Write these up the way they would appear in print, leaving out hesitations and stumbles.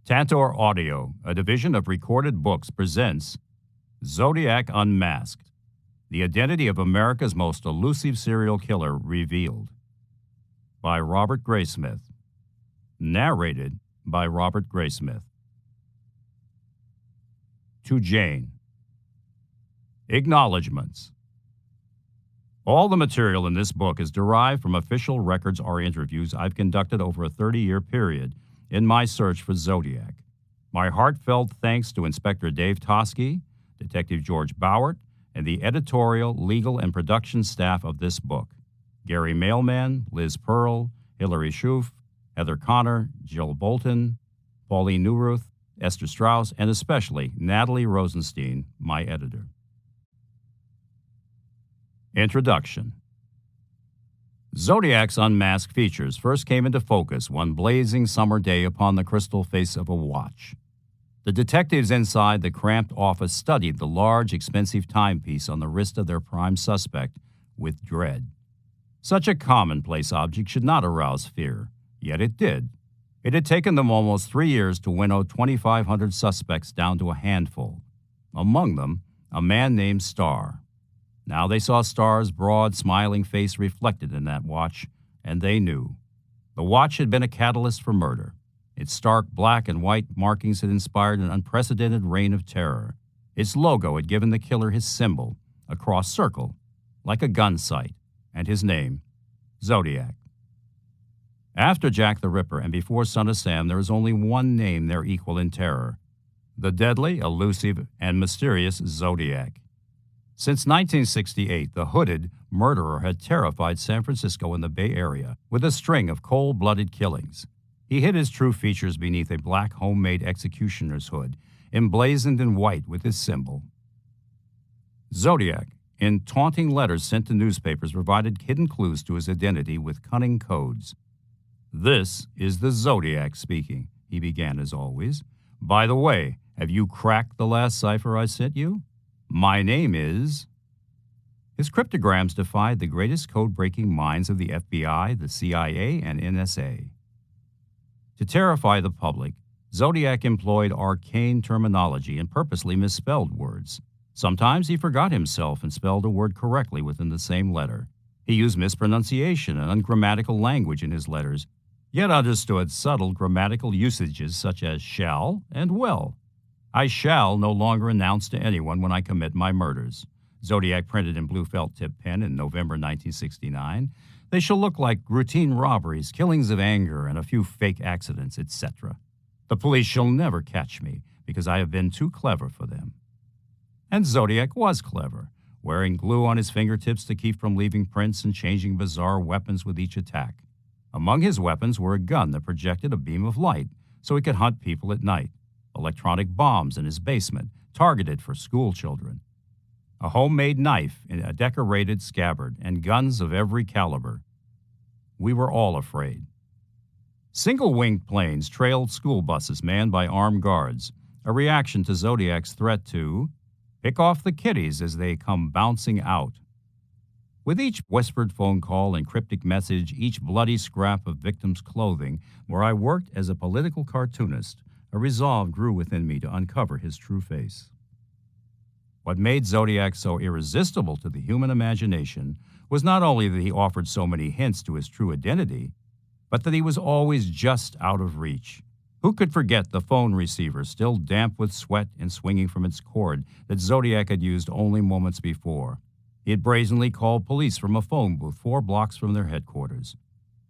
Tantor Audio, a division of Recorded Books, presents Zodiac Unmasked, the identity of America's most elusive serial killer revealed, by Robert Graysmith. Narrated by Robert Graysmith. To Jane. Acknowledgements. All the material in this book is derived from official records or interviews I've conducted over a 30-year period in my search for Zodiac. My heartfelt thanks to Inspector Dave Tosky, Detective George Bowert, and the editorial, legal, and production staff of this book: Gary Mailman, Liz Pearl, Hilary Schoof, Heather Connor, Jill Bolton, Pauline Newruth, Esther Strauss, and especially Natalie Rosenstein, my editor. Introduction. Zodiac's Unmasked features first came into focus one blazing summer day upon the crystal face of a watch. The detectives inside the cramped office studied the large, expensive timepiece on the wrist of their prime suspect with dread. Such a commonplace object should not arouse fear, yet it did. It had taken them almost 3 years to winnow 2,500 suspects down to a handful. Among them, a man named Starr. Now they saw Starr's broad, smiling face reflected in that watch, and they knew. The watch had been a catalyst for murder. Its stark black and white markings had inspired an unprecedented reign of terror. Its logo had given the killer his symbol, a cross circle, like a gun sight, and his name, Zodiac. After Jack the Ripper and before Son of Sam, there is only one name their equal in terror: the deadly, elusive, and mysterious Zodiac. Since 1968, the hooded murderer had terrified San Francisco and the Bay Area with a string of cold-blooded killings. He hid his true features beneath a black homemade executioner's hood, emblazoned in white with his symbol. Zodiac, in taunting letters sent to newspapers, provided hidden clues to his identity with cunning codes. "This is the Zodiac speaking," he began as always. "By the way, have you cracked the last cipher I sent you? My name is..." His cryptograms defied the greatest code-breaking minds of the FBI, the CIA, and NSA. To terrify the public, Zodiac employed arcane terminology and purposely misspelled words. Sometimes he forgot himself and spelled a word correctly within the same letter. He used mispronunciation and ungrammatical language in his letters, yet understood subtle grammatical usages such as shall and will. "I shall no longer announce to anyone when I commit my murders," Zodiac printed in blue felt-tip pen in November 1969. "They shall look like routine robberies, killings of anger, and a few fake accidents, etc. The police shall never catch me because I have been too clever for them." And Zodiac was clever, wearing glue on his fingertips to keep from leaving prints and changing bizarre weapons with each attack. Among his weapons were a gun that projected a beam of light so he could hunt people at night, electronic bombs in his basement targeted for school children, a homemade knife in a decorated scabbard, and guns of every caliber. We were all afraid. Single-winged planes trailed school buses manned by armed guards, a reaction to Zodiac's threat to pick off the kiddies as they come bouncing out. With each whispered phone call and cryptic message, each bloody scrap of victims' clothing, where I worked as a political cartoonist, a resolve grew within me to uncover his true face. What made Zodiac so irresistible to the human imagination was not only that he offered so many hints to his true identity, but that he was always just out of reach. Who could forget the phone receiver, still damp with sweat and swinging from its cord, that Zodiac had used only moments before? He had brazenly called police from a phone booth 4 blocks from their headquarters.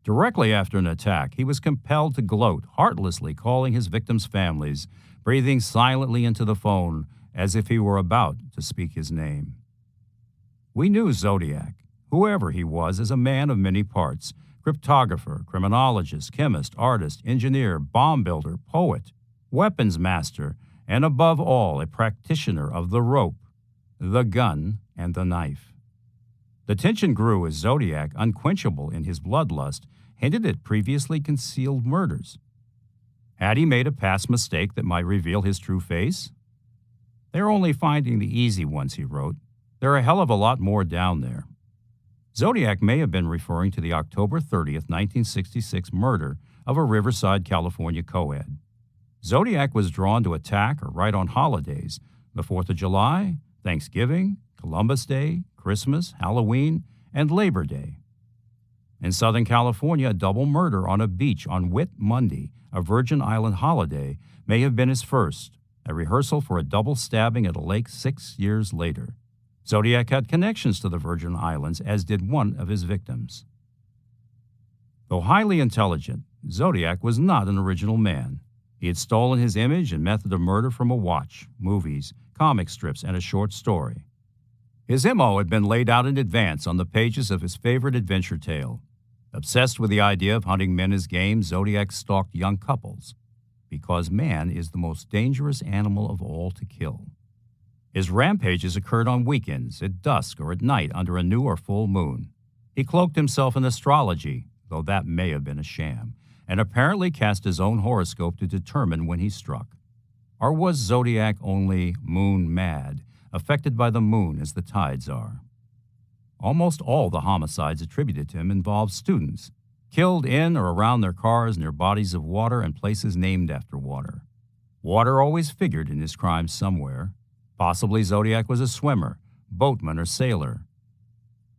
Directly after an attack, he was compelled to gloat, heartlessly calling his victims' families, breathing silently into the phone as if he were about to speak his name. We knew Zodiac, whoever he was, as a man of many parts: cryptographer, criminologist, chemist, artist, engineer, bomb builder, poet, weapons master, and above all, a practitioner of the rope, the gun, and the knife. The tension grew as Zodiac, unquenchable in his bloodlust, hinted at previously concealed murders. Had he made a past mistake that might reveal his true face? "They're only finding the easy ones," he wrote. "There are a hell of a lot more down there." Zodiac may have been referring to the October 30th, 1966 murder of a Riverside, California co-ed. Zodiac was drawn to attack or write on holidays: the 4th of July, Thanksgiving, Columbus Day, Christmas, Halloween, and Labor Day. In Southern California, a double murder on a beach on Whit Monday, a Virgin Island holiday, may have been his first, a rehearsal for a double stabbing at a lake 6 years later. Zodiac had connections to the Virgin Islands, as did one of his victims. Though highly intelligent, Zodiac was not an original man. He had stolen his image and method of murder from a watch, movies, comic strips, and a short story. His MO had been laid out in advance on the pages of his favorite adventure tale. Obsessed with the idea of hunting men as game, Zodiac stalked young couples, because man is the most dangerous animal of all to kill. His rampages occurred on weekends, at dusk, or at night under a new or full moon. He cloaked himself in astrology, though that may have been a sham, and apparently cast his own horoscope to determine when he struck. Or was Zodiac only moon-mad, affected by the moon as the tides are? Almost all the homicides attributed to him involved students, killed in or around their cars near bodies of water and places named after water. Water always figured in his crimes somewhere. Possibly Zodiac was a swimmer, boatman, or sailor.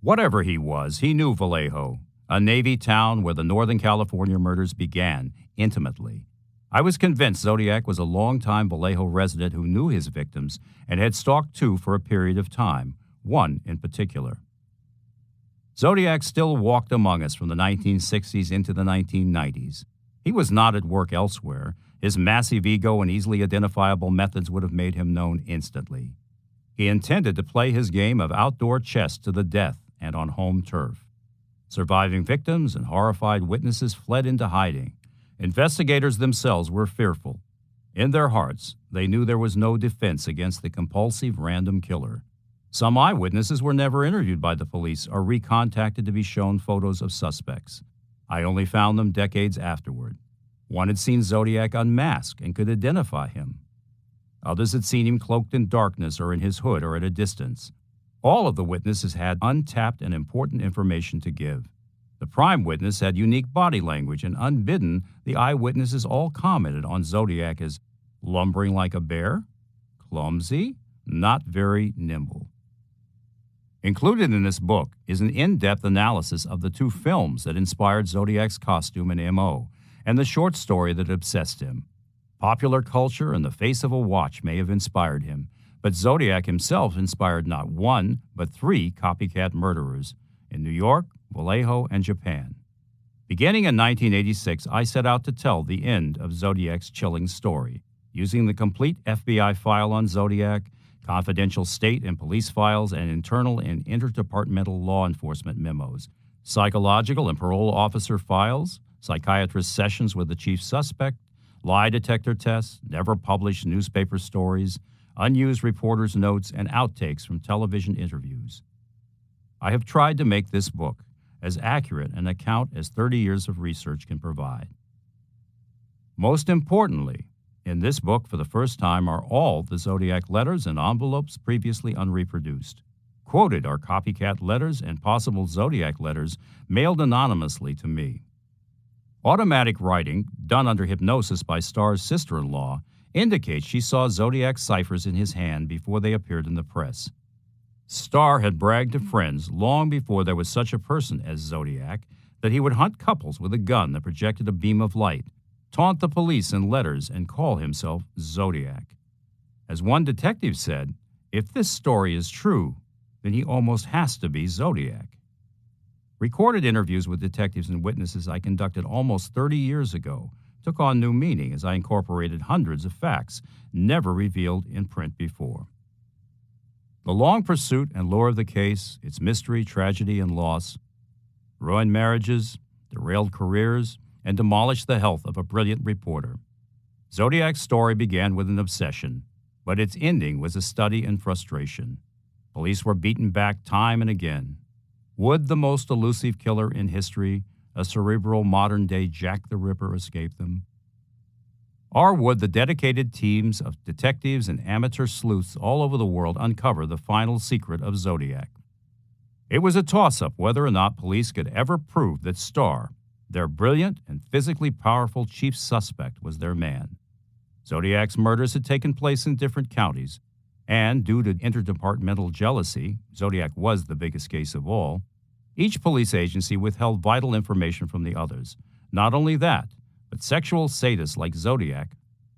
Whatever he was, he knew Vallejo, a Navy town where the Northern California murders began, intimately. I was convinced Zodiac was a longtime Vallejo resident who knew his victims and had stalked two for a period of time, one in particular. Zodiac still walked among us from the 1960s into the 1990s. He was not at work elsewhere. His massive ego and easily identifiable methods would have made him known instantly. He intended to play his game of outdoor chess to the death and on home turf. Surviving victims and horrified witnesses fled into hiding. Investigators themselves were fearful. In their hearts, they knew there was no defense against the compulsive random killer. Some eyewitnesses were never interviewed by the police or recontacted to be shown photos of suspects. I only found them decades afterward. One had seen Zodiac unmasked and could identify him. Others had seen him cloaked in darkness or in his hood or at a distance. All of the witnesses had untapped and important information to give. The prime witness had unique body language, and unbidden, the eyewitnesses all commented on Zodiac as lumbering like a bear, clumsy, not very nimble. Included in this book is an in-depth analysis of the two films that inspired Zodiac's costume and MO, and the short story that obsessed him. Popular culture and the face of a watch may have inspired him, but Zodiac himself inspired not one, but three copycat murderers in New York, Vallejo, and Japan. Beginning in 1986, I set out to tell the end of Zodiac's chilling story, using the complete FBI file on Zodiac, confidential state and police files, and internal and interdepartmental law enforcement memos, psychological and parole officer files, psychiatrist sessions with the chief suspect, lie detector tests, never published newspaper stories, unused reporters' notes, and outtakes from television interviews. I have tried to make this book as accurate an account as 30 years of research can provide. Most importantly, in this book for the first time are all the Zodiac letters and envelopes previously unreproduced. Quoted are copycat letters and possible Zodiac letters mailed anonymously to me. Automatic writing, done under hypnosis by Starr's sister-in-law, indicates she saw Zodiac ciphers in his hand before they appeared in the press. Starr had bragged to friends long before there was such a person as Zodiac that he would hunt couples with a gun that projected a beam of light, taunt the police in letters, and call himself Zodiac. As one detective said, if this story is true, then he almost has to be Zodiac. Recorded interviews with detectives and witnesses I conducted almost 30 years ago took on new meaning as I incorporated hundreds of facts never revealed in print before. The long pursuit and lure of the case, its mystery, tragedy, and loss, ruined marriages, derailed careers, and demolished the health of a brilliant reporter. Zodiac's story began with an obsession, but its ending was a study in frustration. Police were beaten back time and again. Would the most elusive killer in history, a cerebral modern-day Jack the Ripper, escape them? Or would the dedicated teams of detectives and amateur sleuths all over the world uncover the final secret of Zodiac? It was a toss-up whether or not police could ever prove that Starr, their brilliant and physically powerful chief suspect, was their man. Zodiac's murders had taken place in different counties, and due to interdepartmental jealousy, Zodiac was the biggest case of all, each police agency withheld vital information from the others. Not only that, but sexual sadists like Zodiac,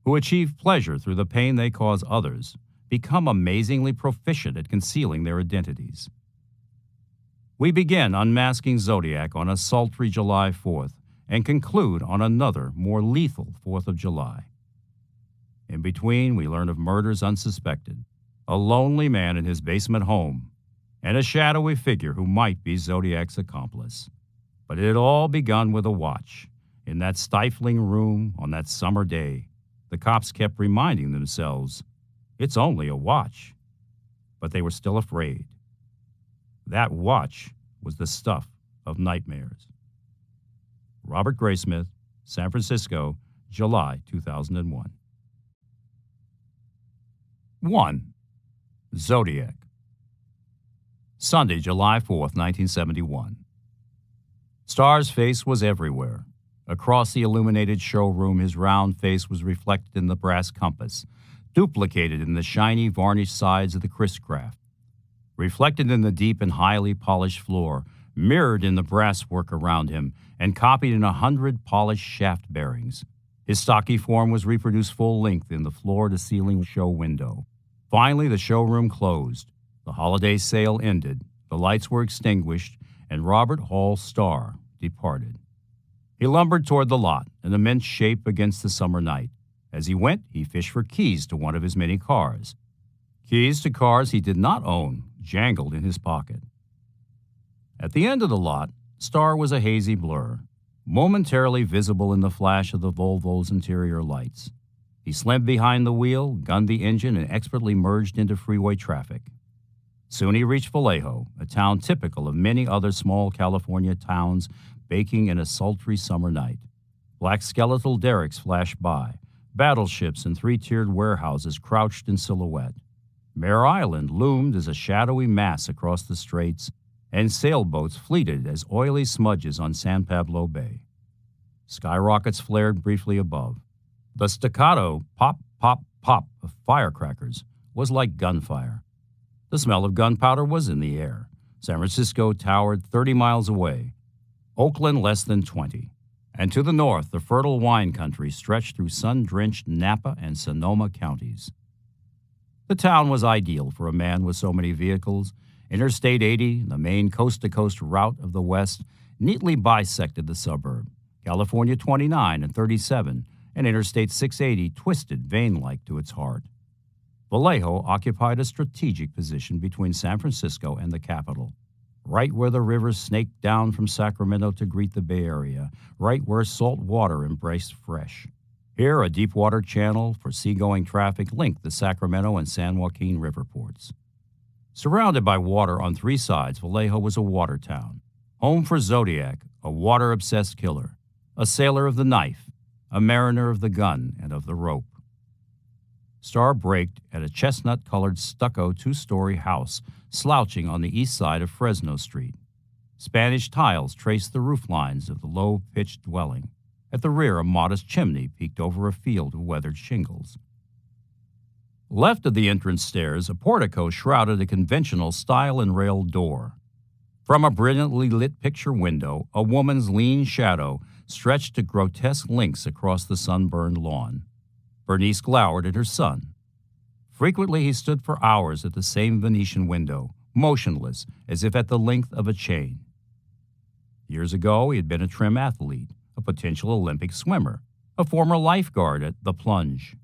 who achieve pleasure through the pain they cause others, become amazingly proficient at concealing their identities. We begin unmasking Zodiac on a sultry July 4th and conclude on another, more lethal 4th of July. In between, we learn of murders unsuspected, a lonely man in his basement home, and a shadowy figure who might be Zodiac's accomplice. But it had all begun with a watch. In that stifling room on that summer day, the cops kept reminding themselves, it's only a watch. But they were still afraid. That watch was the stuff of nightmares. Robert Graysmith, San Francisco, July 2001. 1. Zodiac. Sunday, July 4th, 1971. Starr's face was everywhere. Across the illuminated showroom, his round face was reflected in the brass compass, duplicated in the shiny, varnished sides of the Chris-Craft, reflected in the deep and highly polished floor, mirrored in the brasswork around him, and copied in 100 polished shaft bearings. His stocky form was reproduced full length in the floor-to-ceiling show window. Finally, the showroom closed. The holiday sale ended, the lights were extinguished, and Robert Hall Starr departed. He lumbered toward the lot, an immense shape against the summer night. As he went, he fished for keys to one of his many cars. Keys to cars he did not own jangled in his pocket. At the end of the lot, Starr was a hazy blur, momentarily visible in the flash of the Volvo's interior lights. He slammed behind the wheel, gunned the engine, and expertly merged into freeway traffic. Soon he reached Vallejo, a town typical of many other small California towns baking in a sultry summer night. Black skeletal derricks flashed by. Battleships and three-tiered warehouses crouched in silhouette. Mare Island loomed as a shadowy mass across the straits, and sailboats fleeted as oily smudges on San Pablo Bay. Skyrockets flared briefly above. The staccato pop, pop, pop of firecrackers was like gunfire. The smell of gunpowder was in the air. San Francisco towered 30 miles away, Oakland less than 20. And to the north, the fertile wine country stretched through sun-drenched Napa and Sonoma counties. The town was ideal for a man with so many vehicles. Interstate 80, the main coast-to-coast route of the West, neatly bisected the suburb. California 29 and 37, and Interstate 680 twisted vein-like to its heart. Vallejo occupied a strategic position between San Francisco and the capital, right where the river snaked down from Sacramento to greet the Bay Area, right where salt water embraced fresh. Here, a deep-water channel for seagoing traffic linked the Sacramento and San Joaquin river ports. Surrounded by water on three sides, Vallejo was a water town, home for Zodiac, a water-obsessed killer, a sailor of the knife, a mariner of the gun and of the rope. Starr braked at a chestnut-colored stucco two-story house slouching on the east side of Fresno Street. Spanish tiles traced the roof lines of the low-pitched dwelling. At the rear, a modest chimney peeked over a field of weathered shingles. Left of the entrance stairs, a portico shrouded a conventional stile-and-rail door. From a brilliantly lit picture window, a woman's lean shadow stretched to grotesque lengths across the sunburned lawn. Bernice glowered at her son. Frequently he stood for hours at the same Venetian window, motionless, as if at the length of a chain. Years ago, he had been a trim athlete, a potential Olympic swimmer, a former lifeguard at the Plunge.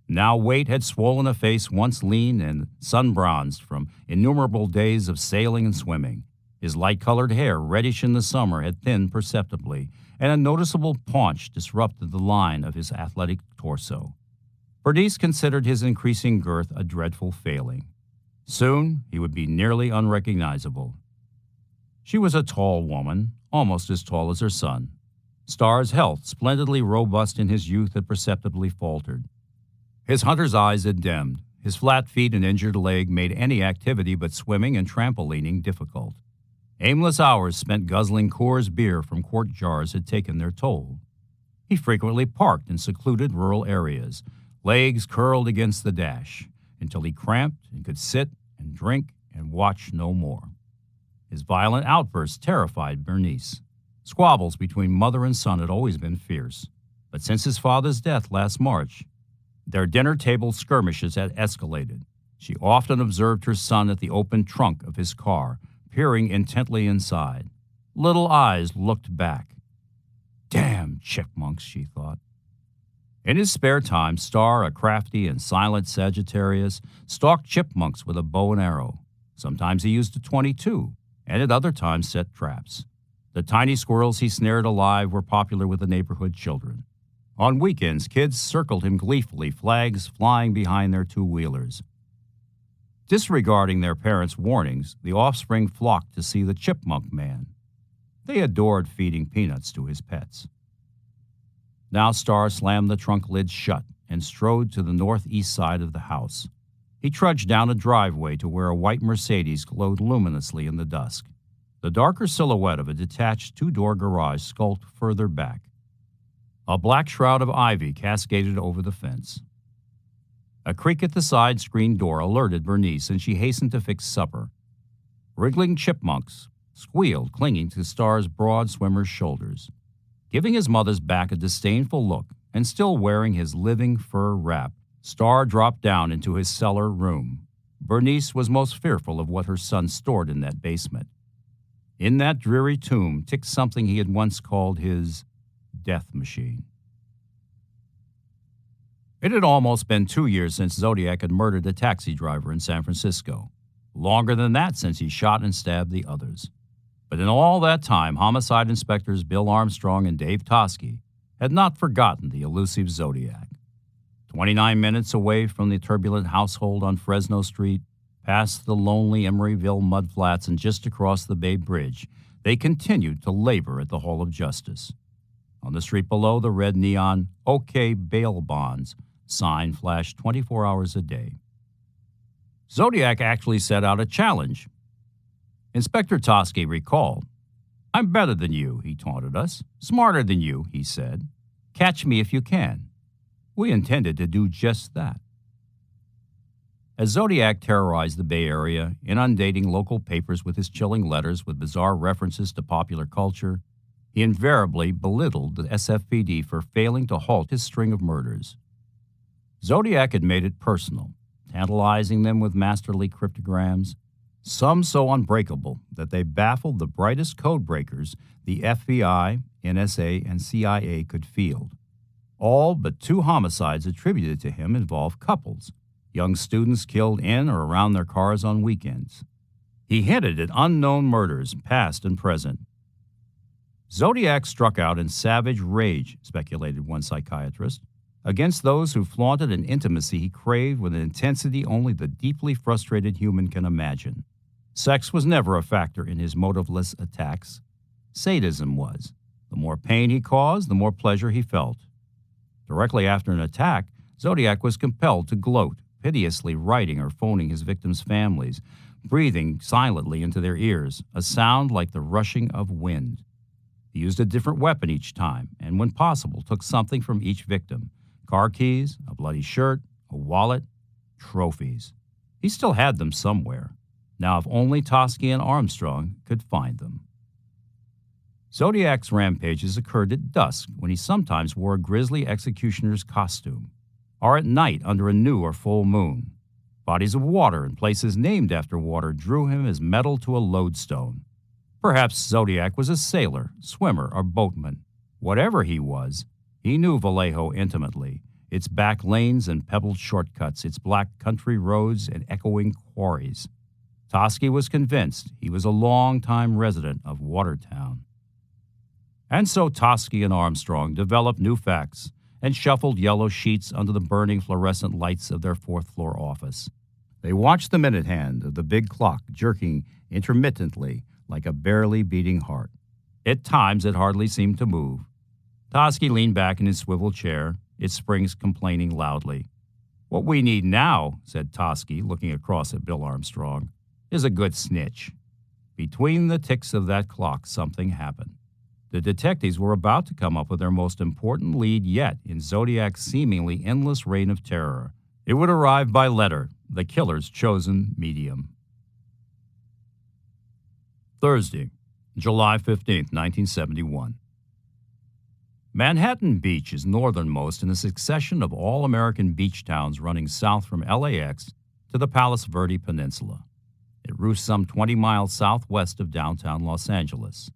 Now weight had swollen a face once lean and sun-bronzed from innumerable days of sailing and swimming. His light-colored hair, reddish in the summer, had thinned perceptibly, and a noticeable paunch disrupted the line of his athletic torso. Purdie considered his increasing girth a dreadful failing. Soon, he would be nearly unrecognizable. She was a tall woman, almost as tall as her son. Starr's health, splendidly robust in his youth, had perceptibly faltered. His hunter's eyes had dimmed. His flat feet and injured leg made any activity but swimming and trampolining difficult. Aimless hours spent guzzling Coors beer from quart jars had taken their toll. He frequently parked in secluded rural areas, legs curled against the dash, until he cramped and could sit and drink and watch no more. His violent outbursts terrified Bernice. Squabbles between mother and son had always been fierce, but since his father's death last March, their dinner table skirmishes had escalated. She often observed her son at the open trunk of his car, peering intently inside. Little eyes looked back. Damn chipmunks, she thought. In his spare time, Star, a crafty and silent Sagittarius, stalked chipmunks with a bow and arrow. Sometimes he used a .22, and at other times set traps. The tiny squirrels he snared alive were popular with the neighborhood children. On weekends, kids circled him gleefully, flags flying behind their two-wheelers. Disregarding their parents' warnings, the offspring flocked to see the Chipmunk Man. They adored feeding peanuts to his pets. Now Star slammed the trunk lid shut and strode to the northeast side of the house. He trudged down a driveway to where a white Mercedes glowed luminously in the dusk. The darker silhouette of a detached two-door garage skulked further back. A black shroud of ivy cascaded over the fence. A creak at the side screen door alerted Bernice, and she hastened to fix supper. Wriggling chipmunks squealed, clinging to Star's broad swimmer's shoulders. Giving his mother's back a disdainful look and still wearing his living fur wrap, Star dropped down into his cellar room. Bernice was most fearful of what her son stored in that basement. In that dreary tomb ticked something he had once called his death machine. It had almost been 2 years since Zodiac had murdered a taxi driver in San Francisco. Longer than that since he shot and stabbed the others. But in all that time, homicide inspectors Bill Armstrong and Dave Toschi had not forgotten the elusive Zodiac. 29 minutes away from the turbulent household on Fresno Street, past the lonely Emeryville mudflats and just across the Bay Bridge, they continued to labor at the Hall of Justice. On the street below, the red neon "OK Bail Bonds" sign flashed 24 hours a day. Zodiac actually set out a challenge. Inspector Toschi recalled. "I'm better than you," he taunted us. "Smarter than you," he said. "Catch me if you can." We intended to do just that. As Zodiac terrorized the Bay Area, inundating local papers with his chilling letters with bizarre references to popular culture, he invariably belittled the SFPD for failing to halt his string of murders. Zodiac had made it personal, tantalizing them with masterly cryptograms, some so unbreakable that they baffled the brightest code breakers the FBI, NSA, and CIA could field. All but 2 homicides attributed to him involved couples, young students killed in or around their cars on weekends. He hinted at unknown murders, past and present. Zodiac struck out in savage rage, speculated one psychiatrist, against those who flaunted an intimacy he craved with an intensity only the deeply frustrated human can imagine. Sex was never a factor in his motiveless attacks. Sadism was. The more pain he caused, the more pleasure he felt. Directly after an attack, Zodiac was compelled to gloat, piteously writing or phoning his victims' families, breathing silently into their ears, a sound like the rushing of wind. He used a different weapon each time, and when possible, took something from each victim: car keys, a bloody shirt, a wallet, trophies. He still had them somewhere. Now, if only Toschi and Armstrong could find them. Zodiac's rampages occurred at dusk, when he sometimes wore a grisly executioner's costume, or at night under a new or full moon. Bodies of water and places named after water drew him as metal to a lodestone. Perhaps Zodiac was a sailor, swimmer, or boatman. Whatever he was, he knew Vallejo intimately, its back lanes and pebbled shortcuts, its black country roads and echoing quarries. Toschi was convinced he was a long-time resident of Watertown. And so Toschi and Armstrong developed new facts and shuffled yellow sheets under the burning fluorescent lights of their 4th-floor office. They watched the minute hand of the big clock jerking intermittently like a barely beating heart. At times it hardly seemed to move. Toschi leaned back in his swivel chair, its springs complaining loudly. "What we need now," said Toschi, looking across at Bill Armstrong, "is a good snitch." Between the ticks of that clock, something happened. The detectives were about to come up with their most important lead yet in Zodiac's seemingly endless reign of terror. It would arrive by letter, the killer's chosen medium. Thursday, July 15, 1971. Manhattan Beach is northernmost in a succession of all-American beach towns running south from LAX to the Palos Verde Peninsula. It roosts some 20 miles southwest of downtown Los Angeles.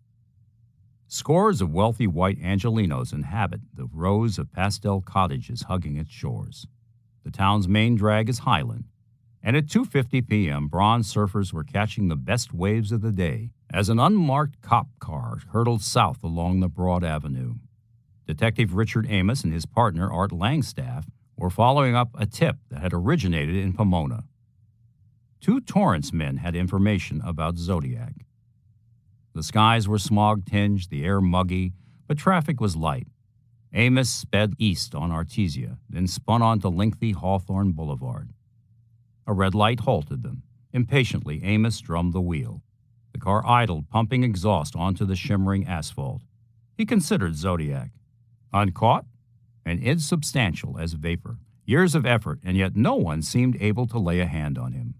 Scores of wealthy white Angelenos inhabit the rows of pastel cottages hugging its shores. The town's main drag is Highland, and at 2:50 p.m., bronze surfers were catching the best waves of the day as an unmarked cop car hurtled south along the broad avenue. Detective Richard Amos and his partner Art Langstaff were following up a tip that had originated in Pomona. Two Torrance men had information about Zodiac. The skies were smog-tinged, the air muggy, but traffic was light. Amos sped east on Artesia, then spun onto lengthy Hawthorne Boulevard. A red light halted them. Impatiently, Amos drummed the wheel. The car idled, pumping exhaust onto the shimmering asphalt. He considered Zodiac. Uncaught and insubstantial as vapor. Years of effort, and yet no one seemed able to lay a hand on him.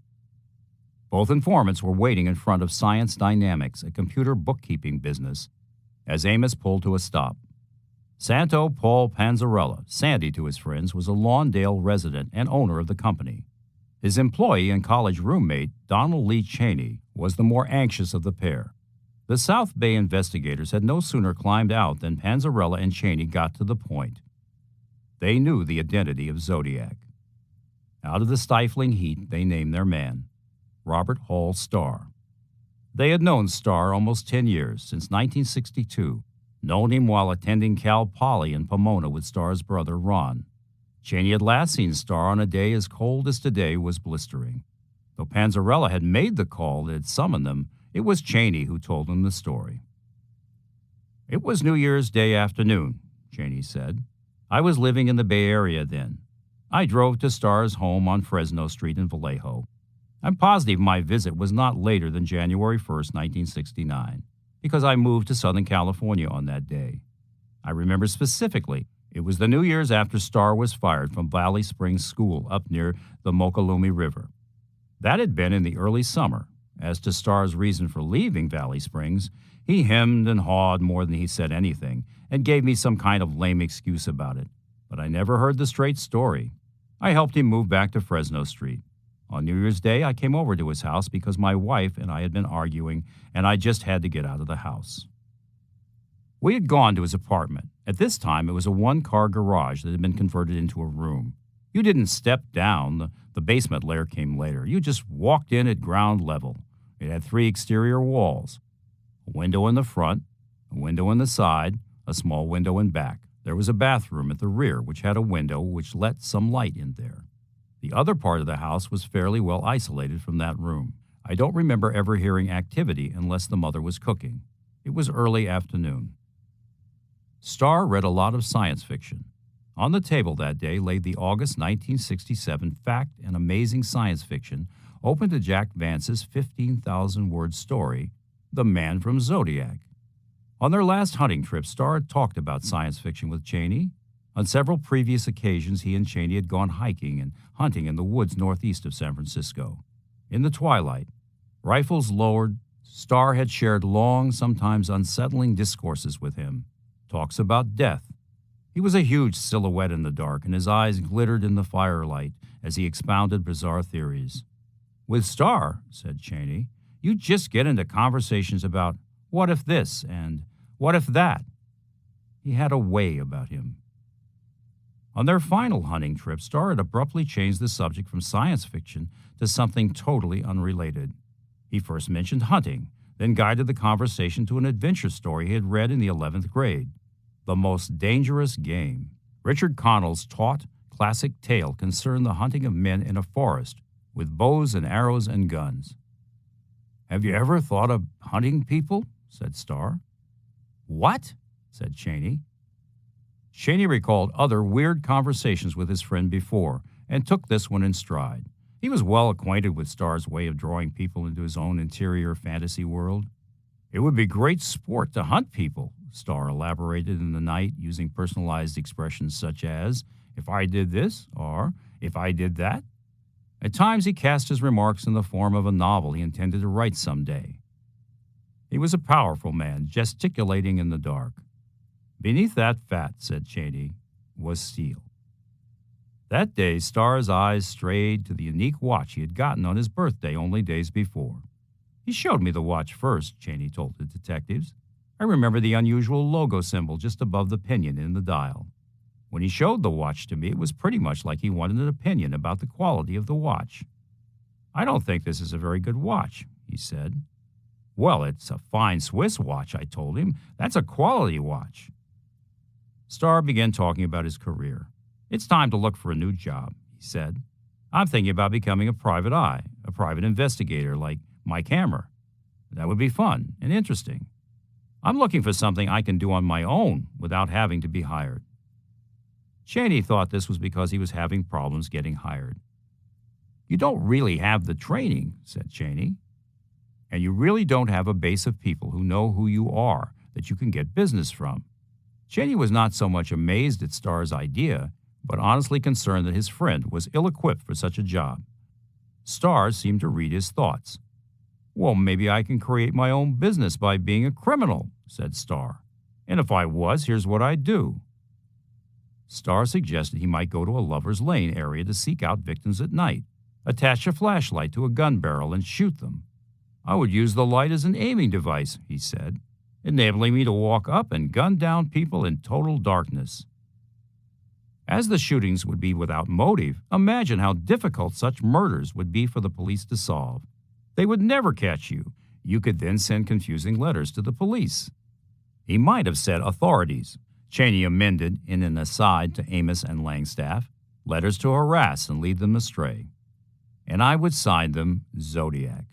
Both informants were waiting in front of Science Dynamics, a computer bookkeeping business, as Amos pulled to a stop. Santo Paul Panzarella, Sandy to his friends, was a Lawndale resident and owner of the company. His employee and college roommate, Donald Lee Cheney, was the more anxious of the pair. The South Bay investigators had no sooner climbed out than Panzarella and Cheney got to the point. They knew the identity of Zodiac. Out of the stifling heat, they named their man, Robert Hall Starr. They had known Starr almost 10 years, since 1962, known him while attending Cal Poly in Pomona with Starr's brother, Ron. Cheney had last seen Starr on a day as cold as today was blistering. Though Panzarella had made the call that had summoned them, it was Cheney who told him the story. "It was New Year's Day afternoon," Cheney said. "I was living in the Bay Area then. I drove to Starr's home on Fresno Street in Vallejo. I'm positive my visit was not later than January 1st, 1969, because I moved to Southern California on that day. I remember specifically it was the New Year's after Starr was fired from Valley Springs School up near the Mokelumne River. That had been in the early summer. As to Starr's reason for leaving Valley Springs, he hemmed and hawed more than he said anything and gave me some kind of lame excuse about it. But I never heard the straight story. I helped him move back to Fresno Street. On New Year's Day, I came over to his house because my wife and I had been arguing, and I just had to get out of the house." We had gone to his apartment. At this time, it was a one-car garage that had been converted into a room. You didn't step down. The basement layer came later. You just walked in at ground level. It had 3 exterior walls, a window in the front, a window in the side, a small window in back. There was a bathroom at the rear, which had a window which let some light in there. The other part of the house was fairly well isolated from that room. I don't remember ever hearing activity unless the mother was cooking. It was early afternoon. Starr read a lot of science fiction. On the table that day lay the August 1967 fact and amazing science fiction open to Jack Vance's 15,000-word story, The Man from Zodiac. On their last hunting trip, Starr had talked about science fiction with Cheney. On several previous occasions, he and Cheney had gone hiking and hunting in the woods northeast of San Francisco. In the twilight, rifles lowered, Starr had shared long, sometimes unsettling discourses with him, talks about death. He was a huge silhouette in the dark, and his eyes glittered in the firelight as he expounded bizarre theories. "With Starr," said Cheney, "you just get into conversations about what if this and what if that." He had a way about him. On their final hunting trip, Starr had abruptly changed the subject from science fiction to something totally unrelated. He first mentioned hunting, then guided the conversation to an adventure story he had read in the 11th grade, The Most Dangerous Game. Richard Connell's taut, classic tale concerned the hunting of men in a forest with bows and arrows and guns. "Have you ever thought of hunting people?" said Starr. "What?" said Cheney. Cheney recalled other weird conversations with his friend before and took this one in stride. He was well acquainted with Starr's way of drawing people into his own interior fantasy world. "It would be great sport to hunt people," Starr elaborated in the night, using personalized expressions such as, "If I did this," or "If I did that." At times he cast his remarks in the form of a novel he intended to write someday. He was a powerful man, gesticulating in the dark. Beneath that fat, said Cheney, was steel. That day, Starr's eyes strayed to the unique watch he had gotten on his birthday only days before. "He showed me the watch first," Cheney told the detectives. "I remember the unusual logo symbol just above the pinion in the dial. When he showed the watch to me, it was pretty much like he wanted an opinion about the quality of the watch. 'I don't think this is a very good watch,' he said. 'Well, it's a fine Swiss watch,' I told him. 'That's a quality watch.'" Starr began talking about his career. "It's time to look for a new job," he said. "I'm thinking about becoming a private eye, a private investigator like Mike Hammer. That would be fun and interesting. I'm looking for something I can do on my own without having to be hired." Cheney thought this was because he was having problems getting hired. "You don't really have the training," said Cheney. "And you really don't have a base of people who know who you are that you can get business from." Cheney was not so much amazed at Starr's idea, but honestly concerned that his friend was ill-equipped for such a job. Starr seemed to read his thoughts. "Well, maybe I can create my own business by being a criminal," said Starr. "And if I was, here's what I'd do." Starr suggested he might go to a lover's lane area to seek out victims at night, attach a flashlight to a gun barrel, and shoot them. "I would use the light as an aiming device," he said, "enabling me to walk up and gun down people in total darkness." As the shootings would be without motive, imagine how difficult such murders would be for the police to solve. They would never catch you. You could then send confusing letters to the police. He might have said authorities. Cheney amended in an aside to Amos and Langstaff, letters to harass and lead them astray. "And I would sign them Zodiac."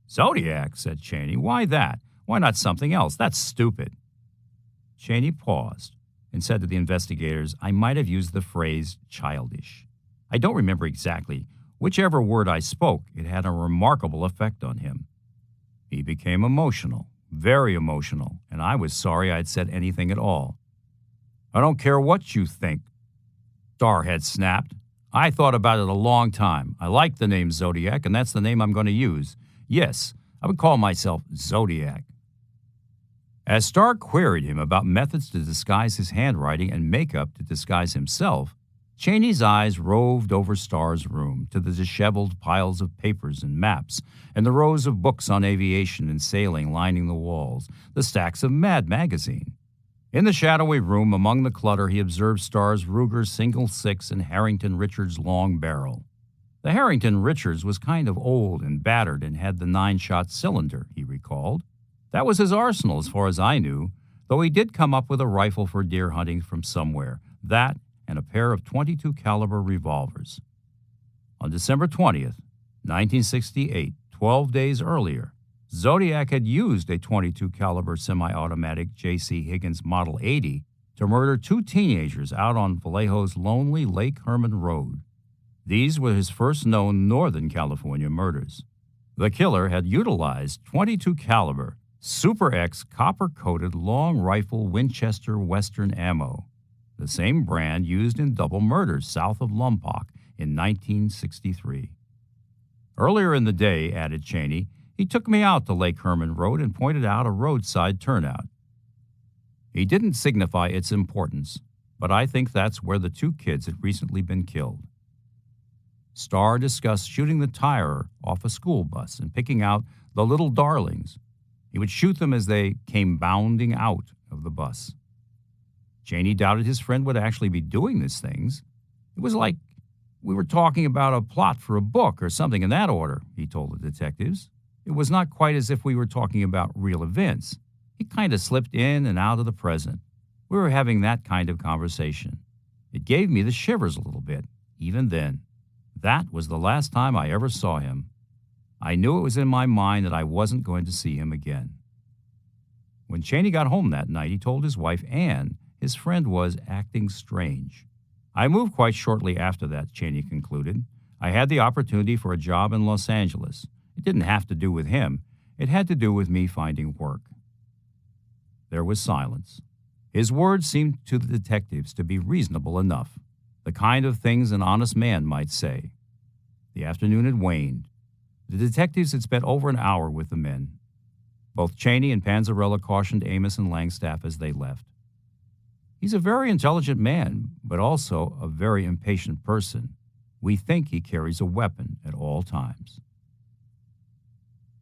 "Zodiac," said Cheney. "Why that? Why not something else? That's stupid." Cheney paused and said to the investigators, "I might have used the phrase childish. I don't remember exactly. Whichever word I spoke, it had a remarkable effect on him. He became emotional, very emotional, and I was sorry I'd said anything at all. "I don't care what you think," Starr had snapped. "I thought about it a long time. I like the name Zodiac, and that's the name I'm going to use. Yes, I would call myself Zodiac." As Starr queried him about methods to disguise his handwriting and makeup to disguise himself, Cheney's eyes roved over Starr's room to the disheveled piles of papers and maps and the rows of books on aviation and sailing lining the walls, the stacks of Mad magazine. In the shadowy room among the clutter, he observed Starr's Ruger .6 and Harrington Richards long barrel. The Harrington Richards was kind of old and battered and had the 9-shot cylinder, he recalled. That was his arsenal as far as I knew, though he did come up with a rifle for deer hunting from somewhere, that and a pair of .22 caliber revolvers. On December 20th, 1968, 12 days earlier, Zodiac had used a .22 caliber semi-automatic J.C. Higgins Model 80 to murder 2 teenagers out on Vallejo's lonely Lake Herman Road. These were his first known Northern California murders. The killer had utilized .22 caliber Super X copper-coated long rifle Winchester Western ammo, the same brand used in double murders south of Lompoc in 1963. Earlier in the day, added Cheney, he took me out to Lake Herman Road and pointed out a roadside turnout. He didn't signify its importance, but I think that's where the 2 kids had recently been killed. Starr discussed shooting the tire off a school bus and picking out the little darlings. He would shoot them as they came bounding out of the bus. Cheney doubted his friend would actually be doing these things. It was like we were talking about a plot for a book or something in that order, he told the detectives. It was not quite as if we were talking about real events. He kind of slipped in and out of the present. We were having that kind of conversation. It gave me the shivers a little bit, even then. That was the last time I ever saw him. I knew it was in my mind that I wasn't going to see him again. When Cheney got home that night, he told his wife, Anne, his friend was acting strange. I moved quite shortly after that, Cheney concluded. I had the opportunity for a job in Los Angeles. It didn't have to do with him. It had to do with me finding work. There was silence. His words seemed to the detectives to be reasonable enough, the kind of things an honest man might say. The afternoon had waned. The detectives had spent over an hour with the men. Both Cheney and Panzarella cautioned Amos and Langstaff as they left. "He's a very intelligent man, but also a very impatient person. We think he carries a weapon at all times."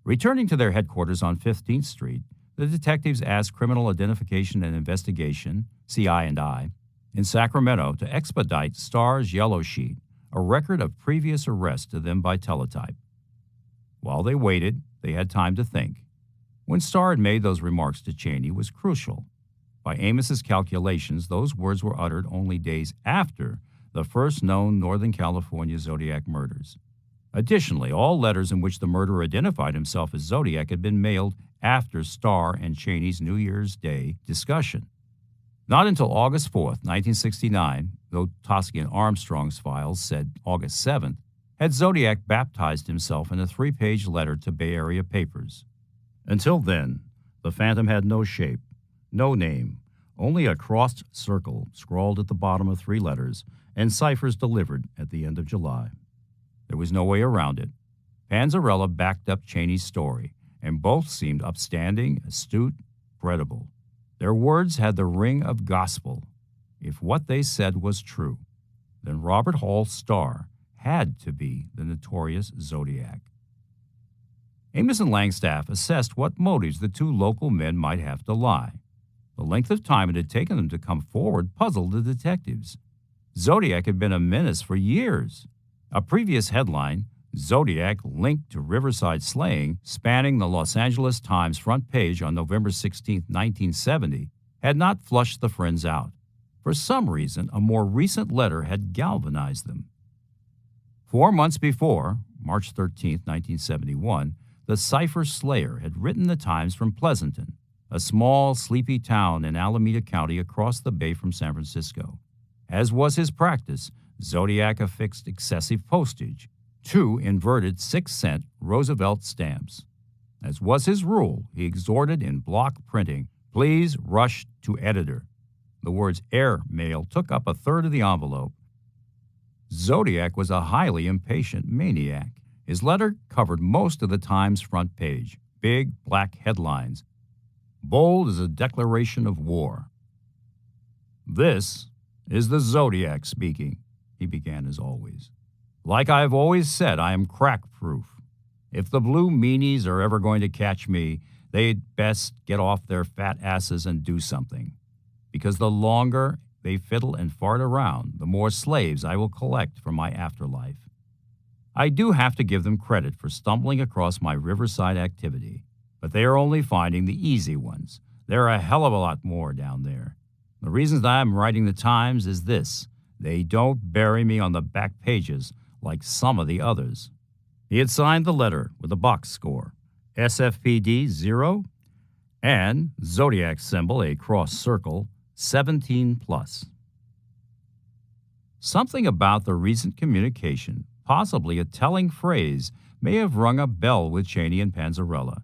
Returning to their headquarters on 15th Street, the detectives asked Criminal Identification and Investigation, CI&I, in Sacramento to expedite Starr's yellow sheet, a record of previous arrests to them by teletype. While they waited, they had time to think. When Starr had made those remarks to Cheney was crucial. By Amos's calculations, those words were uttered only days after the first known Northern California Zodiac murders. Additionally, all letters in which the murderer identified himself as Zodiac had been mailed after Starr and Cheney's New Year's Day discussion. Not until August 4th, 1969, though Tosky and Armstrong's files said August 7th, had Zodiac baptized himself in a 3-page letter to Bay Area papers. Until then, the phantom had no shape, no name, only a crossed circle scrawled at the bottom of 3 letters and ciphers delivered at the end of July. There was no way around it. Panzarella backed up Cheney's story, and both seemed upstanding, astute, credible. Their words had the ring of gospel. If what they said was true, then Robert Hall Starr had to be the notorious Zodiac. Amos and Langstaff assessed what motives the 2 local men might have to lie. The length of time it had taken them to come forward puzzled the detectives. Zodiac had been a menace for years. A previous headline, "Zodiac linked to Riverside slaying," spanning the Los Angeles Times front page on November 16, 1970, had not flushed the friends out. For some reason, a more recent letter had galvanized them. 4 months before, March 13, 1971, the cipher slayer had written the Times from Pleasanton, a small, sleepy town in Alameda County across the bay from San Francisco. As was his practice, Zodiac affixed excessive postage, 2 inverted 6-cent Roosevelt stamps. As was his rule, he exhorted in block printing, "Please rush to editor." The words "air mail" took up a third of the envelope. Zodiac was a highly impatient maniac. His letter covered most of the Times front page, big black headlines, bold as a declaration of war. "This is the Zodiac speaking," he began as always. "Like I've always said, I am crack-proof. If the blue meanies are ever going to catch me, they'd best get off their fat asses and do something. Because the longer they fiddle and fart around, the more slaves I will collect for my afterlife. I do have to give them credit for stumbling across my Riverside activity, but they are only finding the easy ones. There are a hell of a lot more down there. The reason that I'm writing the Times is this: they don't bury me on the back pages like some of the others." He had signed the letter with a box score, SFPD 0, and Zodiac symbol, a cross circle, 17+. Something about the recent communication, possibly a telling phrase, may have rung a bell with Cheney and Panzarella.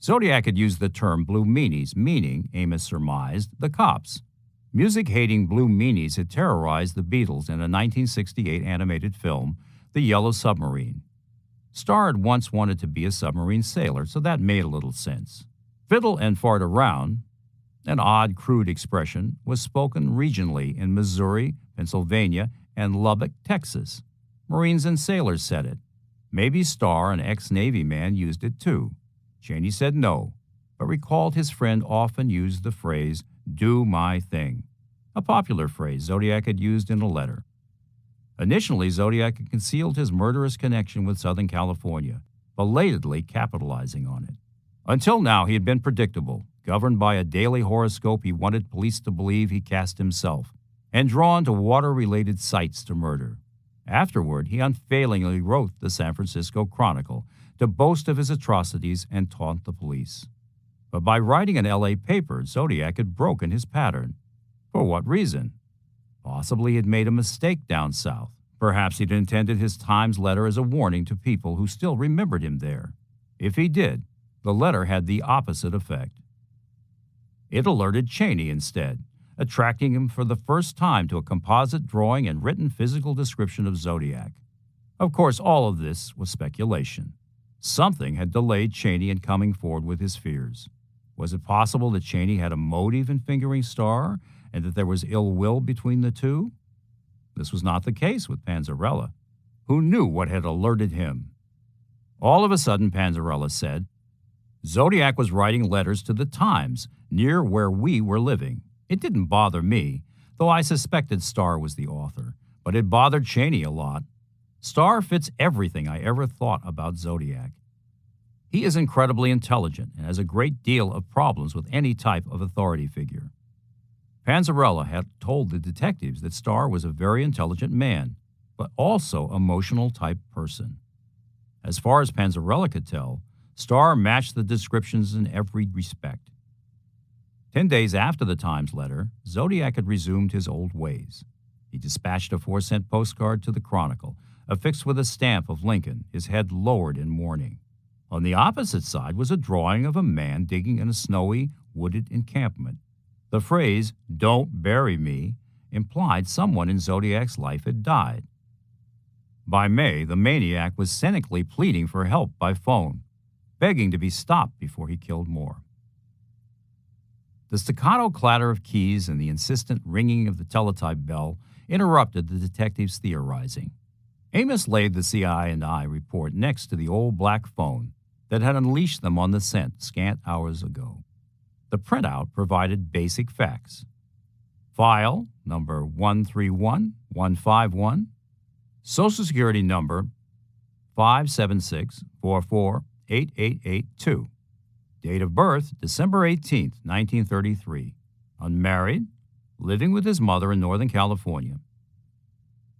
Zodiac had used the term blue meanies, meaning, Amos surmised, the cops. Music-hating blue meanies had terrorized the Beatles in a 1968 animated film, The Yellow Submarine. Starr had once wanted to be a submarine sailor, so that made a little sense. Fiddle and fart around, an odd, crude expression, was spoken regionally in Missouri, Pennsylvania, and Lubbock, Texas. Marines and sailors said it. Maybe Starr, an ex-Navy man, used it too. Cheney said no, but recalled his friend often used the phrase, "do my thing," a popular phrase Zodiac had used in a letter. Initially, Zodiac had concealed his murderous connection with Southern California, belatedly capitalizing on it. Until now, he had been predictable, governed by a daily horoscope he wanted police to believe he cast himself, and drawn to water-related sites to murder. Afterward, he unfailingly wrote the San Francisco Chronicle to boast of his atrocities and taunt the police. But by writing an L.A. paper, Zodiac had broken his pattern. For what reason? Possibly he had made a mistake down south. Perhaps he'd intended his Times letter as a warning to people who still remembered him there. If he did, the letter had the opposite effect. It alerted Cheney instead, attracting him for the first time to a composite drawing and written physical description of Zodiac. Of course, all of this was speculation. Something had delayed Cheney in coming forward with his fears. Was it possible that Cheney had a motive in fingering Starr and that there was ill will between the two? This was not the case with Panzarella, who knew what had alerted him. All of a sudden, Panzarella said, Zodiac was writing letters to the Times near where we were living. It didn't bother me, though I suspected Starr was the author, but it bothered Cheney a lot. Starr fits everything I ever thought about Zodiac. He is incredibly intelligent and has a great deal of problems with any type of authority figure. Panzarella had told the detectives that Starr was a very intelligent man, but also emotional type person. As far as Panzarella could tell, Starr matched the descriptions in every respect. 10 days after the Times letter, Zodiac had resumed his old ways. He dispatched a 4-cent postcard to the Chronicle, affixed with a stamp of Lincoln, his head lowered in mourning. On the opposite side was a drawing of a man digging in a snowy, wooded encampment. The phrase, "Don't bury me," implied someone in Zodiac's life had died. By May, the maniac was cynically pleading for help by phone, begging to be stopped before he killed more. The staccato clatter of keys and the insistent ringing of the teletype bell interrupted the detectives' theorizing. Amos laid the CI&I report next to the old black phone that had unleashed them on the scent scant hours ago. The printout provided basic facts. File number 131151, Social Security number 576448882. Date of birth, December 18, 1933. Unmarried, living with his mother in Northern California.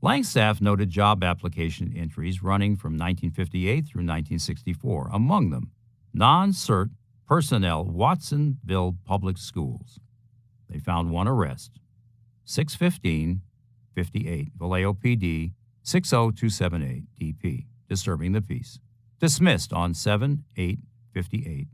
Langstaff noted job application entries running from 1958 through 1964, among them non-cert personnel, Watsonville Public Schools. They found one arrest, 6/15/58, Vallejo PD, 60278 DP, disturbing the peace. Dismissed on 7/8/58.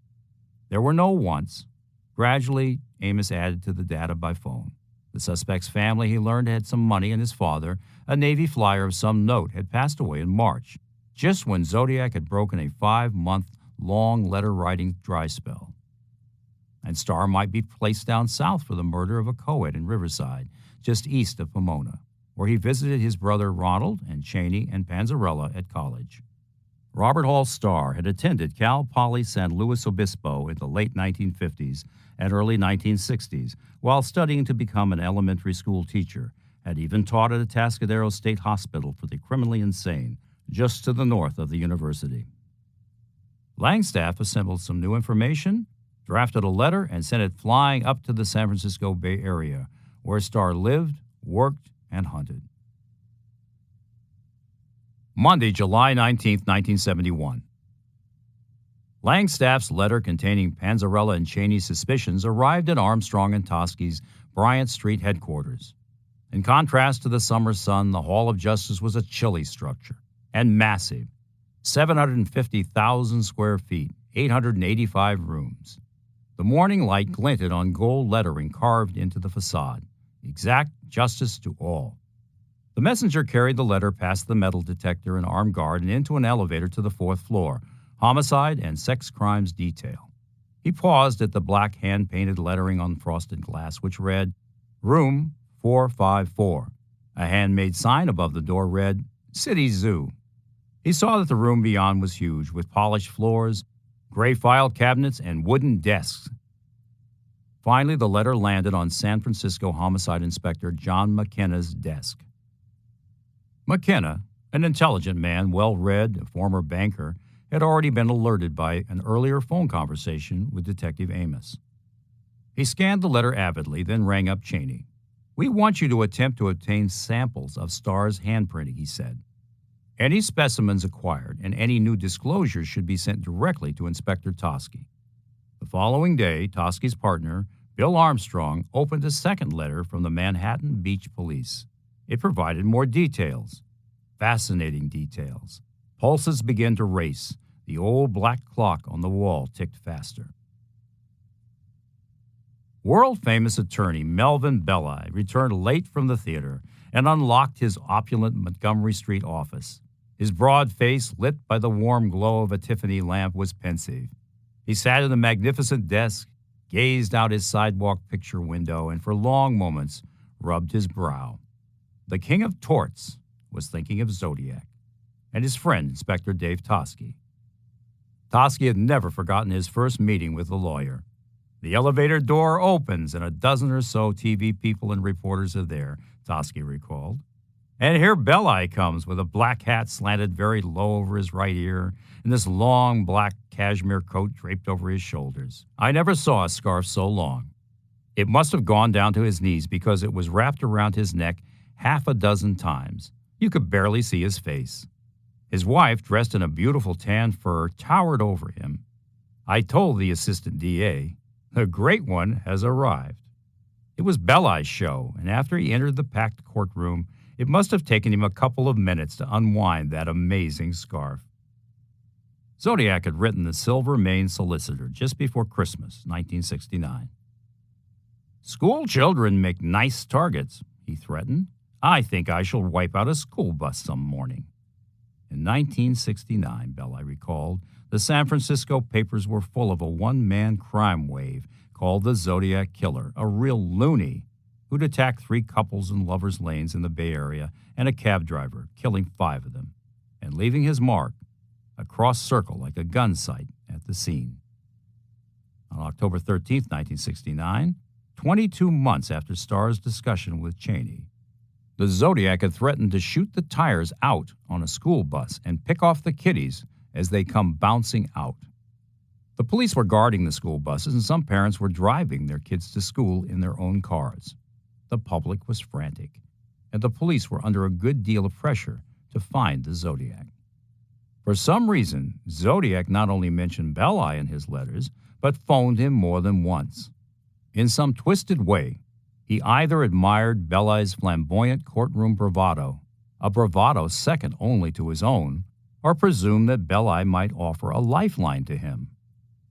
There were no wants. Gradually, Amos added to the data by phone. The suspect's family, he learned, had some money, and his father, a Navy flyer of some note, had passed away in March, just when Zodiac had broken a 5-month-long letter-writing dry spell. And Starr might be placed down south for the murder of a co-ed in Riverside, just east of Pomona, where he visited his brother Ronald and Cheney and Panzarella at college. Robert Hall Starr had attended Cal Poly San Luis Obispo in the late 1950s and early 1960s while studying to become an elementary school teacher, had even taught at the Atascadero State Hospital for the criminally insane, just to the north of the university. Langstaff assembled some new information, drafted a letter, and sent it flying up to the San Francisco Bay Area, where Starr lived, worked, and hunted. Monday, July 19, 1971. Langstaff's letter containing Panzarella and Cheney's suspicions arrived at Armstrong and Toski's Bryant Street headquarters. In contrast to the summer sun, the Hall of Justice was a chilly structure, and massive, 750,000 square feet, 885 rooms. The morning light glinted on gold lettering carved into the facade. Exact justice to all. The messenger carried the letter past the metal detector and armed guard and into an elevator to the 4th floor, homicide and sex crimes detail. He paused at the black hand-painted lettering on frosted glass, which read, Room 454. A handmade sign above the door read, City Zoo. He saw that the room beyond was huge, with polished floors, gray file cabinets, and wooden desks. Finally, the letter landed on San Francisco Homicide Inspector John McKenna's desk. McKenna, an intelligent man, well-read, a former banker, had already been alerted by an earlier phone conversation with Detective Amos. He scanned the letter avidly, then rang up Cheney. We want you to attempt to obtain samples of Starr's handprinting, he said. Any specimens acquired and any new disclosures should be sent directly to Inspector Toski. The following day, Toski's partner, Bill Armstrong, opened a second letter from the Manhattan Beach Police. It provided more details, fascinating details. Pulses began to race. The old black clock on the wall ticked faster. World-famous attorney Melvin Belli returned late from the theater and unlocked his opulent Montgomery Street office. His broad face, lit by the warm glow of a Tiffany lamp, was pensive. He sat at a magnificent desk, gazed out his sidewalk picture window, and for long moments rubbed his brow. The king of torts was thinking of Zodiac and his friend, Inspector Dave Toschi. Toschi had never forgotten his first meeting with the lawyer. The elevator door opens, and a dozen or so TV people and reporters are there, Toschi recalled. And here Belli comes with a black hat slanted very low over his right ear and this long black cashmere coat draped over his shoulders. I never saw a scarf so long. It must have gone down to his knees because it was wrapped around his neck half a dozen times. You could barely see his face. His wife, dressed in a beautiful tan fur, towered over him. I told the assistant DA, "The great one has arrived." It was Belli's show, and after he entered the packed courtroom, it must have taken him a couple of minutes to unwind that amazing scarf. Zodiac had written the Silver Main Solicitor just before Christmas, 1969. "School children make nice targets," he threatened. "I think I shall wipe out a school bus some morning." In 1969, Belli recalled, the San Francisco papers were full of a one-man crime wave called the Zodiac Killer, a real loony who'd attacked 3 couples in lovers' lanes in the Bay Area and a cab driver, killing 5 of them, and leaving his mark, a cross circle like a gun sight, at the scene. On October 13, 1969, 22 months after Starr's discussion with Cheney, the Zodiac had threatened to shoot the tires out on a school bus and pick off the kiddies as they come bouncing out. The police were guarding the school buses, and some parents were driving their kids to school in their own cars. The public was frantic, and the police were under a good deal of pressure to find the Zodiac. For some reason, Zodiac not only mentioned Belli in his letters, but phoned him more than once. In some twisted way, he either admired Belli's flamboyant courtroom bravado, a bravado second only to his own, or presumed that Belli might offer a lifeline to him.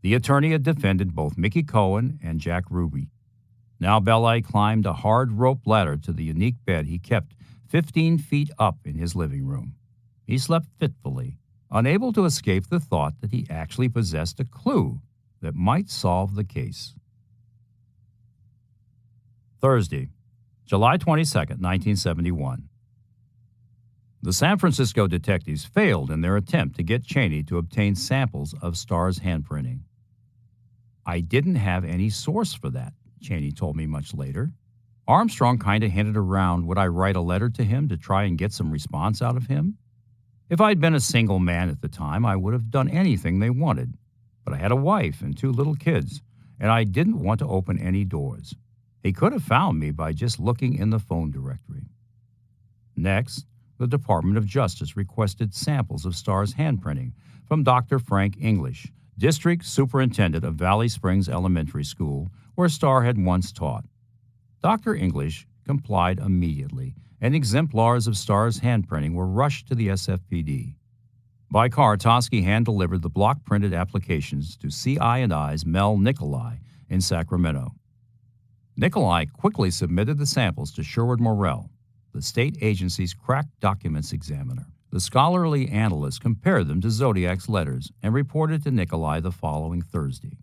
The attorney had defended both Mickey Cohen and Jack Ruby. Now Belli climbed a hard rope ladder to the unique bed he kept 15 feet up in his living room. He slept fitfully, unable to escape the thought that he actually possessed a clue that might solve the case. Thursday, July 22, 1971. The San Francisco detectives failed in their attempt to get Cheney to obtain samples of Starr's handprinting. "I didn't have any source for that," Cheney told me much later. "Armstrong kind of hinted around would I write a letter to him to try and get some response out of him. If I'd been a single man at the time, I would have done anything they wanted. But I had a wife and 2 little kids, and I didn't want to open any doors. He could have found me by just looking in the phone directory." Next, the Department of Justice requested samples of Starr's handprinting from Dr. Frank English, District Superintendent of Valley Springs Elementary School, where Starr had once taught. Dr. English complied immediately, and exemplars of Starr's handprinting were rushed to the SFPD. By car, Toschi hand-delivered the block-printed applications to CI&I's Mel Nicolai in Sacramento. Nicolai quickly submitted the samples to Sherwood Morrell, the state agency's crack documents examiner. The scholarly analyst compared them to Zodiac's letters and reported to Nicolai the following Thursday.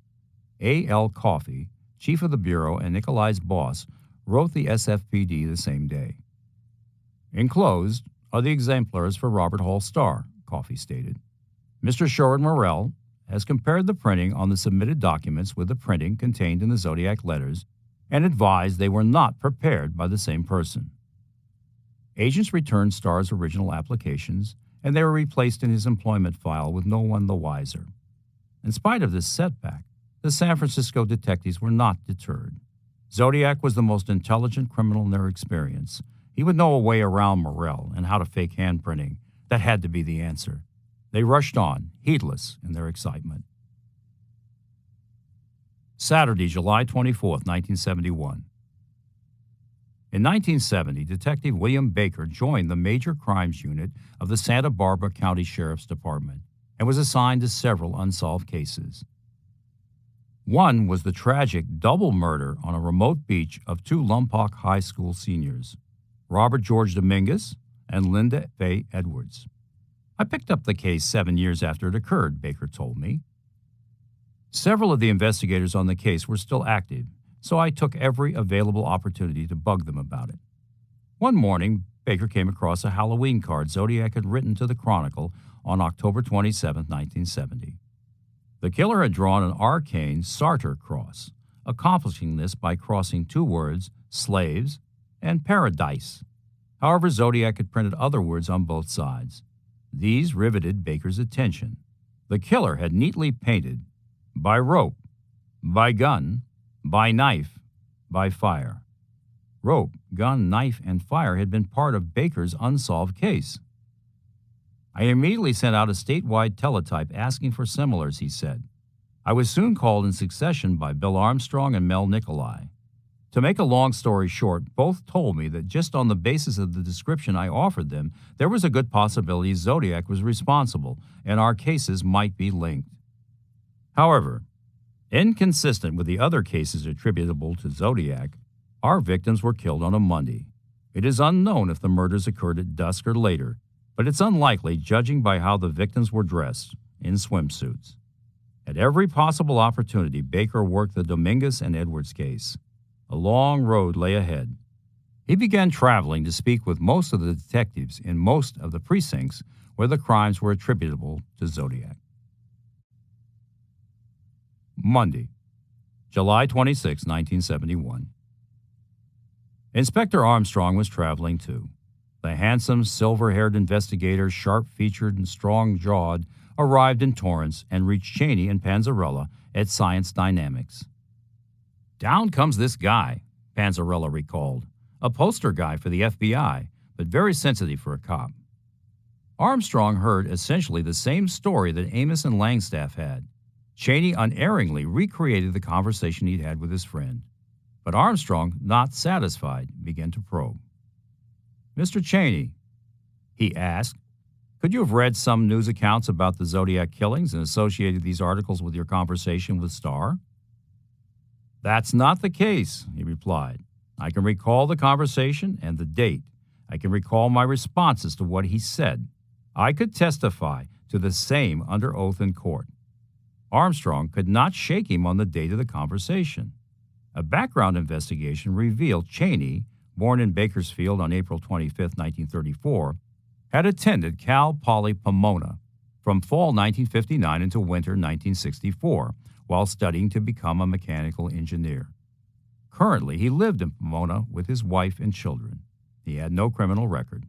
A.L. Coffey, chief of the bureau and Nicolai's boss, wrote the SFPD the same day. "Enclosed are the exemplars for Robert Hall Starr," Coffey stated. "Mr. Sherwood Morrell has compared the printing on the submitted documents with the printing contained in the Zodiac letters and advised they were not prepared by the same person." Agents returned Starr's original applications, and they were replaced in his employment file with no one the wiser. In spite of this setback, the San Francisco detectives were not deterred. Zodiac was the most intelligent criminal in their experience. He would know a way around Morrell and how to fake handprinting. That had to be the answer. They rushed on, heedless in their excitement. Saturday, July 24, 1971. In 1970, Detective William Baker joined the Major Crimes Unit of the Santa Barbara County Sheriff's Department and was assigned to several unsolved cases. One was the tragic double murder on a remote beach of two Lompoc High School seniors, Robert George Dominguez and Linda Faye Edwards. I picked up the case 7 years after it occurred, Baker told me. Several of the investigators on the case were still active, so I took every available opportunity to bug them about it. One morning, Baker came across a Halloween card Zodiac had written to the Chronicle on October 27, 1970. The killer had drawn an arcane Sartor cross, accomplishing this by crossing two words, slaves and paradise. However, Zodiac had printed other words on both sides. These riveted Baker's attention. The killer had neatly painted, by rope, by gun, by knife, by fire. Rope, gun, knife, and fire had been part of Baker's unsolved case. I immediately sent out a statewide teletype asking for similars, he said. I was soon called in succession by Bill Armstrong and Mel Nicolai. To make a long story short, both told me that just on the basis of the description I offered them, there was a good possibility Zodiac was responsible and our cases might be linked. However, inconsistent with the other cases attributable to Zodiac, our victims were killed on a Monday. It is unknown if the murders occurred at dusk or later, but it's unlikely judging by how the victims were dressed, in swimsuits. At every possible opportunity, Baker worked the Dominguez and Edwards case. A long road lay ahead. He began traveling to speak with most of the detectives in most of the precincts where the crimes were attributable to Zodiac. Monday, July 26, 1971. Inspector Armstrong was traveling too. The handsome, silver-haired investigator, sharp-featured and strong-jawed, arrived in Torrance and reached Cheney and Panzarella at Science Dynamics. Down comes this guy, Panzarella recalled, a poster guy for the FBI, but very sensitive for a cop. Armstrong heard essentially the same story that Amos and Langstaff had. Cheney unerringly recreated the conversation he'd had with his friend. But Armstrong, not satisfied, began to probe. Mr. Cheney, he asked, could you have read some news accounts about the Zodiac killings and associated these articles with your conversation with Starr? That's not the case, he replied. I can recall the conversation and the date. I can recall my responses to what he said. I could testify to the same under oath in court. Armstrong could not shake him on the date of the conversation. A background investigation revealed Cheney, born in Bakersfield on April 25, 1934, had attended Cal Poly Pomona from fall 1959 until winter 1964, while studying to become a mechanical engineer. Currently, he lived in Pomona with his wife and children. He had no criminal record.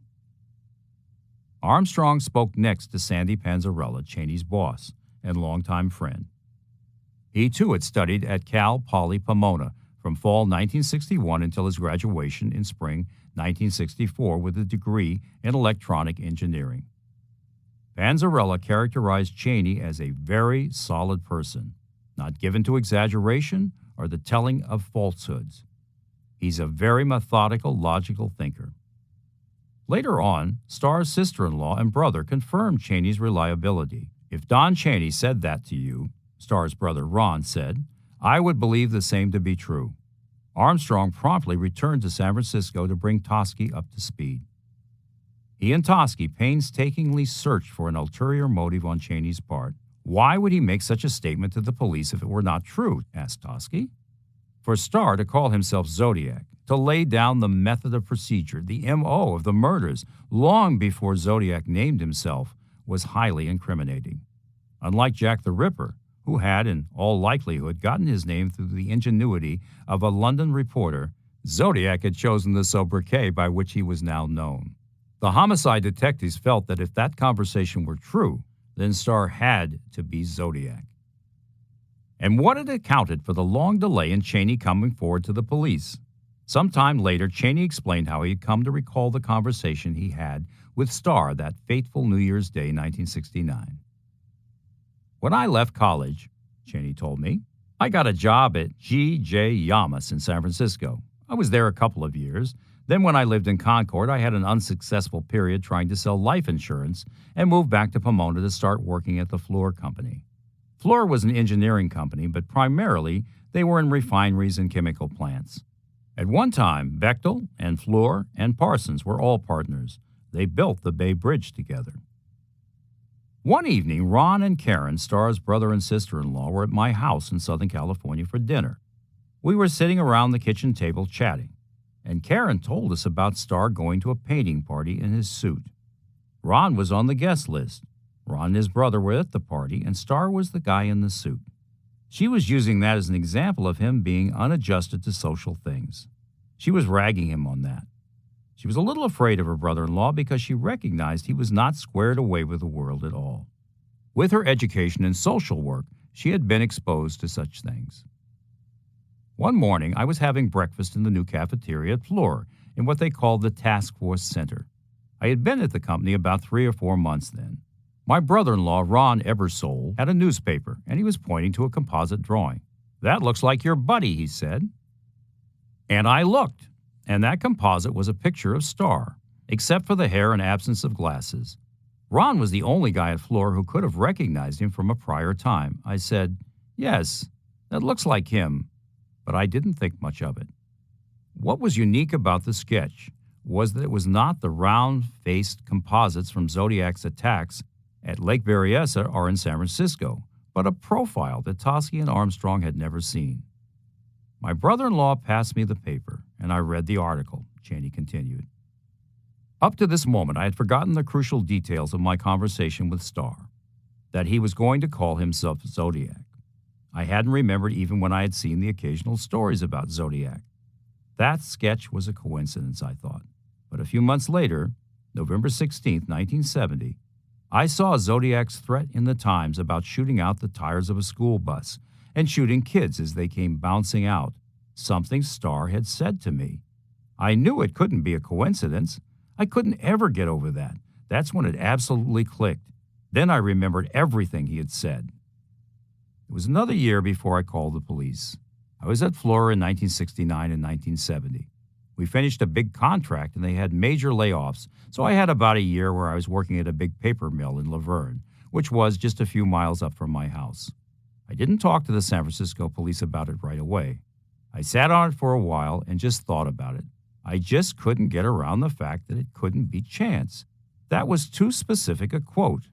Armstrong spoke next to Sandy Panzarella, Cheney's boss and longtime friend. He too had studied at Cal Poly Pomona from fall 1961 until his graduation in spring 1964 with a degree in electronic engineering. Panzarella characterized Cheney as a very solid person, not given to exaggeration or the telling of falsehoods. He's a very methodical, logical thinker. Later on, Starr's sister-in-law and brother confirmed Cheney's reliability. If Don Cheney said that to you, Starr's brother Ron said, I would believe the same to be true. Armstrong promptly returned to San Francisco to bring Toschi up to speed. He and Toschi painstakingly searched for an ulterior motive on Cheney's part. Why would he make such a statement to the police if it were not true? Asked Toschi. For Starr to call himself Zodiac, to lay down the method of procedure, the M.O. of the murders, long before Zodiac named himself, was highly incriminating. Unlike Jack the Ripper, who had, in all likelihood, gotten his name through the ingenuity of a London reporter, Zodiac had chosen the sobriquet by which he was now known. The homicide detectives felt that if that conversation were true, then Starr had to be Zodiac. And what had accounted for the long delay in Cheney coming forward to the police? Sometime later, Cheney explained how he had come to recall the conversation he had with Starr that fateful New Year's Day, 1969. When I left college, Cheney told me, I got a job at G.J. Yamas in San Francisco. I was there a couple of years. Then when I lived in Concord, I had an unsuccessful period trying to sell life insurance and moved back to Pomona to start working at the Fluor Company. Fluor was an engineering company, but primarily they were in refineries and chemical plants. At one time, Bechtel and Fluor and Parsons were all partners. They built the Bay Bridge together. One evening, Ron and Karen, Starr's brother and sister-in-law, were at my house in Southern California for dinner. We were sitting around the kitchen table chatting, and Karen told us about Starr going to a painting party in his suit. Ron was on the guest list. Ron and his brother were at the party, and Starr was the guy in the suit. She was using that as an example of him being unadjusted to social things. She was ragging him on that. She was a little afraid of her brother-in-law because she recognized he was not squared away with the world at all. With her education in social work, she had been exposed to such things. One morning, I was having breakfast in the new cafeteria at Fluor in what they called the Task Force Center. I had been at the company about 3 or 4 months then. My brother-in-law, Ron Ebersole, had a newspaper, and he was pointing to a composite drawing. "That looks like your buddy," he said. And I looked, and that composite was a picture of Starr, except for the hair and absence of glasses. Ron was the only guy at Fluor who could have recognized him from a prior time. I said, "Yes, that looks like him," but I didn't think much of it. What was unique about the sketch was that it was not the round-faced composites from Zodiac's attacks at Lake Berryessa or in San Francisco, but a profile that Toschi and Armstrong had never seen. My brother-in-law passed me the paper, and I read the article, Cheney continued. Up to this moment, I had forgotten the crucial details of my conversation with Starr, that he was going to call himself Zodiac. I hadn't remembered even when I had seen the occasional stories about Zodiac. That sketch was a coincidence, I thought. But a few months later, November 16, 1970, I saw Zodiac's threat in the Times about shooting out the tires of a school bus and shooting kids as they came bouncing out, something Starr had said to me. I knew it couldn't be a coincidence. I couldn't ever get over that. That's when it absolutely clicked. Then I remembered everything he had said. It was another year before I called the police. I was at Fluor in 1969 and 1970. We finished a big contract, and they had major layoffs, so I had about a year where I was working at a big paper mill in Laverne, which was just a few miles up from my house. I didn't talk to the San Francisco police about it right away. I sat on it for a while and just thought about it. I just couldn't get around the fact that it couldn't be chance. That was too specific a quote.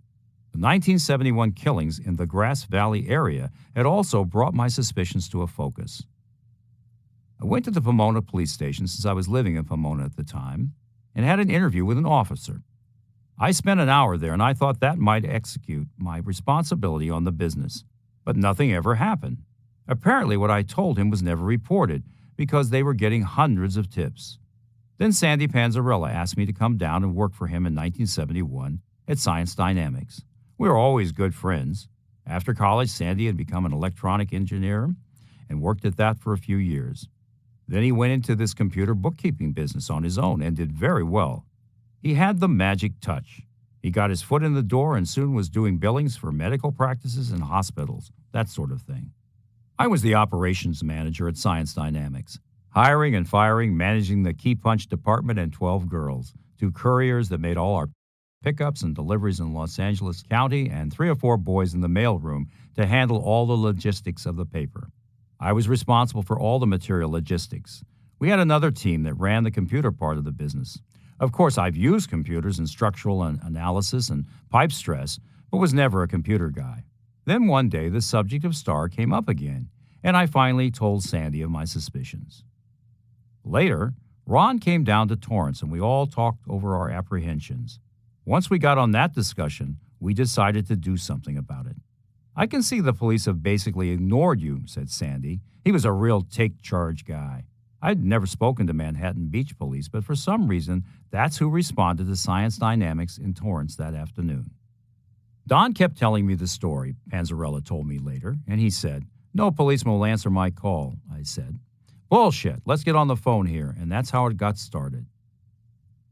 The 1971 killings in the Grass Valley area had also brought my suspicions to a focus. I went to the Pomona police station since I was living in Pomona at the time and had an interview with an officer. I spent an hour there, and I thought that might execute my responsibility on the business, but nothing ever happened. Apparently what I told him was never reported because they were getting hundreds of tips. Then Sandy Panzarella asked me to come down and work for him in 1971 at Science Dynamics. We were always good friends. After college, Sandy had become an electronic engineer and worked at that for a few years. Then he went into this computer bookkeeping business on his own and did very well. He had the magic touch. He got his foot in the door and soon was doing billings for medical practices and hospitals, that sort of thing. I was the operations manager at Science Dynamics, hiring and firing, managing the key punch department and 12 girls, 2 couriers that made all our pickups and deliveries in Los Angeles County, and 3 or 4 boys in the mailroom to handle all the logistics of the paper. I was responsible for all the material logistics. We had another team that ran the computer part of the business. Of course, I've used computers in structural analysis and pipe stress, but was never a computer guy. Then one day, the subject of Starr came up again, and I finally told Sandy of my suspicions. Later, Ron came down to Torrance, and we all talked over our apprehensions. Once we got on that discussion, we decided to do something about it. "I can see the police have basically ignored you," said Sandy. He was a real take-charge guy. I'd never spoken to Manhattan Beach Police, but for some reason, that's who responded to Science Dynamics in Torrance that afternoon. Don kept telling me the story, Panzarella told me later, and he said, "No policeman will answer my call," I said. "Bullshit, let's get on the phone here," and that's how it got started.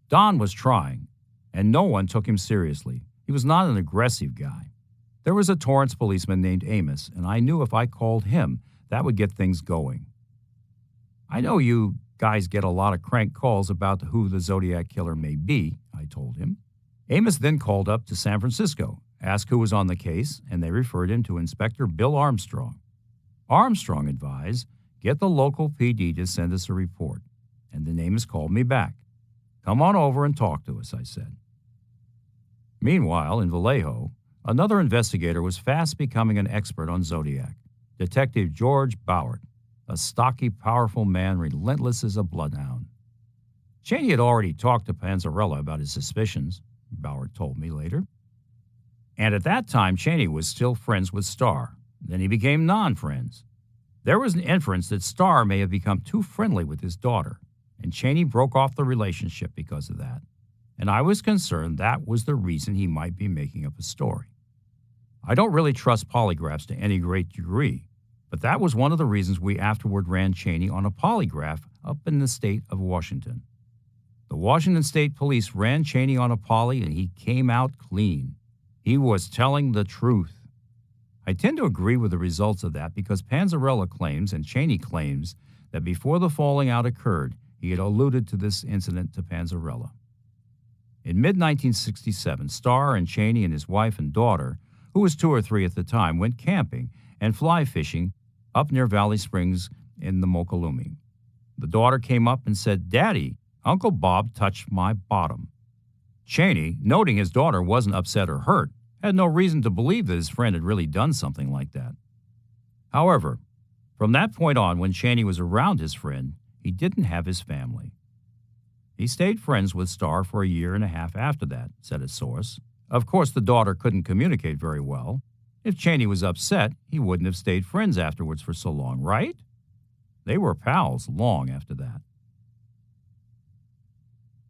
Don was trying, and no one took him seriously. He was not an aggressive guy. There was a Torrance policeman named Amos, and I knew if I called him, that would get things going. "I know you guys get a lot of crank calls about who the Zodiac killer may be," I told him. Amos then called up to San Francisco, asked who was on the case, and they referred him to Inspector Bill Armstrong. Armstrong advised, "Get the local PD to send us a report," and the name has called me back. "Come on over and talk to us," I said. Meanwhile, in Vallejo, another investigator was fast becoming an expert on Zodiac, Detective George Boward, a stocky, powerful man relentless as a bloodhound. Cheney had already talked to Panzarella about his suspicions, Boward told me later. And at that time, Cheney was still friends with Starr. Then he became non-friends. There was an inference that Starr may have become too friendly with his daughter, and Cheney broke off the relationship because of that. And I was concerned that was the reason he might be making up a story. I don't really trust polygraphs to any great degree, but that was one of the reasons we afterward ran Cheney on a polygraph up in the state of Washington. The Washington State Police ran Cheney on a poly, and he came out clean. He was telling the truth. I tend to agree with the results of that because Panzarella claims and Cheney claims that before the falling out occurred, he had alluded to this incident to Panzarella. In mid-1967, Starr and Cheney and his wife and daughter, who was 2 or 3 at the time, went camping and fly fishing up near Valley Springs in the Mokelumne. The daughter came up and said, "Daddy, Uncle Bob touched my bottom." Cheney, noting his daughter wasn't upset or hurt, had no reason to believe that his friend had really done something like that. However, from that point on, when Cheney was around his friend, he didn't have his family. He stayed friends with Starr for a year and a half after that, said a source. Of course, the daughter couldn't communicate very well. If Cheney was upset, he wouldn't have stayed friends afterwards for so long, right? They were pals long after that.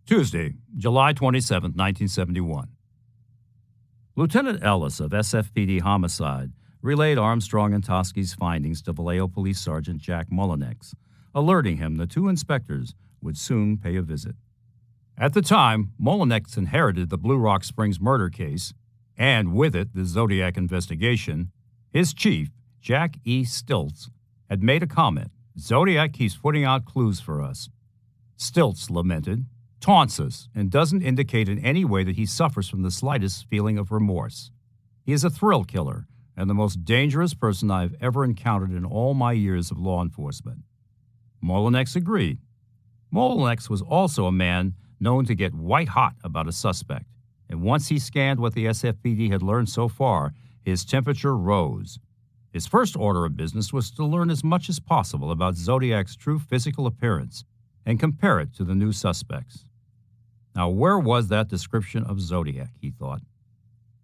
Tuesday, July 27, 1971. Lieutenant Ellis of SFPD Homicide relayed Armstrong and Toski's findings to Vallejo Police Sergeant Jack Mullinex, alerting him the 2 inspectors would soon pay a visit. At the time, Mullinex inherited the Blue Rock Springs murder case, and with it the Zodiac investigation. His chief, Jack E. Stilts, had made a comment. "Zodiac keeps putting out clues for us." Stilts lamented, taunts us, and doesn't indicate in any way that he suffers from the slightest feeling of remorse. He is a thrill killer and the most dangerous person I have ever encountered in all my years of law enforcement. Mullinex agreed. Mullinex was also a man known to get white-hot about a suspect, and once he scanned what the SFPD had learned so far, his temperature rose. His first order of business was to learn as much as possible about Zodiac's true physical appearance and compare it to the new suspects. Now, where was that description of Zodiac, he thought?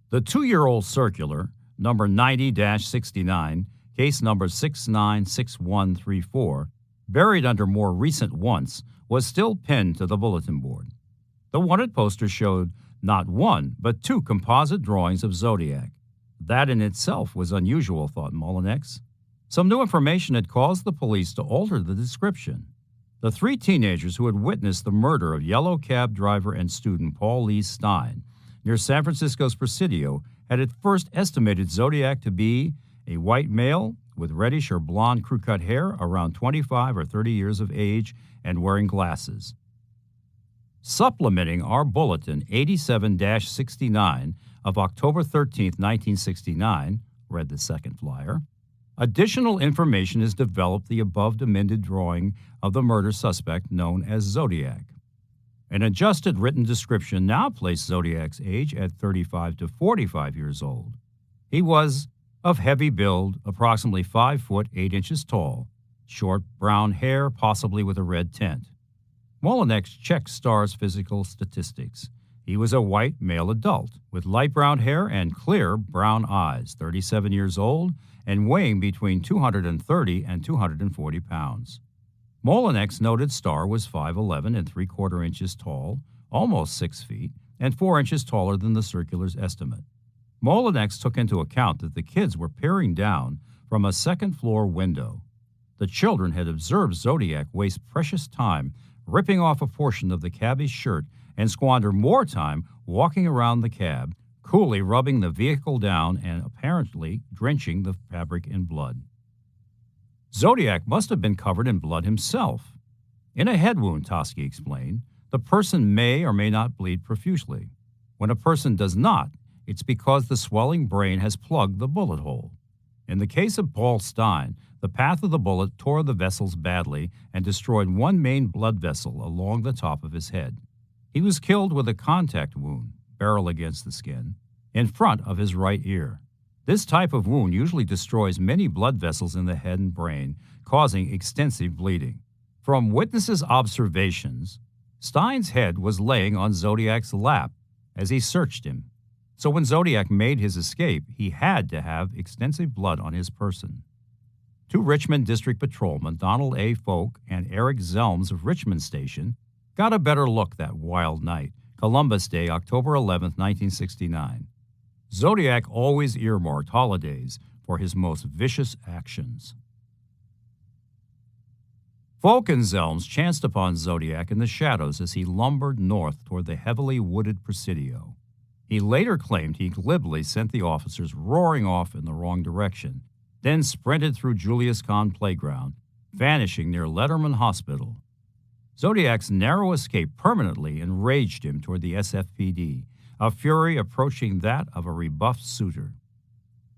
The 2-year-old circular, number 90-69, case number 696134, buried under more recent wants, was still pinned to the bulletin board. The wanted poster showed not 1, but 2 composite drawings of Zodiac. That in itself was unusual, thought Mullinex. Some new information had caused the police to alter the description. The 3 teenagers who had witnessed the murder of yellow cab driver and student Paul Lee Stein near San Francisco's Presidio had at first estimated Zodiac to be a white male with reddish or blonde crew-cut hair, around 25 or 30 years of age, and wearing glasses. Supplementing our bulletin 87-69 of October 13, 1969, read the second flyer, additional information has developed the above amended drawing of the murder suspect known as Zodiac. An adjusted written description now placed Zodiac's age at 35 to 45 years old. He was of heavy build, approximately 5 foot 8 inches tall, short brown hair, possibly with a red tint. Mullinex checked Starr's physical statistics. He was a white male adult with light brown hair and clear brown eyes, 37 years old, and weighing between 230 and 240 pounds. Mullinex noted Starr was 5'11 and 3/4 inches tall, almost 6 feet, and 4 inches taller than the circular's estimate. Mullinex took into account that the kids were peering down from a second-floor window. The children had observed Zodiac waste precious time ripping off a portion of the cabbie's shirt and squander more time walking around the cab, coolly rubbing the vehicle down and apparently drenching the fabric in blood. Zodiac must have been covered in blood himself. In a head wound, Toski explained, the person may or may not bleed profusely. When a person does not, it's because the swelling brain has plugged the bullet hole. In the case of Paul Stein, the path of the bullet tore the vessels badly and destroyed one main blood vessel along the top of his head. He was killed with a contact wound, barrel against the skin, in front of his right ear. This type of wound usually destroys many blood vessels in the head and brain, causing extensive bleeding. From witnesses' observations, Stein's head was laying on Zodiac's lap as he searched him. So when Zodiac made his escape, he had to have extensive blood on his person. Two Richmond District Patrolmen, Donald A. Folk and Eric Zelms of Richmond Station, got a better look that wild night, Columbus Day, October 11, 1969. Zodiac always earmarked holidays for his most vicious actions. Folk and Zelms chanced upon Zodiac in the shadows as he lumbered north toward the heavily wooded Presidio. He later claimed he glibly sent the officers roaring off in the wrong direction, then sprinted through Julius Kahn Playground, vanishing near Letterman Hospital. Zodiac's narrow escape permanently enraged him toward the SFPD, a fury approaching that of a rebuffed suitor.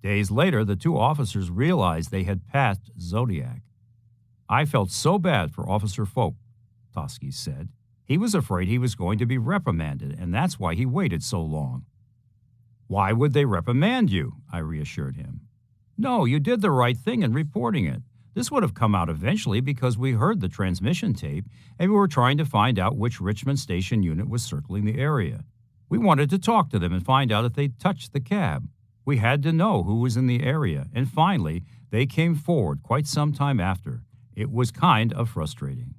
Days later, the two officers realized they had passed Zodiac. "I felt so bad for Officer Folk," Toschi said. "He was afraid he was going to be reprimanded, and that's why he waited so long." "Why would they reprimand you?" I reassured him. "No, you did the right thing in reporting it. This would have come out eventually because we heard the transmission tape, and we were trying to find out which Richmond Station unit was circling the area. We wanted to talk to them and find out if they'd touched the cab. We had to know who was in the area, and finally, they came forward quite some time after. It was kind of frustrating."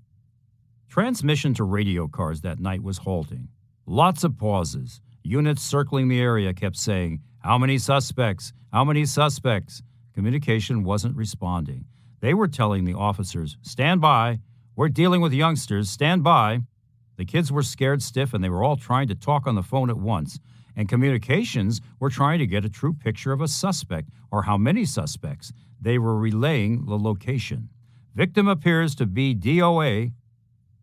Transmission to radio cars that night was halting. Lots of pauses. Units circling the area kept saying, "How many suspects? How many suspects?" Communication wasn't responding. They were telling the officers, "Stand by. We're dealing with youngsters. Stand by." The kids were scared stiff and they were all trying to talk on the phone at once. And communications were trying to get a true picture of a suspect or how many suspects. They were relaying the location. "Victim appears to be DOA.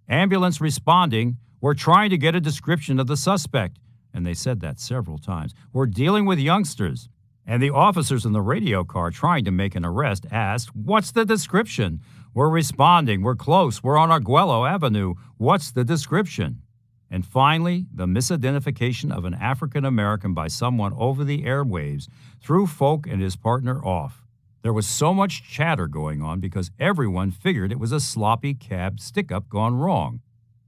Ambulance responding. We're trying to get a description of the suspect." And they said that several times. "We're dealing with youngsters." And the officers in the radio car trying to make an arrest asked, "What's the description?" "We're responding. We're close. We're on Arguello Avenue. What's the description?" And finally, the misidentification of an African American by someone over the airwaves threw Folk and his partner off. There was so much chatter going on because everyone figured it was a sloppy cab stick-up gone wrong.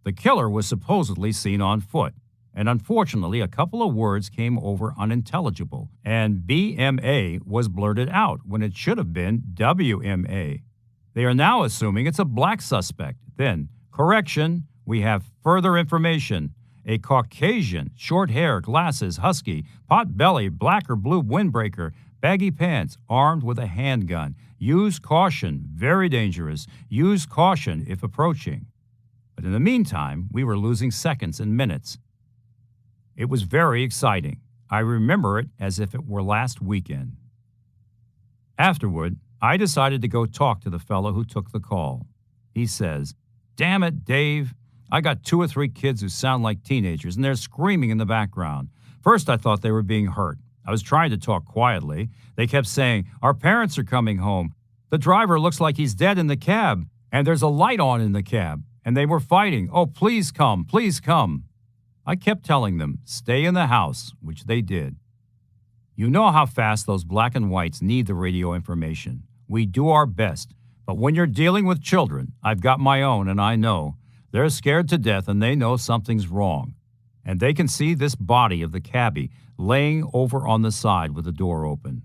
The killer was supposedly seen on foot, and unfortunately a couple of words came over unintelligible, and BMA was blurted out when it should have been WMA. They are now assuming it's a black suspect. Then, correction, we have further information. A Caucasian, short hair, glasses, husky, pot belly, black or blue windbreaker, baggy pants, armed with a handgun. Use caution, very dangerous. Use caution if approaching. But in the meantime, we were losing seconds and minutes. It was very exciting. I remember it as if it were last weekend. Afterward, I decided to go talk to the fellow who took the call. He says, "Damn it, Dave. I got 2 or 3 kids who sound like teenagers, and they're screaming in the background. First, I thought they were being hurt. I was trying to talk quietly. They kept saying, 'Our parents are coming home. The driver looks like he's dead in the cab, and there's a light on in the cab.' And they were fighting. 'Oh, please come, please come.' I kept telling them, 'Stay in the house,' which they did. You know how fast those black and whites need the radio information. We do our best. But when you're dealing with children, I've got my own, and I know. They're scared to death, and they know something's wrong. And they can see this body of the cabbie laying over on the side with the door open.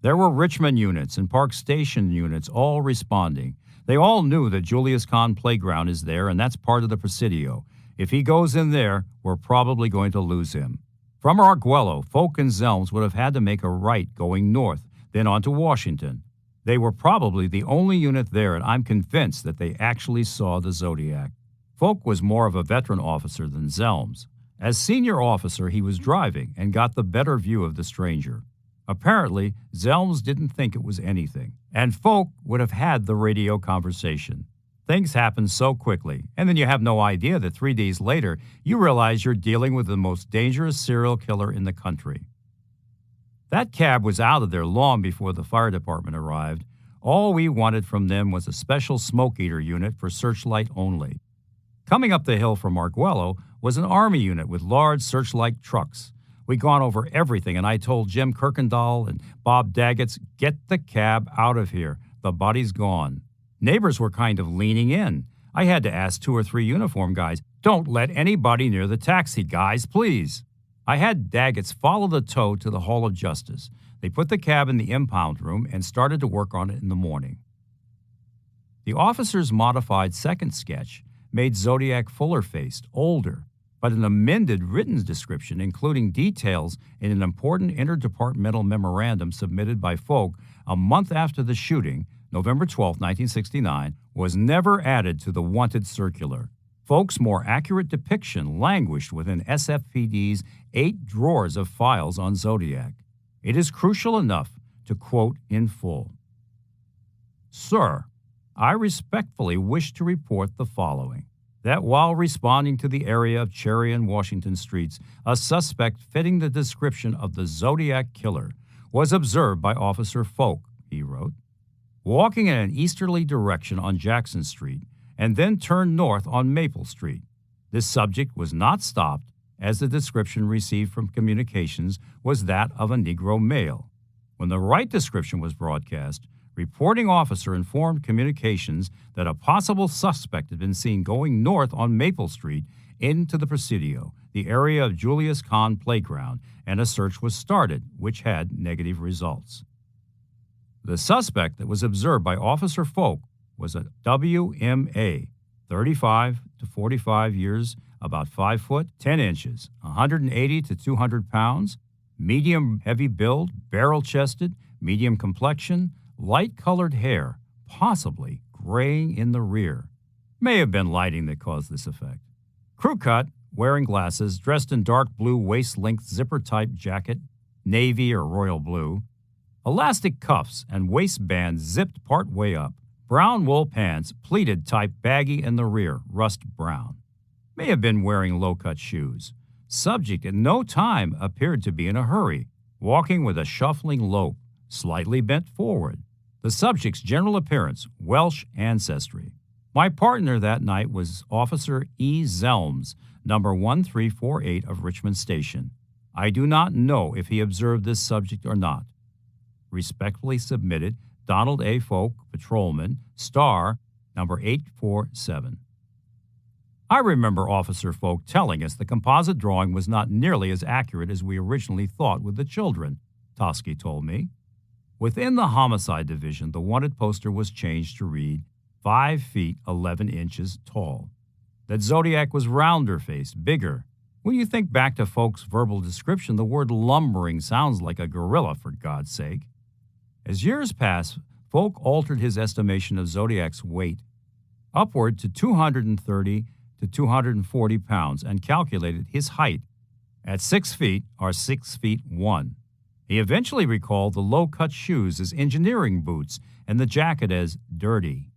There were Richmond units and Park Station units all responding. They all knew that Julius Kahn Playground is there, and that's part of the Presidio. If he goes in there, we're probably going to lose him. From Arguello, Folk and Zelms would have had to make a right going north, then on to Washington. They were probably the only unit there, and I'm convinced that they actually saw the Zodiac. Folk was more of a veteran officer than Zelms. As senior officer, he was driving and got the better view of the stranger. Apparently, Zelms didn't think it was anything, and Folk would have had the radio conversation. Things happen so quickly, and then you have no idea that 3 days later, you realize you're dealing with the most dangerous serial killer in the country. That cab was out of there long before the fire department arrived. All we wanted from them was a special smoke eater unit for searchlight only. Coming up the hill from Arguello was an Army unit with large searchlight trucks. We'd gone over everything, and I told Jim Kirkendall and Bob Daggett's, "Get the cab out of here. The body's gone." Neighbors were kind of leaning in. I had to ask 2 or 3 uniform guys, "Don't let anybody near the taxi, guys, please." I had Daggett's follow the tow to the Hall of Justice. They put the cab in the impound room and started to work on it in the morning. The officer's modified second sketch made Zodiac fuller-faced, older, but an amended written description, including details in an important interdepartmental memorandum submitted by Folk a month after the shooting, November 12, 1969, was never added to the wanted circular. Folk's more accurate depiction languished within SFPD's 8 drawers of files on Zodiac. It is crucial enough to quote in full. "Sir, I respectfully wish to report the following. That while responding to the area of Cherry and Washington Streets, a suspect fitting the description of the Zodiac killer was observed by Officer Folk," he wrote, "walking in an easterly direction on Jackson Street and then turned north on Maple Street. This subject was not stopped, as the description received from communications was that of a Negro male. When the right description was broadcast, reporting officer informed communications that a possible suspect had been seen going north on Maple Street into the Presidio, the area of Julius Kahn Playground, and a search was started, which had negative results. The suspect that was observed by Officer Folk was a WMA, 35 to 45 years, about 5 foot 10 inches, 180 to 200 pounds, medium heavy build, barrel-chested, medium complexion, light-colored hair, possibly graying in the rear. May have been lighting that caused this effect. Crew cut, wearing glasses, dressed in dark blue waist-length zipper-type jacket, navy or royal blue, elastic cuffs and waistband zipped part way up, brown wool pants, pleated type baggy in the rear, rust brown. May have been wearing low-cut shoes. Subject at no time appeared to be in a hurry, walking with a shuffling lope, slightly bent forward. The subject's general appearance, Welsh ancestry. My partner that night was Officer E. Zelms, number 1348 of Richmond Station. I do not know if he observed this subject or not. Respectfully submitted, Donald A. Folk, Patrolman, Star, number 847. I remember Officer Folk telling us the composite drawing was not nearly as accurate as we originally thought with the children, Tosky told me. Within the Homicide Division, the wanted poster was changed to read 5 feet 11 inches tall. That Zodiac was rounder-faced, bigger. When you think back to Folk's verbal description, the word lumbering sounds like a gorilla, for God's sake. As years passed, Folk altered his estimation of Zodiac's weight upward to 230 to 240 pounds and calculated his height at 6 feet or 6 feet 1. He eventually recalled the low-cut shoes as engineering boots and the jacket as dirty.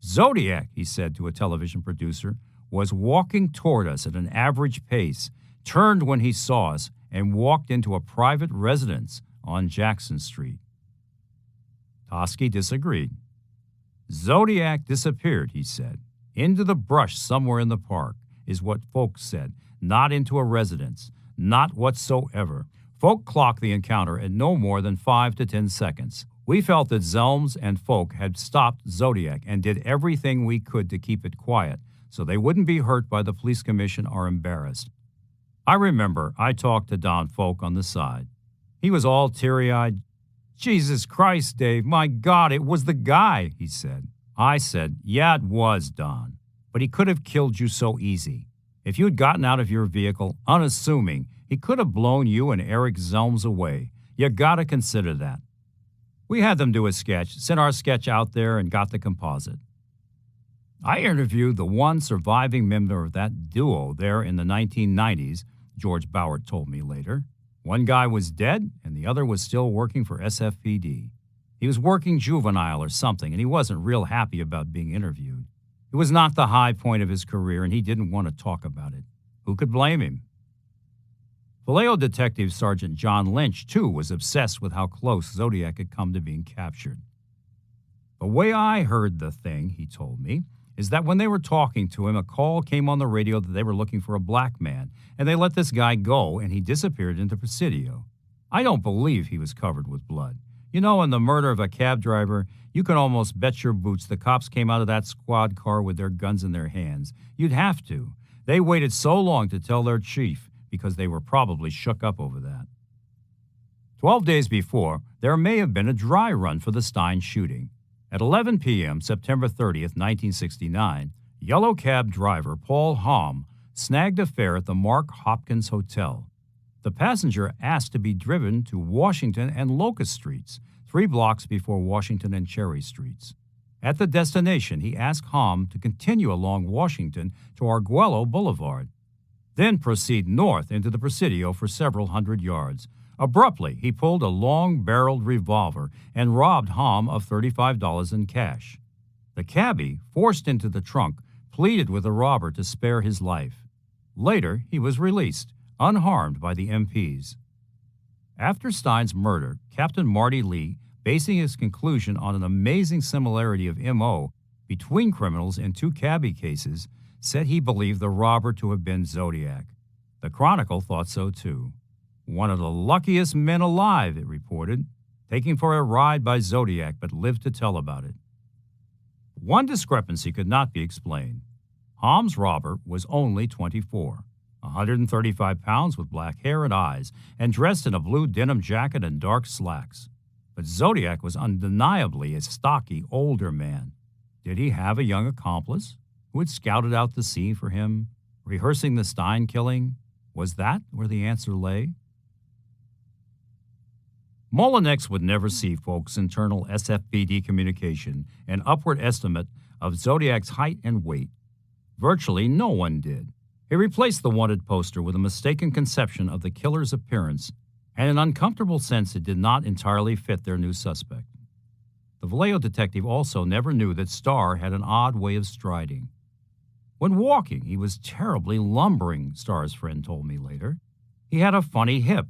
Zodiac, he said to a television producer, was walking toward us at an average pace, turned when he saw us, and walked into a private residence on Jackson Street. Tosky disagreed. Zodiac disappeared, he said. Into the brush somewhere in the park, is what Folk said, not into a residence, not whatsoever. Folk clocked the encounter at no more than 5 to 10 seconds. We felt that Zelms and Folk had stopped Zodiac and did everything we could to keep it quiet, so they wouldn't be hurt by the police commission or embarrassed. I remember I talked to Don Folk on the side. He was all teary-eyed. "Jesus Christ, Dave, my God, it was the guy," he said. I said, "Yeah, it was, Don, but he could have killed you so easy. If you had gotten out of your vehicle, unassuming, he could have blown you and Eric Zelms away. You gotta consider that." We had them do a sketch, sent our sketch out there, and got the composite. I interviewed the one surviving member of that duo there in the 1990s, George Bauer told me later. One guy was dead, and the other was still working for SFPD. He was working juvenile or something, and he wasn't real happy about being interviewed. It was not the high point of his career, and he didn't want to talk about it. Who could blame him? Vallejo Detective Sergeant John Lynch, too, was obsessed with how close Zodiac had come to being captured. The way I heard the thing, he told me, is that when they were talking to him, a call came on the radio that they were looking for a black man, and they let this guy go, and he disappeared into Presidio. I don't believe he was covered with blood. You know, in the murder of a cab driver, you can almost bet your boots the cops came out of that squad car with their guns in their hands. You'd have to. They waited so long to tell their chief because they were probably shook up over that. 12 days before, there may have been a dry run for the Stein shooting. At 11 p.m., September 30th, 1969, yellow cab driver Paul Hamm snagged a fare at the Mark Hopkins Hotel. The passenger asked to be driven to Washington and Locust Streets, 3 blocks before Washington and Cherry Streets. At the destination, he asked Hamm to continue along Washington to Arguello Boulevard, then proceed north into the Presidio for several hundred yards. Abruptly, he pulled a long-barreled revolver and robbed Hamm of $35 in cash. The cabbie, forced into the trunk, pleaded with the robber to spare his life. Later, he was released, unharmed by the MPs. After Stein's murder, Captain Marty Lee, basing his conclusion on an amazing similarity of M.O. between criminals in 2 cabbie cases, said he believed the robber to have been Zodiac. The Chronicle thought so too. One of the luckiest men alive, it reported, taken for a ride by Zodiac, but lived to tell about it. One discrepancy could not be explained. Hamm's robber was only 24, 135 pounds with black hair and eyes, and dressed in a blue denim jacket and dark slacks. But Zodiac was undeniably a stocky, older man. Did he have a young accomplice who had scouted out the scene for him, rehearsing the Stein killing? Was that where the answer lay? Mullinex would never see folks' internal SFPD communication, an upward estimate of Zodiac's height and weight. Virtually no one did. He replaced the wanted poster with a mistaken conception of the killer's appearance and an uncomfortable sense it did not entirely fit their new suspect. The Vallejo detective also never knew that Starr had an odd way of striding. When walking, he was terribly lumbering, Starr's friend told me later. He had a funny hip.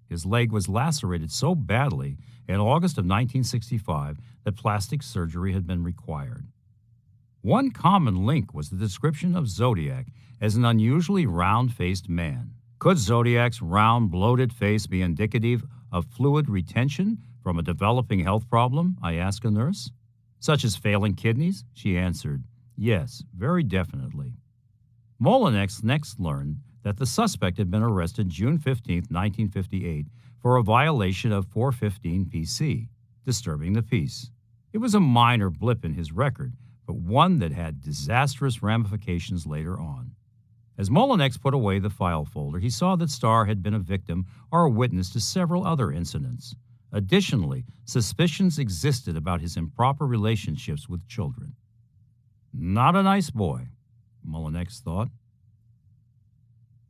His leg was lacerated so badly in August of 1965 that plastic surgery had been required. One common link was the description of Zodiac as an unusually round-faced man. Could Zodiac's round, bloated face be indicative of fluid retention from a developing health problem? I asked a nurse. Such as failing kidneys? She answered, yes, very definitely. Mullinex next learned that the suspect had been arrested June 15, 1958, for a violation of 415 PC, disturbing the peace. It was a minor blip in his record, but one that had disastrous ramifications later on. As Mullinex put away the file folder, he saw that Starr had been a victim or a witness to several other incidents. Additionally, suspicions existed about his improper relationships with children. Not a nice boy, Mullinex thought.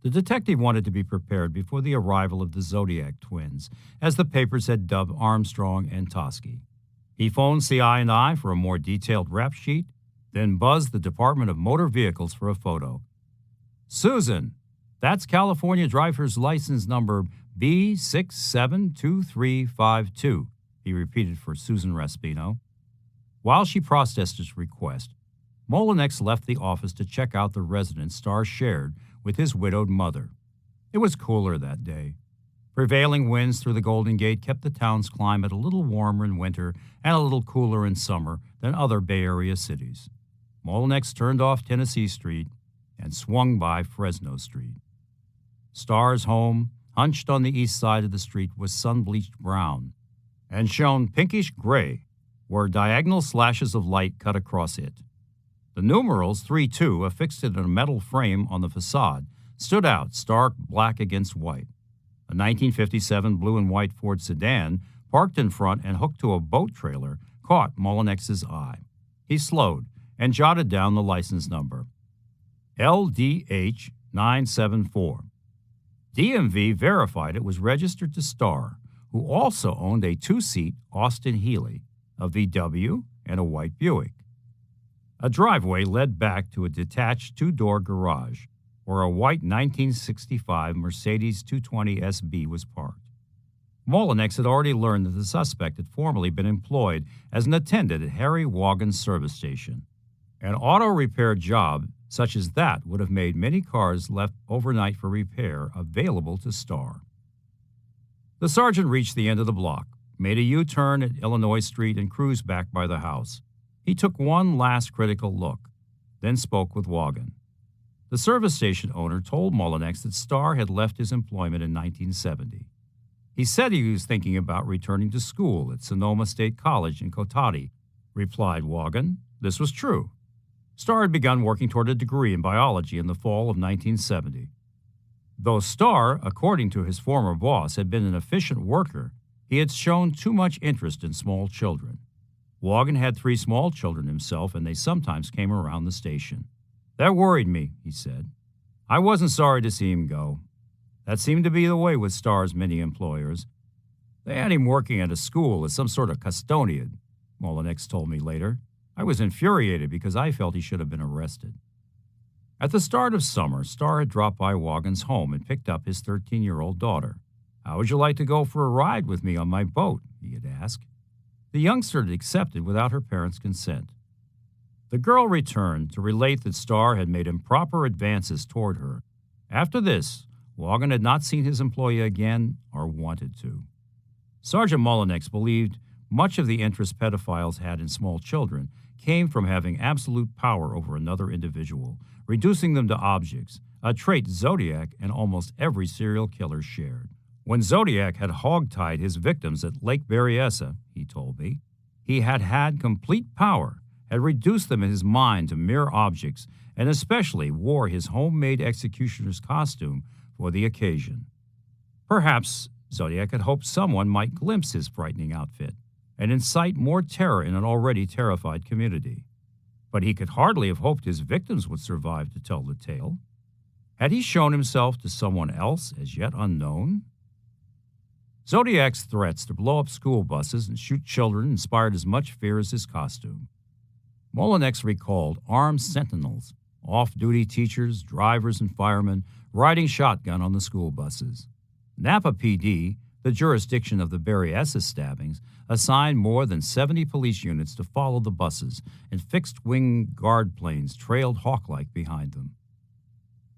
The detective wanted to be prepared before the arrival of the Zodiac twins, as the papers had dubbed Armstrong and Toschi. He phoned CI&I for a more detailed rap sheet, then buzzed the Department of Motor Vehicles for a photo. Susan, that's California driver's license number B672352, he repeated for Susan Raspino. While she processed his request, Mullinex left the office to check out the residence Starr shared with his widowed mother. It was cooler that day. Prevailing winds through the Golden Gate kept the town's climate a little warmer in winter and a little cooler in summer than other Bay Area cities. Mullinex turned off Tennessee Street and swung by Fresno Street. Starr's home, hunched on the east side of the street, was sun-bleached brown and shone pinkish gray where diagonal slashes of light cut across it. The numerals 32, affixed in a metal frame on the facade, stood out stark black against white. A 1957 blue and white Ford sedan, parked in front and hooked to a boat trailer, caught Mullinex's eye. He slowed and jotted down the license number. LDH 974. DMV verified it was registered to Starr, who also owned a 2-seat Austin Healey, a VW, and a white Buick. A driveway led back to a detached 2-door garage, where a white 1965 Mercedes 220 SB was parked. Molinex had already learned that the suspect had formerly been employed as an attendant at Harry Woggan's service station. An auto repair job such as that would have made many cars left overnight for repair available to Starr. The sergeant reached the end of the block, made a U-turn at Illinois Street, and cruised back by the house. He took one last critical look, then spoke with Woggan. The service station owner told Molinex that Starr had left his employment in 1970. He said he was thinking about returning to school at Sonoma State College in Cotati, replied Woggan. This was true. Starr had begun working toward a degree in biology in the fall of 1970. Though Starr, according to his former boss, had been an efficient worker, he had shown too much interest in small children. Woggan had 3 small children himself, and they sometimes came around the station. That worried me, he said. I wasn't sorry to see him go. That seemed to be the way with Starr's many employers. They had him working at a school as some sort of custodian, Molinex told me later. I was infuriated because I felt he should have been arrested. At the start of summer, Starr had dropped by Woggan's home and picked up his 13-year-old daughter. How would you like to go for a ride with me on my boat? He had asked. The youngster had accepted without her parents' consent. The girl returned to relate that Starr had made improper advances toward her. After this, Woggan had not seen his employee again or wanted to. Sergeant Molinex believed much of the interest pedophiles had in small children came from having absolute power over another individual, reducing them to objects, a trait Zodiac and almost every serial killer shared. When Zodiac had hogtied his victims at Lake Berryessa, he told me, he had had complete power, had reduced them in his mind to mere objects, and especially wore his homemade executioner's costume for the occasion. Perhaps Zodiac had hoped someone might glimpse his frightening outfit and incite more terror in an already terrified community. But he could hardly have hoped his victims would survive to tell the tale. Had he shown himself to someone else as yet unknown? Zodiac's threats to blow up school buses and shoot children inspired as much fear as his costume. Molinex recalled armed sentinels, off-duty teachers, drivers, and firemen riding shotgun on the school buses. Napa PD, the jurisdiction of the Berryessa stabbings, assigned more than 70 police units to follow the buses, and fixed-wing guard planes trailed hawk-like behind them.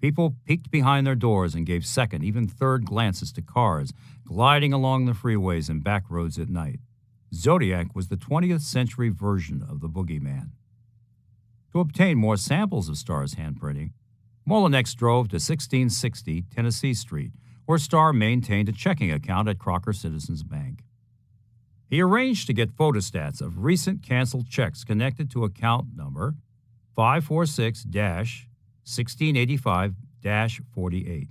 People peeked behind their doors and gave second, even third glances to cars gliding along the freeways and back roads at night. Zodiac was the 20th century version of the boogeyman. To obtain more samples of Starr's handprinting, Molinex drove to 1660 Tennessee Street, where Starr maintained a checking account at Crocker Citizens Bank. He arranged to get photostats of recent canceled checks connected to account number 546-1685-48.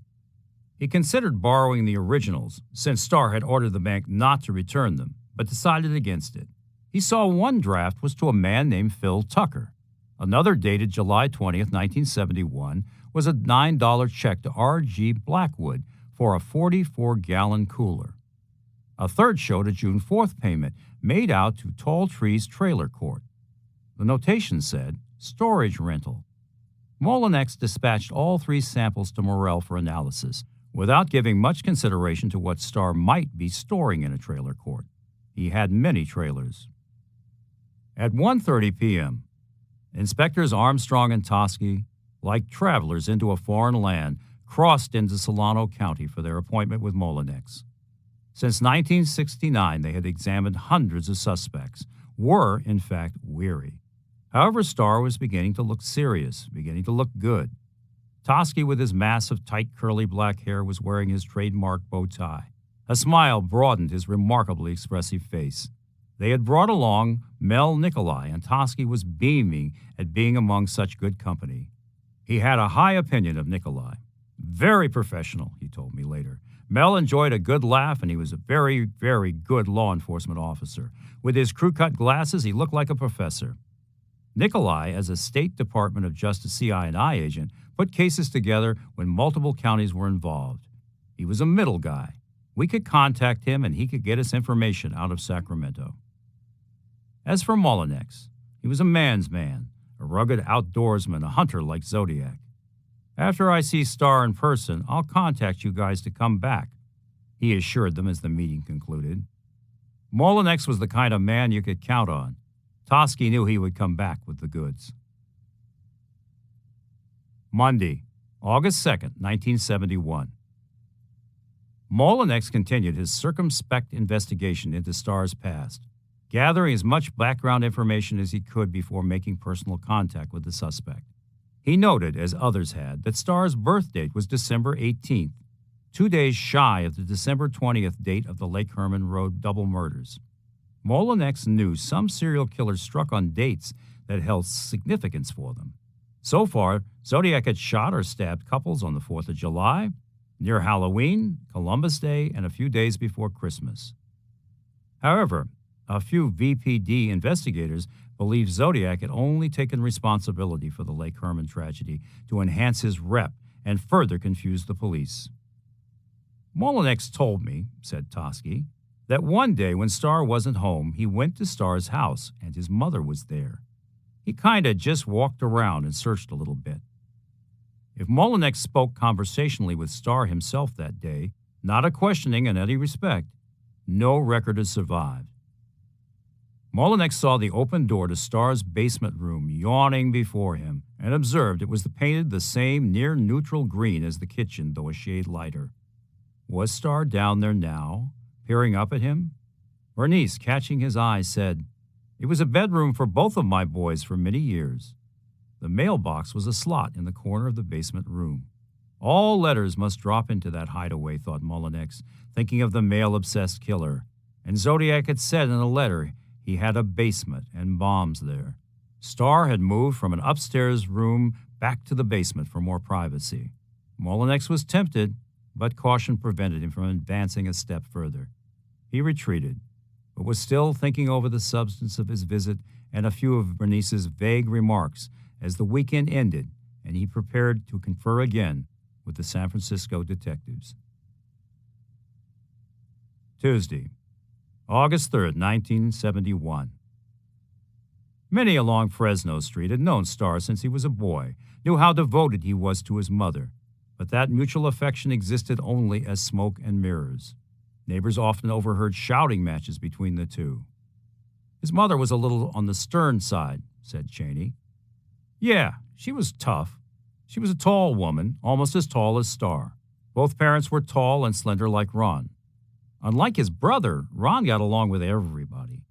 He considered borrowing the originals, since Starr had ordered the bank not to return them, but decided against it. He saw one draft was to a man named Phil Tucker. Another, dated July 20th, 1971, was a $9 check to R.G. Blackwood for a 44-gallon cooler. A third showed a June 4th payment made out to Tall Trees Trailer Court. The notation said, storage rental. Molinex dispatched all 3 samples to Morrell for analysis, without giving much consideration to what Starr might be storing in a trailer court. He had many trailers. At 1:30 p.m., Inspectors Armstrong and Toschi, like travelers into a foreign land, crossed into Solano County for their appointment with Molinex. Since 1969, they had examined hundreds of suspects, were, in fact, weary. However, Starr was beginning to look serious, beginning to look good. Toschi, with his mass of tight, curly black hair, was wearing his trademark bow tie. A smile broadened his remarkably expressive face. They had brought along Mel Nikolai, and Toschi was beaming at being among such good company. He had a high opinion of Nikolai. Very professional, he told me later. Mel enjoyed a good laugh, and he was a very, very good law enforcement officer. With his crew-cut glasses, he looked like a professor. Nikolai, as a State Department of Justice CI&I agent, put cases together when multiple counties were involved. He was a middle guy. We could contact him, and he could get us information out of Sacramento. As for Molinex, he was a man's man, a rugged outdoorsman, a hunter like Zodiac. After I see Starr in person, I'll contact you guys to come back, he assured them as the meeting concluded. Molinex was the kind of man you could count on. Toschi knew he would come back with the goods. Monday, August 2nd, 1971. Molinex continued his circumspect investigation into Starr's past, gathering as much background information as he could before making personal contact with the suspect. He noted, as others had, that Starr's birth date was December 18th, 2 days shy of the December 20th date of the Lake Herman Road double murders. Molinex knew some serial killers struck on dates that held significance for them. So far, Zodiac had shot or stabbed couples on the 4th of July, near Halloween, Columbus Day, and a few days before Christmas. However, a few VPD investigators believe Zodiac had only taken responsibility for the Lake Herman tragedy to enhance his rep and further confuse the police. Molinex told me, said Toschi, that one day when Starr wasn't home, he went to Starr's house and his mother was there. He kinda just walked around and searched a little bit. If Molinex spoke conversationally with Starr himself that day, not a questioning in any respect, no record has survived. Molinex saw the open door to Starr's basement room yawning before him and observed it was painted the same near-neutral green as the kitchen, though a shade lighter. Was Starr down there now, peering up at him? Bernice, catching his eye, said, "It was a bedroom for both of my boys for many years." The mailbox was a slot in the corner of the basement room. All letters must drop into that hideaway, thought Molinex, thinking of the mail-obsessed killer. And Zodiac had said in a letter he had a basement and bombs there. Starr had moved from an upstairs room back to the basement for more privacy. Molinex was tempted, but caution prevented him from advancing a step further. He retreated, but was still thinking over the substance of his visit and a few of Bernice's vague remarks as the weekend ended and he prepared to confer again with the San Francisco detectives. Tuesday, August 3rd, 1971. Many along Fresno Street had known Starr since he was a boy, knew how devoted he was to his mother, but that mutual affection existed only as smoke and mirrors. Neighbors often overheard shouting matches between the two. His mother was a little on the stern side, said Cheney. Yeah, she was tough. She was a tall woman, almost as tall as Starr. Both parents were tall and slender like Ron. Unlike his brother, Ron got along with everybody.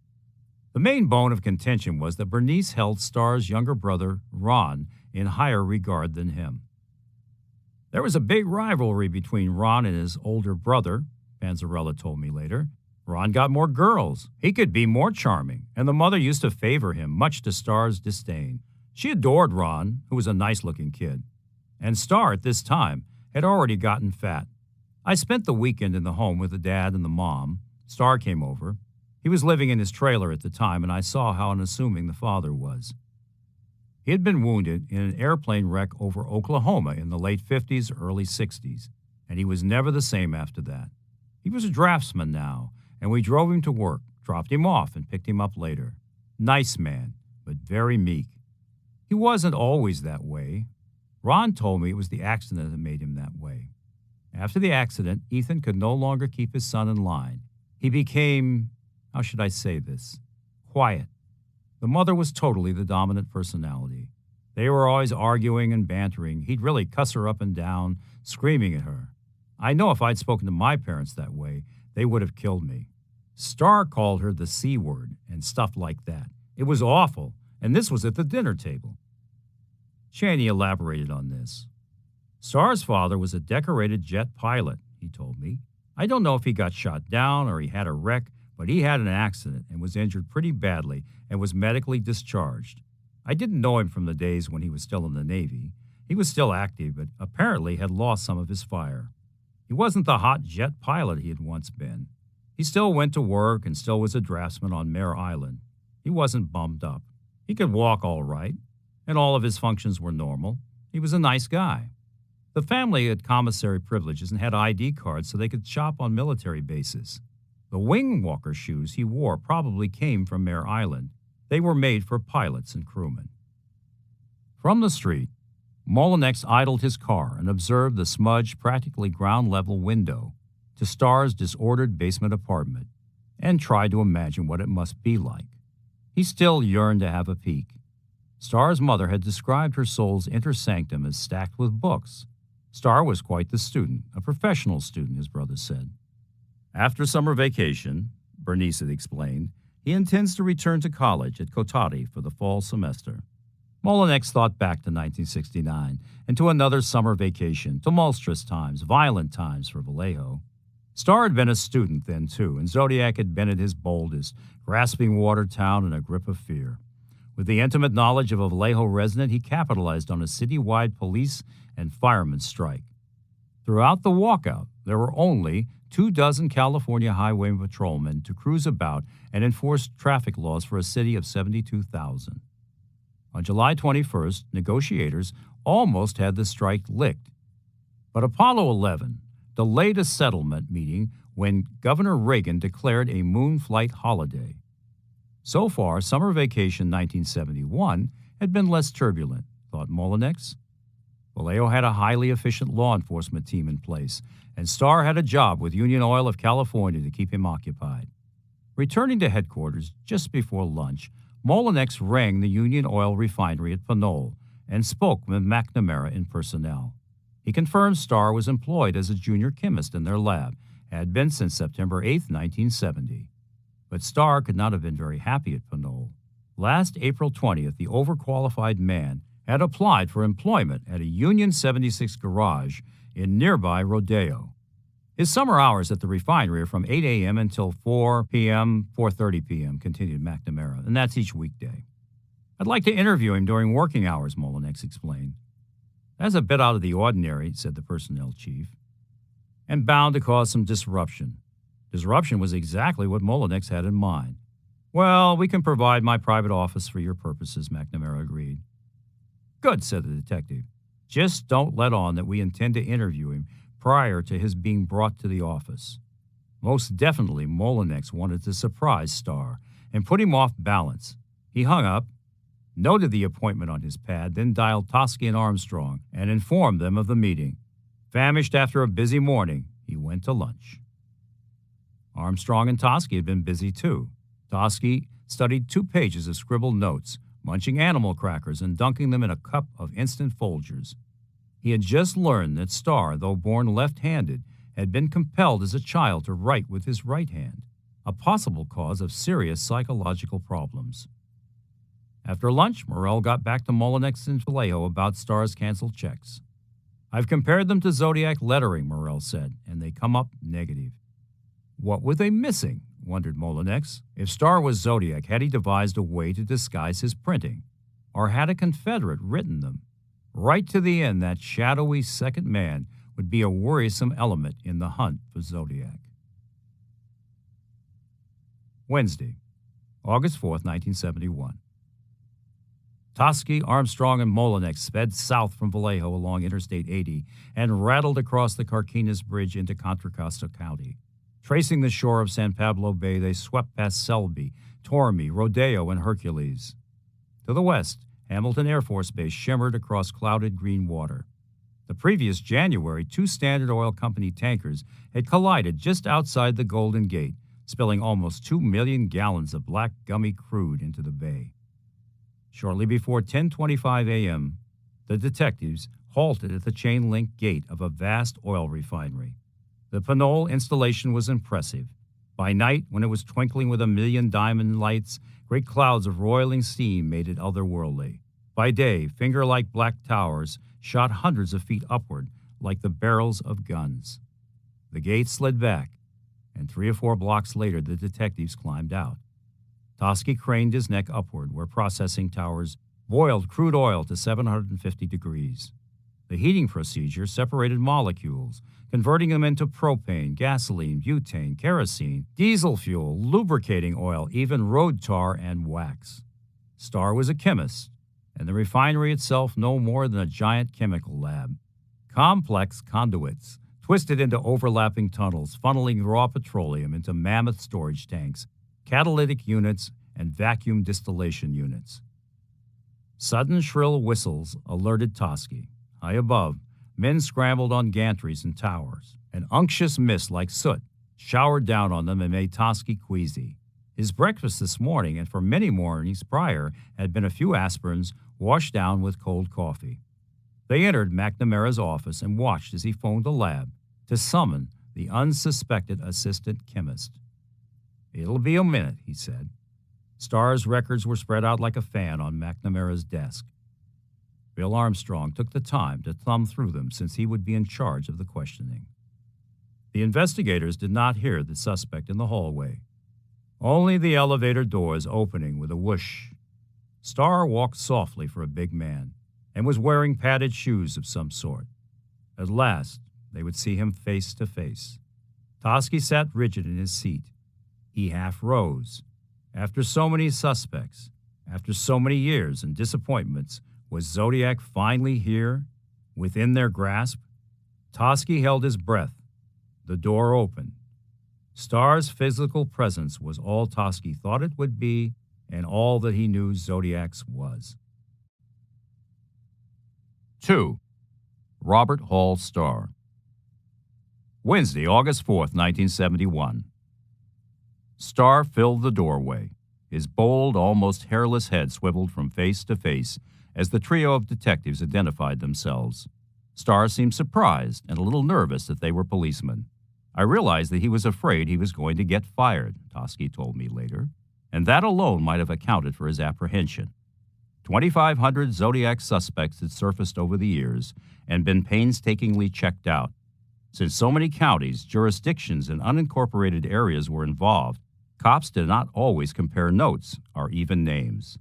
The main bone of contention was that Bernice held Starr's younger brother, Ron, in higher regard than him. There was a big rivalry between Ron and his older brother, Panzarella told me later. Ron got more girls. He could be more charming, and the mother used to favor him, much to Starr's disdain. She adored Ron, who was a nice-looking kid. And Starr, at this time, had already gotten fat. I spent the weekend in the home with the dad and the mom. Starr came over. He was living in his trailer at the time, and I saw how unassuming the father was. He had been wounded in an airplane wreck over Oklahoma in the late 50s, early 60s, and he was never the same after that. He was a draftsman now, and we drove him to work, dropped him off, and picked him up later. Nice man, but very meek. He wasn't always that way. Ron told me it was the accident that made him that way. After the accident, Ethan could no longer keep his son in line. He became, how should I say this, quiet. The mother was totally the dominant personality. They were always arguing and bantering. He'd really cuss her up and down, screaming at her. I know if I'd spoken to my parents that way, they would have killed me. Starr called her the C word and stuff like that. It was awful, and this was at the dinner table. Cheney elaborated on this. Starr's father was a decorated jet pilot, he told me. I don't know if he got shot down or he had a wreck, but he had an accident and was injured pretty badly and was medically discharged. I didn't know him from the days when he was still in the Navy. He was still active, but apparently had lost some of his fire. He wasn't the hot jet pilot he had once been. He still went to work and still was a draftsman on Mare Island. He wasn't bummed up. He could walk all right, and all of his functions were normal. He was a nice guy. The family had commissary privileges and had ID cards so they could shop on military bases. The wing walker shoes he wore probably came from Mare Island. They were made for pilots and crewmen. From the street, Molinex idled his car and observed the smudged, practically ground-level window to Starr's disordered basement apartment and tried to imagine what it must be like. He still yearned to have a peek. Starr's mother had described her soul's inner sanctum as stacked with books. Starr was quite the student, a professional student, his brother said. After summer vacation, Bernice had explained, he intends to return to college at Cotati for the fall semester. Molinex thought back to 1969 and to another summer vacation, tumultuous times, violent times for Vallejo. Starr had been a student then, too, and Zodiac had been at his boldest, grasping Watertown in a grip of fear. With the intimate knowledge of a Vallejo resident, he capitalized on a citywide police and firemen's strike. Throughout the walkout, there were only 24 California highway patrolmen to cruise about and enforce traffic laws for a city of 72,000. On July 21st, negotiators almost had the strike licked. But Apollo 11 delayed a settlement meeting when Governor Reagan declared a moon flight holiday. So far, summer vacation 1971 had been less turbulent, thought Molinex. Vallejo had a highly efficient law enforcement team in place, and Starr had a job with Union Oil of California to keep him occupied. Returning to headquarters just before lunch, Molinex rang the Union Oil refinery at Pinole and spoke with McNamara in personnel. He confirmed Starr was employed as a junior chemist in their lab, had been since September 8, 1970. But Starr could not have been very happy at Pinole. Last April 20th, the overqualified man had applied for employment at a Union 76 garage in nearby Rodeo. His summer hours at the refinery are from 8 a.m. until 4 p.m., 4:30 p.m., continued McNamara, and that's each weekday. I'd like to interview him during working hours, Molinex explained. That's a bit out of the ordinary, said the personnel chief, and bound to cause some disruption. Disruption was exactly what Molinex had in mind. Well, we can provide my private office for your purposes, McNamara agreed. Good, said the detective. Just don't let on that we intend to interview him prior to his being brought to the office. Most definitely, Molinex wanted to surprise Starr and put him off balance. He hung up, noted the appointment on his pad, then dialed Toschi and Armstrong and informed them of the meeting. Famished after a busy morning, he went to lunch. Armstrong and Toschi had been busy too. Toschi studied 2 pages of scribbled notes, munching animal crackers and dunking them in a cup of instant Folgers. He had just learned that Starr, though born left-handed, had been compelled as a child to write with his right hand, a possible cause of serious psychological problems. After lunch, Morrell got back to Molinex and Vallejo about Starr's canceled checks. I've compared them to Zodiac lettering, Morrell said, and they come up negative. What were they missing? Wondered Molinex. If Starr was Zodiac, had he devised a way to disguise his printing? Or had a Confederate written them? Right to the end, that shadowy second man would be a worrisome element in the hunt for Zodiac. Wednesday, August 4th, 1971. Toschi, Armstrong, and Molinex sped south from Vallejo along Interstate 80 and rattled across the Carquinez Bridge into Contra Costa County. Tracing the shore of San Pablo Bay, they swept past Selby, Tormey, Rodeo, and Hercules. To the west, Hamilton Air Force Base shimmered across clouded green water. The previous January, 2 Standard Oil Company tankers had collided just outside the Golden Gate, spilling almost 2 million gallons of black gummy crude into the bay. Shortly before 10:25 a.m., the detectives halted at the chain-link gate of a vast oil refinery. The Pinole installation was impressive. By night, when it was twinkling with a million diamond lights, great clouds of roiling steam made it otherworldly. By day, finger-like black towers shot hundreds of feet upward like the barrels of guns. The gate slid back, and 3 or 4 blocks later the detectives climbed out. Toschi craned his neck upward where processing towers boiled crude oil to 750 degrees. The heating procedure separated molecules, converting them into propane, gasoline, butane, kerosene, diesel fuel, lubricating oil, even road tar and wax. Starr was a chemist, and the refinery itself no more than a giant chemical lab. Complex conduits, twisted into overlapping tunnels, funneling raw petroleum into mammoth storage tanks, catalytic units, and vacuum distillation units. Sudden shrill whistles alerted Toschi. High above, men scrambled on gantries and towers. An unctuous mist like soot showered down on them and made Toschi queasy. His breakfast this morning and for many mornings prior had been a few aspirins washed down with cold coffee. They entered McNamara's office and watched as he phoned the lab to summon the unsuspected assistant chemist. "It'll be a minute," he said. Starr's records were spread out like a fan on McNamara's desk. Bill Armstrong took the time to thumb through them since he would be in charge of the questioning. The investigators did not hear the suspect in the hallway. Only the elevator doors opening with a whoosh. Starr walked softly for a big man and was wearing padded shoes of some sort. At last, they would see him face to face. Toschi sat rigid in his seat. He half rose. After so many suspects, after so many years and disappointments, was Zodiac finally here, within their grasp? Toschi held his breath. The door opened. Starr's physical presence was all Toschi thought it would be and all that he knew Zodiac's was. 2. Robert Hall Starr. Wednesday, August 4th, 1971. Starr filled the doorway. His bold, almost hairless head swiveled from face to face as the trio of detectives identified themselves. Starr seemed surprised and a little nervous that they were policemen. "I realized that he was afraid he was going to get fired," Toschi told me later, and that alone might have accounted for his apprehension. 2,500 Zodiac suspects had surfaced over the years and been painstakingly checked out. Since so many counties, jurisdictions, and unincorporated areas were involved, cops did not always compare notes or even names.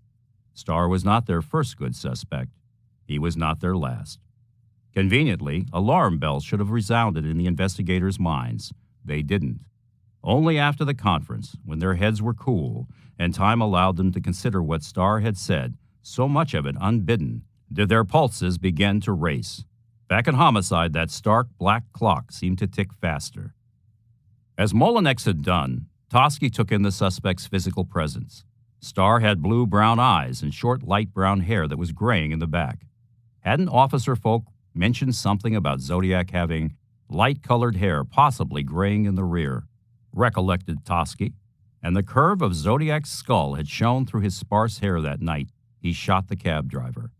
Starr was not their first good suspect. He was not their last. Conveniently, alarm bells should have resounded in the investigators' minds. They didn't. Only after the conference, when their heads were cool and time allowed them to consider what Starr had said, so much of it unbidden, did their pulses begin to race. Back in homicide, that stark black clock seemed to tick faster. As Molinex had done, Toschi took in the suspect's physical presence. Starr had blue-brown eyes and short light brown hair that was graying in the back. Hadn't officer folk mentioned something about Zodiac having light-colored hair, possibly graying in the rear, recollected Toschi, and the curve of Zodiac's skull had shown through his sparse hair that night he shot the cab driver.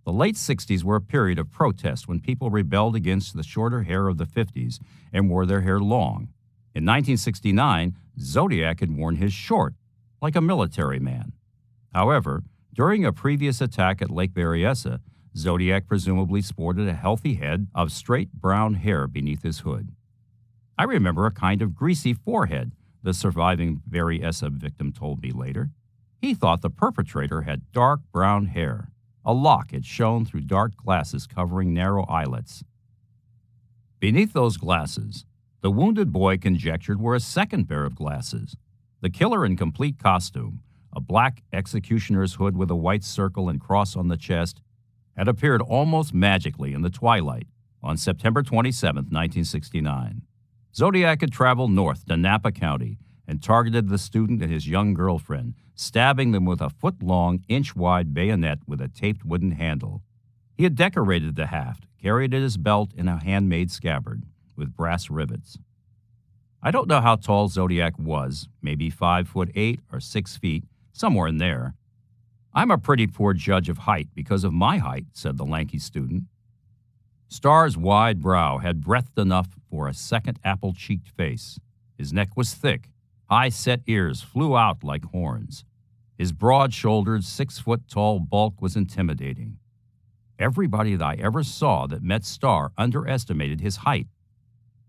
The late 60s were a period of protest when people rebelled against the shorter hair of the 50s and wore their hair long. In 1969, Zodiac had worn his short, like a military man. However, during a previous attack at Lake Berryessa, Zodiac presumably sported a healthy head of straight brown hair beneath his hood. "I remember a kind of greasy forehead," the surviving Berryessa victim told me later. He thought the perpetrator had dark brown hair. A lock had shone through dark glasses covering narrow eyelets. Beneath those glasses, the wounded boy conjectured were a second pair of glasses. The killer in complete costume, a black executioner's hood with a white circle and cross on the chest, had appeared almost magically in the twilight on September 27, 1969. Zodiac had traveled north to Napa County and targeted the student and his young girlfriend, stabbing them with a foot-long, inch-wide bayonet with a taped wooden handle. He had decorated the haft, carried at his belt in a handmade scabbard, with brass rivets. I don't know how tall Zodiac was, maybe 5'8" or 6 feet, somewhere in there. "I'm a pretty poor judge of height because of my height," said the lanky student. Starr's wide brow had breadth enough for a second apple-cheeked face. His neck was thick. High-set ears flew out like horns. His broad-shouldered, 6-foot-tall bulk was intimidating. Everybody that I ever saw that met Starr underestimated his height,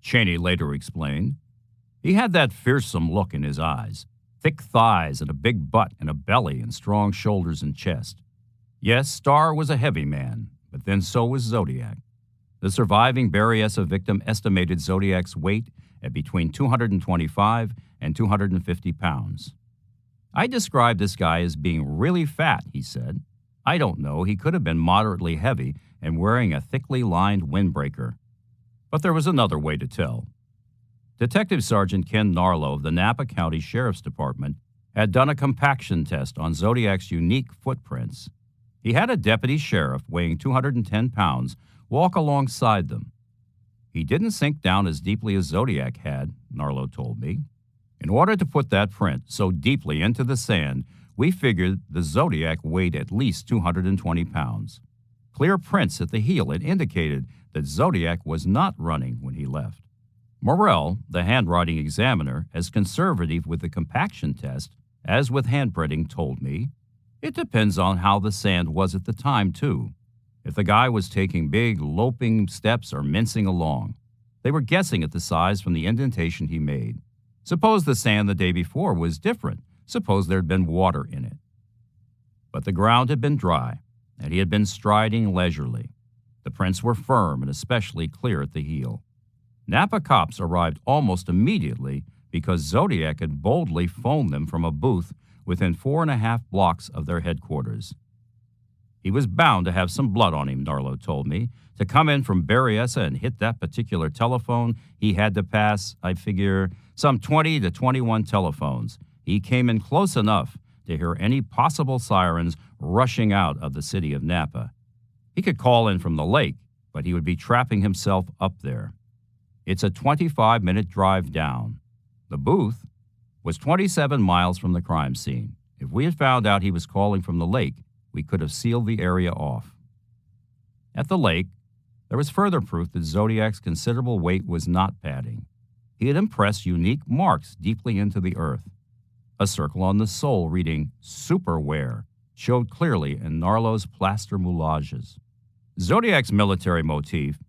Cheney later explained. He had that fearsome look in his eyes, thick thighs and a big butt and a belly and strong shoulders and chest. Yes, Starr was a heavy man, but then so was Zodiac. The surviving Berryessa victim estimated Zodiac's weight at between 225 and 250 pounds. "I described this guy as being really fat," he said. "I don't know, he could have been moderately heavy and wearing a thickly lined windbreaker." But there was another way to tell. Detective Sergeant Ken Narlow of the Napa County Sheriff's Department had done a compaction test on Zodiac's unique footprints. He had a deputy sheriff weighing 210 pounds walk alongside them. He didn't sink down as deeply as Zodiac had, Narlo told me. In order to put that print so deeply into the sand, we figured the Zodiac weighed at least 220 pounds. Clear prints at the heel had indicated that Zodiac was not running when he left. Morrell, the handwriting examiner, as conservative with the compaction test as with handprinting, told me, it depends on how the sand was at the time, too. If the guy was taking big, loping steps or mincing along. They were guessing at the size from the indentation he made. Suppose the sand the day before was different. Suppose there had been water in it. But the ground had been dry, and he had been striding leisurely. The prints were firm and especially clear at the heel. Napa cops arrived almost immediately because Zodiac had boldly phoned them from a booth within 4.5 blocks of their headquarters. He was bound to have some blood on him, Narlo told me. To come in from Berryessa and hit that particular telephone, he had to pass, I figure, some 20 to 21 telephones. He came in close enough to hear any possible sirens rushing out of the city of Napa. He could call in from the lake, but he would be trapping himself up there. It's a 25-minute drive down. The booth was 27 miles from the crime scene. If we had found out he was calling from the lake, we could have sealed the area off. At the lake, there was further proof that Zodiac's considerable weight was not padding. He had impressed unique marks deeply into the earth. A circle on the sole reading Superwear showed clearly in Narlo's plaster moulages. Zodiac's military motif,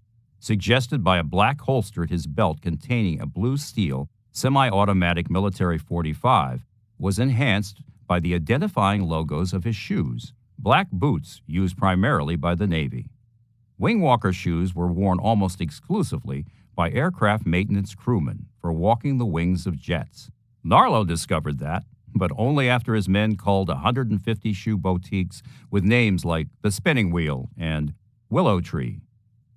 suggested by a black holster at his belt containing a blue steel semi-automatic military .45, was enhanced by the identifying logos of his shoes, black boots used primarily by the Navy. Wingwalker shoes were worn almost exclusively by aircraft maintenance crewmen for walking the wings of jets. Narlo discovered that, but only after his men culled 150 shoe boutiques with names like the Spinning Wheel and Willow Tree.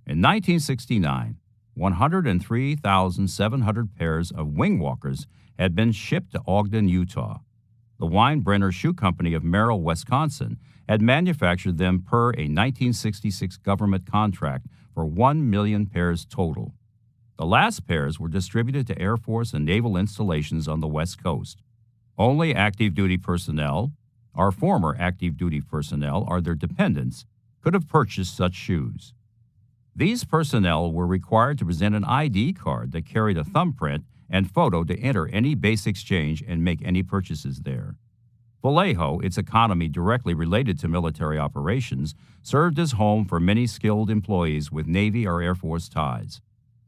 In 1969, 103,700 pairs of wingwalkers had been shipped to Ogden, Utah. The Weinbrenner Shoe Company of Merrill, Wisconsin, had manufactured them per a 1966 government contract for 1 million pairs total. The last pairs were distributed to Air Force and naval installations on the West Coast. Only active duty personnel, or former active duty personnel, or their dependents, could have purchased such shoes. These personnel were required to present an ID card that carried a thumbprint and photo to enter any base exchange and make any purchases there. Vallejo, its economy directly related to military operations, served as home for many skilled employees with Navy or Air Force ties.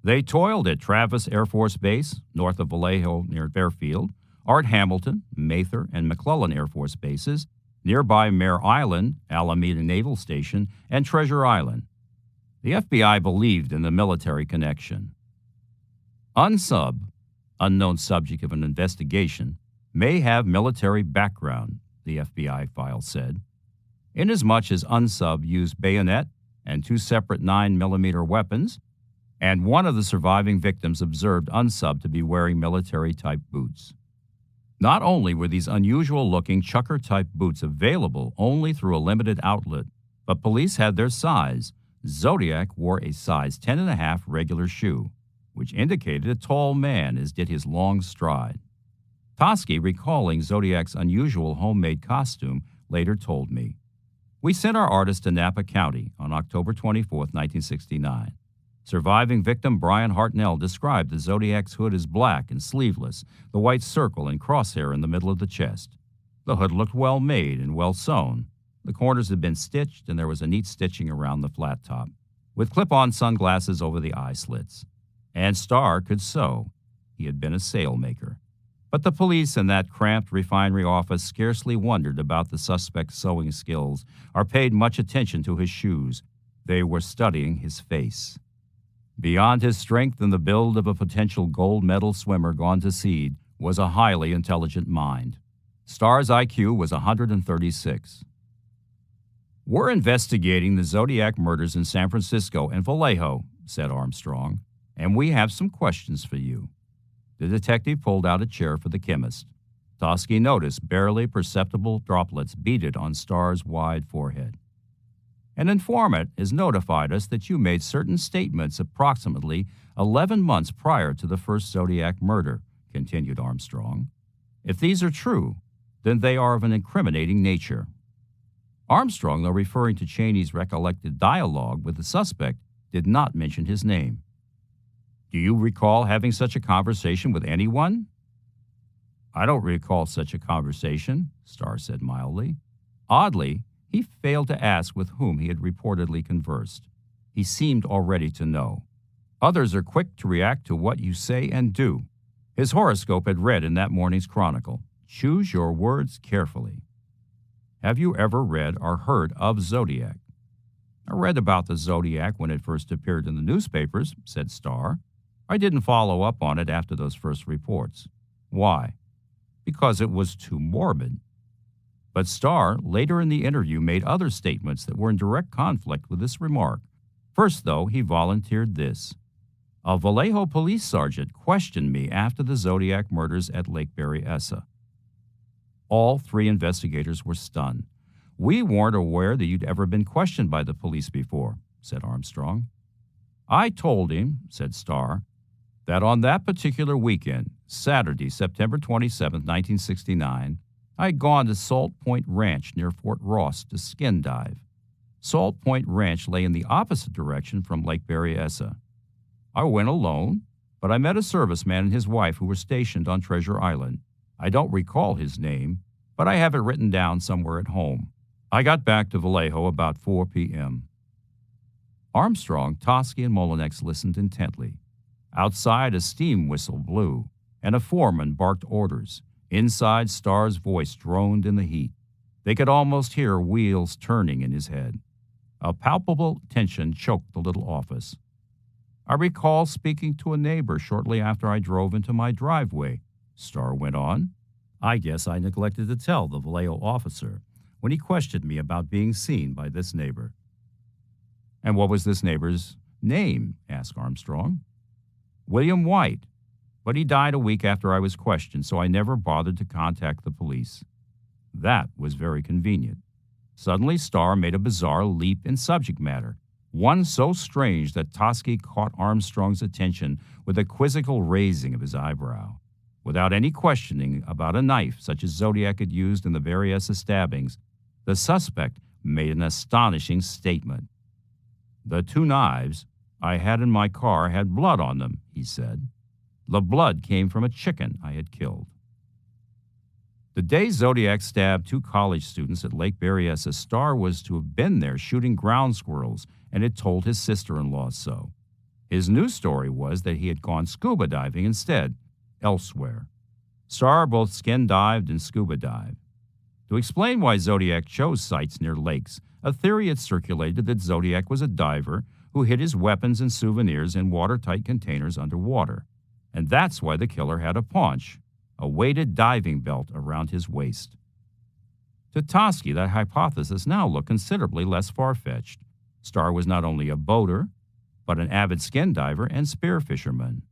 They toiled at Travis Air Force Base, north of Vallejo near Fairfield, or at Hamilton, Mather, and McClellan Air Force bases, nearby Mare Island, Alameda Naval Station, and Treasure Island. The FBI believed in the military connection. Unsub, unknown subject of an investigation, may have military background, the FBI file said, inasmuch as Unsub used bayonet and 2 separate 9mm weapons, and one of the surviving victims observed Unsub to be wearing military-type boots. Not only were these unusual-looking chucker-type boots available only through a limited outlet, but police had their size. Zodiac wore a size 10.5 regular shoe, which indicated a tall man, as did his long stride. Toschi, recalling Zodiac's unusual homemade costume, later told me, "We sent our artist to Napa County on October 24, 1969. Surviving victim Brian Hartnell described the Zodiac's hood as black and sleeveless, the white circle and crosshair in the middle of the chest. The hood looked well made and well sewn. The corners had been stitched, and there was a neat stitching around the flat top, with clip-on sunglasses over the eye slits. And Starr could sew. He had been a sailmaker. But the police in that cramped refinery office scarcely wondered about the suspect's sewing skills or paid much attention to his shoes. They were studying his face. Beyond his strength and the build of a potential gold medal swimmer gone to seed was a highly intelligent mind. Starr's IQ was 136. "We're investigating the Zodiac murders in San Francisco and Vallejo," said Armstrong, "and we have some questions for you." The detective pulled out a chair for the chemist. Toschi noticed barely perceptible droplets beaded on Starr's wide forehead. An informant has notified us that you made certain statements approximately 11 months prior to the first Zodiac murder," continued Armstrong. "If these are true, then they are of an incriminating nature." Armstrong, though referring to Cheney's recollected dialogue with the suspect, did not mention his name. "Do you recall having such a conversation with anyone?" "I don't recall such a conversation," Starr said mildly. Oddly, he failed to ask with whom he had reportedly conversed. He seemed already to know. Others are quick to react to what you say and do. His horoscope had read in that morning's Chronicle, "Choose your words carefully." "Have you ever read or heard of Zodiac?" "I read about the Zodiac when it first appeared in the newspapers," said Starr. "I didn't follow up on it after those first reports." "Why?" "Because it was too morbid." But Starr later in the interview made other statements that were in direct conflict with this remark. First, though, he volunteered this. "A Vallejo police sergeant questioned me after the Zodiac murders at Lake Berryessa." All three investigators were stunned. "We weren't aware that you'd ever been questioned by the police before," said Armstrong. "I told him," said Starr, "that on that particular weekend, Saturday, September 27, 1969, I had gone to Salt Point Ranch near Fort Ross to skin dive. Salt Point Ranch lay in the opposite direction from Lake Berryessa. I went alone, but I met a serviceman and his wife who were stationed on Treasure Island. I don't recall his name, but I have it written down somewhere at home. I got back to Vallejo about 4 p.m. Armstrong, Toschi, and Molinex listened intently. Outside, a steam whistle blew, and a foreman barked orders. Inside, Starr's voice droned in the heat. They could almost hear wheels turning in his head. A palpable tension choked the little office. "I recall speaking to a neighbor shortly after I drove into my driveway," Starr went on. "I guess I neglected to tell the Vallejo officer when he questioned me about being seen by this neighbor." "And what was this neighbor's name?" asked Armstrong. "William White. But he died a week after I was questioned, so I never bothered to contact the police." That was very convenient. Suddenly, Starr made a bizarre leap in subject matter, one so strange that Toschi caught Armstrong's attention with a quizzical raising of his eyebrow. Without any questioning about a knife such as Zodiac had used in the Berryessa stabbings, the suspect made an astonishing statement. "The two knives I had in my car had blood on them," he said. "The blood came from a chicken I had killed." The day Zodiac stabbed two college students at Lake Berryessa, Starr was to have been there shooting ground squirrels and had told his sister-in-law so. His new story was that he had gone scuba diving instead, elsewhere. Starr both skin dived and scuba dived. To explain why Zodiac chose sites near lakes, a theory had circulated that Zodiac was a diver who hid his weapons and souvenirs in watertight containers underwater. And that's why the killer had a paunch, a weighted diving belt around his waist. To Toschi, that hypothesis now looked considerably less far-fetched. Starr was not only a boater, but an avid skin diver and spear fisherman.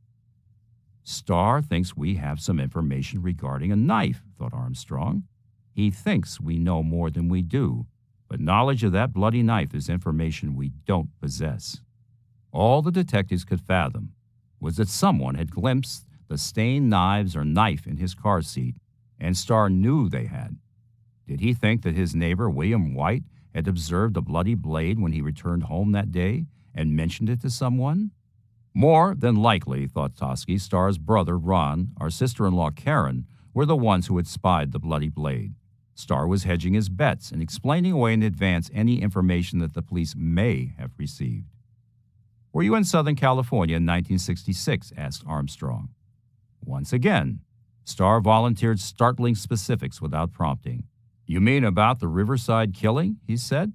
"Starr thinks we have some information regarding a knife," thought Armstrong. "He thinks we know more than we do, but knowledge of that bloody knife is information we don't possess." All the detectives could fathom was that someone had glimpsed the stained knives or knife in his car seat, and Starr knew they had. Did he think that his neighbor, William White, had observed a bloody blade when he returned home that day and mentioned it to someone? More than likely, thought Toschi, Starr's brother, Ron, or sister-in-law, Karen, were the ones who had spied the bloody blade. Starr was hedging his bets and explaining away in advance any information that the police may have received. "Were you in Southern California in 1966? Asked Armstrong. Once again, Starr volunteered startling specifics without prompting. "You mean about the Riverside killing?" he said.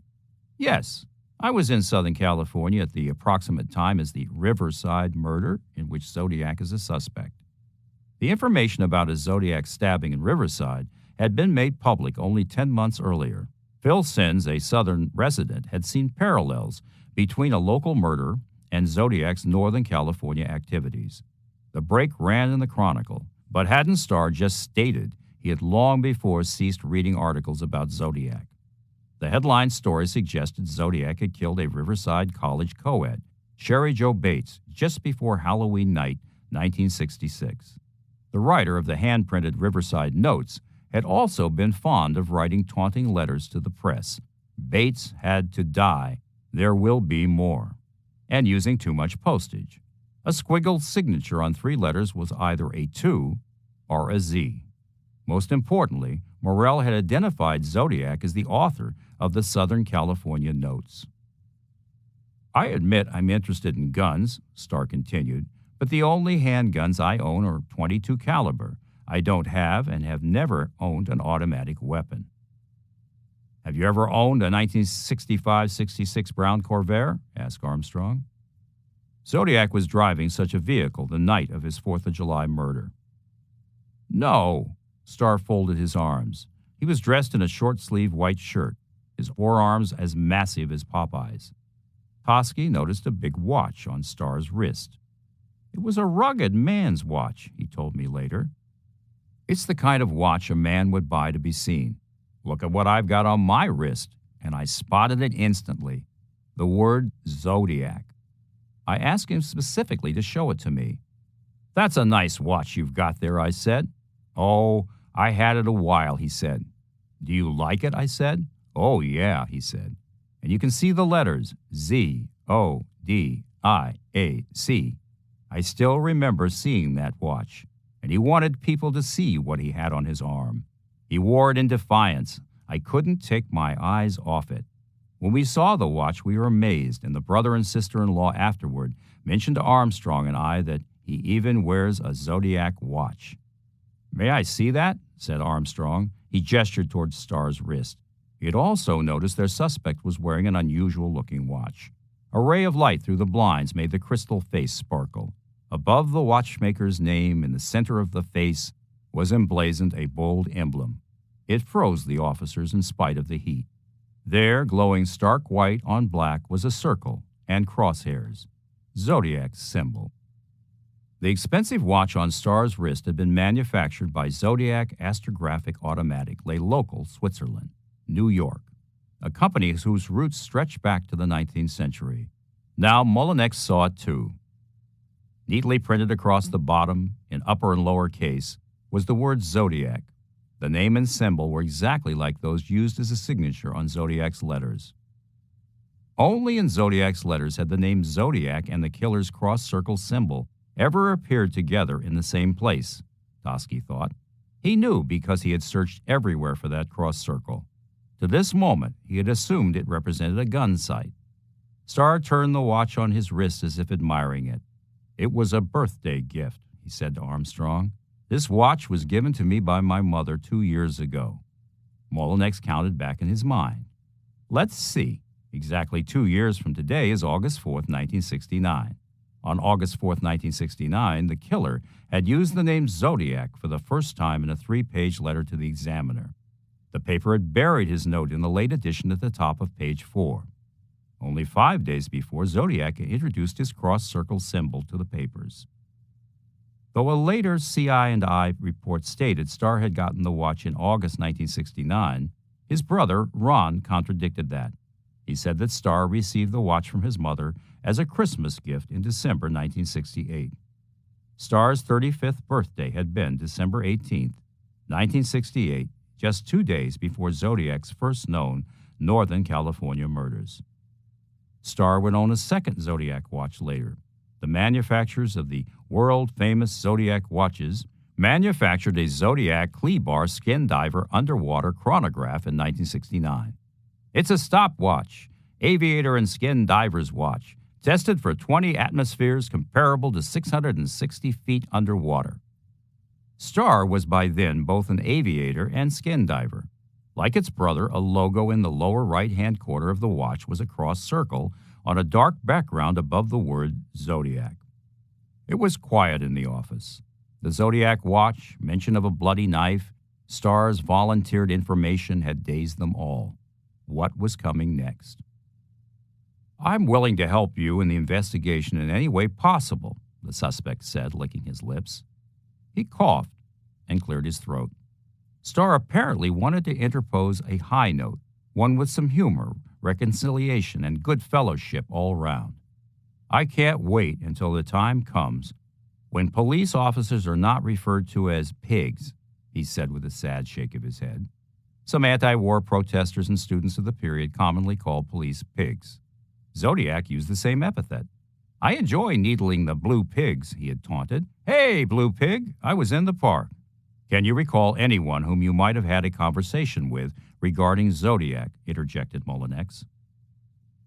"Yes, I was in Southern California at the approximate time as the Riverside murder, in which Zodiac is a suspect." The information about a Zodiac stabbing in Riverside had been made public only 10 months earlier. Phil Sins, a Southern resident, had seen parallels between a local murder and Zodiac's Northern California activities. The break ran in the Chronicle, but hadn't Starr just stated he had long before ceased reading articles about Zodiac? The headline story suggested Zodiac had killed a Riverside College co-ed, Sherry Jo Bates, just before Halloween night, 1966. The writer of the hand-printed Riverside Notes had also been fond of writing taunting letters to the press. Bates had to die. There will be more. And using too much postage. A squiggled signature on 3 letters was either a 2 or a Z. Most importantly, Morrell had identified Zodiac as the author of the Southern California Notes. I admit I'm interested in guns, Starr continued, but the only handguns I own are .22 caliber. I don't have and have never owned an automatic weapon. Have you ever owned a 1965-66 Brown Corvair? Asked Armstrong. Zodiac was driving such a vehicle the night of his 4th of July murder. No. Starr folded his arms. He was dressed in a short-sleeved white shirt, his forearms as massive as Popeye's. Toschi noticed a big watch on Starr's wrist. It was a rugged man's watch, he told me later. It's the kind of watch a man would buy to be seen. Look at what I've got on my wrist, and I spotted it instantly. The word Zodiac. I asked him specifically to show it to me. That's a nice watch you've got there, I said. Oh, I had it a while, he said. Do you like it, I said. Oh, yeah, he said. And you can see the letters Z-O-D-I-A-C. I still remember seeing that watch, and he wanted people to see what he had on his arm. He wore it in defiance. I couldn't take my eyes off it. When we saw the watch, we were amazed, and the brother and sister-in-law afterward mentioned to Armstrong and I that he even wears a Zodiac watch. May I see that? Said Armstrong. He gestured towards Starr's wrist. He had also noticed their suspect was wearing an unusual-looking watch. A ray of light through the blinds made the crystal face sparkle. Above the watchmaker's name, in the center of the face, was emblazoned a bold emblem. It froze the officers in spite of the heat. There, glowing stark white on black, was a circle and crosshairs, Zodiac's symbol. The expensive watch on Starr's wrist had been manufactured by Zodiac Astrographic Automatic, lay local, Switzerland, New York, a company whose roots stretch back to the 19th century. Now Mullinex saw it too. Neatly printed across the bottom, in upper and lower case, was the word Zodiac. The name and symbol were exactly like those used as a signature on Zodiac's letters. Only in Zodiac's letters had the name Zodiac and the killer's cross-circle symbol ever appeared together in the same place, Toschi thought. He knew because he had searched everywhere for that cross-circle. To this moment, he had assumed it represented a gun sight. Starr turned the watch on his wrist as if admiring it. It was a birthday gift, he said to Armstrong. This watch was given to me by my mother 2 years ago. Mullinex counted back in his mind. Let's see. Exactly 2 years from today is August 4th, 1969. On August 4th, 1969, the killer had used the name Zodiac for the first time in a 3-page letter to the Examiner. The paper had buried his note in the late edition at the top of page 4. Only 5 days before, Zodiac introduced his cross-circle symbol to the papers. Though a later CI&I report stated Starr had gotten the watch in August 1969, his brother, Ron, contradicted that. He said that Starr received the watch from his mother as a Christmas gift in December 1968. Starr's 35th birthday had been December 18th, 1968, just 2 days before Zodiac's first known Northern California murders. Starr would own a second Zodiac watch later. The manufacturers of the world-famous Zodiac watches manufactured a Zodiac Kleebar Skin Diver underwater chronograph in 1969. It's a stopwatch, aviator and skin diver's watch, tested for 20 atmospheres comparable to 660 feet underwater. Starr was by then both an aviator and skin diver. Like its brother, a logo in the lower right-hand corner of the watch was a cross circle on a dark background above the word Zodiac. It was quiet in the office. The Zodiac watch, mention of a bloody knife, Starr's volunteered information had dazed them all. What was coming next? I'm willing to help you in the investigation in any way possible, the suspect said, licking his lips. He coughed and cleared his throat. Starr apparently wanted to interpose a high note, one with some humor, reconciliation, and good fellowship all round. I can't wait until the time comes when police officers are not referred to as pigs," he said with a sad shake of his head. Some anti-war protesters and students of the period commonly called police pigs. Zodiac used the same epithet. "I enjoy needling the blue pigs," he had taunted. "Hey, blue pig, I was in the park." "Can you recall anyone whom you might have had a conversation with regarding Zodiac?" interjected Mullinex.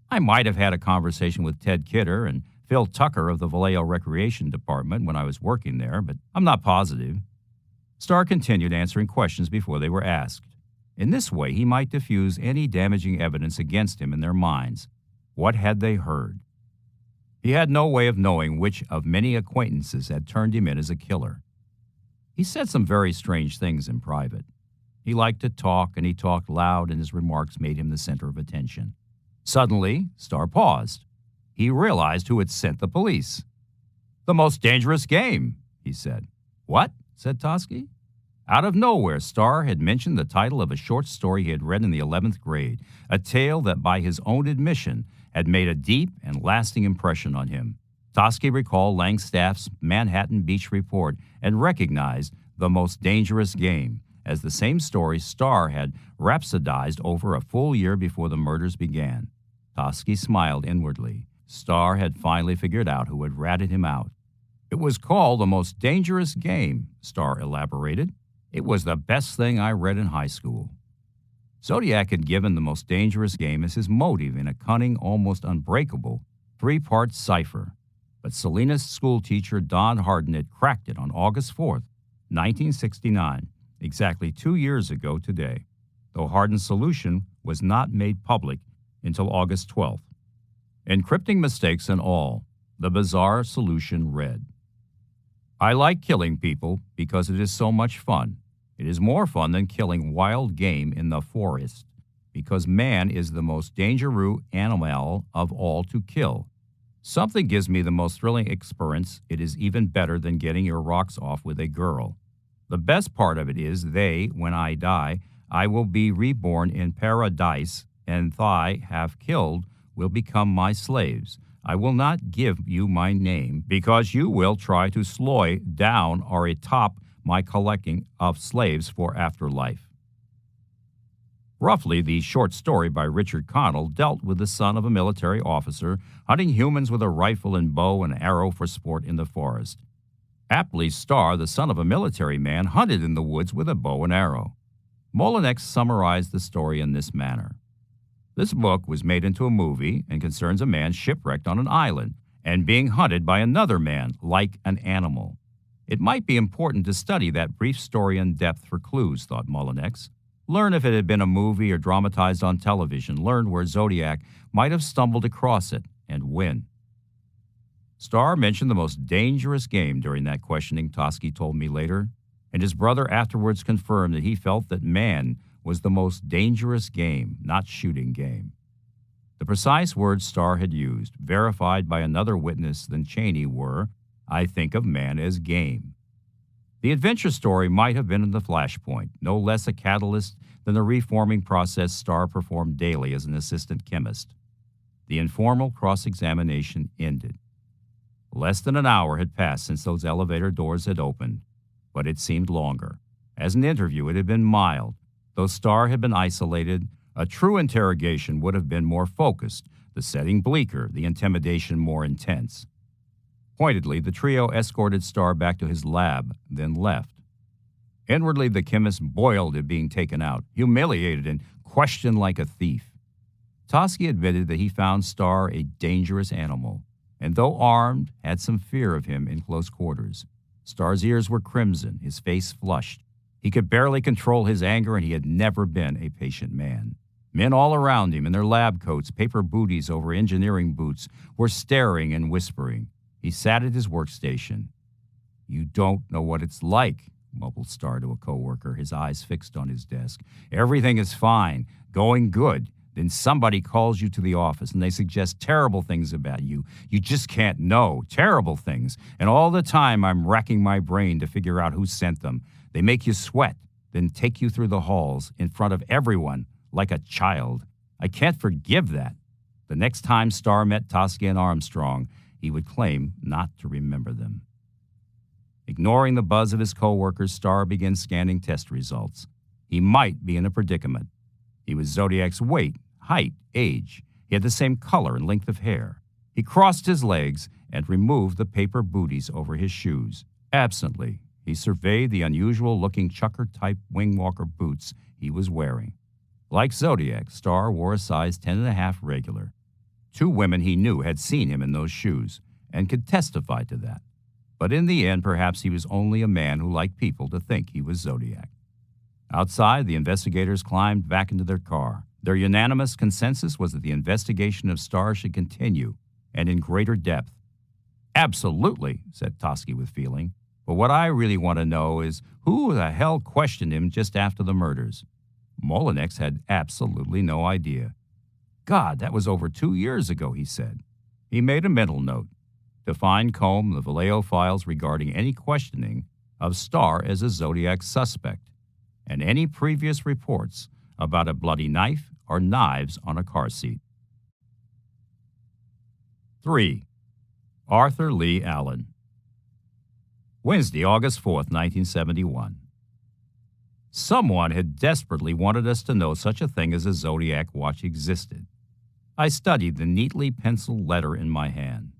"I might have had a conversation with Ted Kidder and Phil Tucker of the Vallejo Recreation Department when I was working there, but I'm not positive." Starr continued answering questions before they were asked. In this way, he might diffuse any damaging evidence against him in their minds. What had they heard? He had no way of knowing which of many acquaintances had turned him in as a killer. He said some very strange things in private. He liked to talk, and he talked loud, and his remarks made him the center of attention. Suddenly, Starr paused. He realized who had sent the police. "The most dangerous game," he said. "What?" said Toschi. Out of nowhere, Starr had mentioned the title of a short story he had read in the 11th grade, a tale that, by his own admission, had made a deep and lasting impression on him. Toschi recalled Langstaff's Manhattan Beach report and recognized The Most Dangerous Game as the same story Starr had rhapsodized over a full year before the murders began. Toschi smiled inwardly. Starr had finally figured out who had ratted him out. "It was called The Most Dangerous Game," Starr elaborated. "It was the best thing I read in high school." Zodiac had given The Most Dangerous Game as his motive in a cunning, almost unbreakable, three-part cipher. But Salinas schoolteacher Don Hardin had cracked it on August 4th, 1969, exactly 2 years ago today, though Hardin's solution was not made public until August 12th. Encrypting mistakes and all, the bizarre solution read, "I like killing people because it is so much fun. It is more fun than killing wild game in the forest, because man is the most dangerous animal of all to kill. Something gives me the most thrilling experience. It is even better than getting your rocks off with a girl. The best part of it is when I die, I will be reborn in paradise, and I have killed will become my slaves. I will not give you my name, because you will try to slow down or atop my collecting of slaves for afterlife." Roughly, the short story by Richard Connell dealt with the son of a military officer hunting humans with a rifle and bow and arrow for sport in the forest. Aptly, Starr, the son of a military man, hunted in the woods with a bow and arrow. Mullinex summarized the story in this manner. This book was made into a movie and concerns a man shipwrecked on an island and being hunted by another man like an animal. It might be important to study that brief story in depth for clues, thought Mullinex. Learn if it had been a movie or dramatized on television. Learn where Zodiac might have stumbled across it and when. Starr mentioned The Most Dangerous Game during that questioning, Toschi told me later, and his brother afterwards confirmed that he felt that man was the most dangerous game, not shooting game. The precise words Starr had used, verified by another witness than Cheney, were, "I think of man as game." The adventure story might have been in the flashpoint, no less a catalyst than the reforming process Starr performed daily as an assistant chemist. The informal cross-examination ended. Less than an hour had passed since those elevator doors had opened, but it seemed longer. As an interview, it had been mild. Though Starr had been isolated, a true interrogation would have been more focused, the setting bleaker, the intimidation more intense. Pointedly, the trio escorted Starr back to his lab, then left. Inwardly, the chemist boiled at being taken out, humiliated and questioned like a thief. Toschi admitted that he found Starr a dangerous animal, and though armed, had some fear of him in close quarters. Starr's ears were crimson, his face flushed. He could barely control his anger, and he had never been a patient man. Men all around him in their lab coats, paper booties over engineering boots, were staring and whispering. He sat at his workstation. "You don't know what it's like," mumbled Starr to a coworker, his eyes fixed on his desk. "Everything is fine, going good. Then somebody calls you to the office, and they suggest terrible things about you. You just can't know. Terrible things. And all the time I'm racking my brain to figure out who sent them. They make you sweat, then take you through the halls in front of everyone like a child. I can't forgive that. The next time Starr met Toschi and Armstrong, he would claim not to remember them. Ignoring the buzz of his coworkers, Starr began scanning test results. He might be in a predicament. He was Zodiac's weight, height, age. He had the same color and length of hair. He crossed his legs and removed the paper booties over his shoes. Absently, he surveyed the unusual-looking chucker-type wing-walker boots he was wearing. Like Zodiac, Starr wore a size 10.5 regular. 2 women he knew had seen him in those shoes and could testify to that. But in the end, perhaps he was only a man who liked people to think he was Zodiac. Outside, the investigators climbed back into their car. Their unanimous consensus was that the investigation of Starr should continue, and in greater depth. "Absolutely," said Toschi with feeling. "But what I really want to know is who the hell questioned him just after the murders?" Molinex had absolutely no idea. "God, that was over 2 years ago," he said. He made a mental note to fine-comb the Vallejo files regarding any questioning of Starr as a Zodiac suspect, and any previous reports about a bloody knife or knives on a car seat. 3. Arthur Lee Allen. Wednesday, August 4th, 1971. Someone had desperately wanted us to know such a thing as a Zodiac watch existed. I studied the neatly penciled letter in my hand.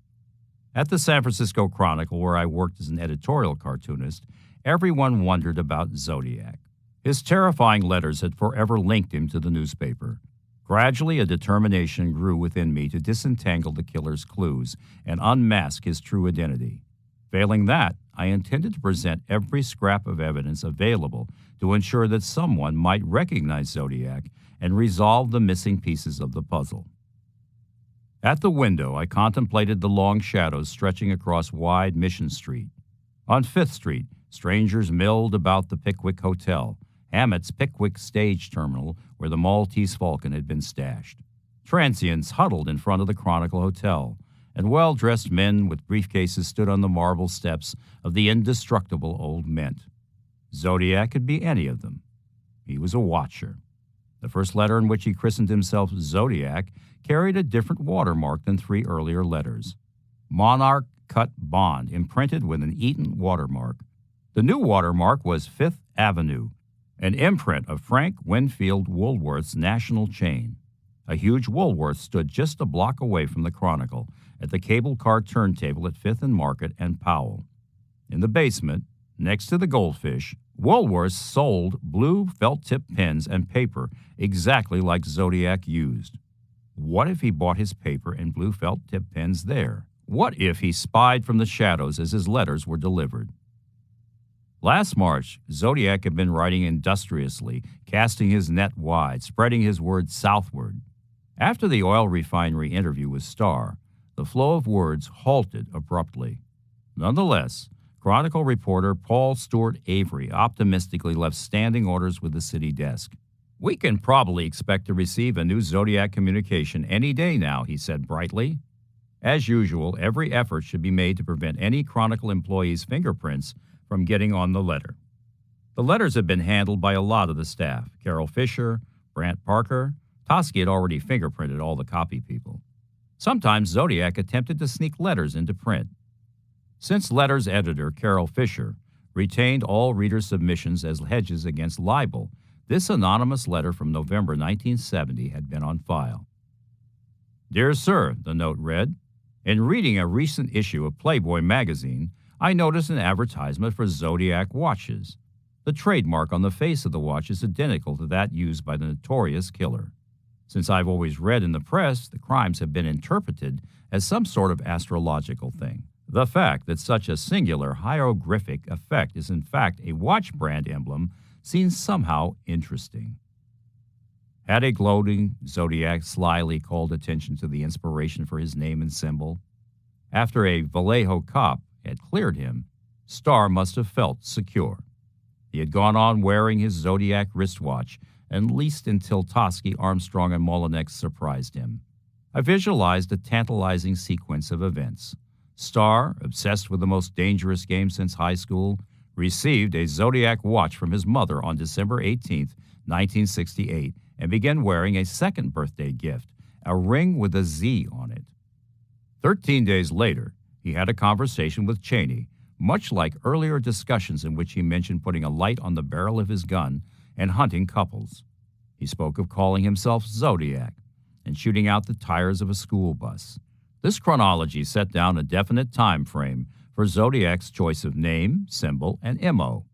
At the San Francisco Chronicle, where I worked as an editorial cartoonist, everyone wondered about Zodiac. His terrifying letters had forever linked him to the newspaper. Gradually, a determination grew within me to disentangle the killer's clues and unmask his true identity. Failing that, I intended to present every scrap of evidence available to ensure that someone might recognize Zodiac and resolve the missing pieces of the puzzle. At the window, I contemplated the long shadows stretching across wide Mission Street. On 5th Street, strangers milled about the Pickwick Hotel, Hammett's Pickwick stage terminal where the Maltese Falcon had been stashed. Transients huddled in front of the Chronicle Hotel, and well-dressed men with briefcases stood on the marble steps of the indestructible old Mint. Zodiac could be any of them. He was a watcher. The first letter in which he christened himself Zodiac carried a different watermark than 3 earlier letters. Monarch cut bond, imprinted with an Eaton watermark. The new watermark was 5th Avenue, an imprint of Frank Winfield Woolworth's national chain. A huge Woolworth stood just a block away from the Chronicle, at the cable car turntable at 5th and Market and Powell. In the basement, next to the Goldfish, Woolworths sold blue felt-tip pens and paper exactly like Zodiac used. What if he bought his paper and blue felt-tip pens there? What if he spied from the shadows as his letters were delivered? Last March, Zodiac had been writing industriously, casting his net wide, spreading his words southward. After the oil refinery interview with Starr, the flow of words halted abruptly. Nonetheless, Chronicle reporter Paul Stewart Avery optimistically left standing orders with the city desk. "We can probably expect to receive a new Zodiac communication any day now," he said brightly. As usual, every effort should be made to prevent any Chronicle employee's fingerprints from getting on the letter. The letters had been handled by a lot of the staff. Carol Fisher, Brant Parker. Toschi had already fingerprinted all the copy people. Sometimes Zodiac attempted to sneak letters into print. Since letters editor Carol Fisher retained all reader submissions as hedges against libel, this anonymous letter from November 1970 had been on file. "Dear Sir," the note read, "in reading a recent issue of Playboy magazine, I noticed an advertisement for Zodiac watches. The trademark on the face of the watch is identical to that used by the notorious killer. Since I've always read in the press, the crimes have been interpreted as some sort of astrological thing. The fact that such a singular hieroglyphic effect is in fact a watch brand emblem seems somehow interesting." Had a gloating Zodiac slyly called attention to the inspiration for his name and symbol? After a Vallejo cop had cleared him, Starr must have felt secure. He had gone on wearing his Zodiac wristwatch, at least until Toschi, Armstrong, and Molinex surprised him. I visualized a tantalizing sequence of events. Starr, obsessed with the most dangerous game since high school, received a Zodiac watch from his mother on December 18, 1968, and began wearing a second birthday gift, a ring with a Z on it. 13 days later, he had a conversation with Cheney, much like earlier discussions in which he mentioned putting a light on the barrel of his gun and hunting couples. He spoke of calling himself Zodiac and shooting out the tires of a school bus. This chronology set down a definite time frame for Zodiac's choice of name, symbol, and MO,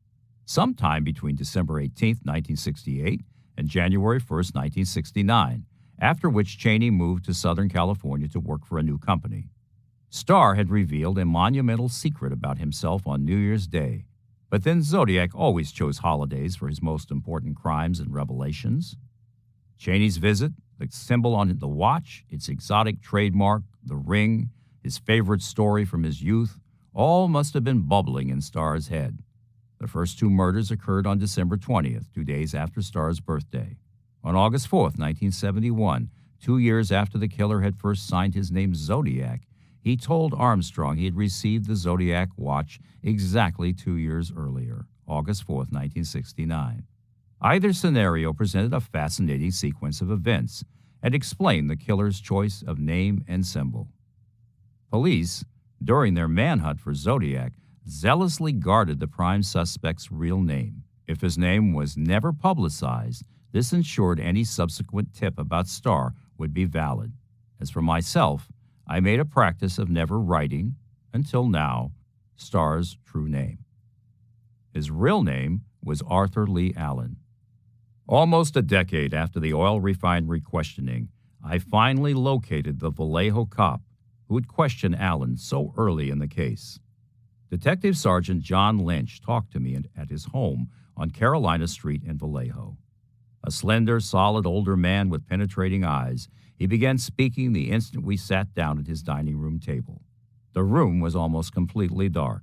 sometime between December 18, 1968 and January 1, 1969, after which Cheney moved to Southern California to work for a new company. Starr had revealed a monumental secret about himself on New Year's Day, but then Zodiac always chose holidays for his most important crimes and revelations. Cheney's visit, the symbol on the watch, its exotic trademark, the ring, his favorite story from his youth, all must have been bubbling in Starr's head. The first two murders occurred on December 20th, 2 days after Starr's birthday. On August 4th, 1971, 2 years after the killer had first signed his name Zodiac, he told Armstrong he had received the Zodiac watch exactly 2 years earlier, August 4th, 1969. Either scenario presented a fascinating sequence of events and explained the killer's choice of name and symbol. Police, during their manhunt for Zodiac, zealously guarded the prime suspect's real name. If his name was never publicized, this ensured any subsequent tip about Starr would be valid. As for myself, I made a practice of never writing, until now, Starr's true name. His real name was Arthur Lee Allen. Almost a decade after the oil refinery questioning, I finally located the Vallejo cop who had questioned Allen so early in the case. Detective Sergeant John Lynch talked to me at his home on Carolina Street in Vallejo. A slender, solid older man with penetrating eyes, he began speaking the instant we sat down at his dining room table. The room was almost completely dark.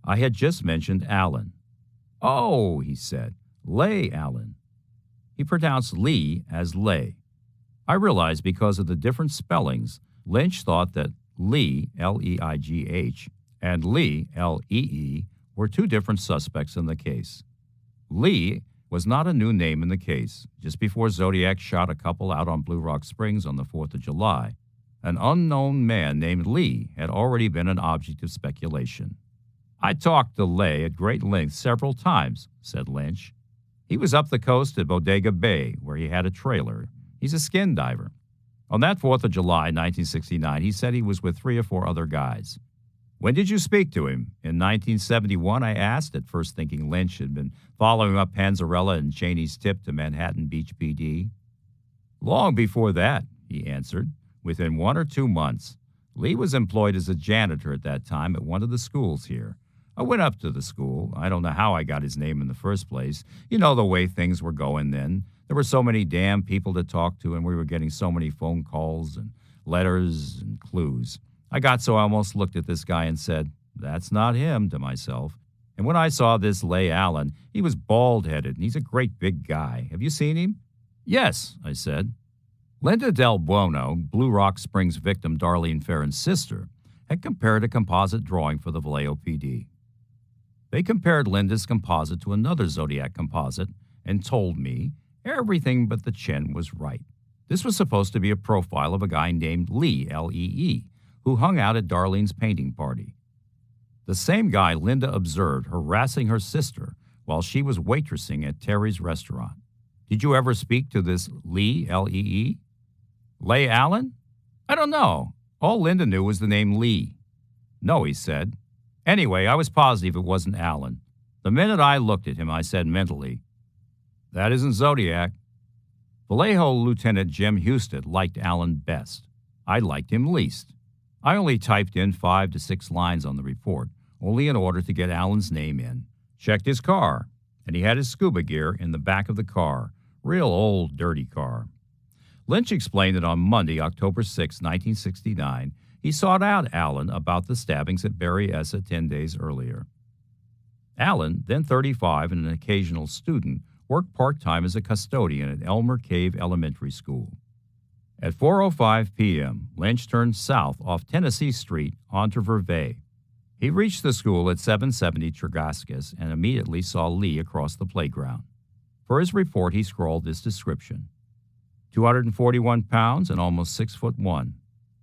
I had just mentioned Allen. "Oh," he said, "Leigh Allen." He pronounced Lee as Leigh. I realized because of the different spellings, Lynch thought that Lee, L-E-I-G-H, and Lee, L-E-E, were two different suspects in the case. Lee was not a new name in the case. Just before Zodiac shot a couple out on Blue Rock Springs on the 4th of July, an unknown man named Lee had already been an object of speculation. "I talked to Leigh at great length several times," said Lynch. "He was up the coast at Bodega Bay, where he had a trailer. He's a skin diver. On that 4th of July, 1969, he said he was with 3 or 4 other guys. When did you speak to him? In 1971, I asked, at first thinking Lynch had been following up Panzarella and Cheney's tip to Manhattan Beach PD. Long before that, he answered, within 1 or 2 months. Lee was employed as a janitor at that time at one of the schools here. I went up to the school. I don't know how I got his name in the first place. You know the way things were going then. There were so many damn people to talk to, and we were getting so many phone calls and letters and clues. I got so I almost looked at this guy and said, 'That's not him,' to myself. And when I saw this Leigh Allen, he was bald-headed, and he's a great big guy. Have you seen him?" "Yes," I said. Linda Del Buono, Blue Rock Springs victim Darlene Farron's sister, had compared a composite drawing for the Vallejo PD. They compared Linda's composite to another Zodiac composite and told me everything but the chin was right. This was supposed to be a profile of a guy named Lee, L-E-E, who hung out at Darlene's painting party. The same guy Linda observed harassing her sister while she was waitressing at Terry's restaurant. Did you ever speak to this Lee, L-E-E? Leigh Allen? I don't know. All Linda knew was the name Lee. No, he said. Anyway, I was positive it wasn't Allen. The minute I looked at him, I said mentally, "That isn't Zodiac." Vallejo Lieutenant Jim Husted liked Allen best. I liked him least. I only typed in 5 to 6 lines on the report, only in order to get Allen's name in. Checked his car, and he had his scuba gear in the back of the car. Real old, dirty car. Lynch explained that on Monday, October 6, 1969, he sought out Allen about the stabbings at Berryessa 10 days earlier. Allen, then 35 and an occasional student, worked part-time as a custodian at Elmer Cave Elementary School. At 4:05 p.m., Lynch turned south off Tennessee Street onto Vervey. He reached the school at 770 Tregaskis and immediately saw Lee across the playground. For his report, he scrawled this description: 241 pounds and almost 6'1".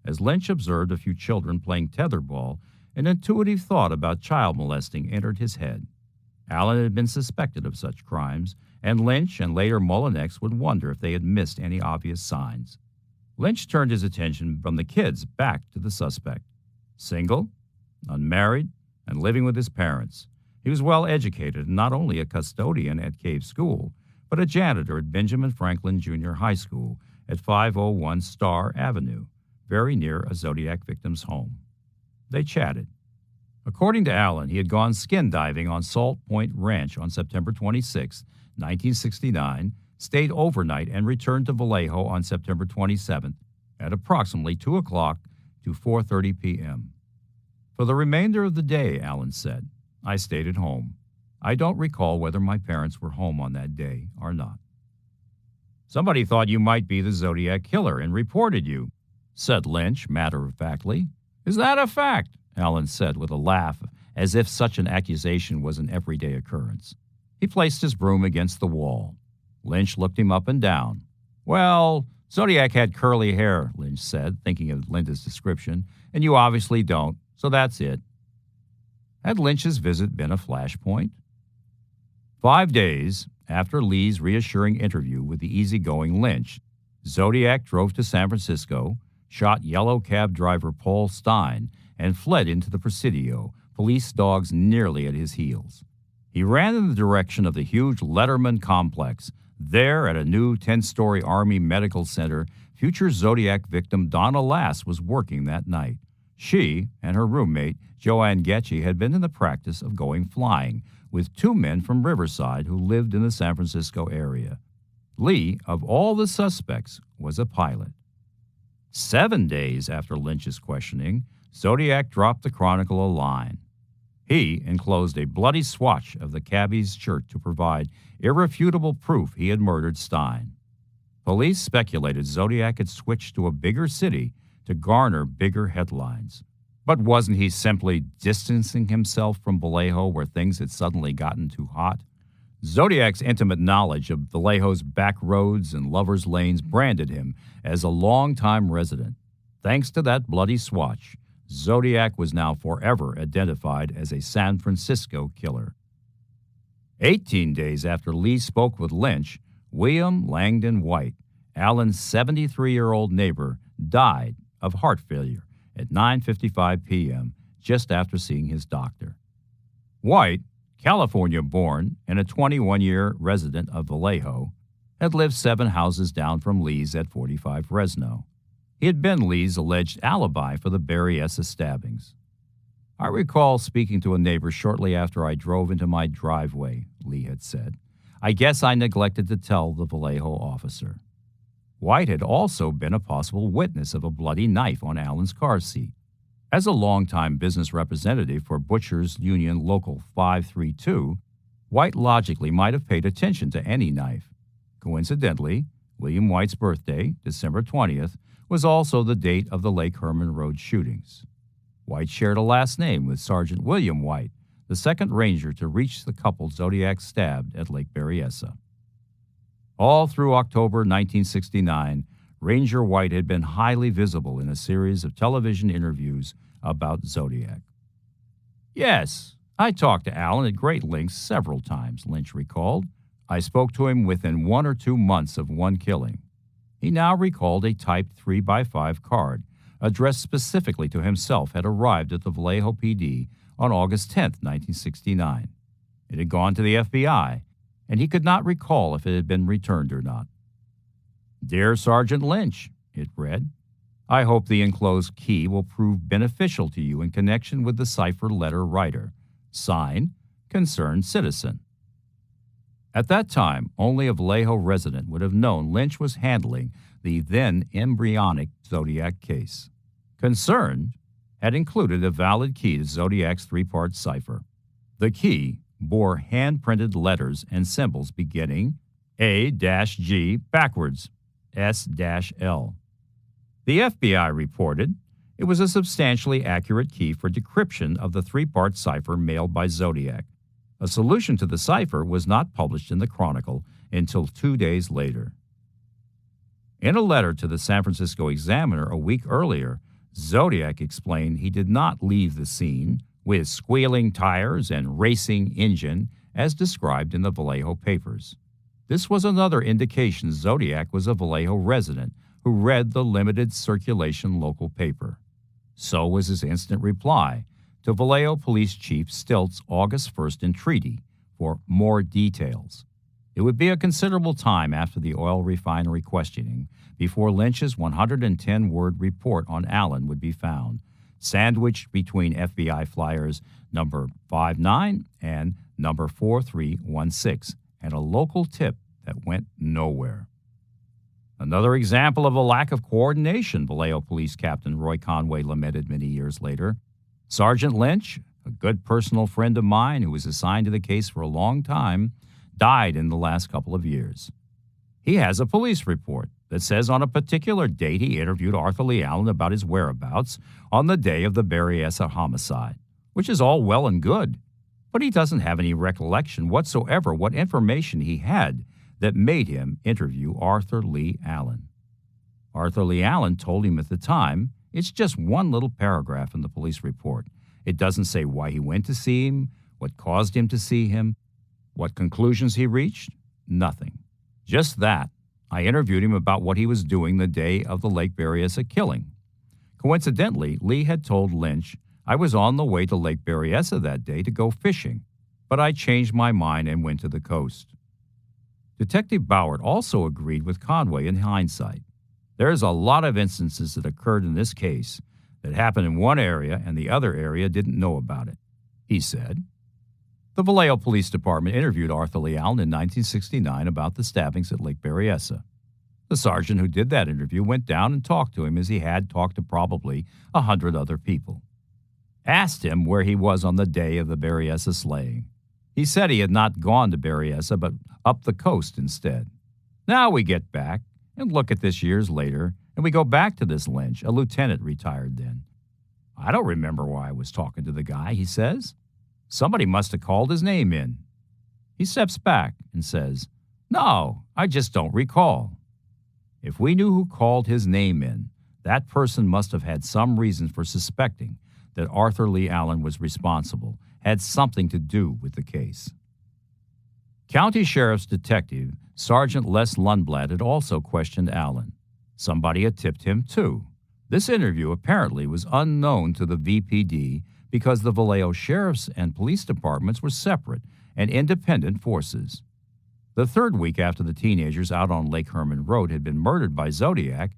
As Lynch observed a few children playing tetherball, an intuitive thought about child molesting entered his head. Allen had been suspected of such crimes, and Lynch and later Mullinex would wonder if they had missed any obvious signs. Lynch turned his attention from the kids back to the suspect. Single, unmarried, and living with his parents. He was well educated and not only a custodian at Cave School, but a janitor at Benjamin Franklin Jr. High School at 501 Star Avenue, very near a Zodiac victim's home. They chatted. According to Allen, he had gone skin diving on Salt Point Ranch on September 26, 1969, stayed overnight, and returned to Vallejo on September 27th at approximately 2 o'clock to 4:30 p.m. For the remainder of the day, Allen said, I stayed at home. I don't recall whether my parents were home on that day or not. Somebody thought you might be the Zodiac killer and reported you, said Lynch matter-of-factly. Is that a fact? Allen said with a laugh, as if such an accusation was an everyday occurrence. He placed his broom against the wall. Lynch looked him up and down. Well, Zodiac had curly hair, Lynch said, thinking of Linda's description, and you obviously don't, so that's it. Had Lynch's visit been a flashpoint? 5 days after Lee's reassuring interview with the easygoing Lynch, Zodiac drove to San Francisco, shot yellow cab driver Paul Stein, and fled into the Presidio, police dogs nearly at his heels. He ran in the direction of the huge Letterman complex. There, at a new 10-story Army medical center, future Zodiac victim Donna Lass was working that night. She and her roommate, Joanne Getchy, had been in the practice of going flying with 2 men from Riverside who lived in the San Francisco area. Lee, of all the suspects, was a pilot. 7 days after Lynch's questioning, Zodiac dropped the Chronicle a line. He enclosed a bloody swatch of the cabbie's shirt to provide irrefutable proof he had murdered Stein. Police speculated Zodiac had switched to a bigger city to garner bigger headlines. But wasn't he simply distancing himself from Vallejo, where things had suddenly gotten too hot? Zodiac's intimate knowledge of Vallejo's back roads and lovers' lanes branded him as a longtime resident. Thanks to that bloody swatch, Zodiac was now forever identified as a San Francisco killer. 18 days after Lee spoke with Lynch, William Langdon White, Allen's 73-year-old neighbor, died of heart failure at 9:55 p.m., just after seeing his doctor. White, California-born and a 21-year resident of Vallejo, had lived 7 houses down from Lee's at 45 Fresno. He had been Lee's alleged alibi for the Berryessa stabbings. I recall speaking to a neighbor shortly after I drove into my driveway, Lee had said. I guess I neglected to tell the Vallejo officer. White had also been a possible witness of a bloody knife on Allen's car seat. As a longtime business representative for Butchers Union Local 532, White logically might have paid attention to any knife. Coincidentally, William White's birthday, December 20th, was also the date of the Lake Herman Road shootings. White shared a last name with Sergeant William White, the second ranger to reach the couple Zodiac stabbed at Lake Berryessa. All through October 1969, Ranger White had been highly visible in a series of television interviews about Zodiac. Yes, I talked to Allen at great lengths several times, Lynch recalled. I spoke to him within 1 or 2 months of one killing. He now recalled a typed 3x5 card, addressed specifically to himself, had arrived at the Vallejo PD on August 10, 1969. It had gone to the FBI, and he could not recall if it had been returned or not. Dear Sergeant Lynch, it read, I hope the enclosed key will prove beneficial to you in connection with the cipher letter writer. Signed, Concerned Citizen. At that time, only a Vallejo resident would have known Lynch was handling the then embryonic Zodiac case. Concerned had included a valid key to Zodiac's 3-part cipher. The key bore hand-printed letters and symbols beginning A-G backwards, S-L. The FBI reported It was a substantially accurate key for decryption of the three-part cipher mailed by Zodiac. A solution to the cipher was not published in the Chronicle until 2 days later. In a letter to the San Francisco Examiner a week earlier, Zodiac explained he did not leave the scene with squealing tires and racing engine as described in the Vallejo papers. This was another indication Zodiac was a Vallejo resident who read the limited circulation local paper. So was his instant reply to Vallejo Police Chief Stilt's August 1st entreaty for more details. It would be a considerable time after the oil refinery questioning before Lynch's 110-word report on Allen would be found, sandwiched between FBI flyers number 59 and number 4316, and a local tip that went nowhere. Another example of a lack of coordination, Vallejo Police Captain Roy Conway lamented many years later. Sergeant Lynch, a good personal friend of mine who was assigned to the case for a long time, died in the last couple of years. He has a police report that says on a particular date he interviewed Arthur Lee Allen about his whereabouts on the day of the Berryessa homicide, which is all well and good, but he doesn't have any recollection whatsoever what information he had that made him interview Arthur Lee Allen. Arthur Lee Allen told him at the time, it's just one little paragraph in the police report. It doesn't say why he went to see him, what caused him to see him, what conclusions he reached, nothing. Just that. I interviewed him about what he was doing the day of the Lake Berryessa killing. Coincidentally, Lee had told Lynch, I was on the way to Lake Berryessa that day to go fishing, but I changed my mind and went to the coast. Detective Bauert also agreed with Conway in hindsight. There's a lot of instances that occurred in this case that happened in one area and the other area didn't know about it, he said. The Vallejo Police Department interviewed Arthur Lee Allen in 1969 about the stabbings at Lake Berryessa. The sergeant who did that interview went down and talked to him as he had talked to probably 100 other people. Asked him where he was on the day of the Berryessa slaying. He said he had not gone to Berryessa, but up the coast instead. Now we get back and look at this years later, and we go back to this Lynch, a lieutenant retired then. I don't remember why I was talking to the guy, he says. Somebody must have called his name in. He steps back and says, no, I just don't recall. If we knew who called his name in, that person must have had some reason for suspecting that Arthur Lee Allen was responsible, had something to do with the case. County Sheriff's Detective Sergeant Les Lundblad had also questioned Allen. Somebody had tipped him, too. This interview apparently was unknown to the VPD because the Vallejo Sheriff's and Police Departments were separate and independent forces. The third week after the teenagers out on Lake Herman Road had been murdered by Zodiac,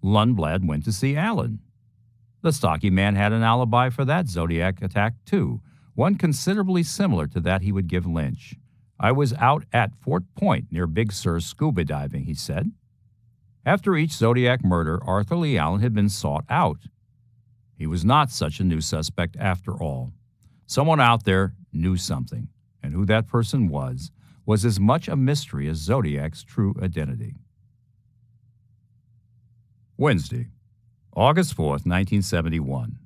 Lundblad went to see Allen. The stocky man had an alibi for that Zodiac attack, too, one considerably similar to that he would give Lynch. I was out at Fort Point near Big Sur scuba diving, he said. After each Zodiac murder, Arthur Lee Allen had been sought out. He was not such a new suspect after all. Someone out there knew something, and who that person was as much a mystery as Zodiac's true identity. Wednesday, August 4th, 1971.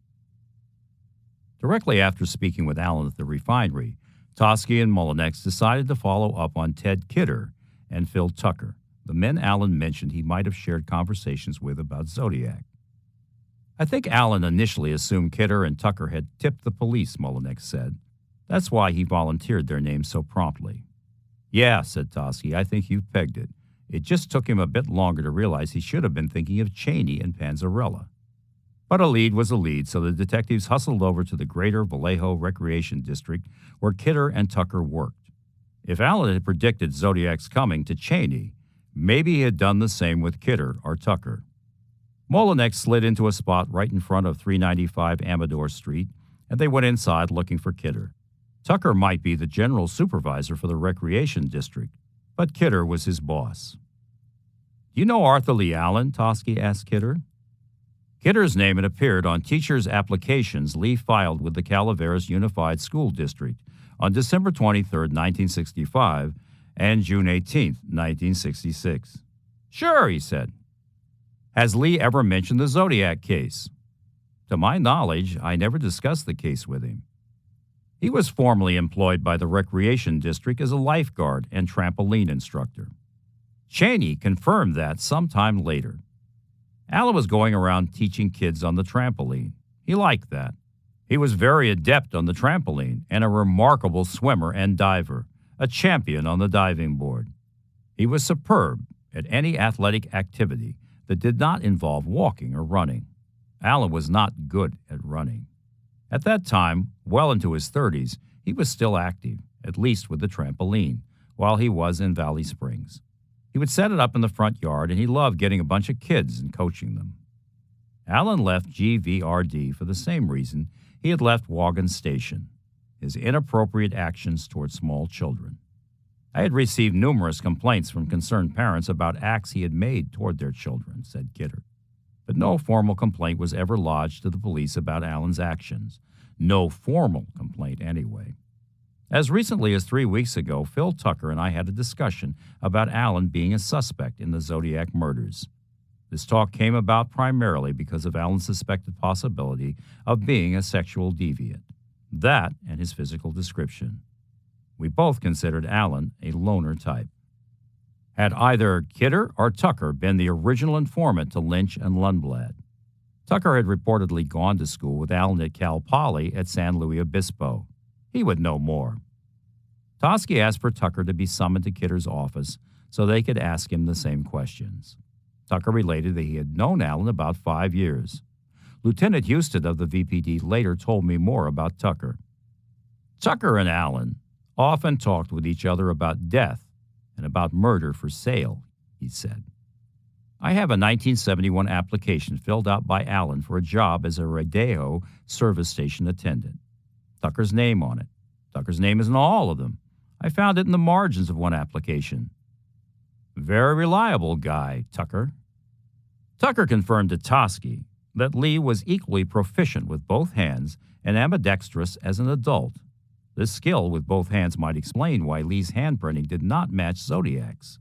Directly after speaking with Allen at the refinery, Toschi and Mullinex decided to follow up on Ted Kidder and Phil Tucker, the men Allen mentioned he might have shared conversations with about Zodiac. I think Allen initially assumed Kidder and Tucker had tipped the police, Mullinex said. That's why he volunteered their names so promptly. Yeah, said Toschi, I think you've pegged it. It just took him a bit longer to realize he should have been thinking of Cheney and Panzarella. But a lead was a lead, so the detectives hustled over to the Greater Vallejo Recreation District where Kidder and Tucker worked. If Allen had predicted Zodiac's coming to Cheney, maybe he had done the same with Kidder or Tucker. Mullinex slid into a spot right in front of 395 Amador Street, and they went inside looking for Kidder. Tucker might be the general supervisor for the Recreation District, but Kidder was his boss. Do you know Arthur Lee Allen? Toschi asked Kidder. Kidder's name had appeared on teachers' applications Lee filed with the Calaveras Unified School District on December 23, 1965, and June 18, 1966. Sure, he said. Has Lee ever mentioned the Zodiac case? To my knowledge, I never discussed the case with him. He was formerly employed by the Recreation District as a lifeguard and trampoline instructor. Cheney confirmed that sometime later. Allen was going around teaching kids on the trampoline. He liked that. He was very adept on the trampoline and a remarkable swimmer and diver, a champion on the diving board. He was superb at any athletic activity that did not involve walking or running. Allen was not good at running. At that time, well into his 30s, he was still active, at least with the trampoline, while he was in Valley Springs. He would set it up in the front yard, and he loved getting a bunch of kids and coaching them. Allen left GVRD for the same reason he had left Wagon Station, his inappropriate actions toward small children. I had received numerous complaints from concerned parents about acts he had made toward their children, said Kidder. But no formal complaint was ever lodged to the police about Allen's actions. No formal complaint, anyway. As recently as 3 weeks ago, Phil Tucker and I had a discussion about Allen being a suspect in the Zodiac murders. This talk came about primarily because of Allen's suspected possibility of being a sexual deviant. That and his physical description. We both considered Allen a loner type. Had either Kidder or Tucker been the original informant to Lynch and Lundblad? Tucker had reportedly gone to school with Allen at Cal Poly at San Luis Obispo. He would know more. Toschi asked for Tucker to be summoned to Kidder's office so they could ask him the same questions. Tucker related that he had known Allen about 5 years. Lieutenant Houston of the VPD later told me more about Tucker. Tucker and Allen often talked with each other about death and about murder for sale, he said. I have a 1971 application filled out by Allen for a job as a Rodeo service station attendant. Tucker's name on it. Tucker's name is in all of them. I found it in the margins of one application. Very reliable guy, Tucker. Tucker confirmed to Toschi that Lee was equally proficient with both hands and ambidextrous as an adult. This skill with both hands might explain why Lee's handprinting did not match Zodiac's.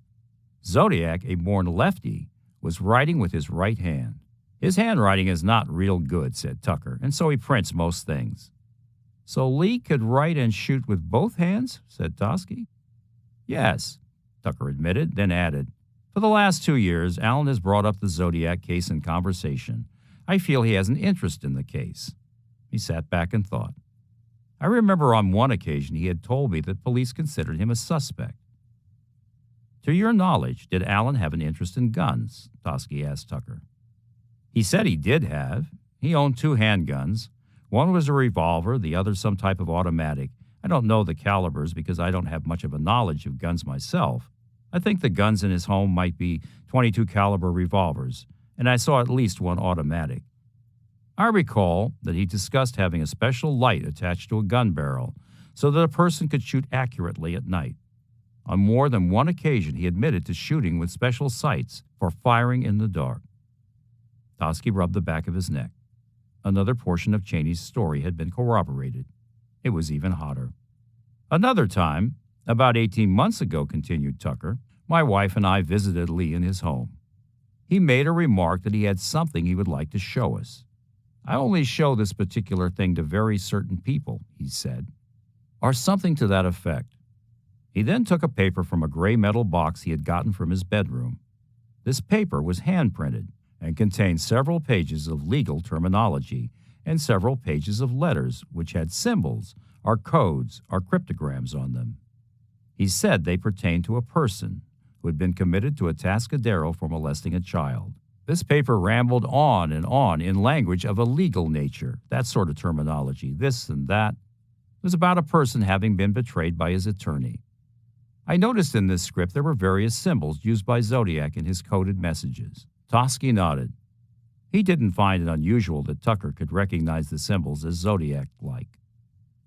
Zodiac, a born lefty, was writing with his right hand. His handwriting is not real good, said Tucker, and so he prints most things. So Lee could write and shoot with both hands, said Toschi. Yes, Tucker admitted, then added, for the last 2 years, Allen has brought up the Zodiac case in conversation. I feel he has an interest in the case. He sat back and thought. I remember on one occasion he had told me that police considered him a suspect. To your knowledge, did Allen have an interest in guns? Toschi asked Tucker. He said he did have. He owned 2 handguns. One was a revolver, the other some type of automatic. I don't know the calibers because I don't have much of a knowledge of guns myself. I think the guns in his home might be .22 caliber revolvers, and I saw at least one automatic. I recall that he discussed having a special light attached to a gun barrel so that a person could shoot accurately at night. On more than one occasion, he admitted to shooting with special sights for firing in the dark. Toschi rubbed the back of his neck. Another portion of Cheney's story had been corroborated. It was even hotter. Another time, about 18 months ago, continued Tucker, my wife and I visited Lee in his home. He made a remark that he had something he would like to show us. I only show this particular thing to very certain people, he said, or something to that effect. He then took a paper from a gray metal box he had gotten from his bedroom. This paper was hand-printed and contained several pages of legal terminology and several pages of letters which had symbols or codes or cryptograms on them. He said they pertained to a person who had been committed to a Atascadero for molesting a child. This paper rambled on in language of a legal nature, that sort of terminology, this and that. It was about a person having been betrayed by his attorney. I noticed in this script there were various symbols used by Zodiac in his coded messages. Toschi nodded. He didn't find it unusual that Tucker could recognize the symbols as Zodiac-like.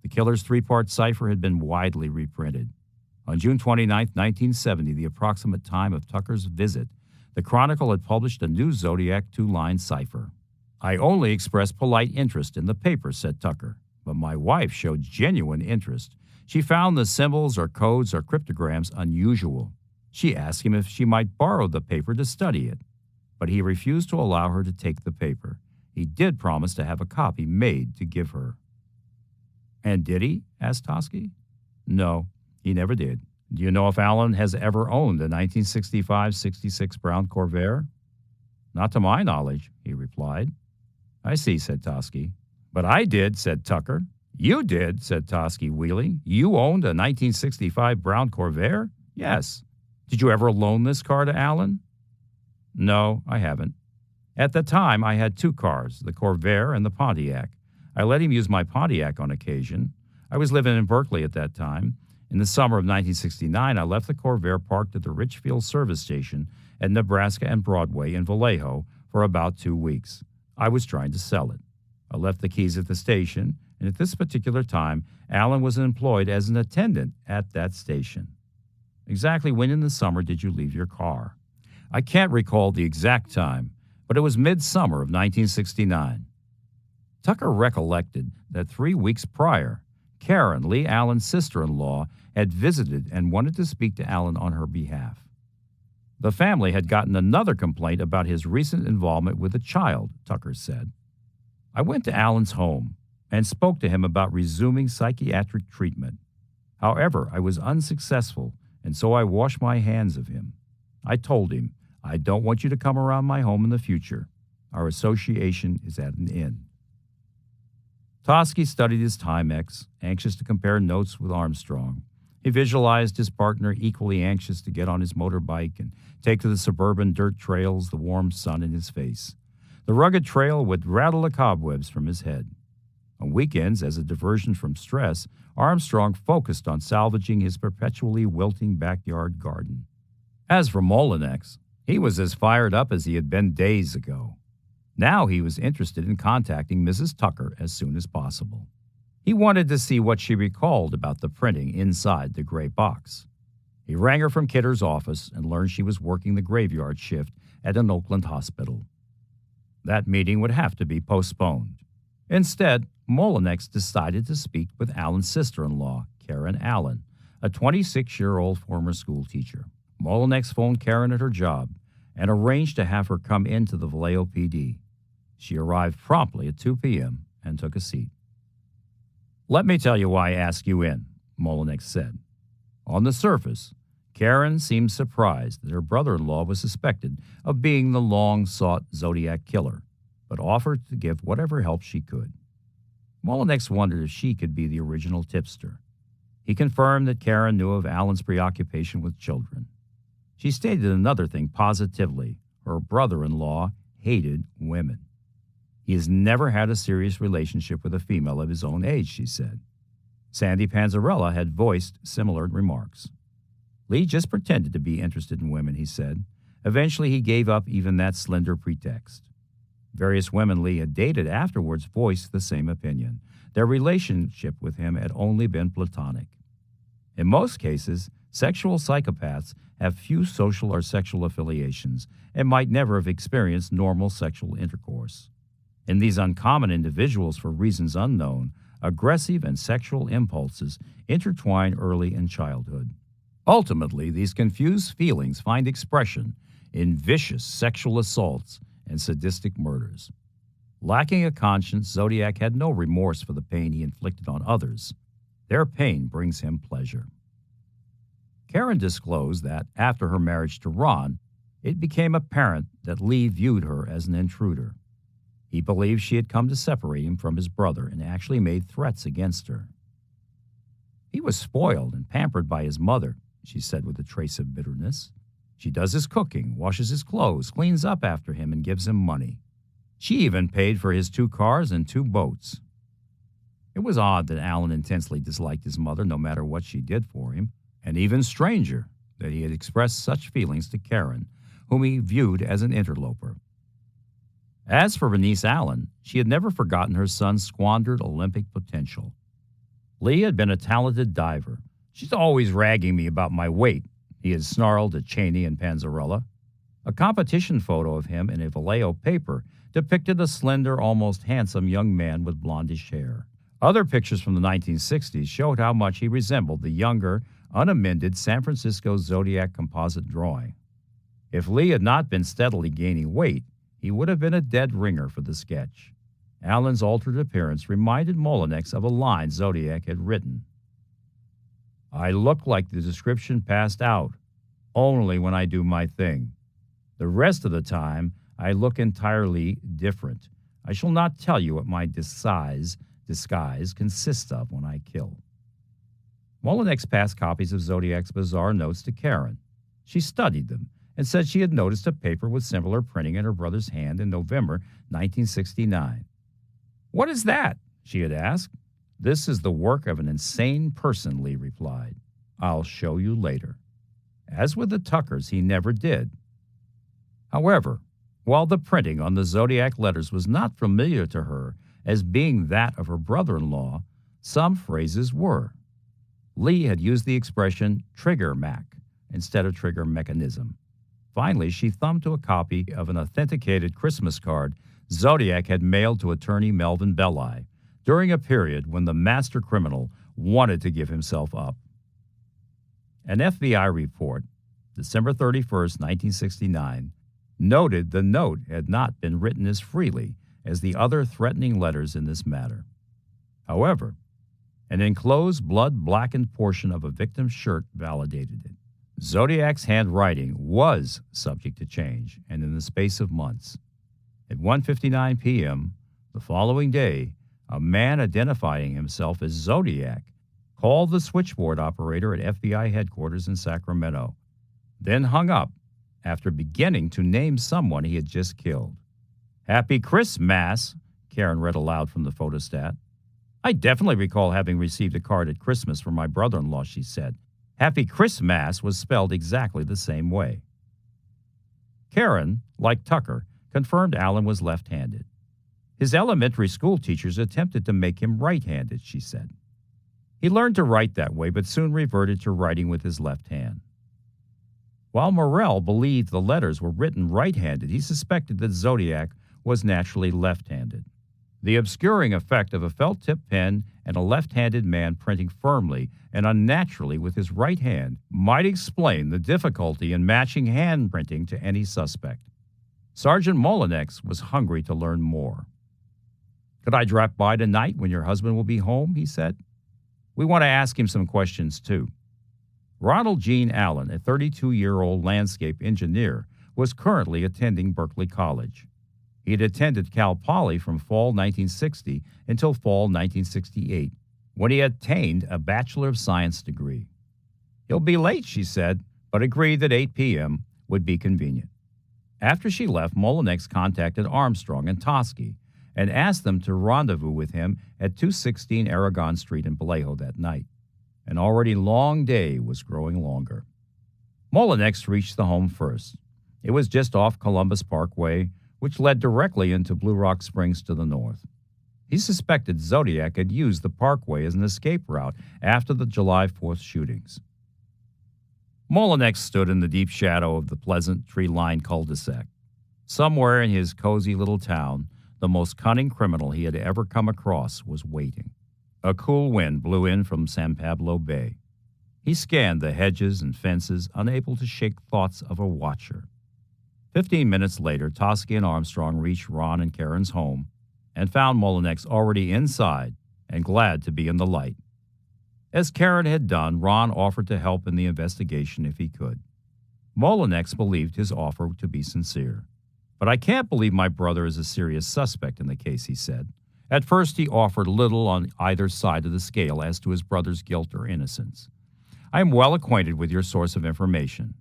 The killer's 3-part cipher had been widely reprinted. On June 29, 1970, the approximate time of Tucker's visit, the Chronicle had published a new Zodiac 2-line cipher. I only expressed polite interest in the paper, said Tucker, but my wife showed genuine interest. She found the symbols or codes or cryptograms unusual. She asked him if she might borrow the paper to study it, but he refused to allow her to take the paper. he did promise to have a copy made to give her. And did he? Asked Toschi. No, he never did. Do you know if Allen has ever owned a 1965-66 Brown Corvair? Not to my knowledge, he replied. I see, said Toschi. But I did, said Tucker. You did, said Toschi, wheeling. You owned a 1965 Brown Corvair? Yes. Did you ever loan this car to Allen? No, I haven't. At the time, I had two cars, the Corvair and the Pontiac. I let him use my Pontiac on occasion. I was living in Berkeley at that time. In the summer of 1969, I left the Corvair parked at the Richfield service station at Nebraska and Broadway in Vallejo for about 2 weeks. I was trying to sell it. I left the keys at the station, and at this particular time, Allen was employed as an attendant at that station. Exactly when in the summer did you leave your car? I can't recall the exact time, but it was midsummer of 1969. Tucker recollected that 3 weeks prior, Karen, Lee Allen's sister-in-law, had visited and wanted to speak to Allen on her behalf. The family had gotten another complaint about his recent involvement with a child, Tucker said. I went to Allen's home and spoke to him about resuming psychiatric treatment. However, I was unsuccessful, and so I washed my hands of him. I told him, I don't want you to come around my home in the future. Our association is at an end. Toschi studied his Timex, anxious to compare notes with Armstrong. He visualized his partner equally anxious to get on his motorbike and take to the suburban dirt trails, the warm sun in his face. The rugged trail would rattle the cobwebs from his head. On weekends, as a diversion from stress, Armstrong focused on salvaging his perpetually wilting backyard garden. As for Molinex, he was as fired up as he had been days ago. Now he was interested in contacting Mrs. Tucker as soon as possible. He wanted to see what she recalled about the printing inside the gray box. He rang her from Kidder's office and learned she was working the graveyard shift at an Oakland hospital. That meeting would have to be postponed. Instead, Molinex decided to speak with Allen's sister-in-law, Karen Allen, a 26-year-old former school teacher. Molinex phoned Karen at her job and arranged to have her come into the Vallejo PD. She arrived promptly at 2 p.m. and took a seat. Let me tell you why I asked you in, Molinex said. On the surface, Karen seemed surprised that her brother-in-law was suspected of being the long-sought Zodiac killer, but offered to give whatever help she could. Molinex wondered if she could be the original tipster. He confirmed that Karen knew of Allen's preoccupation with children. She stated another thing positively. Her brother-in-law hated women. He has never had a serious relationship with a female of his own age, she said. Sandy Panzarella had voiced similar remarks. Lee just pretended to be interested in women, he said. Eventually, he gave up even that slender pretext. Various women Lee had dated afterwards voiced the same opinion. Their relationship with him had only been platonic. In most cases, sexual psychopaths have few social or sexual affiliations and might never have experienced normal sexual intercourse. In these uncommon individuals, for reasons unknown, aggressive and sexual impulses intertwine early in childhood. Ultimately, these confused feelings find expression in vicious sexual assaults and sadistic murders. Lacking a conscience, Zodiac had no remorse for the pain he inflicted on others. Their pain brings him pleasure. Karen disclosed that, after her marriage to Ron, it became apparent that Lee viewed her as an intruder. He believed she had come to separate him from his brother and actually made threats against her. He was spoiled and pampered by his mother, she said with a trace of bitterness. She does his cooking, washes his clothes, cleans up after him, and gives him money. She even paid for his 2 cars and 2 boats. It was odd that Allen intensely disliked his mother no matter what she did for him, and even stranger that he had expressed such feelings to Karen, whom he viewed as an interloper. As for Bernice Allen, she had never forgotten her son's squandered Olympic potential. Lee had been a talented diver. She's always ragging me about my weight, he had snarled at Cheney and Panzarella. A competition photo of him in a Vallejo paper depicted a slender, almost handsome young man with blondish hair. Other pictures from the 1960s showed how much he resembled the younger, unamended San Francisco Zodiac composite drawing. If Lee had not been steadily gaining weight, he would have been a dead ringer for the sketch. Allen's altered appearance reminded Molinex of a line Zodiac had written. "I look like the description passed out, only when I do my thing. The rest of the time, I look entirely different. I shall not tell you what my disguise consists of when I kill." Molinex passed copies of Zodiac's bizarre notes to Karen. She studied them and said she had noticed a paper with similar printing in her brother's hand in November 1969. "What is that?" she had asked. "This is the work of an insane person," Lee replied. "I'll show you later." As with the Tuckers, he never did. However, while the printing on the Zodiac letters was not familiar to her as being that of her brother-in-law, some phrases were. Lee had used the expression trigger Mac instead of trigger mechanism. Finally, she thumbed to a copy of an authenticated Christmas card Zodiac had mailed to attorney Melvin Belli during a period when the master criminal wanted to give himself up. An FBI report, December 31st, 1969, noted the note had not been written as freely as the other threatening letters in this matter. However, an enclosed blood-blackened portion of a victim's shirt validated it. Zodiac's handwriting was subject to change, and in the space of months. At 1:59 p.m. the following day, a man identifying himself as Zodiac called the switchboard operator at FBI headquarters in Sacramento, then hung up after beginning to name someone he had just killed. "Happy Christmas," Karen read aloud from the photostat. "I definitely recall having received a card at Christmas from my brother-in-law," she said. Happy Christmas was spelled exactly the same way. Karen, like Tucker, confirmed Allen was left-handed. His elementary school teachers attempted to make him right-handed, she said. He learned to write that way, but soon reverted to writing with his left hand. While Morrell believed the letters were written right-handed, he suspected that Zodiac was naturally left-handed. The obscuring effect of a felt-tip pen and a left-handed man printing firmly and unnaturally with his right hand might explain the difficulty in matching handprinting to any suspect. Sergeant Molinex was hungry to learn more. "Could I drop by tonight when your husband will be home?" he said. "We want to ask him some questions, too." Ronald Gene Allen, a 32-year-old landscape engineer, was currently attending Berkeley College. He had attended Cal Poly from fall 1960 until fall 1968, when he attained a Bachelor of Science degree. "He'll be late," she said, but agreed that 8 p.m. would be convenient. After she left, Molinex contacted Armstrong and Toschi and asked them to rendezvous with him at 216 Aragon Street in Vallejo that night. An already long day was growing longer. Molinex reached the home first. It was just off Columbus Parkway, which led directly into Blue Rock Springs to the north. He suspected Zodiac had used the parkway as an escape route after the July 4th shootings. Molinex stood in the deep shadow of the pleasant tree-lined cul-de-sac. Somewhere in his cozy little town, the most cunning criminal he had ever come across was waiting. A cool wind blew in from San Pablo Bay. He scanned the hedges and fences, unable to shake thoughts of a watcher. 15 minutes later, Toschi and Armstrong reached Ron and Karen's home and found Molinex already inside and glad to be in the light. As Karen had done, Ron offered to help in the investigation if he could. Molinex believed his offer to be sincere. "But I can't believe my brother is a serious suspect in the case," he said. At first, he offered little on either side of the scale as to his brother's guilt or innocence. "I am well acquainted with your source of information."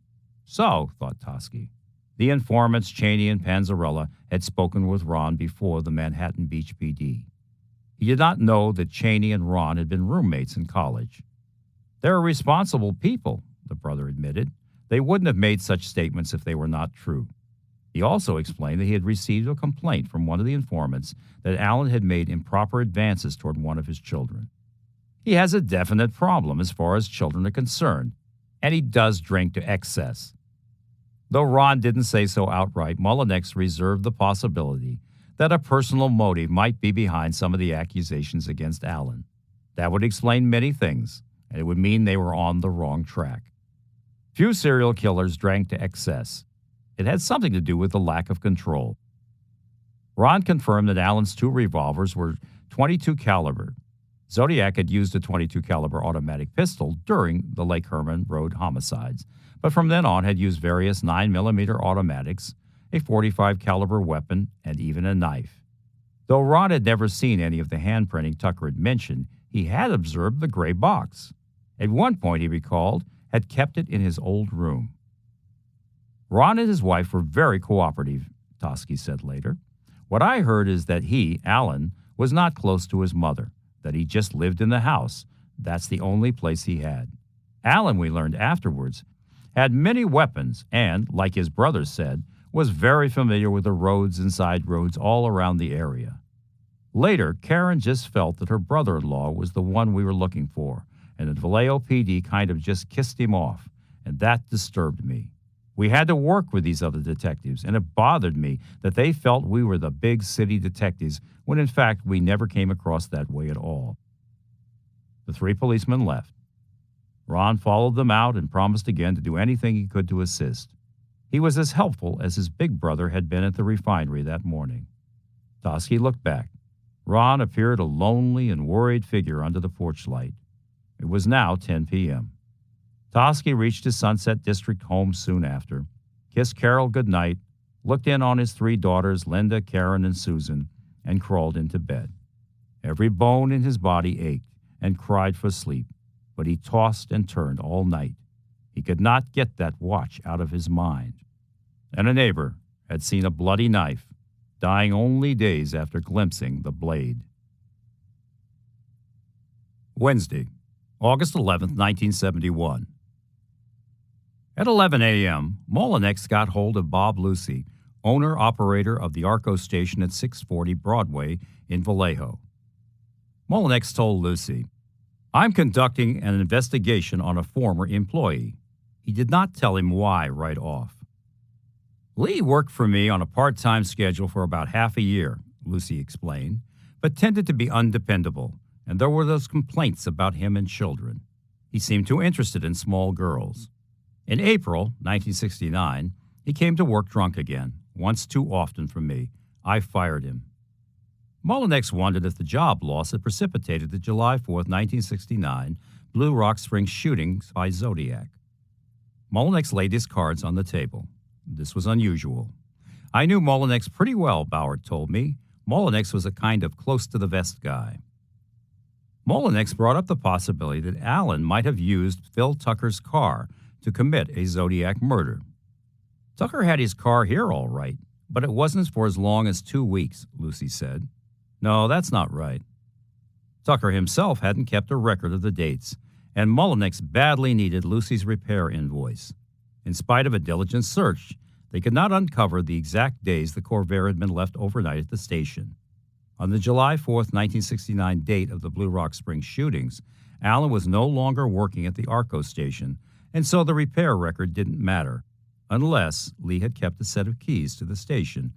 So, thought Toschi, the informants Cheney and Panzarella had spoken with Ron before the Manhattan Beach PD. He did not know that Cheney and Ron had been roommates in college. "They're responsible people," the brother admitted. "They wouldn't have made such statements if they were not true." He also explained that he had received a complaint from one of the informants that Allen had made improper advances toward one of his children. "He has a definite problem as far as children are concerned, and he does drink to excess." Though Ron didn't say so outright, Molinex reserved the possibility that a personal motive might be behind some of the accusations against Allen. That would explain many things, and it would mean they were on the wrong track. Few serial killers drank to excess. It had something to do with the lack of control. Ron confirmed that Allen's 2 revolvers were .22 caliber. Zodiac had used a .22 caliber automatic pistol during the Lake Herman Road homicides, but from then on had used various 9mm automatics, a .45 caliber weapon, and even a knife. Though Ron had never seen any of the handprinting Tucker had mentioned, he had observed the gray box. At one point, he recalled, had kept it in his old room. Ron and his wife were very cooperative, Toschi said later. What I heard is that he, Allen, was not close to his mother, that he just lived in the house. That's the only place he had. Allen, we learned afterwards, had many weapons and, like his brother said, was very familiar with the roads and side roads all around the area. Later, Karen just felt that her brother-in-law was the one we were looking for, and that Vallejo PD kind of just kissed him off, and that disturbed me. We had to work with these other detectives, and it bothered me that they felt we were the big city detectives when in fact we never came across that way at all. The 3 policemen left. Ron followed them out and promised again to do anything he could to assist. He was as helpful as his big brother had been at the refinery that morning. Toschi looked back. Ron appeared a lonely and worried figure under the porch light. It was now 10 p.m. Toschi reached his Sunset District home soon after, kissed Carol good night, looked in on his 3 daughters, Linda, Karen, and Susan, and crawled into bed. Every bone in his body ached and cried for sleep, but he tossed and turned all night. He could not get that watch out of his mind. And a neighbor had seen a bloody knife, dying only days after glimpsing the blade. Wednesday, August 11, 1971. At 11 a.m., Molinex got hold of Bob Lucy, owner-operator of the Arco station at 640 Broadway in Vallejo. Molinex told Lucy, "I'm conducting an investigation on a former employee." He did not tell him why right off. "Lee worked for me on a part-time schedule for about half a year," Lucy explained, "but tended to be undependable, and there were those complaints about him and children. He seemed too interested in small girls. In April 1969, he came to work drunk again, once too often for me. I fired him." Molinex wondered if the job loss had precipitated the July 4, 1969 Blue Rock Springs shootings by Zodiac. Molinex laid his cards on the table. This was unusual. "I knew Molinex pretty well," Bauer told me. "Molinex was a kind of close-to-the-vest guy." Molinex brought up the possibility that Allen might have used Phil Tucker's car to commit a Zodiac murder. "Tucker had his car here all right, but it wasn't for as long as 2 weeks," Lucy said. "No, that's not right." Tucker himself hadn't kept a record of the dates, and Molinex badly needed Lucy's repair invoice. In spite of a diligent search, they could not uncover the exact days the Corvair had been left overnight at the station. On the July 4, 1969 date of the Blue Rock Springs shootings, Allen was no longer working at the Arco station, and so the repair record didn't matter, unless Lee had kept a set of keys to the station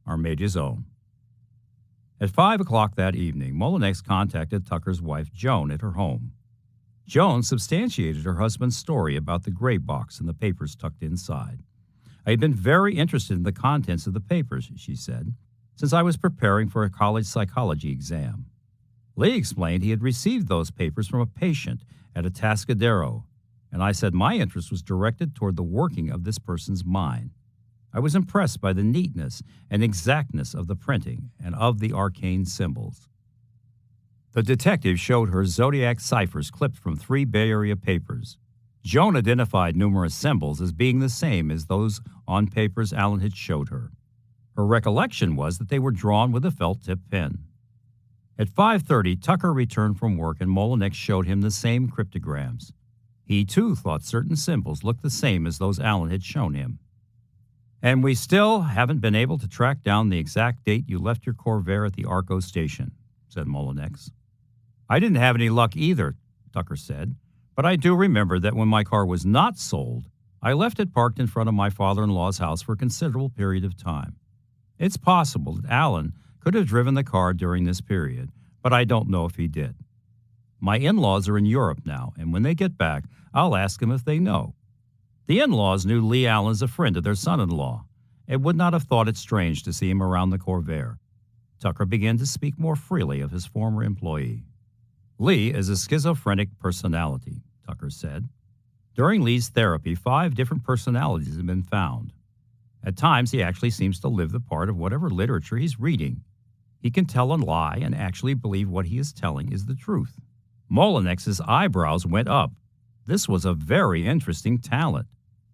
or made his own. At 5 o'clock that evening, Molinex contacted Tucker's wife, Joan, at her home. Joan substantiated her husband's story about the gray box and the papers tucked inside. "I had been very interested in the contents of the papers," she said, "since I was preparing for a college psychology exam." Lee explained he had received those papers from a patient at Atascadero, and I said my interest was directed toward the working of this person's mind. I was impressed by the neatness and exactness of the printing and of the arcane symbols. The detective showed her Zodiac ciphers clipped from 3 Bay Area papers. Joan identified numerous symbols as being the same as those on papers Allen had showed her. Her recollection was that they were drawn with a felt-tip pen. At 5:30, Tucker returned from work and Molinex showed him the same cryptograms. He, too, thought certain symbols looked the same as those Allen had shown him. "And we still haven't been able to track down the exact date you left your Corvair at the Arco station," said Molinex. "I didn't have any luck either," Tucker said, "but I do remember that when my car was not sold, I left it parked in front of my father-in-law's house for a considerable period of time. It's possible that Allen could have driven the car during this period, but I don't know if he did. My in-laws are in Europe now, and when they get back, I'll ask them if they know." The in-laws knew Lee Allen as a friend of their son-in-law, Ed would not have thought it strange to see him around the Corvair. Tucker began to speak more freely of his former employee. Lee is a schizophrenic personality, Tucker said. During Lee's therapy, 5 different personalities have been found. At times, he actually seems to live the part of whatever literature he's reading. He can tell a lie and actually believe what he is telling is the truth. Molinex's eyebrows went up. This was a very interesting talent,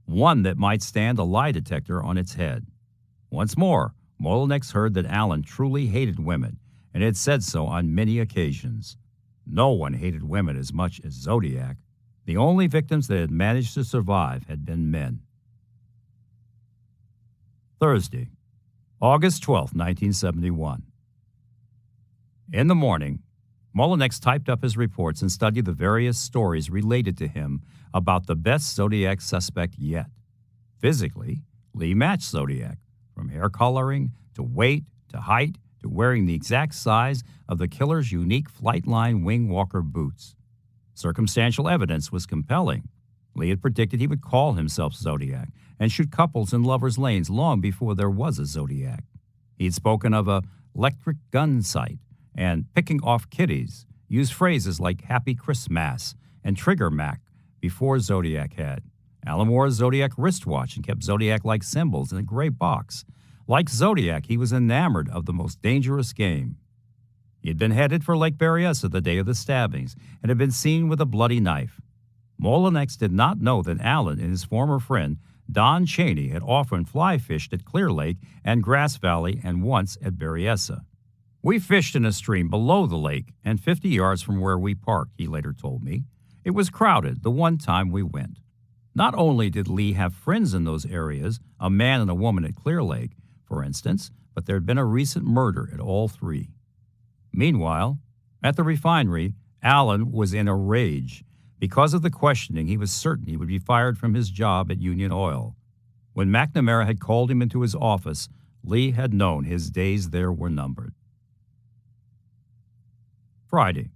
one that might stand a lie detector on its head. Once more, Molinex heard that Allen truly hated women and had said so on many occasions. No one hated women as much as Zodiac. The only victims that had managed to survive had been men. Thursday, August 12, 1971. In the morning, Molinex typed up his reports and studied the various stories related to him about the best Zodiac suspect yet. Physically, Lee matched Zodiac, from hair coloring to weight to height to wearing the exact size of the killer's unique Flightline wing walker boots. Circumstantial evidence was compelling. Lee had predicted he would call himself Zodiac and shoot couples in lovers' lanes long before there was a Zodiac. He had spoken of a electric gun sight and picking off kitties, used phrases like Happy Christmas and Trigger Mac before Zodiac had. Allen wore a Zodiac wristwatch and kept Zodiac-like symbols in a gray box. Like Zodiac, he was enamored of the most dangerous game. He had been headed for Lake Berryessa the day of the stabbings and had been seen with a bloody knife. Molinex did not know that Allen and his former friend, Don Cheney, had often fly fished at Clear Lake and Grass Valley and once at Berryessa. "We fished in a stream below the lake and 50 yards from where we parked," he later told me. "It was crowded the one time we went." Not only did Lee have friends in those areas, a man and a woman at Clear Lake, for instance, but there had been a recent murder at all 3. Meanwhile, at the refinery, Allen was in a rage. Because of the questioning, he was certain he would be fired from his job at Union Oil. When McNamara had called him into his office, Lee had known his days there were numbered. Friday,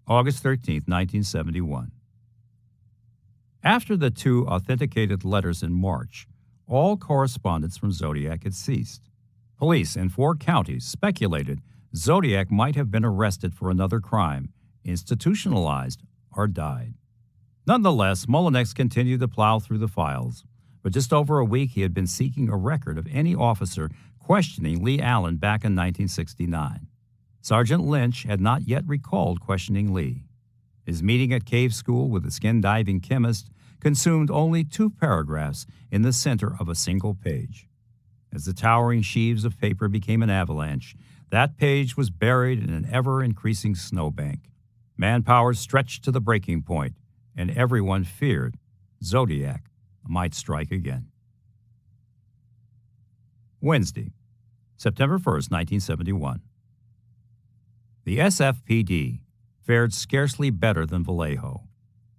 August 13, 1971. After the 2 authenticated letters in March, all correspondence from Zodiac had ceased. Police in 4 counties speculated Zodiac might have been arrested for another crime, institutionalized, or died. Nonetheless, Molinex continued to plow through the files. For just over a week, he had been seeking a record of any officer questioning Lee Allen back in 1969. Sergeant Lynch had not yet recalled questioning Lee. His meeting at cave school with the skin-diving chemist consumed only 2 paragraphs in the center of a single page. As the towering sheaves of paper became an avalanche, that page was buried in an ever-increasing snowbank. Manpower stretched to the breaking point, and everyone feared Zodiac might strike again. Wednesday, September 1st, 1971. The SFPD fared scarcely better than Vallejo.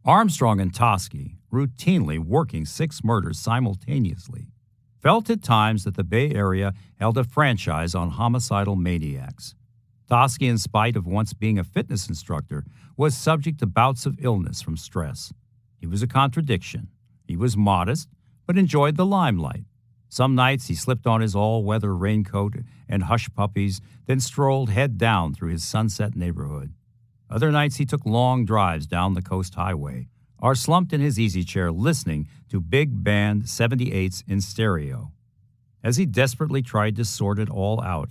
Armstrong and Toschi, routinely working 6 murders simultaneously, felt at times that the Bay Area held a franchise on homicidal maniacs. Toschi, in spite of once being a fitness instructor, was subject to bouts of illness from stress. He was a contradiction. He was modest, but enjoyed the limelight. Some nights he slipped on his all-weather raincoat and hush puppies, then strolled head down through his Sunset neighborhood. Other nights he took long drives down the coast highway, or slumped in his easy chair listening to big band 78s in stereo. As he desperately tried to sort it all out,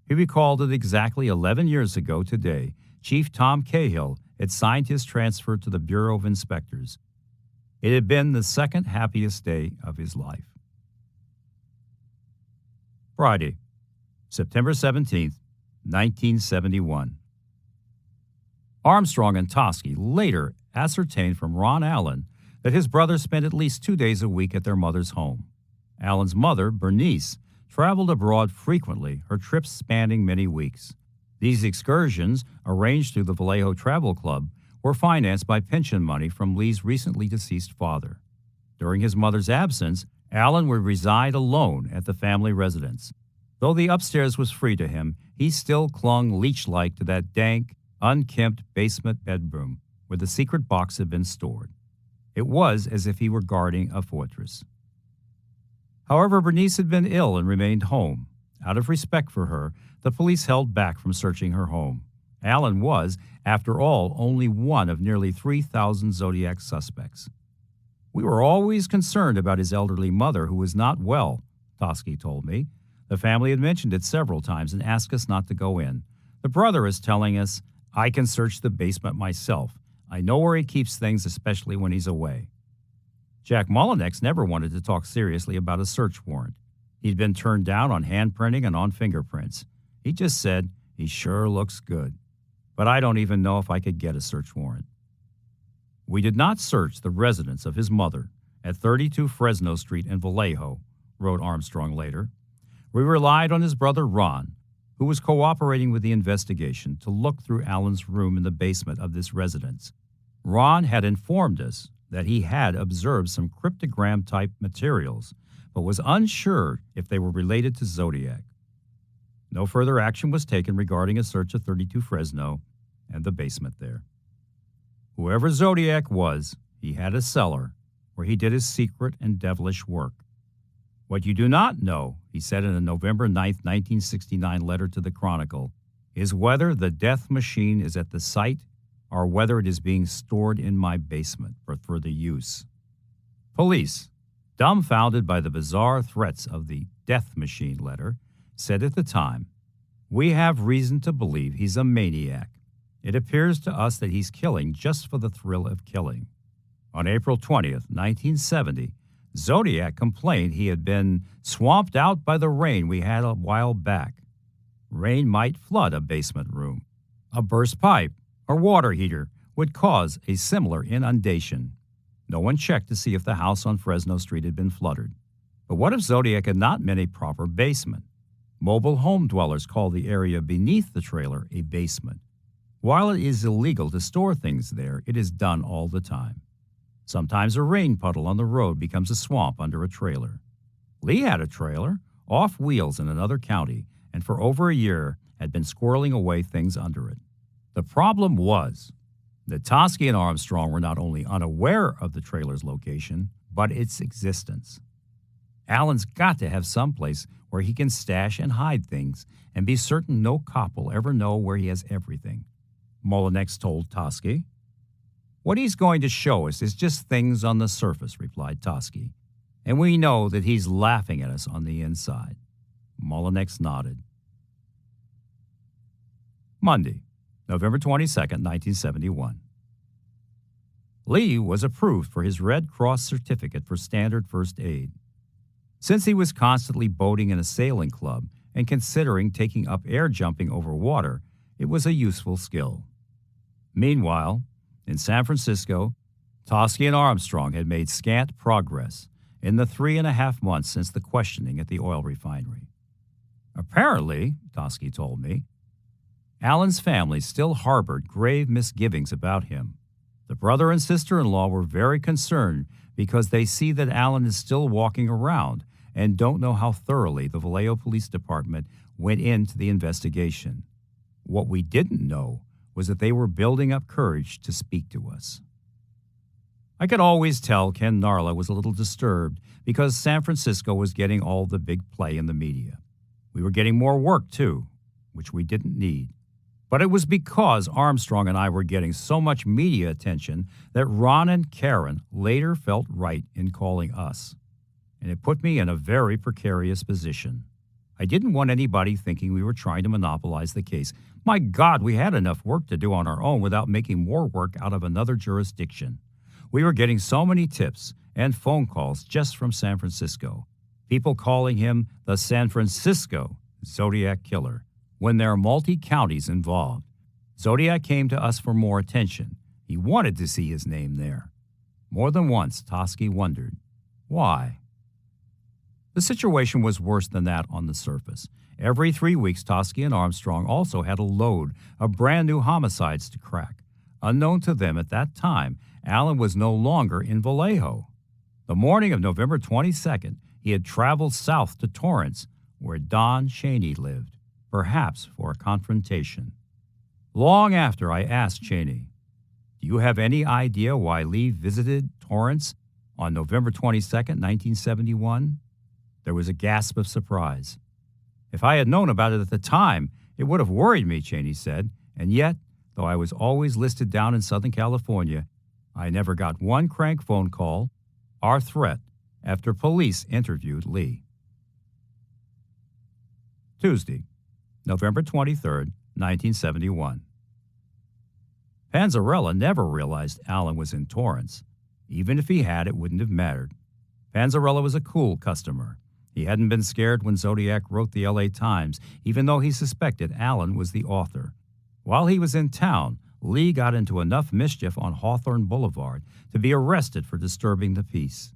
he recalled that exactly 11 years ago today, Chief Tom Cahill had signed his transfer to the Bureau of Inspectors. It had been the second happiest day of his life. Friday, September 17th, 1971. Armstrong and Toschi later ascertained from Ron Allen that his brother spent at least 2 days a week at their mother's home. Allen's mother, Bernice, traveled abroad frequently, her trips spanning many weeks. These excursions, arranged through the Vallejo Travel Club, were financed by pension money from Lee's recently deceased father. During his mother's absence, Allen would reside alone at the family residence. Though the upstairs was free to him, he still clung leech-like to that dank, unkempt basement bedroom where the secret box had been stored. It was as if he were guarding a fortress. However, Bernice had been ill and remained home. Out of respect for her, the police held back from searching her home. Alan was, after all, only one of nearly 3,000 Zodiac suspects. We were always concerned about his elderly mother, who was not well, Toschi told me. The family had mentioned it several times and asked us not to go in. The brother is telling us, I can search the basement myself. I know where he keeps things, especially when he's away. Jack Mullinex never wanted to talk seriously about a search warrant. He'd been turned down on handprinting and on fingerprints. He just said, he sure looks good. But I don't even know if I could get a search warrant. We did not search the residence of his mother at 32 Fresno Street in Vallejo, wrote Armstrong later. We relied on his brother Ron, who was cooperating with the investigation, to look through Alan's room in the basement of this residence. Ron had informed us that he had observed some cryptogram-type materials, but was unsure if they were related to Zodiac. No further action was taken regarding a search of 32 Fresno and the basement there. Whoever Zodiac was, he had a cellar where he did his secret and devilish work. What you do not know, he said in a November 9, 1969 letter to the Chronicle, is whether the death machine is at the site or whether it is being stored in my basement for further use. Police, dumbfounded by the bizarre threats of the death machine letter, said at the time, we have reason to believe he's a maniac. It appears to us that he's killing just for the thrill of killing. On April 20th, 1970, Zodiac complained he had been swamped out by the rain we had a while back. Rain might flood a basement room. A burst pipe or water heater would cause a similar inundation. No one checked to see if the house on Fresno Street had been flooded. But what if Zodiac had not meant a proper basement? Mobile home dwellers call the area beneath the trailer a basement. While it is illegal to store things there, it is done all the time. Sometimes a rain puddle on the road becomes a swamp under a trailer. Lee had a trailer, off wheels in another county, and for over a year had been squirreling away things under it. The problem was that Toschi and Armstrong were not only unaware of the trailer's location, but its existence. Alan's got to have someplace where he can stash and hide things and be certain no cop will ever know where he has everything, Mullinex told Toschi. What he's going to show us is just things on the surface, replied Toschi, and we know that he's laughing at us on the inside. Mullinex nodded. Monday, November 22nd, 1971. Lee was approved for his Red Cross certificate for standard first aid. Since he was constantly boating in a sailing club and considering taking up air jumping over water, it was a useful skill. Meanwhile, in San Francisco, Toschi and Armstrong had made scant progress in the 3.5 months since the questioning at the oil refinery. Apparently, Toschi told me, Alan's family still harbored grave misgivings about him. The brother and sister-in-law were very concerned because they see that Alan is still walking around and don't know how thoroughly the Vallejo Police Department went into the investigation. What we didn't know was that they were building up courage to speak to us. I could always tell Ken Narla was a little disturbed because San Francisco was getting all the big play in the media. We were getting more work, too, which we didn't need. But it was because Armstrong and I were getting so much media attention that Ron and Karen later felt right in calling us. And it put me in a very precarious position. I didn't want anybody thinking we were trying to monopolize the case. My God, we had enough work to do on our own without making more work out of another jurisdiction. We were getting so many tips and phone calls just from San Francisco. People calling him the San Francisco Zodiac Killer when there are multi-counties involved. Zodiac came to us for more attention. He wanted to see his name there. More than once, Toschi wondered, why? The situation was worse than that on the surface. Every 3 weeks, Toschi and Armstrong also had a load of brand-new homicides to crack. Unknown to them at that time, Alan was no longer in Vallejo. The morning of November 22nd, he had traveled south to Torrance, where Don Cheney lived, perhaps for a confrontation. Long after, I asked Cheney, do you have any idea why Lee visited Torrance on November 22nd, 1971? There was a gasp of surprise. If I had known about it at the time, it would have worried me, Cheney said, and yet, though I was always listed down in Southern California, I never got one crank phone call or threat after police interviewed Lee. Tuesday, November 23, 1971. Panzarella never realized Allen was in Torrance. Even if he had, it wouldn't have mattered. Panzarella was a cool customer. He hadn't been scared when Zodiac wrote the L.A. Times, even though he suspected Allen was the author. While he was in town, Lee got into enough mischief on Hawthorne Boulevard to be arrested for disturbing the peace.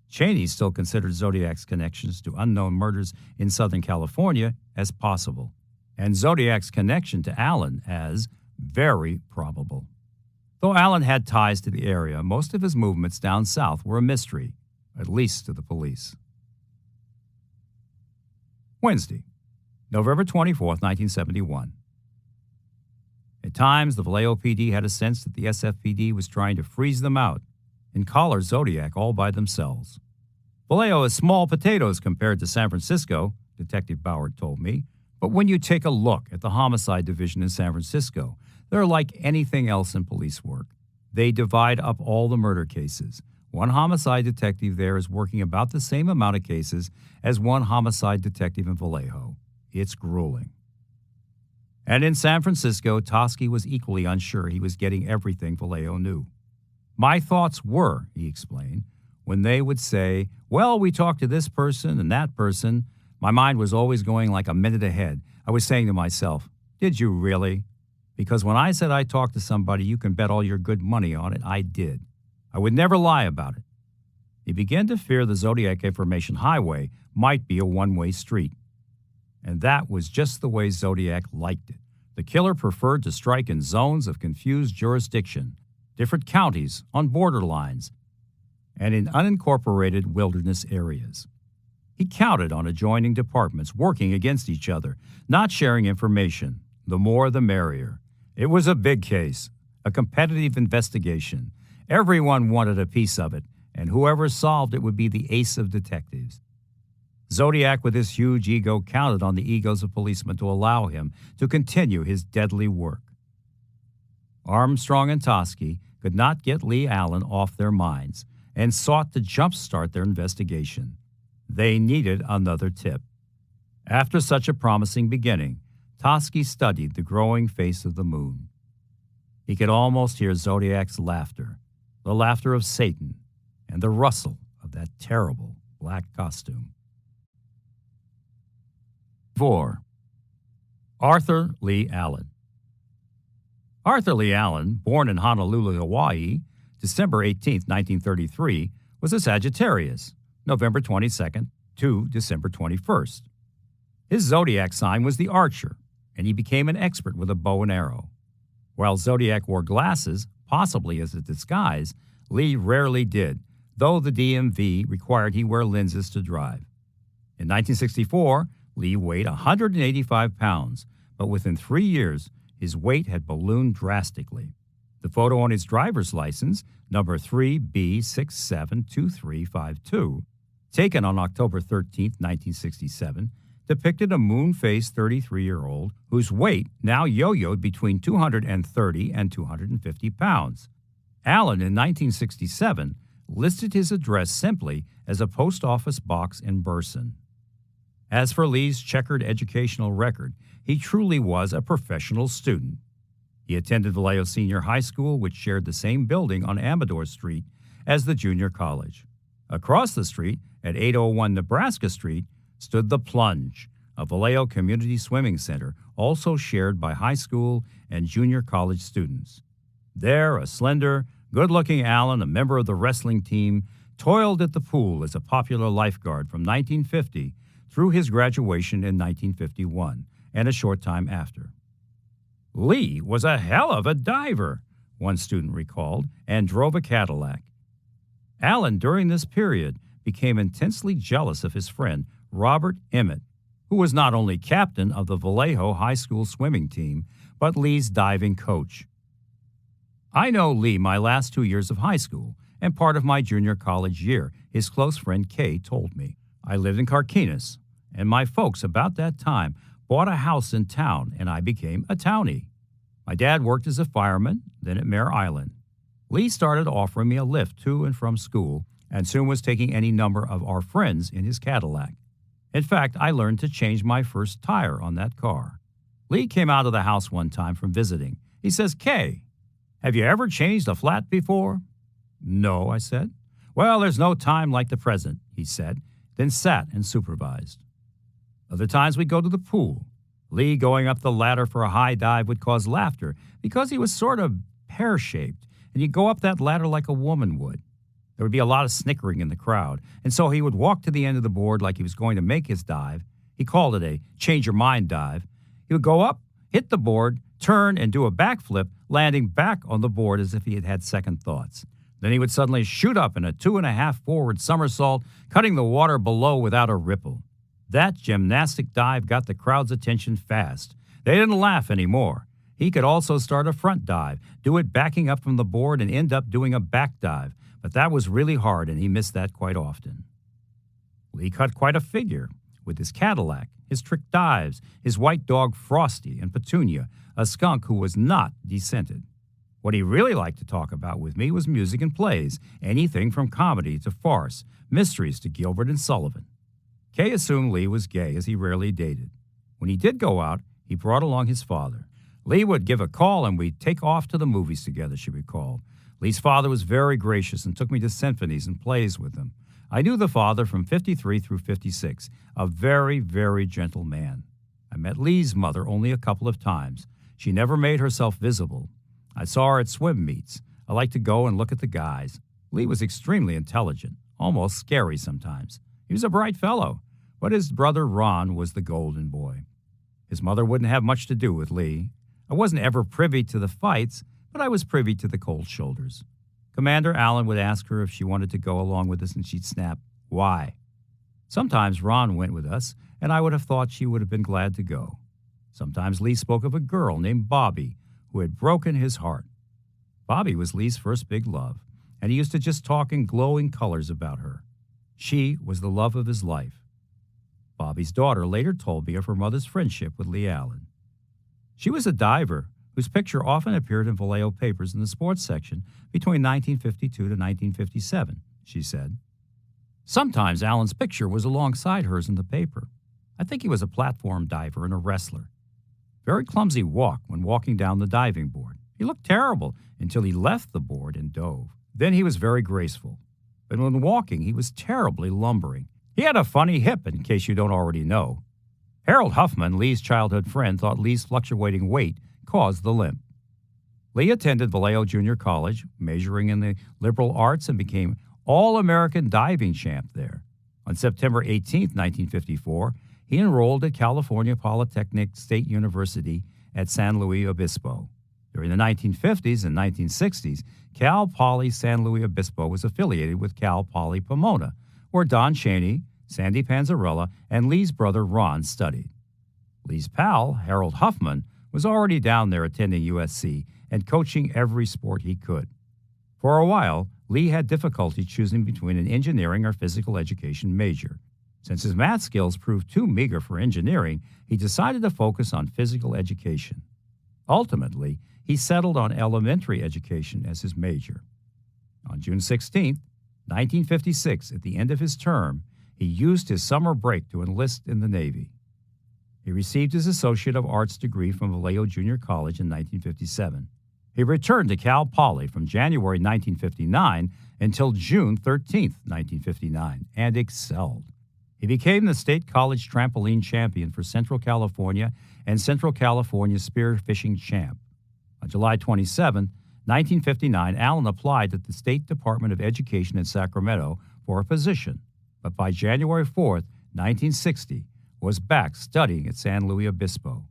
Cheney still considered Zodiac's connections to unknown murders in Southern California as possible, and Zodiac's connection to Allen as very probable. Though Allen had ties to the area, most of his movements down south were a mystery, at least to the police. Wednesday, November 24, 1971. At times, the Vallejo PD had a sense that the SFPD was trying to freeze them out and collar Zodiac all by themselves. Vallejo is small potatoes compared to San Francisco, Detective Bauer told me, but when you take a look at the homicide division in San Francisco, they're like anything else in police work. They divide up all the murder cases. One homicide detective there is working about the same amount of cases as one homicide detective in Vallejo. It's grueling. And in San Francisco, Toschi was equally unsure he was getting everything Vallejo knew. My thoughts were, he explained, when they would say, well, we talked to this person and that person, my mind was always going like a minute ahead. I was saying to myself, did you really? Because when I said I talked to somebody, you can bet all your good money on it, I did. I would never lie about it. He began to fear the Zodiac Information Highway might be a one-way street. And that was just the way Zodiac liked it. The killer preferred to strike in zones of confused jurisdiction, different counties on borderlines, and in unincorporated wilderness areas. He counted on adjoining departments working against each other, not sharing information. The more, the merrier. It was a big case, a competitive investigation. Everyone wanted a piece of it, and whoever solved it would be the ace of detectives. Zodiac, with his huge ego, counted on the egos of policemen to allow him to continue his deadly work. Armstrong and Toschi could not get Lee Allen off their minds and sought to jumpstart their investigation. They needed another tip. After such a promising beginning, Toschi studied the growing face of the moon. He could almost hear Zodiac's laughter, the laughter of Satan, and the rustle of that terrible black costume. 4. Arthur Lee Allen. Arthur Lee Allen, born in Honolulu, Hawaii, December 18, 1933, was a Sagittarius, November 22nd to December 21st. His zodiac sign was the Archer, and he became an expert with a bow and arrow. While Zodiac wore glasses, possibly as a disguise, Lee rarely did, though the DMV required he wear lenses to drive. In 1964, Lee weighed 185 pounds, but within 3 years, his weight had ballooned drastically. The photo on his driver's license, number 3B672352, taken on October 13, 1967, depicted a moon-faced 33-year-old whose weight now yo-yoed between 230 and 250 pounds. Allen, in 1967, listed his address simply as a post office box in Burson. As for Lee's checkered educational record, he truly was a professional student. He attended Vallejo Senior High School, which shared the same building on Amador Street as the junior college. Across the street, at 801 Nebraska Street, stood The Plunge, a Vallejo community swimming center also shared by high school and junior college students. There, a slender, good-looking Allen, a member of the wrestling team, toiled at the pool as a popular lifeguard from 1950 through his graduation in 1951 and a short time after. Lee was a hell of a diver, one student recalled, and drove a Cadillac. Allen, during this period, became intensely jealous of his friend, Robert Emmett, who was not only captain of the Vallejo High School swimming team, but Lee's diving coach. I know Lee my last 2 years of high school and part of my junior college year, his close friend Kay told me. I lived in Carquinez, and my folks about that time bought a house in town, and I became a townie. My dad worked as a fireman, then at Mare Island. Lee started offering me a lift to and from school, and soon was taking any number of our friends in his Cadillac. In fact, I learned to change my first tire on that car. Lee came out of the house one time from visiting. He says, "Kay, have you ever changed a flat before?" "No," I said. "Well, there's no time like the present," he said, then sat and supervised. Other times we'd go to the pool. Lee going up the ladder for a high dive would cause laughter because he was sort of pear-shaped, and he'd go up that ladder like a woman would. There would be a lot of snickering in the crowd, and so he would walk to the end of the board like he was going to make his dive. He called it a change-your-mind dive. He would go up, hit the board, turn, and do a backflip, landing back on the board as if he had had second thoughts. Then he would suddenly shoot up in a 2.5 forward somersault, cutting the water below without a ripple. That gymnastic dive got the crowd's attention fast. They didn't laugh anymore. He could also start a front dive, do it backing up from the board, and end up doing a back dive. But that was really hard, and he missed that quite often. Lee cut quite a figure with his Cadillac, his trick dives, his white dog Frosty, and Petunia, a skunk who was not descented. What he really liked to talk about with me was music and plays, anything from comedy to farce, mysteries to Gilbert and Sullivan. Kay assumed Lee was gay, as he rarely dated. When he did go out, he brought along his father. Lee would give a call, and we'd take off to the movies together, she recalled. Lee's father was very gracious and took me to symphonies and plays with him. I knew the father from 53 through 56, a very, very gentle man. I met Lee's mother only a couple of times. She never made herself visible. I saw her at swim meets. I liked to go and look at the guys. Lee was extremely intelligent, almost scary sometimes. He was a bright fellow, but his brother Ron was the golden boy. His mother wouldn't have much to do with Lee. I wasn't ever privy to the fights, but I was privy to the cold shoulders. Commander Allen would ask her if she wanted to go along with us, and she'd snap, "Why?" Sometimes Ron went with us, and I would have thought she would have been glad to go. Sometimes Lee spoke of a girl named Bobby who had broken his heart. Bobby was Lee's first big love, and he used to just talk in glowing colors about her. She was the love of his life. Bobby's daughter later told me of her mother's friendship with Lee Allen. She was a diver whose picture often appeared in Vallejo papers in the sports section between 1952 to 1957, she said. Sometimes Allen's picture was alongside hers in the paper. I think he was a platform diver and a wrestler. Very clumsy walk when walking down the diving board. He looked terrible until he left the board and dove. Then he was very graceful. But when walking, he was terribly lumbering. He had a funny hip, in case you don't already know. Harold Huffman, Lee's childhood friend, thought Lee's fluctuating weight caused the limp. Lee attended Vallejo Junior College, majoring in the liberal arts, and became All-American diving champ there. On September 18, 1954, he enrolled at California Polytechnic State University at San Luis Obispo. During the 1950s and 1960s, Cal Poly San Luis Obispo was affiliated with Cal Poly Pomona, where Don Chaney, Sandy Panzarella, and Lee's brother Ron studied. Lee's pal, Harold Huffman, was already down there attending USC and coaching every sport he could. For a while, Lee had difficulty choosing between an engineering or physical education major. Since his math skills proved too meager for engineering, he decided to focus on physical education. Ultimately, he settled on elementary education as his major. On June 16, 1956, at the end of his term, he used his summer break to enlist in the Navy. He received his Associate of Arts degree from Vallejo Junior College in 1957. He returned to Cal Poly from January 1959 until June 13, 1959, and excelled. He became the state college trampoline champion for Central California and Central California spearfishing champ. On July 27, 1959, Allen applied at the State Department of Education in Sacramento for a position, but by January 4, 1960, was back studying at San Luis Obispo.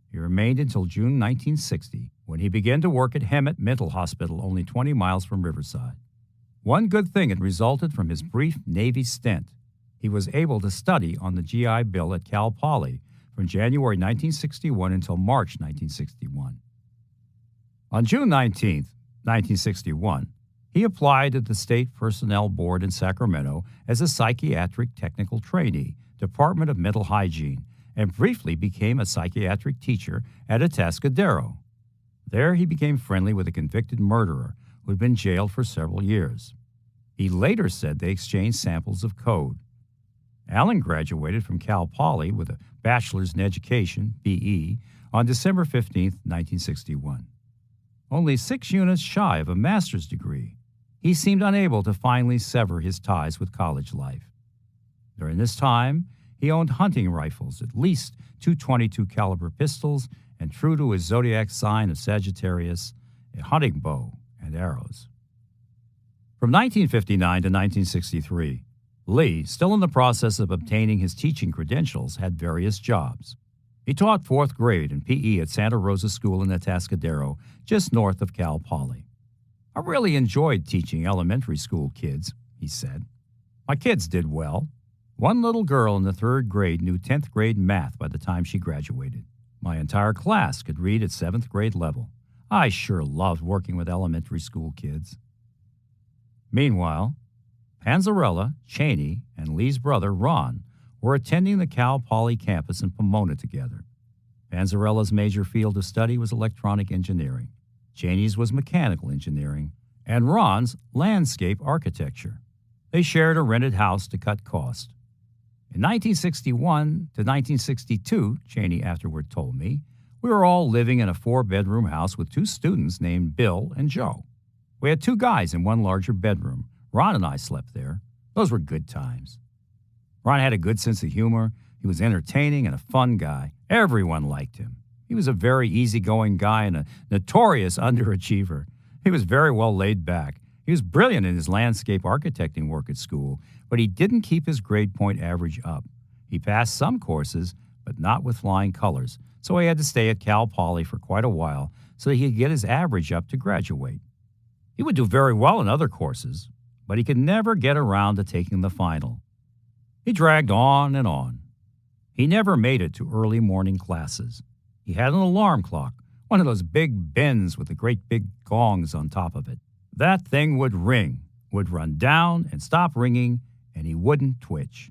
He remained until June 1960, when he began to work at Hemet Mental Hospital only 20 miles from Riverside. One good thing had resulted from his brief Navy stint. He was able to study on the GI Bill at Cal Poly from January 1961 until March 1961. On June 19, 1961, He applied to the State Personnel Board in Sacramento as a psychiatric technical trainee, Department of Mental Hygiene, and briefly became a psychiatric teacher at Atascadero. There he became friendly with a convicted murderer who had been jailed for several years. He later said they exchanged samples of code. Allen graduated from Cal Poly with a bachelor's in education, B.E., on December 15, 1961. Only 6 units shy of a master's degree, he seemed unable to finally sever his ties with college life. During this time, he owned hunting rifles, at least 2 .22 caliber pistols, and true to his Zodiac sign of Sagittarius, a hunting bow and arrows. From 1959 to 1963, Lee, still in the process of obtaining his teaching credentials, had various jobs. He taught 4th grade in P.E. at Santa Rosa School in Atascadero, just north of Cal Poly. "I really enjoyed teaching elementary school kids," he said. "My kids did well. One little girl in the 3rd grade knew 10th grade math by the time she graduated. My entire class could read at 7th grade level. I sure loved working with elementary school kids." Meanwhile, Panzarella, Cheney, and Lee's brother, Ron, were attending the Cal Poly campus in Pomona together. Panzarella's major field of study was electronic engineering. Cheney's was mechanical engineering, and Ron's landscape architecture. They shared a rented house to cut cost. In 1961 to 1962, Cheney afterward told me, we were all living in a 4-bedroom house with 2 students named Bill and Joe. We had 2 guys in one larger bedroom. Ron and I slept there. Those were good times. Ron had a good sense of humor. He was entertaining and a fun guy. Everyone liked him. He was a very easygoing guy and a notorious underachiever. He was very well laid back. He was brilliant in his landscape architecting work at school, but he didn't keep his grade point average up. He passed some courses, but not with flying colors, so he had to stay at Cal Poly for quite a while so that he could get his average up to graduate. He would do very well in other courses, but he could never get around to taking the final. He dragged on and on. He never made it to early morning classes. He had an alarm clock, one of those big bins with the great big gongs on top of it. That thing would ring, would run down and stop ringing, and he wouldn't twitch.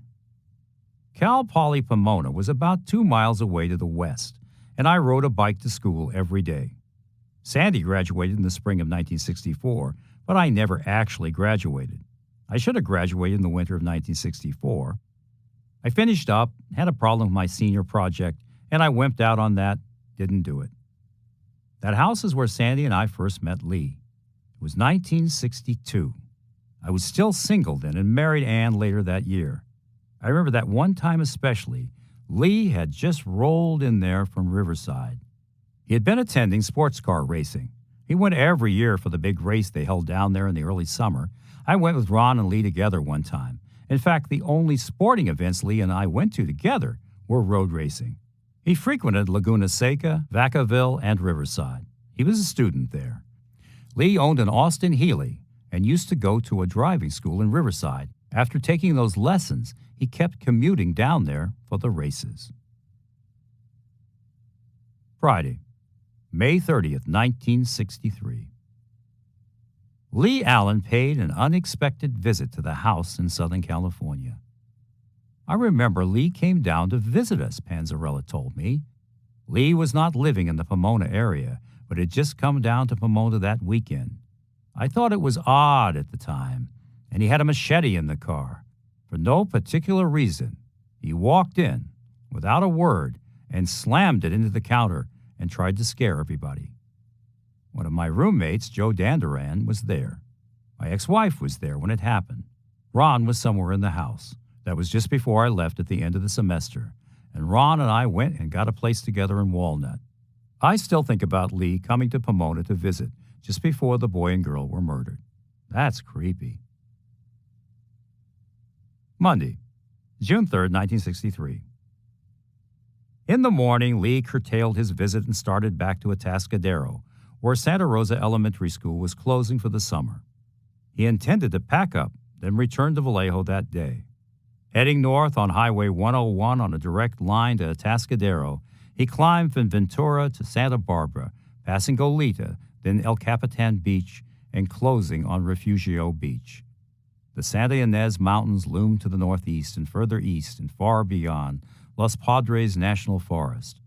Cal Poly Pomona was about 2 miles away to the west, and I rode a bike to school every day. Sandy graduated in the spring of 1964, but I never actually graduated. I should have graduated in the winter of 1964. I finished up, had a problem with my senior project, and I wimped out on that, didn't do it. That house is where Sandy and I first met Lee. It was 1962. I was still single then and married Ann later that year. I remember that one time especially, Lee had just rolled in there from Riverside. He had been attending sports car racing. He went every year for the big race they held down there in the early summer. I went with Ron and Lee together one time. In fact, the only sporting events Lee and I went to together were road racing. He frequented Laguna Seca, Vacaville, and Riverside. He was a student there. Lee owned an Austin Healey and used to go to a driving school in Riverside. After taking those lessons, he kept commuting down there for the races. Friday, May 30th, 1963. Lee Allen paid an unexpected visit to the house in Southern California. I remember Lee came down to visit us, Panzarella told me. Lee was not living in the Pomona area, but had just come down to Pomona that weekend. I thought it was odd at the time, and he had a machete in the car. For no particular reason, he walked in, without a word, and slammed it into the counter and tried to scare everybody. One of my roommates, Joe Danduran, was there. My ex-wife was there when it happened. Ron was somewhere in the house. That was just before I left at the end of the semester, and Ron and I went and got a place together in Walnut. I still think about Lee coming to Pomona to visit just before the boy and girl were murdered. That's creepy. Monday, June 3rd, 1963. In the morning, Lee curtailed his visit and started back to Atascadero, where Santa Rosa Elementary School was closing for the summer. He intended to pack up, then return to Vallejo that day. Heading north on Highway 101 on a direct line to Atascadero, he climbed from Ventura to Santa Barbara, passing Goleta, then El Capitan Beach, and closing on Refugio Beach. The Santa Ynez Mountains loomed to the northeast and further east and far beyond Los Padres National Forest.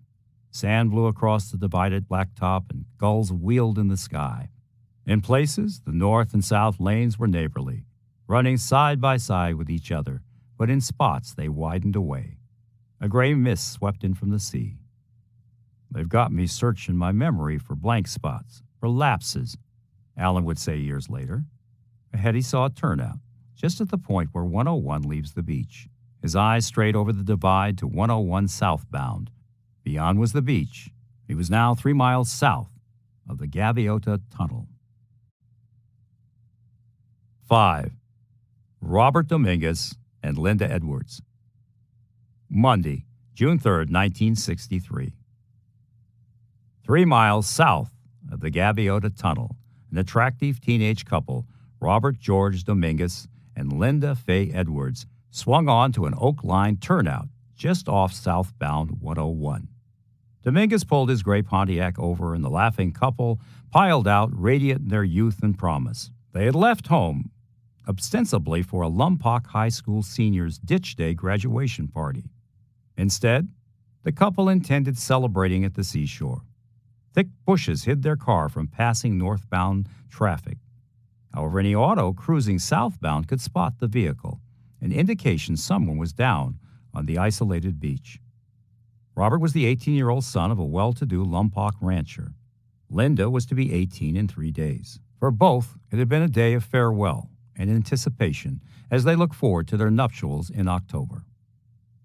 Sand blew across the divided blacktop and gulls wheeled in the sky. In places, the north and south lanes were neighborly, running side by side with each other, but in spots they widened away. A gray mist swept in from the sea. "They've got me searching my memory for blank spots, for lapses," Allen would say years later. Ahead he saw a turnout, just at the point where 101 leaves the beach. His eyes strayed over the divide to 101 southbound. Beyond was the beach. He was now 3 miles south of the Gaviota Tunnel. 5. Robert Dominguez and Linda Edwards. Monday, June 3, 1963. 3 miles south of the Gaviota Tunnel, an attractive teenage couple, Robert George Dominguez and Linda Faye Edwards, swung on to an oak-lined turnout just off southbound 101. Dominguez pulled his gray Pontiac over, and the laughing couple piled out, radiant in their youth and promise. They had left home, ostensibly for a Lompoc High School seniors' ditch day graduation party. Instead, the couple intended celebrating at the seashore. Thick bushes hid their car from passing northbound traffic. However, any auto cruising southbound could spot the vehicle, an indication someone was down on the isolated beach. Robert was the 18-year-old son of a well-to-do Lompoc rancher. Linda was to be 18 in 3 days. For both, it had been a day of farewell and anticipation as they looked forward to their nuptials in October.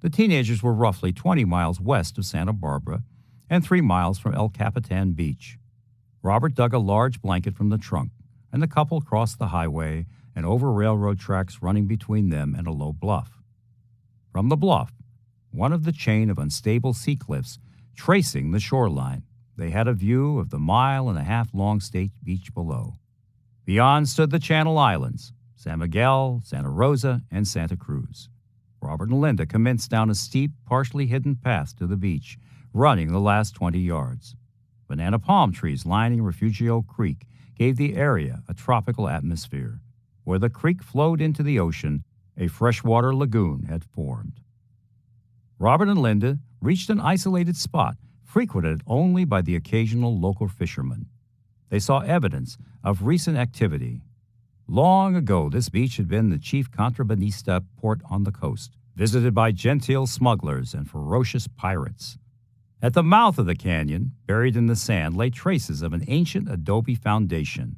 The teenagers were roughly 20 miles west of Santa Barbara and 3 miles from El Capitan Beach. Robert dug a large blanket from the trunk, and the couple crossed the highway and over railroad tracks running between them and a low bluff. From the bluff, one of the chain of unstable sea cliffs tracing the shoreline, they had a view of the 1.5-mile-long state beach below. Beyond stood the Channel Islands, San Miguel, Santa Rosa, and Santa Cruz. Robert and Linda commenced down a steep, partially hidden path to the beach, running the last 20 yards. Banana palm trees lining Refugio Creek gave the area a tropical atmosphere. Where the creek flowed into the ocean, a freshwater lagoon had formed. Robert and Linda reached an isolated spot frequented only by the occasional local fisherman. They saw evidence of recent activity. Long ago, this beach had been the chief contrabandista port on the coast, visited by genteel smugglers and ferocious pirates. At the mouth of the canyon, buried in the sand, lay traces of an ancient adobe foundation.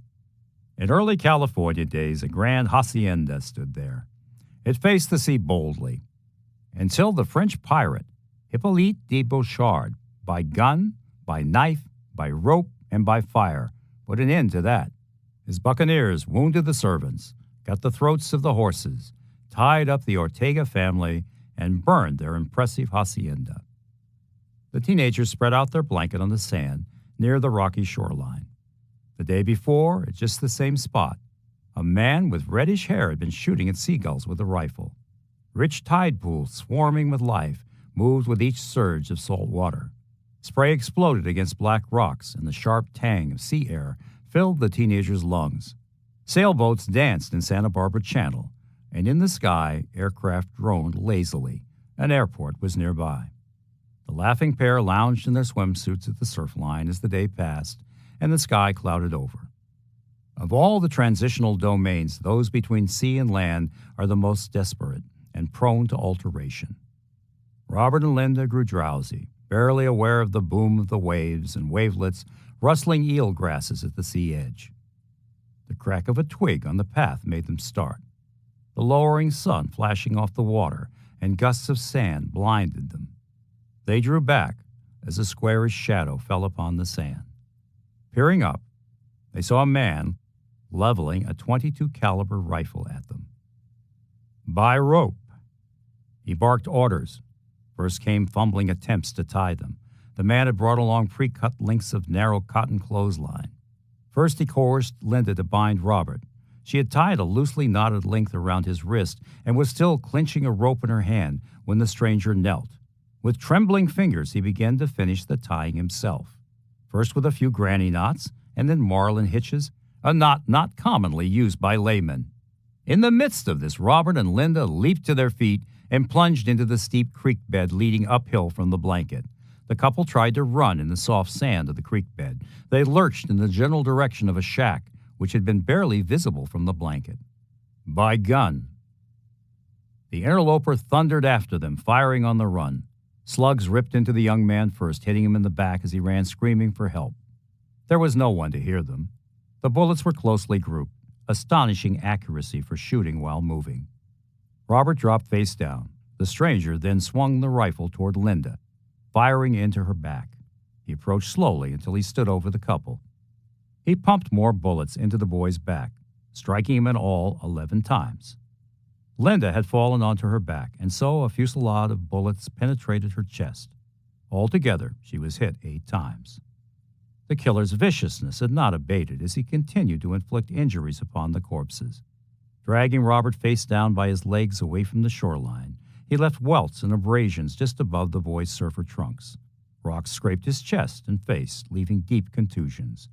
In early California days, a grand hacienda stood there. It faced the sea boldly, until the French pirate Hippolyte de Bouchard, by gun, by knife, by rope, and by fire, put an end to that. His buccaneers wounded the servants, cut the throats of the horses, tied up the Ortega family, and burned their impressive hacienda. The teenagers spread out their blanket on the sand near the rocky shoreline. The day before, at just the same spot, a man with reddish hair had been shooting at seagulls with a rifle. Rich tide pools, swarming with life, moved with each surge of salt water. Spray exploded against black rocks, and the sharp tang of sea air filled the teenagers' lungs. Sailboats danced in Santa Barbara Channel, and in the sky, aircraft droned lazily. An airport was nearby. The laughing pair lounged in their swimsuits at the surf line as the day passed, and the sky clouded over. Of all the transitional domains, those between sea and land are the most desperate and prone to alteration. Robert and Linda grew drowsy, barely aware of the boom of the waves and wavelets rustling eel grasses at the sea edge. The crack of a twig on the path made them start. The lowering sun flashing off the water and gusts of sand blinded them. They drew back as a squarish shadow fell upon the sand. Peering up, they saw a man leveling a .22 caliber rifle at them. "By rope." He barked orders. First came fumbling attempts to tie them. The man had brought along pre-cut lengths of narrow cotton clothesline. First he coerced Linda to bind Robert. She had tied a loosely knotted length around his wrist and was still clinching a rope in her hand when the stranger knelt. With trembling fingers, he began to finish the tying himself. First with a few granny knots, and then marlin hitches, a knot not commonly used by laymen. In the midst of this, Robert and Linda leaped to their feet and plunged into the steep creek bed leading uphill from the blanket. The couple tried to run in the soft sand of the creek bed. They lurched in the general direction of a shack, which had been barely visible from the blanket. By gun. The interloper thundered after them, firing on the run. Slugs ripped into the young man first, hitting him in the back as he ran screaming for help. There was no one to hear them. The bullets were closely grouped, astonishing accuracy for shooting while moving. Robert dropped face down. The stranger then swung the rifle toward Linda, firing into her back. He approached slowly until he stood over the couple. He pumped more bullets into the boy's back, striking him in all 11 times. Linda had fallen onto her back, and so a fusillade of bullets penetrated her chest. Altogether, she was hit 8 times. The killer's viciousness had not abated as he continued to inflict injuries upon the corpses. Dragging Robert face down by his legs away from the shoreline, he left welts and abrasions just above the boy's surfer trunks. Rocks scraped his chest and face, leaving deep contusions.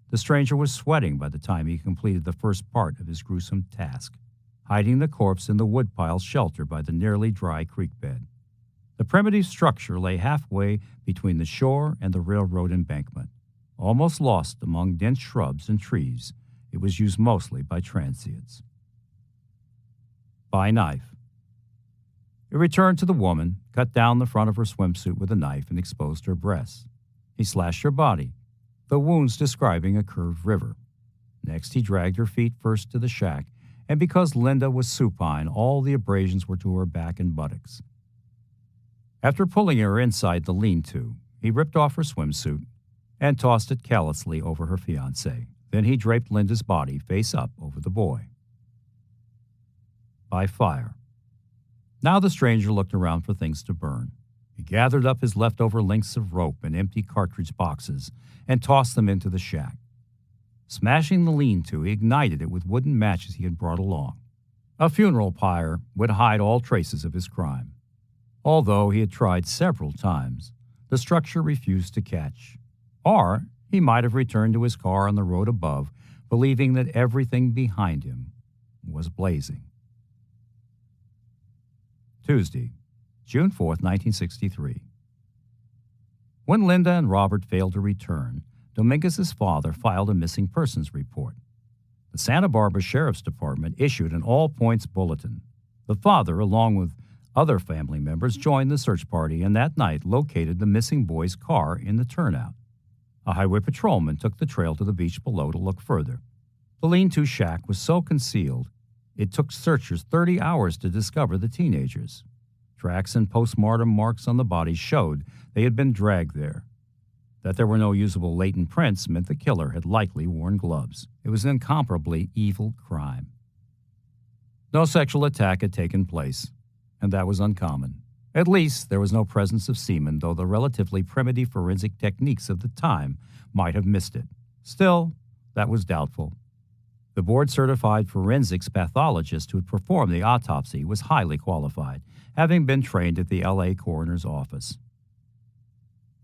The stranger was sweating by the time he completed the first part of his gruesome task, hiding the corpse in the woodpile's shelter by the nearly dry creek bed. The primitive structure lay halfway between the shore and the railroad embankment. Almost lost among dense shrubs and trees, it was used mostly by transients. By knife. He returned to the woman, cut down the front of her swimsuit with a knife, and exposed her breasts. He slashed her body, the wounds describing a curved river. Next, he dragged her feet first to the shack, and because Linda was supine, all the abrasions were to her back and buttocks. After pulling her inside the lean-to, he ripped off her swimsuit and tossed it callously over her fiancé. Then he draped Linda's body face up over the boy. By fire. Now the stranger looked around for things to burn. He gathered up his leftover lengths of rope and empty cartridge boxes and tossed them into the shack. Smashing the lean-to, he ignited it with wooden matches he had brought along. A funeral pyre would hide all traces of his crime. Although he had tried several times, the structure refused to catch. Or he might have returned to his car on the road above, believing that everything behind him was blazing. Tuesday, June 4th, 1963. When Linda and Robert failed to return, Dominguez's father filed a missing persons report. The Santa Barbara Sheriff's Department issued an all-points bulletin. The father, along with other family members, joined the search party and that night located the missing boy's car in the turnout. A highway patrolman took the trail to the beach below to look further. The lean-to shack was so concealed, it took searchers 30 hours to discover the teenagers. Tracks and postmortem marks on the bodies showed they had been dragged there. That there were no usable latent prints meant the killer had likely worn gloves. It was an incomparably evil crime. No sexual attack had taken place, and that was uncommon. At least there was no presence of semen, though the relatively primitive forensic techniques of the time might have missed it. Still, that was doubtful. The board-certified forensics pathologist who had performed the autopsy was highly qualified, having been trained at the L.A. coroner's office.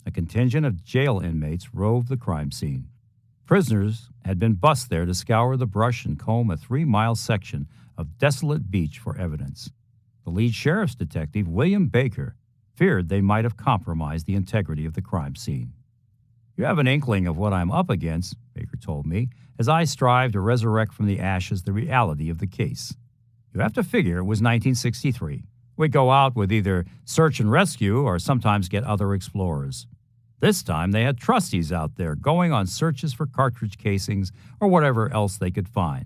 A contingent of jail inmates roved the crime scene. Prisoners had been bussed there to scour the brush and comb a 3-mile section of desolate beach for evidence. The lead sheriff's detective, William Baker, feared they might have compromised the integrity of the crime scene. "You have an inkling of what I'm up against," Baker told me, as I strive to resurrect from the ashes the reality of the case. "You have to figure it was 1963. We go out with either search and rescue or sometimes get other explorers. This time they had trustees out there going on searches for cartridge casings or whatever else they could find.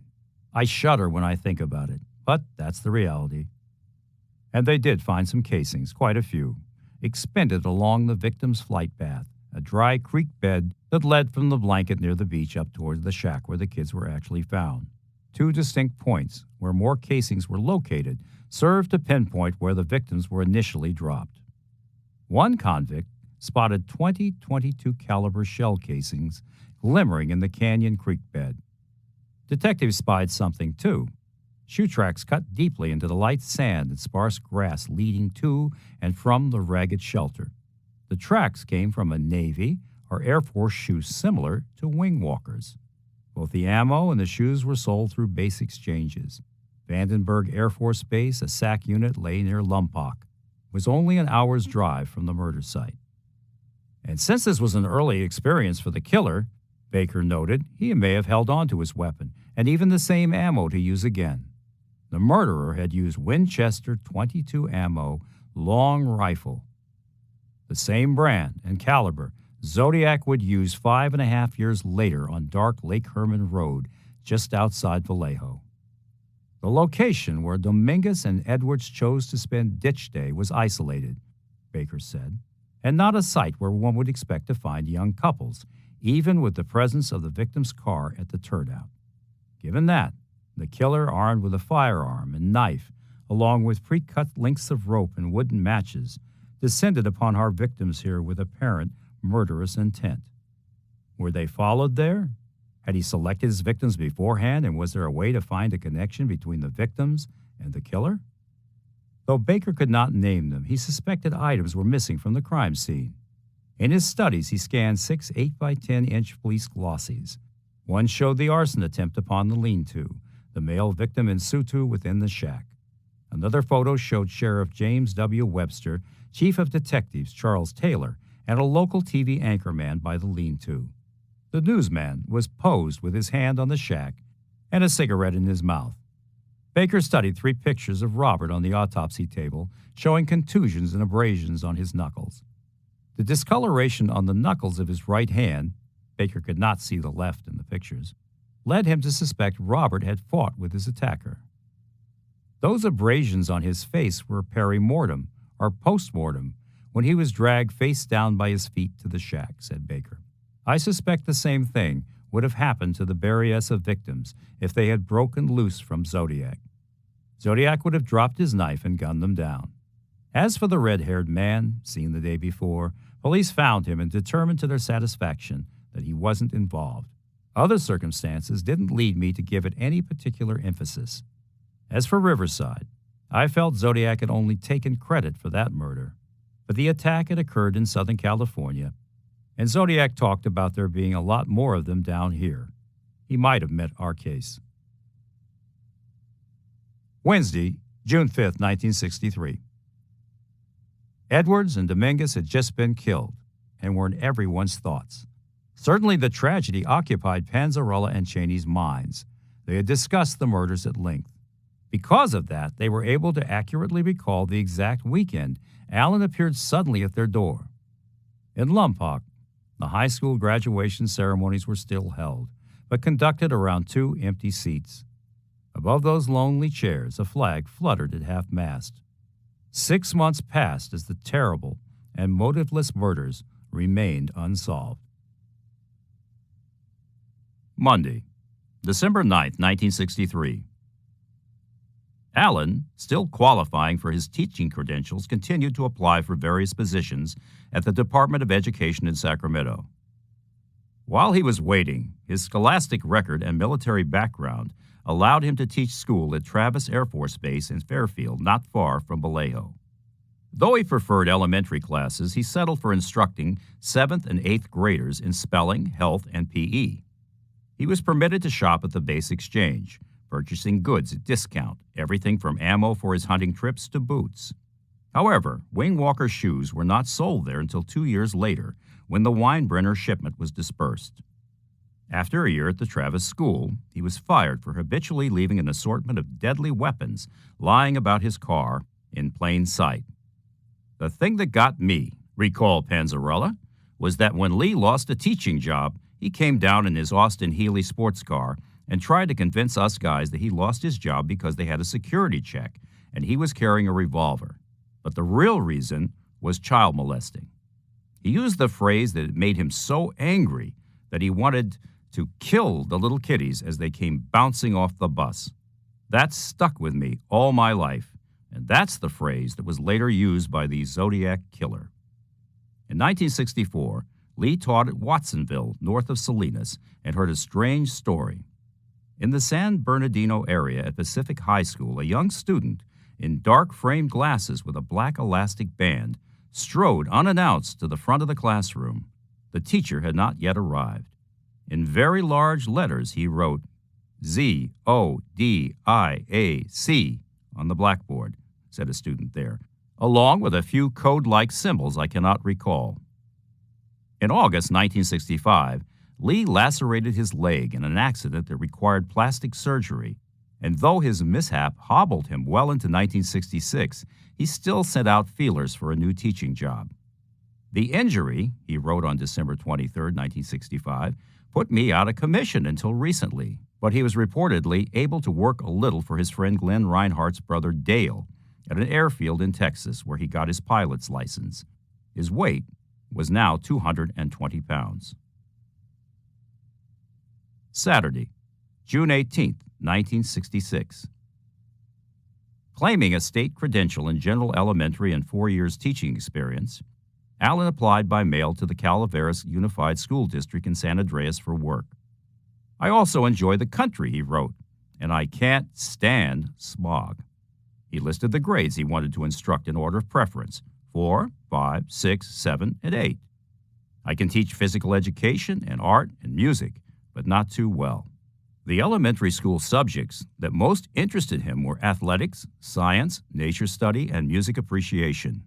I shudder when I think about it, but that's the reality." And they did find some casings, quite a few, expended along the victim's flight path, a dry creek bed that led from the blanket near the beach up towards the shack where the kids were actually found. 2 distinct points where more casings were located served to pinpoint where the victims were initially dropped. One convict spotted 20 .22 caliber shell casings glimmering in the Canyon Creek bed. Detectives spied something, too. Shoe tracks cut deeply into the light sand and sparse grass leading to and from the ragged shelter. The tracks came from a Navy or Air Force shoe similar to wing walkers. Both the ammo and the shoes were sold through base exchanges. Vandenberg Air Force Base, a SAC unit, lay near Lompoc. It was only an hour's drive from the murder site. And since this was an early experience for the killer, Baker noted, he may have held on to his weapon and even the same ammo to use again. The murderer had used Winchester .22 ammo, long rifle. The same brand and caliber Zodiac would use 5.5 years later on dark Lake Herman Road just outside Vallejo. The location where Dominguez and Edwards chose to spend ditch day was isolated, Baker said, and not a site where one would expect to find young couples, even with the presence of the victim's car at the turnout. Given that, the killer, armed with a firearm and knife, along with pre-cut lengths of rope and wooden matches, descended upon our victims here with apparent murderous intent. Were they followed there? Had he selected his victims beforehand, and was there a way to find a connection between the victims and the killer? Though Baker could not name them, he suspected items were missing from the crime scene. In his studies, he scanned 6 8x10-inch police glossies. One showed the arson attempt upon the lean-to, the male victim in situ within the shack. Another photo showed Sheriff James W. Webster, Chief of Detectives Charles Taylor, and a local TV anchorman by the lean-to. The newsman was posed with his hand on the shack and a cigarette in his mouth. Baker studied 3 pictures of Robert on the autopsy table, showing contusions and abrasions on his knuckles. The discoloration on the knuckles of his right hand, Baker could not see the left in the pictures, led him to suspect Robert had fought with his attacker. Those abrasions on his face were peri-mortem, or post-mortem, when he was dragged face down by his feet to the shack, said Baker. I suspect the same thing would have happened to the Berryessa victims if they had broken loose from Zodiac. Zodiac would have dropped his knife and gunned them down. As for the red-haired man, seen the day before, police found him and determined to their satisfaction that he wasn't involved. Other circumstances didn't lead me to give it any particular emphasis. As for Riverside, I felt Zodiac had only taken credit for that murder, but the attack had occurred in Southern California, and Zodiac talked about there being a lot more of them down here. He might have met our case. Wednesday, June 5, 1963. Edwards and Dominguez had just been killed and were in everyone's thoughts. Certainly the tragedy occupied Panzarella and Cheney's minds. They had discussed the murders at length. Because of that, they were able to accurately recall the exact weekend Allen appeared suddenly at their door. In Lompoc, the high school graduation ceremonies were still held, but conducted around 2 empty seats. Above those lonely chairs, a flag fluttered at half-mast. 6 months passed as the terrible and motiveless murders remained unsolved. Monday, December 9, 1963. Allen, still qualifying for his teaching credentials, continued to apply for various positions at the Department of Education in Sacramento. While he was waiting, his scholastic record and military background allowed him to teach school at Travis Air Force Base in Fairfield, not far from Vallejo. Though he preferred elementary classes, he settled for instructing 7th and 8th graders in spelling, health, and PE. He was permitted to shop at the base exchange, purchasing goods at discount, everything from ammo for his hunting trips to boots. However, Wayne Walker's shoes were not sold there until 2 years later, when the Weinbrenner shipment was dispersed. After a year at the Travis School, he was fired for habitually leaving an assortment of deadly weapons lying about his car in plain sight. The thing that got me, recalled Panzarella, was that when Lee lost a teaching job, he came down in his Austin Healey sports car and tried to convince us guys that he lost his job because they had a security check and he was carrying a revolver. But the real reason was child molesting. He used the phrase that it made him so angry that he wanted to kill the little kiddies as they came bouncing off the bus. That stuck with me all my life, and that's the phrase that was later used by the Zodiac killer. In 1964, Lee taught at Watsonville, north of Salinas, and heard a strange story. In the San Bernardino area at Pacific High School, a young student in dark framed glasses with a black elastic band strode unannounced to the front of the classroom. The teacher had not yet arrived. In very large letters, he wrote Zodiac on the blackboard, said a student there, along with a few code-like symbols I cannot recall. In August 1965, Lee lacerated his leg in an accident that required plastic surgery, and though his mishap hobbled him well into 1966, he still sent out feelers for a new teaching job. The injury, he wrote on December 23, 1965, put me out of commission until recently, but he was reportedly able to work a little for his friend Glenn Reinhardt's brother Dale at an airfield in Texas where he got his pilot's license. His weight was now 220 pounds. Saturday, June 18, 1966. Claiming a state credential in general elementary and 4 years teaching experience, Allen applied by mail to the Calaveras Unified School District in San Andreas for work. I also enjoy the country, he wrote, and I can't stand smog. He listed the grades he wanted to instruct in order of preference: 4, 5, 6, 7, and 8. I can teach physical education and art and music, but not too well. The elementary school subjects that most interested him were athletics, science, nature study, and music appreciation.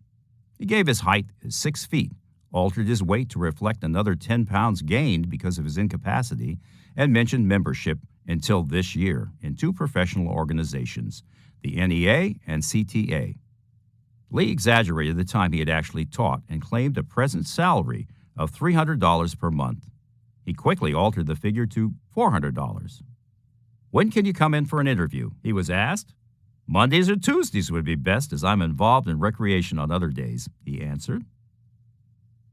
He gave his height as 6 feet, altered his weight to reflect another 10 pounds gained because of his incapacity, and mentioned membership until this year in 2 professional organizations, the NEA and CTA. Lee exaggerated the time he had actually taught and claimed a present salary of $300 per month. He quickly altered the figure to $400. When can you come in for an interview? He was asked. Mondays or Tuesdays would be best, as I'm involved in recreation on other days, he answered.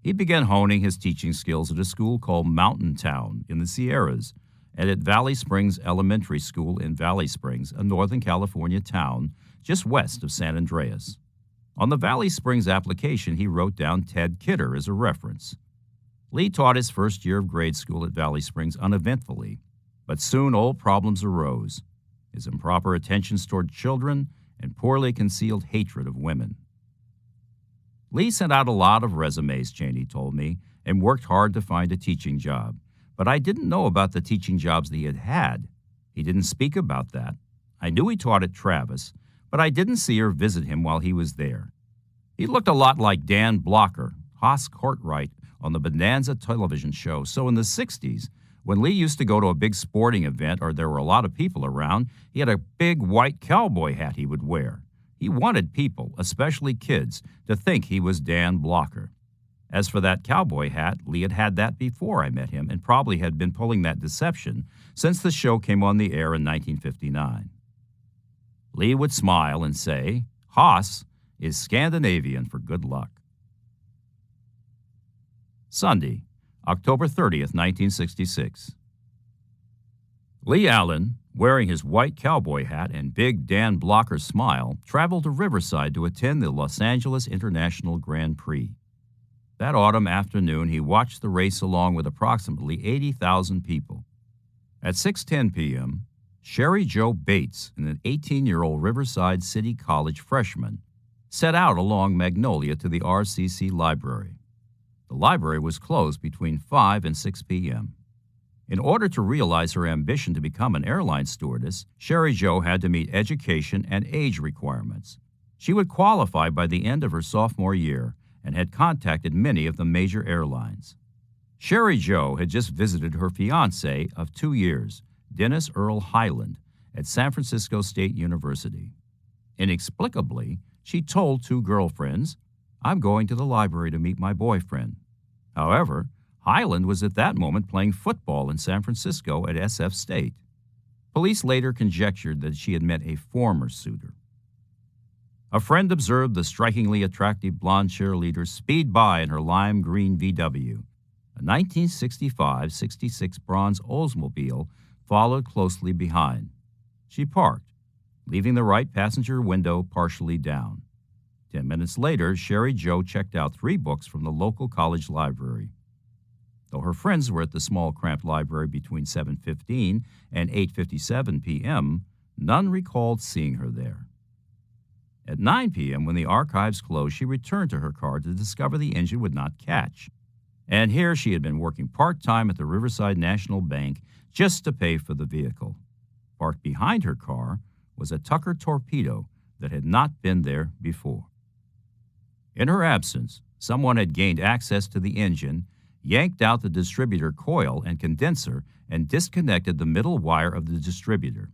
He began honing his teaching skills at a school called Mountain Town in the Sierras and at Valley Springs Elementary School in Valley Springs, a Northern California town just west of San Andreas. On the Valley Springs application, he wrote down Ted Kidder as a reference. Lee taught his first year of grade school at Valley Springs uneventfully, but soon old problems arose: his improper attentions toward children and poorly concealed hatred of women. Lee sent out a lot of resumes, Cheney told me, and worked hard to find a teaching job, but I didn't know about the teaching jobs that he had had. He didn't speak about that. I knew he taught at Travis, but I didn't see or visit him while he was there. He looked a lot like Dan Blocker, Haas Cartwright, on the Bonanza television show, so in the 60s, when Lee used to go to a big sporting event or there were a lot of people around, he had a big white cowboy hat he would wear. He wanted people, especially kids, to think he was Dan Blocker. As for that cowboy hat, Lee had had that before I met him and probably had been pulling that deception since the show came on the air in 1959. Lee would smile and say, Haas is Scandinavian for good luck. Sunday, October 30th, 1966. Lee Allen, wearing his white cowboy hat and big Dan Blocker smile, traveled to Riverside to attend the Los Angeles International Grand Prix. That autumn afternoon, he watched the race along with approximately 80,000 people. At 6:10 p.m., Sherry Jo Bates, an 18-year-old Riverside City College freshman, set out along Magnolia to the RCC library. The library was closed between 5 and 6 p.m. In order to realize her ambition to become an airline stewardess, Sherry Jo had to meet education and age requirements. She would qualify by the end of her sophomore year and had contacted many of the major airlines. Sherry Jo had just visited her fiancé of 2 years, Dennis Earl Highland, at San Francisco State University. Inexplicably, she told 2 girlfriends, I'm going to the library to meet my boyfriend. However, Highland was at that moment playing football in San Francisco at SF State. Police later conjectured that she had met a former suitor. A friend observed the strikingly attractive blonde cheerleader speed by in her lime green VW. A 1965-66 bronze Oldsmobile followed closely behind. She parked, leaving the right passenger window partially down. 10 minutes later, Sherry Jo checked out 3 books from the local college library. Though her friends were at the small, cramped library between 7:15 and 8:57 p.m., none recalled seeing her there. At 9 p.m., when the archives closed, she returned to her car to discover the engine would not catch. and here she had been working part-time at the Riverside National Bank just to pay for the vehicle. Parked behind her car was a Tucker torpedo that had not been there before. In her absence, someone had gained access to the engine, yanked out the distributor coil and condenser, and disconnected the middle wire of the distributor.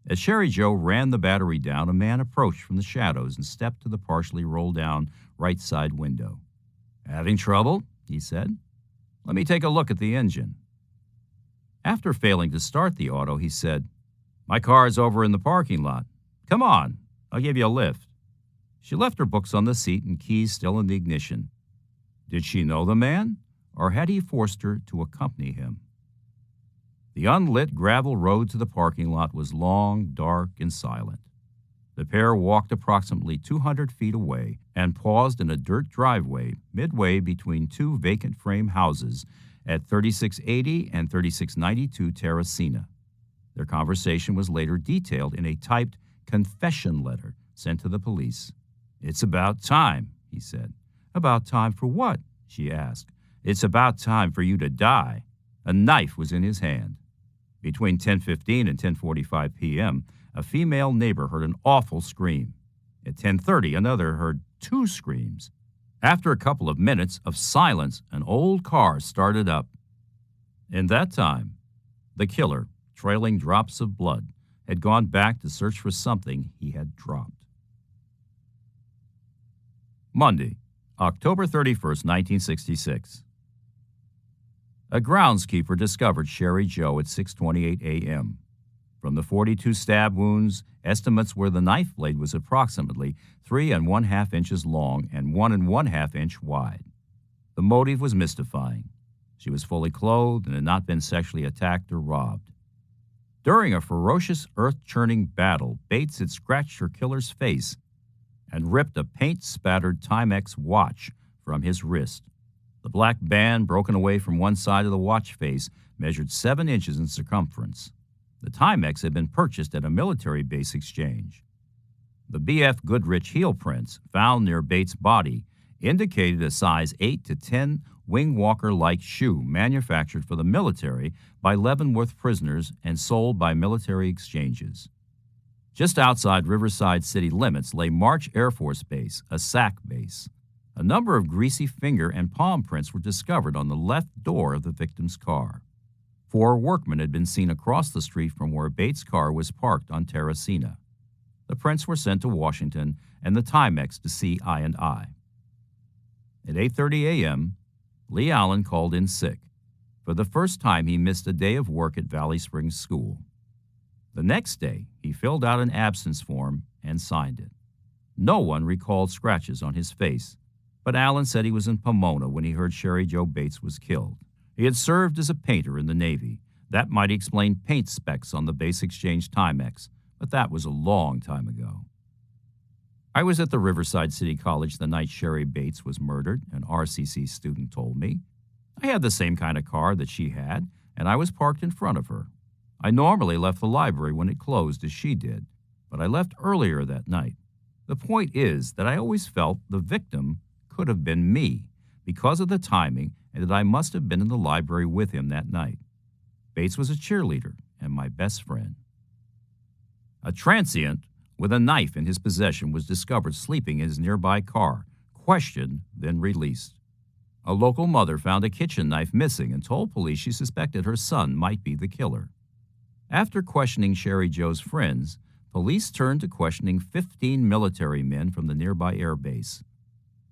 As Sherry Jo ran the battery down, a man approached from the shadows and stepped to the partially rolled-down right side window. "Having trouble?" he said. "Let me take a look at the engine." After failing to start the auto, he said, "My car's over in the parking lot. Come on, I'll give you a lift." She left her books on the seat and keys still in the ignition. Did she know the man, or had he forced her to accompany him? The unlit gravel road to the parking lot was long, dark, and silent. The pair walked approximately 200 feet away and paused in a dirt driveway midway between two vacant frame houses at 3680 and 3692 Terracina. Their conversation was later detailed in a typed confession letter sent to the police. "It's about time," he said. "About time for what?" she asked. "It's about time for you to die." A knife was in his hand. Between 10:15 and 10:45 p.m., a female neighbor heard an awful scream. At 10:30, another heard two screams. After a couple of minutes of silence, an old car started up. In that time, the killer, trailing drops of blood, had gone back to search for something he had dropped. Monday, October 31st, 1966. A groundskeeper discovered Sherry Jo at 6:28 a.m. From the 42 stab wounds, estimates were the knife blade was approximately 3 1/2 inches long and 1 1/2 inch wide. The motive was mystifying. She was fully clothed and had not been sexually attacked or robbed. During a ferocious, earth-churning battle, Bates had scratched her killer's face and ripped a paint-spattered Timex watch from his wrist. The black band, broken away from one side of the watch face, measured 7 inches in circumference. The Timex had been purchased at a military base exchange. The B.F. Goodrich heel prints found near Bates' body indicated a size 8 to 10 wing walker-like shoe manufactured for the military by Leavenworth prisoners and sold by military exchanges. Just outside Riverside city limits lay March Air Force Base, a SAC base. A number of greasy finger and palm prints were discovered on the left door of the victim's car. 4 workmen had been seen across the street from where Bates' car was parked on Terracina. The prints were sent to Washington and the Timex to C.I.&I. At 8:30 a.m., Lee Allen called in sick. For the first time, he missed a day of work at Valley Springs School. The next day, he filled out an absence form and signed it. No one recalled scratches on his face, but Allen said he was in Pomona when he heard Sherry Jo Bates was killed. He had served as a painter in the Navy. That might explain paint specks on the base exchange Timex, but that was a long time ago. I was at the Riverside City College the night Sherry Bates was murdered, an RCC student told me. I had the same kind of car that she had, and I was parked in front of her. I normally left the library when it closed as she did, but I left earlier that night. The point is that I always felt the victim could have been me because of the timing and that I must have been in the library with him that night. Bates was a cheerleader and my best friend. A transient with a knife in his possession was discovered sleeping in his nearby car, questioned, then released. A local mother found a kitchen knife missing and told police she suspected her son might be the killer. After questioning Sherry Jo's friends, police turned to questioning 15 military men from the nearby air base.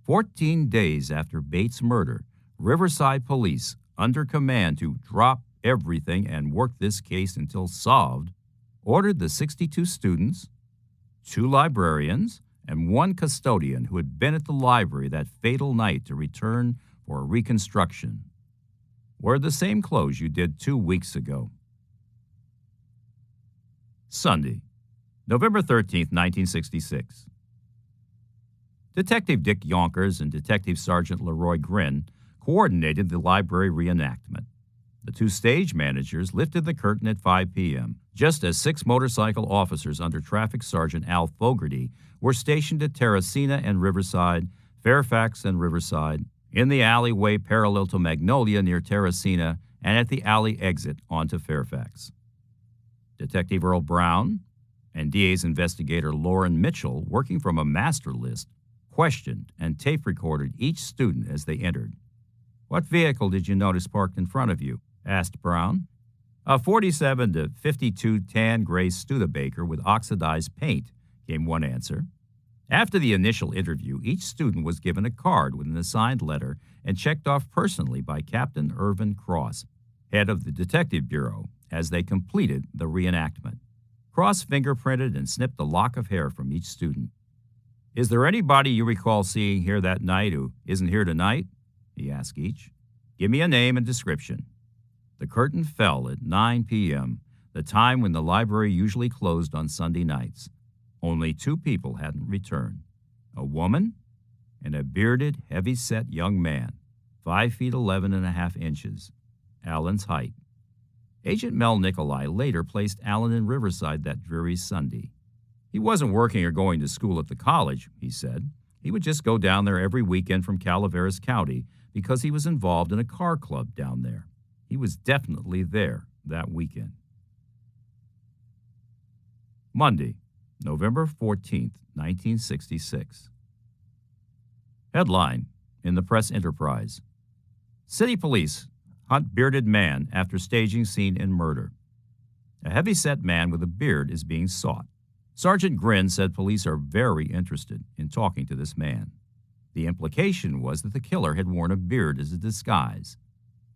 14 days after Bates' murder, Riverside Police, under command to drop everything and work this case until solved, ordered the 62 students, 2 librarians, and 1 custodian who had been at the library that fatal night to return for a reconstruction. Wear the same clothes you did 2 weeks ago. Sunday, November 13th, 1966. Detective Dick Yonkers and Detective Sergeant Leroy Grin coordinated the library reenactment. The 2 stage managers lifted the curtain at 5 p.m., just as 6 motorcycle officers under Traffic Sergeant Al Fogarty were stationed at Terracina and Riverside, Fairfax and Riverside, in the alleyway parallel to Magnolia near Terracina and at the alley exit onto Fairfax. Detective Earl Brown and DA's investigator Lauren Mitchell, working from a master list, questioned and tape recorded each student as they entered. "What vehicle did you notice parked in front of you?" asked Brown. "A 47 to 52 tan gray Studebaker with oxidized paint," came one answer. After the initial interview, each student was given a card with an assigned letter and checked off personally by Captain Irvin Cross, head of the Detective Bureau, as they completed the reenactment. Cross fingerprinted and snipped a lock of hair from each student. "Is there anybody you recall seeing here that night who isn't here tonight?" he asked each. "Give me a name and description." The curtain fell at 9 p.m., the time when the library usually closed on Sunday nights. Only two people hadn't returned, a woman and a bearded, heavy-set young man, 5 feet 11 and a half inches, Allen's height. Agent Mel Nicolai later placed Allen in Riverside that dreary Sunday. He wasn't working or going to school at the college, he said. He would just go down there every weekend from Calaveras County because he was involved in a car club down there. He was definitely there that weekend. Monday, November 14th, 1966. Headline in the Press Enterprise: City Police hunt bearded man after staging scene in murder. A heavy-set man with a beard is being sought. Sergeant Grin said police are very interested in talking to this man. The implication was that the killer had worn a beard as a disguise.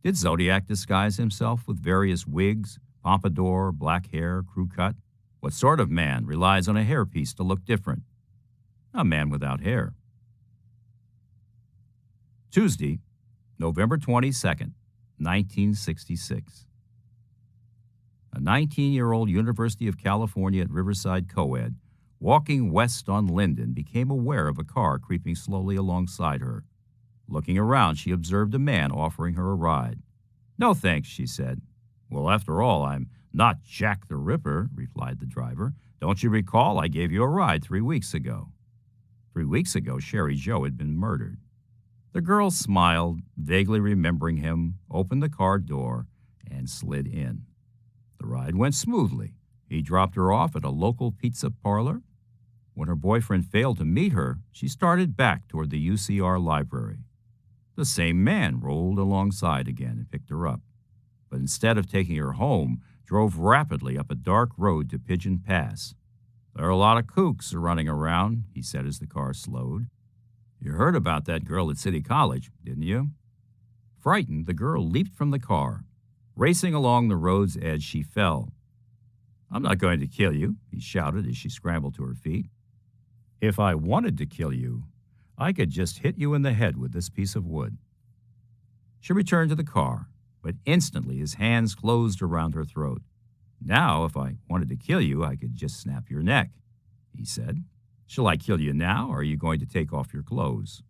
Did Zodiac disguise himself with various wigs, pompadour, black hair, crew cut? What sort of man relies on a hairpiece to look different? A man without hair. Tuesday, November 22nd, 1966. A 19-year-old University of California at Riverside co-ed, walking west on Linden, became aware of a car creeping slowly alongside her. Looking around, she observed a man offering her a ride. "No thanks," she said. "Well, after all, I'm not Jack the Ripper," replied the driver. "Don't you recall I gave you a ride 3 weeks ago?" 3 weeks ago, Sherry Joe had been murdered. The girl smiled, vaguely remembering him, opened the car door, and slid in. The ride went smoothly. He dropped her off at a local pizza parlor. When her boyfriend failed to meet her, she started back toward the UCR library. The same man rolled alongside again and picked her up, but instead of taking her home, drove rapidly up a dark road to Pigeon Pass. "There are a lot of kooks running around," he said as the car slowed. "You heard about that girl at City College, didn't you?" Frightened, the girl leaped from the car. Racing along the road's edge, she fell. "I'm not going to kill you," he shouted as she scrambled to her feet. "If I wanted to kill you, I could just hit you in the head with this piece of wood." She returned to the car, but instantly his hands closed around her throat. "Now, if I wanted to kill you, I could just snap your neck," he said. "Shall I kill you now, or are you going to take off your clothes?"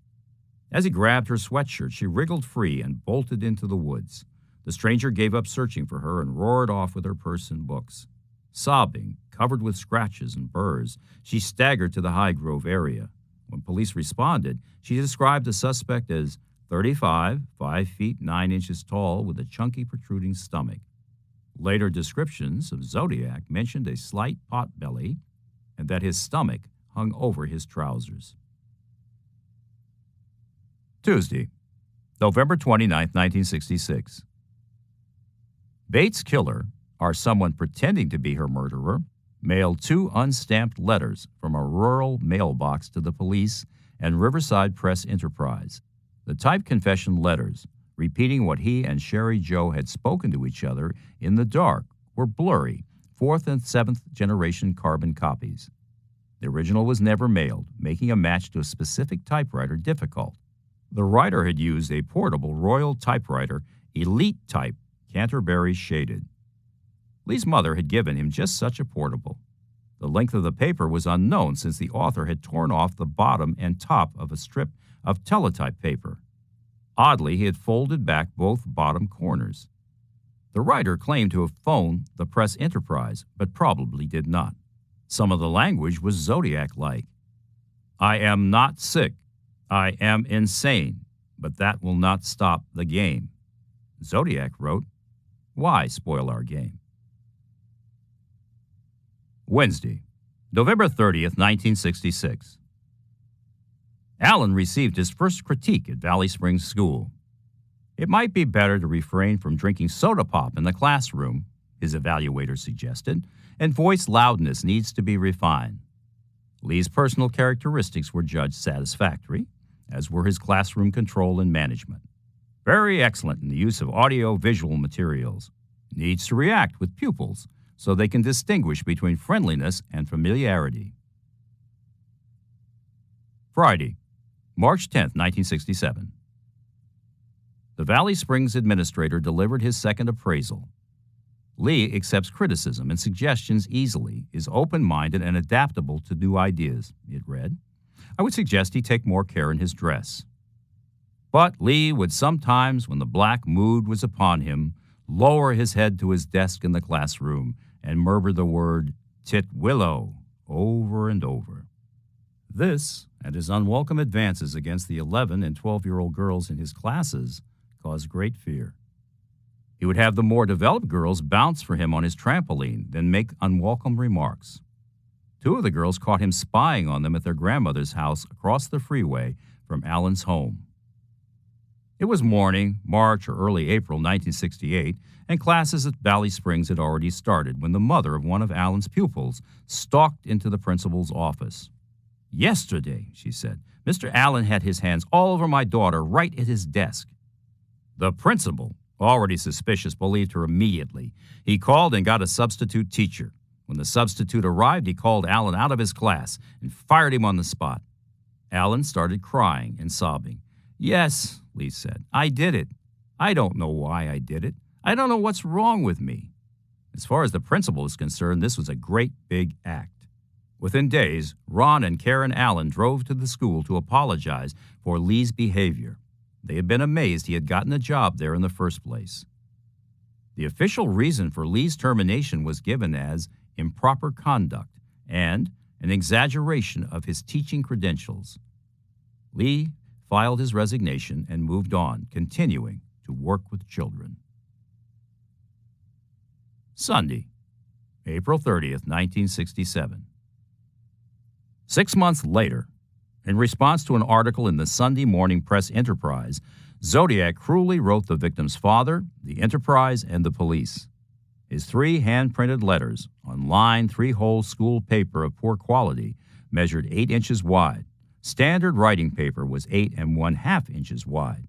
As he grabbed her sweatshirt, she wriggled free and bolted into the woods. The stranger gave up searching for her and roared off with her purse and books. Sobbing, covered with scratches and burrs, she staggered to the High Grove area. When police responded, she described the suspect as 35, 5 feet 9 inches tall, with a chunky protruding stomach. Later descriptions of Zodiac mentioned a slight pot belly and that his stomach hung over his trousers. Tuesday, November 29, 1966. Bates' killer, or someone pretending to be her murderer, mailed 2 unstamped letters from a rural mailbox to the police and Riverside Press Enterprise. The typed confession letters, repeating what he and Sherry Joe had spoken to each other in the dark, were blurry, 4th and 7th generation carbon copies. The original was never mailed, making a match to a specific typewriter difficult. The writer had used a portable Royal typewriter, Elite Type, Canterbury shaded. Lee's mother had given him just such a portable. The length of the paper was unknown since the author had torn off the bottom and top of a strip of teletype paper. Oddly, he had folded back both bottom corners. The writer claimed to have phoned the Press Enterprise, but probably did not. Some of the language was Zodiac-like. "I am not sick. I am insane, but that will not stop the game. Zodiac wrote, "Why spoil our game?" Wednesday, November 30th, 1966. Alan received his first critique at Valley Springs School. "It might be better to refrain from drinking soda pop in the classroom," his evaluator suggested, "and voice loudness needs to be refined." Lee's personal characteristics were judged satisfactory, as were his classroom control and management. "Very excellent in the use of audio-visual materials. Needs to react with pupils so they can distinguish between friendliness and familiarity." Friday, March 10th, 1967. The Valley Springs administrator delivered his second appraisal. Lee accepts criticism and suggestions easily, is open-minded and adaptable to new ideas, it read. "I would suggest he take more care in his dress." But Lee would sometimes, when the black mood was upon him, lower his head to his desk in the classroom and murmur the word "Titwillow" over and over. This, and his unwelcome advances against the 11 and 12-year-old girls in his classes, caused great fear. He would have the more developed girls bounce for him on his trampoline, then make unwelcome remarks. 2 of the girls caught him spying on them at their grandmother's house across the freeway from Alan's home. It was morning, March or early April 1968, and classes at Valley Springs had already started when the mother of one of Alan's pupils stalked into the principal's office. "Yesterday," she said, "Mr. Allen had his hands all over my daughter right at his desk." The principal, already suspicious, believed her immediately. He called and got a substitute teacher. When the substitute arrived, he called Allen out of his class and fired him on the spot. Allen started crying and sobbing. "Yes," Lee said, "I did it. I don't know why I did it. I don't know what's wrong with me." As far as the principal is concerned, this was a great big act. Within days, Ron and Karen Allen drove to the school to apologize for Lee's behavior. They had been amazed he had gotten a job there in the first place. The official reason for Lee's termination was given as improper conduct and an exaggeration of his teaching credentials. Lee filed his resignation and moved on, continuing to work with children. Sunday, April 30th, 1967. 6 months later, in response to an article in the Sunday Morning Press Enterprise, Zodiac cruelly wrote the victim's father, the Enterprise, and the police. His 3 hand-printed letters on lined 3-hole school paper of poor quality measured 8 inches wide. Standard writing paper was 8 1/2 inches wide.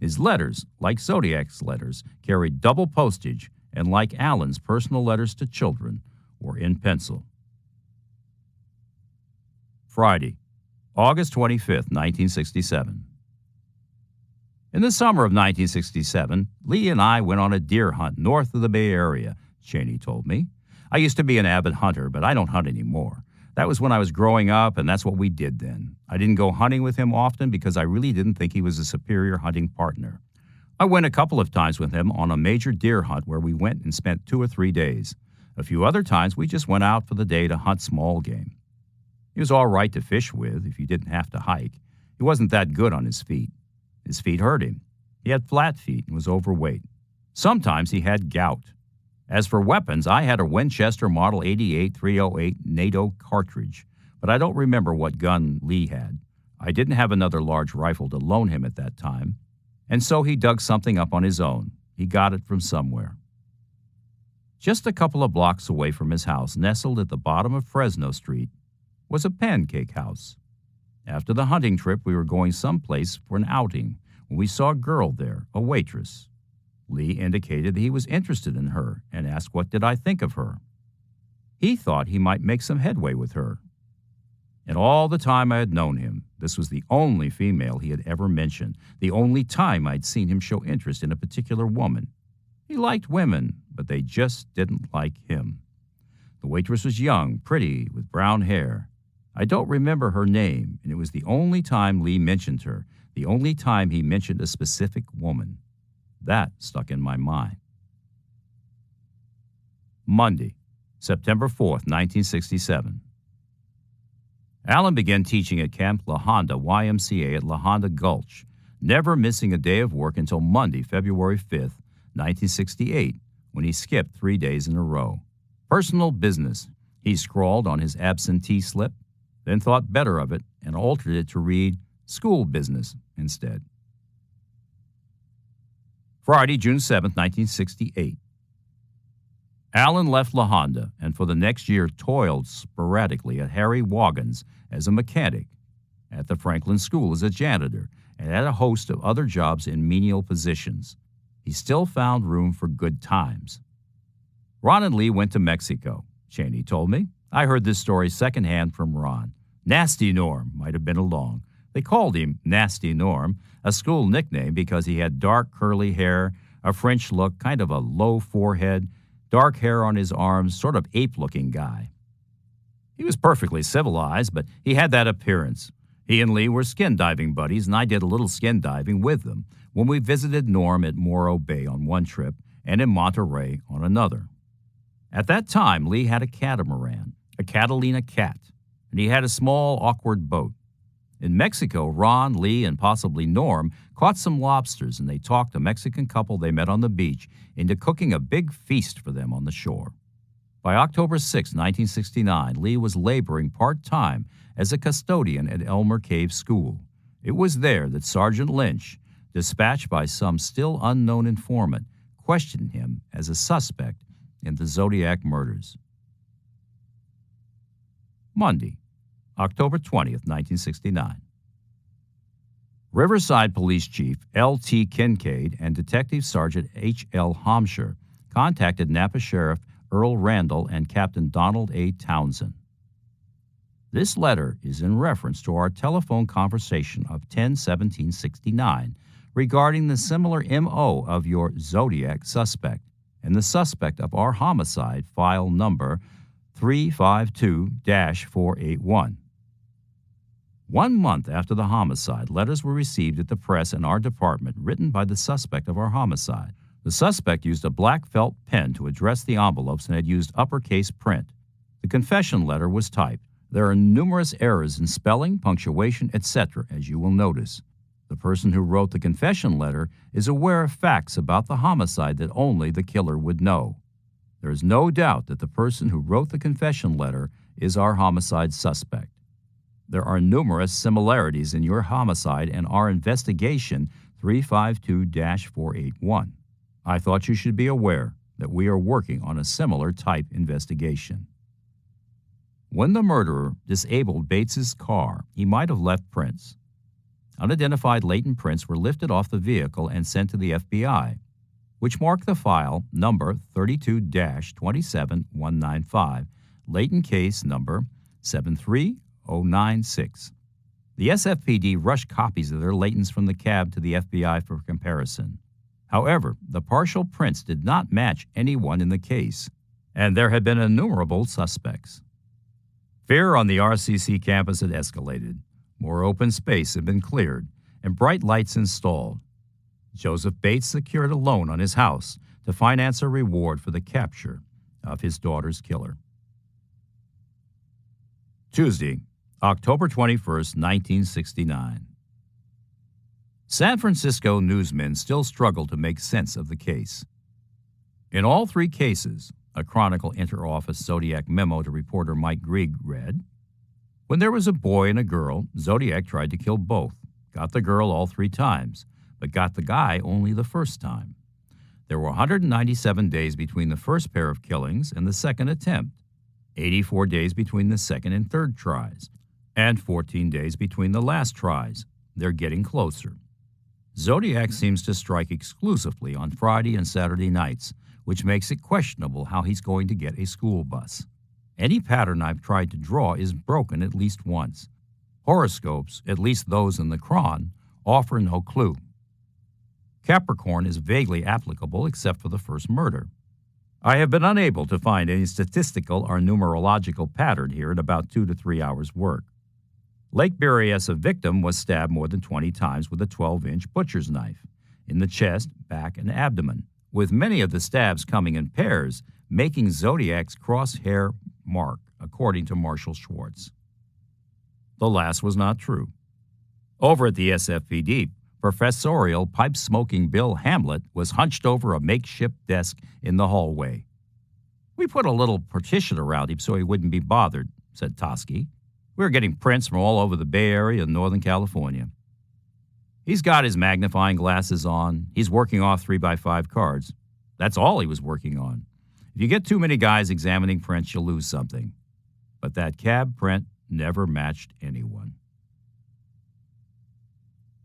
His letters, like Zodiac's letters, carried double postage and, like Allen's personal letters to children, were in pencil. Friday, August 25th, 1967. In the summer of 1967, Lee and I went on a deer hunt north of the Bay Area, Cheney told me. "I used to be an avid hunter, but I don't hunt anymore. That was when I was growing up, and that's what we did then. I didn't go hunting with him often because I really didn't think he was a superior hunting partner. I went a couple of times with him on a major deer hunt where we went and spent 2 or 3 days. A few other times we just went out for the day to hunt small game. He was all right to fish with if you didn't have to hike. He wasn't that good on his feet. His feet hurt him. He had flat feet and was overweight. Sometimes he had gout. As for weapons, I had a Winchester Model 88 308 NATO cartridge, but I don't remember what gun Lee had. I didn't have another large rifle to loan him at that time, and so he dug something up on his own. He got it from somewhere. Just a couple of blocks away from his house, nestled at the bottom of Fresno Street, was a pancake house. After the hunting trip, we were going someplace for an outing when we saw a girl there, a waitress. Lee indicated that he was interested in her and asked what did I think of her. He thought he might make some headway with her. In all the time I had known him, this was the only female he had ever mentioned, the only time I'd seen him show interest in a particular woman. He liked women, but they just didn't like him. The waitress was young, pretty, with brown hair. I don't remember her name, and it was the only time Lee mentioned her, the only time he mentioned a specific woman. That stuck in my mind. Monday, September 4th, 1967. Allen began teaching at Camp La Honda YMCA at La Honda Gulch, never missing a day of work until Monday, February 5th, 1968, when he skipped 3 days in a row. Personal business, he scrawled on his absentee slip, then thought better of it and altered it to read school business instead. Friday, June 7, 1968. Allen left La Honda and for the next year toiled sporadically at Harry Waggon's as a mechanic, at the Franklin School as a janitor, and at a host of other jobs in menial positions. He still found room for good times. Ron and Lee went to Mexico, Cheney told me. I heard this story secondhand from Ron. Nasty Norm might have been along. They called him Nasty Norm, a school nickname because he had dark curly hair, a French look, kind of a low forehead, dark hair on his arms, sort of ape-looking guy. He was perfectly civilized, but he had that appearance. He and Lee were skin diving buddies, and I did a little skin diving with them when we visited Norm at Morro Bay on one trip and in Monterey on another. At that time, Lee had a catamaran, a Catalina cat, and he had a small, awkward boat. In Mexico, Ron, Lee, and possibly Norm caught some lobsters, and they talked a Mexican couple they met on the beach into cooking a big feast for them on the shore. By October 6, 1969, Lee was laboring part-time as a custodian at Elmer Cave School. It was there that Sergeant Lynch, dispatched by some still unknown informant, questioned him as a suspect in the Zodiac murders. Monday, October 20th, 1969. Riverside Police Chief L.T. Kincaid and Detective Sergeant H.L. Hampshire contacted Napa Sheriff Earl Randall and Captain Donald A. Townsend. This letter is in reference to our telephone conversation of 10/17/69 regarding the similar M.O. of your Zodiac suspect and the suspect of our homicide file number 352-481. 1 month after the homicide, letters were received at the press in our department written by the suspect of our homicide. The suspect used a black felt pen to address the envelopes and had used uppercase print. The confession letter was typed. There are numerous errors in spelling, punctuation, etc., as you will notice. The person who wrote the confession letter is aware of facts about the homicide that only the killer would know. There is no doubt that the person who wrote the confession letter is our homicide suspect. There are numerous similarities in your homicide and our investigation 352-481. I thought you should be aware that we are working on a similar type investigation. When the murderer disabled Bates's car, he might have left prints. Unidentified latent prints were lifted off the vehicle and sent to the FBI, which marked the file number 32-27195, latent case number 73096. The SFPD rushed copies of their latents from the cab to the FBI for comparison. However, the partial prints did not match anyone in the case, and there had been innumerable suspects. Fear on the RCC campus had escalated. More open space had been cleared, and bright lights installed. Joseph Bates secured a loan on his house to finance a reward for the capture of his daughter's killer. Tuesday, October 21st, 1969. San Francisco newsmen still struggle to make sense of the case. In all three cases, a Chronicle inter-office Zodiac memo to reporter Mike Grieg read, when there was a boy and a girl, Zodiac tried to kill both, got the girl all 3 times, but got the guy only the first time. There were 197 days between the first pair of killings and the second attempt, 84 days between the second and third tries, and 14 days between the last tries. They're getting closer. Zodiac seems to strike exclusively on Friday and Saturday nights, which makes it questionable how he's going to get a school bus. Any pattern I've tried to draw is broken at least once. Horoscopes, at least those in the Cron, offer no clue. Capricorn is vaguely applicable except for the first murder. I have been unable to find any statistical or numerological pattern here in about 2 to 3 hours' work. Lake Berryessa victim was stabbed more than 20 times with a 12-inch butcher's knife, in the chest, back, and abdomen, with many of the stabs coming in pairs, making Zodiac's crosshair mark, according to Marshall Schwartz. The last was not true. Over at the SFPD, Professorial, pipe-smoking Bill Hamlet was hunched over a makeshift desk in the hallway. "We put a little partition around him so he wouldn't be bothered," said Toschi. "We were getting prints from all over the Bay Area and Northern California. He's got his magnifying glasses on. He's working off 3x5 cards. That's all he was working on. If you get too many guys examining prints, you'll lose something." But that cab print never matched anyone.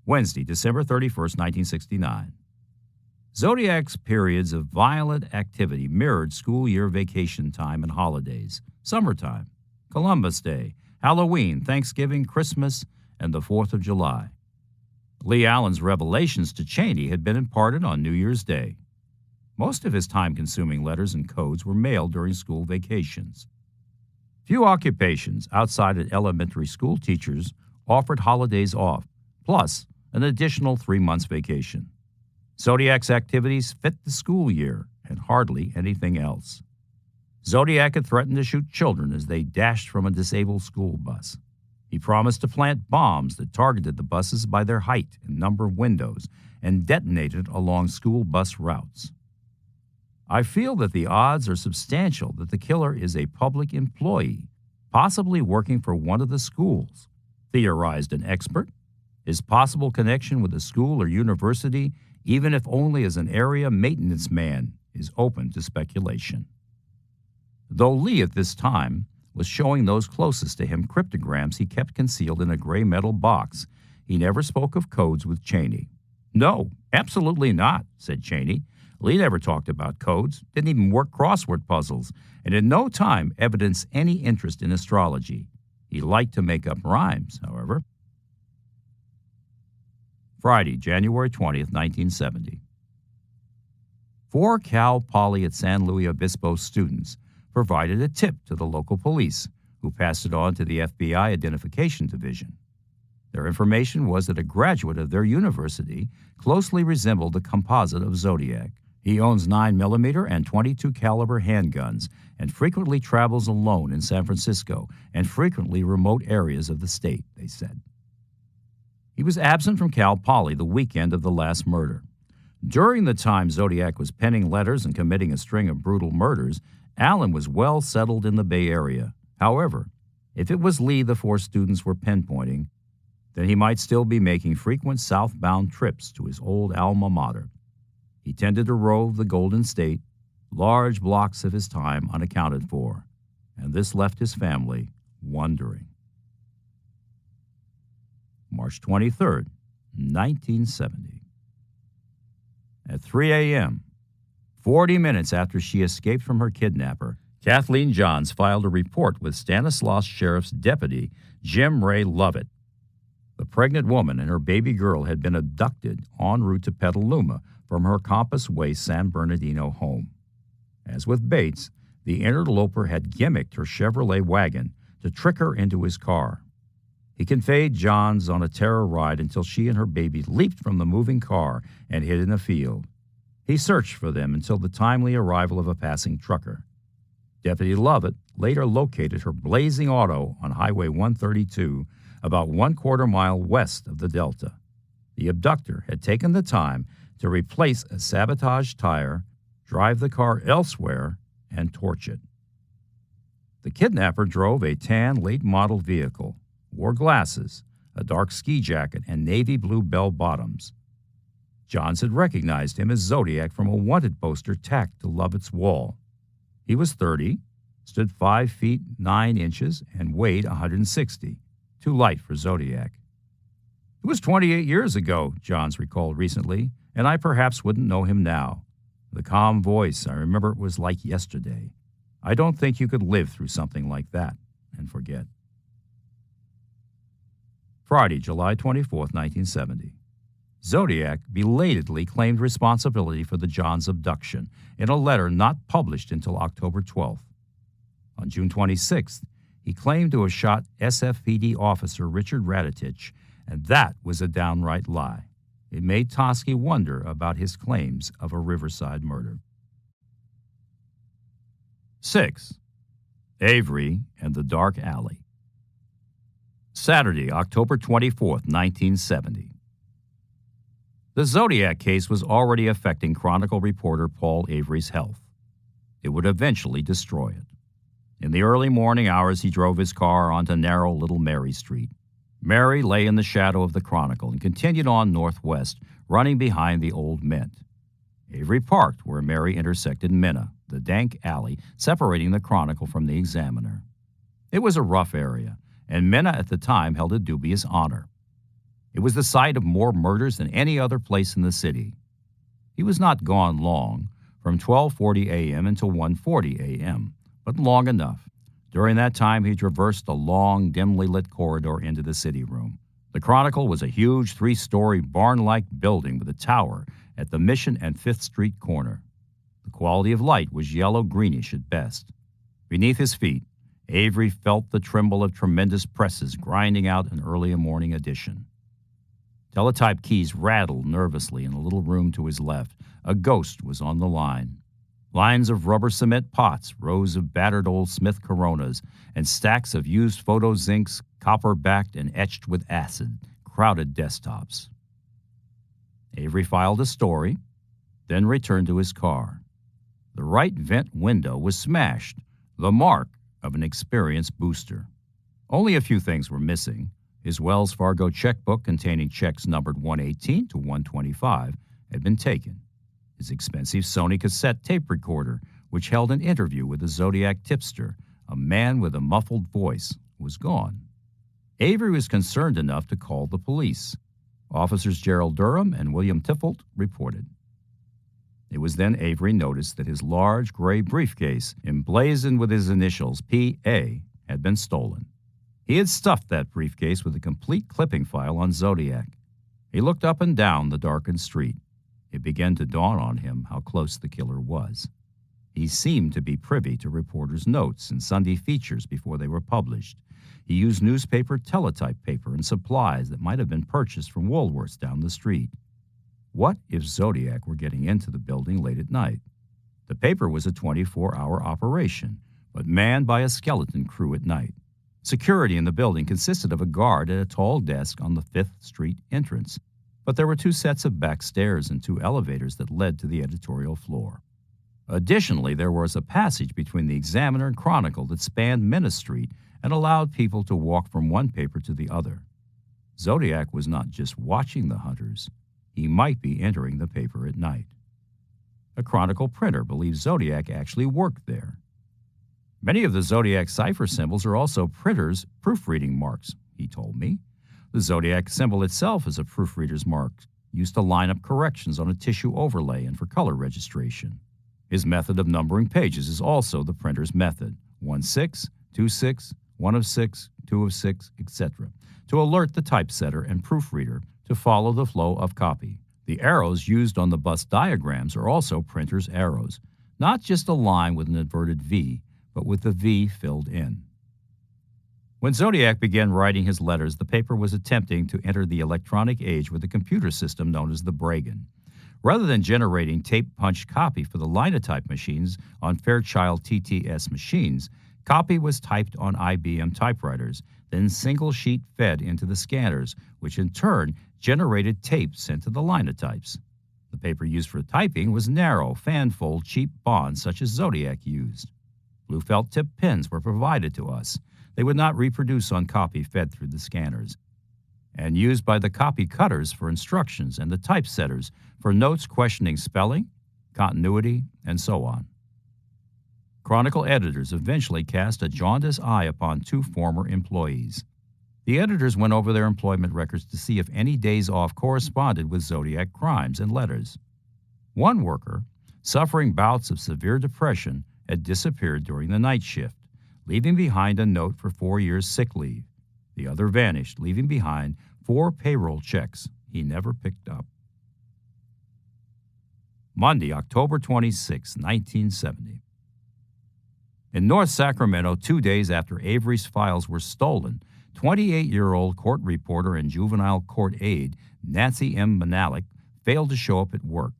Wednesday, December 31st, 1969. Zodiac's periods of violent activity mirrored school year vacation time and holidays, summertime, Columbus Day, Halloween, Thanksgiving, Christmas, and the 4th of July. Lee Allen's revelations to Cheney had been imparted on New Year's Day. Most of his time-consuming letters and codes were mailed during school vacations. Few occupations outside of elementary school teachers offered holidays off, plus an additional 3 months vacation. Zodiac's activities fit the school year and hardly anything else. Zodiac had threatened to shoot children as they dashed from a disabled school bus. He promised to plant bombs that targeted the buses by their height and number of windows and detonated along school bus routes. "I feel that the odds are substantial that the killer is a public employee, possibly working for one of the schools," theorized an expert. His possible connection with a school or university, even if only as an area maintenance man, is open to speculation. Though Lee at this time was showing those closest to him cryptograms he kept concealed in a gray metal box, he never spoke of codes with Cheney. "No, absolutely not," said Cheney. "Lee never talked about codes, didn't even work crossword puzzles, and in no time evidenced any interest in astrology. He liked to make up rhymes, however." Friday, January 20th, 1970. 4 Cal Poly at San Luis Obispo students provided a tip to the local police, who passed it on to the FBI Identification Division. Their information was that a graduate of their university closely resembled the composite of Zodiac. He owns 9mm and .22 caliber handguns and frequently travels alone in San Francisco and frequently remote areas of the state, they said. He was absent from Cal Poly the weekend of the last murder. During the time Zodiac was penning letters and committing a string of brutal murders, Allen was well settled in the Bay Area. However, if it was Lee the 4 students were pinpointing, then he might still be making frequent southbound trips to his old alma mater. He tended to rove the Golden State, large blocks of his time unaccounted for, and this left his family wondering. March 23rd, 1970. At 3 a.m., 40 minutes after she escaped from her kidnapper, Kathleen Johns filed a report with Stanislaus Sheriff's deputy, Jim Ray Lovett. The pregnant woman and her baby girl had been abducted en route to Petaluma from her Compass Way San Bernardino home. As with Bates, the interloper had gimmicked her Chevrolet wagon to trick her into his car. He conveyed Johns on a terror ride until she and her baby leaped from the moving car and hid in a field. He searched for them until the timely arrival of a passing trucker. Deputy Lovett later located her blazing auto on Highway 132, about 1/4 mile west of the Delta. The abductor had taken the time to replace a sabotaged tire, drive the car elsewhere, and torch it. The kidnapper drove a tan late-model vehicle, wore glasses, a dark ski jacket, and navy blue bell-bottoms. Johns had recognized him as Zodiac from a wanted poster tacked to Lovett's wall. He was 30, stood 5 feet 9 inches, and weighed 160, too light for Zodiac. "It was 28 years ago," Johns recalled recently, "and I perhaps wouldn't know him now. The calm voice, I remember it was like yesterday. I don't think you could live through something like that and forget." Friday, July 24th, 1970. Zodiac belatedly claimed responsibility for the Johns abduction in a letter not published until October 12th. On June 26th, he claimed to have shot SFPD officer Richard Raditich, and that was a downright lie. It made Toschi wonder about his claims of a Riverside murder. 6. Avery and the Dark Alley. Saturday, October 24th, 1970. The Zodiac case was already affecting Chronicle reporter Paul Avery's health. It would eventually destroy it. In the early morning hours, he drove his car onto narrow Little Mary Street. Mary lay in the shadow of the Chronicle and continued on northwest, running behind the old Mint. Avery parked where Mary intersected Minna, the dank alley separating the Chronicle from the Examiner. It was a rough area, and Minna at the time held a dubious honor. It was the site of more murders than any other place in the city. He was not gone long, from 12:40 a.m. until 1:40 a.m., but long enough. During that time, he traversed a long, dimly lit corridor into the city room. The Chronicle was a huge 3-story barn-like building with a tower at the Mission and 5th Street corner. The quality of light was yellow-greenish at best. Beneath his feet, Avery felt the tremble of tremendous presses grinding out an early morning edition. Teletype keys rattled nervously in a little room to his left. A ghost was on the line. Lines of rubber cement pots, rows of battered old Smith Coronas, and stacks of used photo zincs, copper-backed and etched with acid, crowded desktops. Avery filed a story, then returned to his car. The right vent window was smashed, the mark of an experienced booster. Only a few things were missing. His Wells Fargo checkbook containing checks numbered 118 to 125 had been taken. His expensive Sony cassette tape recorder, which held an interview with the Zodiac tipster, a man with a muffled voice, was gone. Avery was concerned enough to call the police. Officers Gerald Durham and William Tiffolt reported. It was then Avery noticed that his large gray briefcase, emblazoned with his initials P.A., had been stolen. He had stuffed that briefcase with a complete clipping file on Zodiac. He looked up and down the darkened street. It began to dawn on him how close the killer was. He seemed to be privy to reporters' notes and Sunday features before they were published. He used newspaper teletype paper and supplies that might have been purchased from Woolworths down the street. What if Zodiac were getting into the building late at night? The paper was a 24-hour operation, but manned by a skeleton crew at night. Security in the building consisted of a guard at a tall desk on the 5th Street entrance, but there were 2 sets of back stairs and 2 elevators that led to the editorial floor. Additionally, there was a passage between the Examiner and Chronicle that spanned Minna Street and allowed people to walk from one paper to the other. Zodiac was not just watching the hunters. He might be entering the paper at night. A Chronicle printer believes Zodiac actually worked there. Many of the Zodiac cipher symbols are also printers' proofreading marks, he told me. The Zodiac symbol itself is a proofreader's mark, used to line up corrections on a tissue overlay and for color registration. His method of numbering pages is also the printer's method, 1-6, 2-6, 1 of 6, 2 of 6, etc., to alert the typesetter and proofreader to follow the flow of copy. The arrows used on the bus diagrams are also printer's arrows, not just a line with an inverted V, but with the V filled in. When Zodiac began writing his letters, the paper was attempting to enter the electronic age with a computer system known as the Bragan. Rather than generating tape-punched copy for the linotype machines on Fairchild TTS machines, copy was typed on IBM typewriters, then single-sheet fed into the scanners, which in turn generated tape sent to the linotypes. The paper used for typing was narrow, fan-fold, cheap bonds such as Zodiac used. Blue felt-tip pens were provided to us. They would not reproduce on copy fed through the scanners, and used by the copy cutters for instructions and the typesetters for notes questioning spelling, continuity, and so on. Chronicle editors eventually cast a jaundiced eye upon 2 former employees. The editors went over their employment records to see if any days off corresponded with Zodiac crimes and letters. One worker, suffering bouts of severe depression, had disappeared during the night shift, leaving behind a note for 4 years' sick leave. The other vanished, leaving behind 4 payroll checks he never picked up. Monday, October 26, 1970. In North Sacramento, 2 days after Avery's files were stolen, 28-year-old court reporter and juvenile court aide Nancy M. Manalik failed to show up at work.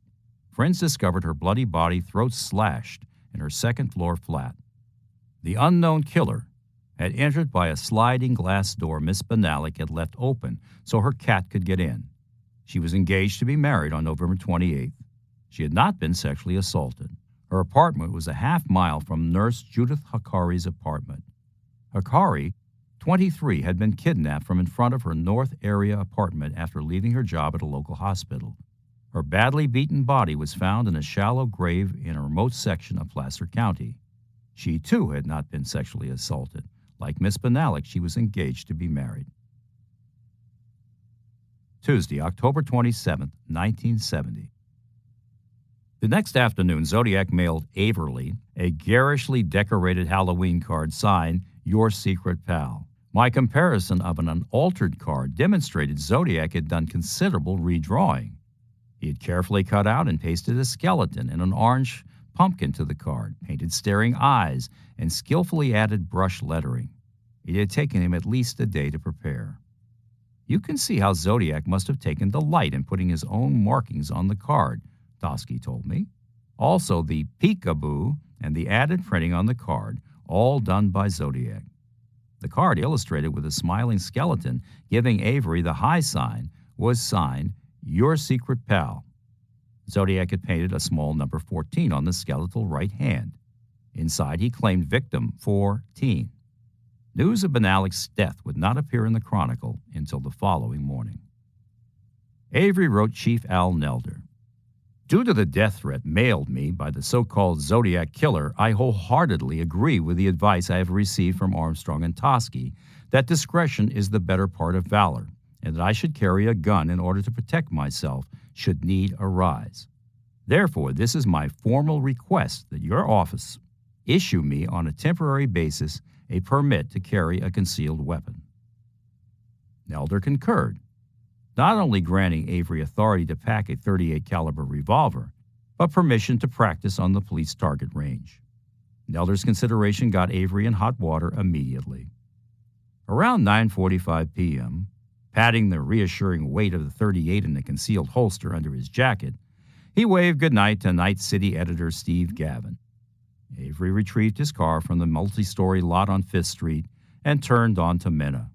Friends discovered her bloody body, throat slashed, in her second-floor flat. The unknown killer had entered by a sliding glass door Miss Banalik had left open so her cat could get in. She was engaged to be married on November 28th. She had not been sexually assaulted. Her apartment was a half-mile from nurse Judith Hakari's apartment. Hakari, 23, had been kidnapped from in front of her North Area apartment after leaving her job at a local hospital. Her badly beaten body was found in a shallow grave in a remote section of Placer County. She, too, had not been sexually assaulted. Like Miss Benalik, she was engaged to be married. Tuesday, October 27, 1970. The next afternoon, Zodiac mailed Averly a garishly decorated Halloween card signed, Your Secret Pal. My comparison of an unaltered card demonstrated Zodiac had done considerable redrawing. He had carefully cut out and pasted a skeleton and an orange pumpkin to the card, painted staring eyes, and skillfully added brush lettering. It had taken him at least a day to prepare. You can see how Zodiac must have taken delight in putting his own markings on the card, Toschi told me. Also, the peekaboo and the added printing on the card, all done by Zodiac. The card, illustrated with a smiling skeleton giving Avery the high sign, was signed, Your Secret Pal. Zodiac had painted a small number 14 on the skeletal right hand. Inside, he claimed victim 14. News of Benalik's death would not appear in the Chronicle until the following morning. Avery wrote Chief Al Nelder, Due to the death threat mailed me by the so-called Zodiac killer, I wholeheartedly agree with the advice I have received from Armstrong and Toschi that discretion is the better part of valor, and that I should carry a gun in order to protect myself should need arise. Therefore, this is my formal request that your office issue me on a temporary basis a permit to carry a concealed weapon. Nelder concurred, not only granting Avery authority to pack a .38 caliber revolver, but permission to practice on the police target range. Nelder's consideration got Avery in hot water immediately. Around 9:45 p.m., patting the reassuring weight of the .38 in the concealed holster under his jacket, he waved goodnight to Night City editor Steve Gavin. Avery retrieved his car from the multi-story lot on 5th Street and turned onto Minna.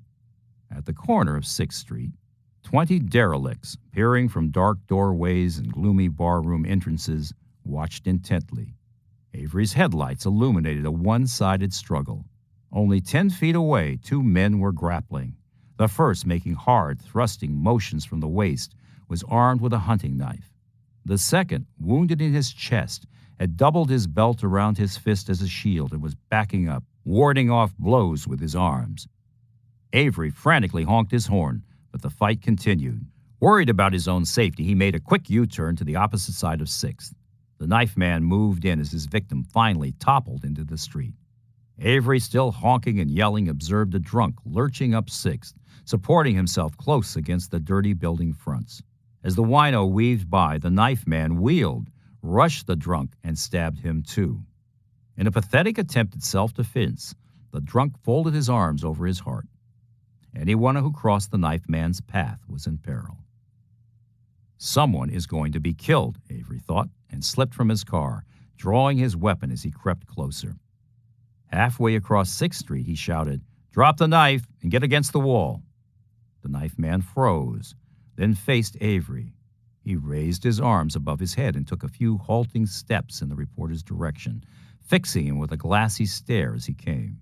At the corner of 6th Street, 20 derelicts, peering from dark doorways and gloomy barroom entrances, watched intently. Avery's headlights illuminated a one-sided struggle. Only 10 feet away, two men were grappling. The first, making hard, thrusting motions from the waist, was armed with a hunting knife. The second, wounded in his chest, had doubled his belt around his fist as a shield and was backing up, warding off blows with his arms. Avery frantically honked his horn, but the fight continued. Worried about his own safety, he made a quick U-turn to the opposite side of 6th. The knife man moved in as his victim finally toppled into the street. Avery, still honking and yelling, observed a drunk lurching up 6th, supporting himself close against the dirty building fronts. As the wino weaved by, the knife man wheeled, rushed the drunk, and stabbed him too. In a pathetic attempt at self-defense, the drunk folded his arms over his heart. Anyone who crossed the knife man's path was in peril. Someone is going to be killed, Avery thought, and slipped from his car, drawing his weapon as he crept closer. Halfway across 6th Street, he shouted, "Drop the knife and get against the wall." The knife man froze, then faced Avery. He raised his arms above his head and took a few halting steps in the reporter's direction, fixing him with a glassy stare as he came.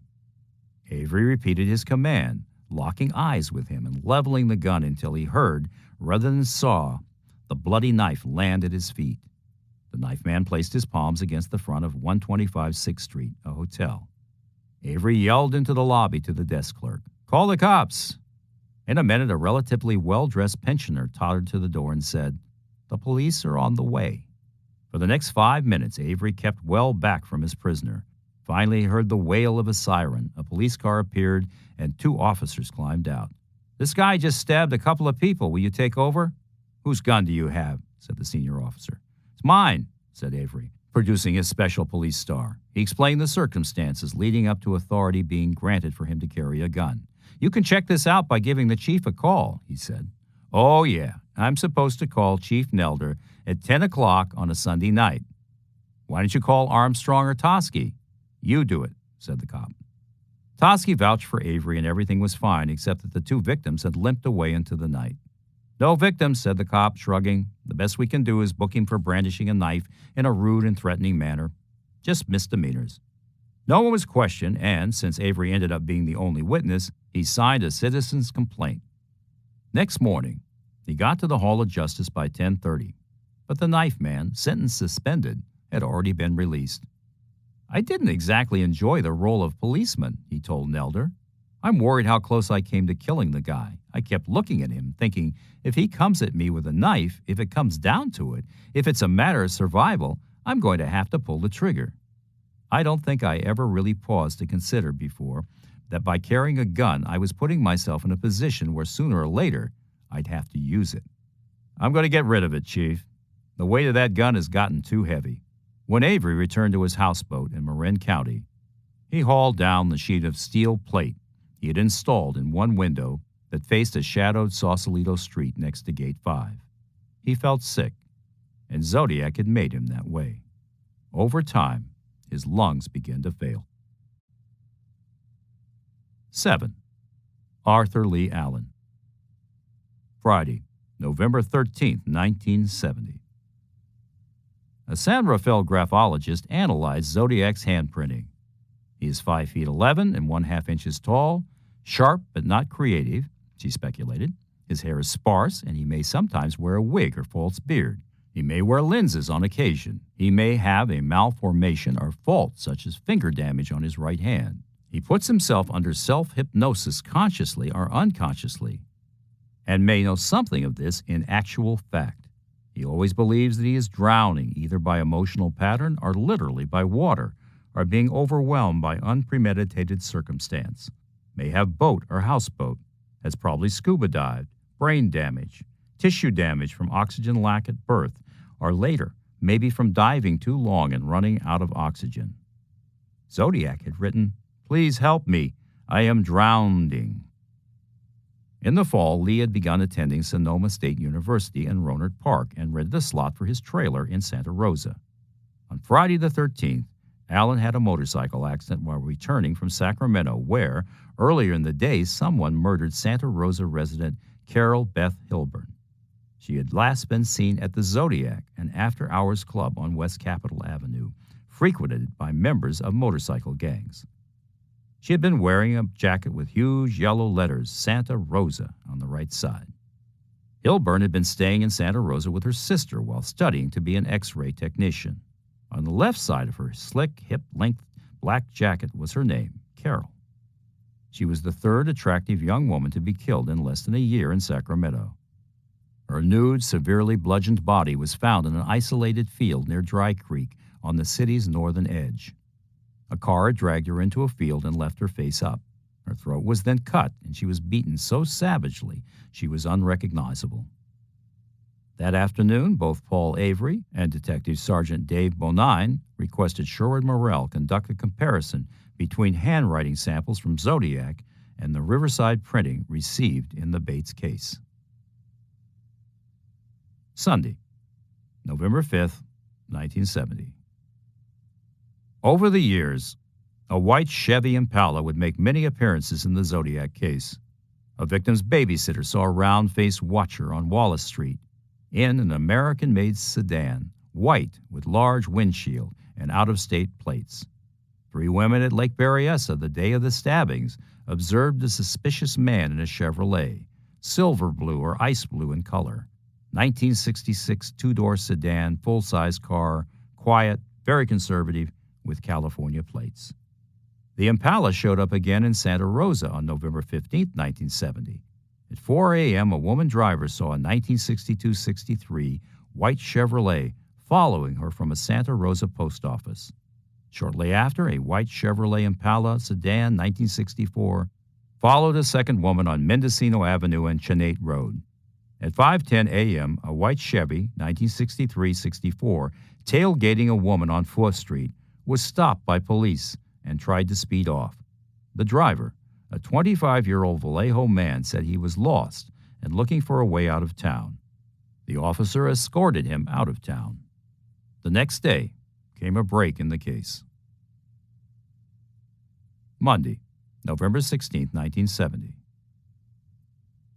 Avery repeated his command, locking eyes with him and leveling the gun until he heard, rather than saw, the bloody knife land at his feet. The knife man placed his palms against the front of 125 6th Street, a hotel. Avery yelled into the lobby to the desk clerk, "Call the cops." In a minute, a relatively well-dressed pensioner tottered to the door and said, "The police are on the way." For the next 5 minutes, Avery kept well back from his prisoner. Finally, he heard the wail of a siren. A police car appeared, and 2 officers climbed out. "This guy just stabbed a couple of people. Will you take over?" "Whose gun do you have?" said the senior officer. "It's mine," said Avery, producing his special police star. He explained the circumstances leading up to authority being granted for him to carry a gun. "You can check this out by giving the chief a call," he said. "Oh, yeah, I'm supposed to call Chief Nelder at 10 o'clock on a Sunday night." "Why don't you call Armstrong or Toschi?" "You do it," said the cop. Toschi vouched for Avery, and everything was fine except that the 2 victims had limped away into the night. "No victims," said the cop, shrugging. "The best we can do is book him for brandishing a knife in a rude and threatening manner. Just misdemeanors." No one was questioned, and since Avery ended up being the only witness, he signed a citizen's complaint. Next morning, he got to the Hall of Justice by 10:30, but the knife man, sentence suspended, had already been released. "I didn't exactly enjoy the role of policeman," he told Nelder. "I'm worried how close I came to killing the guy. I kept looking at him, thinking, if he comes at me with a knife, if it comes down to it, if it's a matter of survival, I'm going to have to pull the trigger. I don't think I ever really paused to consider before that by carrying a gun, I was putting myself in a position where sooner or later, I'd have to use it. I'm going to get rid of it, Chief. The weight of that gun has gotten too heavy." When Avery returned to his houseboat in Marin County, he hauled down the sheet of steel plate he had installed in one window that faced a shadowed Sausalito street next to Gate 5. He felt sick, and Zodiac had made him that way. Over time, his lungs began to fail. 7. Arthur Lee Allen. Friday, November 13, 1970. A San Rafael graphologist analyzed Zodiac's handprinting. He is 5 feet 11 and 1/2 inches tall, sharp but not creative, she speculated. His hair is sparse, and he may sometimes wear a wig or false beard. He may wear lenses on occasion. He may have a malformation or fault, such as finger damage on his right hand. He puts himself under self-hypnosis consciously or unconsciously, and may know something of this in actual fact. He always believes that he is drowning, either by emotional pattern or literally by water, or being overwhelmed by unpremeditated circumstance. May have boat or houseboat, has probably scuba dived, brain damage, tissue damage from oxygen lack at birth, or later, maybe from diving too long and running out of oxygen. Zodiac had written, "Please help me, I am drowning." In the fall, Lee had begun attending Sonoma State University in Rohnert Park and rented a slot for his trailer in Santa Rosa. On Friday the 13th, Allen had a motorcycle accident while returning from Sacramento where, earlier in the day, someone murdered Santa Rosa resident Carol Beth Hilburn. She had last been seen at the Zodiac, an after-hours club on West Capitol Avenue, frequented by members of motorcycle gangs. She had been wearing a jacket with huge yellow letters, Santa Rosa, on the right side. Hilburn had been staying in Santa Rosa with her sister while studying to be an X-ray technician. On the left side of her slick, hip-length black jacket was her name, Carol. She was the third attractive young woman to be killed in less than a year in Sacramento. Her nude, severely bludgeoned body was found in an isolated field near Dry Creek on the city's northern edge. A car had dragged her into a field and left her face up. Her throat was then cut, and she was beaten so savagely she was unrecognizable. That afternoon, both Paul Avery and Detective Sergeant Dave Bonine requested Sherwood Morrell conduct a comparison between handwriting samples from Zodiac and the Riverside printing received in the Bates case. Sunday, November 5th, 1970. Over the years, a white Chevy Impala would make many appearances in the Zodiac case. A victim's babysitter saw a round-faced watcher on Wallace Street in an American-made sedan, white with large windshield and out-of-state plates. 3 women at Lake Berryessa the day of the stabbings observed a suspicious man in a Chevrolet, silver blue or ice blue in color, 1966 two-door sedan, full-size car, quiet, very conservative, with California plates. The Impala showed up again in Santa Rosa on November 15, 1970. At 4 a.m., a woman driver saw a 1962-63 white Chevrolet following her from a Santa Rosa post office. Shortly after, a white Chevrolet Impala sedan 1964 followed a second woman on Mendocino Avenue and Chenate Road. At 5:10 a.m., a white Chevy 1963-64 tailgating a woman on 4th Street was stopped by police and tried to speed off. The driver, a 25-year-old Vallejo man, said he was lost and looking for a way out of town. The officer escorted him out of town. The next day came a break in the case. Monday, November 16, 1970.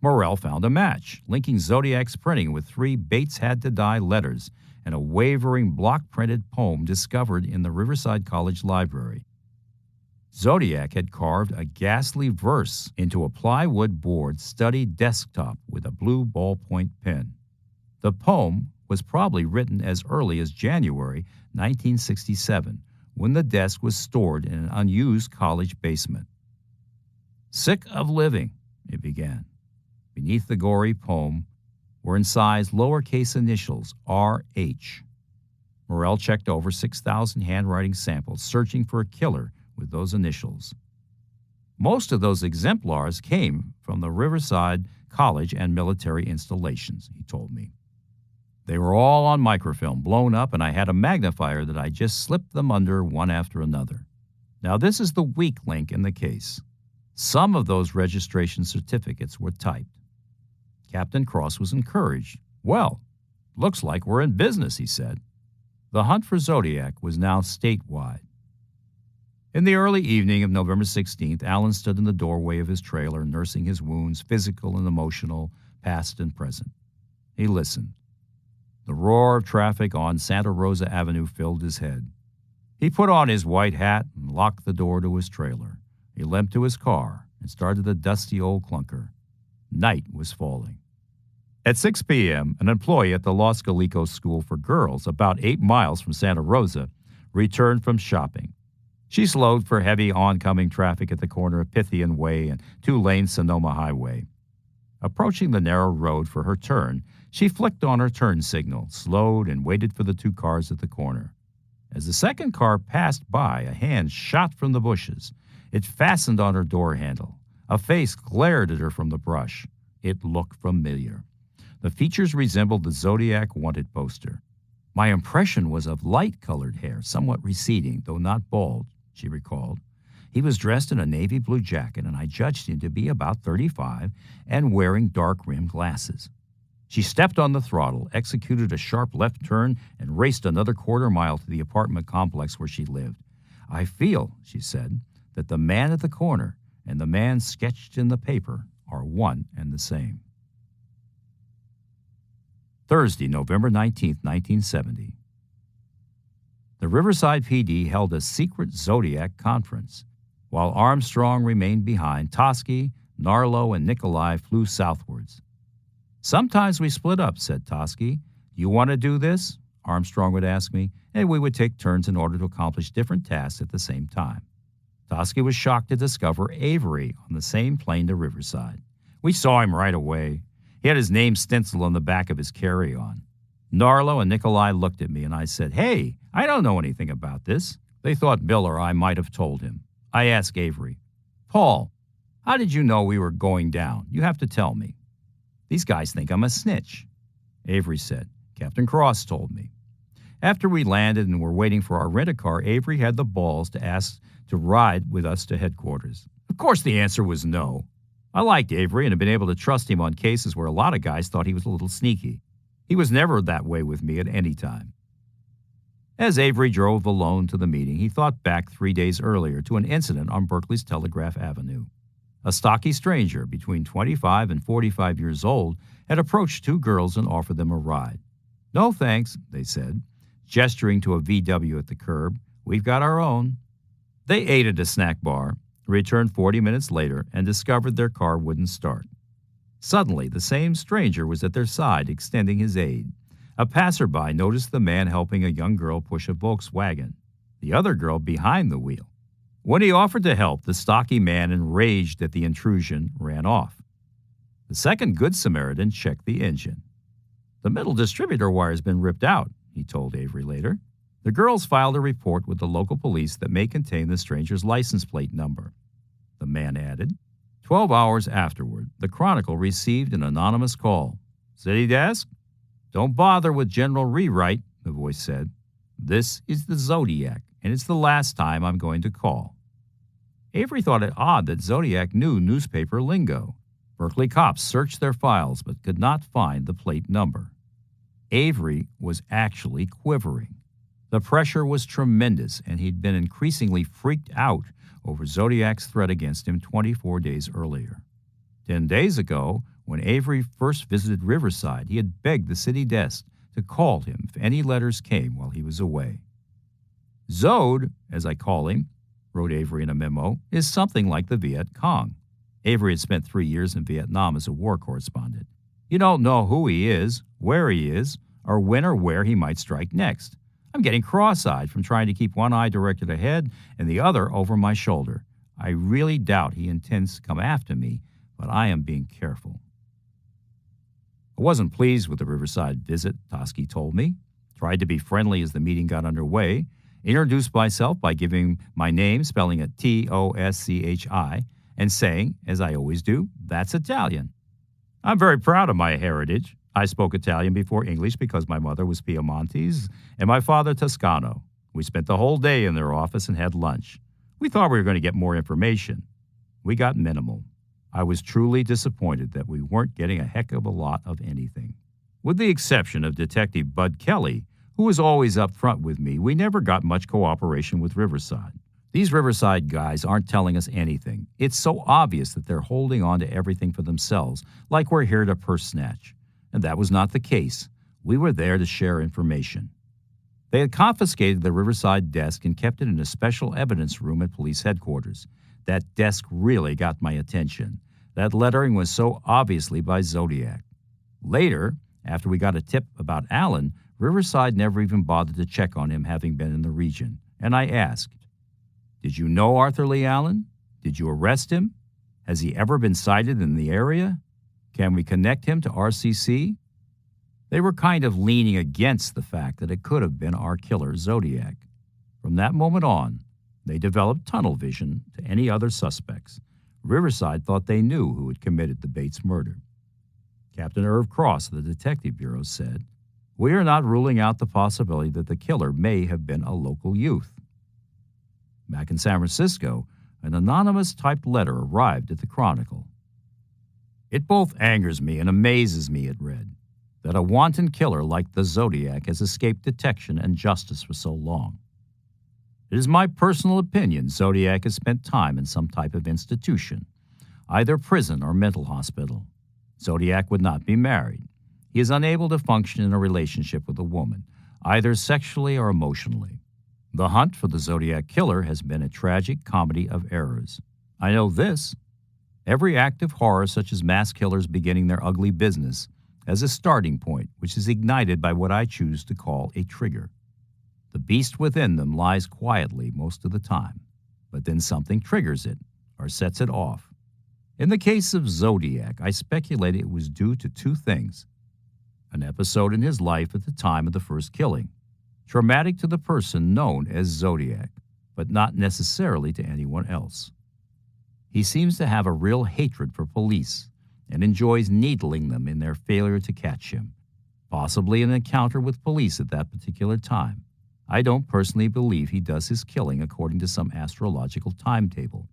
Morrell found a match, linking Zodiac's printing with 3 Bates Had to Die letters and a wavering block-printed poem discovered in the Riverside College library. Zodiac had carved a ghastly verse into a plywood board study desktop with a blue ballpoint pen. The poem was probably written as early as January 1967, when the desk was stored in an unused college basement. "Sick of living," it began. Beneath the gory poem were incised lowercase initials R.H. Morrell checked over 6,000 handwriting samples, searching for a killer with those initials. Most of those exemplars came from the Riverside College and military installations, he told me. They were all on microfilm, blown up, and I had a magnifier that I just slipped them under one after another. Now, this is the weak link in the case. Some of those registration certificates were typed. Captain Cross was encouraged. "Well, looks like we're in business," he said. The hunt for Zodiac was now statewide. In the early evening of November 16th, Allen stood in the doorway of his trailer, nursing his wounds, physical and emotional, past and present. He listened. The roar of traffic on Santa Rosa Avenue filled his head. He put on his white hat and locked the door to his trailer. He limped to his car and started the dusty old clunker. Night was falling. At 6 p.m., an employee at the Los Galicos School for Girls, about 8 miles from Santa Rosa, returned from shopping. She slowed for heavy oncoming traffic at the corner of Pythian Way and 2-lane Sonoma Highway. Approaching the narrow road for her turn, she flicked on her turn signal, slowed, and waited for the 2 cars at the corner. As the second car passed by, a hand shot from the bushes. It fastened on her door handle. A face glared at her from the brush. It looked familiar. The features resembled the Zodiac wanted poster. "My impression was of light-colored hair, somewhat receding, though not bald," she recalled. "He was dressed in a navy blue jacket, and I judged him to be about 35 and wearing dark-rimmed glasses." She stepped on the throttle, executed a sharp left turn, and raced another quarter-mile to the apartment complex where she lived. "I feel," she said, "that the man at the corner and the man sketched in the paper are one and the same." Thursday, November 19, 1970. The Riverside PD held a secret Zodiac conference. While Armstrong remained behind, Toschi, Narlo, and Nikolai flew southwards. "Sometimes we split up," said Toschi. "You want to do this?" Armstrong would ask me, and we would take turns in order to accomplish different tasks at the same time. Toschi was shocked to discover Avery on the same plane to Riverside. We saw him right away. He had his name stenciled on the back of his carry-on. Narlo and Nikolai looked at me, and I said, "Hey, I don't know anything about this." They thought Bill or I might have told him. I asked Avery, "Paul, how did you know we were going down? You have to tell me. These guys think I'm a snitch." Avery said, "Captain Cross told me." After we landed and were waiting for our rent-a-car, Avery had the balls to ask to ride with us to headquarters. Of course, the answer was no. I liked Avery and had been able to trust him on cases where a lot of guys thought he was a little sneaky. He was never that way with me at any time. As Avery drove alone to the meeting, he thought back 3 days earlier to an incident on Berkeley's Telegraph Avenue. A stocky stranger between 25 and 45 years old had approached 2 girls and offered them a ride. "No thanks," they said, gesturing to a VW at the curb. "We've got our own." They ate at a snack bar, returned 40 minutes later, and discovered their car wouldn't start. Suddenly, the same stranger was at their side, extending his aid. A passerby noticed the man helping a young girl push a Volkswagen, the other girl behind the wheel. When he offered to help, the stocky man, enraged at the intrusion, ran off. The second Good Samaritan checked the engine. "The middle distributor wire has been ripped out," he told Avery later. The girls filed a report with the local police that may contain the stranger's license plate number. The man added. 12 hours afterward, the Chronicle received an anonymous call. "City desk? Don't bother with general rewrite," the voice said. "This is the Zodiac, and it's the last time I'm going to call." Avery thought it odd that Zodiac knew newspaper lingo. Berkeley cops searched their files but could not find the plate number. Avery was actually quivering. The pressure was tremendous, and he'd been increasingly freaked out over Zodiac's threat against him 24 days earlier. 10 days ago, When Avery first visited Riverside, he had begged the city desk to call him if any letters came while he was away. Zode, as I call him, wrote Avery in a memo, is something like the Viet Cong. Avery had spent 3 years in Vietnam as a war correspondent. You don't know who he is, where he is, or when or where he might strike next. I'm getting cross-eyed from trying to keep one eye directed ahead and the other over my shoulder. I really doubt he intends to come after me, but I am being careful. I wasn't pleased with the Riverside visit, Toschi told me. Tried to be friendly as the meeting got underway. Introduced myself by giving my name, spelling it Toschi, and saying, as I always do, that's Italian. I'm very proud of my heritage. I spoke Italian before English because my mother was Piemontese and my father Toscano. We spent the whole day in their office and had lunch. We thought we were going to get more information. We got minimal. I was truly disappointed that we weren't getting a heck of a lot of anything. With the exception of Detective Bud Kelly, who was always up front with me, we never got much cooperation with Riverside. These Riverside guys aren't telling us anything. It's so obvious that they're holding on to everything for themselves, like we're here to purse snatch. And that was not the case. We were there to share information. They had confiscated the Riverside desk and kept it in a special evidence room at police headquarters. That desk really got my attention. That lettering was so obviously by Zodiac. Later, after we got a tip about Allen, Riverside never even bothered to check on him having been in the region. And I asked, did you know Arthur Lee Allen? Did you arrest him? Has he ever been sighted in the area? Can we connect him to RCC? They were kind of leaning against the fact that it could have been our killer, Zodiac. From that moment on, they developed tunnel vision to any other suspects. Riverside thought they knew who had committed the Bates murder. Captain Irv Cross of the Detective Bureau said, "We are not ruling out the possibility that the killer may have been a local youth." Back in San Francisco, an anonymous typed letter arrived at the Chronicle. "It both angers me and amazes me," it read, "that a wanton killer like the Zodiac has escaped detection and justice for so long. It is my personal opinion Zodiac has spent time in some type of institution, either prison or mental hospital. Zodiac would not be married. He is unable to function in a relationship with a woman, either sexually or emotionally. The hunt for the Zodiac killer has been a tragic comedy of errors. I know this. Every act of horror, such as mass killers beginning their ugly business, has a starting point which is ignited by what I choose to call a trigger. The beast within them lies quietly most of the time, but then something triggers it or sets it off. In the case of Zodiac, I speculate it was due to two things. An episode in his life at the time of the first killing, traumatic to the person known as Zodiac, but not necessarily to anyone else. He seems to have a real hatred for police and enjoys needling them in their failure to catch him, possibly an encounter with police at that particular time. I don't personally believe he does his killing according to some astrological timetable.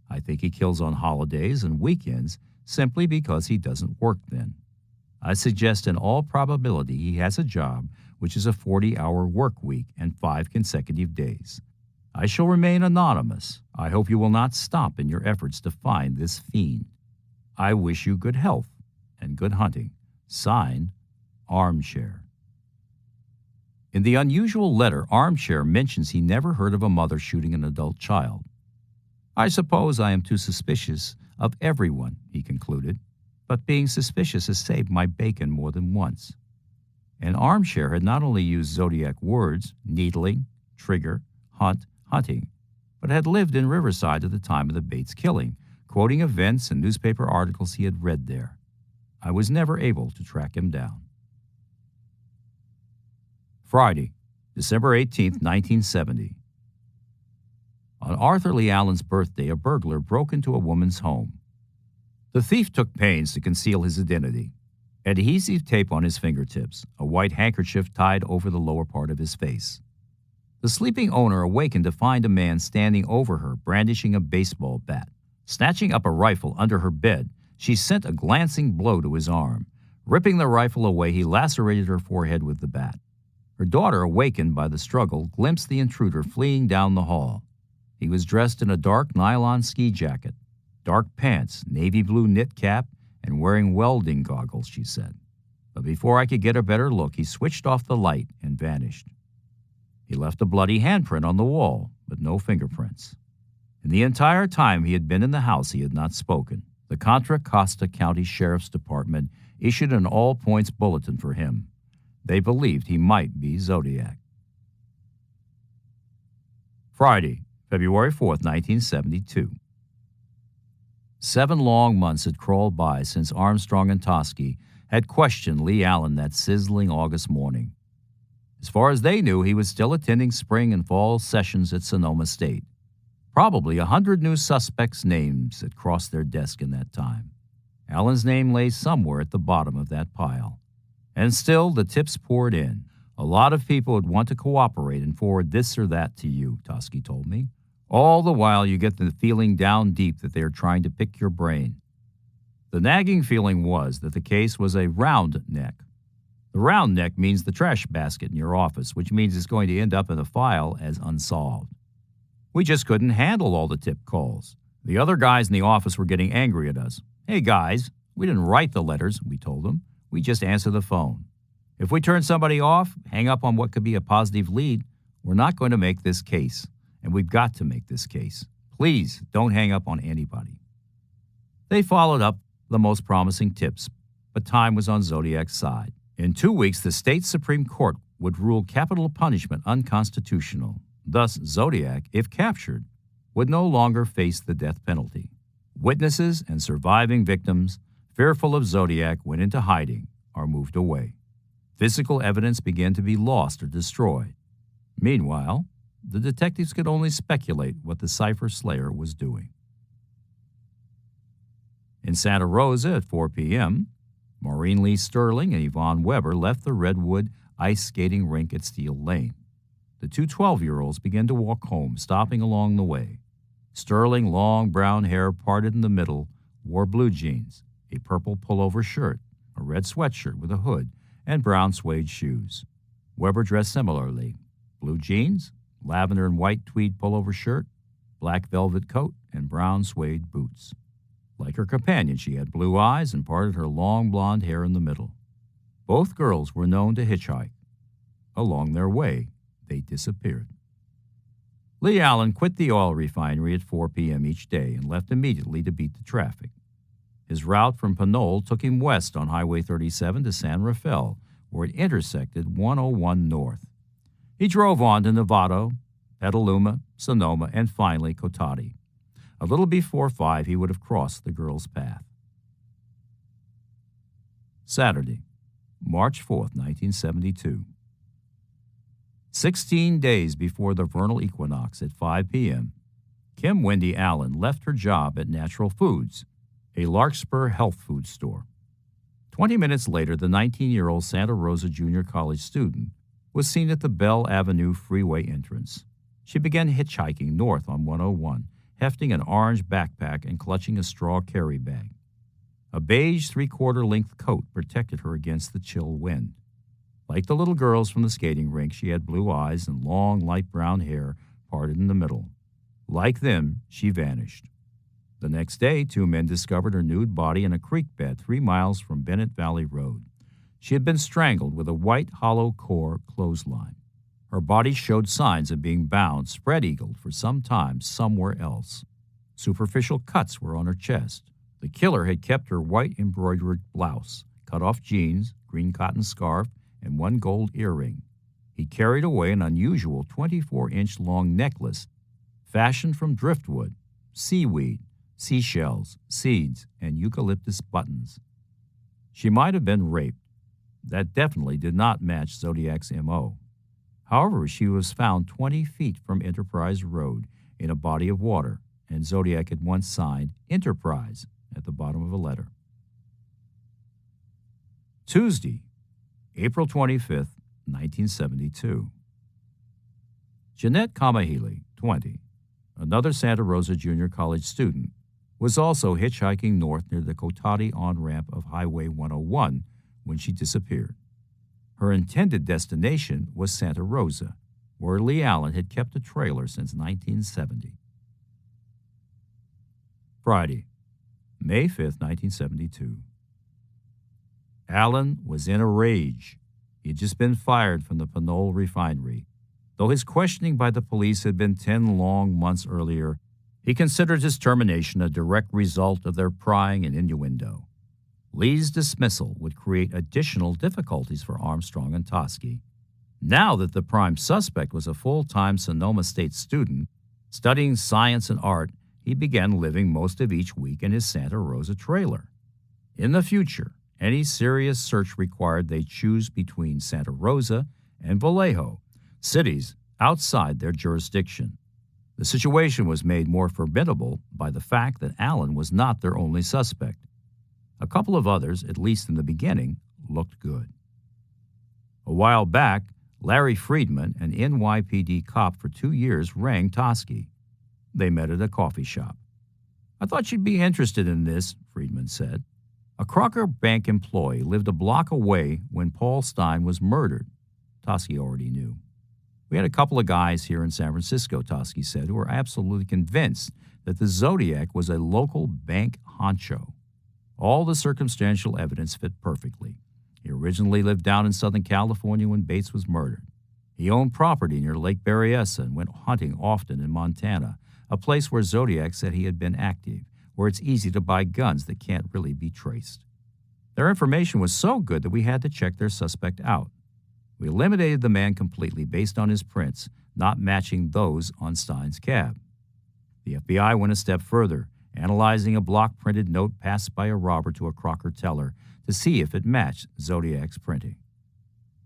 I think he kills on holidays and weekends simply because he doesn't work then. I suggest in all probability he has a job which is a 40-hour work week and 5 consecutive days. I shall remain anonymous. I hope you will not stop in your efforts to find this fiend. I wish you good health and good hunting. Signed, Armchair. In the unusual letter, Armchair mentions he never heard of a mother shooting an adult child. I suppose I am too suspicious of everyone, he concluded, but being suspicious has saved my bacon more than once. And Armchair had not only used Zodiac words, needling, trigger, hunt, hunting, but had lived in Riverside at the time of the Bates killing, quoting events and newspaper articles he had read there. I was never able to track him down. Friday, December 18, 1970. On Arthur Lee Allen's birthday, a burglar broke into a woman's home. The thief took pains to conceal his identity. Adhesive tape on his fingertips, a white handkerchief tied over the lower part of his face. The sleeping owner awakened to find a man standing over her, brandishing a baseball bat. Snatching up a rifle under her bed, she sent a glancing blow to his arm. Ripping the rifle away, he lacerated her forehead with the bat. Her daughter, awakened by the struggle, glimpsed the intruder fleeing down the hall. He was dressed in a dark nylon ski jacket, dark pants, navy blue knit cap, and wearing welding goggles, she said. But before I could get a better look, he switched off the light and vanished. He left a bloody handprint on the wall, but no fingerprints. In the entire time he had been in the house, he had not spoken. The Contra Costa County Sheriff's Department issued an all-points bulletin for him. They believed he might be Zodiac. Friday, February 4th, 1972. 7 long months had crawled by since Armstrong and Toschi had questioned Lee Allen that sizzling August morning. As far as they knew, he was still attending spring and fall sessions at Sonoma State. Probably 100 new suspects' names had crossed their desk in that time. Allen's name lay somewhere at the bottom of that pile. And still, the tips poured in. A lot of people would want to cooperate and forward this or that to you, Toschi told me. All the while, you get the feeling down deep that they are trying to pick your brain. The nagging feeling was that the case was a round neck. The round neck means the trash basket in your office, which means it's going to end up in the file as unsolved. We just couldn't handle all the tip calls. The other guys in the office were getting angry at us. Hey guys, we didn't write the letters, we told them. We just answer the phone. If we turn somebody off, hang up on what could be a positive lead, we're not going to make this case. And we've got to make this case. Please don't hang up on anybody. They followed up the most promising tips, but time was on Zodiac's side. In 2 weeks, the state Supreme Court would rule capital punishment unconstitutional. Thus, Zodiac, if captured, would no longer face the death penalty. Witnesses and surviving victims, fearful of Zodiac, went into hiding or moved away. Physical evidence began to be lost or destroyed. Meanwhile, the detectives could only speculate what the cipher slayer was doing. In Santa Rosa at 4 p.m., Maureen Lee Sterling and Yvonne Weber left the Redwood ice skating rink at Steel Lane. The two 12-year-olds began to walk home, stopping along the way. Sterling, long brown hair parted in the middle, wore blue jeans, a purple pullover shirt, a red sweatshirt with a hood, and brown suede shoes. Weber dressed similarly: blue jeans, lavender and white tweed pullover shirt, black velvet coat, and brown suede boots. Like her companion, she had blue eyes and parted her long blonde hair in the middle. Both girls were known to hitchhike. Along their way, they disappeared. Lee Allen quit the oil refinery at 4 p.m. each day and left immediately to beat the traffic. His route from Pinole took him west on Highway 37 to San Rafael, where it intersected 101 North. He drove on to Novato, Petaluma, Sonoma, and finally Cotati. A little before 5, he would have crossed the girl's path. Saturday, March 4th, 1972. 16 days before the vernal equinox at 5 p.m., Kim Wendy Allen left her job at Natural Foods, a Larkspur health food store. 20 minutes later, the 19-year-old Santa Rosa Junior College student was seen at the Bell Avenue freeway entrance. She began hitchhiking north on 101, hefting an orange backpack and clutching a straw carry bag. A beige 3/4-length coat protected her against the chill wind. Like the little girls from the skating rink, she had blue eyes and long, light brown hair parted in the middle. Like them, she vanished. The next day, 2 men discovered her nude body in a creek bed 3 miles from Bennett Valley Road. She had been strangled with a white hollow core clothesline. Her body showed signs of being bound, spread-eagled for some time somewhere else. Superficial cuts were on her chest. The killer had kept her white embroidered blouse, cut-off jeans, green cotton scarf, and 1 gold earring. He carried away an unusual 24-inch long necklace fashioned from driftwood, seaweed, seashells, seeds, and eucalyptus buttons. She might have been raped. That definitely did not match Zodiac's M.O. However, she was found 20 feet from Enterprise Road in a body of water, and Zodiac had once signed Enterprise at the bottom of a letter. Tuesday, April 25th, 1972. Jeanette Kamahili, 20, another Santa Rosa Junior College student, was also hitchhiking north near the Cotati on-ramp of Highway 101 when she disappeared. Her intended destination was Santa Rosa, where Lee Allen had kept a trailer since 1970. Friday, May 5th, 1972. Allen was in a rage. He had just been fired from the Pinole refinery. Though his questioning by the police had been 10 long months earlier, he considered his termination a direct result of their prying and innuendo. Lee's dismissal would create additional difficulties for Armstrong and Toschi. Now that the prime suspect was a full-time Sonoma State student, studying science and art, he began living most of each week in his Santa Rosa trailer. In the future, any serious search required they choose between Santa Rosa and Vallejo, cities outside their jurisdiction. The situation was made more formidable by the fact that Allen was not their only suspect. A couple of others, at least in the beginning, looked good. A while back, Larry Friedman, an NYPD cop for 2 years, rang Toschi. They met at a coffee shop. "I thought you'd be interested in this," Friedman said. A Crocker Bank employee lived a block away when Paul Stein was murdered. Toschi already knew. "We had a couple of guys here in San Francisco," Toschi said, "who were absolutely convinced that the Zodiac was a local bank honcho. All the circumstantial evidence fit perfectly. He originally lived down in Southern California when Bates was murdered. He owned property near Lake Berryessa and went hunting often in Montana, a place where Zodiac said he had been active, where it's easy to buy guns that can't really be traced. Their information was so good that we had to check their suspect out. We eliminated the man completely based on his prints, not matching those on Stein's cab. The FBI went a step further, analyzing a block-printed note passed by a robber to a Crocker teller to see if it matched Zodiac's printing.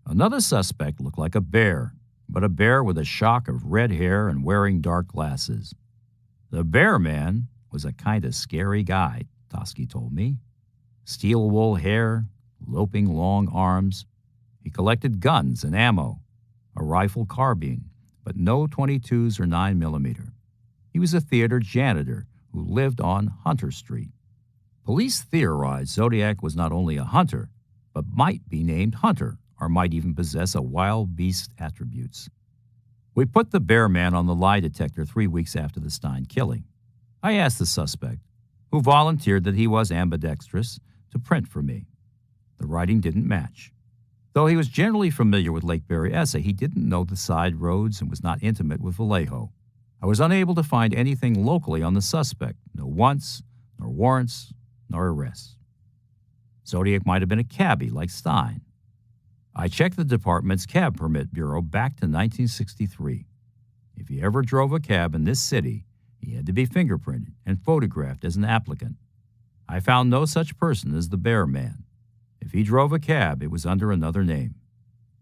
Another suspect looked like a bear, but a bear with a shock of red hair and wearing dark glasses. The bear man was a kind of scary guy, Toschi told me. Steel wool hair, loping long arms. He collected guns and ammo, a rifle carbine, but no .22s or 9mm. He was a theater janitor who lived on Hunter Street. Police theorized Zodiac was not only a hunter, but might be named Hunter or might even possess a wild beast attributes. We put the bear man on the lie detector 3 weeks after the Stein killing. I asked the suspect, who volunteered that he was ambidextrous, to print for me. The writing didn't match. Though he was generally familiar with Lake Berryessa, he didn't know the side roads and was not intimate with Vallejo. I was unable to find anything locally on the suspect, no wants, nor warrants, nor arrests. Zodiac might have been a cabbie like Stein. I checked the department's cab permit bureau back to 1963. If he ever drove a cab in this city, he had to be fingerprinted and photographed as an applicant. I found no such person as the bear man. If he drove a cab, it was under another name.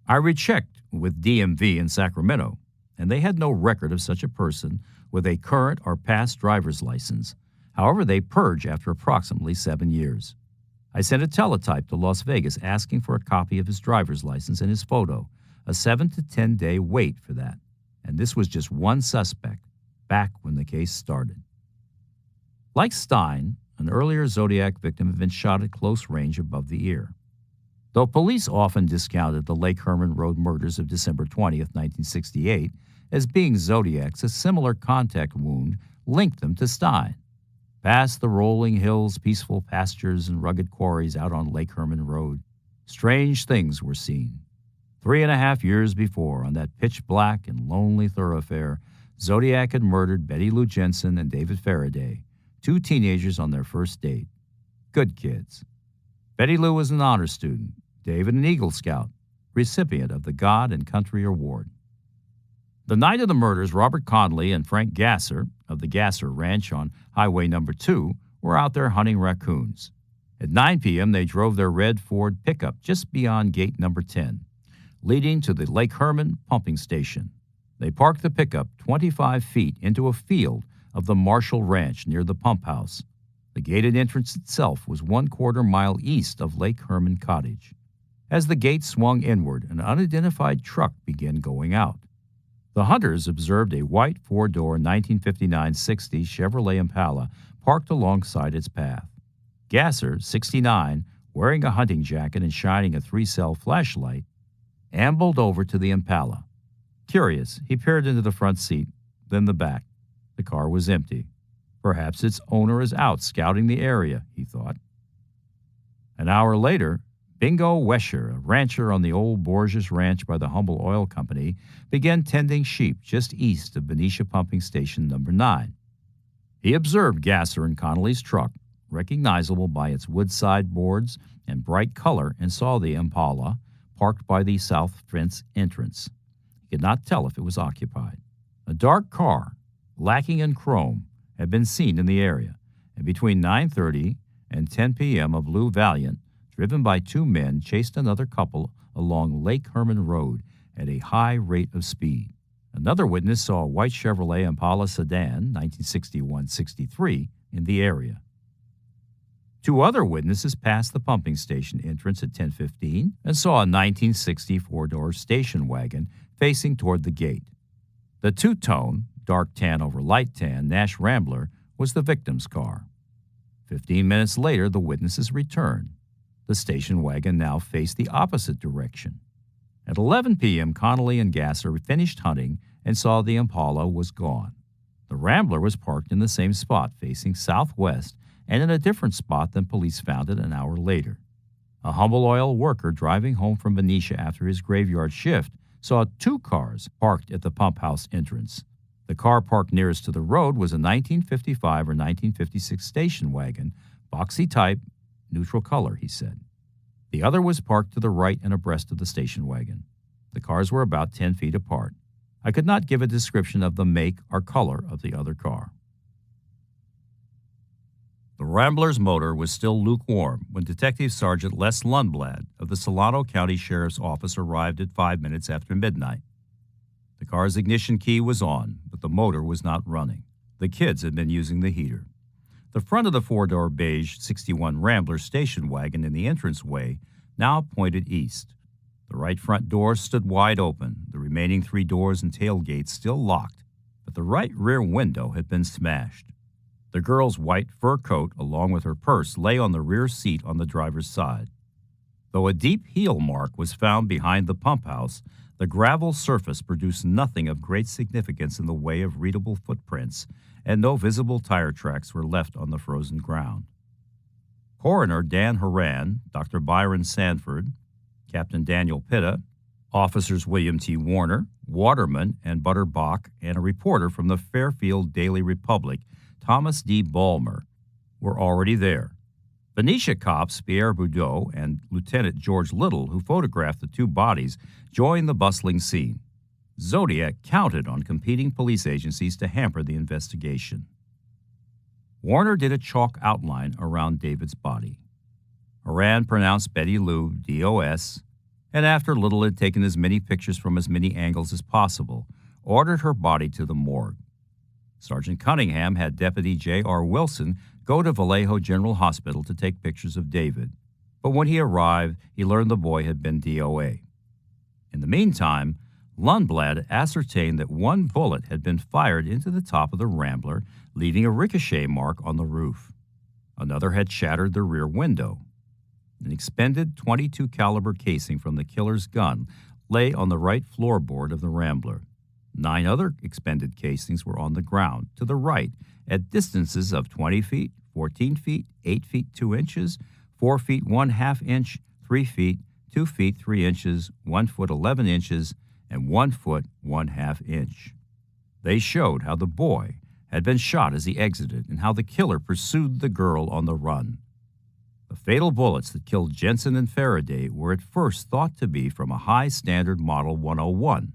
I rechecked with DMV in Sacramento, and they had no record of such a person with a current or past driver's license. However, they purge after approximately 7 years. I sent a teletype to Las Vegas asking for a copy of his driver's license and his photo, a 7 to 10 day wait for that. And this was just one suspect, back when the case started. Like Stein, an earlier Zodiac victim had been shot at close range above the ear. Though police often discounted the Lake Herman Road murders of December 20th, 1968, as being Zodiac's, a similar contact wound linked them to Stein. Past the rolling hills, peaceful pastures, and rugged quarries out on Lake Herman Road, strange things were seen. 3.5 years before, on that pitch-black and lonely thoroughfare, Zodiac had murdered Betty Lou Jensen and David Faraday, 2 teenagers on their first date. Good kids. Betty Lou was an honor student, David an Eagle Scout, recipient of the God and Country Award. The night of the murders, Robert Conley and Frank Gasser of the Gasser Ranch on Highway No. 2 were out there hunting raccoons. At 9 p.m., they drove their red Ford pickup just beyond gate number 10, leading to the Lake Herman pumping station. They parked the pickup 25 feet into a field of the Marshall Ranch near the pump house. The gated entrance itself was 1/4 mile east of Lake Herman Cottage. As the gate swung inward, an unidentified truck began going out. The hunters observed a white 4-door 1959-60 Chevrolet Impala parked alongside its path. Gasser, 69, wearing a hunting jacket and shining a 3-cell flashlight, ambled over to the Impala. Curious, he peered into the front seat, then the back. The car was empty. Perhaps its owner is out scouting the area, he thought. An hour later, Bingo Wescher, a rancher on the old Borges Ranch by the Humble Oil Company, began tending sheep just east of Benicia Pumping Station No. 9. He observed Gasser and Connolly's truck, recognizable by its wood sideboards and bright color, and saw the Impala parked by the south fence entrance. He could not tell if it was occupied. A dark car, lacking in chrome, had been seen in the area, and between 9:30 and 10 p.m. a blue Valiant, driven by two men, chased another couple along Lake Herman Road at a high rate of speed. Another witness saw a white Chevrolet Impala sedan, 1961-63, in the area. Two other witnesses passed the pumping station entrance at 10:15 and saw a 1960 four-door station wagon facing toward the gate. The two-tone, dark tan over light tan, Nash Rambler was the victim's car. 15 minutes later, the witnesses returned. The station wagon now faced the opposite direction. At 11 p.m., Connolly and Gasser finished hunting and saw the Impala was gone. The Rambler was parked in the same spot, facing southwest, and in a different spot than police found it an hour later. A Humble Oil worker driving home from Benicia after his graveyard shift saw two cars parked at the pump house entrance. The car parked nearest to the road was a 1955 or 1956 station wagon, boxy type, neutral color, he said. The other was parked to the right and abreast of the station wagon. The cars were about 10 feet apart. I could not give a description of the make or color of the other car. The Rambler's motor was still lukewarm when Detective Sergeant Les Lundblad of the Solano County Sheriff's Office arrived at 5 minutes after midnight. The car's ignition key was on, but the motor was not running. The kids had been using the heater. The front of the four-door beige 61 Rambler station wagon in the entranceway now pointed east. The right front door stood wide open, the remaining three doors and tailgates still locked, but the right rear window had been smashed. The girl's white fur coat, along with her purse, lay on the rear seat on the driver's side. Though a deep heel mark was found behind the pump house, the gravel surface produced nothing of great significance in the way of readable footprints, and no visible tire tracks were left on the frozen ground. Coroner Dan Horan, Dr. Byron Sanford, Captain Daniel Pitta, Officers William T. Warner, Waterman, and Butter Bach, and a reporter from the Fairfield Daily Republic, Thomas D. Ballmer, were already there. Benicia cops Pierre Boudreau and Lieutenant George Little, who photographed the two bodies, joined the bustling scene. Zodiac counted on competing police agencies to hamper the investigation. Warner did a chalk outline around David's body. Horan pronounced Betty Lou DOS, and after Little had taken as many pictures from as many angles as possible, ordered her body to the morgue. Sergeant Cunningham had Deputy J.R. Wilson go to Vallejo General Hospital to take pictures of David, but when he arrived, he learned the boy had been DOA. In the meantime, Lundblad ascertained that one bullet had been fired into the top of the Rambler, leaving a ricochet mark on the roof. Another had shattered the rear window. An expended .22 caliber casing from the killer's gun lay on the right floorboard of the Rambler. 9 other expended casings were on the ground, to the right, at distances of 20 feet, 14 feet, 8 feet 2 inches, 4 feet 1/2 inch, 3 feet, 2 feet 3 inches, 1 foot 11 inches, and 1 foot 1/2 inch. They showed how the boy had been shot as he exited and how the killer pursued the girl on the run. The fatal bullets that killed Jensen and Faraday were at first thought to be from a high-standard Model 101.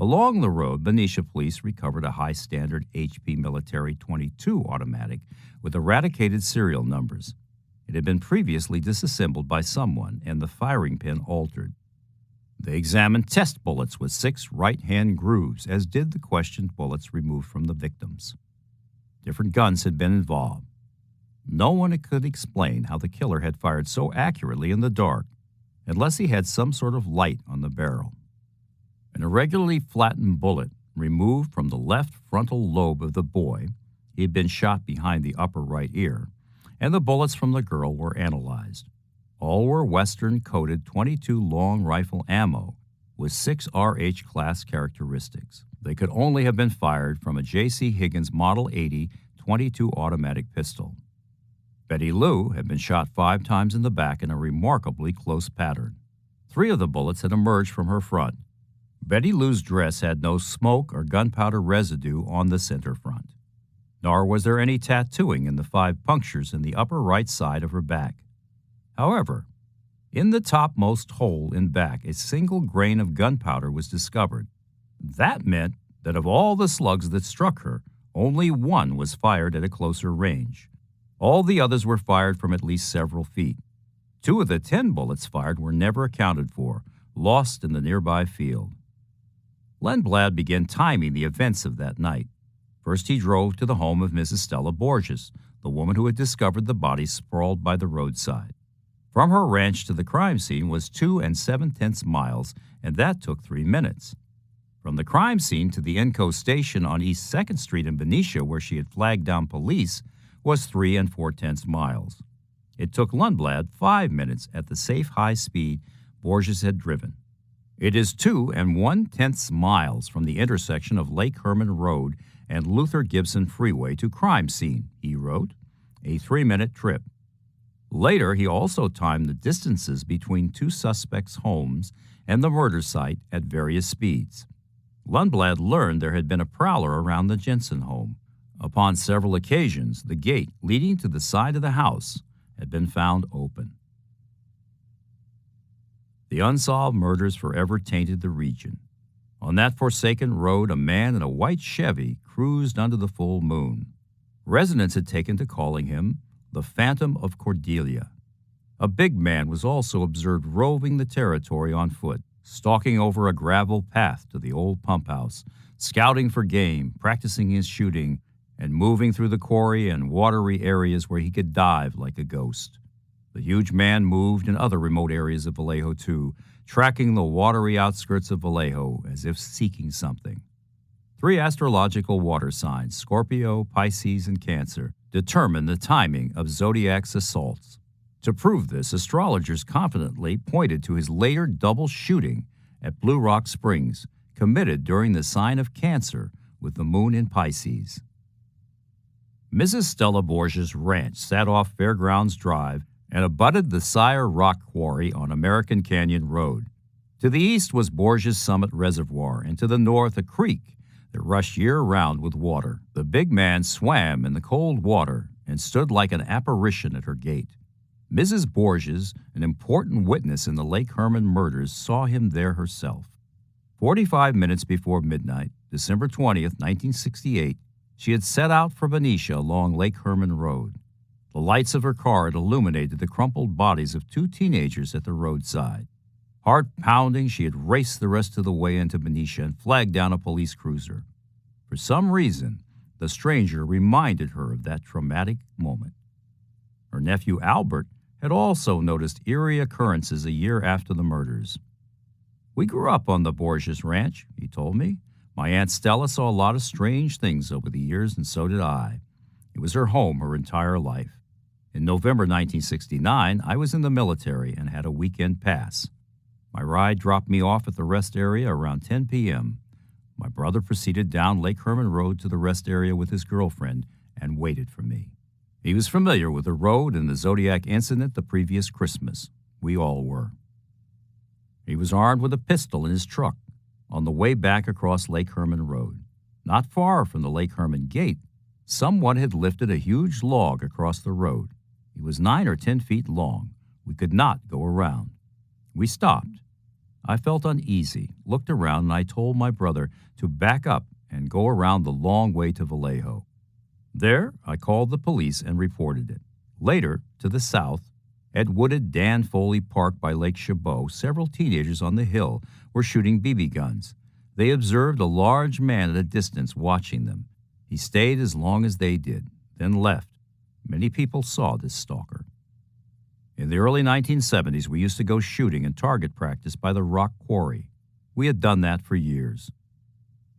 Along the road, Benicia police recovered a high-standard HP Military .22 automatic with eradicated serial numbers. It had been previously disassembled by someone and the firing pin altered. They examined test bullets with 6 right-hand grooves, as did the questioned bullets removed from the victims. Different guns had been involved. No one could explain how the killer had fired so accurately in the dark, unless he had some sort of light on the barrel. An irregularly flattened bullet removed from the left frontal lobe of the boy. He had been shot behind the upper right ear, and the bullets from the girl were analyzed. All were Western-coated .22 long rifle ammo with 6 RH class characteristics. They could only have been fired from a J.C. Higgins Model 80 .22 automatic pistol. Betty Lou had been shot 5 times in the back in a remarkably close pattern. 3 of the bullets had emerged from her front. Betty Lou's dress had no smoke or gunpowder residue on the center front, nor was there any tattooing in the 5 punctures in the upper right side of her back. However, in the topmost hole in back, a single grain of gunpowder was discovered. That meant that of all the slugs that struck her, only 1 was fired at a closer range. All the others were fired from at least several feet. 2 of the 10 bullets fired were never accounted for, lost in the nearby field. Lundblad began timing the events of that night. First, he drove to the home of Mrs. Stella Borges, the woman who had discovered the body sprawled by the roadside. From her ranch to the crime scene was 2 7/10 miles, and that took 3 minutes. From the crime scene to the Enco station on East 2nd Street in Benicia, where she had flagged down police, was 3 4/10 miles. It took Lundblad 5 minutes at the safe high speed Borges had driven. It is 2 1/10 miles from the intersection of Lake Herman Road and Luther Gibson Freeway to crime scene, he wrote, a 3-minute trip. Later, he also timed the distances between 2 suspects' homes and the murder site at various speeds. Lundblad learned there had been a prowler around the Jensen home. Upon several occasions, the gate leading to the side of the house had been found open. The unsolved murders forever tainted the region. On that forsaken road, a man in a white Chevy cruised under the full moon. Residents had taken to calling him the Phantom of Cordelia. A big man was also observed roving the territory on foot, stalking over a gravel path to the old pump house, scouting for game, practicing his shooting, and moving through the quarry and watery areas where he could dive like a ghost. The huge man moved in other remote areas of Vallejo, too, tracking the watery outskirts of Vallejo as if seeking something. 3 astrological water signs, Scorpio, Pisces, and Cancer, determine the timing of Zodiac's assaults. To prove this, astrologers confidently pointed to his later double shooting at Blue Rock Springs, committed during the sign of Cancer with the moon in Pisces. Mrs. Stella Borges' ranch sat off Fairgrounds Drive and abutted the Sire Rock Quarry on American Canyon Road. To the east was Borges Summit Reservoir, and to the north a creek that rushed year-round with water. The big man swam in the cold water and stood like an apparition at her gate. Mrs. Borges, an important witness in the Lake Herman murders, saw him there herself. 45 minutes before midnight, December 20th, 1968, she had set out for Benicia along Lake Herman Road. The lights of her car had illuminated the crumpled bodies of 2 teenagers at the roadside. Heart pounding, she had raced the rest of the way into Benicia and flagged down a police cruiser. For some reason, the stranger reminded her of that traumatic moment. Her nephew Albert had also noticed eerie occurrences a year after the murders. "We grew up on the Borges Ranch," he told me. "My Aunt Stella saw a lot of strange things over the years, and so did I. It was her home her entire life. In November 1969, I was in the military and had a weekend pass. My ride dropped me off at the rest area around 10 p.m. My brother proceeded down Lake Herman Road to the rest area with his girlfriend and waited for me. He was familiar with the road and the Zodiac incident the previous Christmas. We all were. He was armed with a pistol in his truck on the way back across Lake Herman Road. Not far from the Lake Herman gate, someone had lifted a huge log across the road. It was 9 or 10 feet long. We could not go around. We stopped. I felt uneasy, looked around, and I told my brother to back up and go around the long way to Vallejo. There, I called the police and reported it. Later, to the south, at wooded Dan Foley Park by Lake Chabot, several teenagers on the hill were shooting BB guns. They observed a large man at a distance watching them. He stayed as long as they did, then left. Many people saw this stalker. In the early 1970s, we used to go shooting and target practice by the rock quarry. We had done that for years.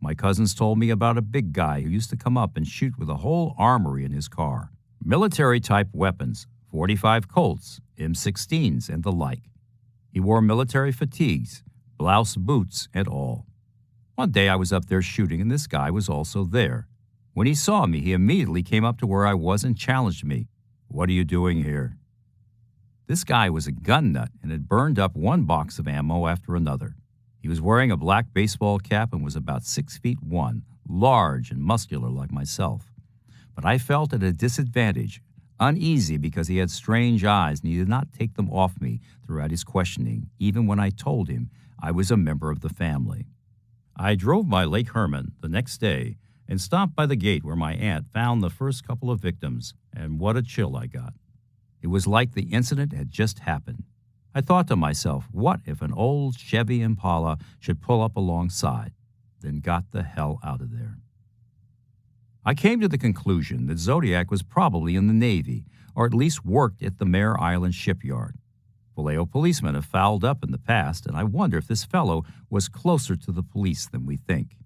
My cousins told me about a big guy who used to come up and shoot with a whole armory in his car. Military-type weapons, .45 Colts, M16s, and the like. He wore military fatigues, blouse, boots, and all. One day I was up there shooting, and this guy was also there. When he saw me, he immediately came up to where I was and challenged me. "What are you doing here?" This guy was a gun nut and had burned up one box of ammo after another. He was wearing a black baseball cap and was about 6'1", large and muscular like myself. But I felt at a disadvantage, uneasy because he had strange eyes and he did not take them off me throughout his questioning, even when I told him I was a member of the family. I drove by Lake Herman the next day and stopped by the gate where my aunt found the first couple of victims, and what a chill I got. It was like the incident had just happened. I thought to myself, what if an old Chevy Impala should pull up alongside? Then got the hell out of there. I came to the conclusion that Zodiac was probably in the Navy, or at least worked at the Mare Island shipyard. Vallejo policemen have fouled up in the past, and I wonder if this fellow was closer to the police than we think.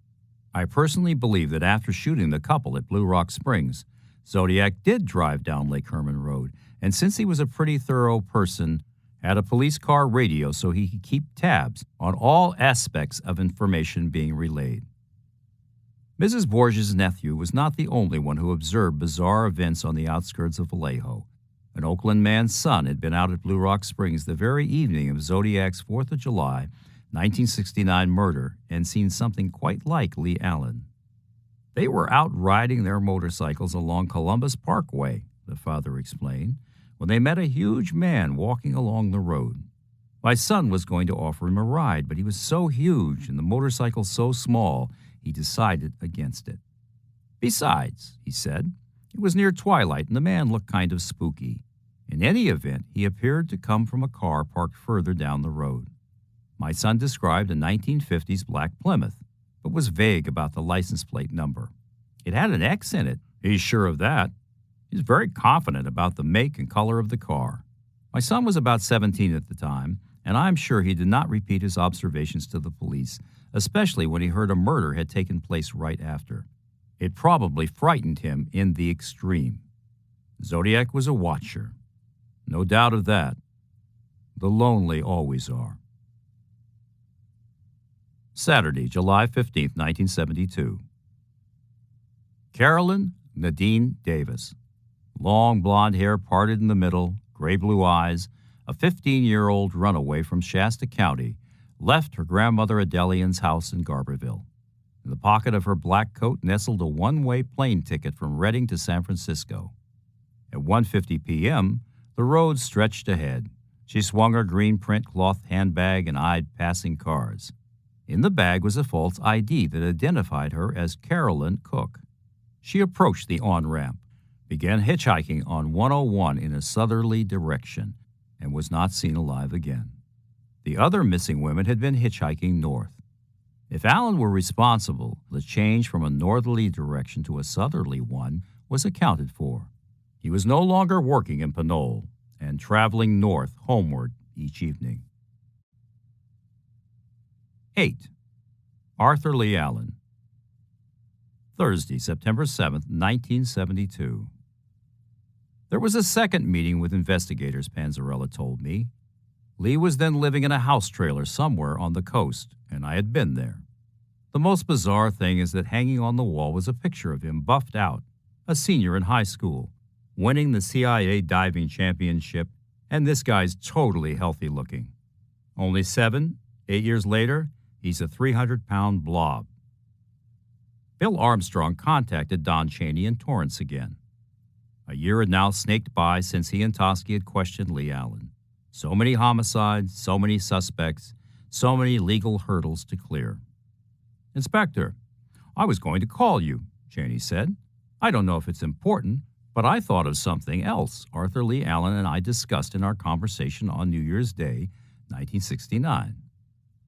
I personally believe that after shooting the couple at Blue Rock Springs, Zodiac did drive down Lake Herman Road, and since he was a pretty thorough person, had a police car radio so he could keep tabs on all aspects of information being relayed. Mrs. Borges' nephew was not the only one who observed bizarre events on the outskirts of Vallejo. An Oakland man's son had been out at Blue Rock Springs the very evening of Zodiac's 4th of July, 1969 murder and seen something quite like Lee Allen. They were out riding their motorcycles along Columbus Parkway, the father explained, when they met a huge man walking along the road. My son was going to offer him a ride, but he was so huge and the motorcycle so small, he decided against it. Besides, he said, it was near twilight and the man looked kind of spooky. In any event, he appeared to come from a car parked further down the road. My son described a 1950s black Plymouth, but was vague about the license plate number. It had an X in it. He's sure of that. He's very confident about the make and color of the car. My son was about 17 at the time, and I'm sure he did not repeat his observations to the police, especially when he heard a murder had taken place right after. It probably frightened him in the extreme. Zodiac was a watcher. No doubt of that. The lonely always are. Saturday, July 15, 1972. Carolyn Nadine Davis. Long blonde hair parted in the middle, gray-blue eyes, a 15-year-old runaway from Shasta County, left her grandmother Adelian's house in Garberville. In the pocket of her black coat nestled a one-way plane ticket from Redding to San Francisco. At 1:50 p.m., the road stretched ahead. She swung her green print cloth handbag and eyed passing cars. In the bag was a false ID that identified her as Carolyn Cook. She approached the on-ramp, began hitchhiking on 101 in a southerly direction, and was not seen alive again. The other missing women had been hitchhiking north. If Allen were responsible, the change from a northerly direction to a southerly one was accounted for. He was no longer working in Pinole and traveling north homeward each evening. 8. Arthur Lee Allen. Thursday, September 7, 1972. There was a second meeting with investigators, Panzarella told me. Lee was then living in a house trailer somewhere on the coast, and I had been there. The most bizarre thing is that hanging on the wall was a picture of him buffed out, a senior in high school, winning the CIA diving championship, and this guy's totally healthy looking. Only 7, 8 years later, he's a 300-pound blob. Bill Armstrong contacted Don Chaney in Torrance again. A year had now snaked by since he and Toschi had questioned Lee Allen. So many homicides, so many suspects, so many legal hurdles to clear. "Inspector, I was going to call you," Chaney said. "I don't know if it's important, but I thought of something else Arthur Lee Allen and I discussed in our conversation on New Year's Day, 1969.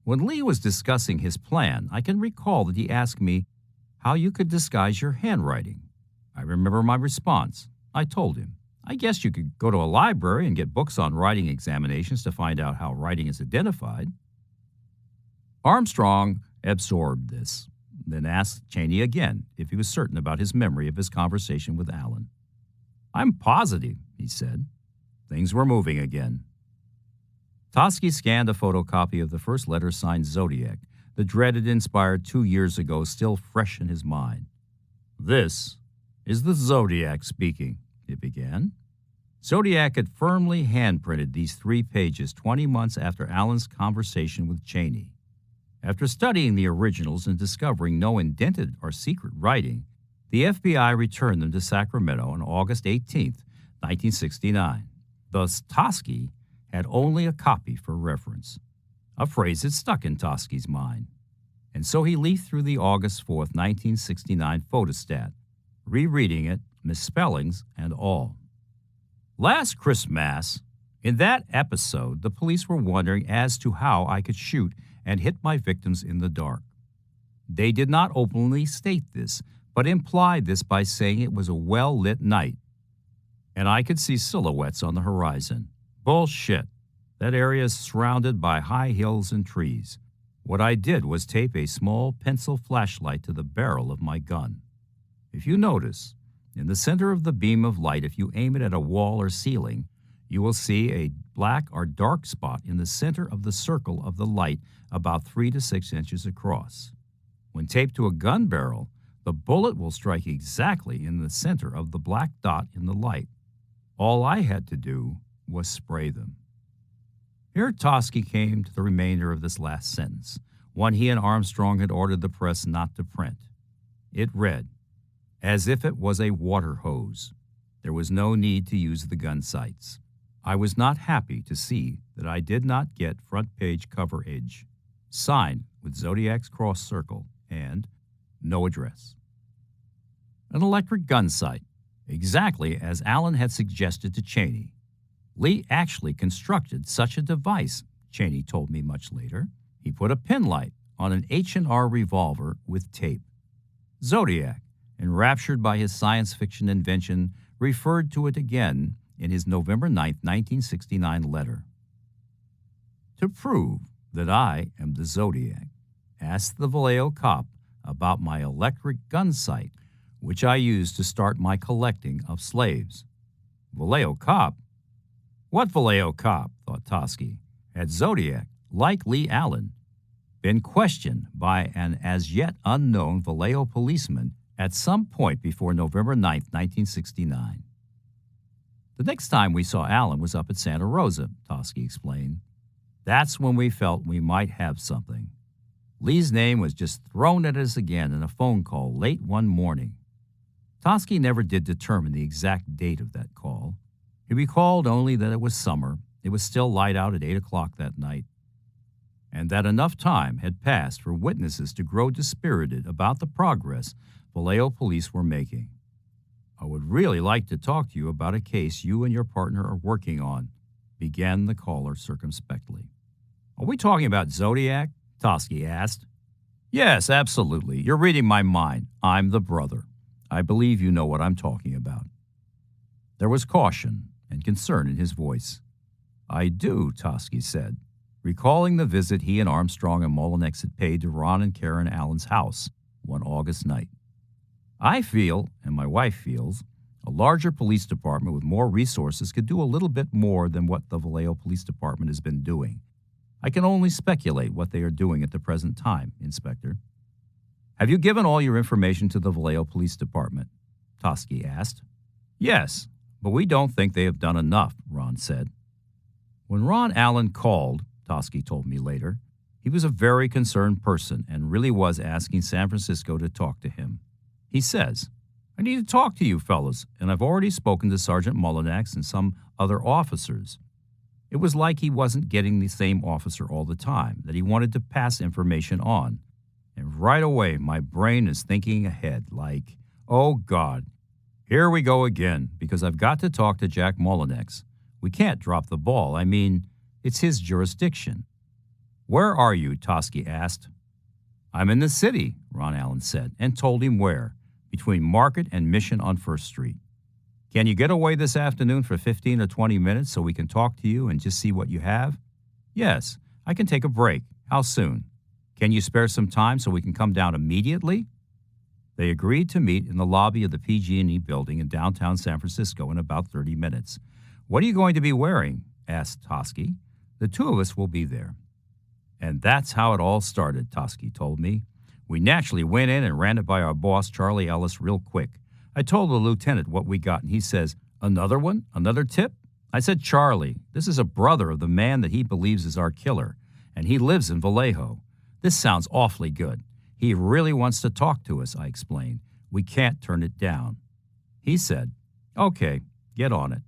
When Lee was discussing his plan, I can recall that he asked me how you could disguise your handwriting. I remember my response. I told him, I guess you could go to a library and get books on writing examinations to find out how writing is identified." Armstrong absorbed this, then asked Chaney again if he was certain about his memory of his conversation with Allen. "I'm positive," he said. Things were moving again. Toschi scanned a photocopy of the first letter signed Zodiac, the dreaded inspired 2 years ago still fresh in his mind. "This is the Zodiac speaking," it began. Zodiac had firmly handprinted these 3 pages 20 months after Allen's conversation with Cheney. After studying the originals and discovering no indented or secret writing, the FBI returned them to Sacramento on August 18, 1969. Thus, Toschi had only a copy for reference, a phrase that stuck in Toschi's mind. And so he leafed through the August 4, 1969 photostat, rereading it, misspellings and all. Last Christmas, in that episode, the police were wondering as to how I could shoot and hit my victims in the dark. They did not openly state this, but implied this by saying it was a well-lit night, and I could see silhouettes on the horizon. Bullshit. That area is surrounded by high hills and trees. What I did was tape a small pencil flashlight to the barrel of my gun. If you notice, in the center of the beam of light, if you aim it at a wall or ceiling, you will see a black or dark spot in the center of the circle of the light about 3 to 6 inches across. When taped to a gun barrel, the bullet will strike exactly in the center of the black dot in the light. All I had to do was spray them. Here Toschi came to the remainder of this last sentence, one he and Armstrong had ordered the press not to print. It read, as if it was a water hose. There was no need to use the gun sights. I was not happy to see that I did not get front page coverage. Signed with Zodiac's cross circle and no address. An electric gun sight, exactly as Allen had suggested to Cheney. Lee actually constructed such a device, Cheney told me much later. He put a pin light on an H&R revolver with tape. Zodiac, enraptured by his science fiction invention, referred to it again in his November 9, 1969 letter. To prove that I am the Zodiac, ask the Vallejo cop about my electric gun sight, which I used to start my collecting of slaves. Vallejo cop? What Vallejo cop, thought Toschi. Had Zodiac, like Lee Allen, been questioned by an as yet unknown Vallejo policeman at some point before November 9, 1969. The next time we saw Allen was up at Santa Rosa, Toschi explained. That's when we felt we might have something. Lee's name was just thrown at us again in a phone call late one morning. Toschi never did determine the exact date of that call. He recalled only that it was summer, it was still light out at 8 o'clock that night, and that enough time had passed for witnesses to grow dispirited about the progress Vallejo police were making. I would really like to talk to you about a case you and your partner are working on, began the caller circumspectly. Are we talking about Zodiac? Toschi asked. Yes, absolutely. You're reading my mind. I'm the brother. I believe you know what I'm talking about. There was caution and concern in his voice. I do, Toschi said, recalling the visit he and Armstrong and Mullinex had paid to Ron and Karen Allen's house one August night. I feel, and my wife feels, a larger police department with more resources could do a little bit more than what the Vallejo Police Department has been doing. I can only speculate what they are doing at the present time, Inspector. Have you given all your information to the Vallejo Police Department? Toschi asked. Yes, but we don't think they have done enough, Ron said. When Ron Allen called, Toschi told me later, he was a very concerned person and really was asking San Francisco to talk to him. He says, I need to talk to you fellas, and I've already spoken to Sergeant Mullinex and some other officers. It was like he wasn't getting the same officer all the time, that he wanted to pass information on. And right away, my brain is thinking ahead like, oh God, here we go again, because I've got to talk to Jack Mullinex. We can't drop the ball. I mean, it's his jurisdiction. Where are you? Toschi asked. I'm in the city, Ron Allen said, and told him where, between Market and Mission on 1st Street. Can you get away this afternoon for 15 or 20 minutes so we can talk to you and just see what you have? Yes, I can take a break. How soon? Can you spare some time so we can come down immediately? They agreed to meet in the lobby of the PG&E building in downtown San Francisco in about 30 minutes. What are you going to be wearing? Asked Toschi. The two of us will be there. And that's how it all started, Toschi told me. We naturally went in and ran it by our boss, Charlie Ellis, real quick. I told the lieutenant what we got, and he says, Another one? Another tip? I said, Charlie, this is a brother of the man that he believes is our killer, and he lives in Vallejo. This sounds awfully good. He really wants to talk to us, I explained. We can't turn it down. He said, okay, get on it.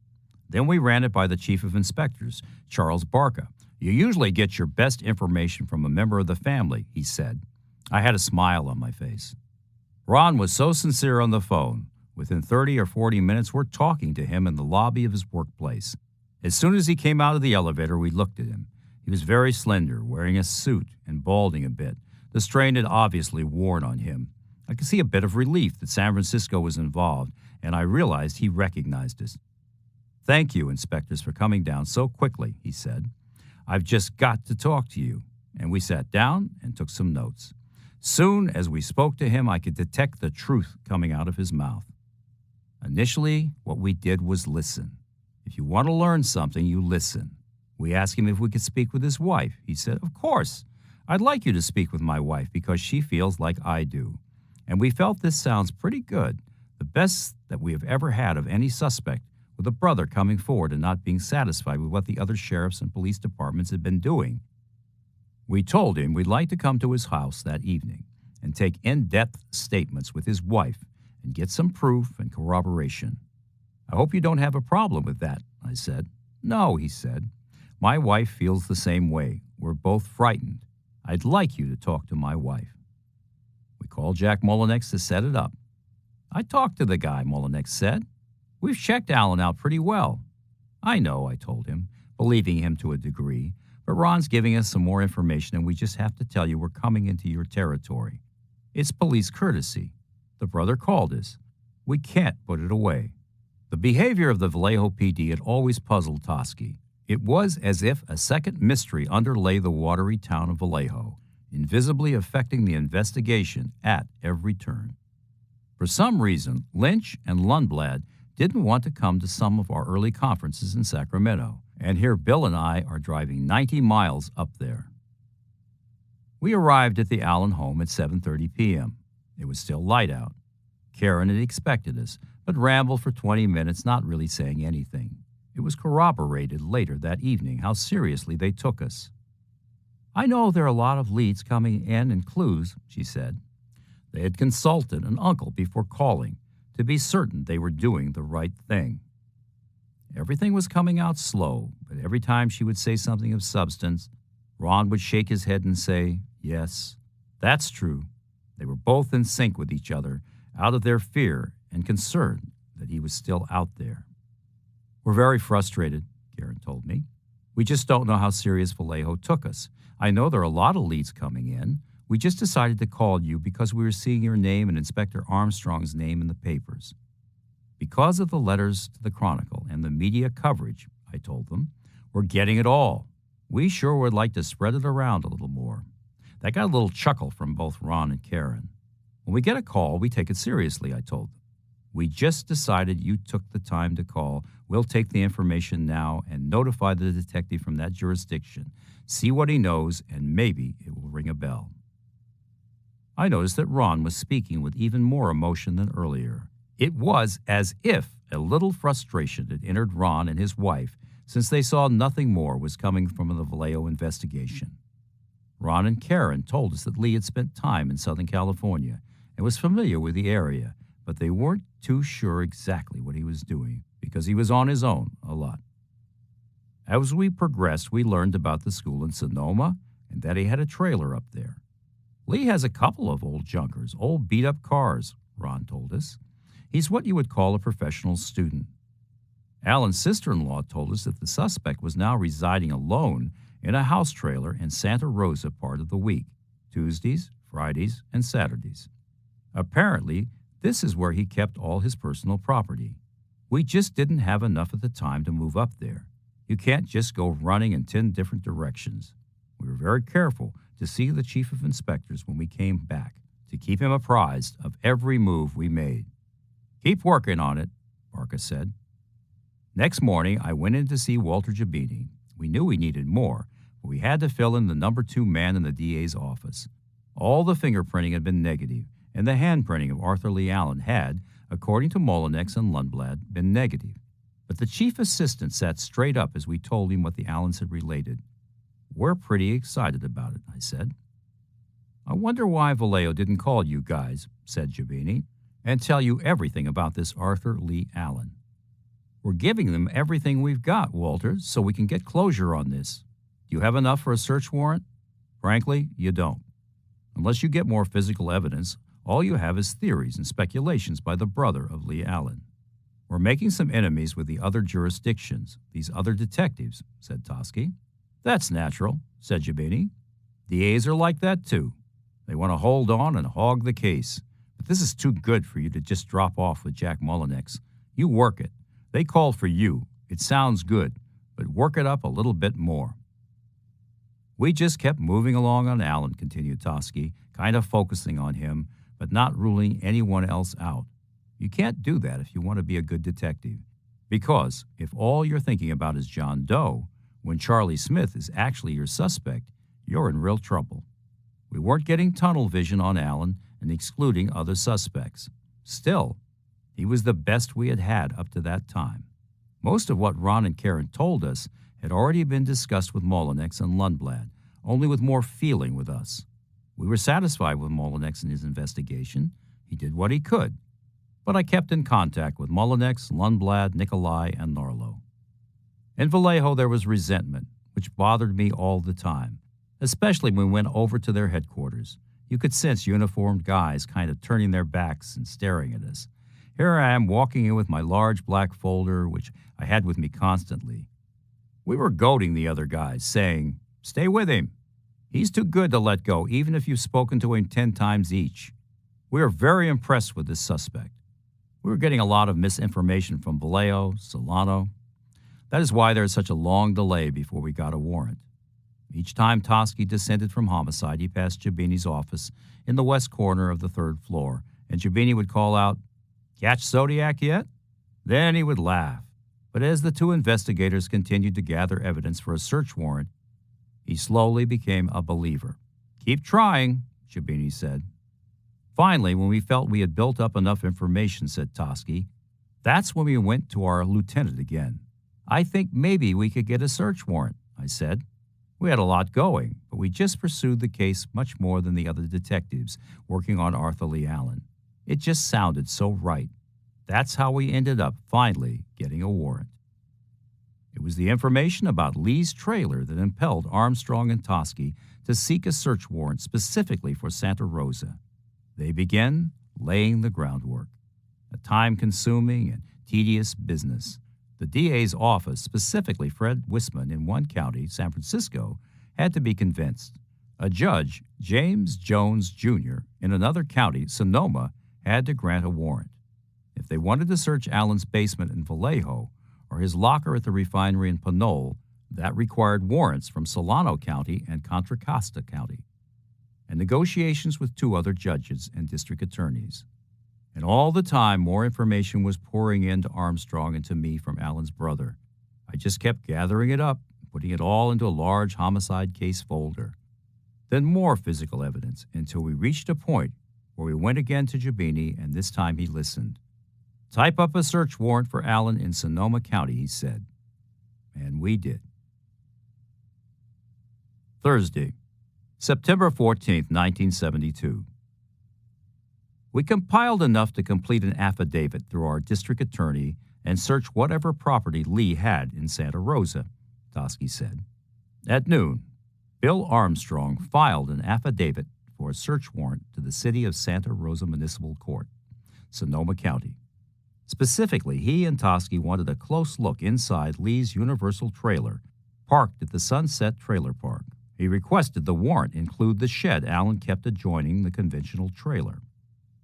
Then we ran it by the chief of inspectors, Charles Barca. You usually get your best information from a member of the family, he said. I had a smile on my face. Ron was so sincere on the phone. Within 30 or 40 minutes, we're talking to him in the lobby of his workplace. As soon as he came out of the elevator, we looked at him. He was very slender, wearing a suit and balding a bit. The strain had obviously worn on him. I could see a bit of relief that San Francisco was involved, and I realized he recognized us. Thank you, inspectors, for coming down so quickly, he said. I've just got to talk to you. And we sat down and took some notes. Soon as we spoke to him, I could detect the truth coming out of his mouth. Initially, what we did was listen. If you want to learn something, you listen. We asked him if we could speak with his wife. He said, of course. I'd like you to speak with my wife because she feels like I do. And we felt this sounds pretty good, the best that we have ever had of any suspect, with a brother coming forward and not being satisfied with what the other sheriffs and police departments had been doing. We told him we'd like to come to his house that evening and take in-depth statements with his wife and get some proof and corroboration. I hope you don't have a problem with that, I said. No, he said. My wife feels the same way. We're both frightened. I'd like you to talk to my wife. We called Jack Mullinex to set it up. I talked to the guy, Mullinex said. We've checked Alan out pretty well. I know, I told him, believing him to a degree, but Ron's giving us some more information and we just have to tell you we're coming into your territory. It's police courtesy. The brother called us. We can't put it away. The behavior of the Vallejo PD had always puzzled Toschi. It was as if a second mystery underlay the watery town of Vallejo, invisibly affecting the investigation at every turn. For some reason, Lynch and Lundblad didn't want to come to some of our early conferences in Sacramento, and here Bill and I are driving 90 miles up there. We arrived at the Allen home at 7:30 p.m. It was still light out. Karen had expected us, but rambled for 20 minutes, not really saying anything. It was corroborated later that evening how seriously they took us. I know there are a lot of leads coming in and clues, she said. They had consulted an uncle before calling to be certain they were doing the right thing. Everything was coming out slow, but every time she would say something of substance, Ron would shake his head and say, yes, that's true. They were both in sync with each other, out of their fear and concern that he was still out there. We're very frustrated, Karen told me. We just don't know how serious Vallejo took us. I know there are a lot of leads coming in. We just decided to call you because we were seeing your name and Inspector Armstrong's name in the papers. Because of the letters to the Chronicle and the media coverage, I told them, we're getting it all. We sure would like to spread it around a little more. That got a little chuckle from both Ron and Karen. When we get a call, we take it seriously, I told them. We just decided you took the time to call. We'll take the information now and notify the detective from that jurisdiction, see what he knows, and maybe it will ring a bell. I noticed that Ron was speaking with even more emotion than earlier. It was as if a little frustration had entered Ron and his wife since they saw nothing more was coming from the Vallejo investigation. Ron and Karen told us that Lee had spent time in Southern California and was familiar with the area, but they weren't too sure exactly what he was doing because he was on his own a lot. As we progressed, we learned about the school in Sonoma and that he had a trailer up there. Lee has a couple of old junkers, old beat-up cars, Ron told us. He's what you would call a professional student. Alan's sister-in-law told us that the suspect was now residing alone in a house trailer in Santa Rosa part of the week, Tuesdays, Fridays, and Saturdays. Apparently, this is where he kept all his personal property. We just didn't have enough at the time to move up there. You can't just go running in 10 different directions. We were very careful to see the chief of inspectors when we came back, to keep him apprised of every move we made. Keep working on it, Barca said. Next morning, I went in to see Walter Jabini. We knew we needed more, but we had to fill in the number 2 man in the DA's office. All the fingerprinting had been negative, and the handprinting of Arthur Lee Allen had, according to Mullinex and Lundblad, been negative. But the chief assistant sat straight up as we told him what the Allens had related. "We're pretty excited about it," I said. "I wonder why Vallejo didn't call you guys," said Jabini, "and tell you everything about this Arthur Lee Allen. We're giving them everything we've got, Walter, so we can get closure on this. Do you have enough for a search warrant? Frankly, you don't. Unless you get more physical evidence, all you have is theories and speculations by the brother of Lee Allen. We're making some enemies with the other jurisdictions, these other detectives," said Toschi. "That's natural," said Jabini. "DAs are like that, too. They want to hold on and hog the case. But this is too good for you to just drop off with Jack Mullinex. You work it. They called for you. It sounds good, but work it up a little bit more." "We just kept moving along on Allen," continued Toschi, kind of focusing on him, but not ruling anyone else out. "You can't do that if you want to be a good detective. Because if all you're thinking about is John Doe, when Charlie Smith is actually your suspect, you're in real trouble. We weren't getting tunnel vision on Allen and excluding other suspects. Still, he was the best we had had up to that time. Most of what Ron and Karen told us had already been discussed with Mullinex and Lundblad, only with more feeling with us. We were satisfied with Mullinex in his investigation. He did what he could. But I kept in contact with Mullinex, Lundblad, Nikolai, and Narlo. In Vallejo there was resentment, which bothered me all the time, especially when we went over to their headquarters. You could sense uniformed guys kind of turning their backs and staring at us. Here I am walking in with my large black folder, which I had with me constantly. We were goading the other guys, saying, "Stay with him. He's too good to let go, even if you've spoken to him 10 times each. We are very impressed with this suspect." We were getting a lot of misinformation from Vallejo, Solano. That is why there is such a long delay before we got a warrant. Each time Toschi descended from homicide, he passed Jabini's office in the west corner of the 3rd floor, and Jabini would call out, "Catch Zodiac yet?" Then he would laugh. But as the two investigators continued to gather evidence for a search warrant, he slowly became a believer. "Keep trying," Jabini said. Finally, when we felt we had built up enough information, said Toschi, that's when we went to our lieutenant again. "I think maybe we could get a search warrant," I said. We had a lot going, but we just pursued the case much more than the other detectives working on Arthur Lee Allen. It just sounded so right. That's how we ended up finally getting a warrant. It was the information about Lee's trailer that impelled Armstrong and Toschi to seek a search warrant specifically for Santa Rosa. They began laying the groundwork, a time-consuming and tedious business. The DA's office, specifically Fred Wisman in one county, San Francisco, had to be convinced. A judge, James Jones, Jr., in another county, Sonoma, had to grant a warrant. If they wanted to search Allen's basement in Vallejo or his locker at the refinery in Pinole, that required warrants from Solano County and Contra Costa County, and negotiations with 2 other judges and district attorneys. And all the time, more information was pouring into Armstrong and to me from Allen's brother. I just kept gathering it up, putting it all into a large homicide case folder. Then more physical evidence, until we reached a point where we went again to Jabini, and this time he listened. "Type up a search warrant for Allen in Sonoma County," he said. And we did. Thursday, September 14th, 1972. We compiled enough to complete an affidavit through our district attorney and search whatever property Lee had in Santa Rosa, Toschi said. At noon, Bill Armstrong filed an affidavit for a search warrant to the City of Santa Rosa Municipal Court, Sonoma County. Specifically, he and Toschi wanted a close look inside Lee's Universal trailer, parked at the Sunset Trailer Park. He requested the warrant include the shed Allen kept adjoining the conventional trailer.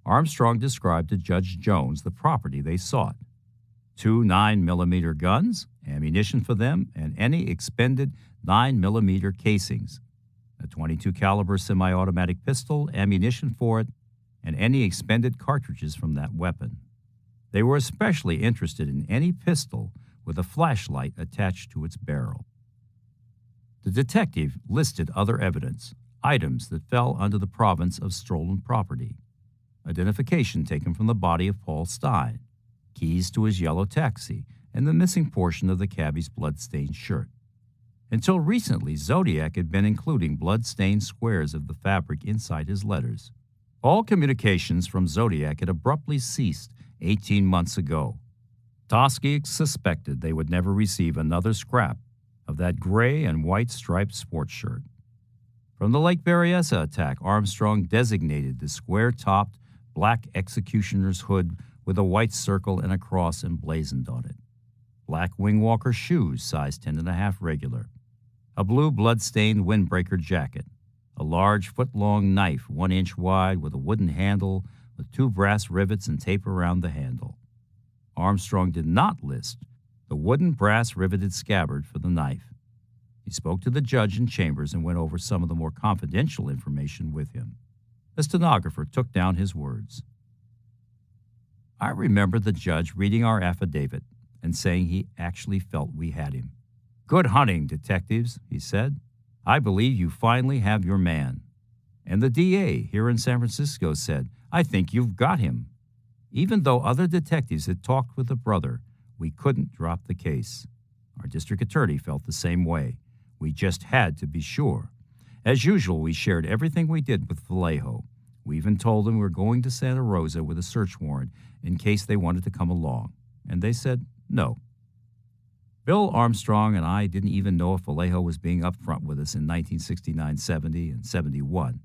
Armstrong described to Judge Jones the property they sought: 2 9mm guns, ammunition for them, and any expended 9mm casings, a .22 caliber semi-automatic pistol, ammunition for it, and any expended cartridges from that weapon. They were especially interested in any pistol with a flashlight attached to its barrel. The detective listed other evidence, items that fell under the province of stolen property: identification taken from the body of Paul Stein, keys to his yellow taxi, and the missing portion of the cabbie's blood-stained shirt. Until recently, Zodiac had been including blood-stained squares of the fabric inside his letters. All communications from Zodiac had abruptly ceased 18 months ago. Toschi suspected they would never receive another scrap of that gray and white striped sports shirt. From the Lake Berryessa attack, Armstrong designated the square-topped black executioner's hood with a white circle and a cross emblazoned on it. Black wing-walker shoes, size 10.5 regular. A blue blood-stained windbreaker jacket. A large foot-long knife, 1 inch wide, with a wooden handle with 2 brass rivets and tape around the handle. Armstrong did not list the wooden brass riveted scabbard for the knife. He spoke to the judge in chambers and went over some of the more confidential information with him. The stenographer took down his words. I remember the judge reading our affidavit and saying he actually felt we had him. Good hunting, detectives, he said. I believe you finally have your man. And the DA here in San Francisco said, I think you've got him. Even though other detectives had talked with the brother, we couldn't drop the case. Our district attorney felt the same way. We just had to be sure. As usual, we shared everything we did with Vallejo. We even told them we were going to Santa Rosa with a search warrant in case they wanted to come along. And they said no. Bill Armstrong and I didn't even know if Vallejo was being upfront with us in 1969, 70, and 71.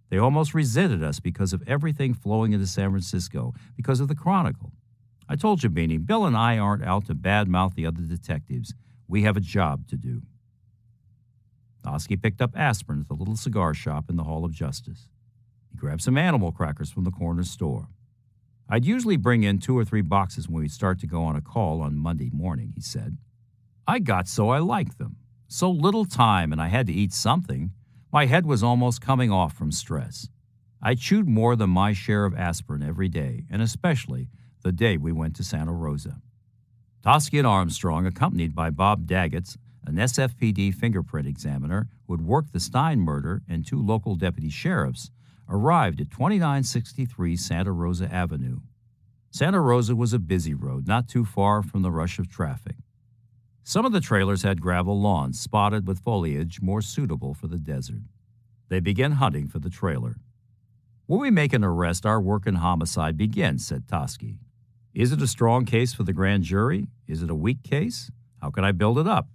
They almost resented us because of everything flowing into San Francisco, because of the Chronicle. I told you, Beanie, Bill and I aren't out to badmouth the other detectives. We have a job to do. Toschi picked up aspirin at the little cigar shop in the Hall of Justice. He grabbed some animal crackers from the corner store. I'd usually bring in 2 or 3 boxes when we'd start to go on a call on Monday morning, he said. I got so I liked them. So little time, and I had to eat something. My head was almost coming off from stress. I chewed more than my share of aspirin every day, and especially the day we went to Santa Rosa. Toschi and Armstrong, accompanied by Bob Daggett, an SFPD fingerprint examiner who had worked the Stein murder, and 2 local deputy sheriffs, arrived at 2963 Santa Rosa Avenue. Santa Rosa was a busy road, not too far from the rush of traffic. Some of the trailers had gravel lawns spotted with foliage more suitable for the desert. They began hunting for the trailer. When we make an arrest, our work in homicide begins, said Toschi. Is it a strong case for the grand jury? Is it a weak case? How can I build it up?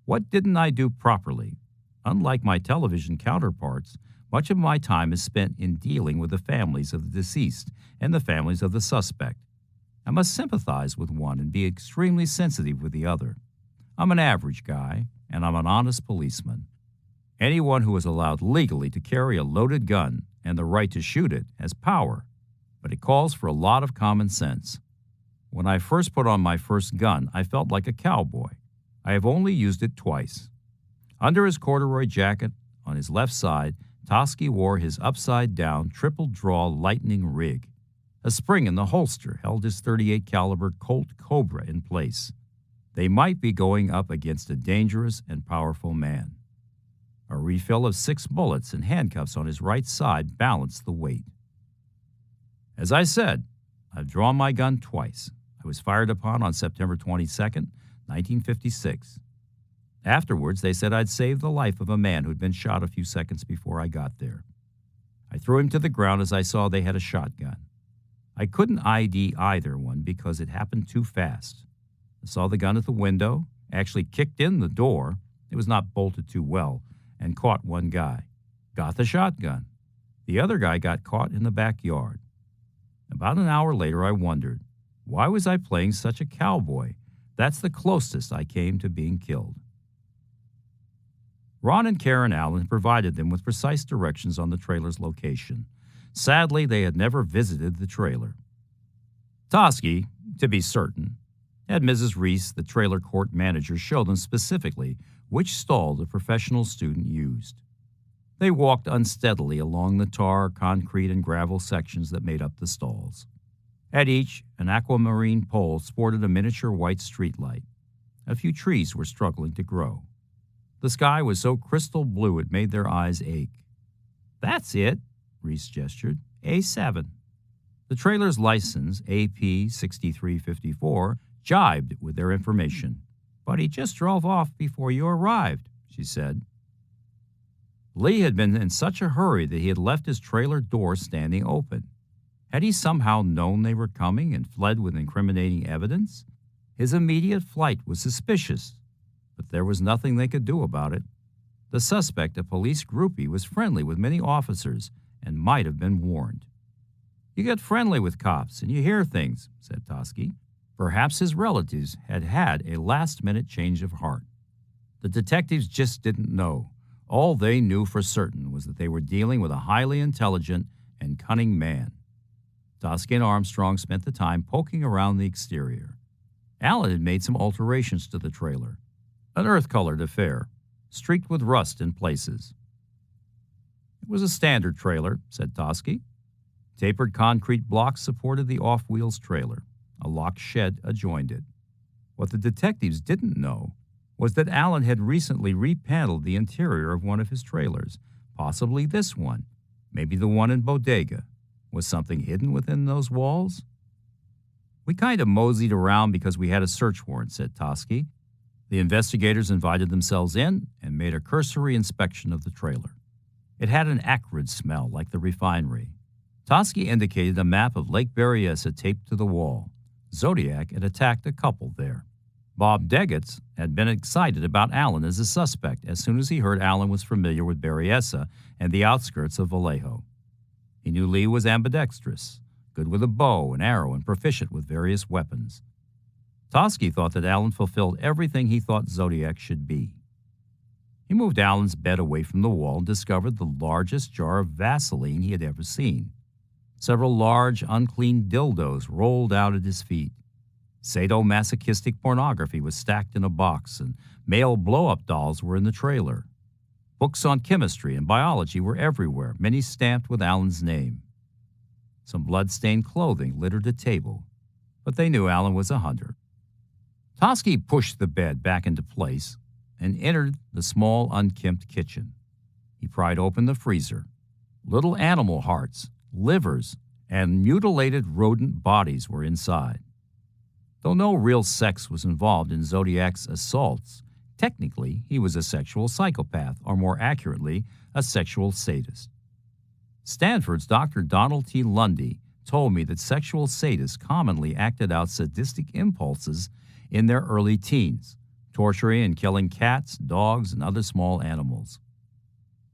What didn't I do properly? Unlike my television counterparts, much of my time is spent in dealing with the families of the deceased and the families of the suspect. I must sympathize with one and be extremely sensitive with the other. I'm an average guy, and I'm an honest policeman. Anyone who is allowed legally to carry a loaded gun and the right to shoot it has power, but it calls for a lot of common sense. When I first put on my first gun, I felt like a cowboy. I have only used it twice. Under his corduroy jacket, on his left side, Toschi wore his upside-down triple-draw lightning rig. A spring in the holster held his .38 caliber Colt Cobra in place. They might be going up against a dangerous and powerful man. A refill of 6 bullets and handcuffs on his right side balanced the weight. As I said, I've drawn my gun twice. I was fired upon on September 22nd, 1956. Afterwards, they said I'd saved the life of a man who'd been shot a few seconds before I got there. I threw him to the ground as I saw they had a shotgun. I couldn't ID either one because it happened too fast. I saw the gun at the window, actually kicked in the door. It was not bolted too well, and caught one guy. Got the shotgun. The other guy got caught in the backyard. About an hour later, I wondered, why was I playing such a cowboy? That's the closest I came to being killed. Ron and Karen Allen provided them with precise directions on the trailer's location. Sadly, they had never visited the trailer. Toschi, to be certain, had Mrs. Reese, the trailer court manager, show them specifically which stall the professional student used. They walked unsteadily along the tar, concrete, and gravel sections that made up the stalls. At each, an aquamarine pole sported a miniature white streetlight. A few trees were struggling to grow. The sky was so crystal blue it made their eyes ache. That's it, Reese gestured. A7. The trailer's license, AP 6354, jibed with their information. "But he just drove off before you arrived," she said. Lee had been in such a hurry that he had left his trailer door standing open. Had he somehow known they were coming and fled with incriminating evidence? His immediate flight was suspicious, but there was nothing they could do about it. The suspect, a police groupie, was friendly with many officers and might have been warned. "You get friendly with cops and you hear things," said Toschi. Perhaps his relatives had had a last-minute change of heart. The detectives just didn't know. All they knew for certain was that they were dealing with a highly intelligent and cunning man. Toschi and Armstrong spent the time poking around the exterior. Allen had made some alterations to the trailer. An earth-colored affair, streaked with rust in places. It was a standard trailer, said Toschi. Tapered concrete blocks supported the off-wheels trailer. A locked shed adjoined it. What the detectives didn't know was that Allen had recently repaneled the interior of one of his trailers, possibly this one, maybe the one in Bodega. Was something hidden within those walls? "We kind of moseyed around because we had a search warrant," said Toschi. The investigators invited themselves in and made a cursory inspection of the trailer. It had an acrid smell like the refinery. Toschi indicated a map of Lake Berryessa taped to the wall. Zodiac had attacked a couple there. Bob Deggetts had been excited about Allen as a suspect as soon as he heard Allen was familiar with Berryessa and the outskirts of Vallejo. He knew Lee was ambidextrous, good with a bow and arrow and proficient with various weapons. Toschi thought that Allen fulfilled everything he thought Zodiac should be. He moved Allen's bed away from the wall and discovered the largest jar of Vaseline he had ever seen. Several large, unclean dildos rolled out at his feet. Sadomasochistic pornography was stacked in a box, and male blow-up dolls were in the trailer. Books on chemistry and biology were everywhere, many stamped with Allen's name. Some blood-stained clothing littered the table, but they knew Allen was a hunter. Toschi pushed the bed back into place and entered the small, unkempt kitchen. He pried open the freezer. Little animal hearts, livers, and mutilated rodent bodies were inside. Though no real sex was involved in Zodiac's assaults, technically he was a sexual psychopath, or more accurately, a sexual sadist. Stanford's Dr. Donald T. Lundy told me that sexual sadists commonly acted out sadistic impulses in their early teens, torturing and killing cats, dogs, and other small animals.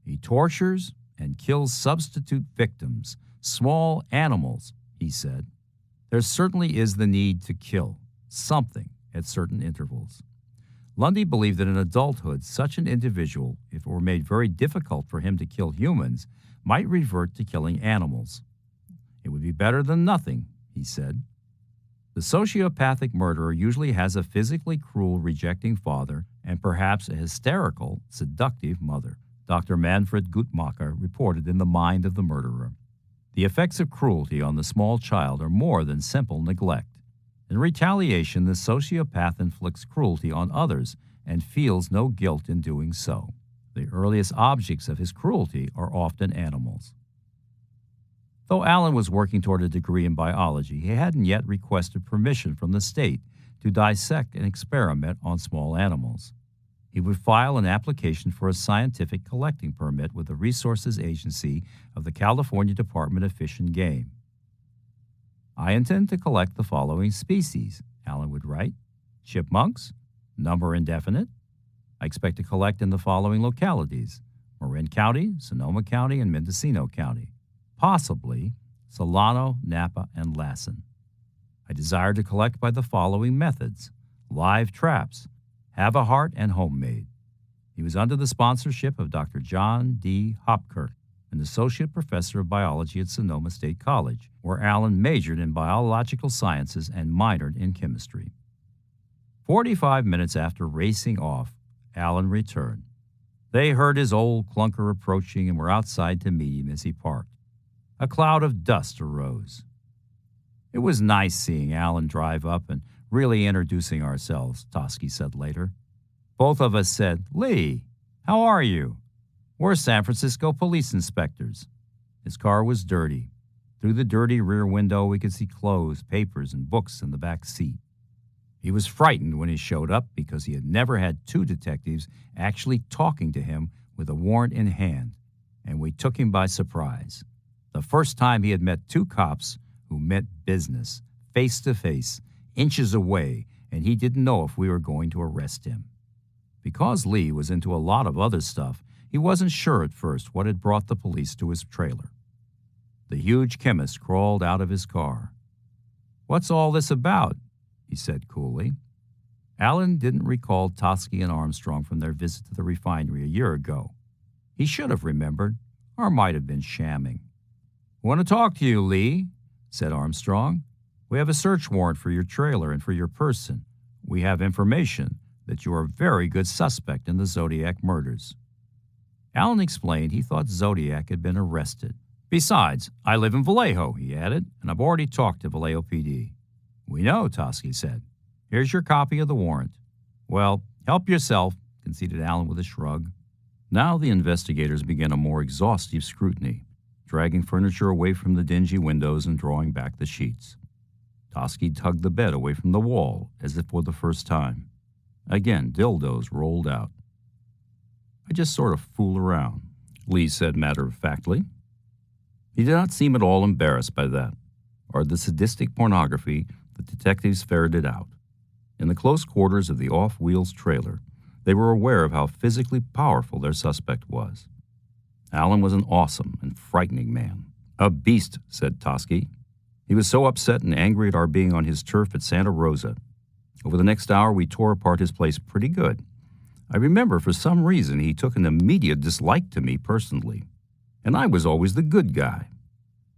He tortures and kills substitute victims, small animals, he said. There certainly is the need to kill something at certain intervals. Lundy believed that in adulthood, such an individual, if it were made very difficult for him to kill humans, might revert to killing animals. It would be better than nothing, he said. The sociopathic murderer usually has a physically cruel, rejecting father and perhaps a hysterical, seductive mother, Dr. Manfred Guttmacher reported in The Mind of the Murderer. The effects of cruelty on the small child are more than simple neglect. In retaliation, the sociopath inflicts cruelty on others and feels no guilt in doing so. The earliest objects of his cruelty are often animals. Though Allen was working toward a degree in biology, he hadn't yet requested permission from the state to dissect and experiment on small animals. He would file an application for a scientific collecting permit with the Resources Agency of the California Department of Fish and Game. "I intend to collect the following species," Allen would write. "Chipmunks, number indefinite. I expect to collect in the following localities: Marin County, Sonoma County, and Mendocino County. Possibly Solano, Napa, and Lassen. I desire to collect by the following methods: live traps, have a heart, and homemade." He was under the sponsorship of Dr. John D. Hopkirk, an associate professor of biology at Sonoma State College, where Allen majored in biological sciences and minored in chemistry. 45 minutes after racing off, Allen returned. They heard his old clunker approaching and were outside to meet him as he parked. A cloud of dust arose. "It was nice seeing Allen drive up and really introducing ourselves," Toschi said later. "Both of us said, 'Lee, how are you? We're San Francisco police inspectors.' His car was dirty. Through the dirty rear window, we could see clothes, papers, and books in the back seat. He was frightened when he showed up because he had never had two detectives actually talking to him with a warrant in hand, and we took him by surprise. The first time he had met two cops who meant business, face to face, inches away, and he didn't know if we were going to arrest him. Because Lee was into a lot of other stuff, he wasn't sure at first what had brought the police to his trailer. The huge chemist crawled out of his car. "What's all this about?" he said coolly. Allen didn't recall Tosky and Armstrong from their visit to the refinery a year ago. He should have remembered, or might have been shamming. "I want to talk to you, Lee," said Armstrong. "We have a search warrant for your trailer and for your person. We have information that you are a very good suspect in the Zodiac murders." Allen explained he thought Zodiac had been arrested. "Besides, I live in Vallejo," he added, "and I've already talked to Vallejo PD. "We know," Tosky said. "Here's your copy of the warrant." "Well, help yourself," conceded Allen with a shrug. Now the investigators began a more exhaustive scrutiny, dragging furniture away from the dingy windows and drawing back the sheets. Tosky tugged the bed away from the wall, as if for the first time. Again, dildos rolled out. "I just sort of fool around," Lee said matter-of-factly. He did not seem at all embarrassed by that, or the sadistic pornography the detectives ferreted out. In the close quarters of the off-wheels trailer, they were aware of how physically powerful their suspect was. Allen was an awesome and frightening man. "A beast," said Tosky. "He was so upset and angry at our being on his turf at Santa Rosa. Over the next hour, we tore apart his place pretty good. I remember for some reason he took an immediate dislike to me personally, and I was always the good guy.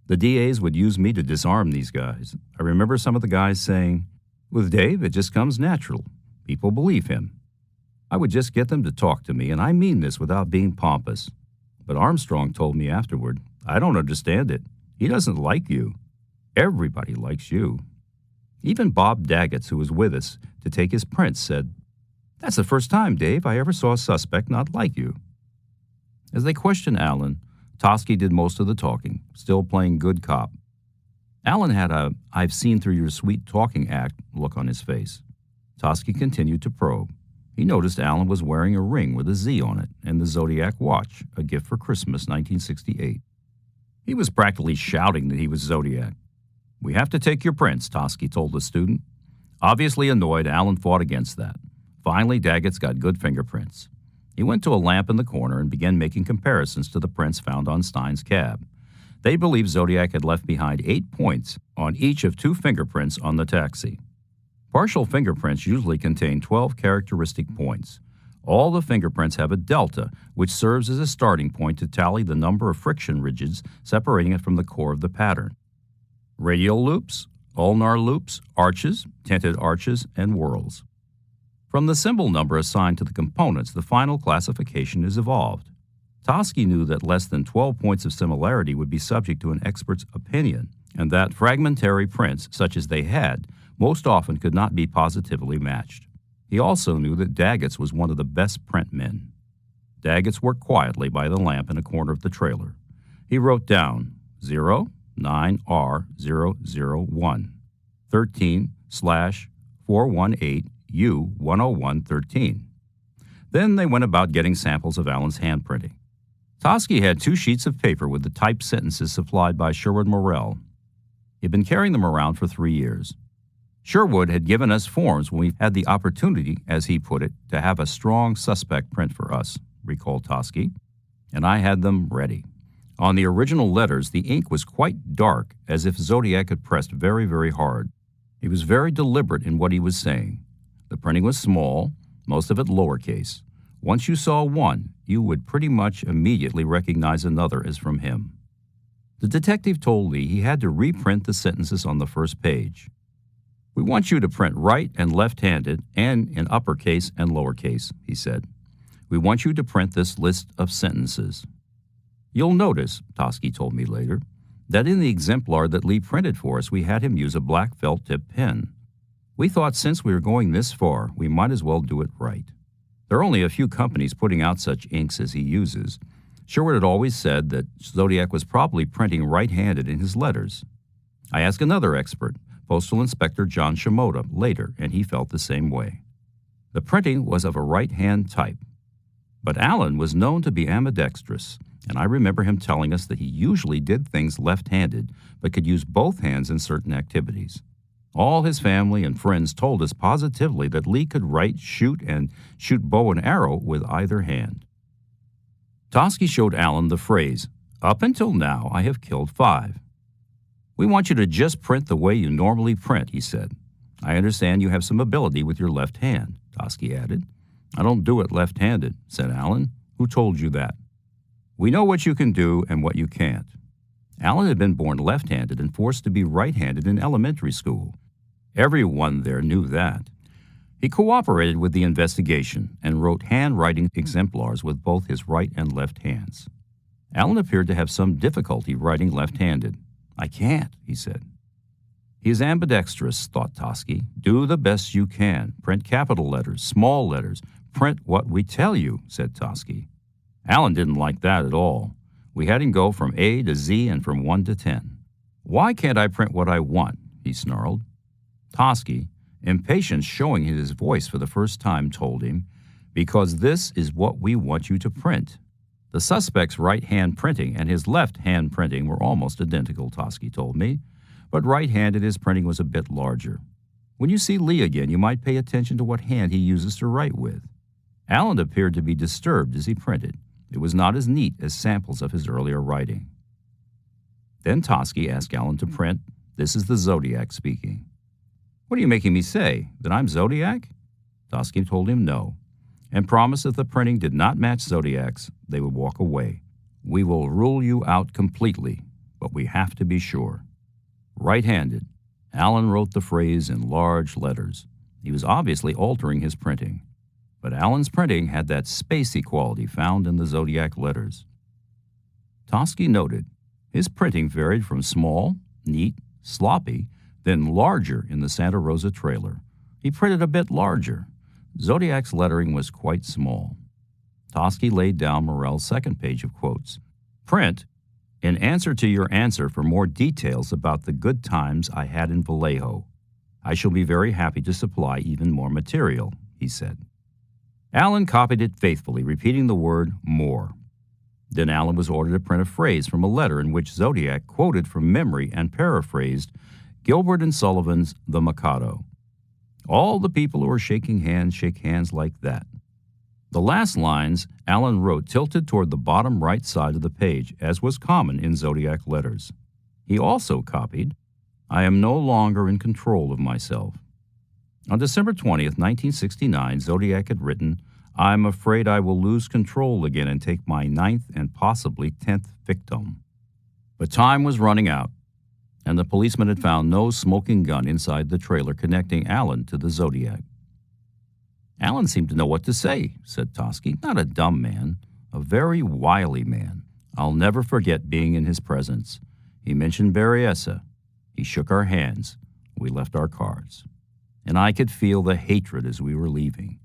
The DAs would use me to disarm these guys. I remember some of the guys saying, 'With Dave, it just comes natural. People believe him.' I would just get them to talk to me, and I mean this without being pompous. But Armstrong told me afterward, 'I don't understand it. He doesn't like you. Everybody likes you.' Even Bob Daggett's, who was with us to take his prints, said, 'That's the first time, Dave, I ever saw a suspect not like you.'" As they questioned Allen, Tosky did most of the talking, still playing good cop. Allen had a "I've seen through your sweet talking act" look on his face. Tosky continued to probe. He noticed Allen was wearing a ring with a Z on it and the Zodiac watch, a gift for Christmas 1968. He was practically shouting that he was Zodiac. "We have to take your prints," Tosky told the student. Obviously annoyed, Allen fought against that. Finally, Daggett's got good fingerprints. He went to a lamp in the corner and began making comparisons to the prints found on Stein's cab. They believed Zodiac had left behind 8 points on each of 2 fingerprints on the taxi. Partial fingerprints usually contain 12 characteristic points. All the fingerprints have a delta, which serves as a starting point to tally the number of friction ridges separating it from the core of the pattern. Radial loops, ulnar loops, arches, tinted arches, and whorls. From the symbol number assigned to the components, the final classification is evolved. Tosky knew that less than 12 points of similarity would be subject to an expert's opinion, and that fragmentary prints, such as they had, most often could not be positively matched. He also knew that Daggett's was one of the best print men. Daggett's worked quietly by the lamp in a corner of the trailer. He wrote down 09R001, 13/418U10113. Then they went about getting samples of Allen's handprinting. Tosky had 2 sheets of paper with the typed sentences supplied by Sherwood Morrell. He had been carrying them around for 3 years. Sherwood had given us forms when we had the opportunity, as he put it, to have a strong suspect print for us, recalled Tosky, and I had them ready. On the original letters, the ink was quite dark, as if Zodiac had pressed very, very hard. He was very deliberate in what he was saying. The printing was small, most of it lowercase. Once you saw one, you would pretty much immediately recognize another as from him. The detective told Lee he had to reprint the sentences on the first page. "We want you to print right and left-handed and in uppercase and lowercase," he said. "We want you to print this list of sentences." "You'll notice," Tosky told me later, "that in the exemplar that Lee printed for us, we had him use a black felt-tip pen. We thought since we were going this far, we might as well do it right. There are only a few companies putting out such inks as he uses. Sherwood had always said that Zodiac was probably printing right-handed in his letters. I asked another expert, Postal Inspector John Shimoda later, and he felt the same way. The printing was of a right-hand type. But Allen was known to be ambidextrous, and I remember him telling us that he usually did things left-handed, but could use both hands in certain activities. All his family and friends told us positively that Lee could write, shoot bow and arrow with either hand. Toschi showed Allen the phrase, "Up until now, I have killed 5. We want you to just print the way you normally print," he said. "I understand you have some ability with your left hand," Toschi added. "I don't do it left-handed," said Allen. "Who told you that?" "We know what you can do and what you can't." Allen had been born left-handed and forced to be right-handed in elementary school. Everyone there knew that. He cooperated with the investigation and wrote handwriting exemplars with both his right and left hands. Allen appeared to have some difficulty writing left-handed. "I can't," he said. "He is ambidextrous," thought Toschi. "Do the best you can. Print capital letters, small letters. Print what we tell you," said Toschi. Allen didn't like that at all. We had him go from A to Z and from 1 to 10. "Why can't I print what I want?" he snarled. Toschi, impatience showing in his voice for the first time, told him, "Because this is what we want you to print." The suspect's right-hand printing and his left-hand printing were almost identical, Toschi told me, but right-handed his printing was a bit larger. When you see Lee again, you might pay attention to what hand he uses to write with. Allen appeared to be disturbed as he printed. It was not as neat as samples of his earlier writing. Then Toschi asked Allen to print, "This is the Zodiac speaking." "What are you making me say, that I'm Zodiac?" Toschi told him no, and promised if the printing did not match Zodiac's, they would walk away. "We will rule you out completely, but we have to be sure." Right-handed, Allen wrote the phrase in large letters. He was obviously altering his printing, but Allen's printing had that spacey quality found in the Zodiac letters. Toschi noted his printing varied from small, neat, sloppy, then larger in the Santa Rosa trailer. He printed a bit larger. Zodiac's lettering was quite small. Toschi laid down Morell's second page of quotes. "Print, in answer to your answer for more details about the good times I had in Vallejo. I shall be very happy to supply even more material," he said. Allen copied it faithfully, repeating the word "more." Then Allen was ordered to print a phrase from a letter in which Zodiac quoted from memory and paraphrased Gilbert and Sullivan's The Mikado. "All the people who are shaking hands shake hands like that." The last lines Allen wrote tilted toward the bottom right side of the page, as was common in Zodiac letters. He also copied, "I am no longer in control of myself." On December 20th, 1969, Zodiac had written, "I'm afraid I will lose control again and take my 9th and possibly 10th victim." But time was running out, and the policeman had found no smoking gun inside the trailer connecting Allen to the Zodiac. "Allen seemed to know what to say," said Toschi. "Not a dumb man, a very wily man. I'll never forget being in his presence. He mentioned Berryessa. He shook our hands. We left our cars. And I could feel the hatred as we were leaving.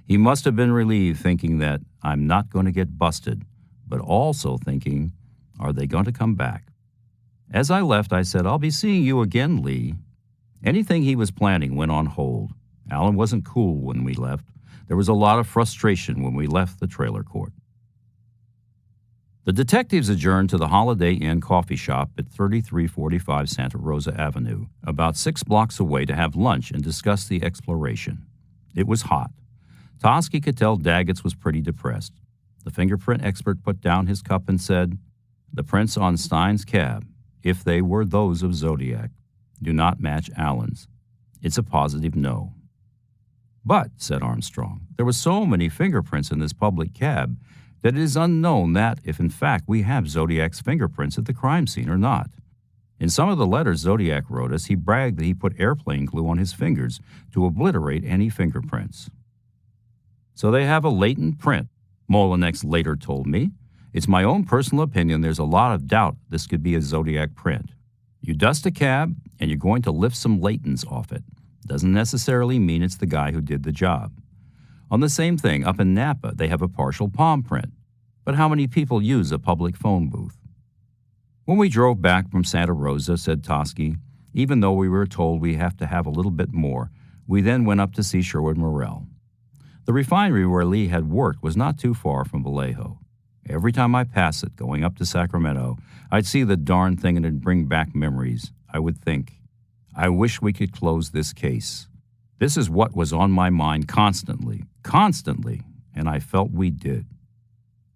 He must have been relieved, thinking that I'm not going to get busted, but also thinking, are they going to come back? As I left, I said, I'll be seeing you again, Lee. Anything he was planning went on hold. Allen wasn't cool when we left. There was a lot of frustration when we left the trailer court. The detectives adjourned to the Holiday Inn coffee shop at 3345 Santa Rosa Avenue, about 6 blocks away, to have lunch and discuss the exploration. It was hot. Toschi could tell Daggett's was pretty depressed. The fingerprint expert put down his cup and said, "The prints on Stein's cab, if they were those of Zodiac, do not match Allen's. It's a positive no." "But," said Armstrong, "there were so many fingerprints in this public cab that it is unknown that, if in fact we have Zodiac's fingerprints at the crime scene or not. In some of the letters Zodiac wrote us, he bragged that he put airplane glue on his fingers to obliterate any fingerprints." "So they have a latent print," Molinex later told me. "It's my own personal opinion there's a lot of doubt this could be a Zodiac print. You dust a cab, and you're going to lift some latents off it. Doesn't necessarily mean it's the guy who did the job. On the same thing, up in Napa, they have a partial palm print. But how many people use a public phone booth?" When we drove back from Santa Rosa, said Toschi, Even though we were told we have to have a little bit more, we then went up to see Sherwood Morrell. The refinery where Lee had worked was not too far from Vallejo. Every time I passed it, going up to Sacramento, I'd see the darn thing and it'd bring back memories. I would think, I wish we could close this case. This is what was on my mind constantly, and I felt we did.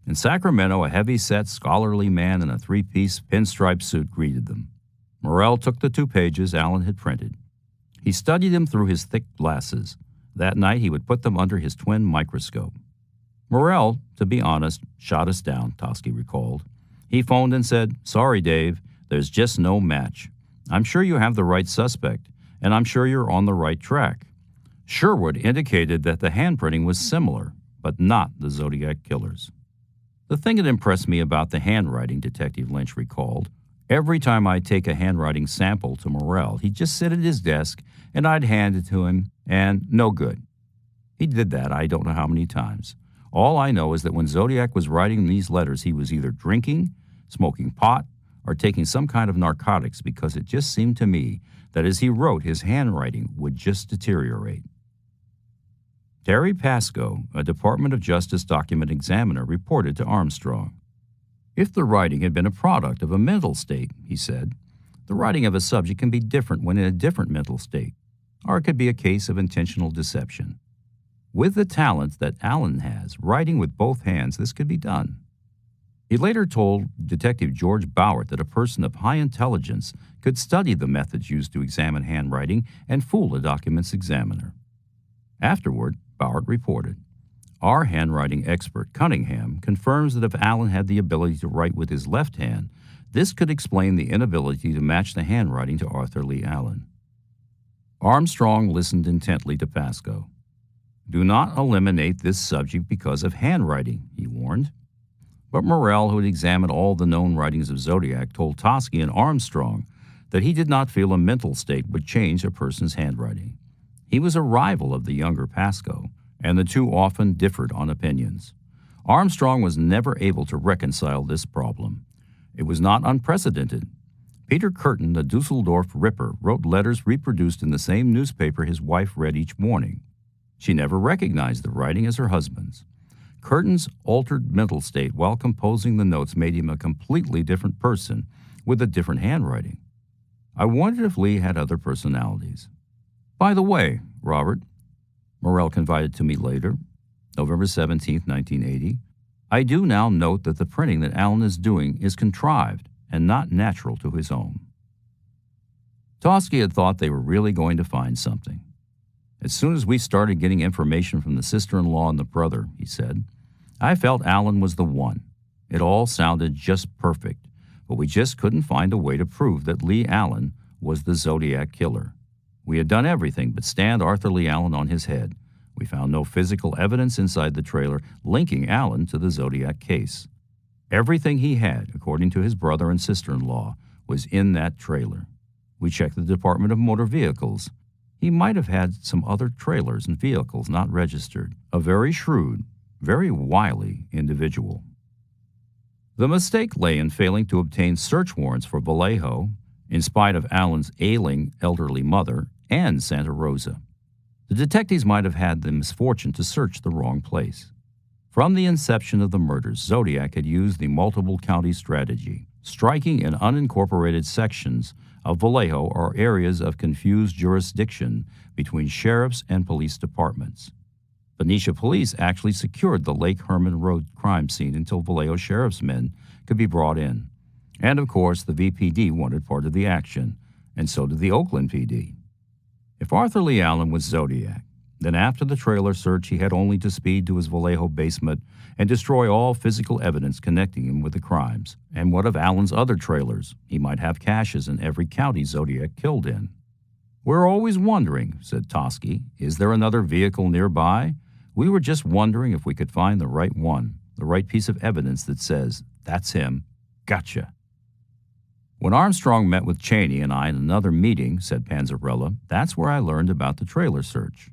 In Sacramento, a heavy-set, scholarly man in a three-piece pinstripe suit greeted them. Morrell took the 2 pages Allen had printed. He studied them through his thick glasses. That night, he would put them under his twin microscope. Morrell, to be honest, shot us down, Toschi recalled. He phoned and said, "Sorry, Dave, there's just no match. I'm sure you have the right suspect, and I'm sure you're on the right track." Sherwood indicated that the handprinting was similar, but not the Zodiac killer's. The thing that impressed me about the handwriting, Detective Lynch recalled, every time I'd take a handwriting sample to Morrell, he'd just sit at his desk and I'd hand it to him, and no good. He did that I don't know how many times. All I know is that when Zodiac was writing these letters, he was either drinking, smoking pot, or taking some kind of narcotics, because it just seemed to me that as he wrote, his handwriting would just deteriorate. Terry Pascoe, a Department of Justice document examiner, reported to Armstrong. "If the writing had been a product of a mental state," he said, "the writing of a subject can be different when in a different mental state, or it could be a case of intentional deception. With the talent that Allen has, writing with both hands, this could be done." He later told Detective George Bowert that a person of high intelligence could study the methods used to examine handwriting and fool a document's examiner. Afterward, Bowert reported, "Our handwriting expert, Cunningham, confirms that if Allen had the ability to write with his left hand, this could explain the inability to match the handwriting to Arthur Lee Allen." Armstrong listened intently to Pascoe. "Do not eliminate this subject because of handwriting," he warned. But Morrell, who had examined all the known writings of Zodiac, told Toschi and Armstrong that he did not feel a mental state would change a person's handwriting. He was a rival of the younger Pascoe, and the two often differed on opinions. Armstrong was never able to reconcile this problem. It was not unprecedented. Peter Curtin, the Dusseldorf Ripper, wrote letters reproduced in the same newspaper his wife read each morning. She never recognized the writing as her husband's. Curtin's altered mental state while composing the notes made him a completely different person with a different handwriting. I wondered if Lee had other personalities. "By the way, Robert," Morrell confided to me later, November 17, 1980, "I do now note that the printing that Allen is doing is contrived and not natural to his own." Toschi had thought they were really going to find something. "As soon as we started getting information from the sister-in-law and the brother," he said, "I felt Allen was the one. It all sounded just perfect, but we just couldn't find a way to prove that Lee Allen was the Zodiac killer. We had done everything but stand Arthur Lee Allen on his head. We found no physical evidence inside the trailer linking Allen to the Zodiac case. Everything he had, according to his brother and sister-in-law, was in that trailer. We checked the Department of Motor Vehicles. He might have had some other trailers and vehicles not registered. A very shrewd, very wily individual." The mistake lay in failing to obtain search warrants for Vallejo, in spite of Allen's ailing elderly mother, and Santa Rosa. The detectives might have had the misfortune to search the wrong place. From the inception of the murders, Zodiac had used the multiple county strategy, striking in unincorporated sections of Vallejo or areas of confused jurisdiction between sheriffs and police departments. Benicia police actually secured the Lake Herman Road crime scene until Vallejo sheriff's men could be brought in. And of course, the VPD wanted part of the action, and so did the Oakland PD. If Arthur Lee Allen was Zodiac, then after the trailer search he had only to speed to his Vallejo basement and destroy all physical evidence connecting him with the crimes. And what of Allen's other trailers? He might have caches in every county Zodiac killed in. "We're always wondering," said Toschi, "is there another vehicle nearby? We were just wondering if we could find the right one, the right piece of evidence that says, 'That's him. Gotcha.'" "When Armstrong met with Cheney and I in another meeting," said Panzarella, "that's where I learned about the trailer search.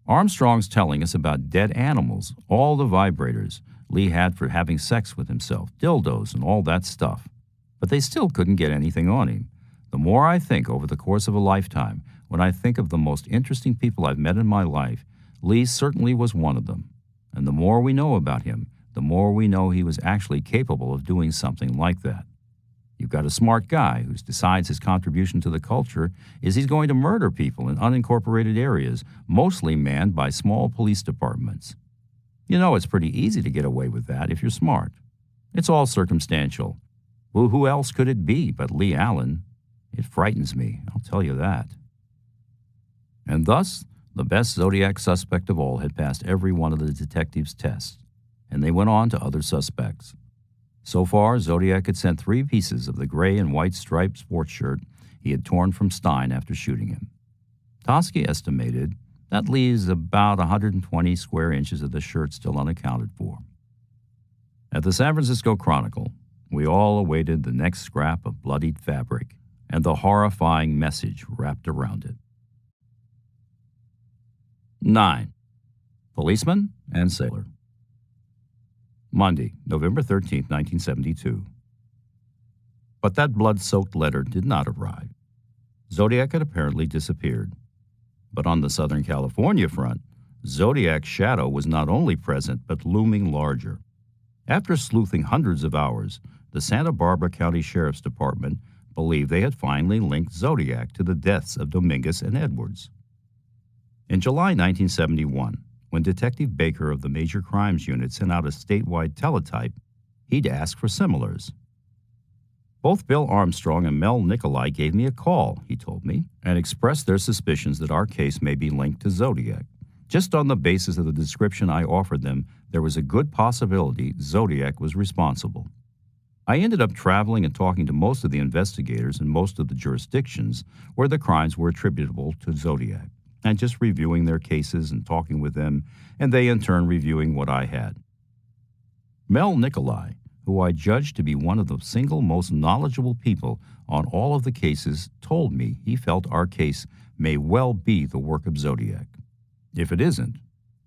Armstrong's telling us about dead animals, all the vibrators Lee had for having sex with himself, dildos and all that stuff. But they still couldn't get anything on him. The more I think over the course of a lifetime, when I think of the most interesting people I've met in my life, Lee certainly was one of them. And the more we know about him, the more we know he was actually capable of doing something like that. You've got a smart guy who decides his contribution to the culture is he's going to murder people in unincorporated areas, mostly manned by small police departments. You know it's pretty easy to get away with that if you're smart. It's all circumstantial. Well, who else could it be but Lee Allen? It frightens me, I'll tell you that. And thus, the best Zodiac suspect of all had passed every one of the detectives' tests, and they went on to other suspects. So far, Zodiac had sent 3 pieces of the gray and white striped sports shirt he had torn from Stein after shooting him. Toschi estimated that leaves about 120 square inches of the shirt still unaccounted for. At the San Francisco Chronicle, we all awaited the next scrap of bloodied fabric and the horrifying message wrapped around it. 9. Policeman and Sailor. Monday, November 13, 1972. But that blood-soaked letter did not arrive. Zodiac had apparently disappeared. But on the Southern California front, Zodiac's shadow was not only present, but looming larger. After sleuthing hundreds of hours, the Santa Barbara County Sheriff's Department believed they had finally linked Zodiac to the deaths of Dominguez and Edwards. In July 1971, when Detective Baker of the Major Crimes Unit sent out a statewide teletype, he'd asked for similars. Both Bill Armstrong and Mel Nicolai gave me a call, he told me, and expressed their suspicions that our case may be linked to Zodiac. Just on the basis of the description I offered them, there was a good possibility Zodiac was responsible. I ended up traveling and talking to most of the investigators in most of the jurisdictions where the crimes were attributable to Zodiac, and just reviewing their cases and talking with them, and they in turn reviewing what I had. Mel Nicolai, who I judged to be one of the single most knowledgeable people on all of the cases, told me he felt our case may well be the work of Zodiac. If it isn't,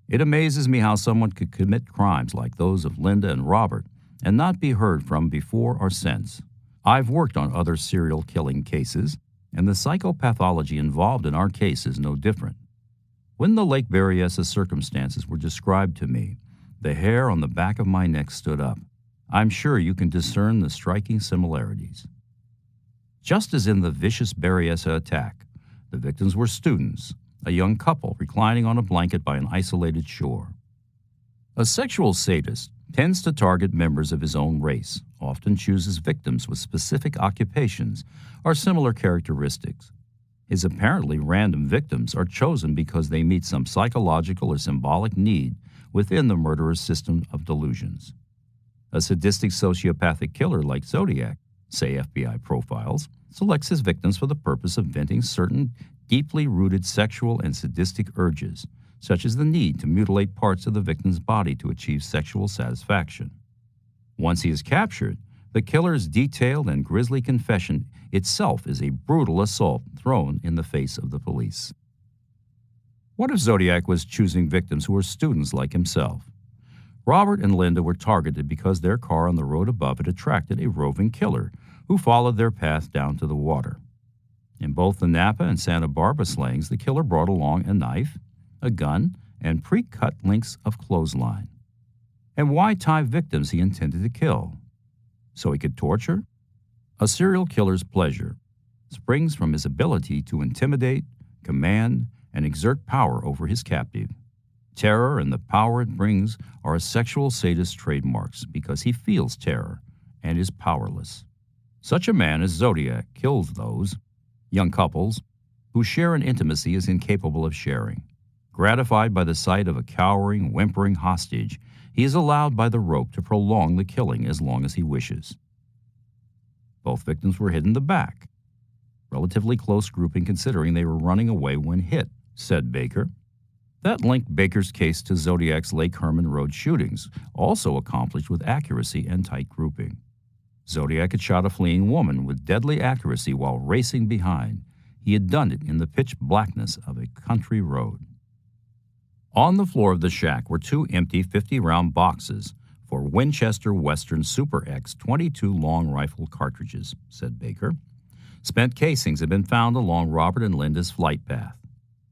it amazes me how someone could commit crimes like those of Linda and Robert and not be heard from before or since. I've worked on other serial killing cases, and the psychopathology involved in our case is no different. When the Lake Berryessa circumstances were described to me, the hair on the back of my neck stood up. I'm sure you can discern the striking similarities. Just as in the vicious Berryessa attack, the victims were students, a young couple reclining on a blanket by an isolated shore. A sexual sadist tends to target members of his own race, often chooses victims with specific occupations or similar characteristics. His apparently random victims are chosen because they meet some psychological or symbolic need within the murderer's system of delusions. A sadistic sociopathic killer like Zodiac, say FBI profiles, selects his victims for the purpose of venting certain deeply rooted sexual and sadistic urges, such as the need to mutilate parts of the victim's body to achieve sexual satisfaction. Once he is captured, the killer's detailed and grisly confession itself is a brutal assault thrown in the face of the police. What if Zodiac was choosing victims who were students like himself? Robert and Linda were targeted because their car on the road above it attracted a roving killer who followed their path down to the water. In both the Napa and Santa Barbara slayings, the killer brought along a knife, a gun, and pre-cut lengths of clothesline. And why tie victims he intended to kill? So he could torture? A serial killer's pleasure springs from his ability to intimidate, command, and exert power over his captive. Terror and the power it brings are a sexual sadist's trademarks because he feels terror and is powerless. Such a man as Zodiac kills those, young couples, who share an intimacy he is incapable of sharing. Gratified by the sight of a cowering, whimpering hostage, he is allowed by the rope to prolong the killing as long as he wishes. Both victims were hit in the back. Relatively close grouping considering they were running away when hit, said Baker. That linked Baker's case to Zodiac's Lake Herman Road shootings, also accomplished with accuracy and tight grouping. Zodiac had shot a fleeing woman with deadly accuracy while racing behind. He had done it in the pitch blackness of a country road. On the floor of the shack were 2 empty 50-round boxes for Winchester Western Super X 22 long rifle cartridges, said Baker. Spent casings had been found along Robert and Linda's flight path.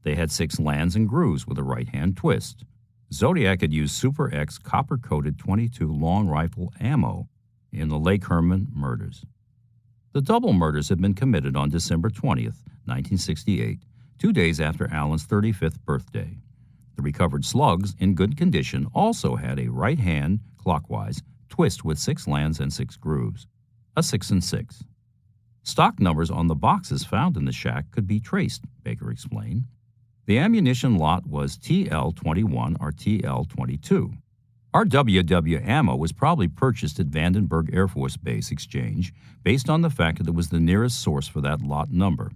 They had 6 lands and grooves with a right-hand twist. Zodiac had used Super X copper-coated .22 long rifle ammo in the Lake Herman murders. The double murders had been committed on December 20th, 1968, 2 days after Allen's 35th birthday. The recovered slugs, in good condition, also had a right-hand, clockwise, twist with 6 lands and 6 grooves, a 6 and 6. Stock numbers on the boxes found in the shack could be traced, Baker explained. The ammunition lot was TL-21 or TL-22. RWW ammo was probably purchased at Vandenberg Air Force Base Exchange based on the fact that it was the nearest source for that lot number.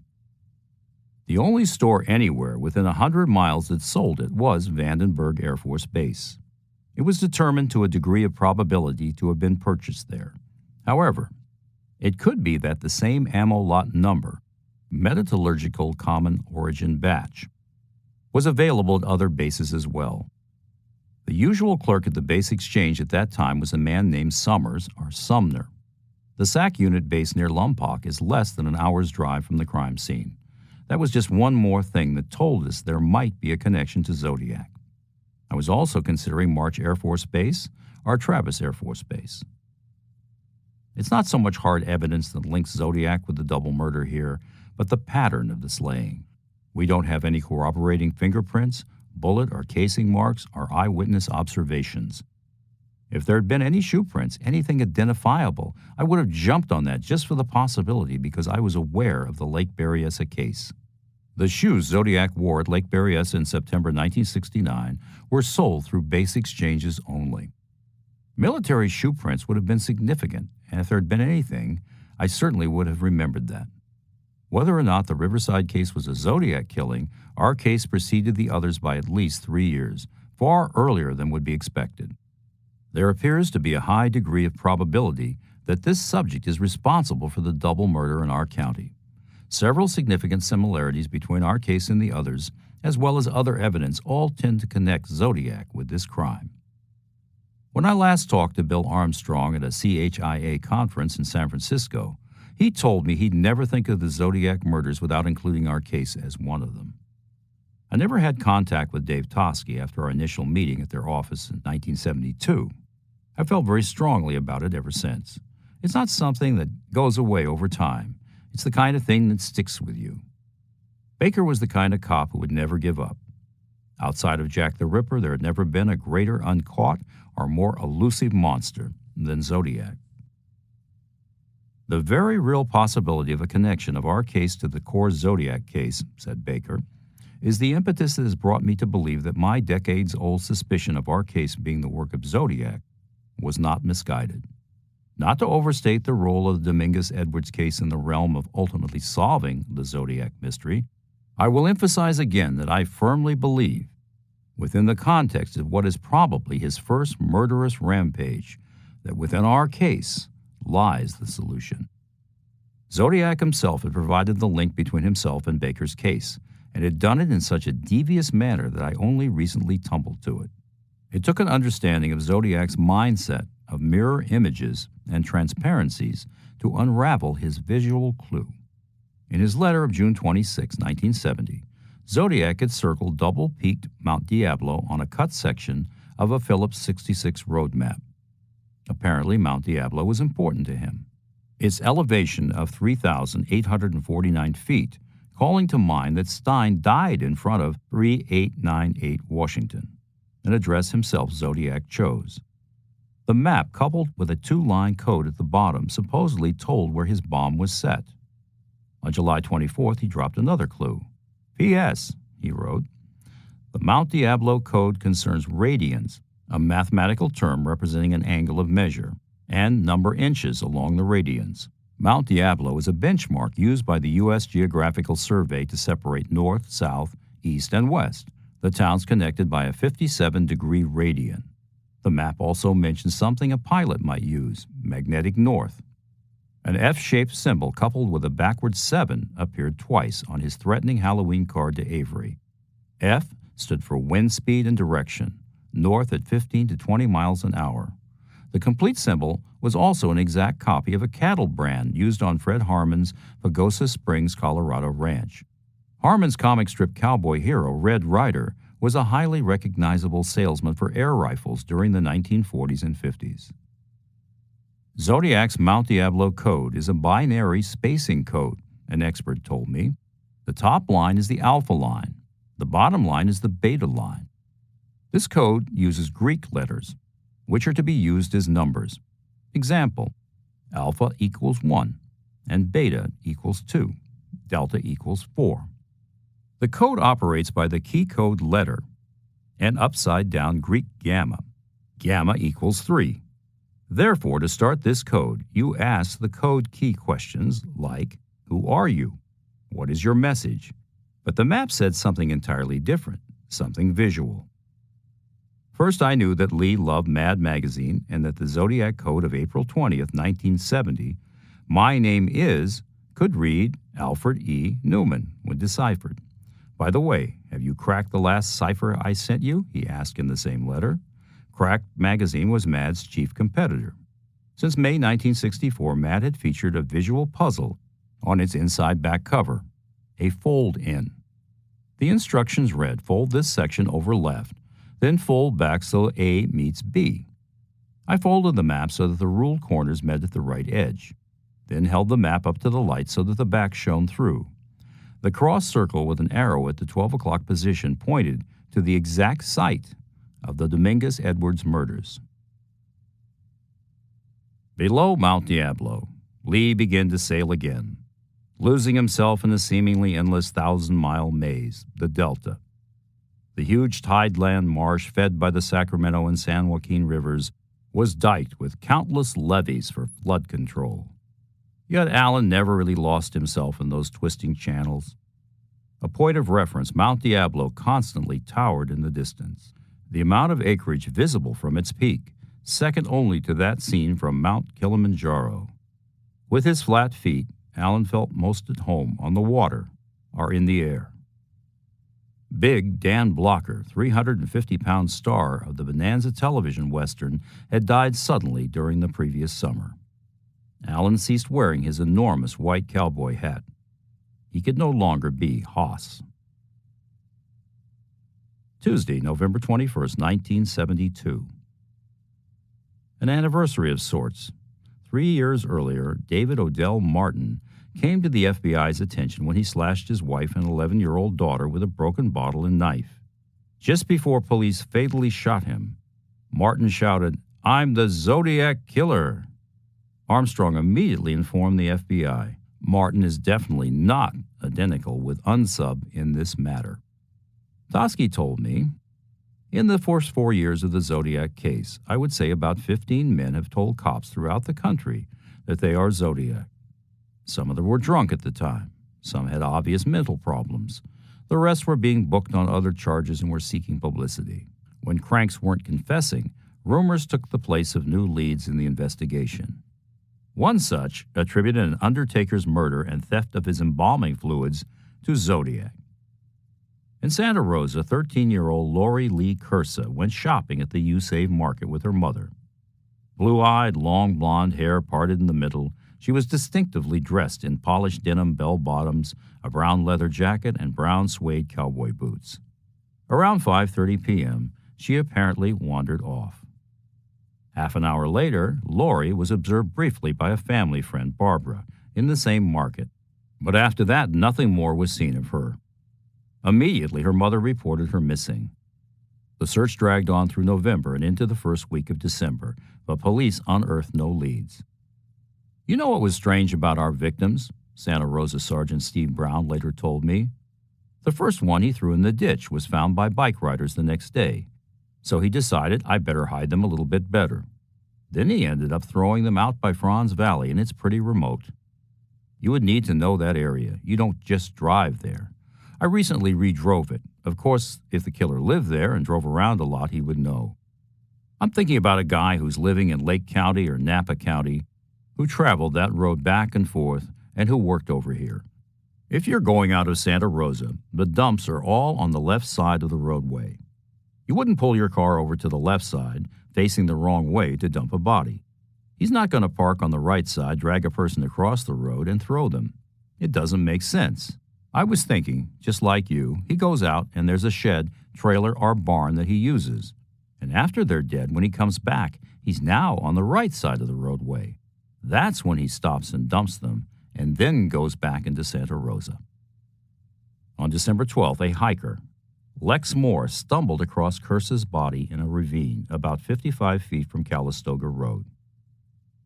The only store anywhere within 100 miles that sold it was Vandenberg Air Force Base. It was determined to a degree of probability to have been purchased there. However, it could be that the same ammo lot number, metallurgical common origin batch, was available at other bases as well. The usual clerk at the base exchange at that time was a man named Summers or Sumner. The SAC unit based near Lompoc is less than an hour's drive from the crime scene. That was just one more thing that told us there might be a connection to Zodiac. I was also considering March Air Force Base or Travis Air Force Base. It's not so much hard evidence that links Zodiac with the double murder here, but the pattern of the slaying. We don't have any corroborating fingerprints, bullet or casing marks, or eyewitness observations. If there had been any shoe prints, anything identifiable, I would have jumped on that just for the possibility because I was aware of the Lake Berryessa case. The shoes Zodiac wore at Lake Berryessa in September 1969 were sold through base exchanges only. Military shoe prints would have been significant, and if there had been anything, I certainly would have remembered that. Whether or not the Riverside case was a Zodiac killing, our case preceded the others by at least 3 years, far earlier than would be expected. There appears to be a high degree of probability that this subject is responsible for the double murder in our county. Several significant similarities between our case and the others, as well as other evidence, all tend to connect Zodiac with this crime. When I last talked to Bill Armstrong at a CHIA conference in San Francisco, he told me he'd never think of the Zodiac murders without including our case as one of them. I never had contact with Dave Toschi after our initial meeting at their office in 1972. I felt very strongly about it ever since. It's not something that goes away over time. It's the kind of thing that sticks with you. Baker was the kind of cop who would never give up. Outside of Jack the Ripper, there had never been a greater uncaught or more elusive monster than Zodiac. The very real possibility of a connection of our case to the core Zodiac case, said Baker, is the impetus that has brought me to believe that my decades-old suspicion of our case being the work of Zodiac was not misguided. Not to overstate the role of the Dominguez-Edwards case in the realm of ultimately solving the Zodiac mystery, I will emphasize again that I firmly believe, within the context of what is probably his first murderous rampage, that within our case lies the solution. Zodiac himself had provided the link between himself and Baker's case, and had done it in such a devious manner that I only recently tumbled to it. It took an understanding of Zodiac's mindset of mirror images and transparencies to unravel his visual clue. In his letter of June 26, 1970, Zodiac had circled double-peaked Mount Diablo on a cut section of a Phillips 66 road map. Apparently, Mount Diablo was important to him. Its elevation of 3,849 feet, calling to mind that Stein died in front of 3898 Washington, an address himself Zodiac chose. The map, coupled with a 2-line code at the bottom, supposedly told where his bomb was set. On July 24th, he dropped another clue. P.S., he wrote, the Mount Diablo code concerns radians, a mathematical term representing an angle of measure, and number inches along the radians. Mount Diablo is a benchmark used by the U.S. Geographical Survey to separate north, south, east, and west, the towns connected by a 57-degree radian. The map also mentions something a pilot might use, magnetic north. An F-shaped symbol coupled with a backward 7 appeared twice on his threatening Halloween card to Avery. F stood for wind speed and direction, north at 15 to 20 miles an hour. The complete symbol was was also an exact copy of a cattle brand used on Fred Harmon's Pagosa Springs, Colorado ranch. Harmon's comic strip cowboy hero, Red Ryder, was a highly recognizable salesman for air rifles during the 1940s and 50s. Zodiac's Mount Diablo code is a binary spacing code, an expert told me. The top line is the alpha line. The bottom line is the beta line. This code uses Greek letters, which are to be used as numbers. Example, alpha equals 1, and beta equals 2, delta equals 4. The code operates by the key code letter and upside-down Greek gamma. Gamma equals 3. Therefore, to start this code, you ask the code key questions like, who are you? What is your message? But the map said something entirely different, something visual. First, I knew that Lee loved Mad magazine and that the Zodiac code of April 20th, 1970, "My name is," could read Alfred E. Newman when deciphered. By the way, have you cracked the last cipher I sent you? He asked in the same letter. Cracked magazine was Mad's chief competitor. Since May 1964, Mad had featured a visual puzzle on its inside back cover, a fold-in. The instructions read, fold this section over left, then fold back so A meets B. I folded the map so that the ruled corners met at the right edge, then held the map up to the light so that the back shone through. The cross circle with an arrow at the 12 o'clock position pointed to the exact site of the Dominguez Edwards murders. Below Mount Diablo, Lee began to sail again, losing himself in a seemingly endless 1,000-mile maze, the Delta. The huge tideland marsh fed by the Sacramento and San Joaquin rivers was diked with countless levees for flood control. Yet Allen never really lost himself in those twisting channels. A point of reference, Mount Diablo constantly towered in the distance, the amount of acreage visible from its peak, second only to that seen from Mount Kilimanjaro. With his flat feet, Allen felt most at home on the water or in the air. Big Dan Blocker, 350-pound star of the Bonanza television western, had died suddenly during the previous summer. Allen ceased wearing his enormous white cowboy hat. He could no longer be Hoss. Tuesday, November 21st, 1972. An anniversary of sorts. 3 years earlier, David Odell Martin came to the FBI's attention when he slashed his wife and 11-year-old daughter with a broken bottle and knife. Just before police fatally shot him, Martin shouted, "I'm the Zodiac Killer." Armstrong immediately informed the FBI. Martin is definitely not identical with Unsub in this matter. Toschi told me, in the first 4 years of the Zodiac case, I would say about 15 men have told cops throughout the country that they are Zodiac. Some of them were drunk at the time. Some had obvious mental problems. The rest were being booked on other charges and were seeking publicity. When cranks weren't confessing, rumors took the place of new leads in the investigation. One such attributed an undertaker's murder and theft of his embalming fluids to Zodiac. In Santa Rosa, 13-year-old Lori Lee Cursa went shopping at the U-Save market with her mother. Blue-eyed, long blonde hair parted in the middle, she was distinctively dressed in polished denim bell-bottoms, a brown leather jacket, and brown suede cowboy boots. Around 5:30 p.m., she apparently wandered off. Half an hour later, Lori was observed briefly by a family friend, Barbara, in the same market. But after that, nothing more was seen of her. Immediately, her mother reported her missing. The search dragged on through November and into the first week of December, but police unearthed no leads. You know what was strange about our victims? Santa Rosa Sergeant Steve Brown later told me. The first one he threw in the ditch was found by bike riders the next day, so he decided I better hide them a little bit better. Then he ended up throwing them out by Franz Valley, and it's pretty remote. You would need to know that area. You don't just drive there. I recently redrove it. Of course, if the killer lived there and drove around a lot, he would know. I'm thinking about a guy who's living in Lake County or Napa County, who traveled that road back and forth, and who worked over here. If you're going out of Santa Rosa, the dumps are all on the left side of the roadway. You wouldn't pull your car over to the left side, facing the wrong way, to dump a body. He's not going to park on the right side, drag a person across the road, and throw them. It doesn't make sense. I was thinking, just like you, he goes out and there's a shed, trailer, or barn that he uses. And after they're dead, when he comes back, he's now on the right side of the roadway. That's when he stops and dumps them, and then goes back into Santa Rosa. On December 12th, a hiker, Lex Moore, stumbled across Curse's body in a ravine about 55 feet from Calistoga Road.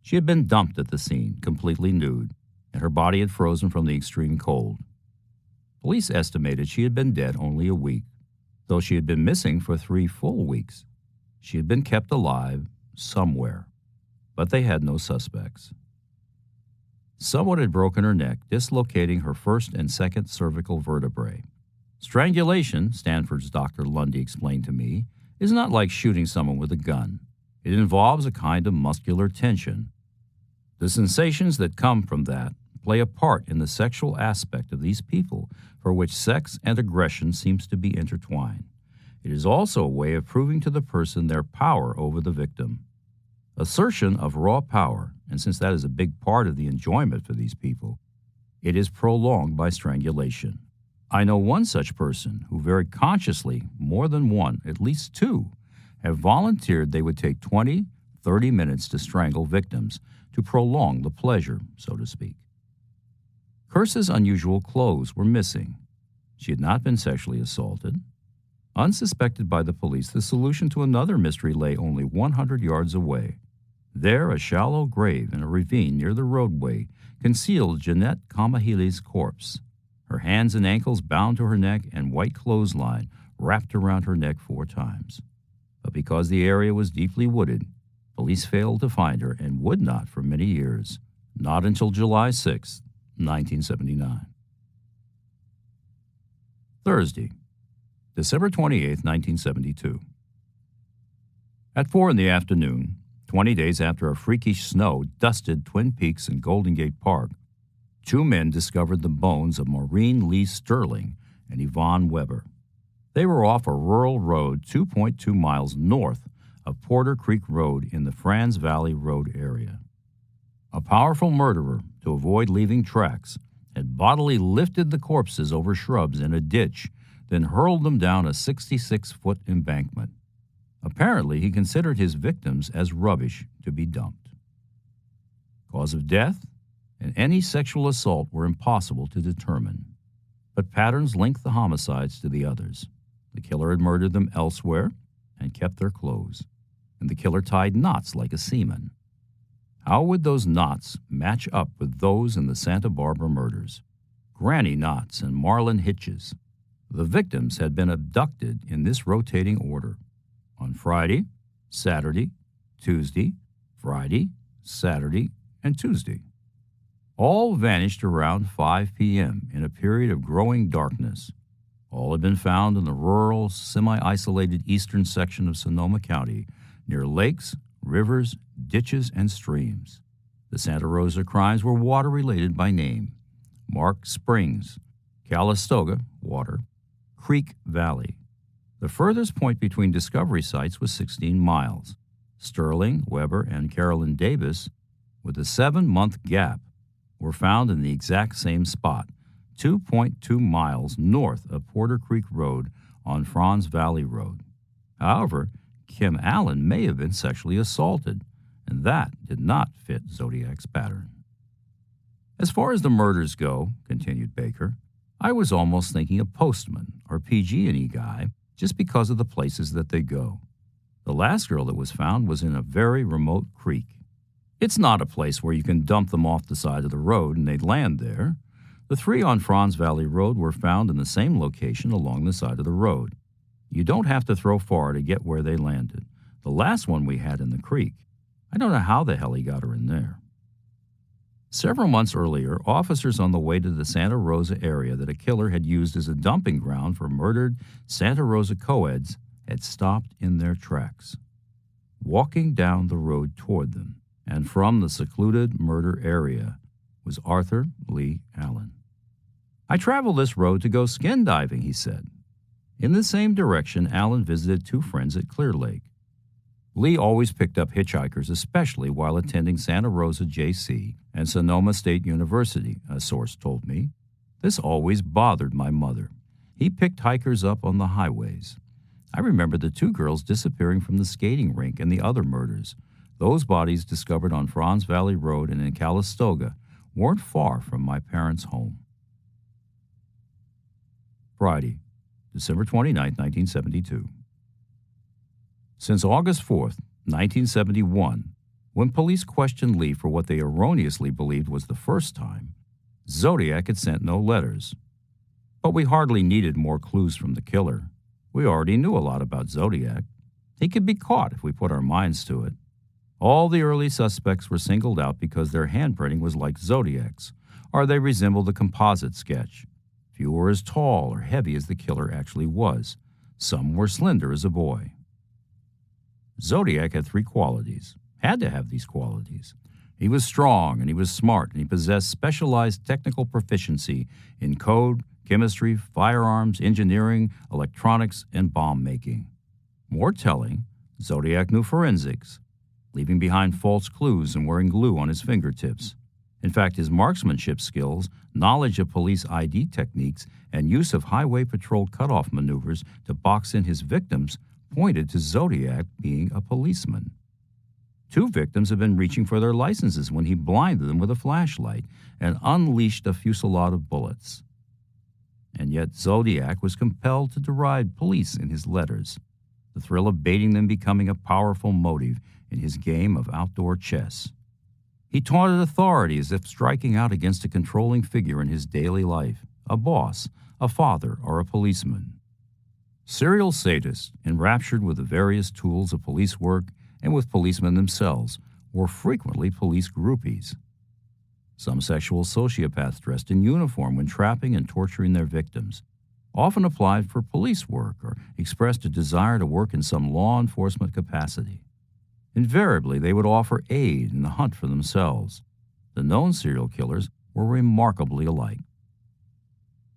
She had been dumped at the scene, completely nude, and her body had frozen from the extreme cold. Police estimated she had been dead only a week, though she had been missing for 3 full weeks. She had been kept alive somewhere, but they had no suspects. Someone had broken her neck, dislocating her first and second cervical vertebrae. Strangulation, Stanford's Dr. Lundy explained to me, is not like shooting someone with a gun. It involves a kind of muscular tension. The sensations that come from that play a part in the sexual aspect of these people, for which sex and aggression seems to be intertwined. It is also a way of proving to the person their power over the victim. Assertion of raw power, and since that is a big part of the enjoyment for these people, it is prolonged by strangulation. I know one such person who very consciously, more than one, at least two, have volunteered they would take 20, 30 minutes to strangle victims to prolong the pleasure, so to speak. Curse's unusual clothes were missing. She had not been sexually assaulted. Unsuspected by the police, the solution to another mystery lay only 100 yards away. There, a shallow grave in a ravine near the roadway concealed Jeanette Kamahili's corpse, her hands and ankles bound to her neck and white clothesline wrapped around her neck 4 times. But because the area was deeply wooded, police failed to find her and would not for many years, not until July 6, 1979. Thursday, December 28, 1972. At 4 in the afternoon, 20 days after a freakish snow dusted Twin Peaks and Golden Gate Park, 2 men discovered the bones of Maureen Lee Sterling and Yvonne Weber. They were off a rural road 2.2 miles north of Porter Creek Road in the Franz Valley Road area. A powerful murderer, to avoid leaving tracks, had bodily lifted the corpses over shrubs in a ditch, then hurled them down a 66-foot embankment. Apparently, he considered his victims as rubbish to be dumped. Cause of death and any sexual assault were impossible to determine, but patterns linked the homicides to the others. The killer had murdered them elsewhere and kept their clothes, and the killer tied knots like a seaman. How would those knots match up with those in the Santa Barbara murders? Granny knots and marlin hitches. The victims had been abducted in this rotating order: on Friday, Saturday, Tuesday, Friday, Saturday, and Tuesday. All vanished around 5 p.m. in a period of growing darkness. All had been found in the rural, semi-isolated eastern section of Sonoma County, near lakes, rivers, ditches, and streams. The Santa Rosa crimes were water-related by name: Mark Springs, Calistoga, water, Creek Valley. The furthest point between discovery sites was 16 miles. Sterling, Weber, and Carolyn Davis, with a 7-month gap, were found in the exact same spot, 2.2 miles north of Porter Creek Road on Franz Valley Road. However, Kim Allen may have been sexually assaulted, and that did not fit Zodiac's pattern. As far as the murders go, continued Baker, I was almost thinking a postman or PG&E guy just because of the places that they go. The last girl that was found was in a very remote creek. It's not a place where you can dump them off the side of the road and they'd land there. The 3 on Franz Valley Road were found in the same location along the side of the road. You don't have to throw far to get where they landed. The last one we had in the creek, I don't know how the hell he got her in there. Several months earlier, officers on the way to the Santa Rosa area that a killer had used as a dumping ground for murdered Santa Rosa co-eds had stopped in their tracks, walking down the road toward them, and from the secluded murder area was Arthur Lee Allen. I traveled this road to go skin diving, he said. In the same direction, Allen visited 2 friends at Clear Lake. Lee always picked up hitchhikers, especially while attending Santa Rosa JC and Sonoma State University, a source told me. This always bothered my mother. He picked hikers up on the highways. I remember the two girls disappearing from the skating rink and the other murders. Those bodies discovered on Franz Valley Road and in Calistoga weren't far from my parents' home. Friday, December 29, 1972. Since August 4th, 1971, when police questioned Lee for what they erroneously believed was the first time, Zodiac had sent no letters. But we hardly needed more clues from the killer. We already knew a lot about Zodiac. He could be caught if we put our minds to it. All the early suspects were singled out because their handprinting was like Zodiac's, or they resembled a composite sketch. Few were as tall or heavy as the killer actually was. Some were slender as a boy. Zodiac had three qualities, had to have these qualities. He was strong and he was smart and he possessed specialized technical proficiency in code, chemistry, firearms, engineering, electronics, and bomb making. More telling, Zodiac knew forensics, leaving behind false clues and wearing glue on his fingertips. In fact, his marksmanship skills, knowledge of police ID techniques, and use of highway patrol cutoff maneuvers to box in his victims pointed to Zodiac being a policeman. Two victims had been reaching for their licenses when he blinded them with a flashlight and unleashed a fusillade of bullets. And yet Zodiac was compelled to deride police in his letters, the thrill of baiting them becoming a powerful motive in his game of outdoor chess. He taunted authority as if striking out against a controlling figure in his daily life, a boss, a father, or a policeman. Serial sadists, enraptured with the various tools of police work and with policemen themselves, were frequently police groupies. Some sexual sociopaths dressed in uniform when trapping and torturing their victims, often applied for police work or expressed a desire to work in some law enforcement capacity. Invariably, they would offer aid in the hunt for themselves. The known serial killers were remarkably alike.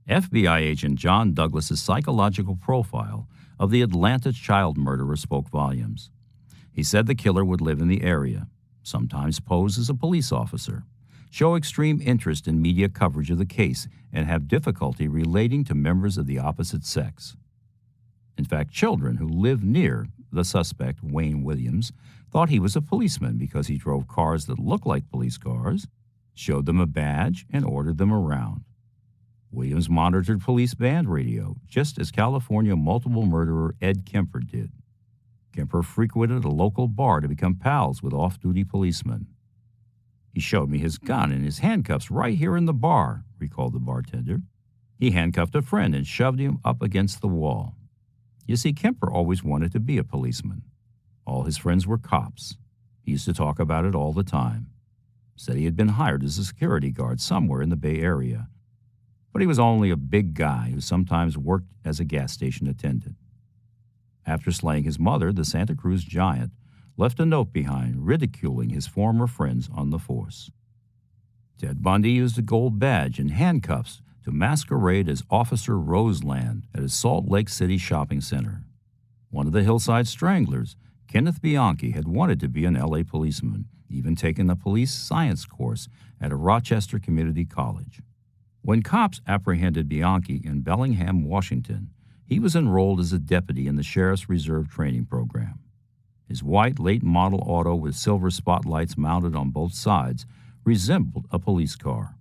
FBI agent John Douglas's psychological profile of the Atlanta child murderer spoke volumes. He said the killer would live in the area, sometimes pose as a police officer, show extreme interest in media coverage of the case, and have difficulty relating to members of the opposite sex. In fact, children who lived near the suspect, Wayne Williams, thought he was a policeman because he drove cars that looked like police cars, showed them a badge, and ordered them around. Williams monitored police band radio, just as California multiple murderer Ed Kemper did. Kemper frequented a local bar to become pals with off-duty policemen. "He showed me his gun and his handcuffs right here in the bar," recalled the bartender. "He handcuffed a friend and shoved him up against the wall." You see, Kemper always wanted to be a policeman. All his friends were cops. He used to talk about it all the time. Said he had been hired as a security guard somewhere in the Bay Area. But he was only a big guy who sometimes worked as a gas station attendant. After slaying his mother, the Santa Cruz giant left a note behind ridiculing his former friends on the force. Ted Bundy used a gold badge and handcuffs to masquerade as Officer Roseland at his Salt Lake City shopping center. One of the Hillside Stranglers, Kenneth Bianchi, had wanted to be an L.A. policeman, even taken a police science course at a Rochester community college. When cops apprehended Bianchi in Bellingham, Washington, he was enrolled as a deputy in the Sheriff's Reserve Training Program. His white late-model auto with silver spotlights mounted on both sides resembled a police car.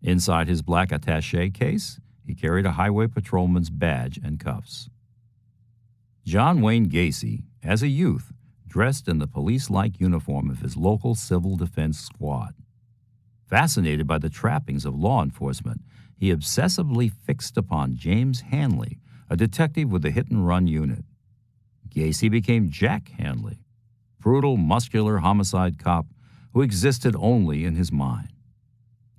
Inside his black attaché case, he carried a highway patrolman's badge and cuffs. John Wayne Gacy, as a youth, dressed in the police-like uniform of his local civil defense squad. Fascinated by the trappings of law enforcement, he obsessively fixed upon James Hanley, a detective with the hit-and-run unit. Gacy became Jack Hanley, brutal, muscular homicide cop who existed only in his mind.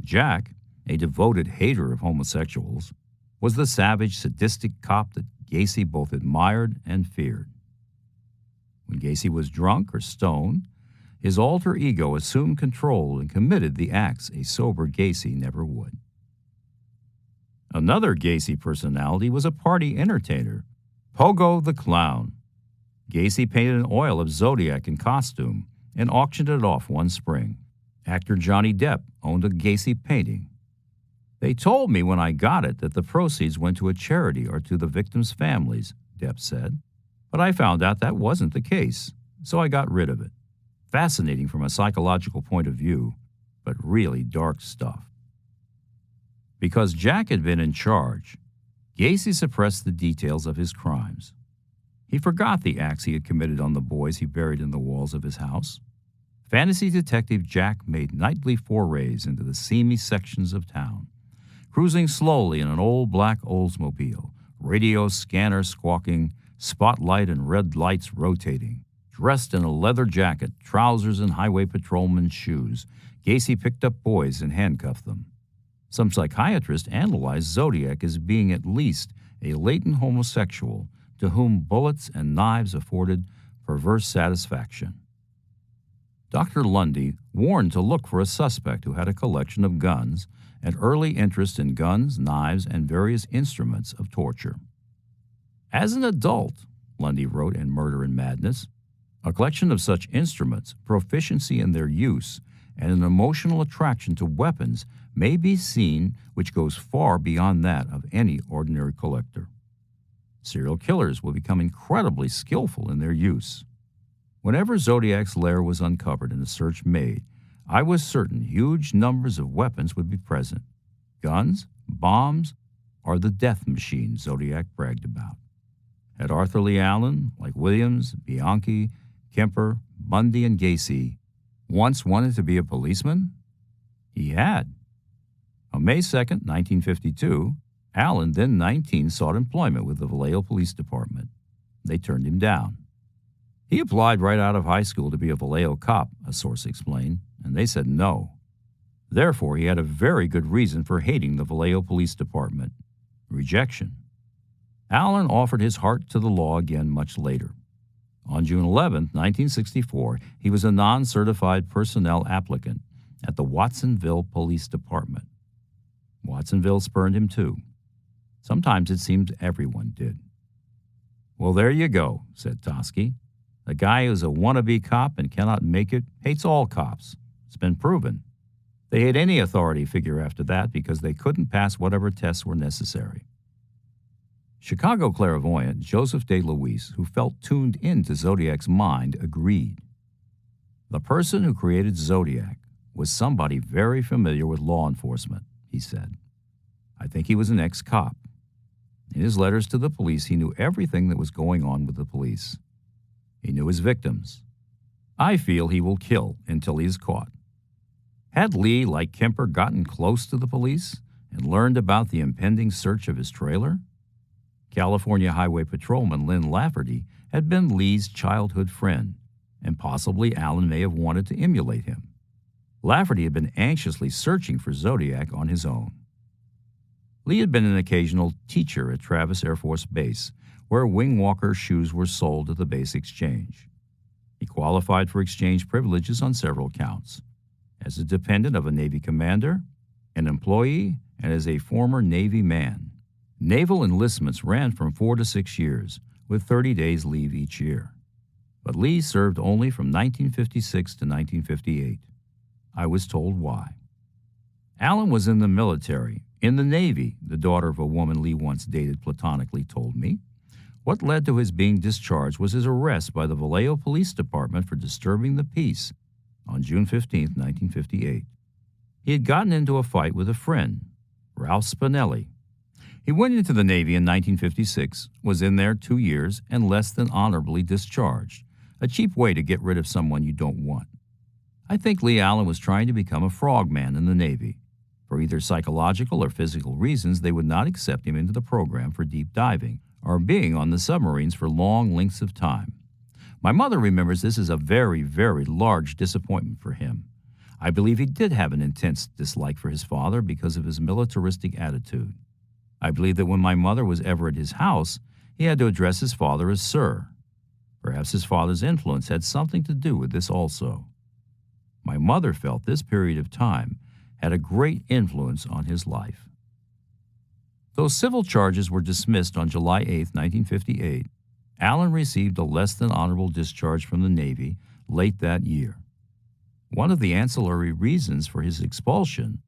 Jack, a devoted hater of homosexuals, was the savage, sadistic cop that Gacy both admired and feared. When Gacy was drunk or stoned, his alter ego assumed control and committed the acts a sober Gacy never would. Another Gacy personality was a party entertainer, Pogo the Clown. Gacy painted an oil of Zodiac in costume and auctioned it off one spring. Actor Johnny Depp owned a Gacy painting. They told me when I got it that the proceeds went to a charity or to the victims' families, Depp said. But I found out that wasn't the case, so I got rid of it. Fascinating from a psychological point of view, but really dark stuff. Because Jack had been in charge, Gacy suppressed the details of his crimes. He forgot the acts he had committed on the boys he buried in the walls of his house. Fantasy detective Jack made nightly forays into the seamy sections of town, cruising slowly in an old black Oldsmobile, radio scanner squawking, spotlight and red lights rotating. Dressed in a leather jacket, trousers, and highway patrolman's shoes, Gacy picked up boys and handcuffed them. Some psychiatrists analyzed Zodiac as being at least a latent homosexual to whom bullets and knives afforded perverse satisfaction. Dr. Lundy warned to look for a suspect who had a collection of guns and early interest in guns, knives, and various instruments of torture. As an adult, Lundy wrote in Murder and Madness, a collection of such instruments, proficiency in their use, and an emotional attraction to weapons may be seen which goes far beyond that of any ordinary collector. Serial killers will become incredibly skillful in their use. Whenever Zodiac's lair was uncovered and a search made, I was certain huge numbers of weapons would be present. Guns, bombs, or the death machine Zodiac bragged about. Had Arthur Lee Allen, like Williams, Bianchi, Kemper, Bundy, and Gacy, once wanted to be a policeman? He had. On May 2, 1952, Allen, then 19, sought employment with the Vallejo Police Department. They turned him down. He applied right out of high school to be a Vallejo cop, a source explained, and they said no. Therefore, he had a very good reason for hating the Vallejo Police Department: rejection. Allen offered his heart to the law again much later. On June 11, 1964, he was a non-certified personnel applicant at the Watsonville Police Department. Watsonville spurned him too. Sometimes it seemed everyone did. "Well, there you go," said Toschi. "The guy who's a wannabe cop and cannot make it hates all cops. It's been proven. They hate any authority figure after that because they couldn't pass whatever tests were necessary." Chicago clairvoyant Joseph De Luis, who felt tuned into Zodiac's mind, agreed. "The person who created Zodiac was somebody very familiar with law enforcement," he said. "I think he was an ex-cop. In his letters to the police, he knew everything that was going on with the police. He knew his victims. I feel he will kill until he is caught." Had Lee, like Kemper, gotten close to the police and learned about the impending search of his trailer? California Highway Patrolman Lynn Lafferty had been Lee's childhood friend, and possibly Allen may have wanted to emulate him. Lafferty had been anxiously searching for Zodiac on his own. Lee had been an occasional teacher at Travis Air Force Base, where wing walker shoes were sold at the base exchange. He qualified for exchange privileges on several counts: as a dependent of a Navy commander, an employee, and as a former Navy man. Naval enlistments ran from 4 to 6 years, with 30 days leave each year. But Lee served only from 1956 to 1958. I was told why. Allen was in the military, in the Navy, the daughter of a woman Lee once dated platonically told me. What led to his being discharged was his arrest by the Vallejo Police Department for disturbing the peace on June 15, 1958. He had gotten into a fight with a friend, Ralph Spinelli. He went into the Navy in 1956, was in there 2 years, and less than honorably discharged, a cheap way to get rid of someone you don't want. I think Lee Allen was trying to become a frogman in the Navy. For either psychological or physical reasons, they would not accept him into the program for deep diving or being on the submarines for long lengths of time. My mother remembers this as a very, very large disappointment for him. I believe he did have an intense dislike for his father because of his militaristic attitude. I believe that when my mother was ever at his house, he had to address his father as Sir. Perhaps his father's influence had something to do with this also. My mother felt this period of time had a great influence on his life. Though civil charges were dismissed on July 8, 1958, Allen received a less than honorable discharge from the Navy late that year. One of the ancillary reasons for his expulsion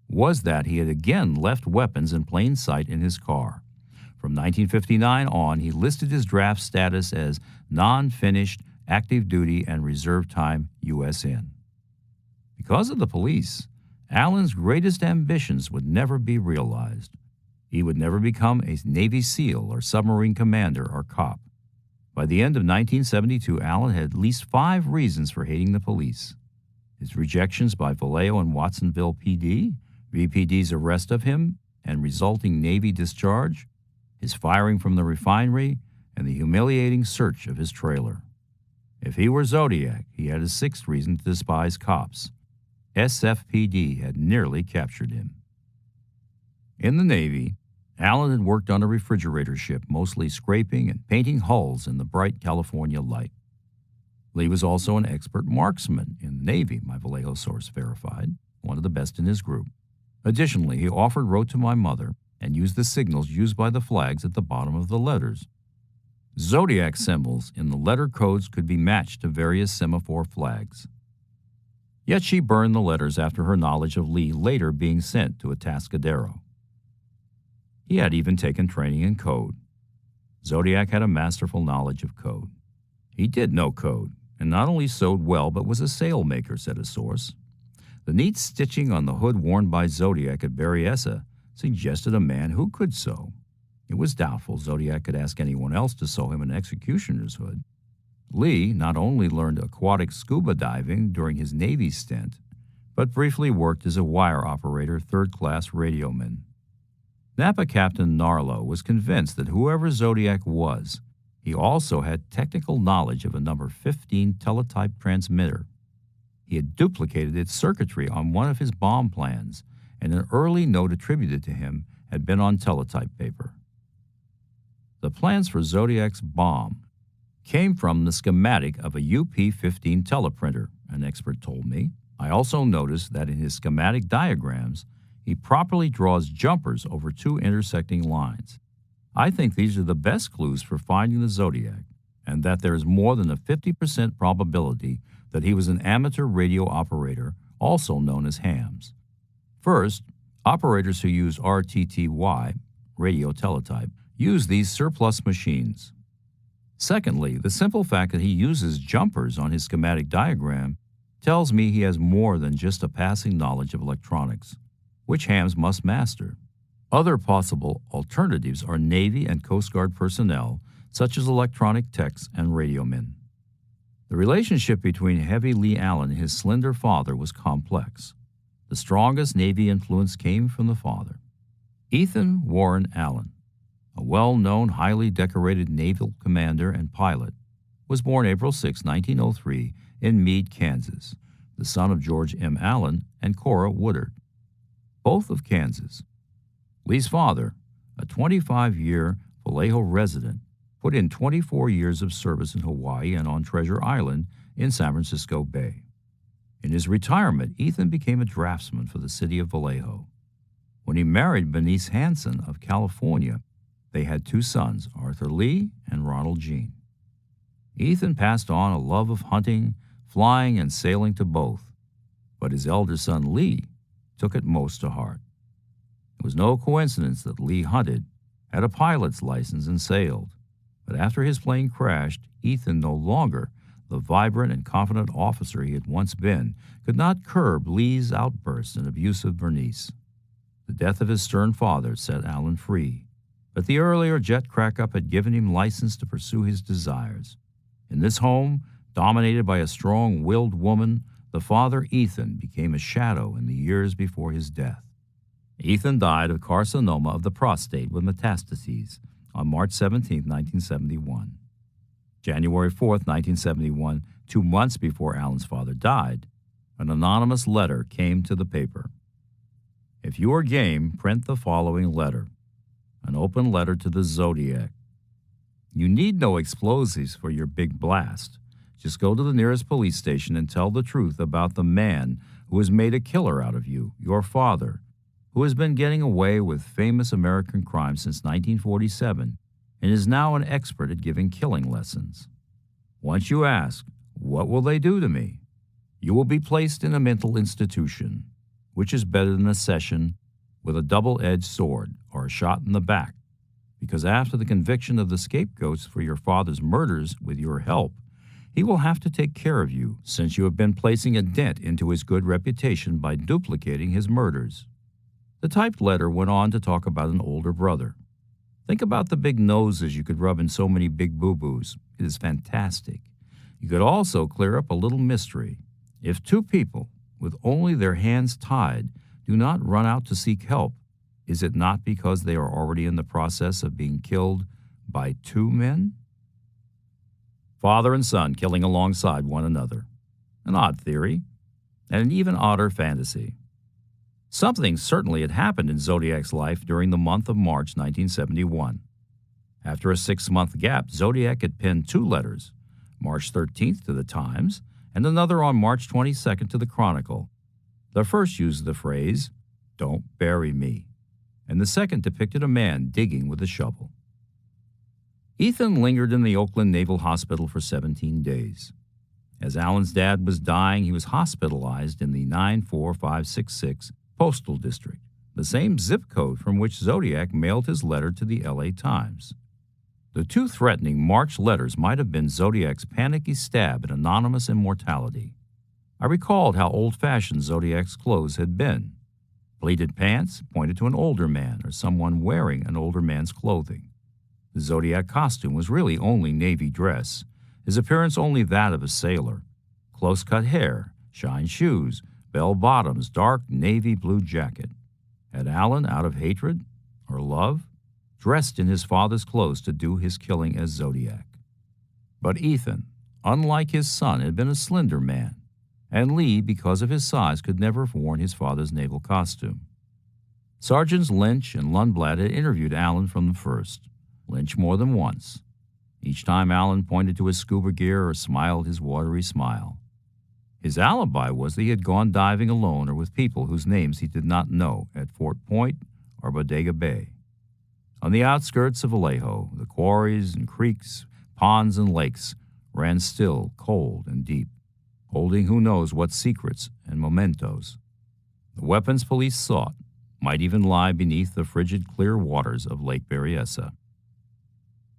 was that he had again left weapons in plain sight in his car. From 1959 on, he listed his draft status as non-finished, active duty, and reserve time USN. Because of the police, Allen's greatest ambitions would never be realized. He would never become a Navy SEAL or submarine commander or cop. By the end of 1972, Allen had at least 5 reasons for hating the police: his rejections by Vallejo and Watsonville PD, VPD's arrest of him and resulting Navy discharge, his firing from the refinery, and the humiliating search of his trailer. If he were Zodiac, he had a 6th reason to despise cops. SFPD had nearly captured him. In the Navy, Allen had worked on a refrigerator ship, mostly scraping and painting hulls in the bright California light. Lee was also an expert marksman in the Navy, my Vallejo source verified, one of the best in his group. Additionally, he often wrote to my mother and used the signals used by the flags at the bottom of the letters. Zodiac symbols in the letter codes could be matched to various semaphore flags. Yet she burned the letters after her knowledge of Lee later being sent to Atascadero. He had even taken training in code. Zodiac had a masterful knowledge of code. He did know code, and not only sewed well but was a sailmaker, said a source. The neat stitching on the hood worn by Zodiac at Berryessa suggested a man who could sew. It was doubtful Zodiac could ask anyone else to sew him an executioner's hood. Lee not only learned aquatic scuba diving during his Navy stint, but briefly worked as a wire operator, third-class radioman. Napa Captain Narlo was convinced that whoever Zodiac was, he also had technical knowledge of a number 15 teletype transmitter. He had duplicated its circuitry on one of his bomb plans, and an early note attributed to him had been on teletype paper. The plans for Zodiac's bomb came from the schematic of a UP-15 teleprinter, an expert told me. I also noticed that in his schematic diagrams, he properly draws jumpers over 2 intersecting lines. I think these are the best clues for finding the Zodiac, and that there is more than a 50% probability that he was an amateur radio operator, also known as hams. First, operators who use RTTY, radio teletype, use these surplus machines. Secondly, the simple fact that he uses jumpers on his schematic diagram tells me he has more than just a passing knowledge of electronics, which hams must master. Other possible alternatives are Navy and Coast Guard personnel, such as electronic techs and radiomen. The relationship between Heavy Lee Allen and his slender father was complex. The strongest Navy influence came from the father. Ethan Warren Allen, a well-known, highly decorated naval commander and pilot, was born April 6, 1903, in Meade, Kansas, the son of George M. Allen and Cora Woodard, both of Kansas. Lee's father, a 25-year Vallejo resident, put in 24 years of service in Hawaii and on Treasure Island in San Francisco Bay. In his retirement, Ethan became a draftsman for the city of Vallejo. When he married Bernice Hanson of California, they had 2 sons, Arthur Lee and Ronald Jean. Ethan passed on a love of hunting, flying, and sailing to both, but his elder son Lee took it most to heart. It was no coincidence that Lee hunted, had a pilot's license, and sailed. But after his plane crashed, Ethan, no longer the vibrant and confident officer he had once been, could not curb Lee's outbursts and abuse of Bernice. The death of his stern father set Allen free, but the earlier jet crack-up had given him license to pursue his desires. In this home, dominated by a strong-willed woman, the father, Ethan, became a shadow in the years before his death. Ethan died of carcinoma of the prostate with metastases on March 17, 1971. January 4, 1971, 2 months before Allen's father died, an anonymous letter came to the paper. If you are game, print the following letter. An open letter to the Zodiac. You need no explosives for your big blast. Just go to the nearest police station and tell the truth about the man who has made a killer out of you, your father, who has been getting away with famous American crimes since 1947 and is now an expert at giving killing lessons. Once you ask, "What will they do to me?" you will be placed in a mental institution, which is better than a session with a double-edged sword or a shot in the back, because after the conviction of the scapegoats for your father's murders with your help, he will have to take care of you, since you have been placing a dent into his good reputation by duplicating his murders. The typed letter went on to talk about an older brother. Think about the big noses you could rub in so many big boo-boos. It is fantastic. You could also clear up a little mystery. If two people, with only their hands tied, do not run out to seek help, is it not because they are already in the process of being killed by two men? Father and son killing alongside one another. An odd theory, and an even odder fantasy. Something certainly had happened in Zodiac's life during the month of March 1971. After a 6-month gap, Zodiac had penned 2 letters, March 13th to the Times and another on March 22nd to the Chronicle. The first used the phrase, "Don't bury me," and the second depicted a man digging with a shovel. Ethan lingered in the Oakland Naval Hospital for 17 days. As Alan's dad was dying, he was hospitalized in the 94566 Postal District, the same zip code from which Zodiac mailed his letter to the LA Times. The 2 threatening March letters might have been Zodiac's panicky stab at anonymous immortality. I recalled how old-fashioned Zodiac's clothes had been. Pleated pants pointed to an older man or someone wearing an older man's clothing. The Zodiac costume was really only navy dress, his appearance only that of a sailor. Close-cut hair, shine shoes, bell-bottoms, dark navy blue jacket. Had Alan, out of hatred or love, dressed in his father's clothes to do his killing as Zodiac? But Ethan, unlike his son, had been a slender man, and Lee, because of his size, could never have worn his father's naval costume. Sergeants Lynch and Lundblad had interviewed Alan from the first, Lynch more than once. Each time Alan pointed to his scuba gear or smiled his watery smile. His alibi was that he had gone diving alone or with people whose names he did not know at Fort Point or Bodega Bay. On the outskirts of Vallejo, the quarries and creeks, ponds and lakes ran still, cold, and deep, holding who knows what secrets and mementos. The weapons police sought might even lie beneath the frigid, clear waters of Lake Berryessa.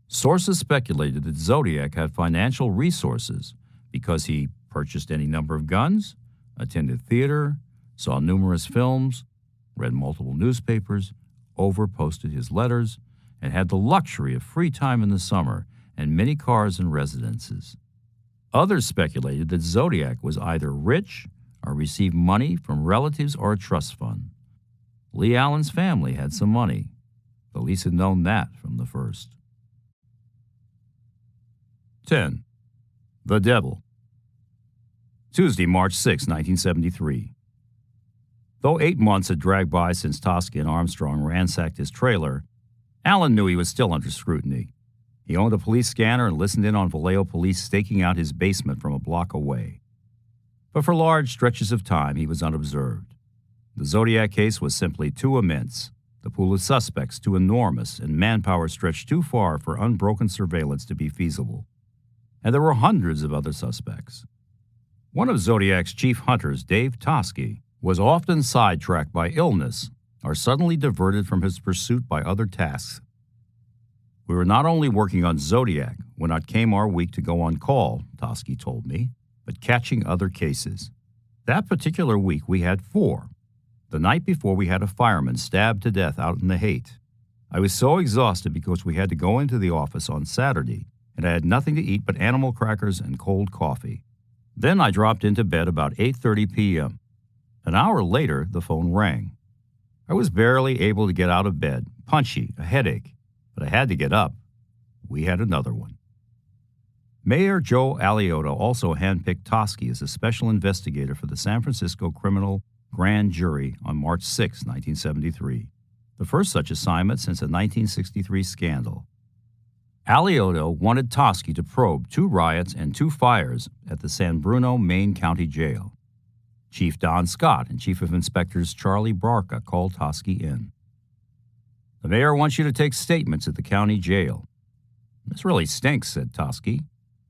Sources speculated that Zodiac had financial resources because he purchased any number of guns, attended theater, saw numerous films, read multiple newspapers, overposted his letters, and had the luxury of free time in the summer and many cars and residences. Others speculated that Zodiac was either rich or received money from relatives or a trust fund. Lee Allen's family had some money. Police had known that from the first. 10. The Devil. Tuesday, March 6, 1973. Though 8 months had dragged by since Toschi and Armstrong ransacked his trailer, Allen knew he was still under scrutiny. He owned a police scanner and listened in on Vallejo police staking out his basement from a block away. But for large stretches of time, he was unobserved. The Zodiac case was simply too immense, the pool of suspects too enormous, and manpower stretched too far for unbroken surveillance to be feasible. And there were hundreds of other suspects. One of Zodiac's chief hunters, Dave Toschi, was often sidetracked by illness or suddenly diverted from his pursuit by other tasks. We were not only working on Zodiac when it came our week to go on call, Toschi told me, but catching other cases. That particular week we had 4. The night before we had a fireman stabbed to death out in the Haight. I was so exhausted because we had to go into the office on Saturday, and I had nothing to eat but animal crackers and cold coffee. Then I dropped into bed about 8:30 p.m. An hour later, the phone rang. I was barely able to get out of bed, punchy, a headache, but I had to get up. We had another one. Mayor Joe Alioto also handpicked Toschi as a special investigator for the San Francisco Criminal Grand Jury on March 6, 1973, the first such assignment since a 1963 scandal. Alioto wanted Toschi to probe 2 riots and 2 fires at the San Bruno, Maine County Jail. Chief Don Scott and Chief of Inspectors Charlie Barca called Toschi in. The mayor wants you to take statements at the county jail. "This really stinks," said Toski.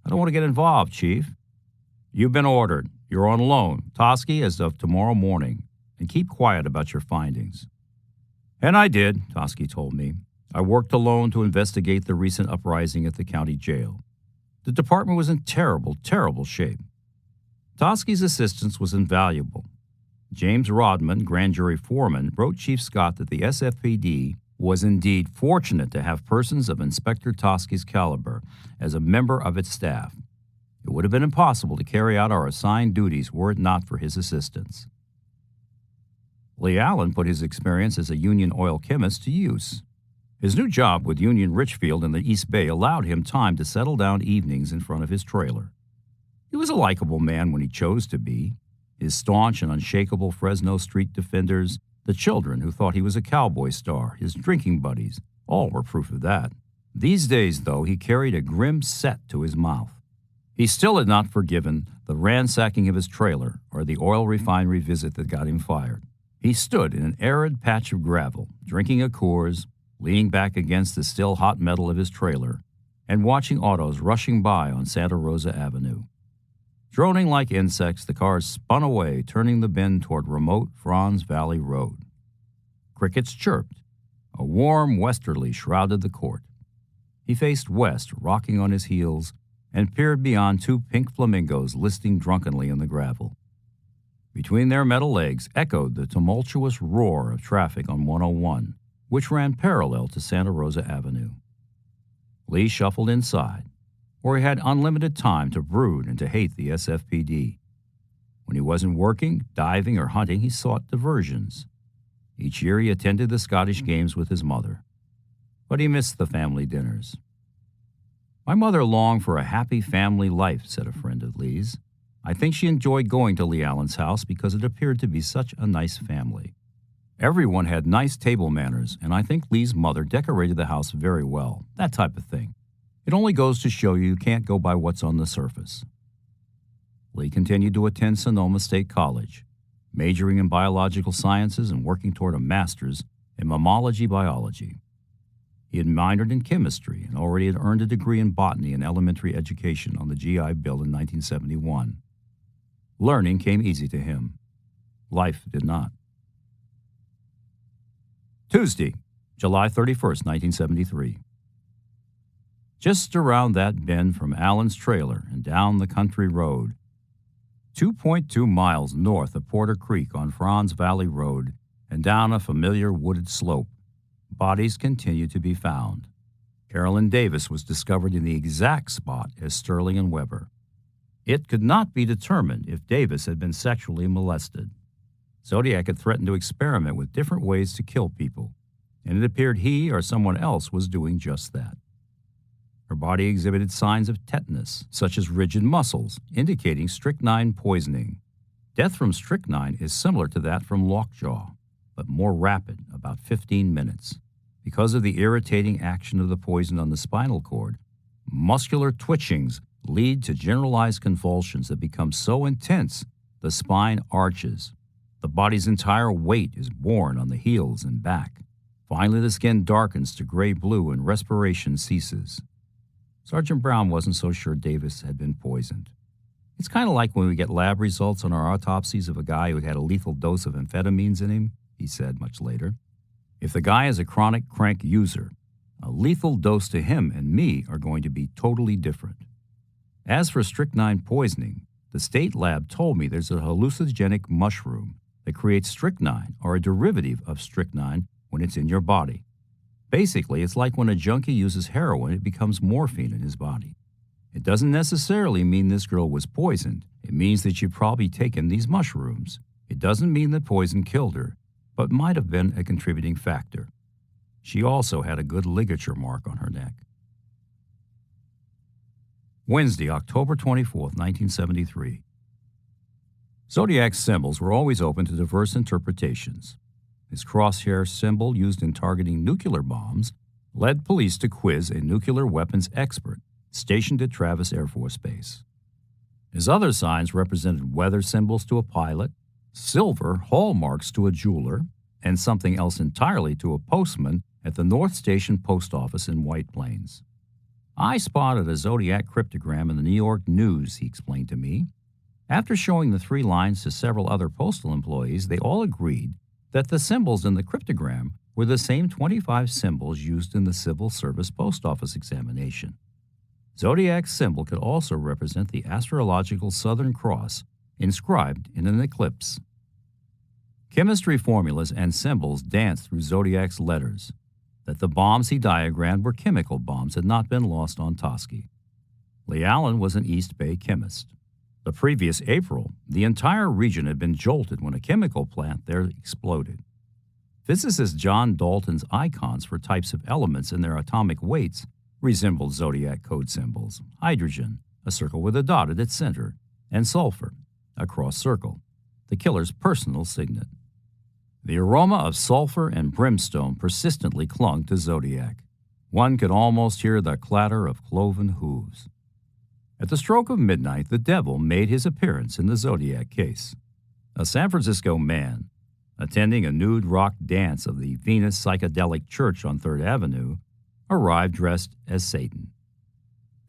"I don't want to get involved, Chief." "You've been ordered. You're on loan, Toski, as of tomorrow morning, and keep quiet about your findings." And I did, Toski told me. I worked alone to investigate the recent uprising at the county jail. The department was in terrible, terrible shape. Toski's assistance was invaluable. James Rodman, grand jury foreman, wrote Chief Scott that the SFPD was indeed fortunate to have persons of Inspector Toski's caliber as a member of its staff. It would have been impossible to carry out our assigned duties were it not for his assistance. Lee Allen put his experience as a Union oil chemist to use. His new job with Union Richfield in the East Bay allowed him time to settle down evenings in front of his trailer. He was a likable man when he chose to be. His staunch and unshakable Fresno Street defenders, the children who thought he was a cowboy star, his drinking buddies, all were proof of that. These days, though, he carried a grim set to his mouth. He still had not forgiven the ransacking of his trailer or the oil refinery visit that got him fired. He stood in an arid patch of gravel, drinking a Coors, leaning back against the still hot metal of his trailer, and watching autos rushing by on Santa Rosa Avenue. Droning like insects, the cars spun away, turning the bend toward remote Franz Valley Road. Crickets chirped. A warm westerly shrouded the court. He faced west, rocking on his heels, and peered beyond two pink flamingos listing drunkenly in the gravel. Between their metal legs echoed the tumultuous roar of traffic on 101, which ran parallel to Santa Rosa Avenue. Lee shuffled inside, where he had unlimited time to brood and to hate the SFPD. When he wasn't working, diving, or hunting, he sought diversions. Each year he attended the Scottish games with his mother. But he missed the family dinners. "My mother longed for a happy family life," said a friend of Lee's. "I think she enjoyed going to Lee Allen's house because it appeared to be such a nice family. Everyone had nice table manners, and I think Lee's mother decorated the house very well, that type of thing. It only goes to show you can't go by what's on the surface." Lee continued to attend Sonoma State College, majoring in biological sciences and working toward a master's in mammalogy biology. He had minored in chemistry and already had earned a degree in botany and elementary education on the GI Bill in 1971. Learning came easy to him. Life did not. Tuesday, July 31st, 1973. Just around that bend from Allen's trailer and down the country road, 2.2 miles north of Porter Creek on Franz Valley Road and down a familiar wooded slope, bodies continue to be found. Carolyn Davis was discovered in the exact spot as Sterling and Weber. It could not be determined if Davis had been sexually molested. Zodiac had threatened to experiment with different ways to kill people, and it appeared he or someone else was doing just that. Her body exhibited signs of tetanus, such as rigid muscles, indicating strychnine poisoning. Death from strychnine is similar to that from lockjaw, but more rapid, about 15 minutes. Because of the irritating action of the poison on the spinal cord, muscular twitchings lead to generalized convulsions that become so intense the spine arches. The body's entire weight is borne on the heels and back. Finally, the skin darkens to gray-blue and respiration ceases. Sergeant Brown wasn't so sure Davis had been poisoned. "It's kind of like when we get lab results on our autopsies of a guy who had a lethal dose of amphetamines in him," he said much later. "If the guy is a chronic crank user, a lethal dose to him and me are going to be totally different." As for strychnine poisoning, the state lab told me there's a hallucinogenic mushroom that creates strychnine or a derivative of strychnine when it's in your body. Basically, it's like when a junkie uses heroin, it becomes morphine in his body. It doesn't necessarily mean this girl was poisoned. It means that she'd probably taken these mushrooms. It doesn't mean that poison killed her, but might have been a contributing factor. She also had a good ligature mark on her neck. Wednesday, October 24th, 1973. Zodiac's symbols were always open to diverse interpretations. His crosshair symbol, used in targeting nuclear bombs, led police to quiz a nuclear weapons expert stationed at Travis Air Force Base. His other signs represented weather symbols to a pilot, silver hallmarks to a jeweler, and something else entirely to a postman at the North Station Post Office in White Plains. I spotted a Zodiac cryptogram in the New York News, he explained to me. After showing the 3 lines to several other postal employees, they all agreed that the symbols in the cryptogram were the same 25 symbols used in the Civil Service Post Office examination. Zodiac's symbol could also represent the astrological Southern Cross inscribed in an eclipse. Chemistry formulas and symbols danced through Zodiac's letters. That the bombs he diagrammed were chemical bombs had not been lost on Toschi. Lee Allen was an East Bay chemist. The previous April, the entire region had been jolted when a chemical plant there exploded. Physicist John Dalton's icons for types of elements and their atomic weights resembled Zodiac code symbols: hydrogen, a circle with a dot at its center, and sulfur, a cross circle, the killer's personal signet. The aroma of sulfur and brimstone persistently clung to Zodiac. One could almost hear the clatter of cloven hooves. At the stroke of midnight, the devil made his appearance in the Zodiac case. A San Francisco man, attending a nude rock dance of the Venus Psychedelic Church on 3rd Avenue, arrived dressed as Satan.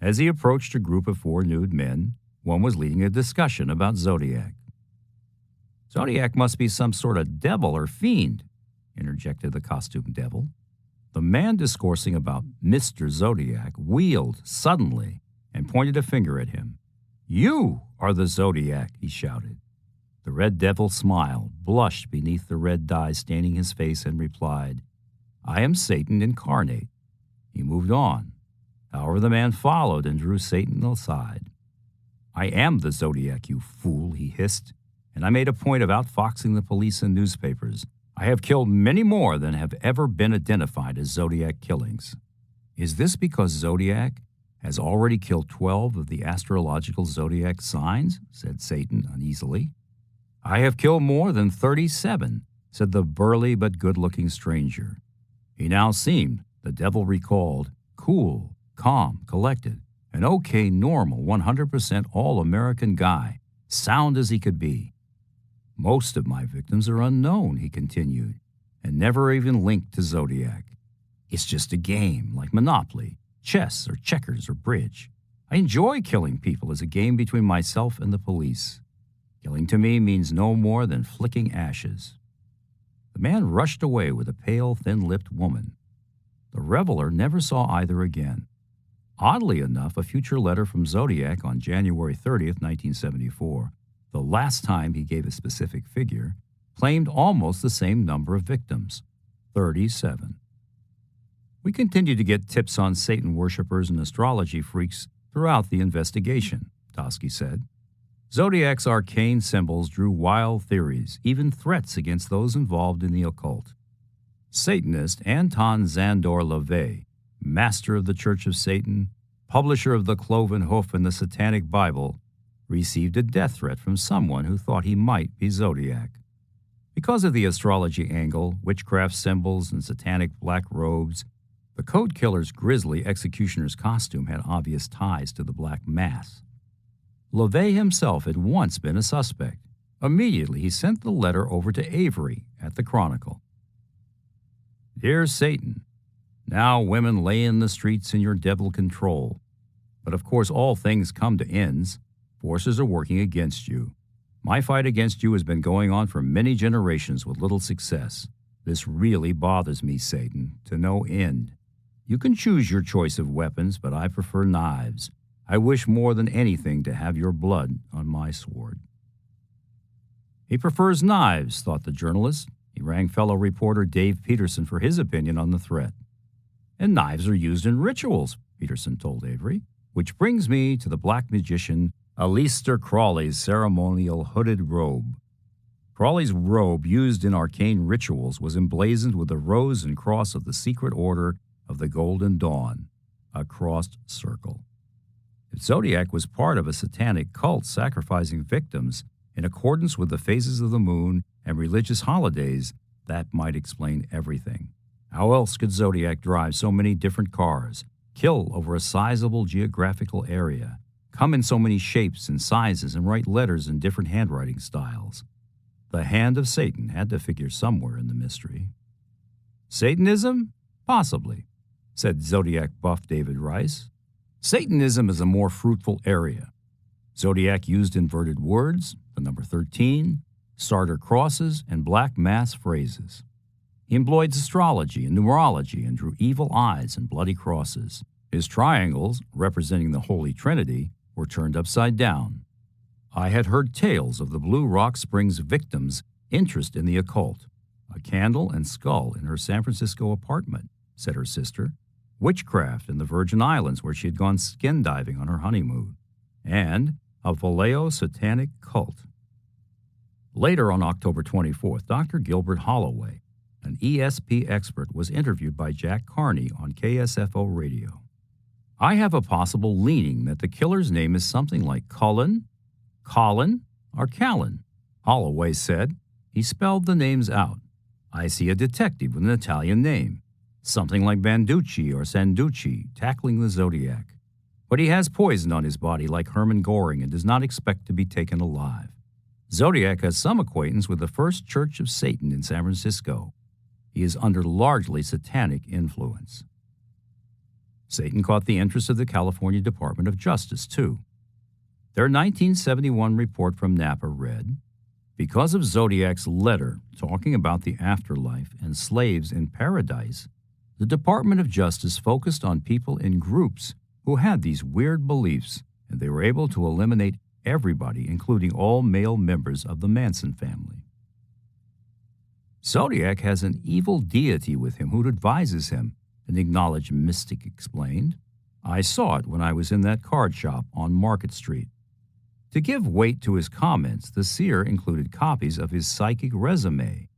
As he approached a group of 4 nude men, one was leading a discussion about Zodiac. "Zodiac must be some sort of devil or fiend," interjected the costumed devil. The man discoursing about Mr. Zodiac wheeled suddenly and pointed a finger at him. "You are the Zodiac," he shouted. The red devil smiled, blushed beneath the red dye staining his face, and replied, "I am Satan incarnate." He moved on. However, the man followed and drew Satan aside. "I am the Zodiac, you fool," he hissed, "and I made a point of outfoxing the police and newspapers. I have killed many more than have ever been identified as Zodiac killings." "Is this because Zodiac has already killed 12 of the astrological Zodiac signs?" said Satan uneasily. "I have killed more than 37, said the burly but good-looking stranger. He now seemed, the devil recalled, cool, calm, collected, an okay, normal, 100% all-American guy, sound as he could be. "Most of my victims are unknown," he continued, "and never even linked to Zodiac. It's just a game, like Monopoly, chess, or checkers, or bridge. I enjoy killing people as a game between myself and the police. Killing to me means no more than flicking ashes." The man rushed away with a pale, thin-lipped woman. The reveler never saw either again. Oddly enough, a future letter from Zodiac on January 30th, 1974, the last time he gave a specific figure, claimed almost the same number of victims, 37. "We continue to get tips on Satan worshippers and astrology freaks throughout the investigation," Toschi said. "Zodiac's arcane symbols drew wild theories, even threats against those involved in the occult. Satanist Anton Szandor LaVey, master of the Church of Satan, publisher of the Cloven Hoof and the Satanic Bible, received a death threat from someone who thought he might be Zodiac. Because of the astrology angle, witchcraft symbols, and satanic black robes, the code killer's grisly executioner's costume had obvious ties to the Black Mass. LaVey himself had once been a suspect. Immediately, he sent the letter over to Avery at the Chronicle. "Dear Satan, now women lay in the streets in your devil control. But of course all things come to ends. Forces are working against you. My fight against you has been going on for many generations with little success. This really bothers me, Satan, to no end. You can choose your choice of weapons, but I prefer knives. I wish more than anything to have your blood on my sword." He prefers knives, thought the journalist. He rang fellow reporter Dave Peterson for his opinion on the threat. "And knives are used in rituals," Peterson told Avery, "which brings me to the black magician Aleister Crowley's ceremonial hooded robe. Crowley's robe, used in arcane rituals, was emblazoned with the rose and cross of the secret order of the Golden Dawn, a crossed circle. If Zodiac was part of a satanic cult sacrificing victims in accordance with the phases of the moon and religious holidays, that might explain everything. How else could Zodiac drive so many different cars, kill over a sizable geographical area, come in so many shapes and sizes, and write letters in different handwriting styles? The hand of Satan had to figure somewhere in the mystery. "Satanism? Possibly," said Zodiac buff David Rice. Satanism is a more fruitful area. Zodiac used inverted words, the number 13, starter crosses, and black mass phrases. He employed astrology and numerology and drew evil eyes and bloody crosses. His triangles, representing the Holy Trinity, were turned upside down. I had heard tales of the Blue Rock Springs victims' interest in the occult. A candle and skull in her San Francisco apartment, said her sister. Witchcraft in the Virgin Islands where she had gone skin diving on her honeymoon. And a Vallejo satanic cult. Later on October 24th, Dr. Gilbert Holloway, an ESP expert, was interviewed by Jack Carney on KSFO radio. I have a possible leaning that the killer's name is something like Cullen, Colin, or Callan, Holloway said. He spelled the names out. I see a detective with an Italian name, something like Banducci or Sanducci, tackling the Zodiac. But he has poison on his body like Hermann Göring and does not expect to be taken alive. Zodiac has some acquaintance with the First Church of Satan in San Francisco. He is under largely satanic influence. Satan caught the interest of the California Department of Justice, too. Their 1971 report from Napa read, because of Zodiac's letter talking about the afterlife and slaves in paradise, the Department of Justice focused on people in groups who had these weird beliefs, and they were able to eliminate everybody, including all male members of the Manson family. Zodiac has an evil deity with him who advises him, an acknowledged mystic explained. I saw it when I was in that card shop on Market Street. To give weight to his comments, the seer included copies of his psychic resume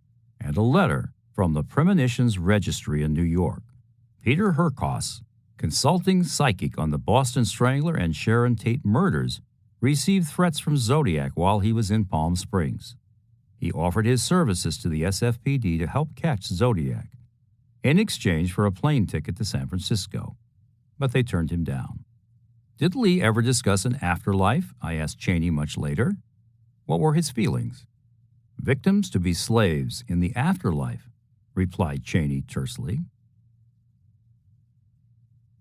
and a letter from the Premonitions Registry in New York. Peter Herkos, consulting psychic on the Boston Strangler and Sharon Tate murders, received threats from Zodiac while he was in Palm Springs. He offered his services to the SFPD to help catch Zodiac in exchange for a plane ticket to San Francisco, but they turned him down. Did Lee ever discuss an afterlife? I asked Cheney much later. What were his feelings? Victims to be slaves in the afterlife, replied Cheney tersely.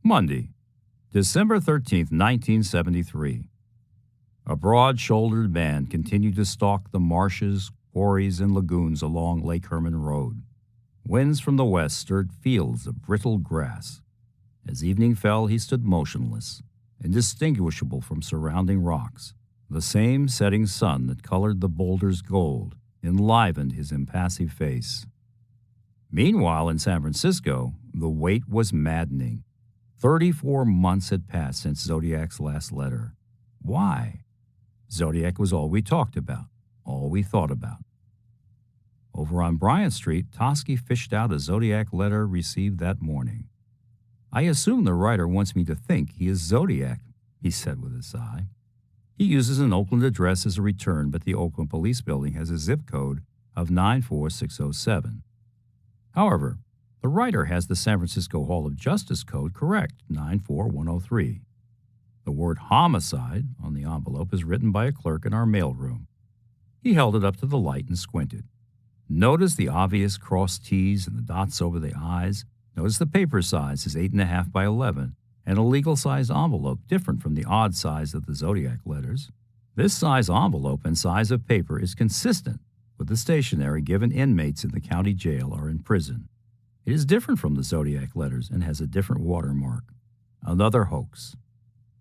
Monday, December 13th, 1973. A broad-shouldered man continued to stalk the marshes, quarries, and lagoons along Lake Herman Road. Winds from the west stirred fields of brittle grass. As evening fell, he stood motionless, indistinguishable from surrounding rocks. The same setting sun that colored the boulders gold enlivened his impassive face. Meanwhile, in San Francisco, the wait was maddening. 34 months had passed since Zodiac's last letter. Why? Zodiac was all we talked about, all we thought about. Over on Bryant Street, Tosky fished out a Zodiac letter received that morning. I assume the writer wants me to think he is Zodiac, he said with a sigh. He uses an Oakland address as a return, but the Oakland Police Building has a zip code of 94607. However, the writer has the San Francisco Hall of Justice code correct, 94103. The word homicide on the envelope is written by a clerk in our mailroom. He held it up to the light and squinted. Notice the obvious cross T's and the dots over the I's. Notice the paper size is 8.5 by 11, and a legal-size envelope different from the odd size of the Zodiac letters. This size envelope and size of paper is consistent with the stationery given inmates in the county jail or in prison. It is different from the Zodiac letters and has a different watermark. Another hoax.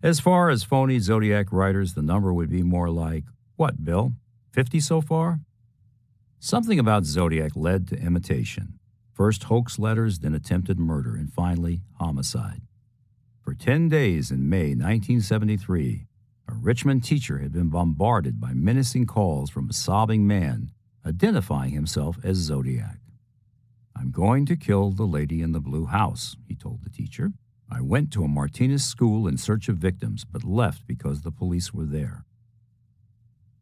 As far as phony Zodiac writers, the number would be more like, what, Bill? 50 so far? Something about Zodiac led to imitation. First hoax letters, then attempted murder, and finally homicide. For 10 days in May 1973, a Richmond teacher had been bombarded by menacing calls from a sobbing man identifying himself as Zodiac. I'm going to kill the lady in the blue house, he told the teacher. I went to a Martinez school in search of victims, but left because the police were there.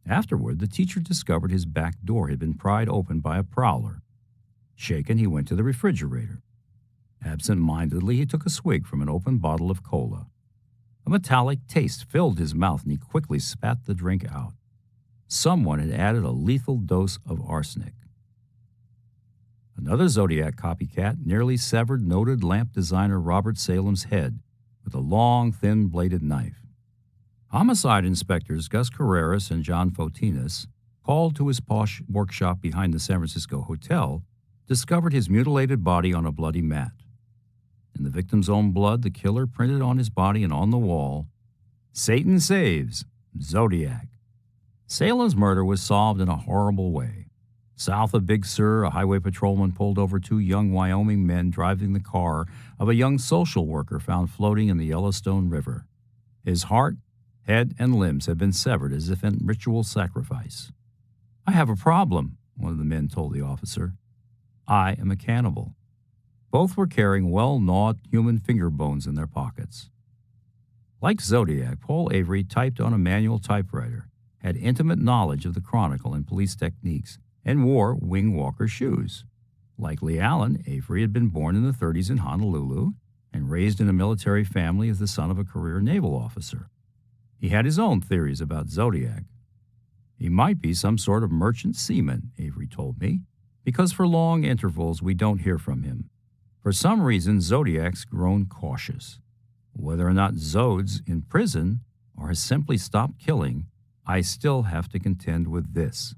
Afterward, the teacher discovered his back door had been pried open by a prowler. Shaken, he went to the refrigerator. Absent-mindedly, he took a swig from an open bottle of cola. A metallic taste filled his mouth, and he quickly spat the drink out. Someone had added a lethal dose of arsenic. Another Zodiac copycat nearly severed noted lamp designer Robert Salem's head with a long, thin-bladed knife. Homicide inspectors Gus Carreras and John Fotinas, called to his posh workshop behind the San Francisco hotel, discovered his mutilated body on a bloody mat. In the victim's own blood, the killer printed on his body and on the wall, "Satan saves, Zodiac." Salem's murder was solved in a horrible way. South of Big Sur, a highway patrolman pulled over two young Wyoming men driving the car of a young social worker found floating in the Yellowstone River. His heart, head, and limbs had been severed as if in ritual sacrifice. "I have a problem," one of the men told the officer. "I am a cannibal." Both were carrying well-gnawed human finger bones in their pockets. Like Zodiac, Paul Avery typed on a manual typewriter, had intimate knowledge of the Chronicle and police techniques, and wore wing walker shoes. Like Lee Allen, Avery had been born in the 30s in Honolulu and raised in a military family as the son of a career naval officer. He had his own theories about Zodiac. "He might be some sort of merchant seaman," Avery told me, "because for long intervals we don't hear from him. For some reason, Zodiac's grown cautious. Whether or not Zod's in prison or has simply stopped killing, I still have to contend with this."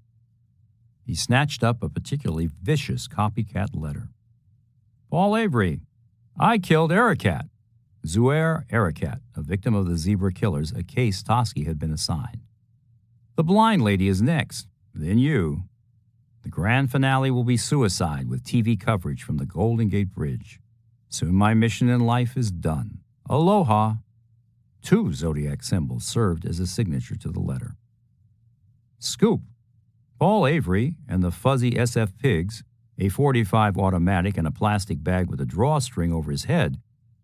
He snatched up a particularly vicious copycat letter. "Paul Avery, I killed Erakat, Zuair Erakat, a victim of the zebra killers, a case Toschi had been assigned. The blind lady is next, then you. The grand finale will be suicide with TV coverage from the Golden Gate Bridge. Soon my mission in life is done. Aloha." Two Zodiac symbols served as a signature to the letter. Scoop. Paul Avery and the fuzzy SF Pigs, a .45 automatic and a plastic bag with a drawstring over his head,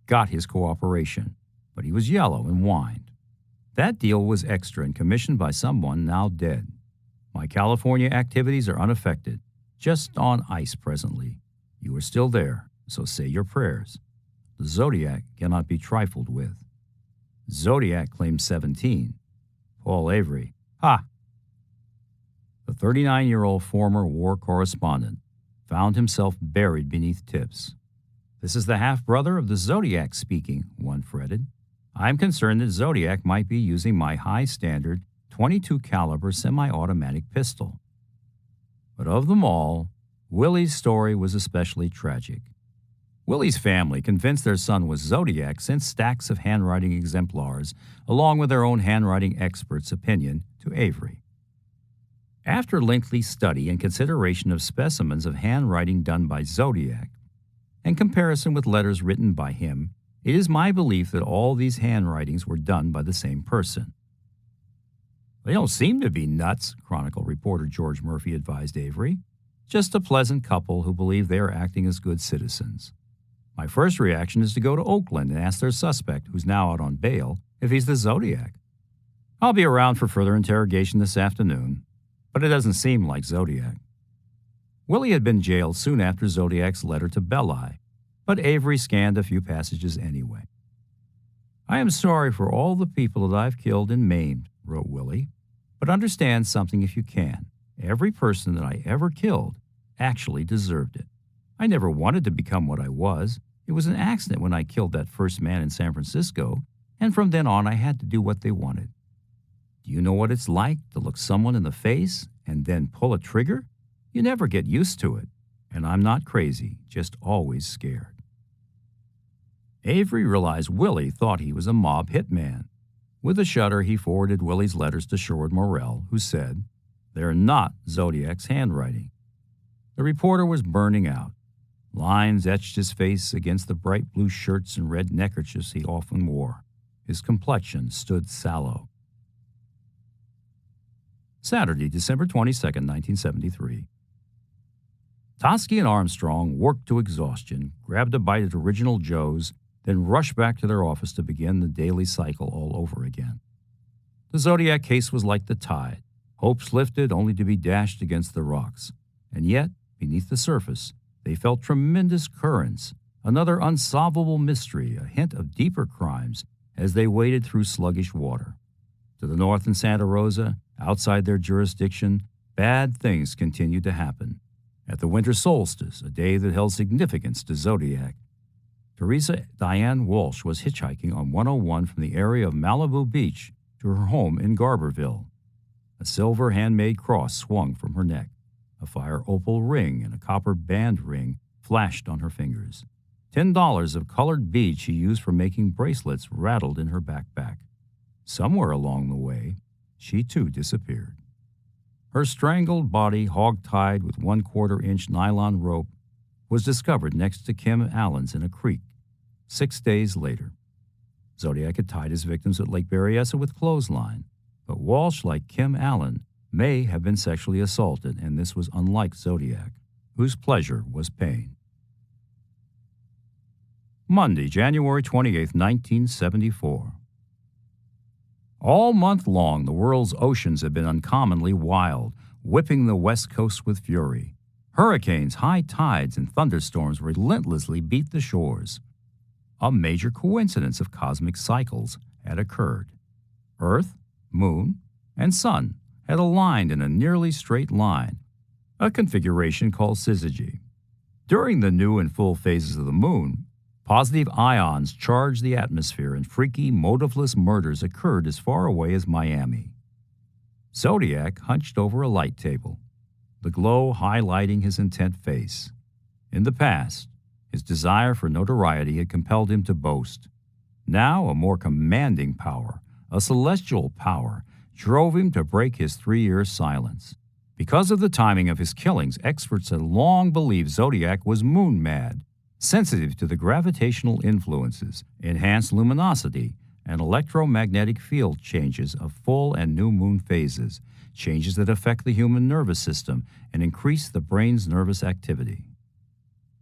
got his cooperation, but he was yellow and whined. That deal was extra and commissioned by someone now dead. My California activities are unaffected, just on ice presently. You are still there, so say your prayers. The Zodiac cannot be trifled with. Zodiac claims 17. Paul Avery, ha! The 39-year-old former war correspondent found himself buried beneath tips. "This is the half-brother of the Zodiac speaking," one fretted. "I'm concerned that Zodiac might be using my high-standard .22 caliber semi-automatic pistol." But of them all, Willie's story was especially tragic. Willie's family, convinced their son was Zodiac, sent stacks of handwriting exemplars, along with their own handwriting expert's opinion, to Avery. After lengthy study and consideration of specimens of handwriting done by Zodiac, and comparison with letters written by him, it is my belief that all these handwritings were done by the same person. "They don't seem to be nuts," Chronicle reporter George Murphy advised Avery. "Just a pleasant couple who believe they are acting as good citizens. My first reaction is to go to Oakland and ask their suspect, who's now out on bail, if he's the Zodiac. I'll be around for further interrogation this afternoon, but it doesn't seem like Zodiac." Willie had been jailed soon after Zodiac's letter to Belli, but Avery scanned a few passages anyway. "I am sorry for all the people that I've killed and maimed," wrote Willie, "but understand something if you can. Every person that I ever killed actually deserved it. I never wanted to become what I was. It was an accident when I killed that first man in San Francisco, and from then on I had to do what they wanted. Do you know what it's like to look someone in the face and then pull a trigger? You never get used to it. And I'm not crazy, just always scared." Avery realized Willie thought he was a mob hitman. With a shudder, he forwarded Willie's letters to Sherwood Morrell, who said, "They're not Zodiac's handwriting." The reporter was burning out. Lines etched his face against the bright blue shirts and red neckerchiefs he often wore. His complexion stood sallow. Saturday, December 22, 1973. Toschi and Armstrong worked to exhaustion, grabbed a bite at Original Joe's, then rushed back to their office to begin the daily cycle all over again. The Zodiac case was like the tide. Hopes lifted only to be dashed against the rocks. And yet, beneath the surface, they felt tremendous currents, another unsolvable mystery, a hint of deeper crimes as they waded through sluggish water. To the north in Santa Rosa, outside their jurisdiction, bad things continued to happen. At the winter solstice, a day that held significance to Zodiac, Teresa Diane Walsh was hitchhiking on 101 from the area of Malibu Beach to her home in Garberville. A silver handmade cross swung from her neck. A fire opal ring and a copper band ring flashed on her fingers. $10 of colored beads she used for making bracelets rattled in her backpack. Somewhere along the way, she too disappeared. Her strangled body, hog-tied with 1/4-inch nylon rope, was discovered next to Kim Allen's in a creek 6 days later. Zodiac had tied his victims at Lake Berryessa with clothesline, but Walsh, like Kim Allen, may have been sexually assaulted, and this was unlike Zodiac, whose pleasure was pain. Monday, January 28, 1974. All month long, the world's oceans have been uncommonly wild, whipping the West Coast with fury. Hurricanes, high tides, and thunderstorms relentlessly beat the shores. A major coincidence of cosmic cycles had occurred. Earth, Moon, and Sun had aligned in a nearly straight line, a configuration called syzygy. During the new and full phases of the Moon, positive ions charged the atmosphere and freaky, motiveless murders occurred as far away as Miami. Zodiac hunched over a light table, the glow highlighting his intent face. In the past, his desire for notoriety had compelled him to boast. Now, a more commanding power, a celestial power, drove him to break his 3-year silence. Because of the timing of his killings, experts had long believed Zodiac was moon mad, sensitive to the gravitational influences, enhanced luminosity, and electromagnetic field changes of full and new moon phases, changes that affect the human nervous system and increase the brain's nervous activity.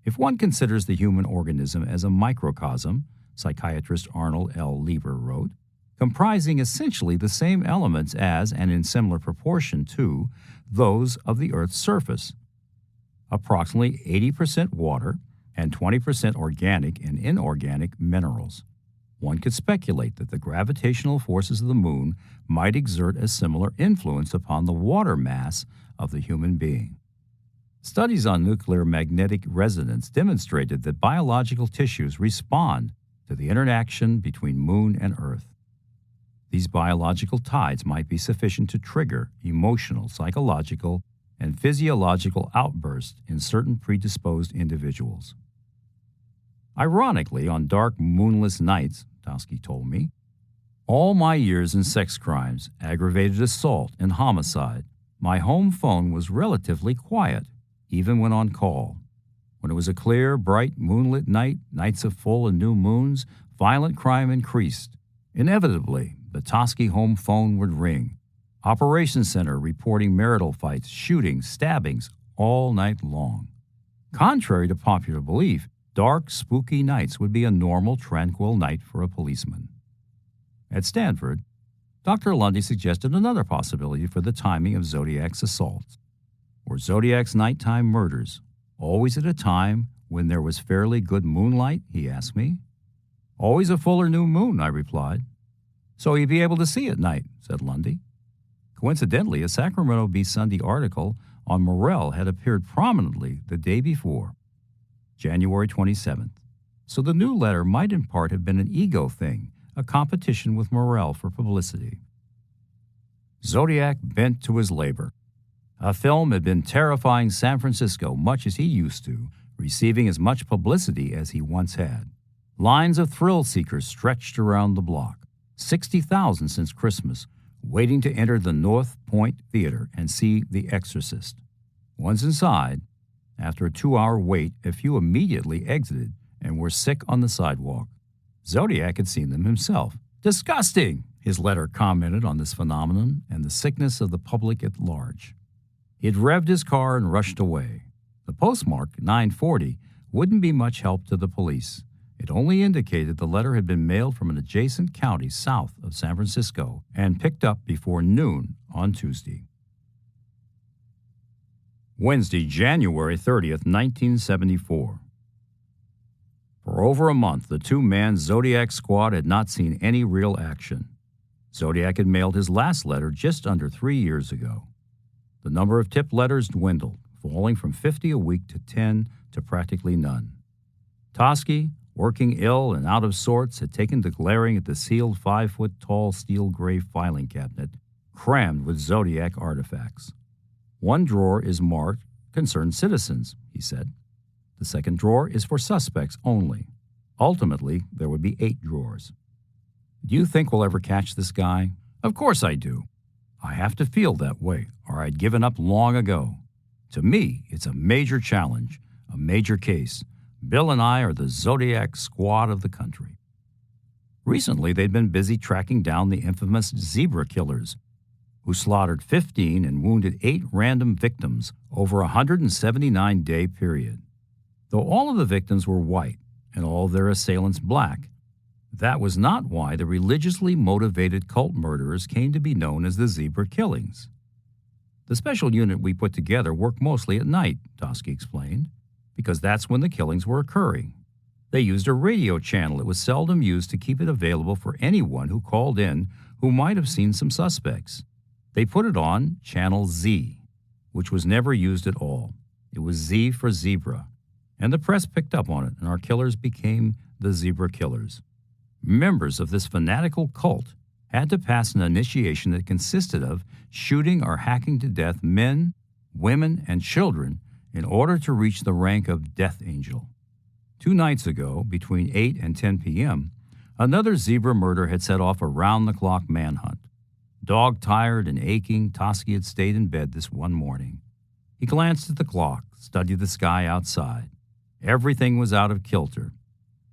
If one considers the human organism as a microcosm, psychiatrist Arnold L. Lieber wrote, comprising essentially the same elements as, and in similar proportion to, those of the Earth's surface, approximately 80% water and 20% organic and inorganic minerals, one could speculate that the gravitational forces of the moon might exert a similar influence upon the water mass of the human being. Studies on nuclear magnetic resonance demonstrated that biological tissues respond to the interaction between moon and Earth. These biological tides might be sufficient to trigger emotional, psychological, and physiological outbursts in certain predisposed individuals. Ironically, on dark, moonless nights, Toschi told me, all my years in sex crimes, aggravated assault, and homicide, my home phone was relatively quiet, even when on call. When it was a clear, bright, moonlit night, nights of full and new moons, violent crime increased. Inevitably, the Toschi home phone would ring. Operations Center reporting marital fights, shootings, stabbings, all night long. Contrary to popular belief, dark, spooky nights would be a normal, tranquil night for a policeman. At Stanford, Dr. Lundy suggested another possibility for the timing of Zodiac's assaults. Were Zodiac's nighttime murders always at a time when there was fairly good moonlight, he asked me. Always a fuller new moon, I replied. So he'd be able to see at night, said Lundy. Coincidentally, a Sacramento Bee Sunday article on Morrell had appeared prominently the day before, January 27th. So the new letter might in part have been an ego thing, a competition with Morrell for publicity. Zodiac bent to his labor. A film had been terrifying San Francisco much as he used to, receiving as much publicity as he once had. Lines of thrill seekers stretched around the block, 60,000 since Christmas, waiting to enter the North Point Theater and see The Exorcist. Once inside, after a 2-hour wait, a few immediately exited and were sick on the sidewalk. Zodiac had seen them himself. Disgusting, his letter commented on this phenomenon and the sickness of the public at large. He had revved his car and rushed away. The postmark, 940, wouldn't be much help to the police. It only indicated the letter had been mailed from an adjacent county south of San Francisco and picked up before noon on Tuesday. Wednesday, January 30th, 1974. For over a month, the two-man Zodiac squad had not seen any real action. Zodiac had mailed his last letter just under 3 years ago. The number of tipped letters dwindled, falling from 50 a week to 10 to practically none. Toschi, working ill and out of sorts, had taken to glaring at the sealed 5-foot-tall steel gray filing cabinet crammed with Zodiac artifacts. One drawer is marked Concerned Citizens, he said. The second drawer is for suspects only. Ultimately, there would be 8 drawers. Do you think we'll ever catch this guy? Of course I do. I have to feel that way, or I'd given up long ago. To me, it's a major challenge, a major case. Bill and I are the Zodiac squad of the country. Recently, they'd been busy tracking down the infamous zebra killers, who slaughtered 15 and wounded 8 random victims over a 179-day period. Though all of the victims were white and all of their assailants black, that was not why the religiously motivated cult murderers came to be known as the Zebra Killings. The special unit we put together worked mostly at night, Toschi explained, because that's when the killings were occurring. They used a radio channel that was seldom used to keep it available for anyone who called in who might have seen some suspects. They put it on Channel Z, which was never used at all. It was Z for zebra, and the press picked up on it, and our killers became the Zebra Killers. Members of this fanatical cult had to pass an initiation that consisted of shooting or hacking to death men, women, and children in order to reach the rank of Death Angel. 2 nights ago, between 8 and 10 p.m., another zebra murder had set off a round-the-clock manhunt. Dog-tired and aching, Toschi had stayed in bed this one morning. He glanced at the clock, studied the sky outside. Everything was out of kilter.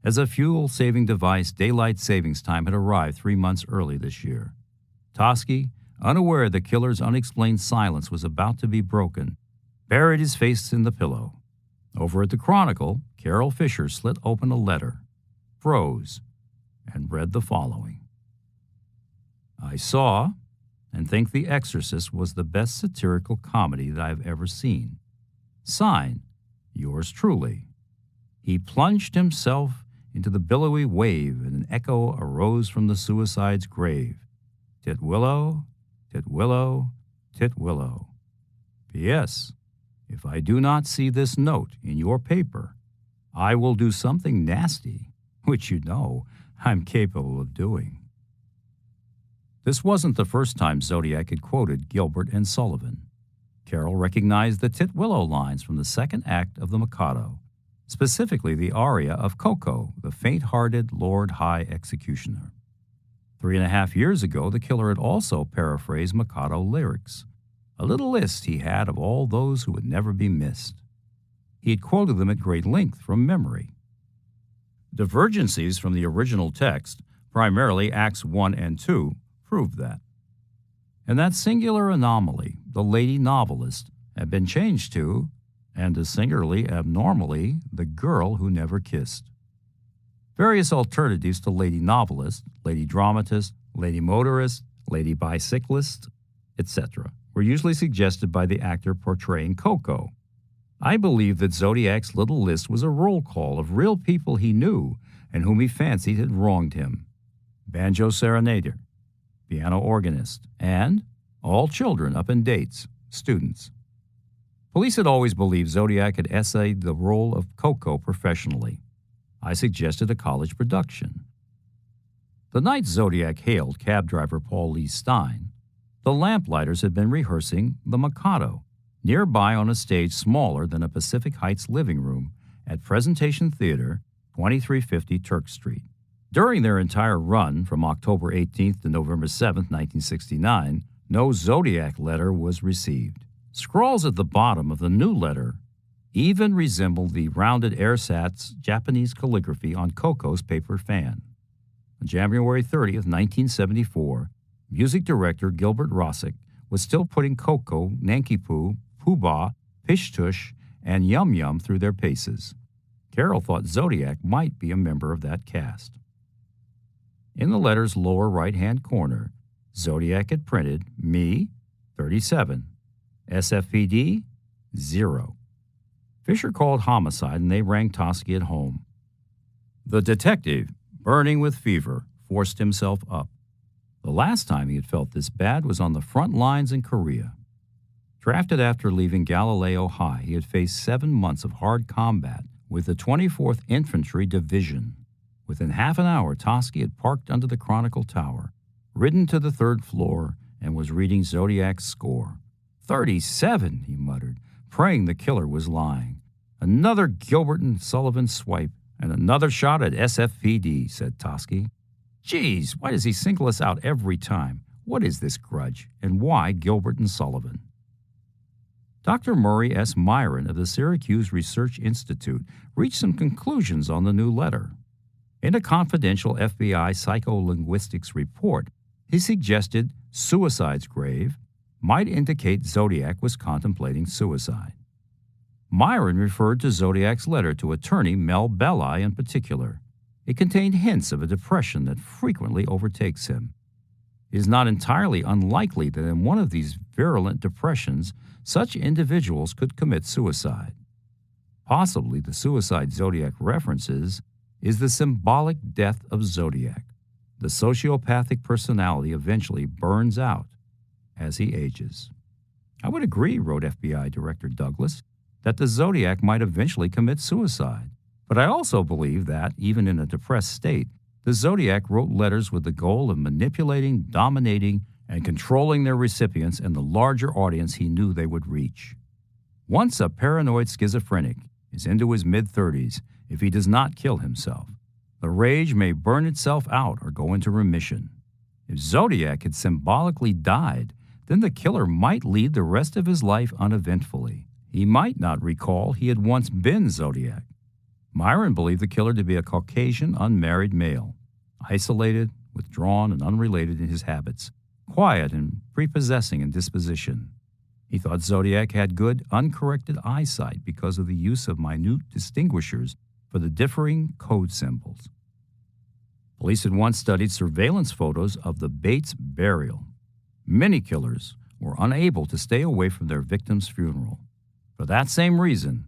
As a fuel-saving device, daylight savings time had arrived 3 months early this year. Toschi, unaware the killer's unexplained silence was about to be broken, buried his face in the pillow. Over at the Chronicle, Carol Fisher slit open a letter, froze, and read the following. I saw and think The Exorcist was the best satirical comedy that I've ever seen. Sign, yours truly. He plunged himself into the billowy wave, and an echo arose from the suicide's grave. Titwillow, Titwillow, Titwillow. P.S. If I do not see this note in your paper, I will do something nasty, which you know I'm capable of doing. This wasn't the first time Zodiac had quoted Gilbert and Sullivan. Carol recognized the Titwillow lines from the second act of The Mikado, specifically the aria of Coco, the faint-hearted Lord High Executioner. 3.5 years ago, the killer had also paraphrased Mikado lyrics, a little list he had of all those who would never be missed. He had quoted them at great length from memory. Divergencies from the original text, primarily Acts 1 and 2, proved that. And that singular anomaly, the lady novelist, had been changed to, and as singularly abnormally, the girl who never kissed. Various alternatives to lady novelist, lady dramatist, lady motorist, lady bicyclist, etc., were usually suggested by the actor portraying Coco. I believe that Zodiac's little list was a roll call of real people he knew and whom he fancied had wronged him. Banjo serenader, piano organist, and all children up in dates, students. Police had always believed Zodiac had essayed the role of Coco professionally. I suggested a college production. The night Zodiac hailed cab driver Paul Lee Stein, the Lamplighters had been rehearsing The Mikado, nearby on a stage smaller than a Pacific Heights living room at Presentation Theater, 2350 Turk Street. During their entire run from October 18th to November 7th, 1969, no Zodiac letter was received. Scrawls at the bottom of the new letter even resembled the rounded ersatz Japanese calligraphy on Coco's paper fan. On January 30th, 1974, music director Gilbert Rossick was still putting Coco, Nanki-Poo, Pooh-Bah, Pish-Tush, and Yum-Yum through their paces. Carol thought Zodiac might be a member of that cast. In the letter's lower right-hand corner, Zodiac had printed me, 37, SFPD, 0. Fisher called homicide and they rang Toschi at home. The detective, burning with fever, forced himself up. The last time he had felt this bad was on the front lines in Korea. Drafted after leaving Galileo High, he had faced 7 months of hard combat with the 24th Infantry Division. Within half an hour, Toschi had parked under the Chronicle Tower, ridden to the 3rd floor, and was reading Zodiac's score. 37, he muttered, praying the killer was lying. Another Gilbert and Sullivan swipe, and another shot at SFPD, said Toschi. Geez, why does he single us out every time? What is this grudge, and why Gilbert and Sullivan? Dr. Murray S. Myron of the Syracuse Research Institute reached some conclusions on the new letter. In a confidential FBI psycholinguistics report, he suggested suicide's grave might indicate Zodiac was contemplating suicide. Myron referred to Zodiac's letter to attorney Mel Belli in particular. It contained hints of a depression that frequently overtakes him. It is not entirely unlikely that in one of these virulent depressions, such individuals could commit suicide. Possibly the suicide Zodiac references is the symbolic death of Zodiac. The sociopathic personality eventually burns out as he ages. I would agree, wrote FBI Director Douglas, that the Zodiac might eventually commit suicide. But I also believe that, even in a depressed state, the Zodiac wrote letters with the goal of manipulating, dominating, and controlling their recipients and the larger audience he knew they would reach. Once a paranoid schizophrenic is into his mid-30s, if he does not kill himself, the rage may burn itself out or go into remission. If Zodiac had symbolically died, then the killer might lead the rest of his life uneventfully. He might not recall he had once been Zodiac. Myron believed the killer to be a Caucasian, unmarried male, isolated, withdrawn, and unrelated in his habits, quiet and prepossessing in disposition. He thought Zodiac had good, uncorrected eyesight because of the use of minute distinguishers for the differing code symbols. Police had once studied surveillance photos of the Bates burial. Many killers were unable to stay away from their victim's funeral. For that same reason,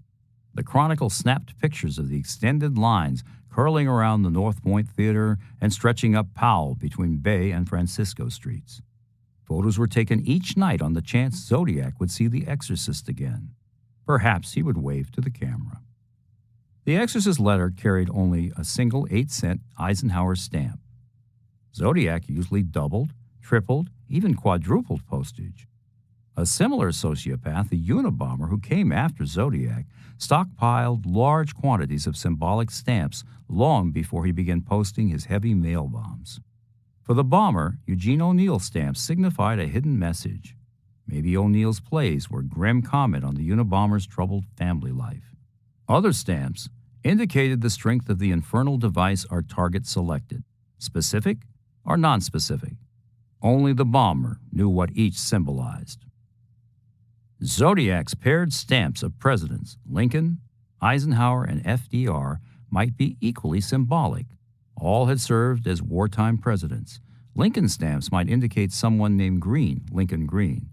the Chronicle snapped pictures of the extended lines curling around the North Point Theater and stretching up Powell between Bay and Francisco Streets. Photos were taken each night on the chance Zodiac would see The Exorcist again. Perhaps he would wave to the camera. The Exorcist letter carried only a single 8-cent Eisenhower stamp. Zodiac usually doubled, tripled, even quadrupled postage. A similar sociopath, the Unabomber who came after Zodiac, stockpiled large quantities of symbolic stamps long before he began posting his heavy mail bombs. For the bomber, Eugene O'Neill's stamps signified a hidden message. Maybe O'Neill's plays were grim comment on the Unabomber's troubled family life. Other stamps indicated the strength of the infernal device our target selected, specific or nonspecific. Only the bomber knew what each symbolized. Zodiac's paired stamps of presidents, Lincoln, Eisenhower, and FDR, might be equally symbolic. All had served as wartime presidents. Lincoln stamps might indicate someone named Green, Lincoln Green,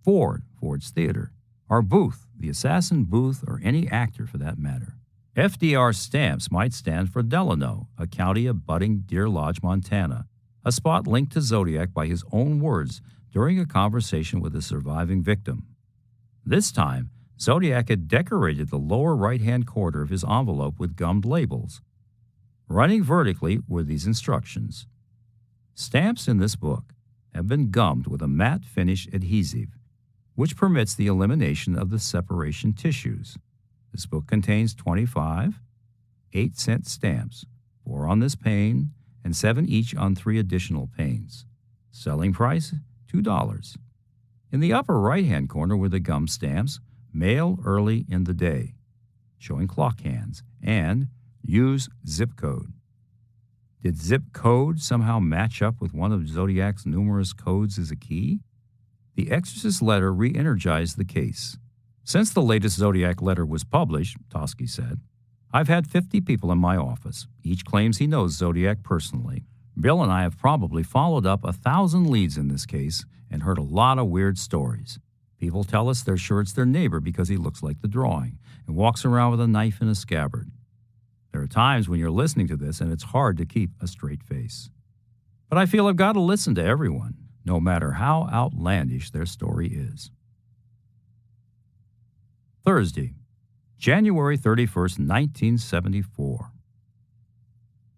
Ford, Ford's Theater, or Booth, the assassin Booth, or any actor for that matter. FDR stamps might stand for Delano, a county abutting Deer Lodge, Montana, a spot linked to Zodiac by his own words during a conversation with a surviving victim. This time, Zodiac had decorated the lower right-hand corner of his envelope with gummed labels. Running vertically were these instructions. Stamps in this book have been gummed with a matte finish adhesive, which permits the elimination of the separation tissues. This book contains 25 8-cent stamps, 4 on this pane and 7 each on 3 additional panes. Selling price, $2. In the upper right-hand corner were the gum stamps, mail early in the day, showing clock hands, and use zip code. Did zip code somehow match up with one of Zodiac's numerous codes as a key? The Exorcist letter re-energized the case. Since the latest Zodiac letter was published, Toschi said, I've had 50 people in my office. Each claims he knows Zodiac personally. Bill and I have probably followed up 1,000 leads in this case and heard a lot of weird stories. People tell us they're sure it's their neighbor because he looks like the drawing and walks around with a knife in a scabbard. There are times when you're listening to this and it's hard to keep a straight face. But I feel I've got to listen to everyone, no matter how outlandish their story is. Thursday, January 31st, 1974.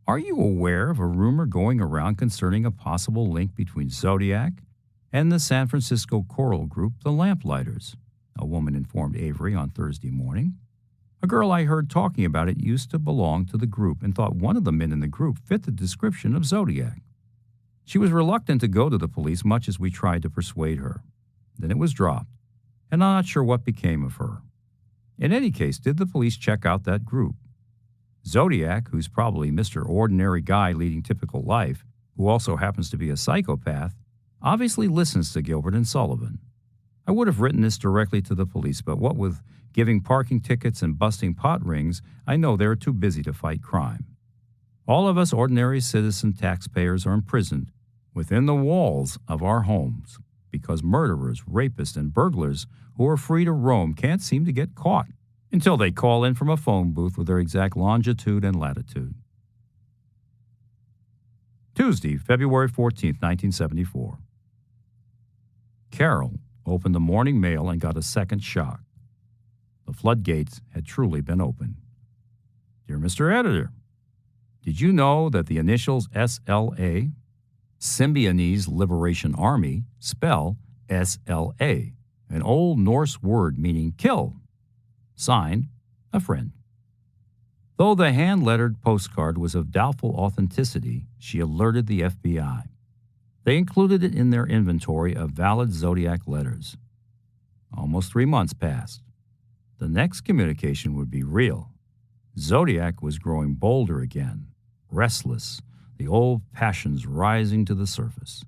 Are you aware of a rumor going around concerning a possible link between Zodiac and the San Francisco choral group, the Lamplighters? A woman informed Avery on Thursday morning. A girl I heard talking about it used to belong to the group and thought one of the men in the group fit the description of Zodiac. She was reluctant to go to the police, much as we tried to persuade her. Then it was dropped, and I'm not sure what became of her. In any case, did the police check out that group? Zodiac, who's probably Mr. Ordinary Guy leading typical life, who also happens to be a psychopath, obviously listens to Gilbert and Sullivan. I would have written this directly to the police, but what with giving parking tickets and busting pot rings, I know they're too busy to fight crime. All of us ordinary citizen taxpayers are imprisoned within the walls of our homes because murderers, rapists, and burglars who are free to roam can't seem to get caught until they call in from a phone booth with their exact longitude and latitude. Tuesday, February 14, 1974. Carol opened the morning mail and got a second shock. The floodgates had truly been opened. Dear Mr. Editor, did you know that the initials SLA, Symbionese Liberation Army, spell SLA, an Old Norse word meaning kill? Signed, a friend. Though the hand-lettered postcard was of doubtful authenticity, she alerted the FBI. They included it in their inventory of valid Zodiac letters. Almost 3 months passed. The next communication would be real. Zodiac was growing bolder again, restless, the old passions rising to the surface.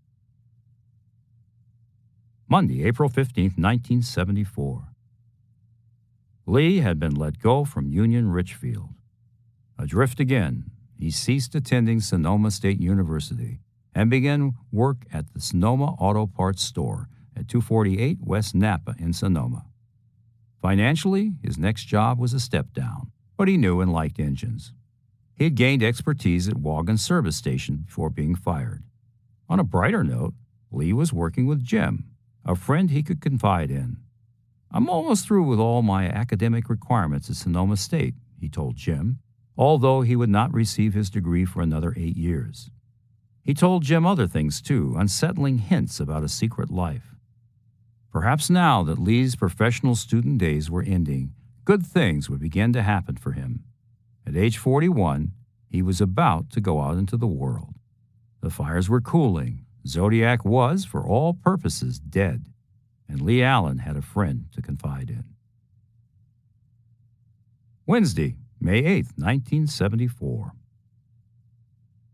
Monday, April 15, 1974. Lee had been let go from Union Richfield. Adrift again, he ceased attending Sonoma State University and began work at the Sonoma Auto Parts Store at 248 West Napa in Sonoma. Financially, his next job was a step down, but he knew and liked engines. He had gained expertise at Wagon Service Station before being fired. On a brighter note, Lee was working with Jim, a friend he could confide in. I'm almost through with all my academic requirements at Sonoma State, he told Jim, although he would not receive his degree for another 8 years. He told Jim other things, too, unsettling hints about a secret life. Perhaps now that Lee's professional student days were ending, good things would begin to happen for him. At age 41, he was about to go out into the world. The fires were cooling. Zodiac was, for all purposes, dead, and Lee Allen had a friend to confide in. Wednesday, May 8, 1974.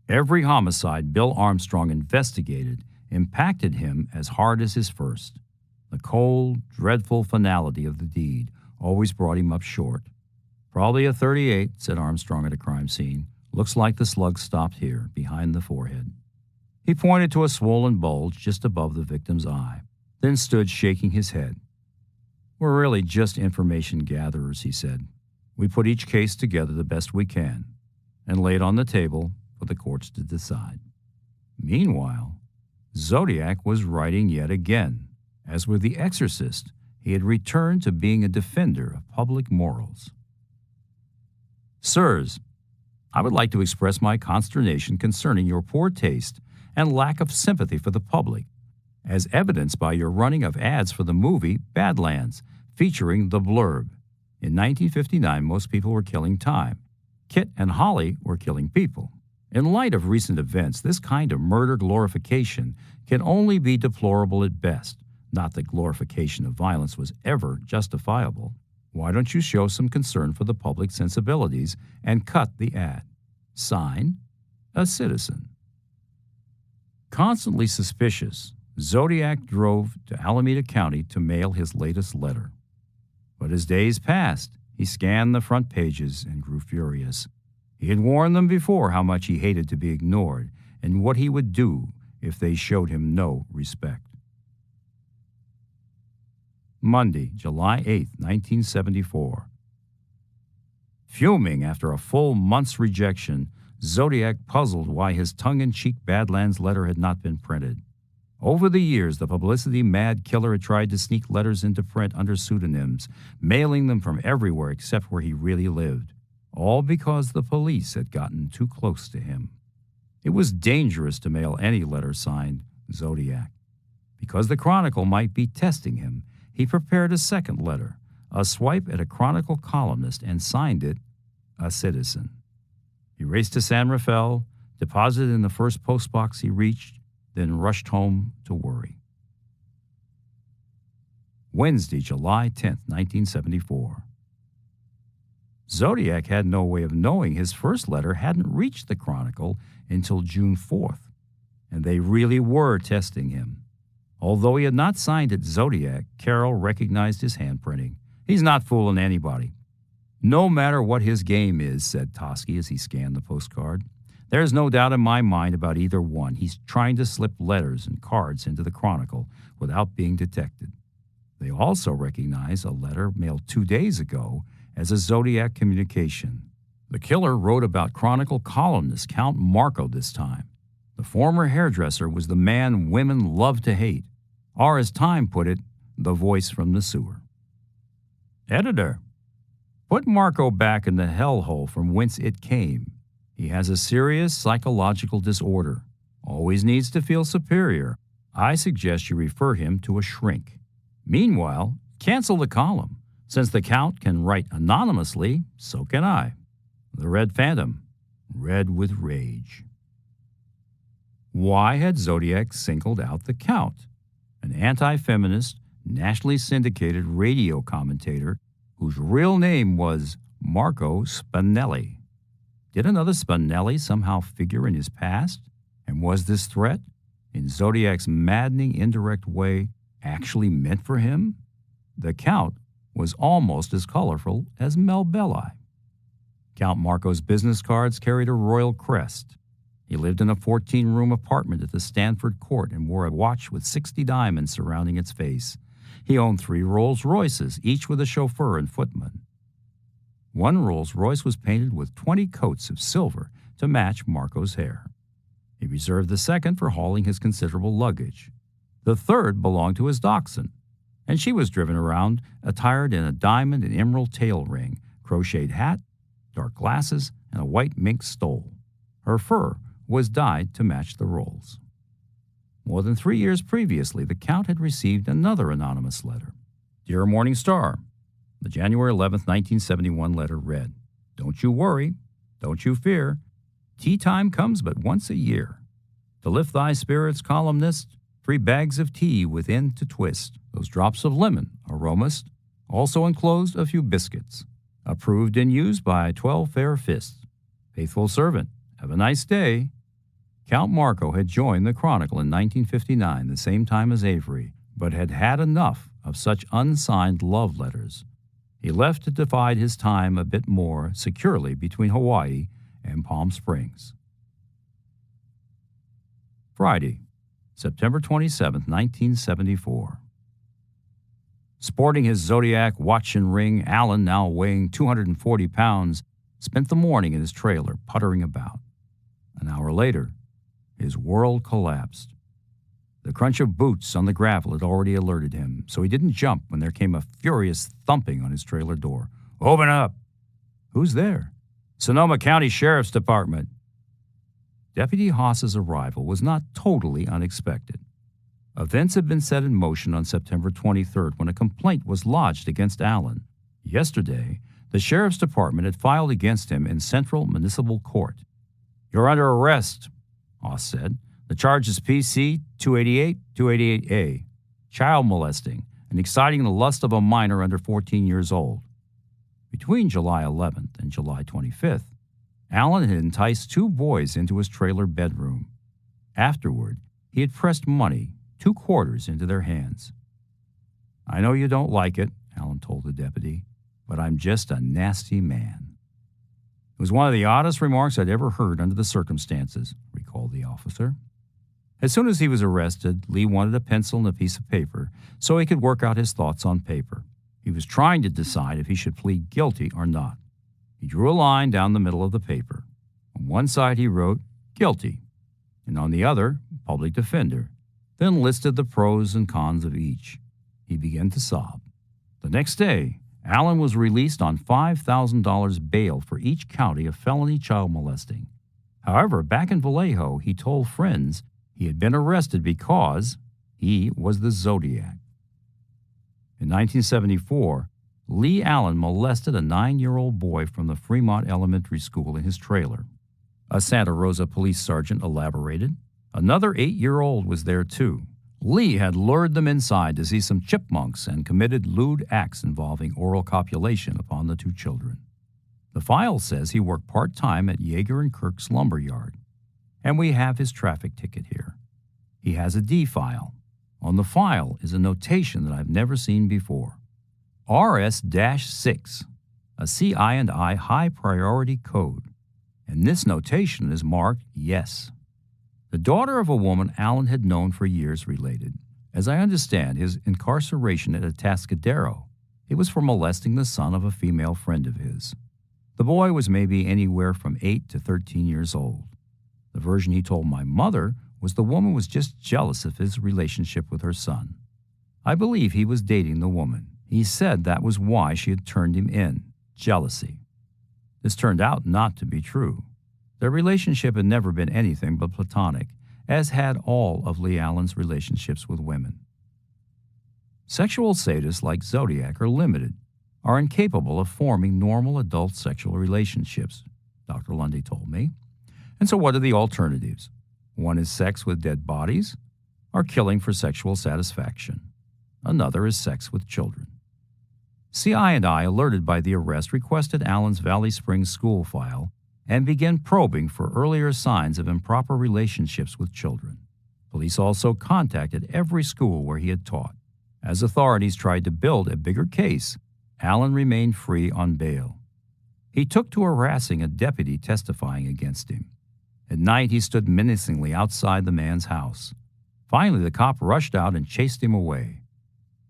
Every homicide Bill Armstrong investigated impacted him as hard as his first. The cold, dreadful finality of the deed always brought him up short. Probably a .38, said Armstrong at a crime scene. Looks like the slug stopped here, behind the forehead. He pointed to a swollen bulge just above the victim's eye, then stood shaking his head. We're really just information gatherers, he said. We put each case together the best we can and lay it on the table for the courts to decide. Meanwhile, Zodiac was writing yet again. As with The Exorcist, he had returned to being a defender of public morals. Sirs, I would like to express my consternation concerning your poor taste and lack of sympathy for the public, as evidenced by your running of ads for the movie Badlands, featuring The Blurb. In 1959, most people were killing time. Kit and Holly were killing people. In light of recent events, this kind of murder glorification can only be deplorable at best. Not that glorification of violence was ever justifiable. Why don't you show some concern for the public sensibilities and cut the ad? Sign, a citizen. Constantly suspicious, Zodiac drove to Alameda County to mail his latest letter. But as days passed, he scanned the front pages and grew furious. He had warned them before how much he hated to be ignored and what he would do if they showed him no respect. Monday, July 8, 1974. Fuming after a full month's rejection, Zodiac puzzled why his tongue-in-cheek Badlands letter had not been printed. Over the years, the publicity-mad killer had tried to sneak letters into print under pseudonyms, mailing them from everywhere except where he really lived, all because the police had gotten too close to him. It was dangerous to mail any letter signed Zodiac. Because the Chronicle might be testing him, he prepared a second letter, a swipe at a Chronicle columnist, and signed it, a citizen. He raced to San Rafael, deposited in the first postbox he reached, then rushed home to worry. Wednesday, July 10th, 1974. Zodiac had no way of knowing his first letter hadn't reached the Chronicle until June 4th, and they really were testing him. Although he had not signed it Zodiac, Carol recognized his handprinting. He's not fooling anybody. No matter what his game is, said Toschi as he scanned the postcard. There's no doubt in my mind about either one. He's trying to slip letters and cards into the Chronicle without being detected. They also recognize a letter mailed 2 days ago as a Zodiac communication. The killer wrote about Chronicle columnist Count Marco this time. The former hairdresser was the man women love to hate, or as Time put it, the voice from the sewer. Editor, put Marco back in the hellhole from whence it came. He has a serious psychological disorder, always needs to feel superior. I suggest you refer him to a shrink. Meanwhile, cancel the column. Since the Count can write anonymously, so can I. The Red Phantom, red with rage. Why had Zodiac singled out the Count, an anti-feminist, nationally syndicated radio commentator whose real name was Marco Spinelli? Did another Spinelli somehow figure in his past? And was this threat, in Zodiac's maddening, indirect way, actually meant for him? The Count was almost as colorful as Mel Belli. Count Marco's business cards carried a royal crest. He lived in a 14-room apartment at the Stanford Court and wore a watch with 60 diamonds surrounding its face. He owned 3 Rolls-Royces, each with a chauffeur and footman. One Rolls-Royce was painted with 20 coats of silver to match Marco's hair. He reserved the second for hauling his considerable luggage. The third belonged to his dachshund, and she was driven around attired in a diamond and emerald tail ring, crocheted hat, dark glasses, and a white mink stole. Her fur was dyed to match the Rolls. More than 3 years previously, the Count had received another anonymous letter. Dear Morning Star, the January 11th, 1971 letter read, Don't you worry, don't you fear. Tea time comes but once a year. To lift thy spirits, columnist, 3 bags of tea within to twist. Those drops of lemon, aromast, also enclosed a few biscuits. Approved and used by 12 fair fists. Faithful servant, have a nice day. Count Marco had joined the Chronicle in 1959, the same time as Avery, but had had enough of such unsigned love letters. He left to divide his time a bit more securely between Hawaii and Palm Springs. Friday, September 27, 1974. Sporting his Zodiac watch and ring, Allen, now weighing 240 pounds, spent the morning in his trailer puttering about. An hour later, his world collapsed. The crunch of boots on the gravel had already alerted him, so he didn't jump when there came a furious thumping on his trailer door. Open up! Who's there? Sonoma County Sheriff's Department. Deputy Haas's arrival was not totally unexpected. Events had been set in motion on September 23rd when a complaint was lodged against Allen. Yesterday, the Sheriff's Department had filed against him in Central Municipal Court. You're under arrest, Haas said. The charge is PC 288-288A, child molesting and exciting the lust of a minor under 14 years old. Between July 11th and July 25th, Allen had enticed 2 boys into his trailer bedroom. Afterward, he had pressed money, 2 quarters, into their hands. I know you don't like it, Allen told the deputy, but I'm just a nasty man. It was one of the oddest remarks I'd ever heard under the circumstances, recalled the officer. As soon as he was arrested, Lee wanted a pencil and a piece of paper so he could work out his thoughts on paper. He was trying to decide if he should plead guilty or not. He drew a line down the middle of the paper. On one side he wrote, guilty, and on the other, public defender, then listed the pros and cons of each. He began to sob. The next day, Allen was released on $5,000 bail for each county of felony child molesting. However, back in Vallejo, he told friends he had been arrested because he was the Zodiac. In 1974, Lee Allen molested a 9-year-old boy from the Fremont Elementary School in his trailer. A Santa Rosa police sergeant elaborated. Another 8-year-old was there too. Lee had lured them inside to see some chipmunks and committed lewd acts involving oral copulation upon the 2 children. The file says he worked part-time at Yeager and Kirk's lumber yard. And we have his traffic ticket here. He has a D file. On the file is a notation that I've never seen before. RS-6, a CI&I high priority code. And this notation is marked yes. The daughter of a woman Allen had known for years related. As I understand his incarceration at Atascadero, it was for molesting the son of a female friend of his. The boy was maybe anywhere from 8 to 13 years old. The version he told my mother was the woman was just jealous of his relationship with her son. I believe he was dating the woman. He said that was why she had turned him in, jealousy. This turned out not to be true. Their relationship had never been anything but platonic, as had all of Lee Allen's relationships with women. Sexual sadists like Zodiac are limited, are incapable of forming normal adult sexual relationships, Dr. Lundy told me. And so what are the alternatives? One is sex with dead bodies, or killing for sexual satisfaction. Another is sex with children. CI&I, alerted by the arrest, requested Allen's Valley Springs school file and began probing for earlier signs of improper relationships with children. Police also contacted every school where he had taught. As authorities tried to build a bigger case, Allen remained free on bail. He took to harassing a deputy testifying against him. At night, he stood menacingly outside the man's house. Finally, the cop rushed out and chased him away.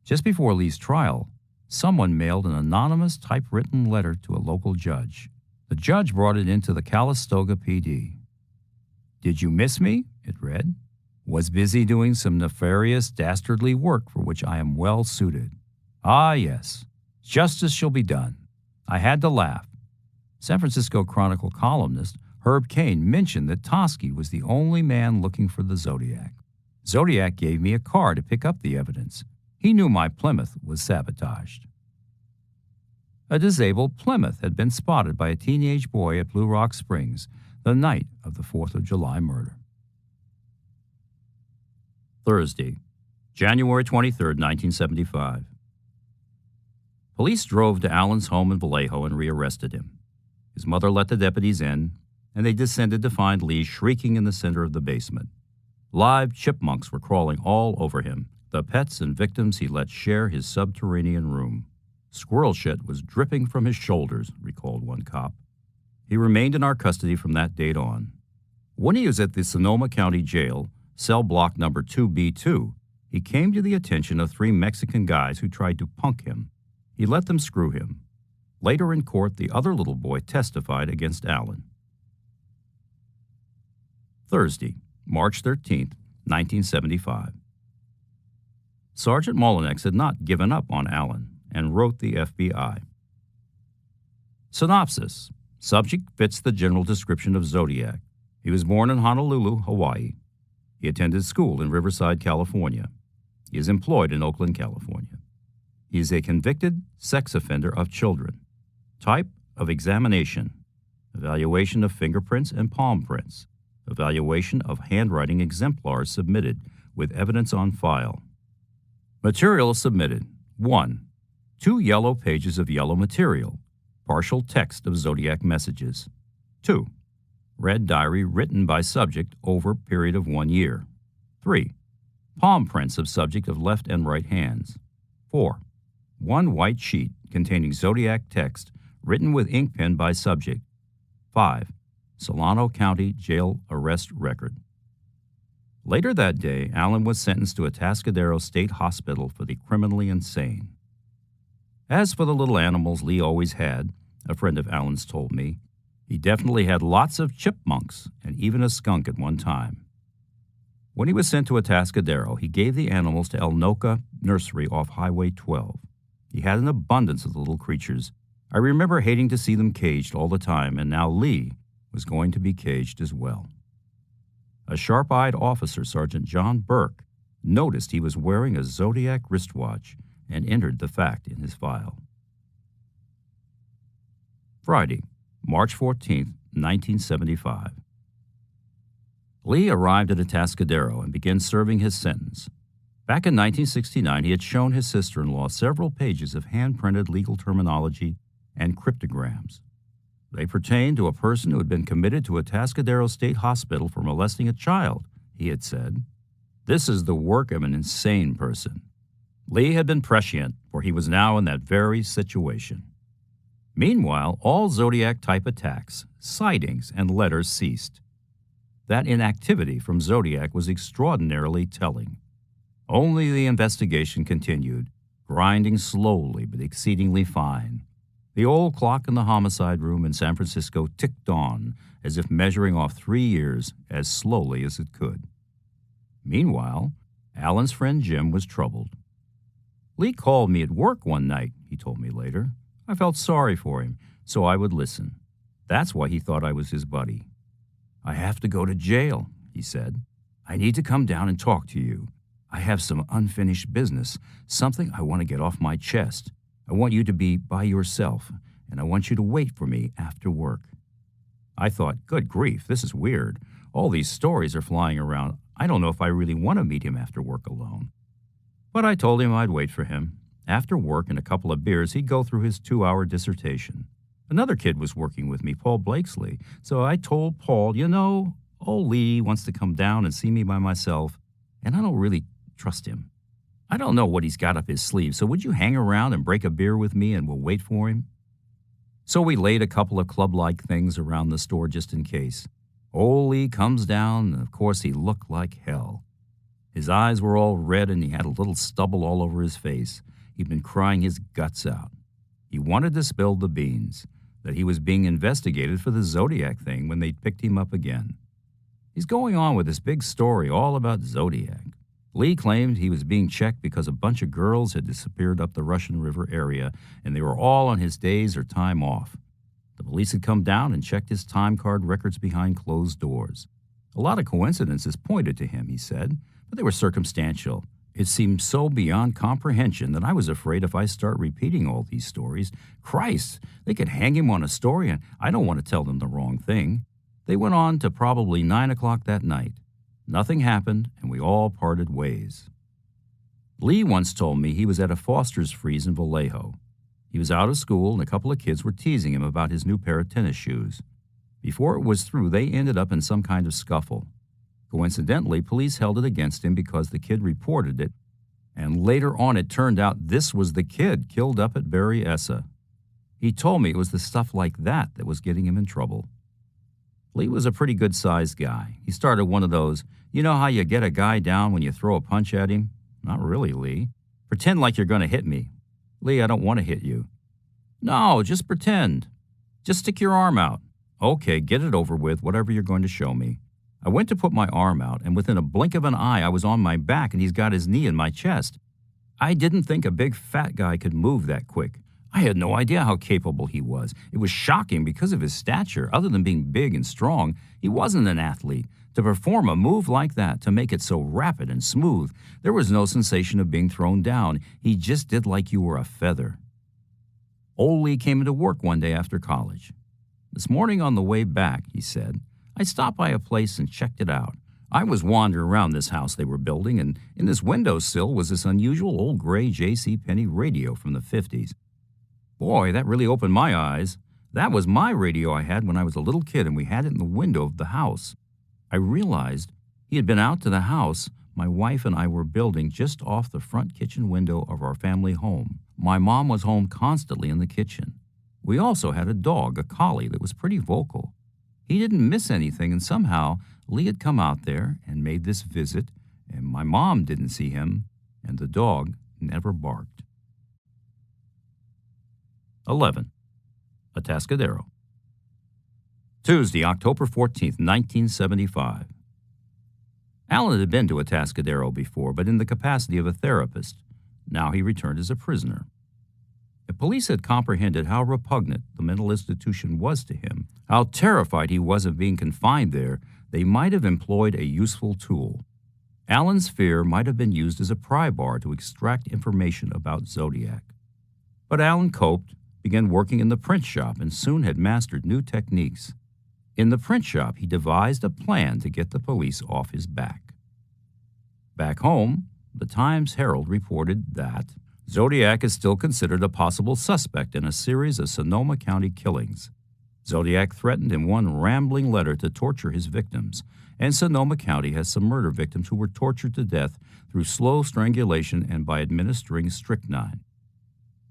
Just before Lee's trial, someone mailed an anonymous typewritten letter to a local judge. The judge brought it into the Calistoga PD. "Did you miss me?" it read. "Was busy doing some nefarious, dastardly work for which I am well suited. Ah, yes. Justice shall be done." I had to laugh. San Francisco Chronicle columnist Herb Cain mentioned that Toschi was the only man looking for the Zodiac. Zodiac gave me a car to pick up the evidence. He knew my Plymouth was sabotaged. A disabled Plymouth had been spotted by a teenage boy at Blue Rock Springs the night of the 4th of July murder. Thursday, January 23, 1975. Police drove to Allen's home in Vallejo and rearrested him. His mother let the deputies in, and they descended to find Lee shrieking in the center of the basement. Live chipmunks were crawling all over him, the pets and victims he let share his subterranean room. Squirrel shit was dripping from his shoulders, recalled one cop. He remained in our custody from that date on. When he was at the Sonoma County Jail, cell block number 2B2, he came to the attention of 3 Mexican guys who tried to punk him. He let them screw him. Later in court, the other little boy testified against Allen. Thursday, March 13, 1975. Sergeant Mullinex had not given up on Allen and wrote the FBI. Synopsis. Subject fits the general description of Zodiac. He was born in Honolulu, Hawaii. He attended school in Riverside, California. He is employed in Oakland, California. He is a convicted sex offender of children. Type of examination. Evaluation of fingerprints and palm prints. Evaluation of handwriting exemplars submitted with evidence on file. Material submitted. 1. 2 yellow pages of yellow material, partial text of Zodiac messages. 2. Red diary written by subject over period of 1 year. 3. Palm prints of subject of left and right hands. 4. 1 white sheet containing Zodiac text written with ink pen by subject. 5. Solano County Jail arrest record. Later that day, Allen was sentenced to Atascadero State Hospital for the criminally insane. As for the little animals Lee always had, a friend of Allen's told me, he definitely had lots of chipmunks and even a skunk at one time. When he was sent to Atascadero, he gave the animals to El Noca Nursery off Highway 12. He had an abundance of the little creatures. I remember hating to see them caged all the time, and now Lee was going to be caged as well. A sharp-eyed officer, Sergeant John Burke, noticed he was wearing a Zodiac wristwatch and entered the fact in his file. Friday, March 14, 1975. Lee arrived at Atascadero and began serving his sentence. Back in 1969, he had shown his sister-in-law several pages of hand-printed legal terminology and cryptograms. They pertained to a person who had been committed to Atascadero State Hospital for molesting a child, he had said. This is the work of an insane person. Lee had been prescient, for he was now in that very situation. Meanwhile, all Zodiac-type attacks, sightings, and letters ceased. That inactivity from Zodiac was extraordinarily telling. Only the investigation continued, grinding slowly but exceedingly fine. The old clock in the homicide room in San Francisco ticked on, as if measuring off 3 years as slowly as it could. Meanwhile, Alan's friend Jim was troubled. Lee called me at work one night, he told me later. I felt sorry for him, so I would listen. That's why he thought I was his buddy. I have to go to jail, he said. I need to come down and talk to you. I have some unfinished business, something I want to get off my chest. I want you to be by yourself, and I want you to wait for me after work. I thought, good grief, this is weird. All these stories are flying around. I don't know if I really want to meet him after work alone. But I told him I'd wait for him. After work and a couple of beers, he'd go through his 2-hour dissertation. Another kid was working with me, Paul Blakesley, so I told Paul, old Lee wants to come down and see me by myself, and I don't really trust him. I don't know what he's got up his sleeve, so would you hang around and break a beer with me and we'll wait for him? So we laid a couple of club-like things around the store just in case. Old Lee comes down, and of course he looked like hell. His eyes were all red and he had a little stubble all over his face. He'd been crying his guts out. He wanted to spill the beans, that he was being investigated for the Zodiac thing when they picked him up again. He's going on with this big story all about Zodiac. Lee claimed he was being checked because a bunch of girls had disappeared up the Russian River area, and they were all on his days or time off. The police had come down and checked his time card records behind closed doors. A lot of coincidences pointed to him, he said, but they were circumstantial. It seemed so beyond comprehension that I was afraid if I start repeating all these stories, Christ, they could hang him on a story, and I don't want to tell them the wrong thing. They went on to probably 9 o'clock that night. Nothing happened, and we all parted ways. Lee once told me he was at a Foster's Freeze in Vallejo. He was out of school, and a couple of kids were teasing him about his new pair of tennis shoes. Before it was through, they ended up in some kind of scuffle. Coincidentally, police held it against him because the kid reported it, and later on it turned out this was the kid killed up at Berryessa. He told me it was the stuff like that that was getting him in trouble. Lee was a pretty good-sized guy. He started one of those, you know how you get a guy down when you throw a punch at him? Not really, Lee. Pretend like you're going to hit me. Lee, I don't want to hit you. No, just pretend. Just stick your arm out. Okay, get it over with, whatever you're going to show me. I went to put my arm out, and within a blink of an eye, I was on my back, and he's got his knee in my chest. I didn't think a big fat guy could move that quick. I had no idea how capable he was. It was shocking because of his stature. Other than being big and strong, he wasn't an athlete. To perform a move like that, to make it so rapid and smooth, there was no sensation of being thrown down. He just did like you were a feather. Old Lee came into work one day after college. This morning on the way back, he said, I stopped by a place and checked it out. I was wandering around this house they were building, and in this windowsill was this unusual old gray JCPenney radio from the 50s. Boy, that really opened my eyes. That was my radio I had when I was a little kid, and we had it in the window of the house. I realized he had been out to the house my wife and I were building just off the front kitchen window of our family home. My mom was home constantly in the kitchen. We also had a dog, a collie, that was pretty vocal. He didn't miss anything, and somehow Lee had come out there and made this visit, and my mom didn't see him, and the dog never barked. 11. Atascadero. Tuesday, October 14th, 1975. Alan had been to Atascadero before, but in the capacity of a therapist. Now he returned as a prisoner. If police had comprehended how repugnant the mental institution was to him, how terrified he was of being confined there, they might have employed a useful tool. Alan's fear might have been used as a pry bar to extract information about Zodiac. But Alan coped, began working in the print shop, and soon had mastered new techniques. In the print shop, he devised a plan to get the police off his back. Back home, the Times-Herald reported that Zodiac is still considered a possible suspect in a series of Sonoma County killings. Zodiac threatened in one rambling letter to torture his victims, and Sonoma County has some murder victims who were tortured to death through slow strangulation and by administering strychnine.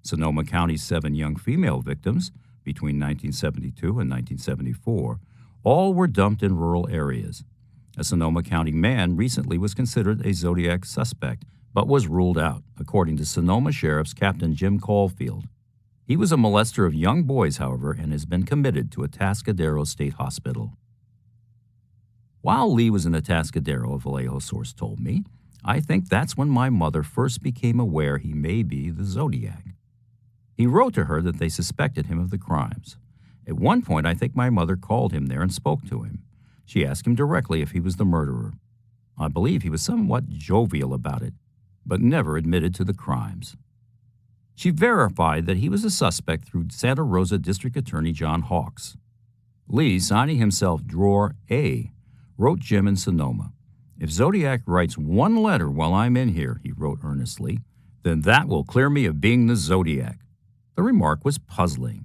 Sonoma County's 7 young female victims, between 1972 and 1974, all were dumped in rural areas. A Sonoma County man recently was considered a Zodiac suspect, but was ruled out, according to Sonoma Sheriff's Captain Jim Caulfield. He was a molester of young boys, however, and has been committed to Atascadero State Hospital. While Lee was in Atascadero, a Vallejo source told me, I think that's when my mother first became aware he may be the Zodiac. He wrote to her that they suspected him of the crimes. At one point, I think my mother called him there and spoke to him. She asked him directly if he was the murderer. I believe he was somewhat jovial about it, but never admitted to the crimes. She verified that he was a suspect through Santa Rosa District Attorney John Hawkes. Lee, signing himself Drawer A, wrote Jim in Sonoma, "If Zodiac writes one letter while I'm in here," he wrote earnestly, "then that will clear me of being the Zodiac." The remark was puzzling.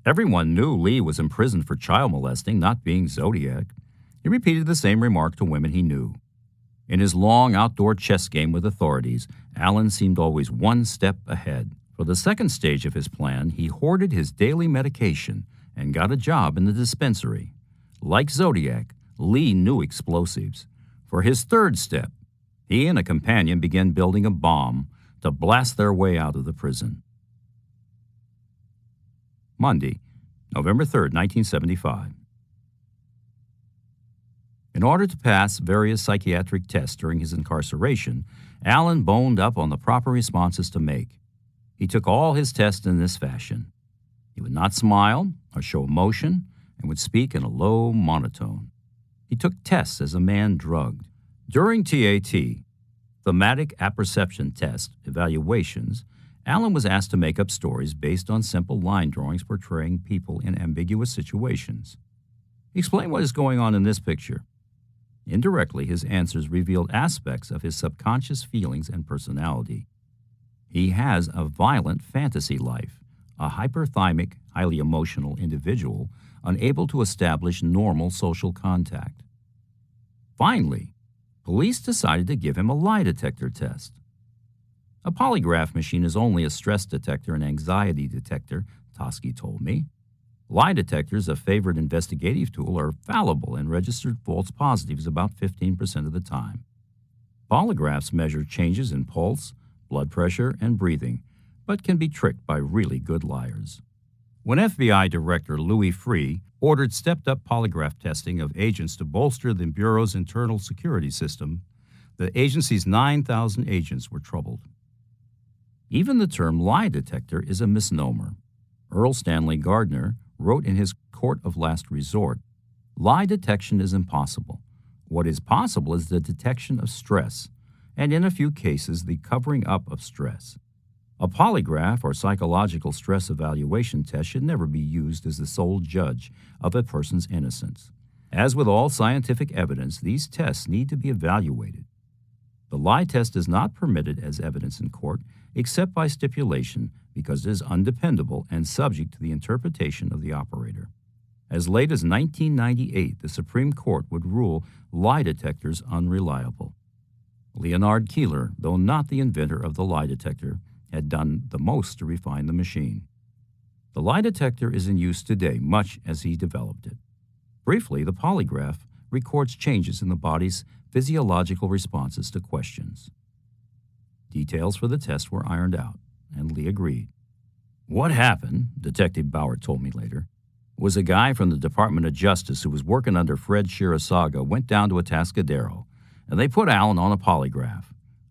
Everyone knew Lee was imprisoned for child molesting, not being Zodiac. He repeated the same remark to women he knew. In his long outdoor chess game with authorities, Alan seemed always one step ahead. For the second stage of his plan, he hoarded his daily medication and got a job in the dispensary. Like Zodiac, Lee knew explosives. For his third step, he and a companion began building a bomb to blast their way out of the prison. Monday, November 3, 1975. In order to pass various psychiatric tests during his incarceration, Alan boned up on the proper responses to make. He took all his tests in this fashion. He would not smile or show emotion and would speak in a low monotone. He took tests as a man drugged. During TAT, thematic apperception test evaluations, Alan was asked to make up stories based on simple line drawings portraying people in ambiguous situations. Explain what is going on in this picture. Indirectly, his answers revealed aspects of his subconscious feelings and personality. He has a violent fantasy life, a hyperthymic, highly emotional individual, unable to establish normal social contact. Finally, police decided to give him a lie detector test. A polygraph machine is only a stress detector and anxiety detector, Toschi told me. Lie detectors, a favored investigative tool, are fallible and registered false positives about 15% of the time. Polygraphs measure changes in pulse, blood pressure, and breathing, but can be tricked by really good liars. When FBI Director Louis Freeh ordered stepped-up polygraph testing of agents to bolster the Bureau's internal security system, the agency's 9,000 agents were troubled. Even the term lie detector is a misnomer. Earl Stanley Gardner wrote in his Court of Last Resort, "Lie detection is impossible. What is possible is the detection of stress, and in a few cases, the covering up of stress. A polygraph or psychological stress evaluation test should never be used as the sole judge of a person's innocence. As with all scientific evidence, these tests need to be evaluated. The lie test is not permitted as evidence in court except by stipulation because it is undependable and subject to the interpretation of the operator." As late as 1998, the Supreme Court would rule lie detectors unreliable. Leonard Keeler, though not the inventor of the lie detector, had done the most to refine the machine. The lie detector is in use today, much as he developed it. Briefly, the polygraph records changes in the body's physiological responses to questions. Details for the test were ironed out, and Lee agreed. "What happened," Detective Bauer told me later, "was a guy from the Department of Justice who was working under Fred Shirasaga went down to Atascadero and they put Allen on a polygraph.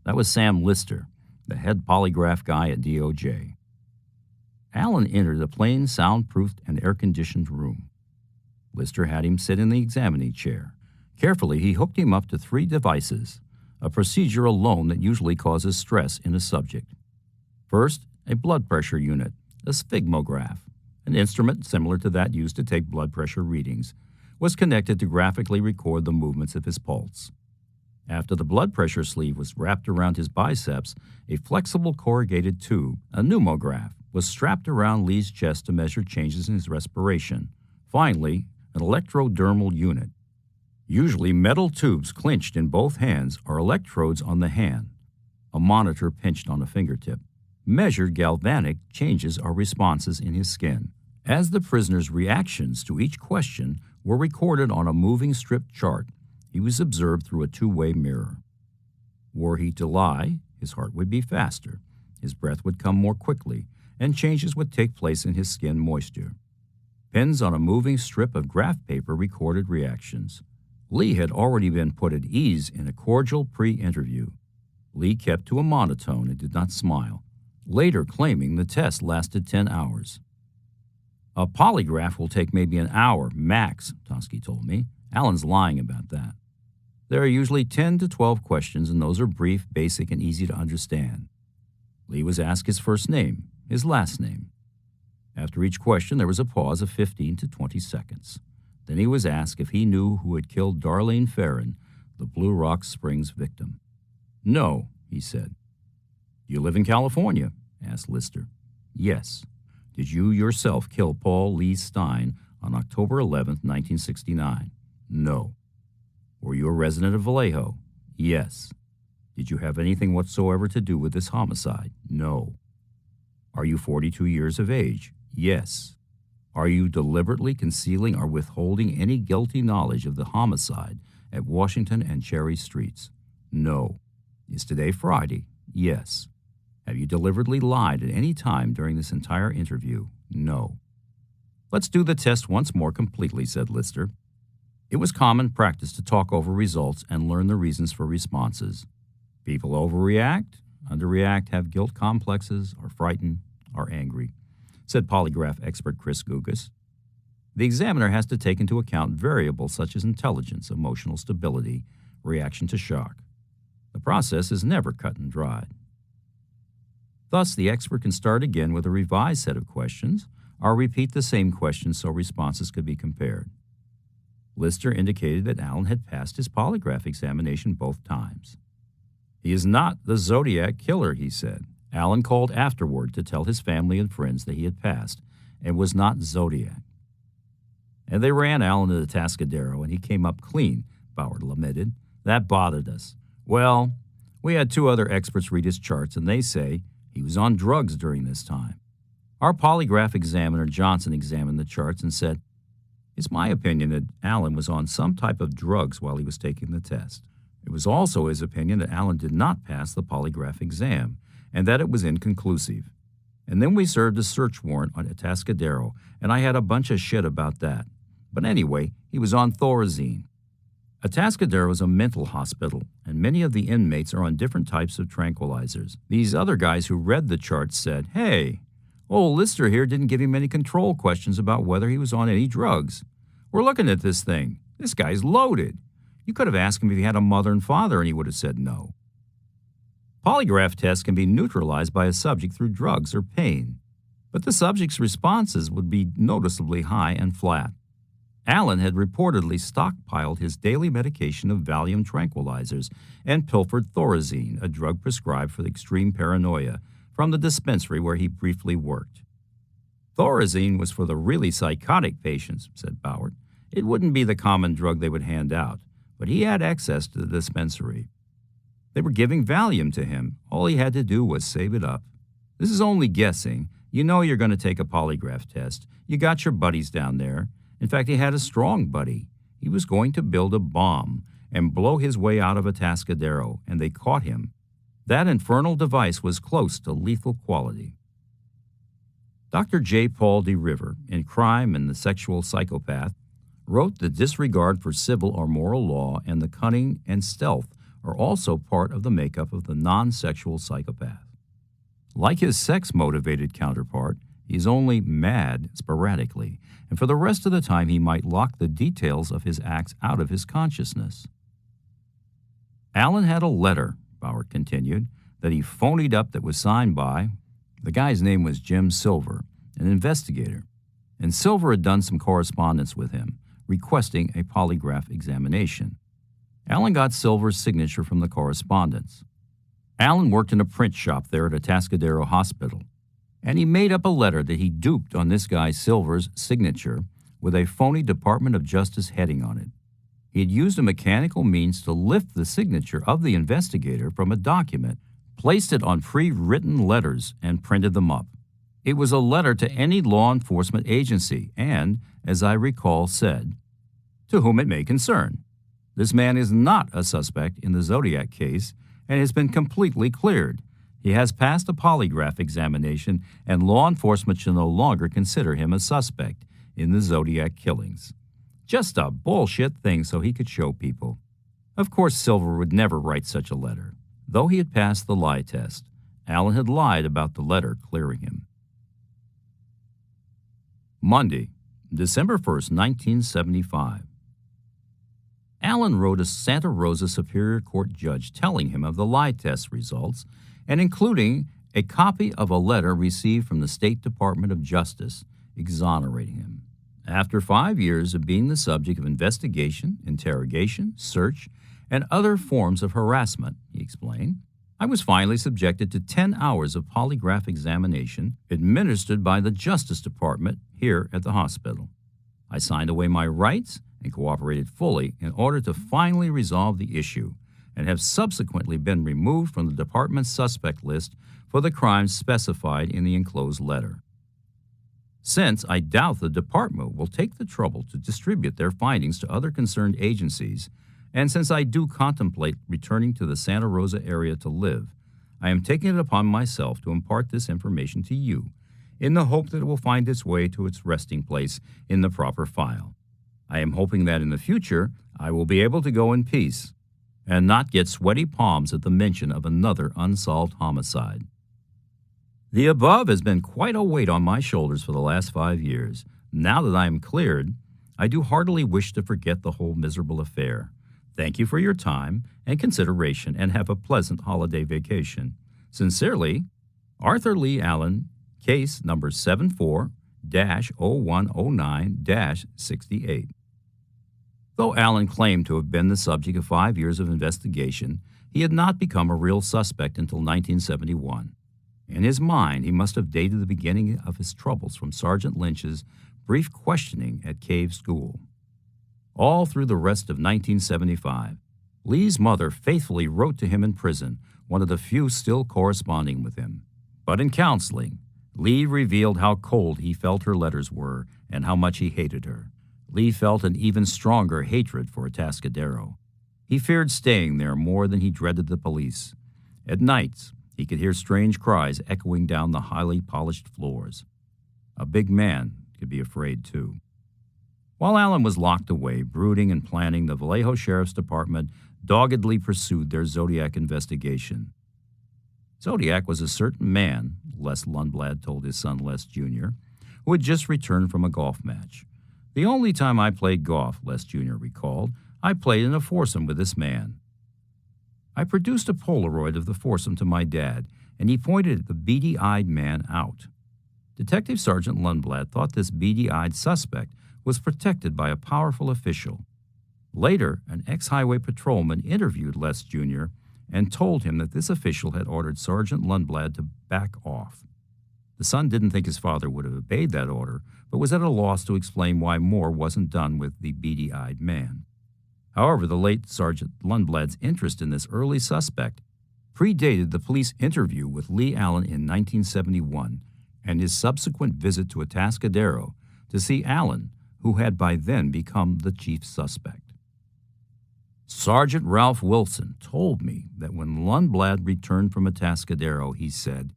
That was Sam Lister, the head polygraph guy at DOJ. Allen entered a plain, soundproofed, and air-conditioned room. Lister had him sit in the examining chair. Carefully, he hooked him up to 3 devices, a procedure alone that usually causes stress in a subject. First, a blood pressure unit, a sphygmograph, an instrument similar to that used to take blood pressure readings, was connected to graphically record the movements of his pulse. After the blood pressure sleeve was wrapped around his biceps, a flexible corrugated tube, a pneumograph, was strapped around Lee's chest to measure changes in his respiration. Finally, an electrodermal unit. Usually metal tubes clenched in both hands or electrodes on the hand, a monitor pinched on a fingertip, measured galvanic changes or responses in his skin. As the prisoner's reactions to each question were recorded on a moving strip chart, he was observed through a 2-way mirror. Were he to lie, his heart would be faster, his breath would come more quickly, and changes would take place in his skin moisture. Pens on a moving strip of graph paper recorded reactions. Lee had already been put at ease in a cordial pre-interview. Lee kept to a monotone and did not smile, later claiming the test lasted 10 hours. A polygraph will take maybe an hour, max, Toschi told me. Allen's lying about that. There are usually 10 to 12 questions, and those are brief, basic, and easy to understand. Lee was asked his first name, his last name. After each question, there was a pause of 15 to 20 seconds. Then he was asked if he knew who had killed Darlene Ferrin, the Blue Rock Springs victim. No, he said. Do you live in California? Asked Lister. Yes. Did you yourself kill Paul Lee Stein on October 11, 1969? No. Were you a resident of Vallejo? Yes. Did you have anything whatsoever to do with this homicide? No. Are you 42 years of age? Yes. Are you deliberately concealing or withholding any guilty knowledge of the homicide at Washington and Cherry Streets? No. Is today Friday? Yes. Have you deliberately lied at any time during this entire interview? No. Let's do the test once more completely, said Lister. It was common practice to talk over results and learn the reasons for responses. People overreact, underreact, have guilt complexes, are frightened, are angry, said polygraph expert Chris Gugas. The examiner has to take into account variables such as intelligence, emotional stability, reaction to shock. The process is never cut and dried. Thus, the expert can start again with a revised set of questions or repeat the same questions so responses could be compared. Lister indicated that Allen had passed his polygraph examination both times. He is not the Zodiac killer, he said. Allen called afterward to tell his family and friends that he had passed and was not Zodiac. And they ran Allen to the Atascadero, and he came up clean, Bauer lamented. That bothered us. Well, we had 2 other experts read his charts, and they say he was on drugs during this time. Our polygraph examiner, Johnson, examined the charts and said, it's my opinion that Allen was on some type of drugs while he was taking the test. It was also his opinion that Allen did not pass the polygraph exam and that it was inconclusive. And then we served a search warrant on Atascadero, and I had a bunch of shit about that. But anyway, he was on Thorazine. Atascadero is a mental hospital, and many of the inmates are on different types of tranquilizers. These other guys who read the charts said, hey, old Lister here didn't give him any control questions about whether he was on any drugs. We're looking at this thing. This guy's loaded. You could have asked him if he had a mother and father, and he would have said no. Polygraph tests can be neutralized by a subject through drugs or pain, but the subject's responses would be noticeably high and flat. Allen had reportedly stockpiled his daily medication of Valium tranquilizers and pilfered Thorazine, a drug prescribed for extreme paranoia, from the dispensary where he briefly worked. Thorazine was for the really psychotic patients, said Bauer. It wouldn't be the common drug they would hand out, but he had access to the dispensary. They were giving Valium to him. All he had to do was save it up. This is only guessing. You know you're going to take a polygraph test. You got your buddies down there. In fact, he had a strong buddy. He was going to build a bomb and blow his way out of Atascadero, and they caught him. That infernal device was close to lethal quality. Dr. J. Paul D. River, in Crime and the Sexual Psychopath, wrote the disregard for civil or moral law and the cunning and stealth are also part of the makeup of the non-sexual psychopath. Like his sex-motivated counterpart, he is only mad sporadically, and for the rest of the time he might lock the details of his acts out of his consciousness. Allen had a letter, Bauer continued, that he phonied up that was signed by, the guy's name was Jim Silver, an investigator, and Silver had done some correspondence with him, requesting a polygraph examination. Allen got Silver's signature from the correspondence. Allen worked in a print shop there at Atascadero Hospital, and he made up a letter that he duped on this guy Silver's signature with a phony Department of Justice heading on it. He had used a mechanical means to lift the signature of the investigator from a document, placed it on pre-written letters, and printed them up. It was a letter to any law enforcement agency and, as I recall, said, "To whom it may concern. This man is not a suspect in the Zodiac case and has been completely cleared. He has passed a polygraph examination, and law enforcement shall no longer consider him a suspect in the Zodiac killings." Just a bullshit thing so he could show people. Of course, Silver would never write such a letter. Though he had passed the lie test, Allen had lied about the letter clearing him. Monday, December 1st, 1975. Allen wrote a Santa Rosa Superior Court judge telling him of the lie test results and including a copy of a letter received from the State Department of Justice exonerating him. After 5 years of being the subject of investigation, interrogation, search, and other forms of harassment, he explained, I was finally subjected to 10 hours of polygraph examination administered by the Justice Department here at the hospital. I signed away my rights and cooperated fully in order to finally resolve the issue and have subsequently been removed from the department's suspect list for the crimes specified in the enclosed letter. Since I doubt the department will take the trouble to distribute their findings to other concerned agencies, and since I do contemplate returning to the Santa Rosa area to live, I am taking it upon myself to impart this information to you, in the hope that it will find its way to its resting place in the proper file. I am hoping that in the future I will be able to go in peace and not get sweaty palms at the mention of another unsolved homicide. The above has been quite a weight on my shoulders for the last 5 years. Now that I am cleared, I do heartily wish to forget the whole miserable affair. Thank you for your time and consideration, and have a pleasant holiday vacation. Sincerely, Arthur Lee Allen, case number 74-0109-68. Though Allen claimed to have been the subject of 5 years of investigation, he had not become a real suspect until 1971. In his mind, he must have dated the beginning of his troubles from Sergeant Lynch's brief questioning at Cave School. All through the rest of 1975, Lee's mother faithfully wrote to him in prison, one of the few still corresponding with him. But in counseling, Lee revealed how cold he felt her letters were and how much he hated her. Lee felt an even stronger hatred for Atascadero. He feared staying there more than he dreaded the police. At nights, he could hear strange cries echoing down the highly polished floors. A big man could be afraid, too. While Allen was locked away, brooding and planning, the Vallejo Sheriff's Department doggedly pursued their Zodiac investigation. Zodiac was a certain man, Les Lundblad told his son Les Jr., who had just returned from a golf match. The only time I played golf, Les Jr. recalled, I played in a foursome with this man. I produced a Polaroid of the foursome to my dad, and he pointed the beady-eyed man out. Detective Sergeant Lundblad thought this beady-eyed suspect was protected by a powerful official. Later, an ex-highway patrolman interviewed Les Jr. and told him that this official had ordered Sergeant Lundblad to back off. The son didn't think his father would have obeyed that order, but was at a loss to explain why more wasn't done with the beady-eyed man. However, the late Sergeant Lundblad's interest in this early suspect predated the police interview with Lee Allen in 1971 and his subsequent visit to Atascadero to see Allen, who had by then become the chief suspect. Sergeant Ralph Wilson told me that when Lundblad returned from Atascadero, he said,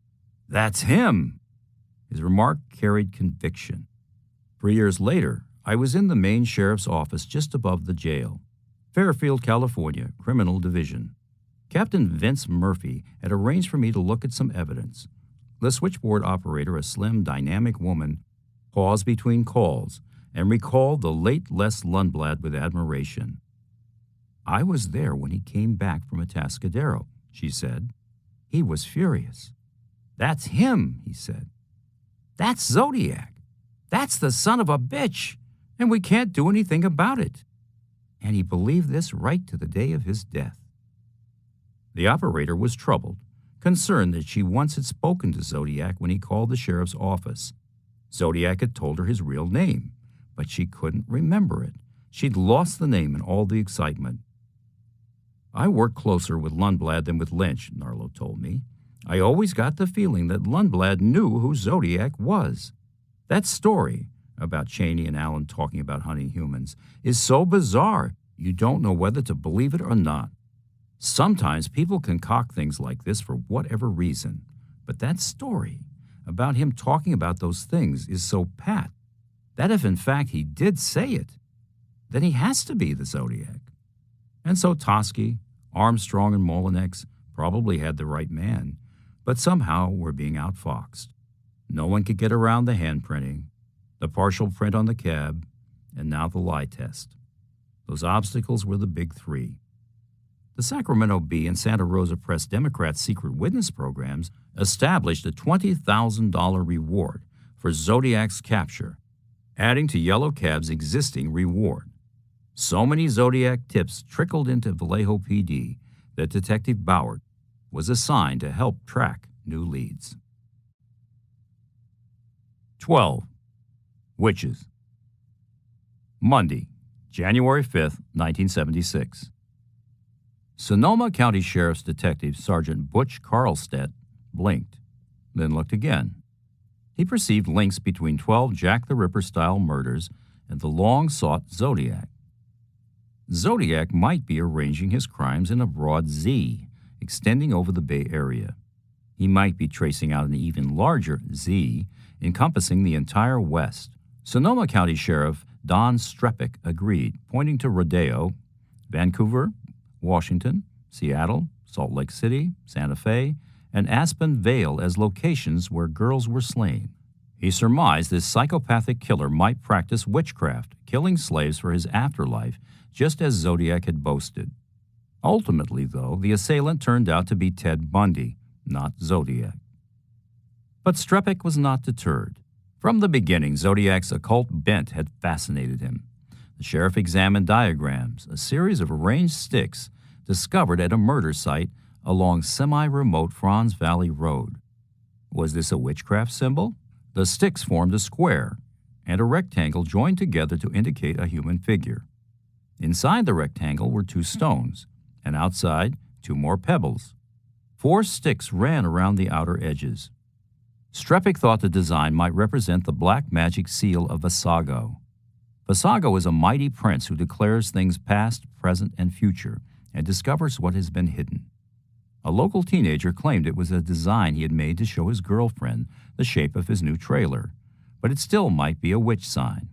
"That's him." His remark carried conviction. 3 years later, I was in the Maine Sheriff's office just above the jail, Fairfield, California, Criminal Division. Captain Vince Murphy had arranged for me to look at some evidence. The switchboard operator, a slim, dynamic woman, paused between calls and recalled the late Les Lundblad with admiration. "I was there when he came back from Atascadero," she said. "He was furious. 'That's him,' he said. 'That's Zodiac. That's the son of a bitch, and we can't do anything about it.' And he believed this right to the day of his death." The operator was troubled, concerned that she once had spoken to Zodiac when he called the sheriff's office. Zodiac had told her his real name, but she couldn't remember it. She'd lost the name in all the excitement. "I worked closer with Lundblad than with Lynch," Narlow told me. "I always got the feeling that Lundblad knew who Zodiac was. That story about Cheney and Allen talking about hunting humans is so bizarre you don't know whether to believe it or not. Sometimes people concoct things like this for whatever reason, but that story about him talking about those things is so pat that if in fact he did say it, then he has to be the Zodiac. And so Toschi, Armstrong, and Molinex probably had the right man, but somehow were being outfoxed. No one could get around the handprinting, the partial print on the cab, and now the lie test. Those obstacles were the big three. The Sacramento Bee and Santa Rosa Press Democrats' secret witness programs established a $20,000 reward for Zodiac's capture, adding to Yellow Cab's existing reward. So many Zodiac tips trickled into Vallejo PD that Detective Bauer was assigned to help track new leads. 12. Witches. Monday, January 5, 1976. Sonoma County Sheriff's Detective Sergeant Butch Carlstedt blinked, then looked again. He perceived links between 12 Jack the Ripper-style murders and the long-sought Zodiac. Zodiac might be arranging his crimes in a broad Z, extending over the Bay Area. He might be tracing out an even larger Z, encompassing the entire West. Sonoma County Sheriff Don Strepick agreed, pointing to Rodeo, Vancouver, Washington, Seattle, Salt Lake City, Santa Fe, and Aspen Vale as locations where girls were slain. He surmised this psychopathic killer might practice witchcraft, killing slaves for his afterlife, just as Zodiac had boasted. Ultimately, though, the assailant turned out to be Ted Bundy, not Zodiac. But Strepick was not deterred. From the beginning, Zodiac's occult bent had fascinated him. The sheriff examined diagrams, a series of arranged sticks discovered at a murder site along semi-remote Franz Valley Road. Was this a witchcraft symbol? The sticks formed a square and a rectangle joined together to indicate a human figure. Inside the rectangle were 2 stones, and outside 2 more pebbles. 4 sticks ran around the outer edges. Strepick thought the design might represent the black magic seal of Vasago. Vasago is a mighty prince who declares things past, present, and future, and discovers what has been hidden. A local teenager claimed it was a design he had made to show his girlfriend the shape of his new trailer, but it still might be a witch sign.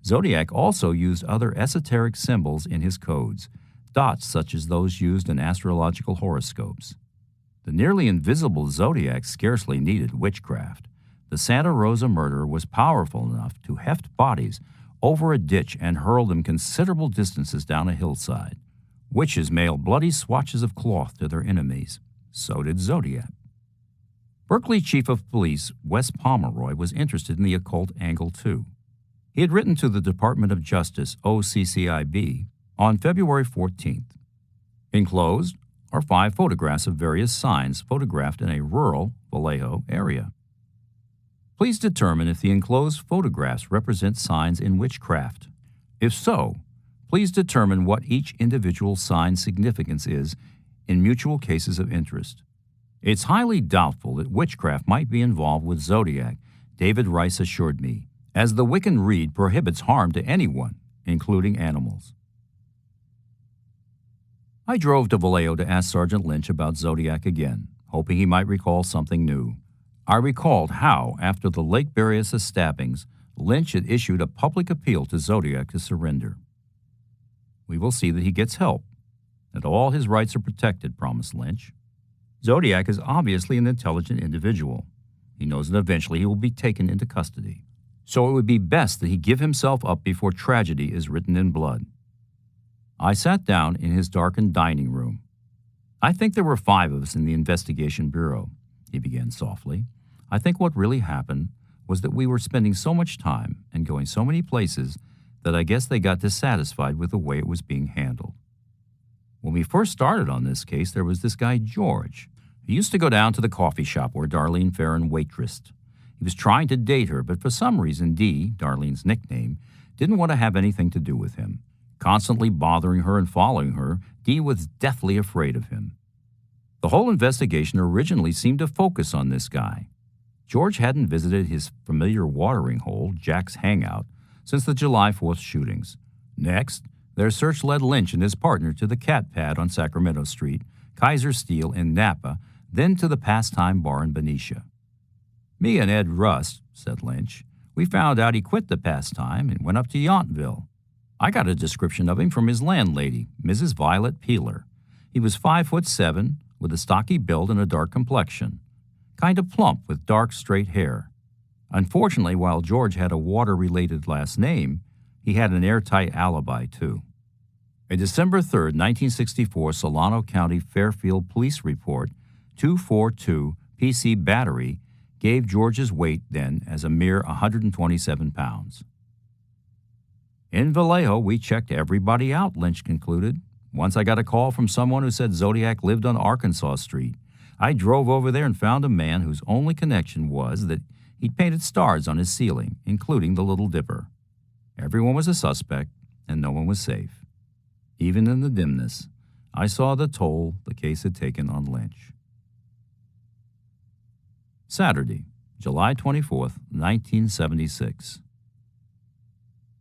Zodiac also used other esoteric symbols in his codes, dots such as those used in astrological horoscopes. The nearly invisible Zodiac scarcely needed witchcraft. The Santa Rosa murderer was powerful enough to heft bodies over a ditch and hurl them considerable distances down a hillside. Witches mailed bloody swatches of cloth to their enemies. So did Zodiac. Berkeley Chief of Police Wes Pomeroy was interested in the occult angle too. He had written to the Department of Justice, OCCIB, on February 14th. Enclosed are 5 photographs of various signs photographed in a rural Vallejo area. Please determine if the enclosed photographs represent signs in witchcraft. If so, please determine what each individual sign's significance is in mutual cases of interest. It's highly doubtful that witchcraft might be involved with Zodiac, David Rice assured me, as the Wiccan Rede prohibits harm to anyone, including animals. I drove to Vallejo to ask Sergeant Lynch about Zodiac again, hoping he might recall something new. I recalled how, after the Lake Berryessa stabbings, Lynch had issued a public appeal to Zodiac to surrender. We will see that he gets help. That all his rights are protected, promised Lynch. Zodiac is obviously an intelligent individual. He knows that eventually he will be taken into custody. So it would be best that he give himself up before tragedy is written in blood. I sat down in his darkened dining room. I think there were 5 of us in the investigation bureau, he began softly. I think what really happened was that we were spending so much time and going so many places that I guess they got dissatisfied with the way it was being handled. When we first started on this case, there was this guy George. He used to go down to the coffee shop where Darlene Farron waitressed. He was trying to date her, but for some reason Dee, Darlene's nickname, didn't want to have anything to do with him. Constantly bothering her and following her, Dee was deathly afraid of him. The whole investigation originally seemed to focus on this guy. George hadn't visited his familiar watering hole, Jack's Hangout, since the July 4th shootings. Next, their search led Lynch and his partner to the Cat Pad on Sacramento Street, Kaiser Steel in Napa, then to the Pastime Bar in Benicia. Me and Ed Rust, said Lynch, we found out he quit the Pastime and went up to Yountville. I got a description of him from his landlady, Mrs. Violet Peeler. He was 5'7", with a stocky build and a dark complexion, kind of plump with dark, straight hair. Unfortunately, while George had a water-related last name, he had an airtight alibi, too. A December 3, 1964 Solano County Fairfield Police Report 242 PC Battery gave George's weight then as a mere 127 pounds. In Vallejo, we checked everybody out, Lynch concluded. Once I got a call from someone who said Zodiac lived on Arkansas Street. I drove over there and found a man whose only connection was that he'd painted stars on his ceiling, including the Little Dipper. Everyone was a suspect, and no one was safe. Even in the dimness, I saw the toll the case had taken on Lynch. Saturday, July 24th, 1976.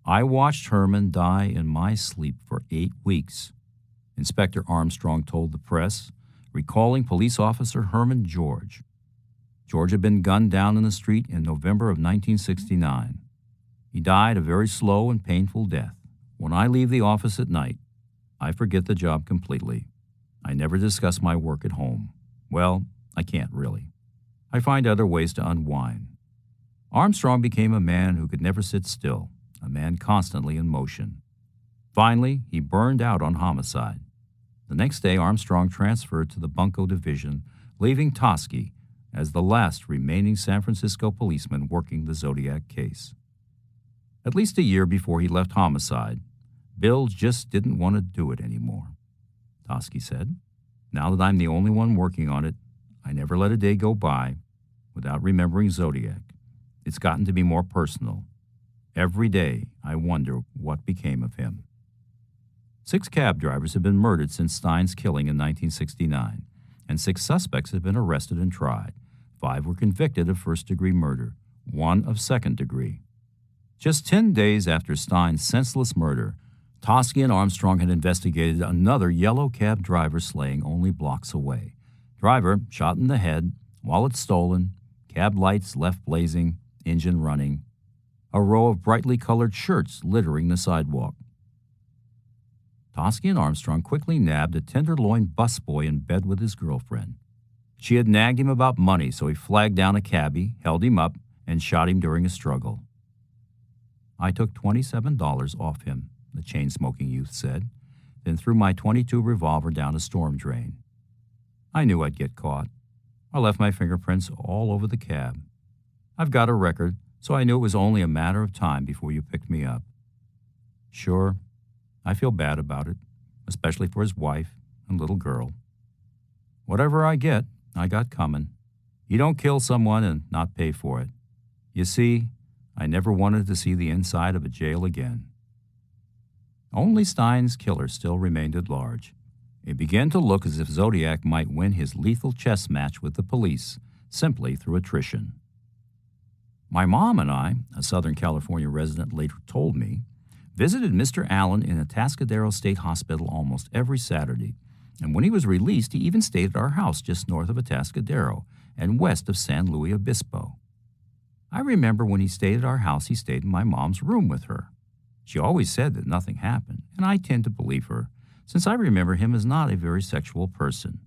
I watched Herman die in my sleep for 8 weeks, Inspector Armstrong told the press, recalling police officer Herman George. George had been gunned down in the street in November of 1969. He died a very slow and painful death. When I leave the office at night, I forget the job completely. I never discuss my work at home. Well, I can't really. I find other ways to unwind. Armstrong became a man who could never sit still, a man constantly in motion. Finally, he burned out on homicide. The next day, Armstrong transferred to the Bunko Division, leaving Toschi as the last remaining San Francisco policeman working the Zodiac case. At least a year before he left homicide, Bill just didn't want to do it anymore. Toschi said, "Now that I'm the only one working on it, I never let a day go by without remembering Zodiac. It's gotten to be more personal. Every day, I wonder what became of him." 6 cab drivers have been murdered since Stein's killing in 1969, and 6 suspects have been arrested and tried. 5 were convicted of first-degree murder, 1 of second-degree. Just 10 days after Stein's senseless murder, Toschi and Armstrong had investigated another yellow cab driver slaying only blocks away. Driver shot in the head, wallet stolen, cab lights left blazing, engine running. A row of brightly colored shirts littering the sidewalk. Toschi and Armstrong quickly nabbed a tenderloin busboy in bed with his girlfriend. She had nagged him about money, so he flagged down a cabbie, held him up, and shot him during a struggle. "I took $27 off him," the chain-smoking youth said, then threw my .22 revolver down a storm drain. I knew I'd get caught. I left my fingerprints all over the cab. I've got a record, so I knew it was only a matter of time before you picked me up. Sure, I feel bad about it, especially for his wife and little girl. Whatever I get, I got coming. You don't kill someone and not pay for it. You see, I never wanted to see the inside of a jail again. Only Stein's killer still remained at large. It began to look as if Zodiac might win his lethal chess match with the police simply through attrition. My mom and I, a Southern California resident later told me, visited Mr. Allen in Atascadero State Hospital almost every Saturday, and when he was released, he even stayed at our house just north of Atascadero and west of San Luis Obispo. I remember when he stayed at our house, he stayed in my mom's room with her. She always said that nothing happened, and I tend to believe her, since I remember him as not a very sexual person.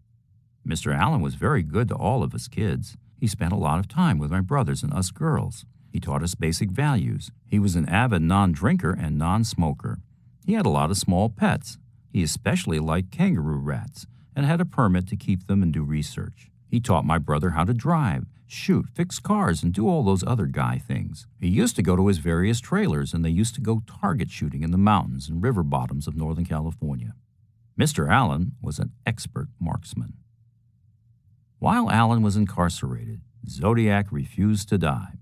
Mr. Allen was very good to all of us kids. He spent a lot of time with my brothers and us girls. He taught us basic values. He was an avid non-drinker and non-smoker. He had a lot of small pets. He especially liked kangaroo rats and had a permit to keep them and do research. He taught my brother how to drive, shoot, fix cars, and do all those other guy things. He used to go to his various trailers, and they used to go target shooting in the mountains and river bottoms of Northern California. Mr. Allen was an expert marksman. While Allen was incarcerated, Zodiac refused to die,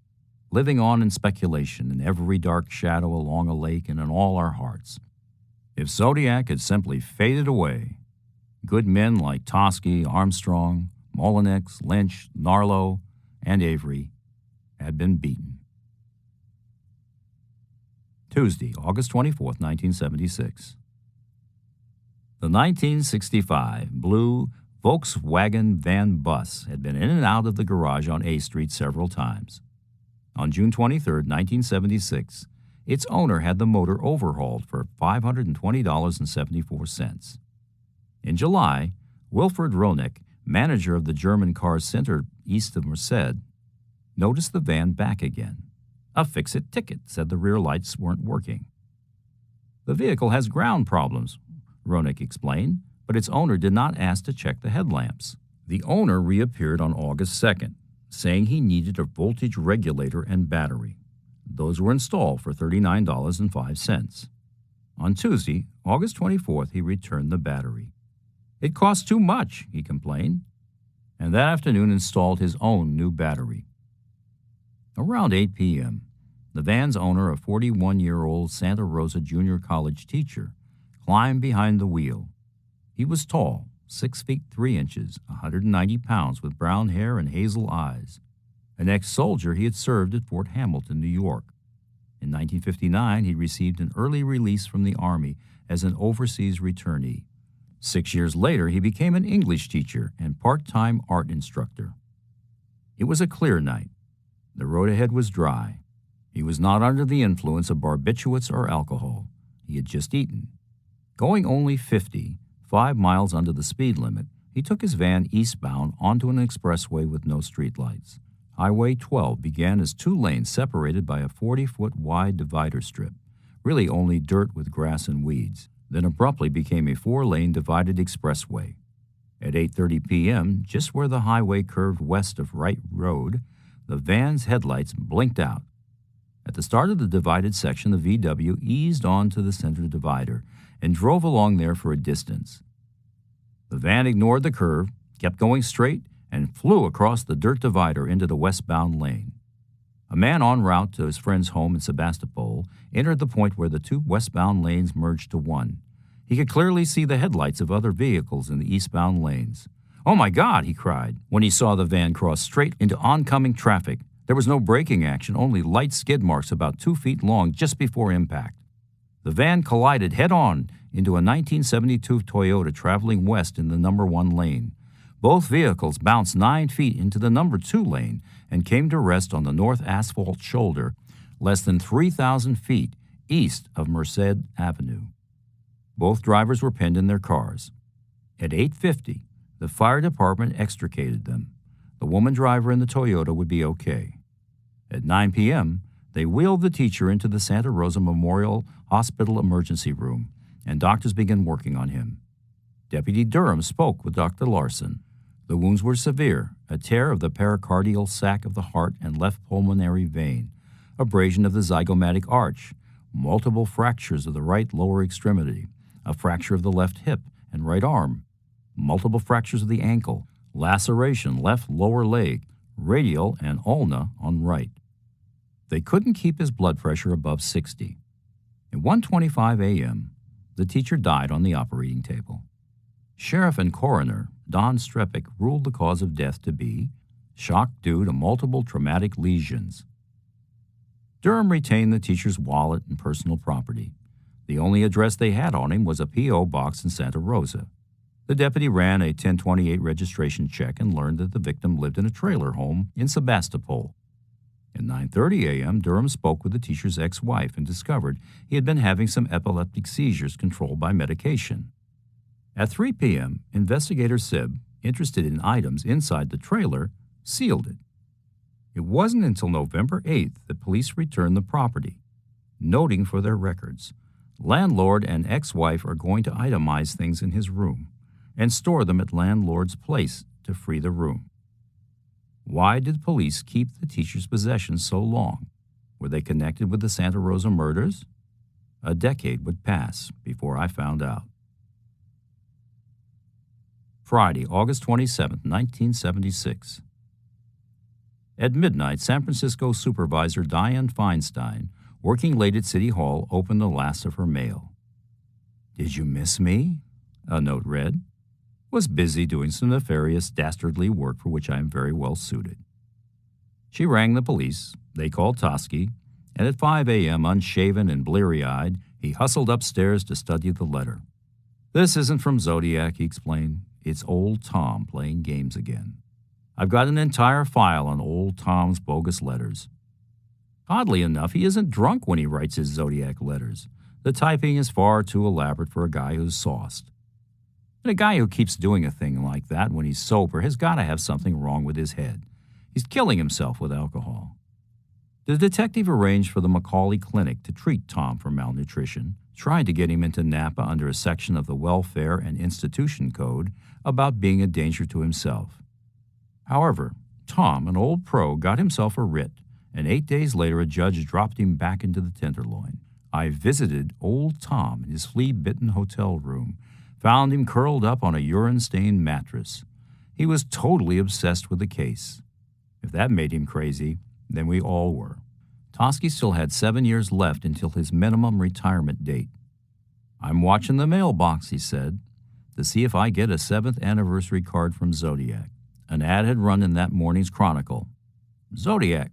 living on in speculation in every dark shadow along a lake and in all our hearts. If Zodiac had simply faded away, good men like Toschi, Armstrong, Molinix, Lynch, Narlow, and Avery had been beaten. Tuesday, August 24, 1976. The 1965 blue Volkswagen van bus had been in and out of the garage on A Street several times. On June 23, 1976, its owner had the motor overhauled for $520.74. In July, Wilfred Roenick, manager of the German Car Center east of Merced, noticed the van back again. "A fix-it ticket," said the rear lights weren't working. "The vehicle has ground problems," Roenick explained, but its owner did not ask to check the headlamps. The owner reappeared on August 2nd, saying he needed a voltage regulator and battery. Those were installed for $39.05. On Tuesday, August 24th, he returned the battery. "It cost too much," he complained, and that afternoon installed his own new battery. Around 8 p.m., the van's owner, a 41-year-old Santa Rosa Junior College teacher, climbed behind the wheel. He was tall, 6 feet 3 inches, 190 pounds, with brown hair and hazel eyes. An ex-soldier, he had served at Fort Hamilton, New York. In 1959, he received an early release from the Army as an overseas returnee. 6 years later, he became an English teacher and part-time art instructor. It was a clear night. The road ahead was dry. He was not under the influence of barbiturates or alcohol. He had just eaten. Going only 50, 5 miles under the speed limit, he took his van eastbound onto an expressway with no streetlights. Highway 12 began as 2 lanes separated by a 40-foot wide divider strip, really only dirt with grass and weeds, then abruptly became a 4-lane divided expressway. At 8:30 p.m., just where the highway curved west of Wright Road, the van's headlights blinked out. At the start of the divided section, the VW eased onto the center divider and drove along there for a distance. The van ignored the curve, kept going straight, and flew across the dirt divider into the westbound lane. A man en route to his friend's home in Sebastopol entered the point where the 2 westbound lanes merged to one. He could clearly see the headlights of other vehicles in the eastbound lanes. "Oh my God!" he cried when he saw the van cross straight into oncoming traffic. There was no braking action, only light skid marks about 2 feet long just before impact. The van collided head-on into a 1972 Toyota traveling west in the number 1 lane. Both vehicles bounced 9 feet into the number 2 lane and came to rest on the north asphalt shoulder, less than 3,000 feet east of Merced Avenue. Both drivers were pinned in their cars. At 8:50, the fire department extricated them. The woman driver in the Toyota would be okay. At 9 p.m., they wheeled the teacher into the Santa Rosa Memorial Hospital emergency room, and doctors began working on him. Deputy Durham spoke with Dr. Larson. The wounds were severe: a tear of the pericardial sac of the heart and left pulmonary vein, abrasion of the zygomatic arch, multiple fractures of the right lower extremity, a fracture of the left hip and right arm, multiple fractures of the ankle, laceration left lower leg, radial and ulna on right. They couldn't keep his blood pressure above 60. At 1:25 a.m., the teacher died on the operating table. Sheriff and coroner Don Strepick ruled the cause of death to be shock due to multiple traumatic lesions. Durham retained the teacher's wallet and personal property. The only address they had on him was a P.O. box in Santa Rosa. The deputy ran a 1028 registration check and learned that the victim lived in a trailer home in Sebastopol. At 9:30 a.m., Durham spoke with the teacher's ex-wife and discovered he had been having some epileptic seizures controlled by medication. At 3 p.m., Investigator Sibb, interested in items inside the trailer, sealed it. It wasn't until November 8th that police returned the property, noting for their records, landlord and ex-wife are going to itemize things in his room and store them at landlord's place to free the room. Why did police keep the teacher's possessions so long? Were they connected with the Santa Rosa murders? A decade would pass before I found out. Friday, August 27, 1976. At midnight, San Francisco Supervisor Diane Feinstein, working late at City Hall, opened the last of her mail. "Did you miss me?" a note read. "Was busy doing some nefarious, dastardly work for which I am very well suited." She rang the police. They called Toschi, and at 5 a.m., unshaven and bleary-eyed, he hustled upstairs to study the letter. "This isn't from Zodiac," he explained. "It's old Tom playing games again. I've got an entire file on old Tom's bogus letters. Oddly enough, he isn't drunk when he writes his Zodiac letters. The typing is far too elaborate for a guy who's sauced. And a guy who keeps doing a thing like that when he's sober has got to have something wrong with his head. He's killing himself with alcohol." The detective arranged for the Macaulay Clinic to treat Tom for malnutrition, tried to get him into Napa under a section of the Welfare and Institution Code about being a danger to himself. However, Tom, an old pro, got himself a writ, and 8 days later a judge dropped him back into the Tenderloin. I visited old Tom in his flea-bitten hotel room, found him curled up on a urine-stained mattress. He was totally obsessed with the case. If that made him crazy, then we all were. Toschi still had 7 years left until his minimum retirement date. "I'm watching the mailbox," he said, "to see if I get a 7th anniversary card from Zodiac." An ad had run in that morning's Chronicle. "Zodiac,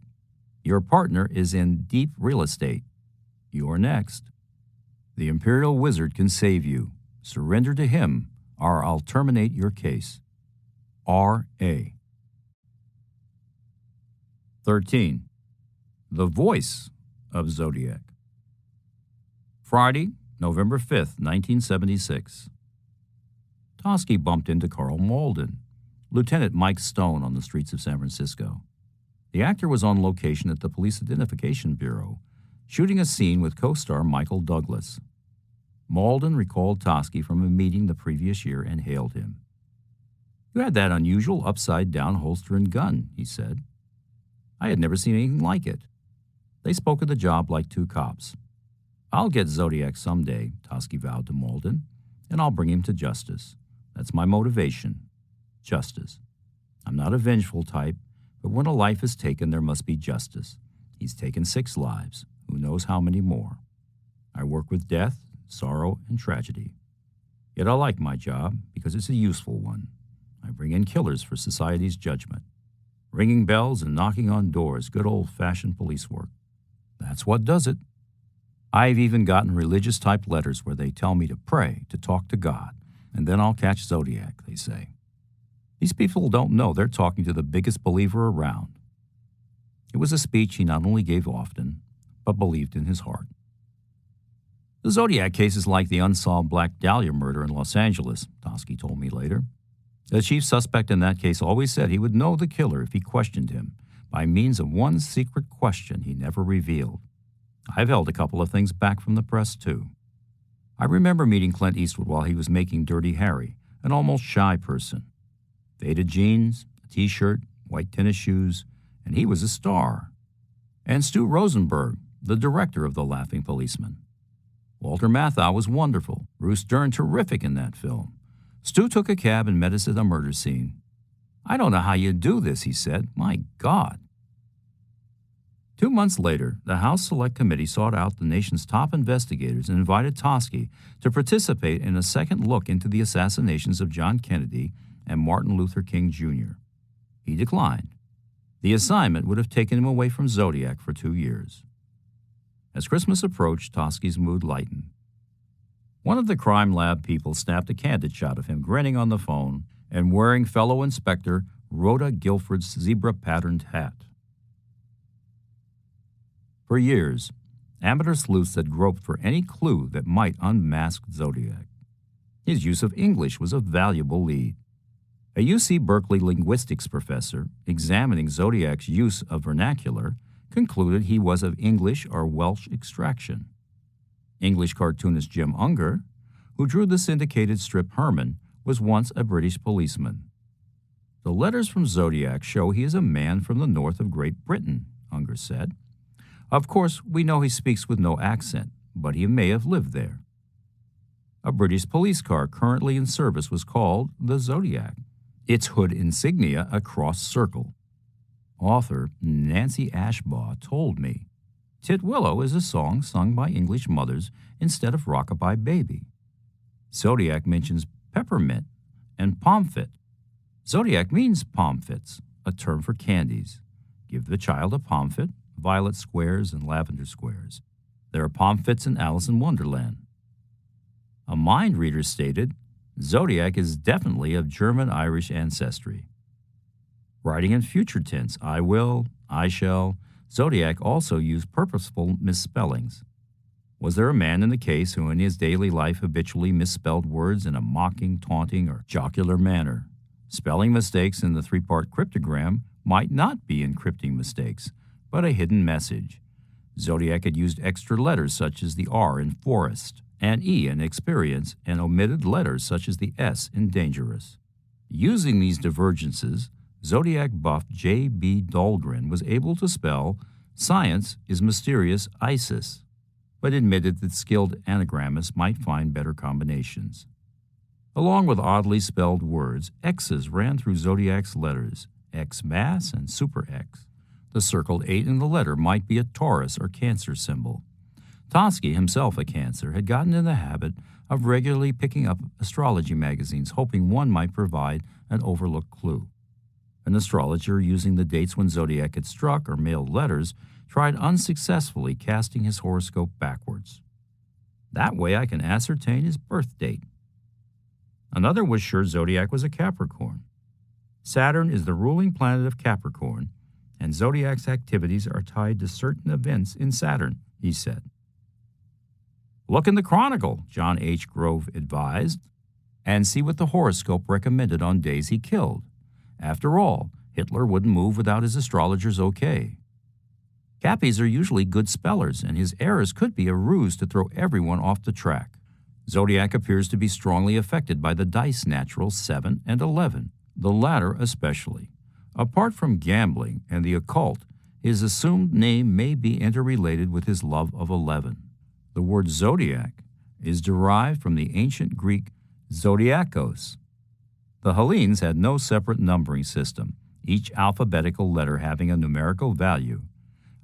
your partner is in deep real estate. You're next. The Imperial Wizard can save you. Surrender to him, or I'll terminate your case. R.A." 13. The Voice of Zodiac. Friday, November 5th, 1976. Toschi bumped into Carl Malden, Lieutenant Mike Stone, on the streets of San Francisco. The actor was on location at the Police Identification Bureau, shooting a scene with co-star Michael Douglas. Malden recalled Toschi from a meeting the previous year and hailed him. "You had that unusual upside-down holster and gun," he said. I had never seen anything like it. They spoke of the job like two cops. "I'll get Zodiac someday," Toschi vowed to Malden, "and I'll bring him to justice. That's my motivation. Justice. I'm not a vengeful type, but when a life is taken, there must be justice. He's taken 6 lives. Who knows how many more? I work with death, sorrow, and tragedy. Yet I like my job because it's a useful one. I bring in killers for society's judgment. Ringing bells and knocking on doors, good old-fashioned police work. That's what does it. I've even gotten religious-type letters where they tell me to pray, to talk to God, and then I'll catch Zodiac," they say. These people don't know they're talking to the biggest believer around. It was a speech he not only gave often, but believed in his heart. The Zodiac case is like the unsolved Black Dahlia murder in Los Angeles, Toschi told me later. The chief suspect in that case always said he would know the killer if he questioned him, by means of one secret question he never revealed. I've held a couple of things back from the press, too. I remember meeting Clint Eastwood while he was making Dirty Harry, an almost shy person. Faded jeans, a T-shirt, white tennis shoes, and he was a star. And Stu Rosenberg, the director of The Laughing Policeman. Walter Matthau was wonderful. Bruce Dern terrific in that film. Stu took a cab and met us at a murder scene. "I don't know how you do this," he said. "My God." 2 months later, the House Select Committee sought out the nation's top investigators and invited Toschi to participate in a second look into the assassinations of John Kennedy and Martin Luther King Jr. He declined. The assignment would have taken him away from Zodiac for 2 years. As Christmas approached, Toschi's mood lightened. One of the crime lab people snapped a candid shot of him grinning on the phone and wearing fellow Inspector Rhoda Guilford's zebra-patterned hat. For years, amateur sleuths had groped for any clue that might unmask Zodiac. His use of English was a valuable lead. A UC Berkeley linguistics professor, examining Zodiac's use of vernacular, concluded he was of English or Welsh extraction. English cartoonist Jim Unger, who drew the syndicated strip Herman, was once a British policeman. The letters from Zodiac show he is a man from the north of Great Britain, Unger said. Of course, we know he speaks with no accent, but he may have lived there. A British police car currently in service was called the Zodiac, its hood insignia a cross circle. Author Nancy Ashbaugh told me, Titwillow is a song sung by English mothers instead of Rockabye Baby. Zodiac mentions peppermint and pomfret. Zodiac means pomfrets, a term for candies. Give the child a pomfret, violet squares and lavender squares. There are pomfrets in Alice in Wonderland. A mind reader stated, Zodiac is definitely of German-Irish ancestry. Writing in future tense, I will, I shall, Zodiac also used purposeful misspellings. Was there a man in the case who in his daily life habitually misspelled words in a mocking, taunting, or jocular manner? Spelling mistakes in the three-part cryptogram might not be encrypting mistakes, but a hidden message. Zodiac had used extra letters such as the R in forest, and E in experience, and omitted letters such as the S in dangerous. Using these divergences, Zodiac buff J.B. Dahlgren was able to spell science is mysterious ISIS, but admitted that skilled anagramists might find better combinations. Along with oddly spelled words, X's ran through Zodiac's letters, X mass and super X. The circled 8 in the letter might be a Taurus or Cancer symbol. Toschi, himself a Cancer, had gotten in the habit of regularly picking up astrology magazines, hoping one might provide an overlooked clue. An astrologer using the dates when Zodiac had struck or mailed letters tried unsuccessfully casting his horoscope backwards. That way I can ascertain his birth date. Another was sure Zodiac was a Capricorn. Saturn is the ruling planet of Capricorn, and Zodiac's activities are tied to certain events in Saturn, he said. Look in the Chronicle, John H. Grove advised, and see what the horoscope recommended on days he killed. After all, Hitler wouldn't move without his astrologer's okay. Cappies are usually good spellers, and his errors could be a ruse to throw everyone off the track. Zodiac appears to be strongly affected by the dice naturals 7 and 11, the latter especially. Apart from gambling and the occult, his assumed name may be interrelated with his love of 11. The word zodiac is derived from the ancient Greek zodiakos. The Hellenes had no separate numbering system, each alphabetical letter having a numerical value.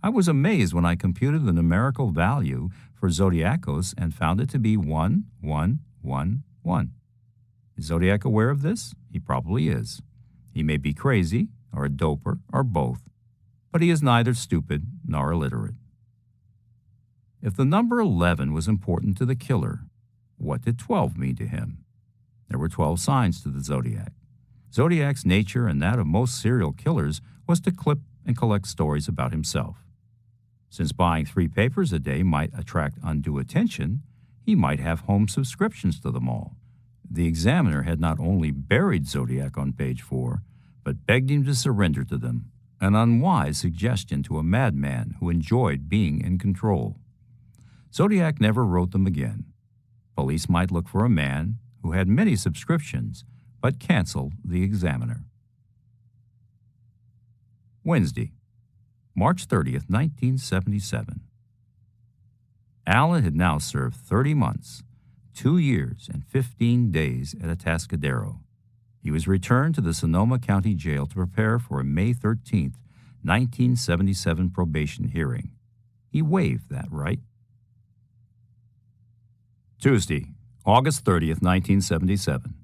I was amazed when I computed the numerical value for zodiakos and found it to be 1111. Is Zodiac aware of this? He probably is. He may be crazy, or a doper, or both, but he is neither stupid nor illiterate. If the number 11 was important to the killer, what did 12 mean to him? There were 12 signs to the Zodiac. Zodiac's nature and that of most serial killers was to clip and collect stories about himself. Since buying 3 papers a day might attract undue attention, he might have home subscriptions to them all. The Examiner had not only buried Zodiac on page 4, but begged him to surrender to them, an unwise suggestion to a madman who enjoyed being in control. Zodiac never wrote them again. Police might look for a man who had many subscriptions, but canceled the Examiner. Wednesday, March 30th, 1977. Allen had now served 30 months, 2 years and 15 days at Atascadero. He was returned to the Sonoma County Jail to prepare for a May 13th, 1977 probation hearing. He waived that right. Tuesday, August 30th, 1977.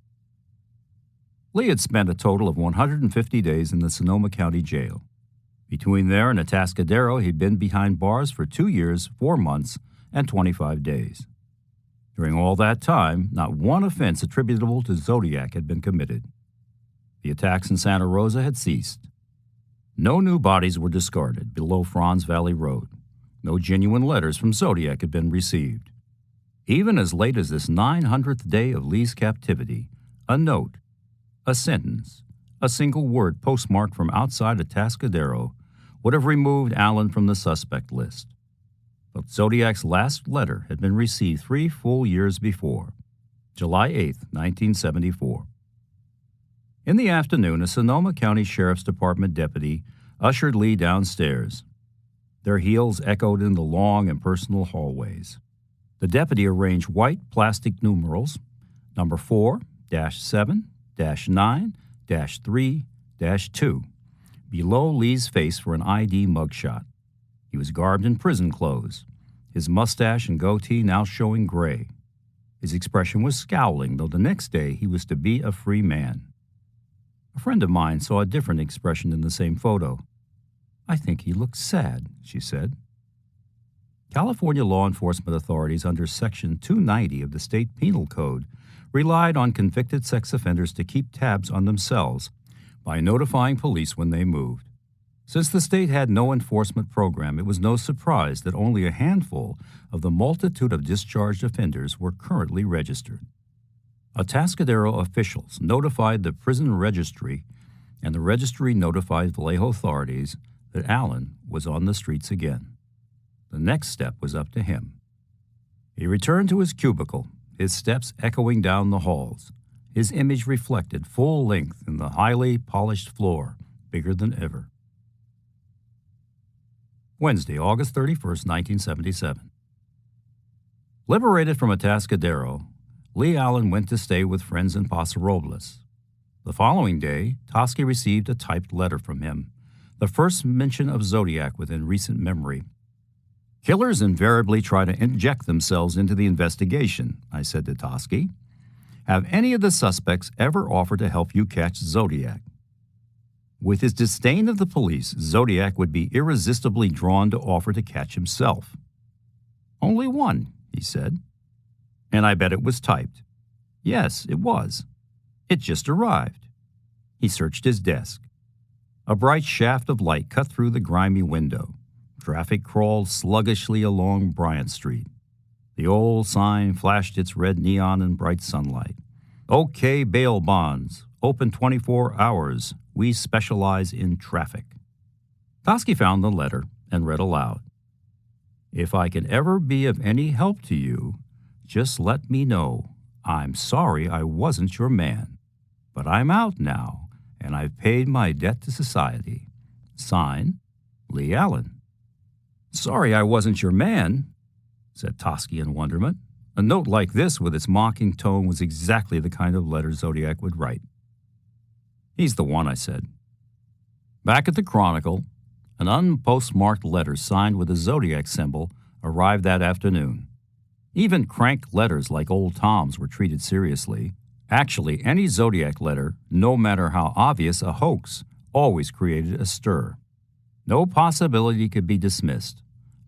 Lee had spent a total of 150 days in the Sonoma County Jail. Between there and Atascadero, he'd been behind bars for 2 years, 4 months, and 25 days. During all that time, not one offense attributable to Zodiac had been committed. The attacks in Santa Rosa had ceased. No new bodies were discarded below Franz Valley Road. No genuine letters from Zodiac had been received. Even as late as this 900th day of Lee's captivity, a note, a sentence, a single word postmarked from outside Atascadero would have removed Allen from the suspect list. But Zodiac's last letter had been received 3 full years before, July 8, 1974. In the afternoon, a Sonoma County Sheriff's Department deputy ushered Lee downstairs. Their heels echoed in the long and personal hallways. The deputy arranged white plastic numerals, number 4-7-9-3-2, below Lee's face for an ID mugshot. He was garbed in prison clothes, his mustache and goatee now showing gray. His expression was scowling, though the next day he was to be a free man. A friend of mine saw a different expression in the same photo. "I think he looks sad," she said. California law enforcement authorities under Section 290 of the State Penal Code relied on convicted sex offenders to keep tabs on themselves by notifying police when they moved. Since the state had no enforcement program, it was no surprise that only a handful of the multitude of discharged offenders were currently registered. Atascadero officials notified the prison registry, and the registry notified Vallejo authorities that Allen was on the streets again. The next step was up to him. He returned to his cubicle, his steps echoing down the halls, his image reflected full length in the highly polished floor, bigger than ever. Wednesday, August 31st, 1977. Liberated from Atascadero, Lee Allen went to stay with friends in Paso Robles. The following day, Toschi received a typed letter from him, the first mention of Zodiac within recent memory. "Killers invariably try to inject themselves into the investigation," I said to Toschi. "Have any of the suspects ever offered to help you catch Zodiac?" With his disdain of the police, Zodiac would be irresistibly drawn to offer to catch himself. "Only one," he said. "And I bet it was typed." "Yes, it was. It just arrived." He searched his desk. A bright shaft of light cut through the grimy window. Traffic crawled sluggishly along Bryant Street. The old sign flashed its red neon in bright sunlight. "OK bail bonds. Open 24 hours. We specialize in traffic." Toschi found the letter and read aloud. "If I can ever be of any help to you, just let me know. I'm sorry I wasn't your man. But I'm out now, and I've paid my debt to society. Sign, Lee Allen." "Sorry I wasn't your man," said Toschi in wonderment. A note like this with its mocking tone was exactly the kind of letter Zodiac would write. "He's the one," I said. Back at the Chronicle, an unpostmarked letter signed with a Zodiac symbol arrived that afternoon. Even crank letters like Old Tom's were treated seriously. Actually, any Zodiac letter, no matter how obvious a hoax, always created a stir. No possibility could be dismissed.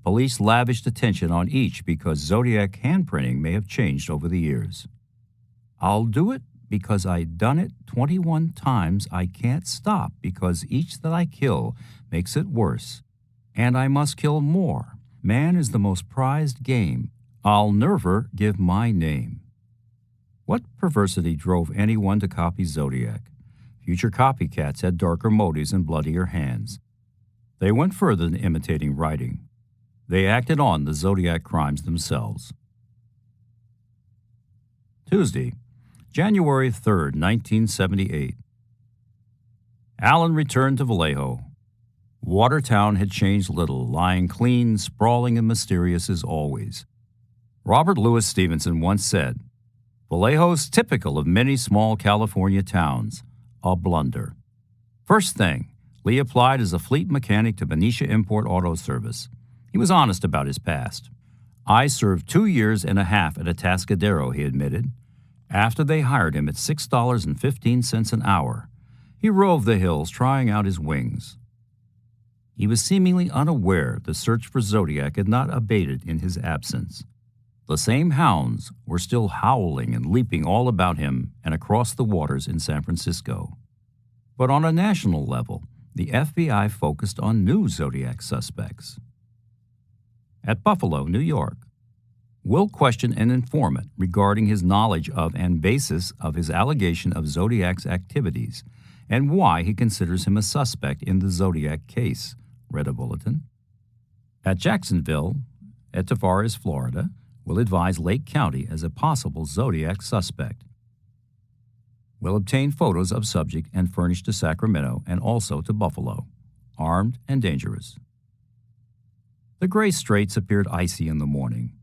Police lavished attention on each because Zodiac handprinting may have changed over the years. "I'll do it because I done it 21 times. I can't stop because each that I kill makes it worse. And I must kill more. Man is the most prized game. I'll never give my name." What perversity drove anyone to copy Zodiac? Future copycats had darker motives and bloodier hands. They went further than imitating writing. They acted on the Zodiac crimes themselves. Tuesday, January 3rd, 1978. Allen returned to Vallejo. Watertown had changed little, lying clean, sprawling, and mysterious as always. Robert Louis Stevenson once said, "Vallejo's typical of many small California towns, a blunder." First thing, Lee applied as a fleet mechanic to Benicia Import Auto Service. He was honest about his past. "I served 2 years and a half at Atascadero," he admitted. After they hired him at $6.15 an hour, he roved the hills trying out his wings. He was seemingly unaware the search for Zodiac had not abated in his absence. The same hounds were still howling and leaping all about him and across the waters in San Francisco. But on a national level, the FBI focused on new Zodiac suspects. At Buffalo, New York, will question an informant regarding his knowledge of and basis of his allegation of Zodiac's activities and why he considers him a suspect in the Zodiac case, read a bulletin. At Jacksonville, at Tavares, Florida, will advise Lake County as a possible Zodiac suspect. Will obtain photos of subject and furnish to Sacramento and also to Buffalo, armed and dangerous. The Gray Straits appeared icy in the morning.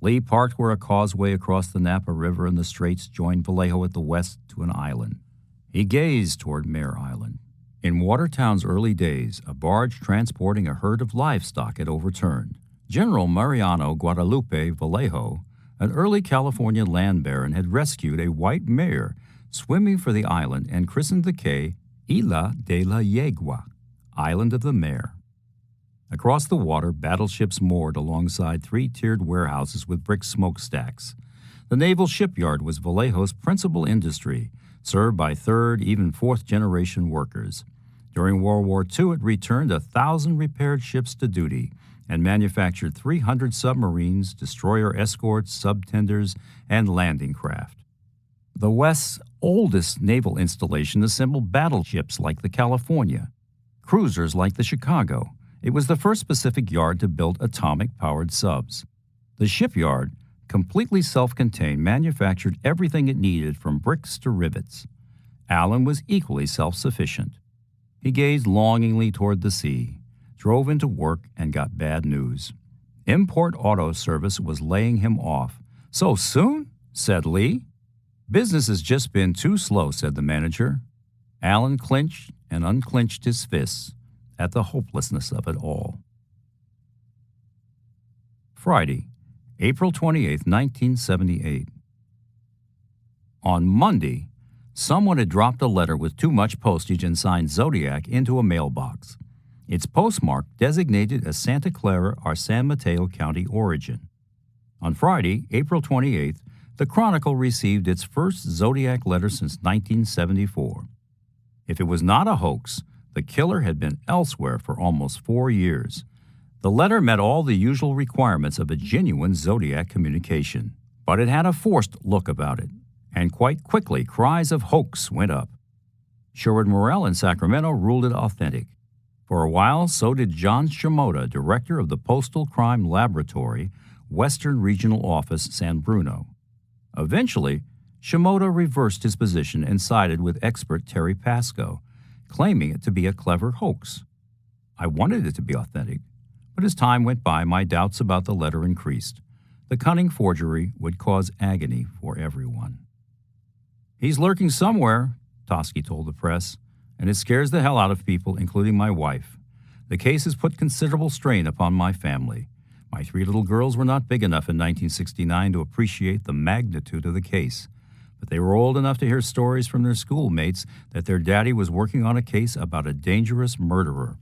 Lee parked where a causeway across the Napa River and the Straits joined Vallejo at the west to an island. He gazed toward Mare Island. In Watertown's early days, a barge transporting a herd of livestock had overturned. General Mariano Guadalupe Vallejo, an early California land baron, had rescued a white mare swimming for the island and christened the cay Isla de la Yegua, Island of the Mare. Across the water, battleships moored alongside three-tiered warehouses with brick smokestacks. The naval shipyard was Vallejo's principal industry, served by third, even fourth-generation workers. During World War II, it returned 1,000 repaired ships to duty and manufactured 300 submarines, destroyer escorts, subtenders, and landing craft. The West's oldest naval installation assembled battleships like the California, cruisers like the Chicago. It was the first Pacific yard to build atomic-powered subs. The shipyard, completely self-contained, manufactured everything it needed from bricks to rivets. Allen was equally self-sufficient. He gazed longingly toward the sea, drove into work, and got bad news. Import Auto Service was laying him off. "So soon?" said Lee. "Business has just been too slow," said the manager. Allen clenched and unclenched his fists at the hopelessness of it all. Friday, April 28, 1978. On Monday, someone had dropped a letter with too much postage and signed Zodiac into a mailbox. Its postmark designated as Santa Clara or San Mateo County origin. On Friday, April 28th, the Chronicle received its first Zodiac letter since 1974. If it was not a hoax, the killer had been elsewhere for almost 4 years. The letter met all the usual requirements of a genuine Zodiac communication, but it had a forced look about it, and quite quickly cries of hoax went up. Sherwood Morrell in Sacramento ruled it authentic. For a while, so did John Shimoda, director of the Postal Crime Laboratory, Western Regional Office, San Bruno. Eventually, Shimoda reversed his position and sided with expert Terry Pascoe, claiming it to be a clever hoax. I wanted it to be authentic, but as time went by, my doubts about the letter increased. The cunning forgery would cause agony for everyone. "He's lurking somewhere," Toschi told the press, "and it scares the hell out of people, including my wife. The case has put considerable strain upon my family. My 3 little girls were not big enough in 1969 to appreciate the magnitude of the case, but they were old enough to hear stories from their schoolmates that their daddy was working on a case about a dangerous murderer.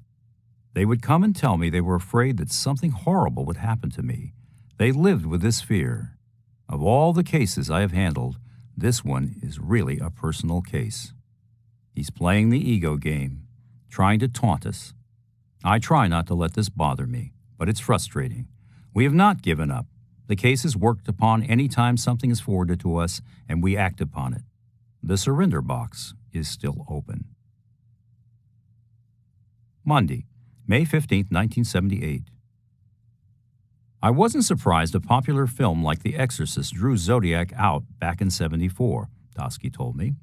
They would come and tell me they were afraid that something horrible would happen to me. They lived with this fear. Of all the cases I have handled, this one is really a personal case. He's playing the ego game, trying to taunt us. I try not to let this bother me, but it's frustrating. We have not given up. The case is worked upon any time something is forwarded to us, and we act upon it. The surrender box is still open." Monday, May 15, 1978. I wasn't surprised a popular film like The Exorcist drew Zodiac out back in '74, Toschi told me.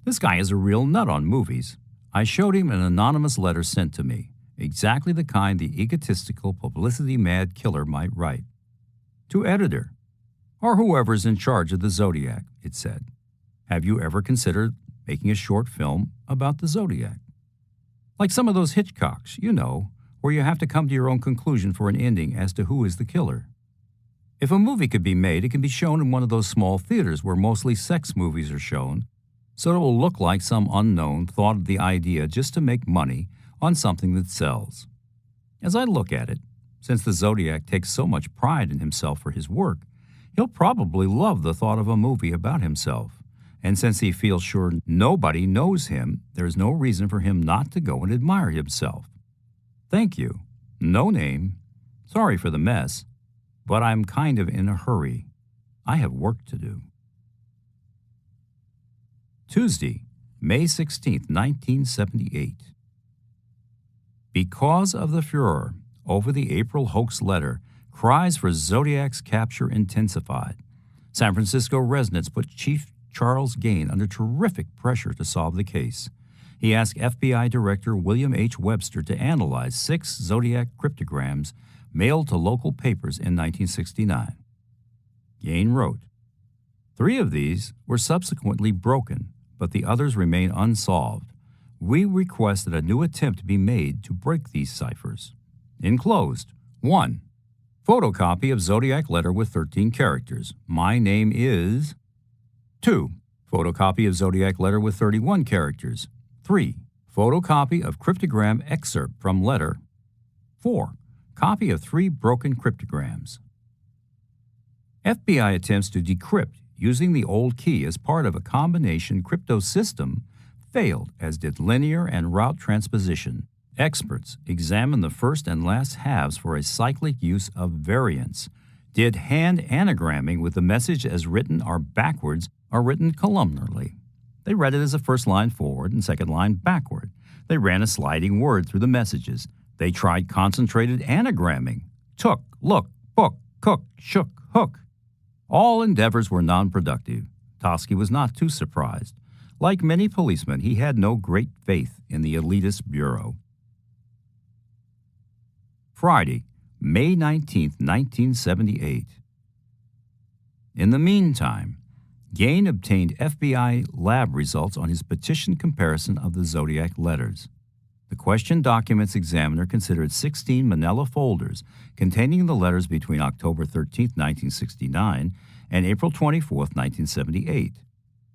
"This guy is a real nut on movies." I showed him an anonymous letter sent to me, exactly the kind the egotistical, publicity-mad killer might write. "To editor, or whoever's in charge of the Zodiac," it said. "Have you ever considered making a short film about the Zodiac? Like some of those Hitchcocks, you know, where you have to come to your own conclusion for an ending as to who is the killer. If a movie could be made, it can be shown in one of those small theaters where mostly sex movies are shown, so it will look like some unknown thought of the idea just to make money on something that sells. As I look at it, since the Zodiac takes so much pride in himself for his work, he'll probably love the thought of a movie about himself. And since he feels sure nobody knows him, there is no reason for him not to go and admire himself. Thank you. No name. Sorry for the mess. but I'm kind of in a hurry. I have work to do. Tuesday, May 16, 1978. Because of the furor over the April hoax letter, cries for Zodiac's capture intensified. San Francisco residents put Chief Charles Gain under terrific pressure to solve the case. He asked FBI Director William H. Webster to analyze 6 Zodiac cryptograms mailed to local papers in 1969. Gain wrote, 3 of these were subsequently broken, but the others remain unsolved. We request that a new attempt be made to break these ciphers. Enclosed, 1. Photocopy of Zodiac letter with 13 characters. My name is. 2. Photocopy of Zodiac letter with 31 characters. 3. Photocopy of cryptogram excerpt from letter. 4. Copy of 3 broken cryptograms. FBI attempts to decrypt using the old key as part of a combination crypto system failed, as did linear and route transposition. Experts examined the first and last halves for a cyclic use of variants, did hand anagramming with the message as written or backwards or written columnarly. They read it as a first line forward and second line backward. They ran a sliding word through the messages. They tried concentrated anagramming. Took, look, book, cook, shook, hook. All endeavors were non-productive. Toschi was not too surprised. Like many policemen, he had no great faith in the elitist bureau. Friday, May 19, 1978. In the meantime, Gain obtained FBI lab results on his petition comparison of the Zodiac letters. The question documents examiner considered 16 manila folders containing the letters between October 13, 1969 and April 24, 1978.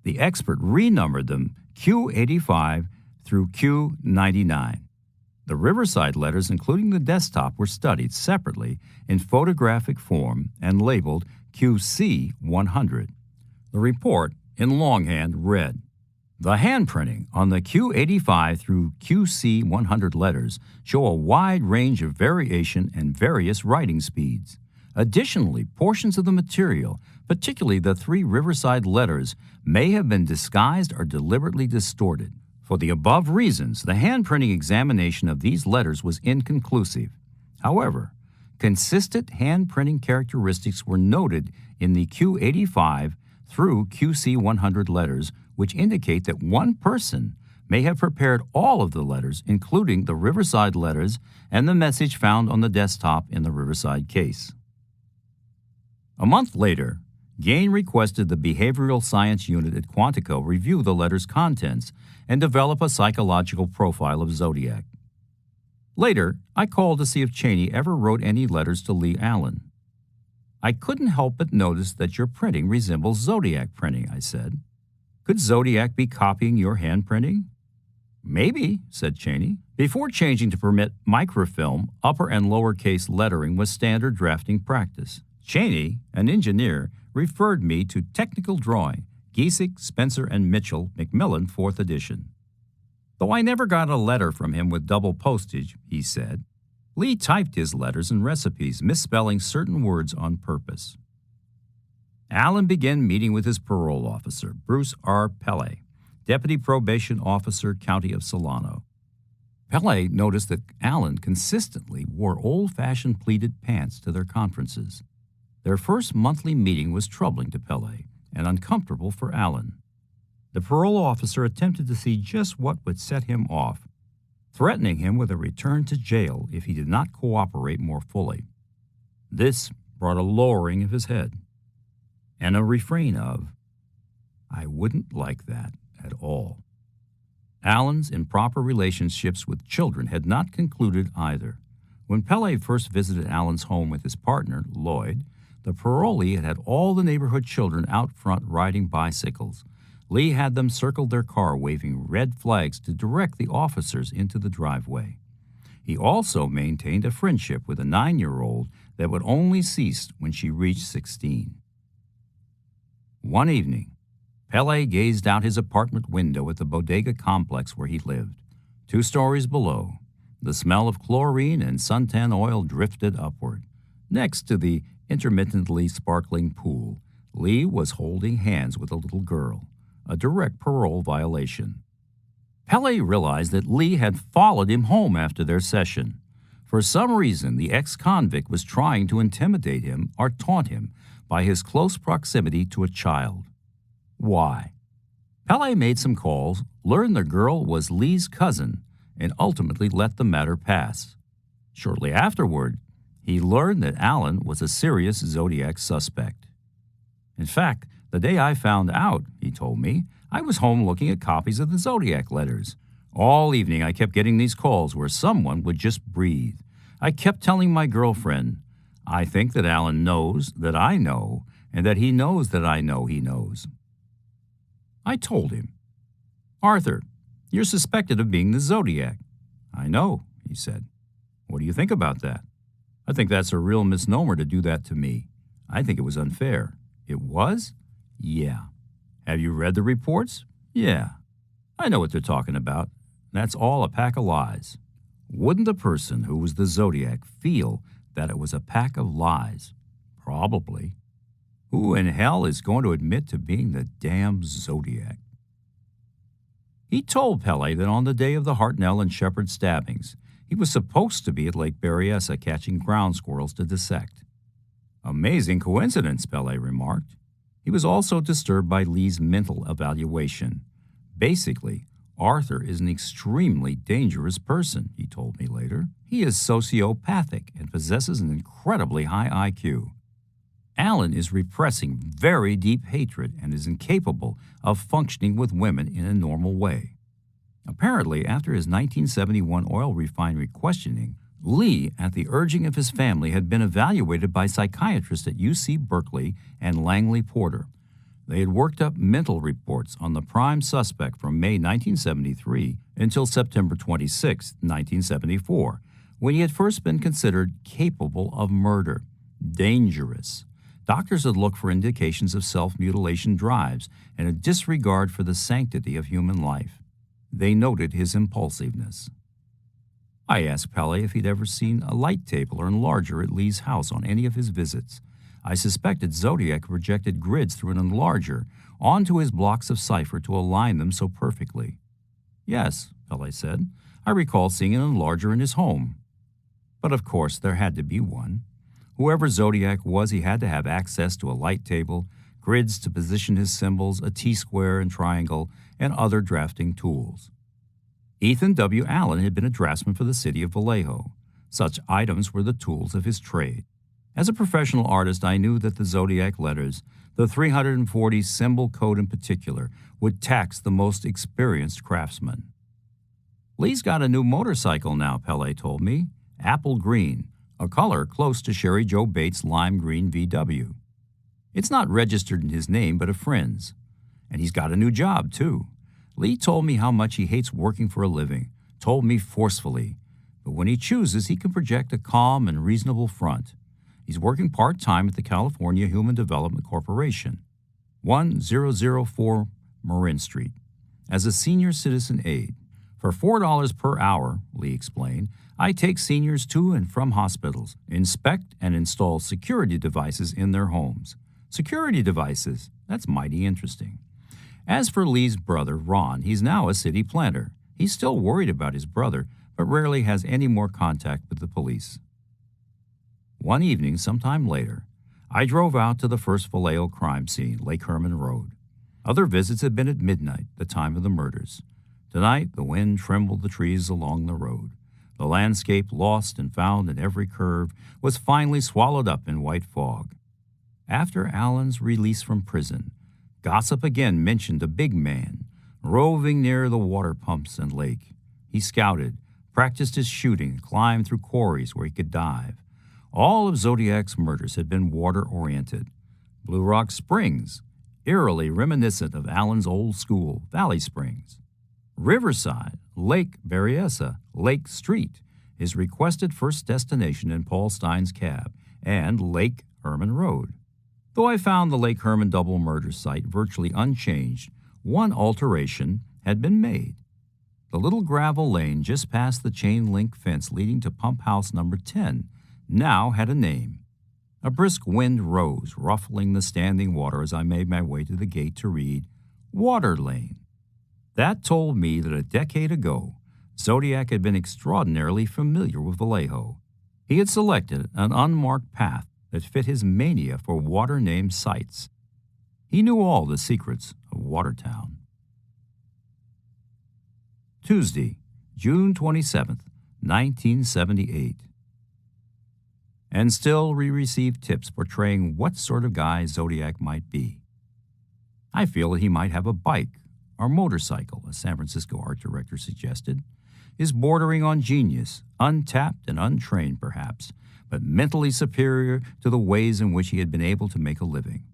The expert renumbered them Q85 through Q99. The Riverside letters, including the desktop, were studied separately in photographic form and labeled QC100. The report, in longhand, read, the handprinting on the Q85 through QC100 letters show a wide range of variation and various writing speeds. Additionally, portions of the material, particularly the 3 Riverside letters, may have been disguised or deliberately distorted. For the above reasons, the handprinting examination of these letters was inconclusive. However, consistent handprinting characteristics were noted in the Q85 through QC100 letters, which indicate that one person may have prepared all of the letters, including the Riverside letters and the message found on the desktop in the Riverside case. A month later, Gain requested the Behavioral Science Unit at Quantico review the letter's contents and develop a psychological profile of Zodiac. Later, I called to see if Cheney ever wrote any letters to Lee Allen. I couldn't help but notice that your printing resembles Zodiac printing, I said. Could Zodiac be copying your handprinting? Maybe, said Cheney. Before changing to permit microfilm, upper and lowercase lettering was standard drafting practice. Cheney, an engineer, referred me to technical drawing, Giesecke, Spencer, and Mitchell, Macmillan, 4th edition. Though I never got a letter from him with double postage, he said, Lee typed his letters and recipes, misspelling certain words on purpose. Allen began meeting with his parole officer, Bruce R. Pelle, Deputy Probation Officer, County of Solano. Pelle noticed that Allen consistently wore old-fashioned pleated pants to their conferences. Their first monthly meeting was troubling to Pelle and uncomfortable for Allen. The parole officer attempted to see just what would set him off, threatening him with a return to jail if he did not cooperate more fully. This brought a lowering of his head and a refrain of, I wouldn't like that at all. Allen's improper relationships with children had not concluded either. When Pelle first visited Allen's home with his partner, Lloyd, the parolee had all the neighborhood children out front riding bicycles. Lee had them circle their car waving red flags to direct the officers into the driveway. He also maintained a friendship with a 9-year-old that would only cease when she reached 16. One evening, Pelle gazed out his apartment window at the bodega complex where he lived. 2 stories below, the smell of chlorine and suntan oil drifted upward. Next to the intermittently sparkling pool, Lee was holding hands with a little girl, a direct parole violation. Pelle realized that Lee had followed him home after their session. For some reason, the ex-convict was trying to intimidate him or taunt him by his close proximity to a child. Why? Pelle made some calls, learned the girl was Lee's cousin, and ultimately let the matter pass. Shortly afterward, he learned that Alan was a serious Zodiac suspect. In fact, the day I found out, he told me, I was home looking at copies of the Zodiac letters. All evening I kept getting these calls where someone would just breathe. I kept telling my girlfriend, I think that Alan knows that I know, and that he knows that I know he knows. I told him, Arthur, you're suspected of being the Zodiac. I know, he said. What do you think about that? I think that's a real misnomer to do that to me. I think it was unfair. It was? Yeah. Have you read the reports? Yeah. I know what they're talking about. That's all a pack of lies. Wouldn't the person who was the Zodiac feel that it was a pack of lies? Probably. Who in hell is going to admit to being the damn Zodiac? He told Pelle that on the day of the Hartnell and Shepard stabbings, he was supposed to be at Lake Berryessa catching ground squirrels to dissect. Amazing coincidence, Pelle remarked. He was also disturbed by Lee's mental evaluation. Basically, Arthur is an extremely dangerous person, he told me later. He is sociopathic and possesses an incredibly high IQ. Alan is repressing very deep hatred and is incapable of functioning with women in a normal way. Apparently, after his 1971 oil refinery questioning, Lee, at the urging of his family, had been evaluated by psychiatrists at UC Berkeley and Langley Porter. They had worked up mental reports on the prime suspect from May 1973 until September 26, 1974, when he had first been considered capable of murder. Dangerous. Doctors had looked for indications of self-mutilation drives and a disregard for the sanctity of human life. They noted his impulsiveness. I asked Pelle if he'd ever seen a light table or enlarger at Lee's house on any of his visits. I suspected Zodiac projected grids through an enlarger onto his blocks of cipher to align them so perfectly. Yes, Pelle said, I recall seeing an enlarger in his home. But of course there had to be one. Whoever Zodiac was, he had to have access to a light table, grids to position his symbols, a T-square and triangle, and other drafting tools. Ethan W. Allen had been a draftsman for the city of Vallejo. Such items were the tools of his trade. As a professional artist, I knew that the Zodiac letters, the 340 symbol code in particular, would tax the most experienced craftsmen. Lee's got a new motorcycle now, Pelle told me, apple green, a color close to Sherry Joe Bates' lime green VW. It's not registered in his name, but a friend's. And he's got a new job, too. Lee told me how much he hates working for a living, told me forcefully. But when he chooses, he can project a calm and reasonable front. He's working part-time at the California Human Development Corporation, 1004 Marin Street, as a senior citizen aide. For $4 per hour, Lee explained, I take seniors to and from hospitals, inspect and install security devices in their homes. Security devices, that's mighty interesting. As for Lee's brother, Ron, he's now a city planner. He's still worried about his brother, but rarely has any more contact with the police. One evening, sometime later, I drove out to the first Vallejo crime scene, Lake Herman Road. Other visits had been at midnight, the time of the murders. Tonight, the wind trembled the trees along the road. The landscape, lost and found in every curve, was finally swallowed up in white fog. After Allen's release from prison, gossip again mentioned a big man, roving near the water pumps and lake. He scouted, practiced his shooting, climbed through quarries where he could dive. All of Zodiac's murders had been water-oriented. Blue Rock Springs, eerily reminiscent of Allen's old school, Valley Springs. Riverside, Lake Berryessa, Lake Street, his requested first destination in Paul Stein's cab, and Lake Herman Road. Though I found the Lake Herman double murder site virtually unchanged, one alteration had been made. The little gravel lane just past the chain-link fence leading to Pump House number 10 now had a name. A brisk wind rose, ruffling the standing water as I made my way to the gate to read, Water Lane. That told me that a decade ago, Zodiac had been extraordinarily familiar with Vallejo. He had selected an unmarked path that fit his mania for water-named sites. He knew all the secrets of Watertown. Tuesday, June 27th, 1978. And still we receive tips portraying what sort of guy Zodiac might be. I feel that he might have a bike or motorcycle, a San Francisco art director suggested, is bordering on genius, untapped and untrained perhaps, but mentally superior to the ways in which he had been able to make a living,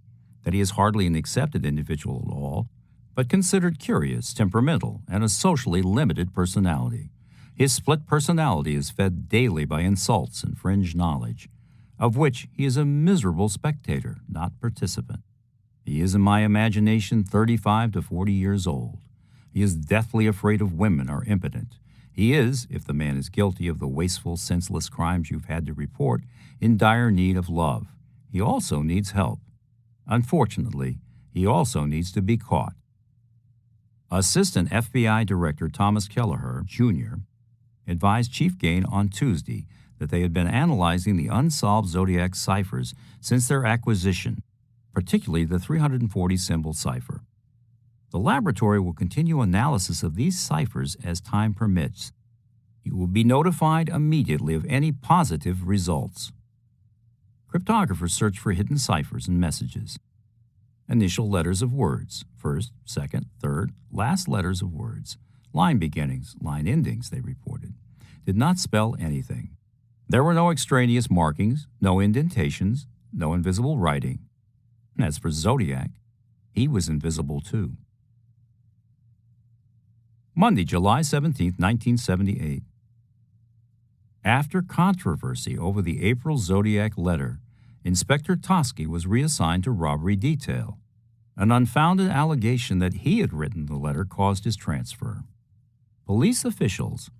that he is hardly an accepted individual at all, but considered curious, temperamental, and a socially limited personality. His split personality is fed daily by insults and fringe knowledge, of which he is a miserable spectator, not participant. He is, in my imagination, 35 to 40 years old. He is deathly afraid of women or impotent. He is, if the man is guilty of the wasteful, senseless crimes you've had to report, in dire need of love. He also needs help. Unfortunately, he also needs to be caught. Assistant FBI Director Thomas Kelleher, Jr., advised Chief Gain on Tuesday that they had been analyzing the unsolved Zodiac ciphers since their acquisition, particularly the 340-symbol cipher. The laboratory will continue analysis of these ciphers as time permits. You will be notified immediately of any positive results. Cryptographers search for hidden ciphers and messages. Initial letters of words, first, second, third, last letters of words. Line beginnings, line endings, they reported, did not spell anything. There were no extraneous markings, no indentations, no invisible writing. As for Zodiac, he was invisible too. Monday, July 17, 1978. After controversy over the April Zodiac letter, Inspector Toschi was reassigned to robbery detail. An unfounded allegation that he had written the letter caused his transfer. Police officials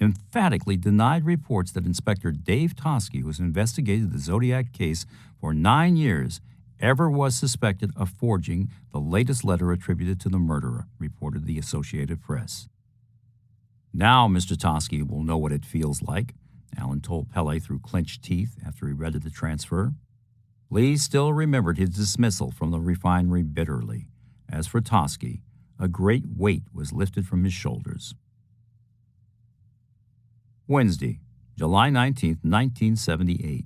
emphatically denied reports that Inspector Dave Toschi, who has investigated the Zodiac case for 9 years, ever was suspected of forging the latest letter attributed to the murderer, reported the Associated Press. Now Mr. Toschi will know what it feels like, Allen told Pelle through clenched teeth after he read of the transfer. Lee still remembered his dismissal from the refinery bitterly. As for Toschi, a great weight was lifted from his shoulders. Wednesday, July 19, 1978.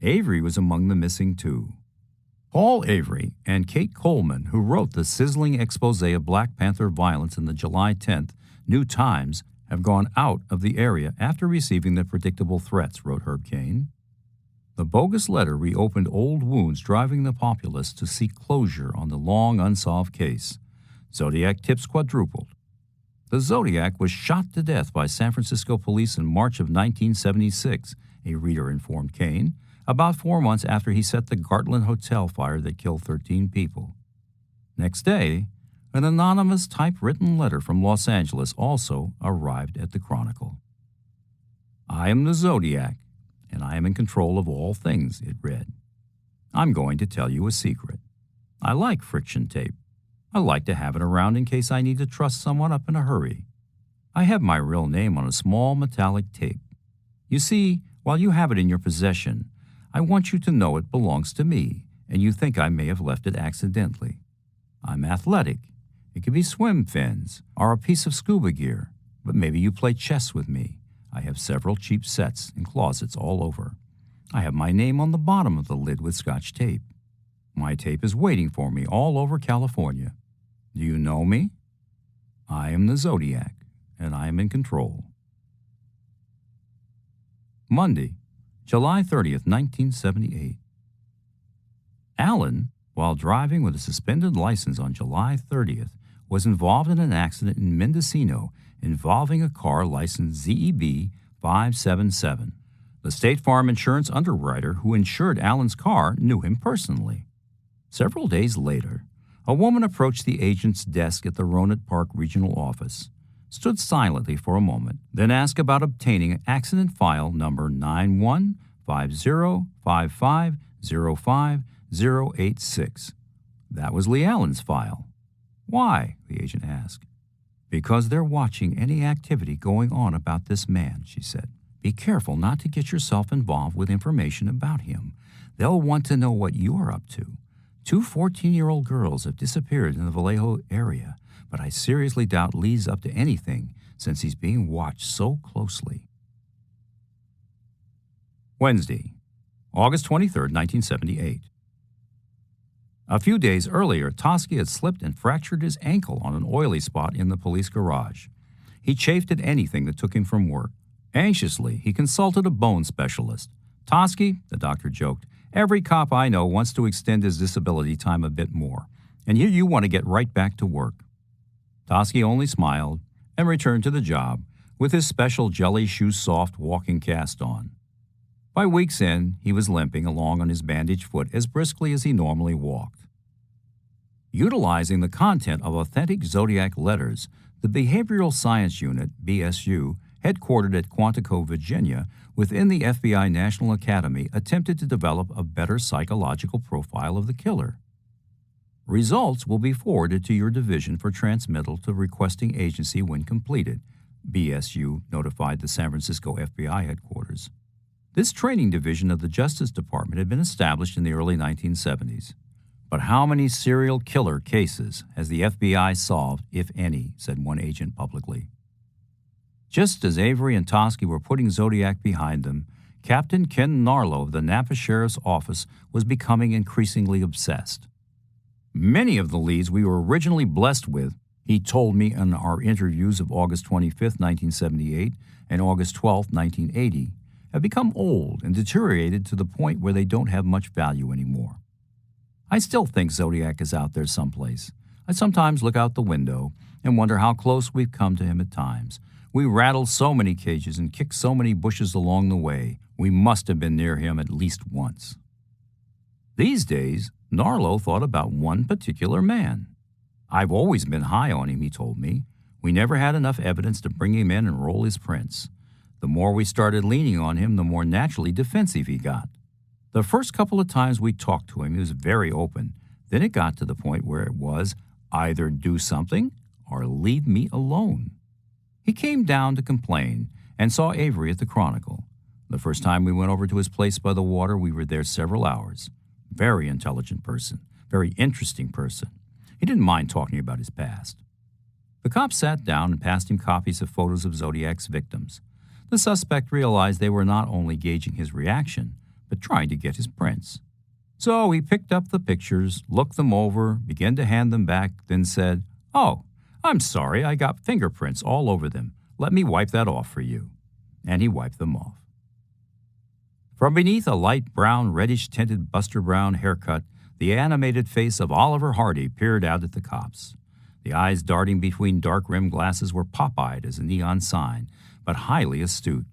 Avery was among the missing too. Paul Avery and Kate Coleman, who wrote the sizzling expose of Black Panther violence in the July 10th New Times, have gone out of the area after receiving the predictable threats, wrote Herb Cain. The bogus letter reopened old wounds, driving the populace to seek closure on the long unsolved case. Zodiac tips quadrupled. The Zodiac was shot to death by San Francisco police in March of 1976, a reader informed Cain, about 4 months after he set the Gartland Hotel fire that killed 13 people. Next day, an anonymous typewritten letter from Los Angeles also arrived at the Chronicle. I am the Zodiac, and I am in control of all things, it read. I'm going to tell you a secret. I like friction tape. I like to have it around in case I need to trust someone up in a hurry. I have my real name on a small metallic tape. You see, while you have it in your possession, I want you to know it belongs to me, and you think I may have left it accidentally. I'm athletic. It could be swim fins or a piece of scuba gear, but maybe you play chess with me. I have several cheap sets in closets all over. I have my name on the bottom of the lid with Scotch tape. My tape is waiting for me all over California. Do you know me? I am the Zodiac, and I am in control. Monday, July 30th, 1978. Allen, while driving with a suspended license on July 30th, was involved in an accident in Mendocino involving a car licensed ZEB 577. The State Farm Insurance underwriter who insured Allen's car knew him personally. Several days later, a woman approached the agent's desk at the Rohnert Park Regional Office, stood silently for a moment, then asked about obtaining accident file number 1-800-5055-05086. That was Lee Allen's file. Why? The agent asked. Because they're watching any activity going on about this man, she said. Be careful not to get yourself involved with information about him. They'll want to know what you're up to. 2 14-year-old girls have disappeared in the Vallejo area, but I seriously doubt Lee's up to anything since he's being watched so closely. Wednesday, August 23, 1978. A few days earlier, Toschi had slipped and fractured his ankle on an oily spot in the police garage. He chafed at anything that took him from work. Anxiously, he consulted a bone specialist. Toschi, the doctor joked, every cop I know wants to extend his disability time a bit more, and here you want to get right back to work. Toschi only smiled and returned to the job with his special jelly shoe soft walking cast on. By week's end, he was limping along on his bandaged foot as briskly as he normally walked. Utilizing the content of authentic Zodiac letters, the Behavioral Science Unit, BSU, headquartered at Quantico, Virginia, within the FBI National Academy, attempted to develop a better psychological profile of the killer. Results will be forwarded to your division for transmittal to requesting agency when completed, BSU notified the San Francisco FBI headquarters. This training division of the Justice Department had been established in the early 1970s. But how many serial killer cases has the FBI solved, if any, said one agent publicly. Just as Avery and Toschi were putting Zodiac behind them, Captain Ken Narlow of the Napa Sheriff's Office was becoming increasingly obsessed. Many of the leads we were originally blessed with, he told me in our interviews of August 25, 1978 and August 12, 1980, have become old and deteriorated to the point where they don't have much value anymore. I still think Zodiac is out there someplace. I sometimes look out the window and wonder how close we've come to him at times. We rattled so many cages and kicked so many bushes along the way. We must have been near him at least once. These days, Narlow thought about one particular man. I've always been high on him, he told me. We never had enough evidence to bring him in and roll his prints. The more we started leaning on him, the more naturally defensive he got. The first couple of times we talked to him, he was very open. Then it got to the point where it was either do something or leave me alone. He came down to complain and saw Avery at the Chronicle. The first time we went over to his place by the water, we were there several hours. Very intelligent person, very interesting person. He didn't mind talking about his past. The cop sat down and passed him copies of photos of Zodiac's victims. The suspect realized they were not only gauging his reaction, but trying to get his prints. So he picked up the pictures, looked them over, began to hand them back, then said, "Oh, I'm sorry, I got fingerprints all over them. Let me wipe that off for you." And he wiped them off. From beneath a light brown, reddish-tinted Buster Brown haircut, the animated face of Oliver Hardy peered out at the cops. The eyes darting between dark-rimmed glasses were pop-eyed as a neon sign, but highly astute.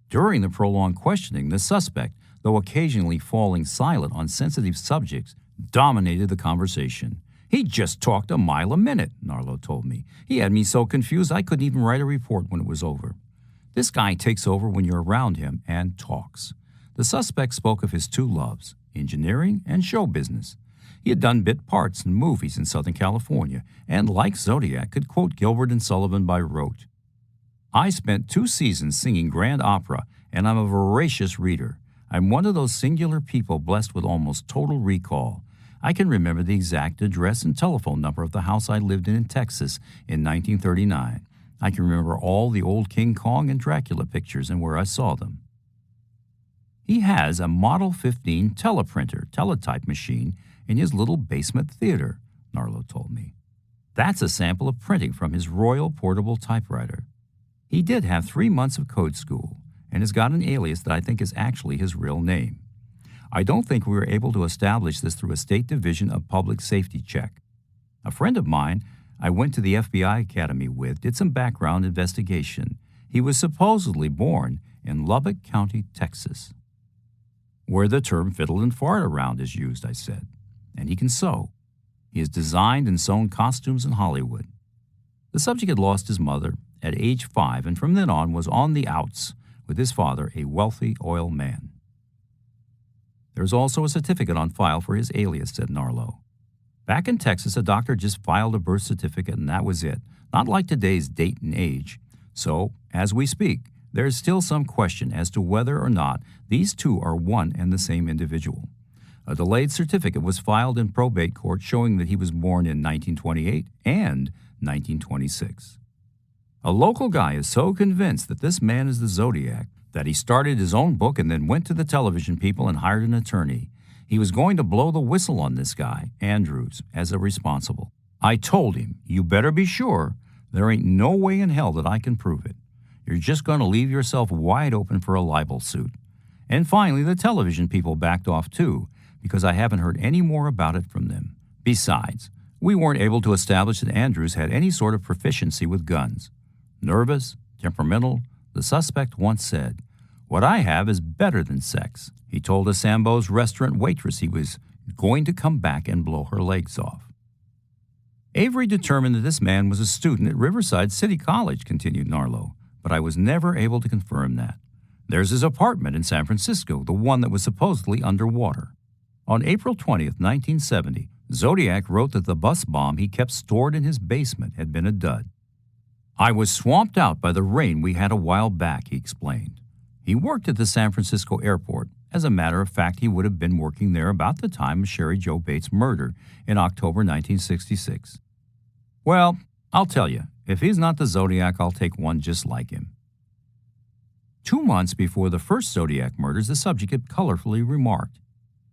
During the prolonged questioning, the suspect, though occasionally falling silent on sensitive subjects, dominated the conversation. "He just talked a mile a minute," Narlow told me. "He had me so confused I couldn't even write a report when it was over." This guy takes over when you're around him and talks. The suspect spoke of his two loves, engineering and show business. He had done bit parts in movies in Southern California and, like Zodiac, could quote Gilbert and Sullivan by rote. "I spent 2 seasons singing grand opera, and I'm a voracious reader. I'm one of those singular people blessed with almost total recall. I can remember the exact address and telephone number of the house I lived in Texas in 1939. I can remember all the old King Kong and Dracula pictures and where I saw them." He has a Model 15 teletype machine in his little basement theater, Narlow told me. That's a sample of printing from his Royal Portable Typewriter. He did have 3 months of code school and has got an alias that I think is actually his real name. I don't think we were able to establish this through a State Division of Public Safety check. A friend of mine I went to the FBI Academy with did some background investigation. He was supposedly born in Lubbock County, Texas, where the term fiddle and fart around is used, I said. And he can sew. He has designed and sewn costumes in Hollywood. The subject had lost his mother at age 5 and from then on was on the outs with his father, a wealthy oil man. There's also a certificate on file for his alias, said Narlow. Back in Texas, a doctor just filed a birth certificate and that was it, not like today's date and age. So, as we speak, there is still some question as to whether or not these two are one and the same individual. A delayed certificate was filed in probate court showing that he was born in 1928 and 1926. A local guy is so convinced that this man is the Zodiac that he started his own book and then went to the television people and hired an attorney. He was going to blow the whistle on this guy, Andrews, as a responsible. I told him, you better be sure. There ain't no way in hell that I can prove it. You're just going to leave yourself wide open for a libel suit. And finally, the television people backed off too, because I haven't heard any more about it from them. Besides, we weren't able to establish that Andrews had any sort of proficiency with guns. Nervous, temperamental, the suspect once said, "What I have is better than sex." He told a Sambo's restaurant waitress he was going to come back and blow her legs off. Avery determined that this man was a student at Riverside City College, continued Narlow, but I was never able to confirm that. There's his apartment in San Francisco, the one that was supposedly underwater. On April 20th, 1970, Zodiac wrote that the bus bomb he kept stored in his basement had been a dud. I was swamped out by the rain we had a while back, he explained. He worked at the San Francisco airport. As a matter of fact, he would have been working there about the time of Sherry Jo Bates' murder in October 1966. Well, I'll tell you, if he's not the Zodiac, I'll take one just like him. 2 months before the first Zodiac murders, the subject had colorfully remarked,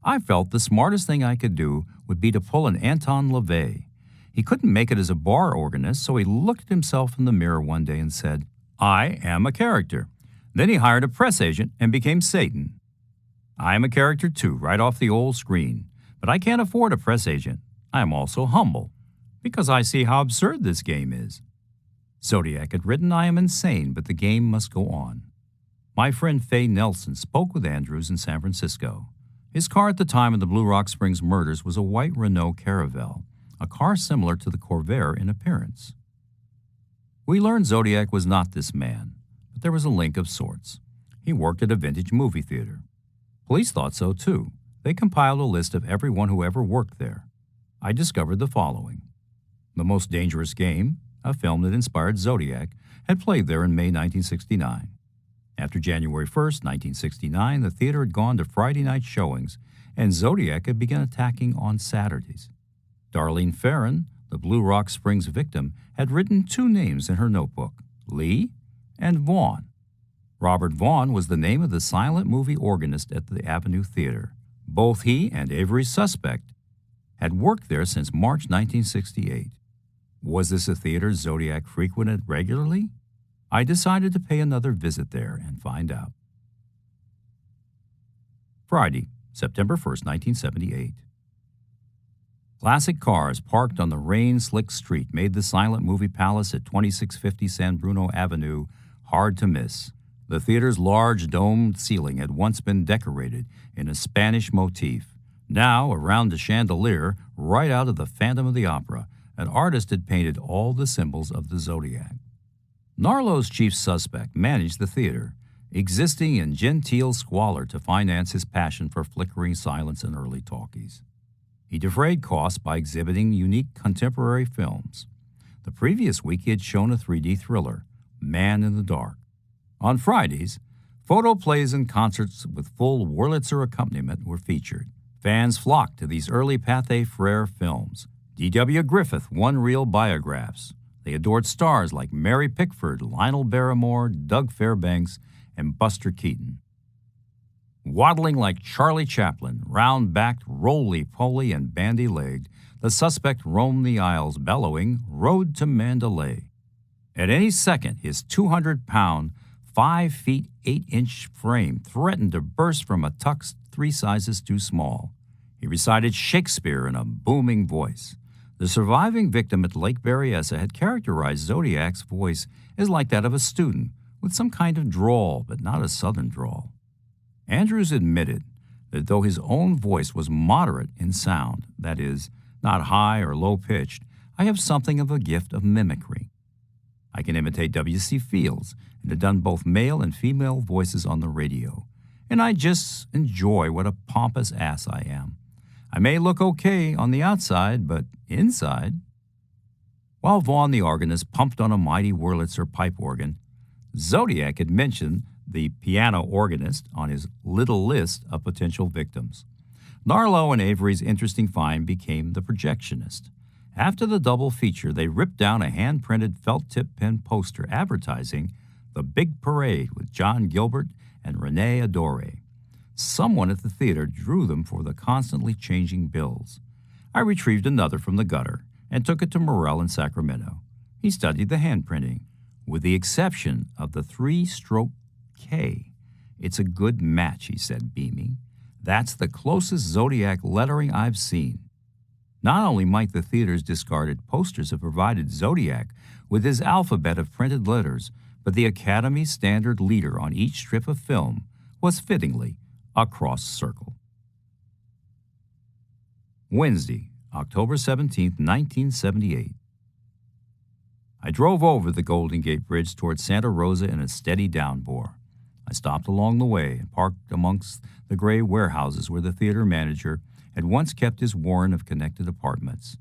I felt the smartest thing I could do would be to pull an Anton LaVey. He couldn't make it as a bar organist, so he looked at himself in the mirror one day and said, I am a character. Then he hired a press agent and became Satan. I am a character too, right off the old screen. But I can't afford a press agent. I am also humble, because I see how absurd this game is. Zodiac had written, I am insane, but the game must go on. My friend Faye Nelson spoke with Andrews in San Francisco. His car at the time of the Blue Rock Springs murders was a white Renault Caravelle, a car similar to the Corvair in appearance. We learned Zodiac was not this man, but there was a link of sorts. He worked at a vintage movie theater. Police thought so too. They compiled a list of everyone who ever worked there. I discovered the following. The Most Dangerous Game, a film that inspired Zodiac, had played there in May 1969. After January 1st, 1969, the theater had gone to Friday night showings, and Zodiac had begun attacking on Saturdays. Darlene Ferrin, the Blue Rock Springs victim, had written 2 names in her notebook, Lee and Vaughn. Robert Vaughn was the name of the silent movie organist at the Avenue Theater. Both he and Avery's suspect had worked there since March 1968. Was this a theater Zodiac frequented regularly? I decided to pay another visit there and find out. Friday, September 1st, 1978. Classic cars parked on the rain-slick street made the silent movie palace at 2650 San Bruno Avenue hard to miss. The theater's large domed ceiling had once been decorated in a Spanish motif. Now, around a chandelier, right out of the Phantom of the Opera, an artist had painted all the symbols of the Zodiac. Narlow's chief suspect managed the theater, existing in genteel squalor to finance his passion for flickering silence and early talkies. He defrayed costs by exhibiting unique contemporary films. The previous week he had shown a 3D thriller, Man in the Dark. On Fridays, photo plays and concerts with full Wurlitzer accompaniment were featured. Fans flocked to these early Pathé Frere films. D.W. Griffith won reel biographs. They adored stars like Mary Pickford, Lionel Barrymore, Doug Fairbanks, and Buster Keaton. Waddling like Charlie Chaplin, round-backed, roly-poly, and bandy-legged, the suspect roamed the aisles bellowing, Road to Mandalay. At any second, his 200-pound, 5 feet 8-inch frame threatened to burst from a tux 3 sizes too small. He recited Shakespeare in a booming voice. The surviving victim at Lake Berryessa had characterized Zodiac's voice as like that of a student, with some kind of drawl, but not a southern drawl. Andrews admitted that though his own voice was moderate in sound, that is, not high or low-pitched, I have something of a gift of mimicry. I can imitate W.C. Fields and have done both male and female voices on the radio, and I just enjoy what a pompous ass I am. I may look okay on the outside, but inside. While Vaughn the organist pumped on a mighty Wurlitzer pipe organ, Zodiac had mentioned the piano organist on his little list of potential victims. Narlow and Avery's interesting find became the projectionist. After the double feature, they ripped down a hand-printed felt-tip pen poster advertising The Big Parade with John Gilbert and Renee Adore. Someone at the theater drew them for the constantly changing bills. I retrieved another from the gutter and took it to Morrell in Sacramento. He studied the handprinting. With the exception of the 3-stroke K, it's a good match, he said, beaming. That's the closest Zodiac lettering I've seen. Not only might the theater's discarded posters have provided Zodiac with his alphabet of printed letters, but the Academy standard leader on each strip of film was fittingly a cross circle. Wednesday, October 17, 1978. I drove over the Golden Gate Bridge toward Santa Rosa in a steady downpour. I stopped along the way and parked amongst the gray warehouses where the theater manager had once kept his warren of connected apartments.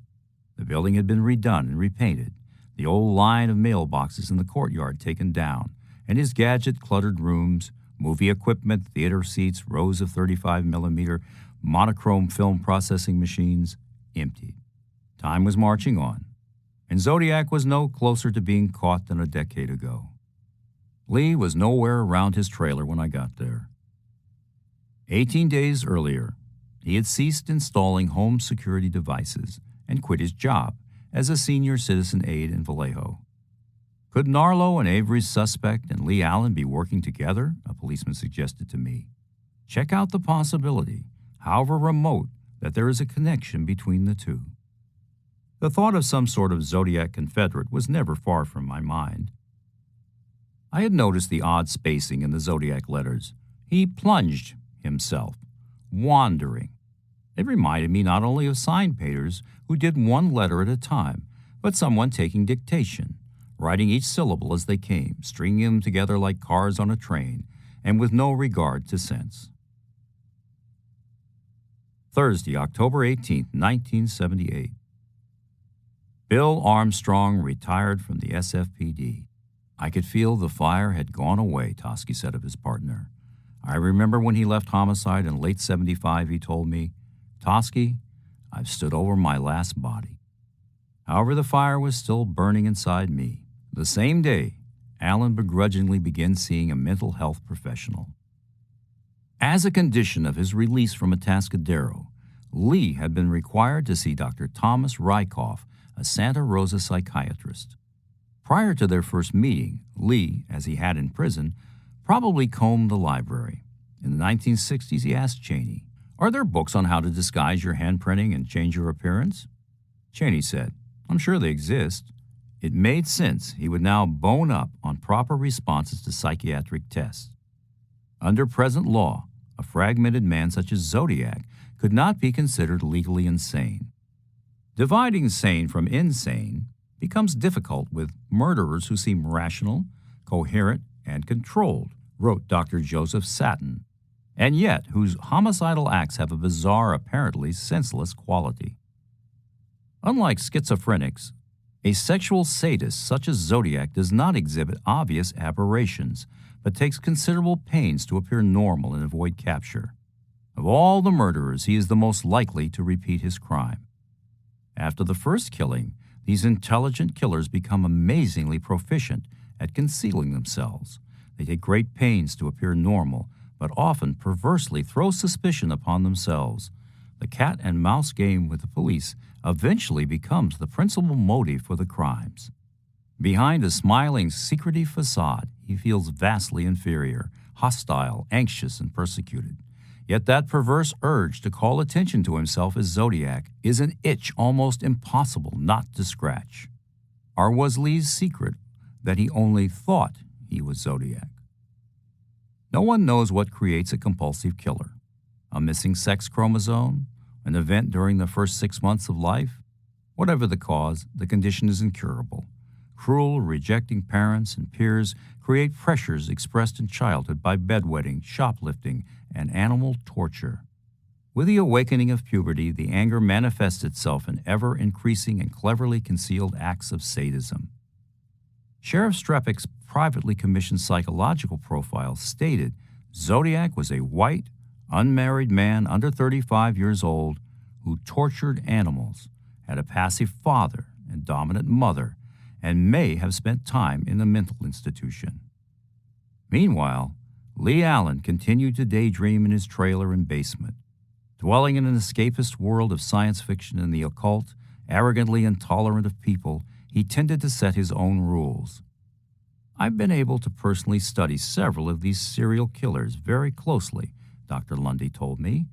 The building had been redone and repainted, the old line of mailboxes in the courtyard taken down, and his gadget-cluttered rooms, movie equipment, theater seats, rows of 35mm monochrome film processing machines, emptied. Time was marching on, and Zodiac was no closer to being caught than a decade ago. Lee was nowhere around his trailer when I got there. 18 days earlier, he had ceased installing home security devices and quit his job as a senior citizen aide in Vallejo. Could Narlow and Avery's suspect and Lee Allen be working together? A policeman suggested to me. Check out the possibility, however remote, that there is a connection between the two. The thought of some sort of Zodiac confederate was never far from my mind. I had noticed the odd spacing in the Zodiac letters. He plunged himself, wandering. It reminded me not only of sign painters who did one letter at a time, but someone taking dictation, writing each syllable as they came, stringing them together like cars on a train, and with no regard to sense. Thursday, October 18, 1978. Bill Armstrong retired from the SFPD. I could feel the fire had gone away, Toschi said of his partner. I remember when he left homicide in late 75, he told me, Toschi, I've stood over my last body. However, the fire was still burning inside me. The same day, Allen begrudgingly began seeing a mental health professional. As a condition of his release from Atascadero, Lee had been required to see Dr. Thomas Rykoff, a Santa Rosa psychiatrist. Prior to their first meeting, Lee, as he had in prison, probably combed the library. In the 1960s, he asked Cheney, "Are there books on how to disguise your handprinting and change your appearance?" Cheney said, "I'm sure they exist." It made sense he would now bone up on proper responses to psychiatric tests. Under present law, a fragmented man such as Zodiac could not be considered legally insane. Dividing sane from insane becomes difficult with murderers who seem rational, coherent, and controlled, wrote Dr. Joseph Satin, and yet whose homicidal acts have a bizarre, apparently senseless quality. Unlike schizophrenics, a sexual sadist such as Zodiac does not exhibit obvious aberrations, but takes considerable pains to appear normal and avoid capture. Of all the murderers, he is the most likely to repeat his crime. After the first killing, these intelligent killers become amazingly proficient at concealing themselves. They take great pains to appear normal, but often perversely throw suspicion upon themselves. The cat and mouse game with the police eventually becomes the principal motive for the crimes. Behind a smiling, secretive facade, he feels vastly inferior, hostile, anxious, and persecuted. Yet that perverse urge to call attention to himself as Zodiac is an itch almost impossible not to scratch. Or was Lee's secret that he only thought he was Zodiac? No one knows what creates a compulsive killer. A missing sex chromosome? An event during the first 6 months of life? Whatever the cause, the condition is incurable. Cruel, rejecting parents and peers create pressures expressed in childhood by bedwetting, shoplifting, and animal torture. With the awakening of puberty, the anger manifests itself in ever-increasing and cleverly concealed acts of sadism. Sheriff Strepik's privately commissioned psychological profile stated Zodiac was a white, unmarried man under 35 years old who tortured animals, had a passive father and dominant mother, and may have spent time in a mental institution. Meanwhile, Lee Allen continued to daydream in his trailer and basement. Dwelling in an escapist world of science fiction and the occult, arrogantly intolerant of people, he tended to set his own rules. I've been able to personally study several of these serial killers very closely, Dr. Lundy told me.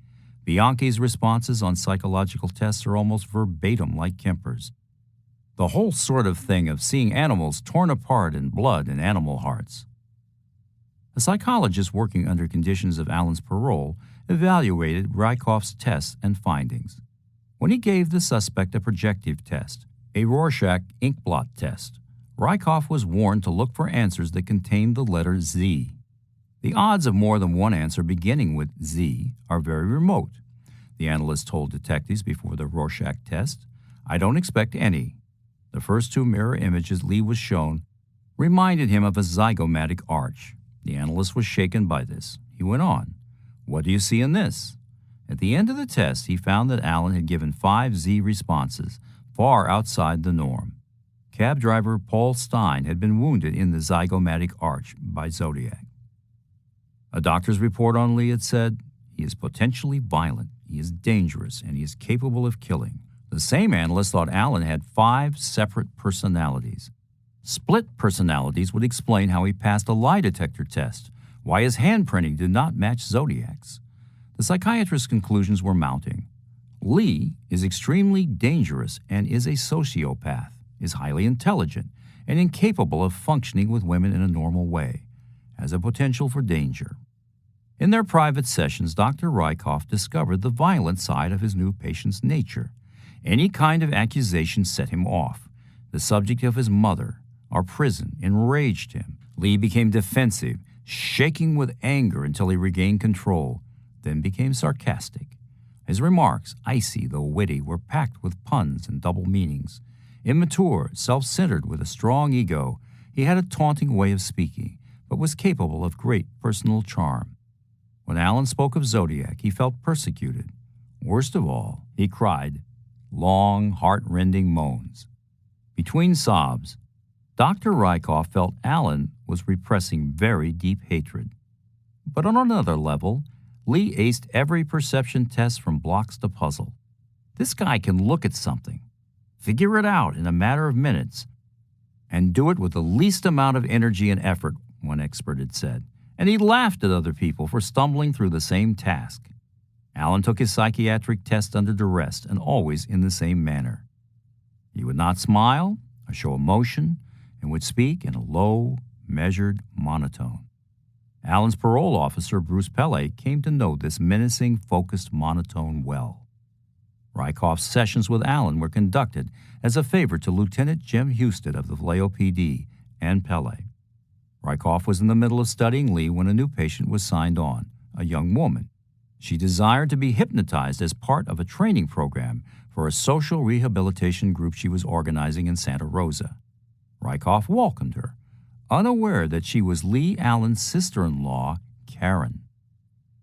Bianchi's responses on psychological tests are almost verbatim like Kemper's. The whole sort of thing of seeing animals torn apart in blood and animal hearts. A psychologist working under conditions of Allen's parole evaluated Rykoff's tests and findings. When he gave the suspect a projective test, a Rorschach ink blot test, Rykoff was warned to look for answers that contained the letter Z. The odds of more than one answer beginning with Z are very remote, the analyst told detectives before the Rorschach test. I don't expect any. The first two mirror images Lee was shown reminded him of a zygomatic arch. The analyst was shaken by this. He went on, what do you see in this? At the end of the test, he found that Allen had given 5 Z responses, far outside the norm. Cab driver Paul Stein had been wounded in the zygomatic arch by Zodiac. A doctor's report on Lee had said, he is potentially violent, he is dangerous, and he is capable of killing. The same analyst thought Allen had 5 separate personalities. Split personalities would explain how he passed a lie detector test, why his handprinting did not match Zodiac's. The psychiatrist's conclusions were mounting. Lee is extremely dangerous and is a sociopath, is highly intelligent, and incapable of functioning with women in a normal way, has a potential for danger. In their private sessions, Dr. Rykoff discovered the violent side of his new patient's nature. Any kind of accusation set him off. The subject of his mother, or prison, enraged him. Lee became defensive, shaking with anger until he regained control, then became sarcastic. His remarks, icy though witty, were packed with puns and double meanings. Immature, self-centered with a strong ego, he had a taunting way of speaking, but was capable of great personal charm. When Allen spoke of Zodiac, he felt persecuted. Worst of all, he cried long, heart-rending moans. Between sobs, Dr. Rykoff felt Allen was repressing very deep hatred. But on another level, Lee aced every perception test from blocks to puzzle. This guy can look at something, figure it out in a matter of minutes, and do it with the least amount of energy and effort, one expert had said, and he laughed at other people for stumbling through the same task. Allen took his psychiatric test under duress and always in the same manner. He would not smile or show emotion and would speak in a low, measured monotone. Allen's parole officer, Bruce Pelle, came to know this menacing, focused monotone well. Rykoff's sessions with Allen were conducted as a favor to Lieutenant Jim Husted of the Vallejo PD and Pelle. Rykoff was in the middle of studying Lee when a new patient was signed on, a young woman. She desired to be hypnotized as part of a training program for a social rehabilitation group she was organizing in Santa Rosa. Rykoff welcomed her, unaware that she was Lee Allen's sister-in-law, Karen.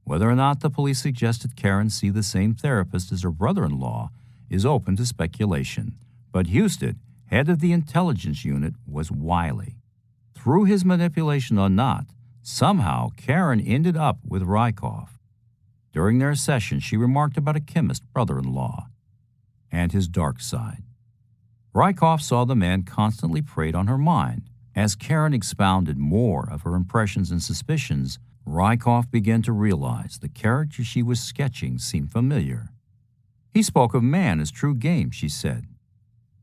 Whether or not the police suggested Karen see the same therapist as her brother-in-law is open to speculation, but Husted, head of the intelligence unit, was wily. Through his manipulation or not, somehow Karen ended up with Rykoff. During their session, she remarked about a chemist brother-in-law and his dark side. Rykoff saw the man constantly preyed on her mind. As Karen expounded more of her impressions and suspicions, Rykoff began to realize the character she was sketching seemed familiar. He spoke of man as true game, she said.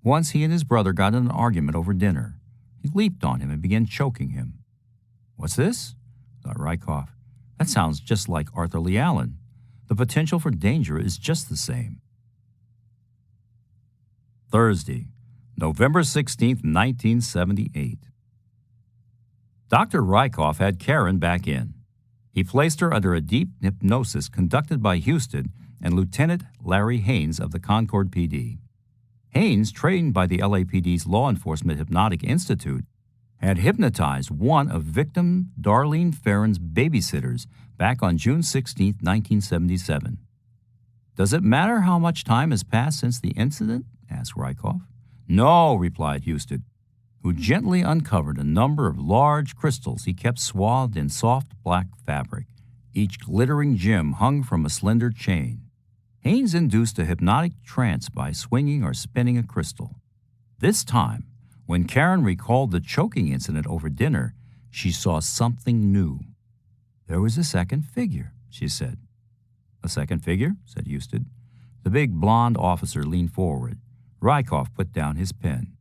Once he and his brother got in an argument over dinner. He leaped on him and began choking him. What's this? Thought Rykoff. That sounds just like Arthur Lee Allen. The potential for danger is just the same. Thursday. November 16, 1978. Dr. Rykoff had Karen back in. He placed her under a deep hypnosis conducted by Houston and Lieutenant Larry Haynes of the Concord PD. Haynes, trained by the LAPD's Law Enforcement Hypnotic Institute, had hypnotized one of victim Darlene Farron's babysitters back on June 16, 1977. "Does it matter how much time has passed since the incident?" asked Rykoff. "No," replied Houston, who gently uncovered a number of large crystals he kept swathed in soft black fabric. Each glittering gem hung from a slender chain. Haynes induced a hypnotic trance by swinging or spinning a crystal. This time, when Karen recalled the choking incident over dinner, she saw something new. "There was a second figure," she said. "A second figure?" said Houston. The big blond officer leaned forward. Rykoff put down his pen.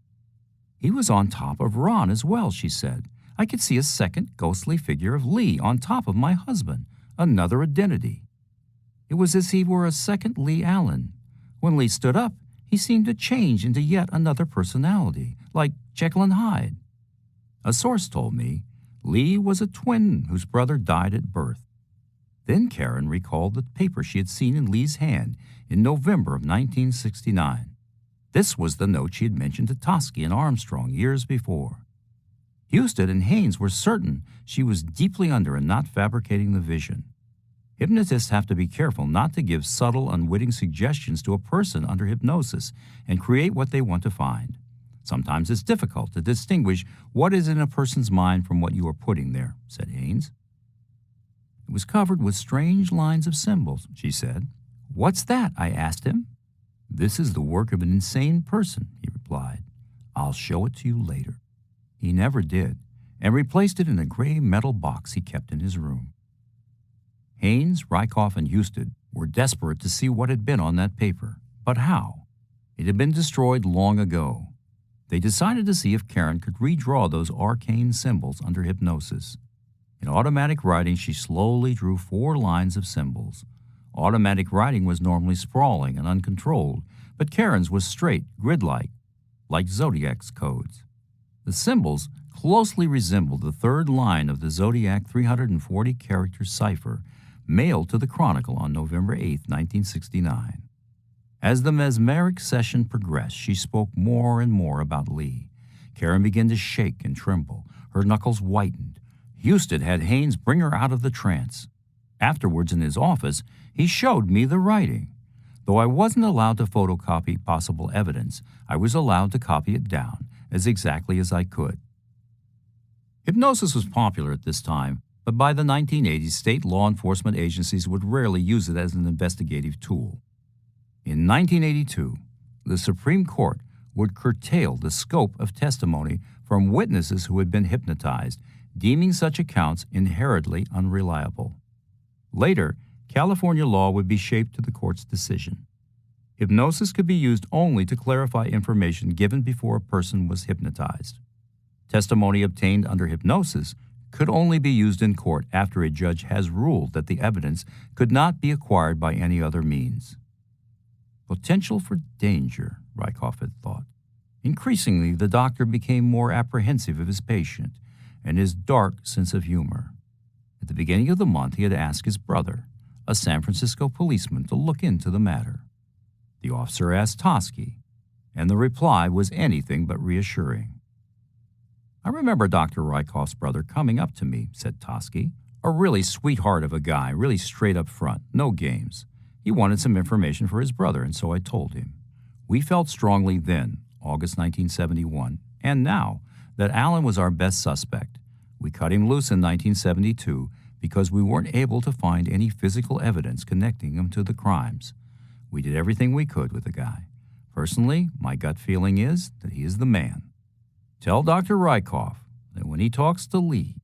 "He was on top of Ron as well," she said. "I could see a second ghostly figure of Lee on top of my husband, another identity. It was as if he were a second Lee Allen. When Lee stood up, he seemed to change into yet another personality, like Jekyll and Hyde. A source told me Lee was a twin whose brother died at birth." Then Karen recalled the paper she had seen in Lee's hand in November of 1969. This was the note she had mentioned to Toschi and Armstrong years before. Houston and Haynes were certain she was deeply under and not fabricating the vision. Hypnotists have to be careful not to give subtle, unwitting suggestions to a person under hypnosis and create what they want to find. Sometimes it's difficult to distinguish what is in a person's mind from what you are putting there, said Haynes. It was covered with strange lines of symbols, she said. "What's that?" I asked him. "This is the work of an insane person," he replied. "I'll show it to you later." He never did, and replaced it in a gray metal box he kept in his room. Haynes, Rykoff, and Houston were desperate to see what had been on that paper. But how? It had been destroyed long ago. They decided to see if Karen could redraw those arcane symbols under hypnosis. In automatic writing, she slowly drew 4 lines of symbols. Automatic writing was normally sprawling and uncontrolled, but Karen's was straight, grid-like, like Zodiac's codes. The symbols closely resembled the 3rd line of the Zodiac 340-character cipher mailed to the Chronicle on November 8, 1969. As the mesmeric session progressed, she spoke more and more about Lee. Karen began to shake and tremble. Her knuckles whitened. Houston had Haynes bring her out of the trance. Afterwards, in his office, he showed me the writing. Though I wasn't allowed to photocopy possible evidence, I was allowed to copy it down as exactly as I could. Hypnosis was popular at this time, but by the 1980s, state law enforcement agencies would rarely use it as an investigative tool. In 1982, the Supreme Court would curtail the scope of testimony from witnesses who had been hypnotized, deeming such accounts inherently unreliable. Later, California law would be shaped to the court's decision. Hypnosis could be used only to clarify information given before a person was hypnotized. Testimony obtained under hypnosis could only be used in court after a judge has ruled that the evidence could not be acquired by any other means. Potential for danger, Rykoff had thought. Increasingly, the doctor became more apprehensive of his patient and his dark sense of humor. At the beginning of the month, he had asked his brother, a San Francisco policeman, to look into the matter. The officer asked Toschi, and the reply was anything but reassuring. "I remember Dr. Rykoff's brother coming up to me," said Toschi. "A really sweetheart of a guy, really straight up front, no games. He wanted some information for his brother, and so I told him. We felt strongly then, August 1971, and now, that Allen was our best suspect. We cut him loose in 1972 because we weren't able to find any physical evidence connecting him to the crimes. We did everything we could with the guy. Personally, my gut feeling is that he is the man. Tell Dr. Rykoff that when he talks to Lee,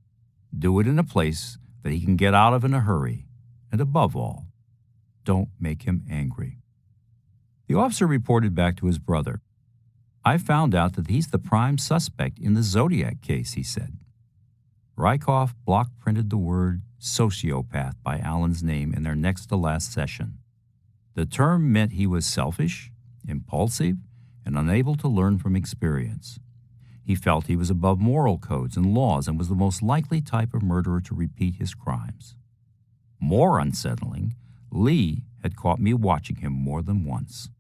do it in a place that he can get out of in a hurry, and above all, don't make him angry." The officer reported back to his brother. "I found out that he's the prime suspect in the Zodiac case," he said. Rykoff block-printed the word sociopath by Allen's name in their next-to-last session. The term meant he was selfish, impulsive, and unable to learn from experience. He felt he was above moral codes and laws and was the most likely type of murderer to repeat his crimes. More unsettling, Lee had caught me watching him more than once.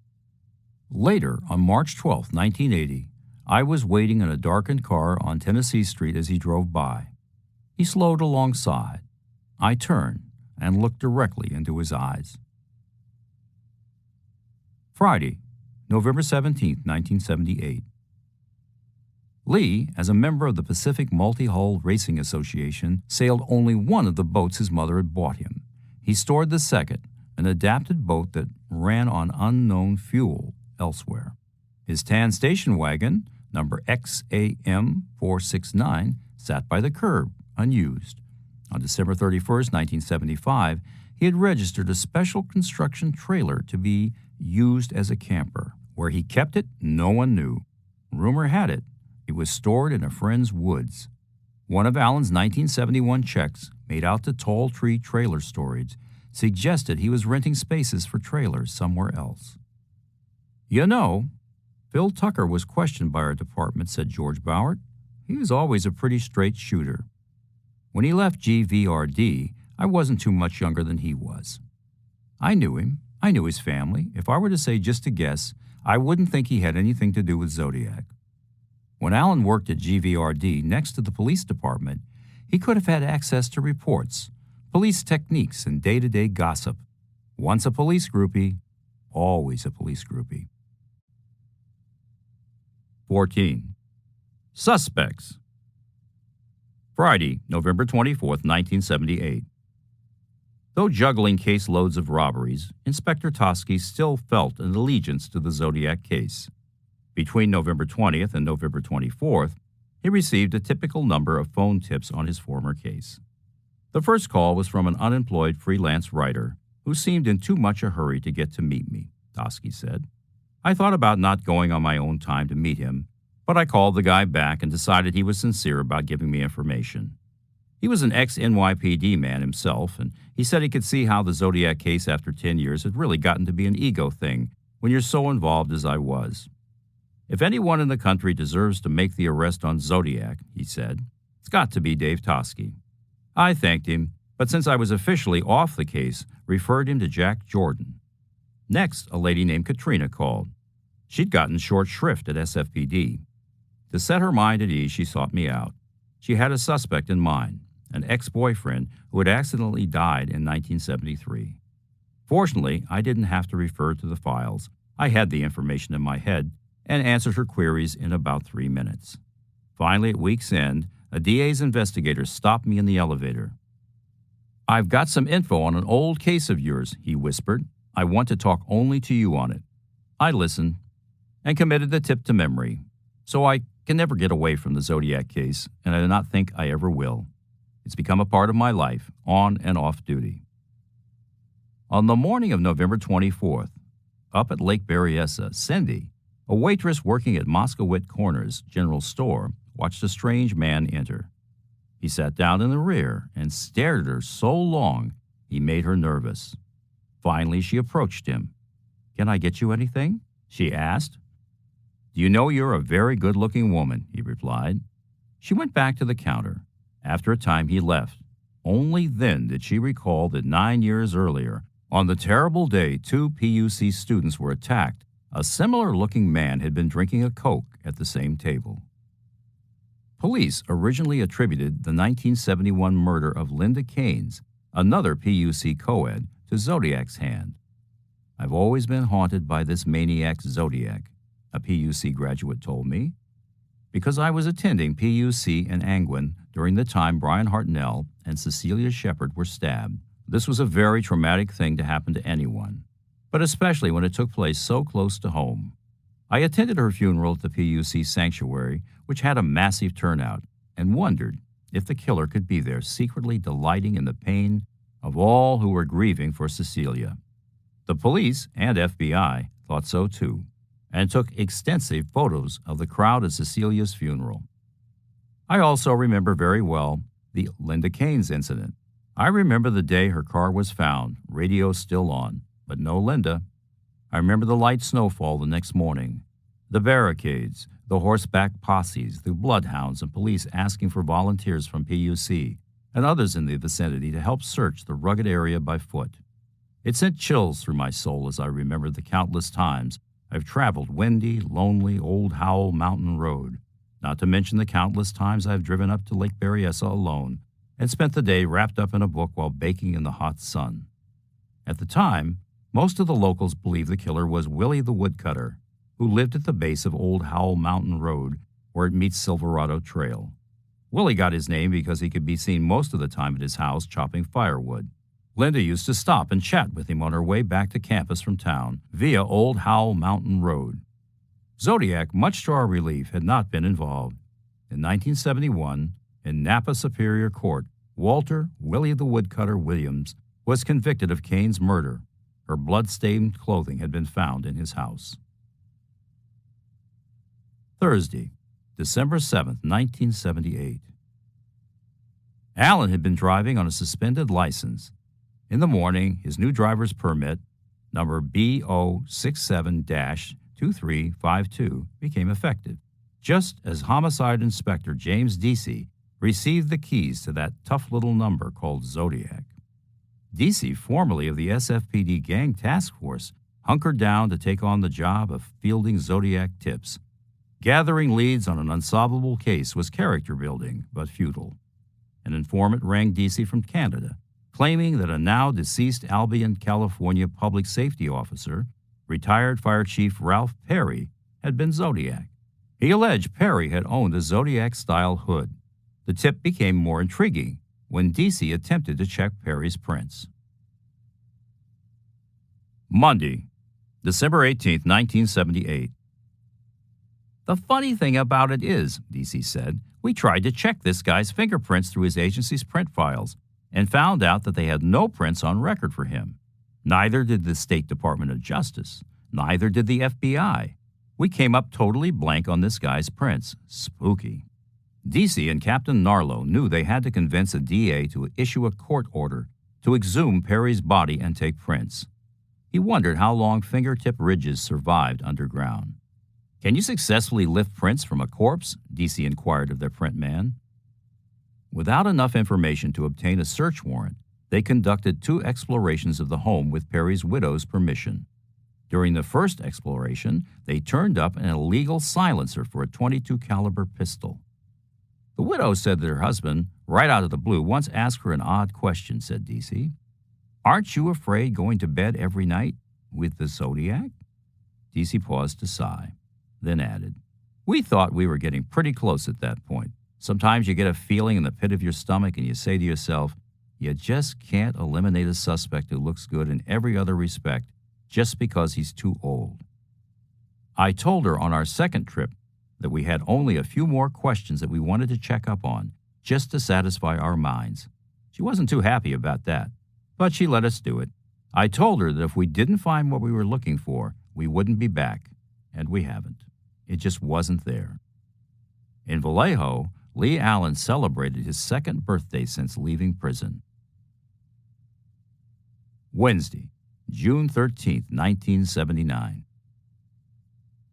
Later, on March 12, 1980, I was waiting in a darkened car on Tennessee Street as he drove by. He slowed alongside. I turned and looked directly into his eyes. Friday, November 17, 1978. Lee, as a member of the Pacific Multi-Hull Racing Association, sailed only one of the boats his mother had bought him. He stored the second, an adapted boat that ran on unknown fuel elsewhere. His tan station wagon, number XAM469, sat by the curb, unused. On December 31, 1975, he had registered a special construction trailer to be used as a camper. Where he kept it, no one knew. Rumor had it was stored in a friend's woods. One of Allen's 1971 checks, made out to Tall Tree Trailer Storage, suggested he was renting spaces for trailers somewhere else. You know, Phil Tucker was questioned by our department, said George Bowert. He was always a pretty straight shooter. When he left GVRD, I wasn't too much younger than he was. I knew him. I knew his family. If I were to say just a guess, I wouldn't think he had anything to do with Zodiac. When Allen worked at GVRD next to the police department, he could have had access to reports, police techniques, and day-to-day gossip. Once a police groupie, always a police groupie. 14. Suspects. Friday, November 24, 1978. Though juggling caseloads of robberies, Inspector Toschi still felt an allegiance to the Zodiac case. Between November 20th and November 24th, he received a typical number of phone tips on his former case. The first call was from an unemployed freelance writer who seemed in too much a hurry to get to meet me, Toschi said. I thought about not going on my own time to meet him, but I called the guy back and decided he was sincere about giving me information. He was an ex-NYPD man himself, and he said he could see how the Zodiac case after 10 years had really gotten to be an ego thing when you're so involved as I was. If anyone in the country deserves to make the arrest on Zodiac, he said, it's got to be Dave Toschi. I thanked him, but since I was officially off the case, referred him to Jack Jordan. Next, a lady named Katrina called. She'd gotten short shrift at SFPD. To set her mind at ease, she sought me out. She had a suspect in mind, an ex-boyfriend who had accidentally died in 1973. Fortunately, I didn't have to refer to the files. I had the information in my head and answered her queries in about 3 minutes. Finally, at week's end, a DA's investigator stopped me in the elevator. I've got some info on an old case of yours, he whispered. I want to talk only to you on it. I listened and committed the tip to memory, so I can never get away from the Zodiac case, and I do not think I ever will. It's become a part of my life, on and off duty. On the morning of November 24th, up at Lake Berryessa, Cindy, a waitress working at Moskowitz Corners General Store, watched a strange man enter. He sat down in the rear and stared at her so long he made her nervous. Finally, she approached him. "Can I get you anything?" she asked. "Do you know you're a very good-looking woman?" he replied. She went back to the counter. After a time, he left. Only then did she recall that 9 years earlier, on the terrible day 2 PUC students were attacked, a similar-looking man had been drinking a Coke at the same table. Police originally attributed the 1971 murder of Linda Keynes, another PUC co-ed, to Zodiac's hand. "I've always been haunted by this maniac Zodiac," a PUC graduate told me, because I was attending PUC in Angwin during the time Brian Hartnell and Cecilia Shepard were stabbed. This was a very traumatic thing to happen to anyone, but especially when it took place so close to home. I attended her funeral at the PUC sanctuary, which had a massive turnout, and wondered if the killer could be there secretly delighting in the pain of all who were grieving for Cecilia. The police and FBI thought so too, and took extensive photos of the crowd at Cecilia's funeral. I also remember very well the Linda Keynes incident. I remember the day her car was found, radio still on, but no Linda. I remember the light snowfall the next morning. The barricades, the horseback posses, the bloodhounds and police asking for volunteers from PUC and others in the vicinity to help search the rugged area by foot. It sent chills through my soul as I remembered the countless times I've traveled windy, lonely Old Howell Mountain Road, not to mention the countless times I've driven up to Lake Berryessa alone and spent the day wrapped up in a book while baking in the hot sun. At the time, most of the locals believed the killer was Willie the Woodcutter, who lived at the base of Old Howell Mountain Road where it meets Silverado Trail. Willie got his name because he could be seen most of the time at his house chopping firewood. Linda used to stop and chat with him on her way back to campus from town via Old Howell Mountain Road. Zodiac, much to our relief, had not been involved. In 1971, in Napa Superior Court, Walter Willie the Woodcutter Williams was convicted of Kane's murder. Her blood-stained clothing had been found in his house. Thursday, December 7, 1978. Allen had been driving on a suspended license. In the morning, his new driver's permit, number BO67-2352, became effective, just as Homicide Inspector James Deasy received the keys to that tough little number called Zodiac. Deasy, formerly of the SFPD Gang Task Force, hunkered down to take on the job of fielding Zodiac tips. Gathering leads on an unsolvable case was character-building, but futile. An informant rang Deasy from Canada, claiming that a now-deceased Albion, California public safety officer, retired Fire Chief Ralph Perry, had been Zodiac. He alleged Perry had owned a Zodiac-style hood. The tip became more intriguing when Deasy attempted to check Perry's prints. Monday, December 18, 1978. The funny thing about it is, Deasy said, we tried to check this guy's fingerprints through his agency's print files and found out that they had no prints on record for him. Neither did the State Department of Justice. Neither did the FBI. We came up totally blank on this guy's prints. Spooky. Deasy and Captain Narlow knew they had to convince a DA to issue a court order to exhume Perry's body and take prints. He wondered how long fingertip ridges survived underground. Can you successfully lift prints from a corpse? Deasy inquired of their print man. Without enough information to obtain a search warrant, they conducted 2 explorations of the home with Perry's widow's permission. During the first exploration, they turned up an illegal silencer for a .22 caliber pistol. The widow said that her husband, right out of the blue, once asked her an odd question, said Deasy. Aren't you afraid going to bed every night with the Zodiac? Deasy paused to sigh, then added, We thought we were getting pretty close at that point. Sometimes you get a feeling in the pit of your stomach and you say to yourself, you just can't eliminate a suspect who looks good in every other respect just because he's too old. I told her on our second trip that we had only a few more questions that we wanted to check up on, just to satisfy our minds. She wasn't too happy about that, but she let us do it. I told her that if we didn't find what we were looking for, we wouldn't be back, and we haven't. It just wasn't there. In Vallejo, Lee Allen celebrated his 2nd birthday since leaving prison. Wednesday, June 13, 1979.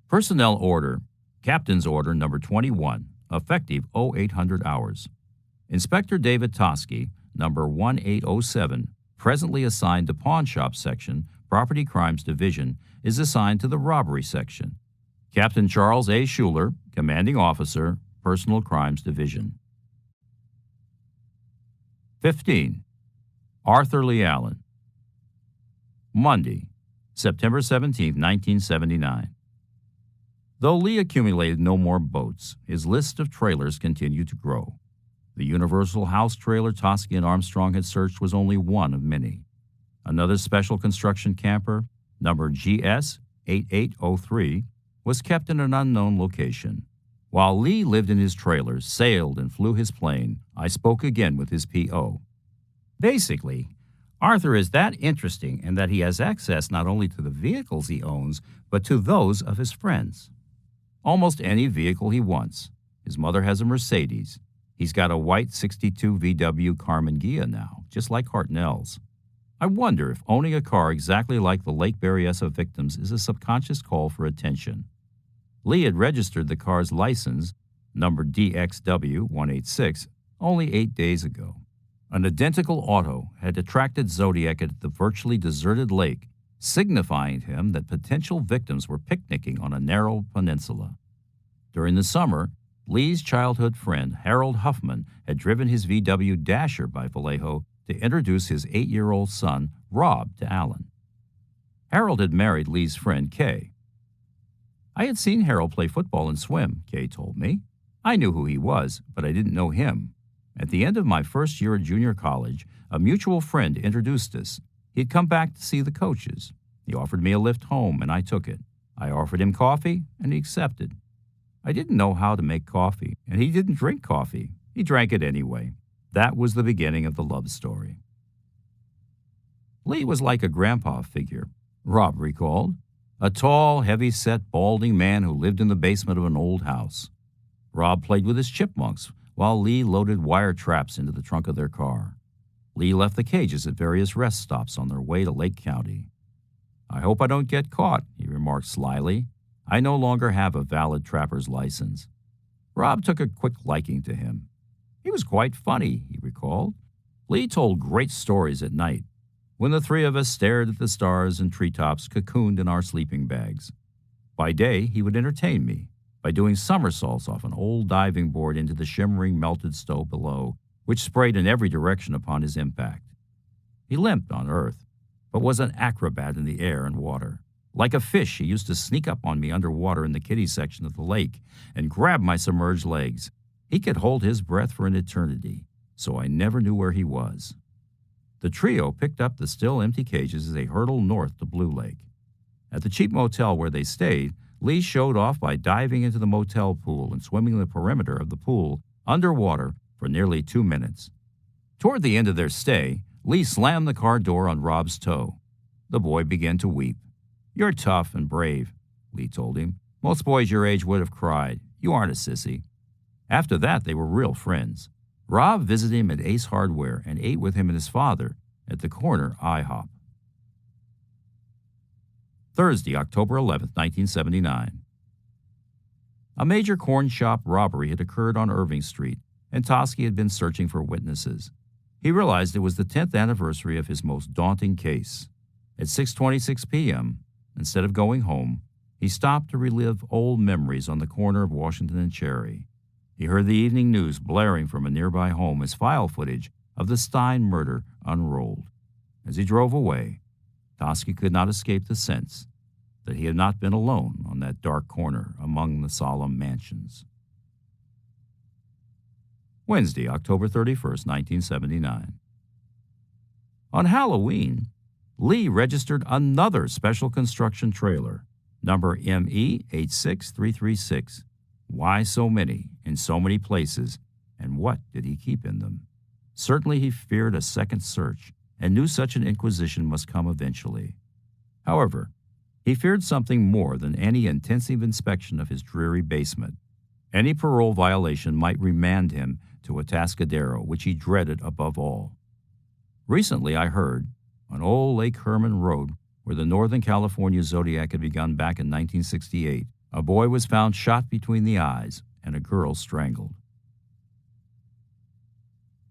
Personnel Order, Captain's Order Number 21, effective 0800 hours. Inspector David Toski, Number 1807, presently assigned to Pawn Shop Section, Property Crimes Division, is assigned to the Robbery Section. Captain Charles A. Schuler, Commanding Officer, Personal Crimes Division. 15. Arthur Lee Allen. Monday, September 17, 1979. Though Lee accumulated no more boats, his list of trailers continued to grow. The universal house trailer Toski and Armstrong had searched was only one of many. Another special construction camper, number GS 8803, was kept in an unknown location. While Lee lived in his trailer, sailed, and flew his plane, I spoke again with his P.O. Basically, Arthur is that interesting in that he has access not only to the vehicles he owns, but to those of his friends. Almost any vehicle he wants. His mother has a Mercedes. He's got a white 62 VW Carmen Ghia now, just like Hartnell's. I wonder if owning a car exactly like the Lake Berryessa victims is a subconscious call for attention. Lee had registered the car's license, number DXW186, only 8 days ago. An identical auto had attracted Zodiac at the virtually deserted lake, signifying to him that potential victims were picnicking on a narrow peninsula. During the summer, Lee's childhood friend, Harold Huffman, had driven his VW Dasher by Vallejo to introduce his 8-year-old son, Rob, to Alan. Harold had married Lee's friend, Kay. I had seen Harold play football and swim, Kay told me. I knew who he was, but I didn't know him. At the end of my first year at junior college, a mutual friend introduced us. He had come back to see the coaches. He offered me a lift home, and I took it. I offered him coffee, and he accepted. I didn't know how to make coffee, and he didn't drink coffee. He drank it anyway. That was the beginning of the love story. Lee was like a grandpa figure, Rob recalled, a tall, heavy-set, balding man who lived in the basement of an old house. Rob played with his chipmunks, while Lee loaded wire traps into the trunk of their car. Lee left the cages at various rest stops on their way to Lake County. I hope I don't get caught, he remarked slyly. I no longer have a valid trapper's license. Rob took a quick liking to him. He was quite funny, he recalled. Lee told great stories at night, when the three of us stared at the stars and treetops cocooned in our sleeping bags. By day, he would entertain me by doing somersaults off an old diving board into the shimmering melted snow below, which sprayed in every direction upon his impact. He limped on earth, but was an acrobat in the air and water. Like a fish, he used to sneak up on me underwater in the kiddie section of the lake and grab my submerged legs. He could hold his breath for an eternity, so I never knew where he was. The trio picked up the still empty cages as they hurtled north to Blue Lake. At the cheap motel where they stayed, Lee showed off by diving into the motel pool and swimming the perimeter of the pool underwater for nearly 2 minutes. Toward the end of their stay, Lee slammed the car door on Rob's toe. The boy began to weep. You're tough and brave, Lee told him. Most boys your age would have cried. You aren't a sissy. After that, they were real friends. Rob visited him at Ace Hardware and ate with him and his father at the corner IHOP. Thursday, October 11, 1979. A major corn shop robbery had occurred on Irving Street, and Toschi had been searching for witnesses. He realized it was the 10th anniversary of his most daunting case. At 6:26 p.m., instead of going home, he stopped to relive old memories on the corner of Washington and Cherry. He heard the evening news blaring from a nearby home as file footage of the Stein murder unrolled. As he drove away, Toschi could not escape the sense that he had not been alone on that dark corner among the solemn mansions. Wednesday, October 31st, 1979. On Halloween, Lee registered another special construction trailer, number ME86336. Why so many, in so many places, and what did he keep in them? Certainly he feared a second search, and knew such an inquisition must come eventually. However, he feared something more than any intensive inspection of his dreary basement. Any parole violation might remand him to Atascadero, which he dreaded above all. Recently I heard, on old Lake Herman Road, where the Northern California Zodiac had begun back in 1968, a boy was found shot between the eyes and a girl strangled.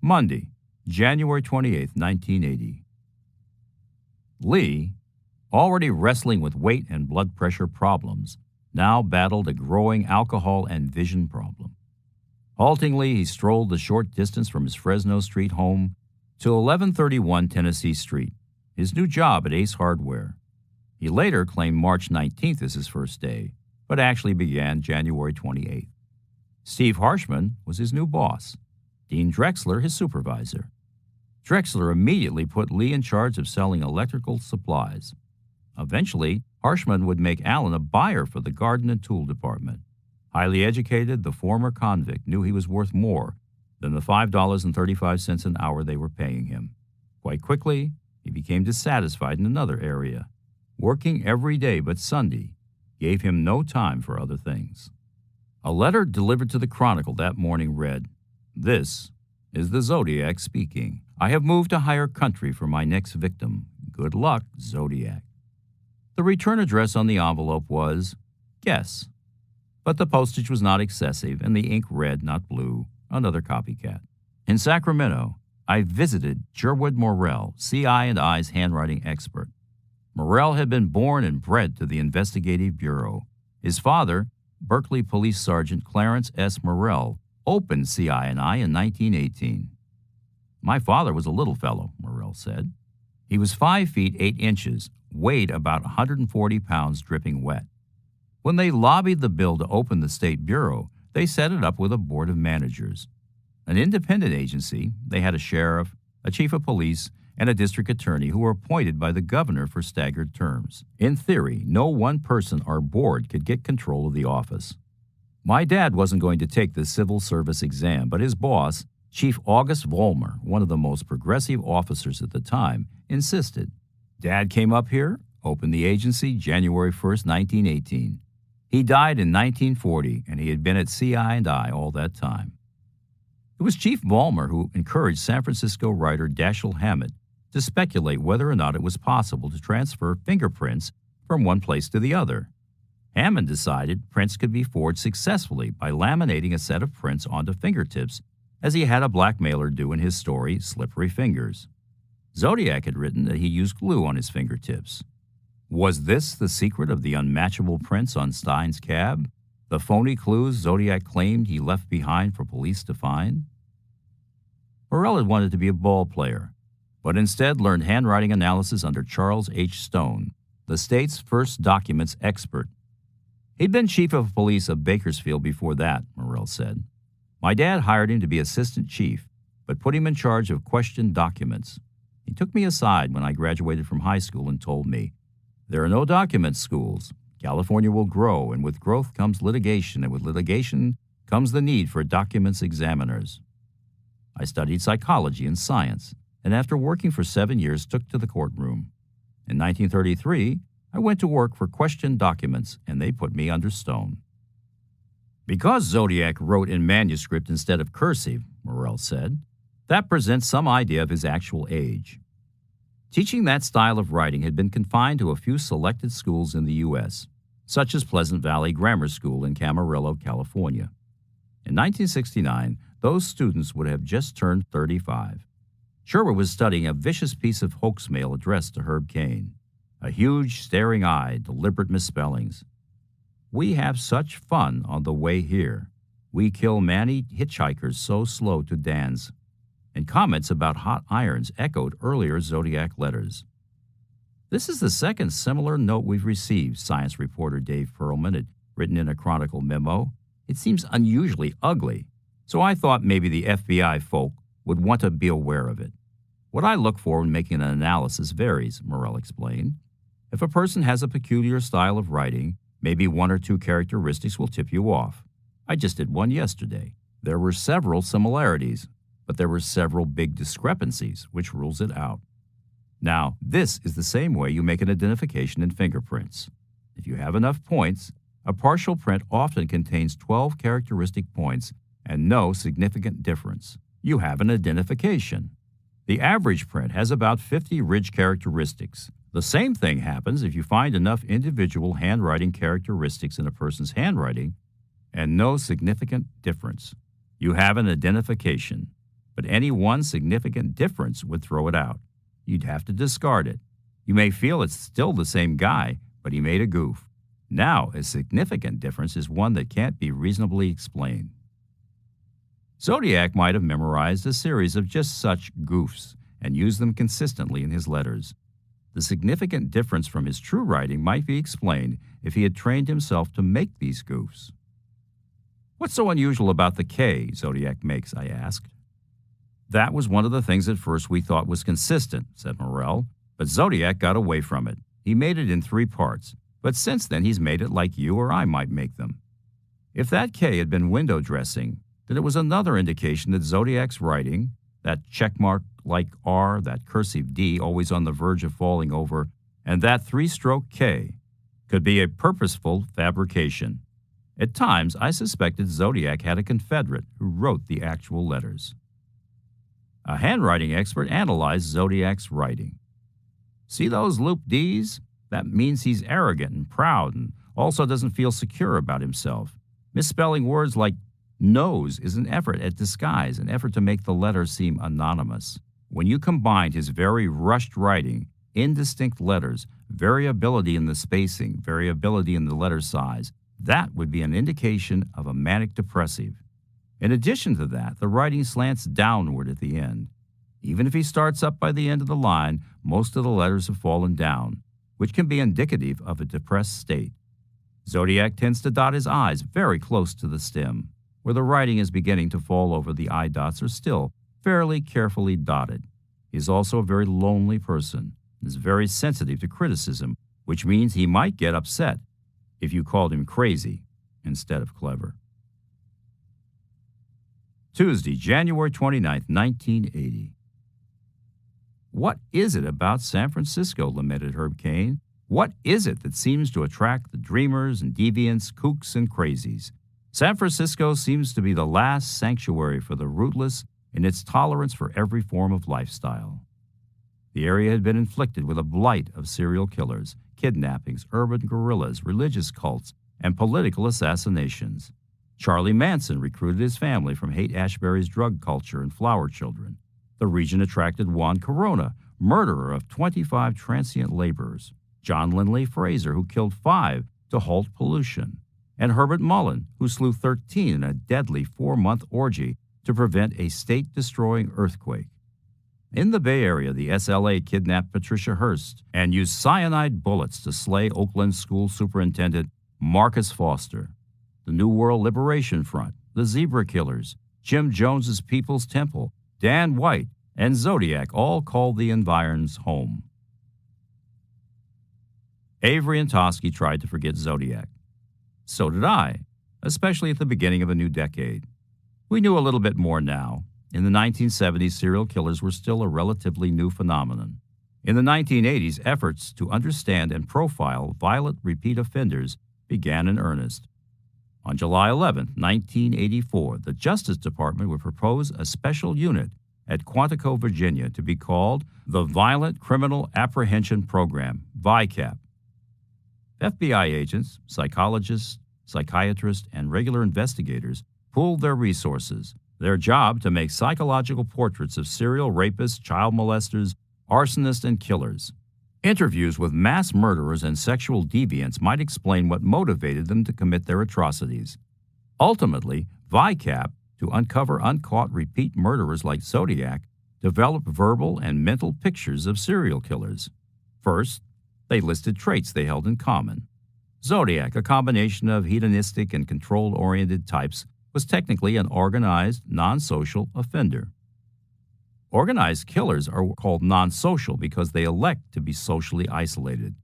Monday, January 28, 1980. Lee, already wrestling with weight and blood pressure problems, now battled a growing alcohol and vision problem. Haltingly, he strolled the short distance from his Fresno Street home to 1131 Tennessee Street, his new job at Ace Hardware. He later claimed March 19th as his first day, but actually began January 28th. Steve Harshman was his new boss, Dean Drexler his supervisor. Drexler immediately put Lee in charge of selling electrical supplies. Eventually, Harshman would make Allen a buyer for the garden and tool department. Highly educated, the former convict knew he was worth more than the $5.35 an hour they were paying him. Quite quickly, he became dissatisfied in another area. Working every day but Sunday gave him no time for other things. A letter delivered to the Chronicle that morning read, "This is the Zodiac speaking. I have moved to higher country for my next victim. Good luck, Zodiac." The return address on the envelope was, guess. But the postage was not excessive and the ink red, not blue, another copycat. In Sacramento, I visited Sherwood Morrell, CI&I's handwriting expert. Morrell had been born and bred to the investigative bureau. His father, Berkeley Police Sergeant Clarence S. Morrell, opened CI&I in 1918. My father was a little fellow, Morrell said. He was 5 feet 8 inches, weighed about 140 pounds dripping wet. When they lobbied the bill to open the State Bureau, they set it up with a board of managers. An independent agency, they had a sheriff, a chief of police, and a district attorney who were appointed by the governor for staggered terms. In theory, no one person or board could get control of the office. My dad wasn't going to take the civil service exam, but his boss, Chief August Vollmer, one of the most progressive officers at the time, insisted. Dad came up here, opened the agency January 1st, 1918. He died in 1940, and he had been at CI&I all that time. It was Chief Vollmer who encouraged San Francisco writer Dashiell Hammett to speculate whether or not it was possible to transfer fingerprints from one place to the other. Hammond decided prints could be forged successfully by laminating a set of prints onto fingertips, as he had a blackmailer do in his story, Slippery Fingers. Zodiac had written that he used glue on his fingertips. Was this the secret of the unmatchable prints on Stein's cab? The phony clues Zodiac claimed he left behind for police to find? Morrell had wanted to be a ball player, but instead learned handwriting analysis under Charles H. Stone, the state's first documents expert. He'd been chief of police of Bakersfield before that, Morrell said. My dad hired him to be assistant chief, but put him in charge of questioned documents. He took me aside when I graduated from high school and told me, "There are no document schools. California will grow, and with growth comes litigation, and with litigation comes the need for documents examiners." I studied psychology and science, and after working for 7 years, took to the courtroom. In 1933, I went to work for questioned documents, and they put me under Stone. Because Zodiac wrote in manuscript instead of cursive, Morrell said, that presents some idea of his actual age. Teaching that style of writing had been confined to a few selected schools in the U.S., such as Pleasant Valley Grammar School in Camarillo, California. In 1969, those students would have just turned 35. Sherwood was studying a vicious piece of hoax mail addressed to Herb Cain. A huge, staring eye, deliberate misspellings. "We have such fun on the way here. We kill many hitchhikers so slow to dance." And comments about hot irons echoed earlier Zodiac letters. This is the second similar note we've received, science reporter Dave Perlman had written in a Chronicle memo. It seems unusually ugly, so I thought maybe the FBI folk would want to be aware of it. What I look for when making an analysis varies, Morrell explained. If a person has a peculiar style of writing, maybe 1 or 2 characteristics will tip you off. I just did one yesterday. There were several similarities, but there were several big discrepancies, which rules it out. Now, this is the same way you make an identification in fingerprints. If you have enough points, a partial print often contains 12 characteristic points and no significant difference. You have an identification. The average print has about 50 ridge characteristics. The same thing happens if you find enough individual handwriting characteristics in a person's handwriting and no significant difference. You have an identification, but any one significant difference would throw it out. You'd have to discard it. You may feel it's still the same guy, but he made a goof. Now, a significant difference is one that can't be reasonably explained. Zodiac might have memorized a series of just such goofs and used them consistently in his letters. The significant difference from his true writing might be explained if he had trained himself to make these goofs. "What's so unusual about the K Zodiac makes?" I asked. "That was one of the things at first we thought was consistent," said Morrell, "but Zodiac got away from it. He made it in 3 parts, but since then he's made it like you or I might make them. If that K had been window dressing, then it was another indication that Zodiac's writing, that checkmark-like R, that cursive D always on the verge of falling over, and that 3-stroke K could be a purposeful fabrication. At times, I suspected Zodiac had a confederate who wrote the actual letters." A handwriting expert analyzed Zodiac's writing. "See those looped D's? That means he's arrogant and proud and also doesn't feel secure about himself. Misspelling words like nose is an effort at disguise, an effort to make the letter seem anonymous. When you combined his very rushed writing, indistinct letters, variability in the spacing, variability in the letter size, that would be an indication of a manic depressive. In addition to that, the writing slants downward at the end. Even if he starts up by the end of the line, most of the letters have fallen down, which can be indicative of a depressed state. Zodiac tends to dot his I's very close to the stem, where the writing is beginning to fall over. The I dots are still fairly carefully dotted. He is also a very lonely person and is very sensitive to criticism, which means he might get upset if you called him crazy instead of clever. Tuesday, January 29, 1980. What is it about San Francisco, lamented Herb Caen? What is it that seems to attract the dreamers and deviants, kooks and crazies? San Francisco seems to be the last sanctuary for the rootless in its tolerance for every form of lifestyle. The area had been inflicted with a blight of serial killers, kidnappings, urban guerrillas, religious cults, and political assassinations. Charlie Manson recruited his family from Haight-Ashbury's drug culture and flower children. The region attracted Juan Corona, murderer of 25 transient laborers, John Linley Fraser, who killed 5 to halt pollution, and Herbert Mullen, who slew 13 in a deadly 4-month orgy to prevent a state-destroying earthquake. In the Bay Area, the SLA kidnapped Patricia Hearst and used cyanide bullets to slay Oakland School Superintendent Marcus Foster. The New World Liberation Front, the Zebra Killers, Jim Jones's People's Temple, Dan White, and Zodiac all called the environs home. Avery and Toschi tried to forget Zodiac. So did I, especially at the beginning of a new decade. We knew a little bit more now. In the 1970s, serial killers were still a relatively new phenomenon. In the 1980s, efforts to understand and profile violent repeat offenders began in earnest. On July 11, 1984, the Justice Department would propose a special unit at Quantico, Virginia, to be called the Violent Criminal Apprehension Program, VICAP. FBI agents, psychologists, psychiatrists, and regular investigators pooled their resources. Their job to make psychological portraits of serial rapists, child molesters, arsonists, and killers. Interviews with mass murderers and sexual deviants might explain what motivated them to commit their atrocities. Ultimately, VICAP, to uncover uncaught repeat murderers like Zodiac, developed verbal and mental pictures of serial killers. First, they listed traits they held in common. Zodiac, a combination of hedonistic and control-oriented types, was technically an organized, non-social offender. Organized killers are called non-social because they elect to be socially isolated,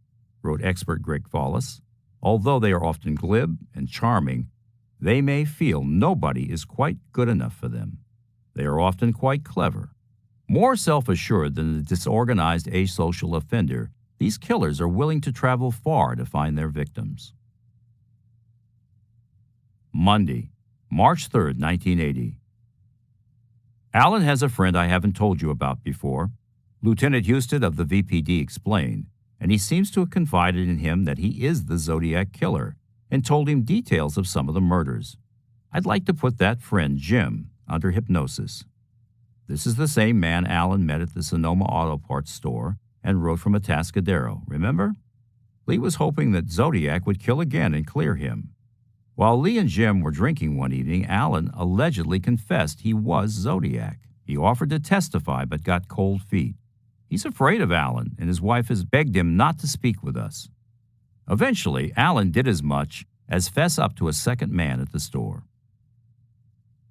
wrote expert Greg Follis. Although they are often glib and charming, they may feel nobody is quite good enough for them. They are often quite clever. More self-assured than the disorganized asocial offender, these killers are willing to travel far to find their victims. Monday, March 3, 1980. Alan has a friend I haven't told you about before. Lieutenant Houston of the VPD explained, and he seems to have confided in him that he is the Zodiac killer and told him details of some of the murders. I'd like to put that friend, Jim, under hypnosis. This is the same man Alan met at the Sonoma Auto Parts store and rode from Atascadero, remember? Lee was hoping that Zodiac would kill again and clear him. While Lee and Jim were drinking one evening, Alan allegedly confessed he was Zodiac. He offered to testify but got cold feet. He's afraid of Alan, and his wife has begged him not to speak with us. Eventually, Alan did as much as fess up to a second man at the store.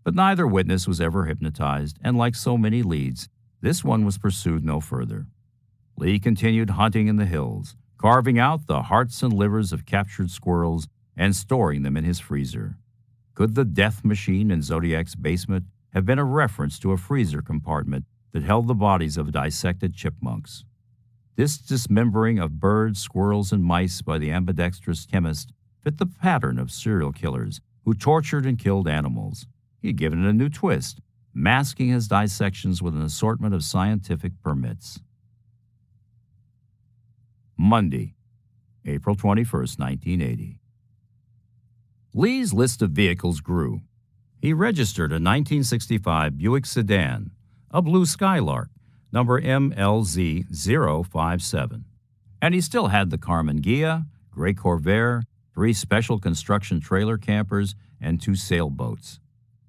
But neither witness was ever hypnotized, and like so many leads, this one was pursued no further. Lee continued hunting in the hills, carving out the hearts and livers of captured squirrels and storing them in his freezer. Could the death machine in Zodiac's basement have been a reference to a freezer compartment that held the bodies of dissected chipmunks? This dismembering of birds, squirrels, and mice by the ambidextrous chemist fit the pattern of serial killers who tortured and killed animals. He had given it a new twist, masking his dissections with an assortment of scientific permits. Monday, April 21, 1980. Lee's list of vehicles grew. He registered a 1965 Buick sedan, a blue Skylark, number MLZ057. And he still had the Carmen Ghia, gray Corvair, 3 special construction trailer campers, and 2 sailboats.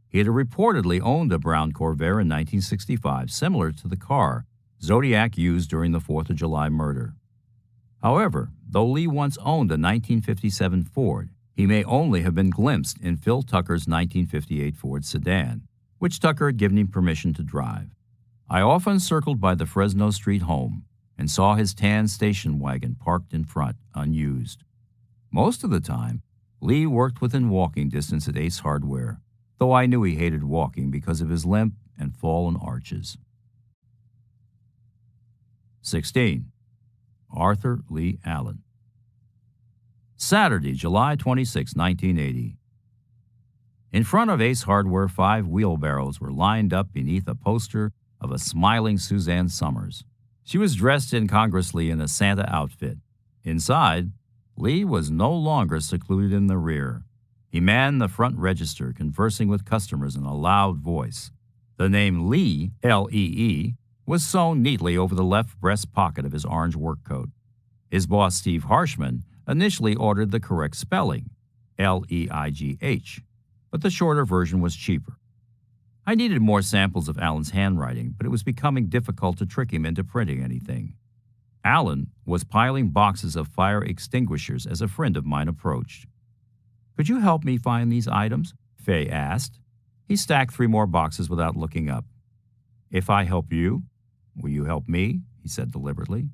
He had reportedly owned a brown Corvair in 1965, similar to the car Zodiac used during the 4th of July murder. However, though Lee once owned a 1957 Ford, he may only have been glimpsed in Phil Tucker's 1958 Ford sedan, which Tucker had given him permission to drive. I often circled by the Fresno Street home and saw his tan station wagon parked in front, unused. Most of the time, Lee worked within walking distance at Ace Hardware, though I knew he hated walking because of his limp and fallen arches. 16. Arthur Lee Allen. Saturday, July 26, 1980. In front of Ace Hardware, 5 wheelbarrows were lined up beneath a poster of a smiling Suzanne Summers. She was dressed incongruously in a Santa outfit. Inside, Lee was no longer secluded in the rear. He manned the front register, conversing with customers in a loud voice. The name Lee, L-E-E, was sewn neatly over the left breast pocket of his orange work coat. His boss, Steve Harshman, initially ordered the correct spelling, L-E-I-G-H, but the shorter version was cheaper. I needed more samples of Allen's handwriting, but it was becoming difficult to trick him into printing anything. Allen was piling boxes of fire extinguishers as a friend of mine approached. "Could you help me find these items?" Faye asked. He stacked 3 more boxes without looking up. "If I help you, will you help me?" he said deliberately.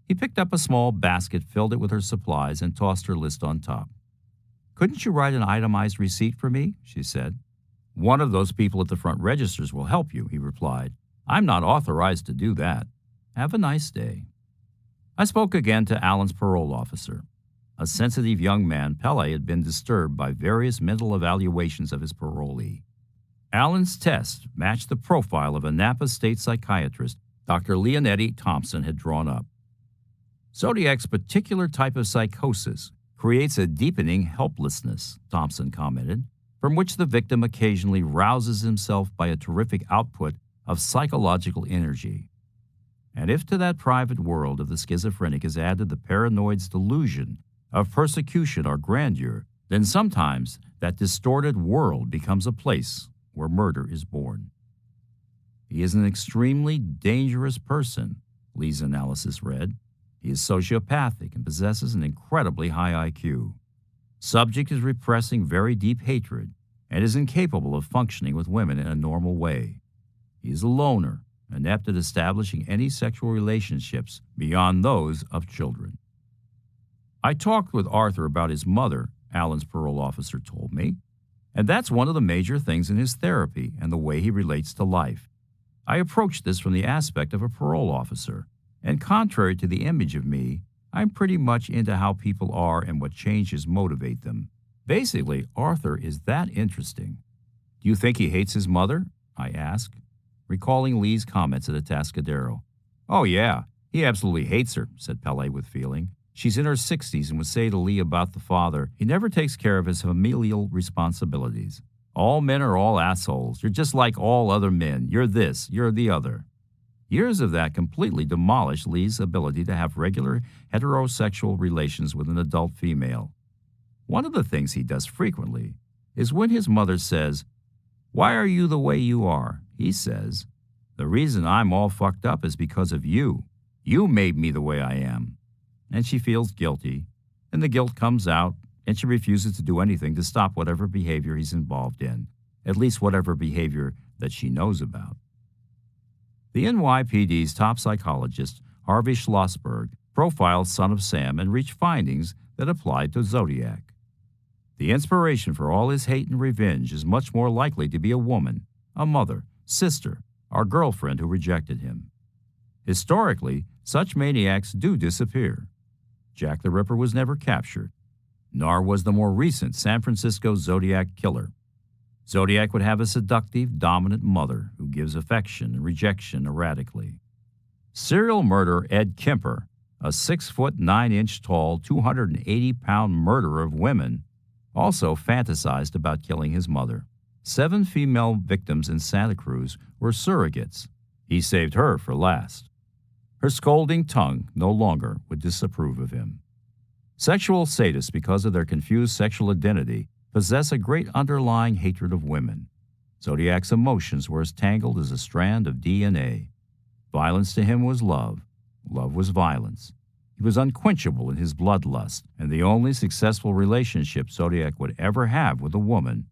He picked up a small basket, filled it with her supplies, and tossed her list on top. "Couldn't you write an itemized receipt for me?" she said. "One of those people at the front registers will help you," he replied. "I'm not authorized to do that. Have a nice day." I spoke again to Allen's parole officer. A sensitive young man, Pele had been disturbed by various mental evaluations of his parolee. Allen's test matched the profile of a Napa state psychiatrist Dr. Leonetti Thompson had drawn up. Zodiac's particular type of psychosis creates a deepening helplessness, Thompson commented, from which the victim occasionally rouses himself by a terrific output of psychological energy. And if to that private world of the schizophrenic is added the paranoid's delusion of persecution or grandeur, then sometimes that distorted world becomes a place where murder is born. He is an extremely dangerous person, Lee's analysis read. He is sociopathic and possesses an incredibly high IQ. Subject is repressing very deep hatred and is incapable of functioning with women in a normal way. He is a loner, inept at establishing any sexual relationships beyond those of children. I talked with Arthur about his mother, Allen's parole officer told me, and that's one of the major things in his therapy and the way he relates to life. I approached this from the aspect of a parole officer, and contrary to the image of me, I'm pretty much into how people are and what changes motivate them. Basically, Arthur is that interesting. "Do you think he hates his mother?" I asked, recalling Lee's comments at Atascadero. "Oh, yeah, he absolutely hates her," said Pele with feeling. "She's in her 60s and would say to Lee about the father, he never takes care of his familial responsibilities. All men are all assholes. You're just like all other men. You're this, you're the other." Years of that completely demolished Lee's ability to have regular heterosexual relations with an adult female. One of the things he does frequently is when his mother says, "Why are you the way you are?" he says, "The reason I'm all fucked up is because of you. You made me the way I am." And she feels guilty, and the guilt comes out, and she refuses to do anything to stop whatever behavior he's involved in, at least whatever behavior that she knows about. The NYPD's top psychologist, Harvey Schlossberg, profiled Son of Sam and reached findings that applied to Zodiac. The inspiration for all his hate and revenge is much more likely to be a woman, a mother, sister, or girlfriend who rejected him. Historically, such maniacs do disappear. Jack the Ripper was never captured, nor was the more recent San Francisco Zodiac killer. Zodiac would have a seductive, dominant mother who gives affection and rejection erratically. Serial murderer Ed Kemper, a 6'9" tall, 280-pound murderer of women, also fantasized about killing his mother. 7 female victims in Santa Cruz were surrogates. He saved her for last. Her scolding tongue no longer would disapprove of him. Sexual sadists, because of their confused sexual identity, possess a great underlying hatred of women. Zodiac's emotions were as tangled as a strand of DNA. Violence to him was love. Love was violence. He was unquenchable in his bloodlust, and the only successful relationship Zodiac would ever have with a woman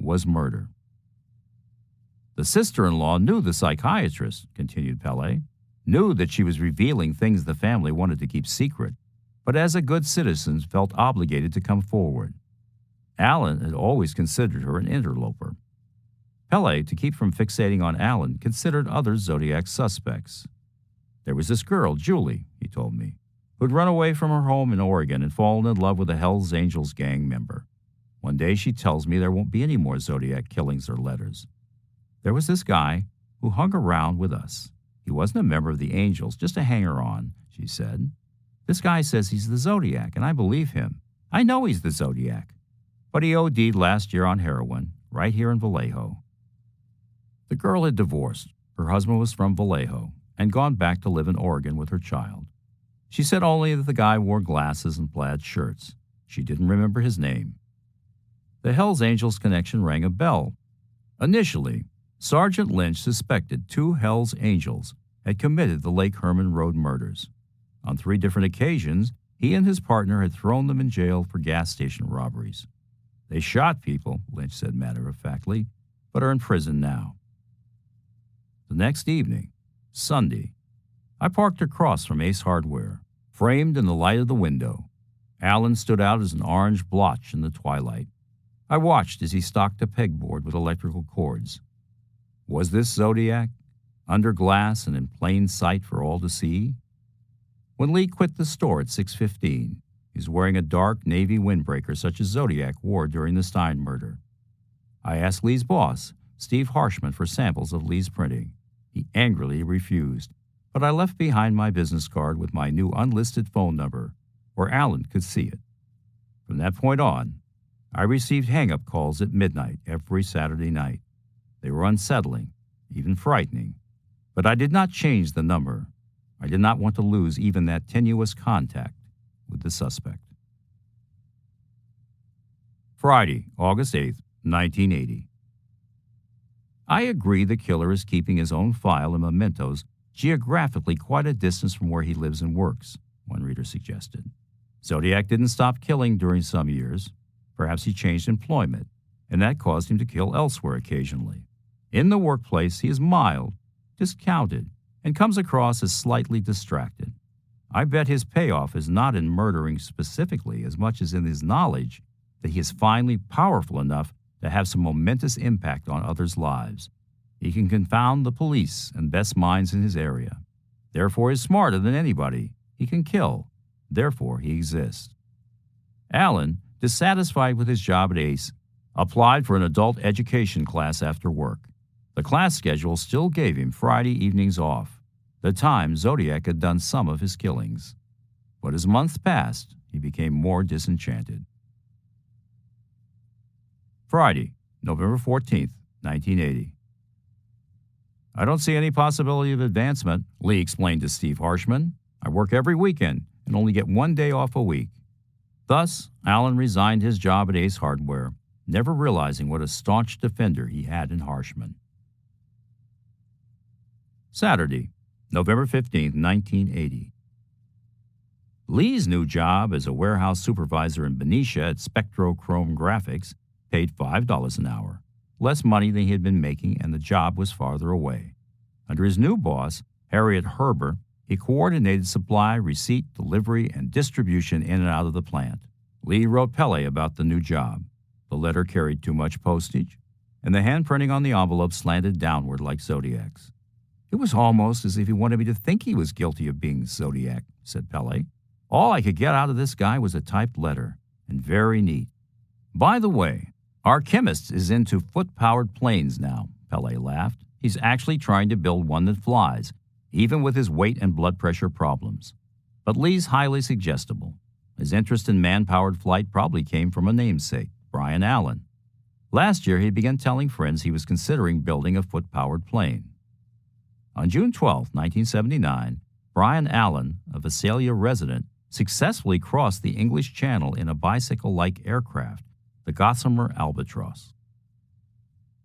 was murder. The sister-in-law knew the psychiatrist, continued Pelle, knew that she was revealing things the family wanted to keep secret, but as a good citizen felt obligated to come forward. Alan had always considered her an interloper. Pelle, to keep from fixating on Alan, considered other Zodiac suspects. There was this girl, Julie, he told me, who'd run away from her home in Oregon and fallen in love with a Hells Angels gang member. One day she tells me there won't be any more Zodiac killings or letters. There was this guy who hung around with us. He wasn't a member of the Angels, just a hanger-on, she said. This guy says he's the Zodiac, and I believe him. I know he's the Zodiac. But he OD'd last year on heroin, right here in Vallejo. The girl had divorced. Her husband was from Vallejo and gone back to live in Oregon with her child. She said only that the guy wore glasses and plaid shirts. She didn't remember his name. The Hells Angels connection rang a bell. Initially, Sergeant Lynch suspected 2 Hells Angels had committed the Lake Herman Road murders. On 3 different occasions, he and his partner had thrown them in jail for gas station robberies. They shot people, Lynch said matter-of-factly, but are in prison now. The next evening, Sunday, I parked across from Ace Hardware, framed in the light of the window. Alan stood out as an orange blotch in the twilight. I watched as he stocked a pegboard with electrical cords. Was this Zodiac, under glass and in plain sight for all to see? When Lee quit the store at 6:15, he was wearing a dark navy windbreaker such as Zodiac wore during the Stein murder. I asked Lee's boss, Steve Harshman, for samples of Lee's printing. He angrily refused, but I left behind my business card with my new unlisted phone number, where Alan could see it. From that point on, I received hang-up calls at midnight every Saturday night. They were unsettling, even frightening, but I did not change the number. I did not want to lose even that tenuous contact with the suspect. Friday, August 8th, 1980. I agree the killer is keeping his own file and mementos geographically quite a distance from where he lives and works, one reader suggested. Zodiac didn't stop killing during some years. Perhaps he changed employment, and that caused him to kill elsewhere occasionally. In the workplace, he is mild, discounted, and comes across as slightly distracted. I bet his payoff is not in murdering specifically as much as in his knowledge that he is finally powerful enough to have some momentous impact on others' lives. He can confound the police and best minds in his area. Therefore, he is smarter than anybody. He can kill. Therefore, he exists. Alan, dissatisfied with his job at Ace, applied for an adult education class after work. The class schedule still gave him Friday evenings off, the time Zodiac had done some of his killings. But as months passed, he became more disenchanted. Friday, November 14th, 1980. I don't see any possibility of advancement, Lee explained to Steve Harshman. I work every weekend and only get 1 day off a week. Thus, Alan resigned his job at Ace Hardware, never realizing what a staunch defender he had in Harshman. Saturday, November 15th, 1980. Lee's new job as a warehouse supervisor in Benicia at Spectrochrome Graphics paid $5 an hour, less money than he had been making, and the job was farther away. Under his new boss, Harriet Herber, he coordinated supply, receipt, delivery, and distribution in and out of the plant. Lee wrote Pelle about the new job. The letter carried too much postage, and the handprinting on the envelope slanted downward like Zodiac's. It was almost as if he wanted me to think he was guilty of being Zodiac, said Pelle. All I could get out of this guy was a typed letter, and very neat. By the way, our chemist is into foot-powered planes now, Pelle laughed. He's actually trying to build one that flies, even with his weight and blood pressure problems. But Lee's highly suggestible. His interest in man-powered flight probably came from a namesake. Brian Allen. Last year, he began telling friends he was considering building a foot-powered plane. On June 12, 1979, Brian Allen, a Visalia resident, successfully crossed the English Channel in a bicycle-like aircraft, the Gossamer Albatross.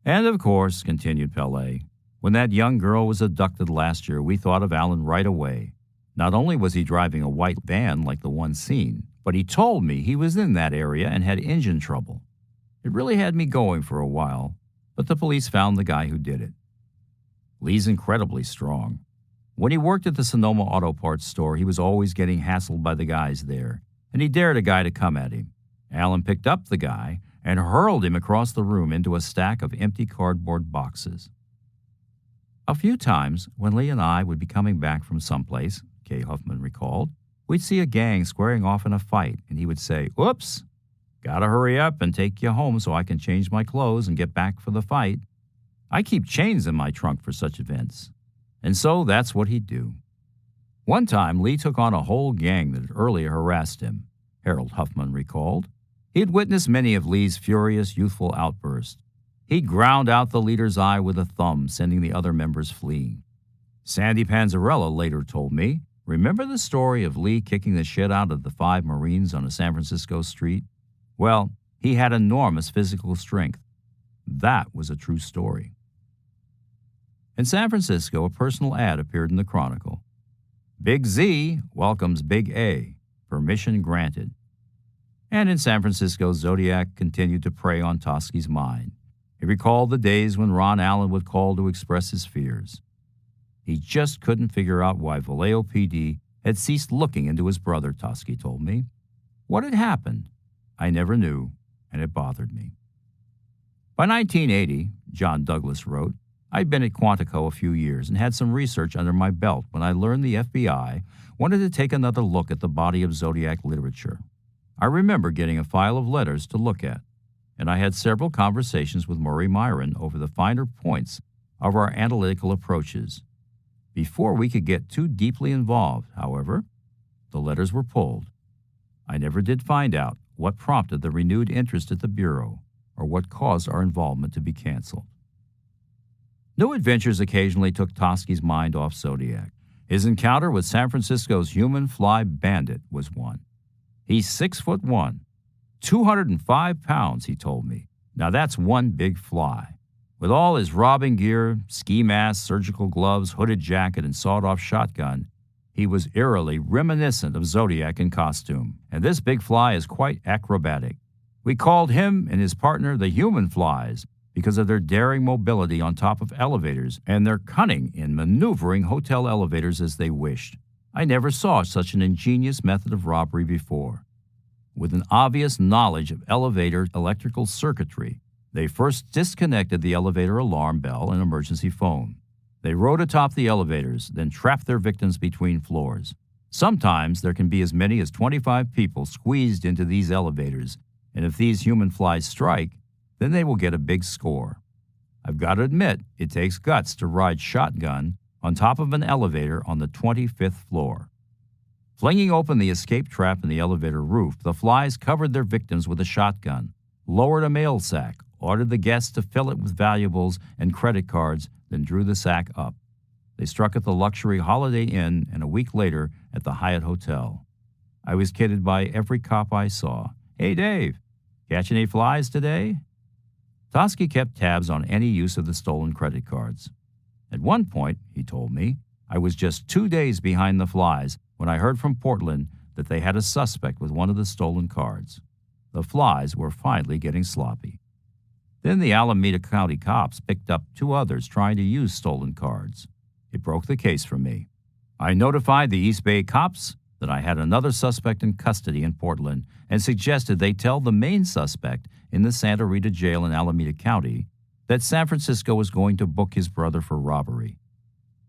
And of course, continued Pele, when that young girl was abducted last year, we thought of Allen right away. Not only was he driving a white van like the one seen, but he told me he was in that area and had engine trouble. It really had me going for a while, but the police found the guy who did it. Lee's incredibly strong. When he worked at the Sonoma Auto Parts store, he was always getting hassled by the guys there, and he dared a guy to come at him. Allen picked up the guy and hurled him across the room into a stack of empty cardboard boxes. A few times, when Lee and I would be coming back from someplace, Kay Huffman recalled, we'd see a gang squaring off in a fight, and he would say, "Oops, gotta hurry up and take you home so I can change my clothes and get back for the fight. I keep chains in my trunk for such events." And so that's what he'd do. One time, Lee took on a whole gang that had earlier harassed him, Harold Huffman recalled. He had witnessed many of Lee's furious, youthful outbursts. He'd ground out the leader's eye with a thumb, sending the other members fleeing. Sandy Panzarella later told me, "Remember the story of Lee kicking the shit out of the 5 Marines on a San Francisco street? Well, he had enormous physical strength. That was a true story." In San Francisco, a personal ad appeared in the Chronicle. "Big Z welcomes Big A. Permission granted." And in San Francisco, Zodiac continued to prey on Toski's mind. He recalled the days when Ron Allen would call to express his fears. He just couldn't figure out why Vallejo PD had ceased looking into his brother, Toski told me. What had happened? I never knew, and it bothered me. By 1980, John Douglas wrote, I'd been at Quantico a few years and had some research under my belt when I learned the FBI wanted to take another look at the body of Zodiac literature. I remember getting a file of letters to look at, and I had several conversations with Murray Myron over the finer points of our analytical approaches. Before we could get too deeply involved, however, the letters were pulled. I never did find out what prompted the renewed interest at the Bureau or what caused our involvement to be canceled. New adventures occasionally took Toski's mind off Zodiac. His encounter with San Francisco's human fly bandit was one. He's 6'1", 205 pounds, he told me. Now that's one big fly. With all his robbing gear, ski mask, surgical gloves, hooded jacket, and sawed-off shotgun, he was eerily reminiscent of Zodiac in costume, and this big fly is quite acrobatic. We called him and his partner the Human Flies because of their daring mobility on top of elevators and their cunning in maneuvering hotel elevators as they wished. I never saw such an ingenious method of robbery before. With an obvious knowledge of elevator electrical circuitry, they first disconnected the elevator alarm bell and emergency phone. They rode atop the elevators, then trapped their victims between floors. Sometimes there can be as many as 25 people squeezed into these elevators, and if these human flies strike, then they will get a big score. I've got to admit, it takes guts to ride shotgun on top of an elevator on the 25th floor. Flinging open the escape trap in the elevator roof, the flies covered their victims with a shotgun, lowered a mail sack, ordered the guests to fill it with valuables and credit cards, then drew the sack up. They struck at the luxury Holiday Inn and a week later at the Hyatt Hotel. I was kidded by every cop I saw. Hey, Dave, catch any flies today? Toski kept tabs on any use of the stolen credit cards. At one point, he told me, I was just 2 days behind the flies when I heard from Portland that they had a suspect with one of the stolen cards. The flies were finally getting sloppy. Then the Alameda County cops picked up 2 others trying to use stolen cards. It broke the case for me. I notified the East Bay cops that I had another suspect in custody in Portland and suggested they tell the main suspect in the Santa Rita jail in Alameda County that San Francisco was going to book his brother for robbery.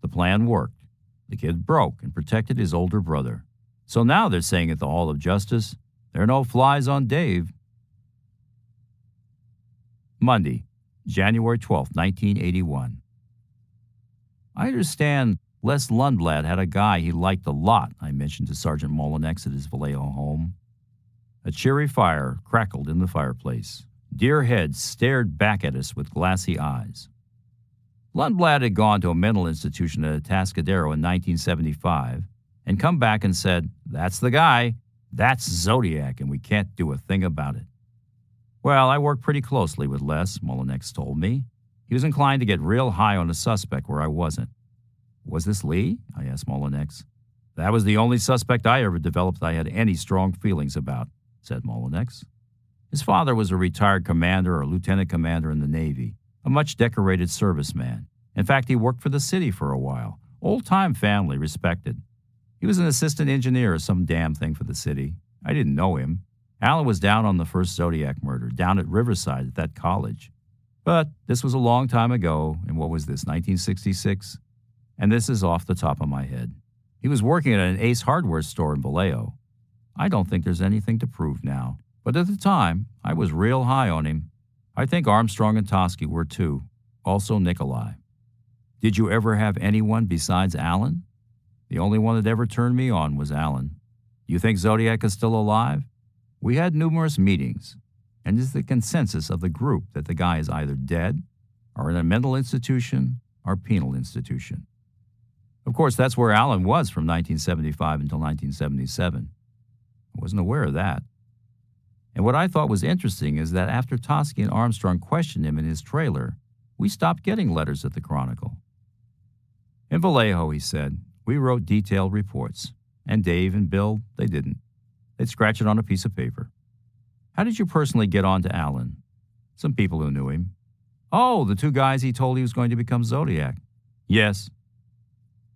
The plan worked. The kid broke and protected his older brother. So now they're saying at the Hall of Justice, there are no flies on Dave. Monday, January 12, 1981. I understand Les Lundblad had a guy he liked a lot, I mentioned to Sergeant Molinex at his Vallejo home. A cheery fire crackled in the fireplace. Deer heads stared back at us with glassy eyes. Lundblad had gone to a mental institution at Atascadero in 1975 and come back and said, "That's the guy. That's Zodiac, and we can't do a thing about it." Well, I worked pretty closely with Les, Mullinex told me. He was inclined to get real high on a suspect where I wasn't. "Was this Lee?" I asked Mullinex. "That was the only suspect I ever developed I had any strong feelings about," said Mullinex. His father was a retired commander or lieutenant commander in the Navy, a much decorated serviceman. In fact, he worked for the city for a while. Old-time family, respected. He was an assistant engineer or some damn thing for the city. I didn't know him. Alan was down on the first Zodiac murder, down at Riverside at that college. But this was a long time ago, and what was this, 1966? And this is off the top of my head. He was working at an Ace hardware store in Vallejo. I don't think there's anything to prove now, but at the time, I was real high on him. I think Armstrong and Toschi were too, also Nikolai. Did you ever have anyone besides Alan? The only one that ever turned me on was Alan. Do you think Zodiac is still alive? We had numerous meetings, and it's the consensus of the group that the guy is either dead, or in a mental institution, or penal institution. Of course, that's where Alan was from 1975 until 1977. I wasn't aware of that. And what I thought was interesting is that after Toschi and Armstrong questioned him in his trailer, we stopped getting letters at the Chronicle. In Vallejo, he said, we wrote detailed reports, and Dave and Bill, they didn't. They'd scratch it on a piece of paper. How did you personally get on to Alan? Some people who knew him. Oh, the two guys he told he was going to become Zodiac. Yes.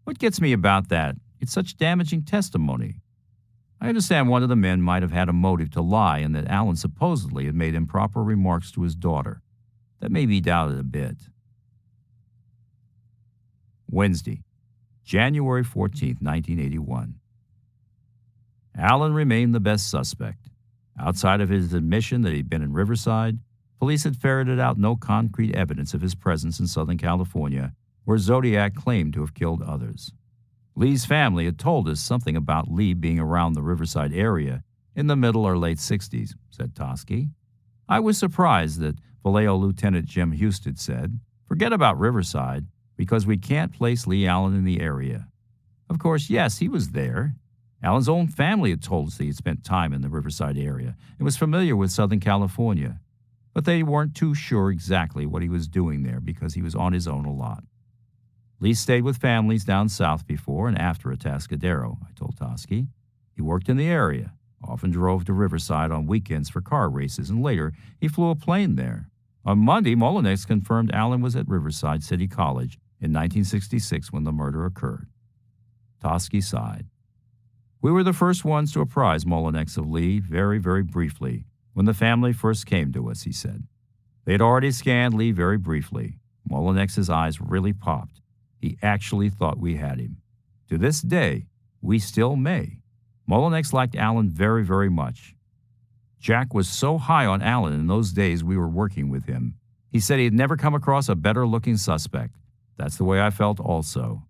What gets me about that? It's such damaging testimony. I understand one of the men might have had a motive to lie and that Alan supposedly had made improper remarks to his daughter. That may be doubted a bit. Wednesday, January 14, 1981. Alan remained the best suspect. Outside of his admission that he'd been in Riverside, police had ferreted out no concrete evidence of his presence in Southern California, where Zodiac claimed to have killed others. Lee's family had told us something about Lee being around the Riverside area in the middle or late 60s, said Toschi. I was surprised that Vallejo Lieutenant Jim Husted said, "Forget about Riverside, because we can't place Lee Allen in the area." Of course, yes, he was there. Allen's own family had told us that he had spent time in the Riverside area and was familiar with Southern California, but they weren't too sure exactly what he was doing there because he was on his own a lot. Lee stayed with families down south before and after Atascadero, I told Toschi. He worked in the area, often drove to Riverside on weekends for car races, and later he flew a plane there. On Monday, Mullinex confirmed Allen was at Riverside City College in 1966 when the murder occurred. Toschi sighed. We were the first ones to apprise Mullinex of Lee very, very briefly when the family first came to us, he said. They had already scanned Lee very briefly. Mullinex's eyes really popped. He actually thought we had him. To this day, we still may. Mullinex liked Allen very, very much. Jack was so high on Allen in those days we were working with him. He said he had never come across a better-looking suspect. That's the way I felt also.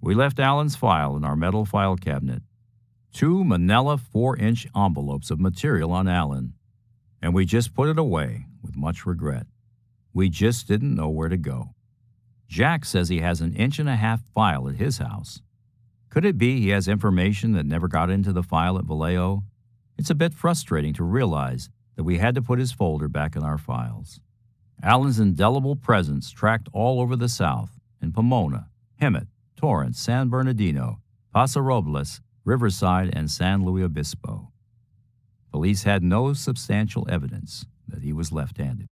We left Allen's file in our metal file cabinet. 2 manila 4-inch envelopes of material on Allen. And we just put it away with much regret. We just didn't know where to go. Jack says he has an 1.5-inch file at his house. Could it be he has information that never got into the file at Vallejo? It's a bit frustrating to realize that we had to put his folder back in our files. Allen's indelible presence tracked all over the South, in Pomona, Hemet, Torrance, San Bernardino, Paso Robles, Riverside, and San Luis Obispo. Police had no substantial evidence that he was left-handed.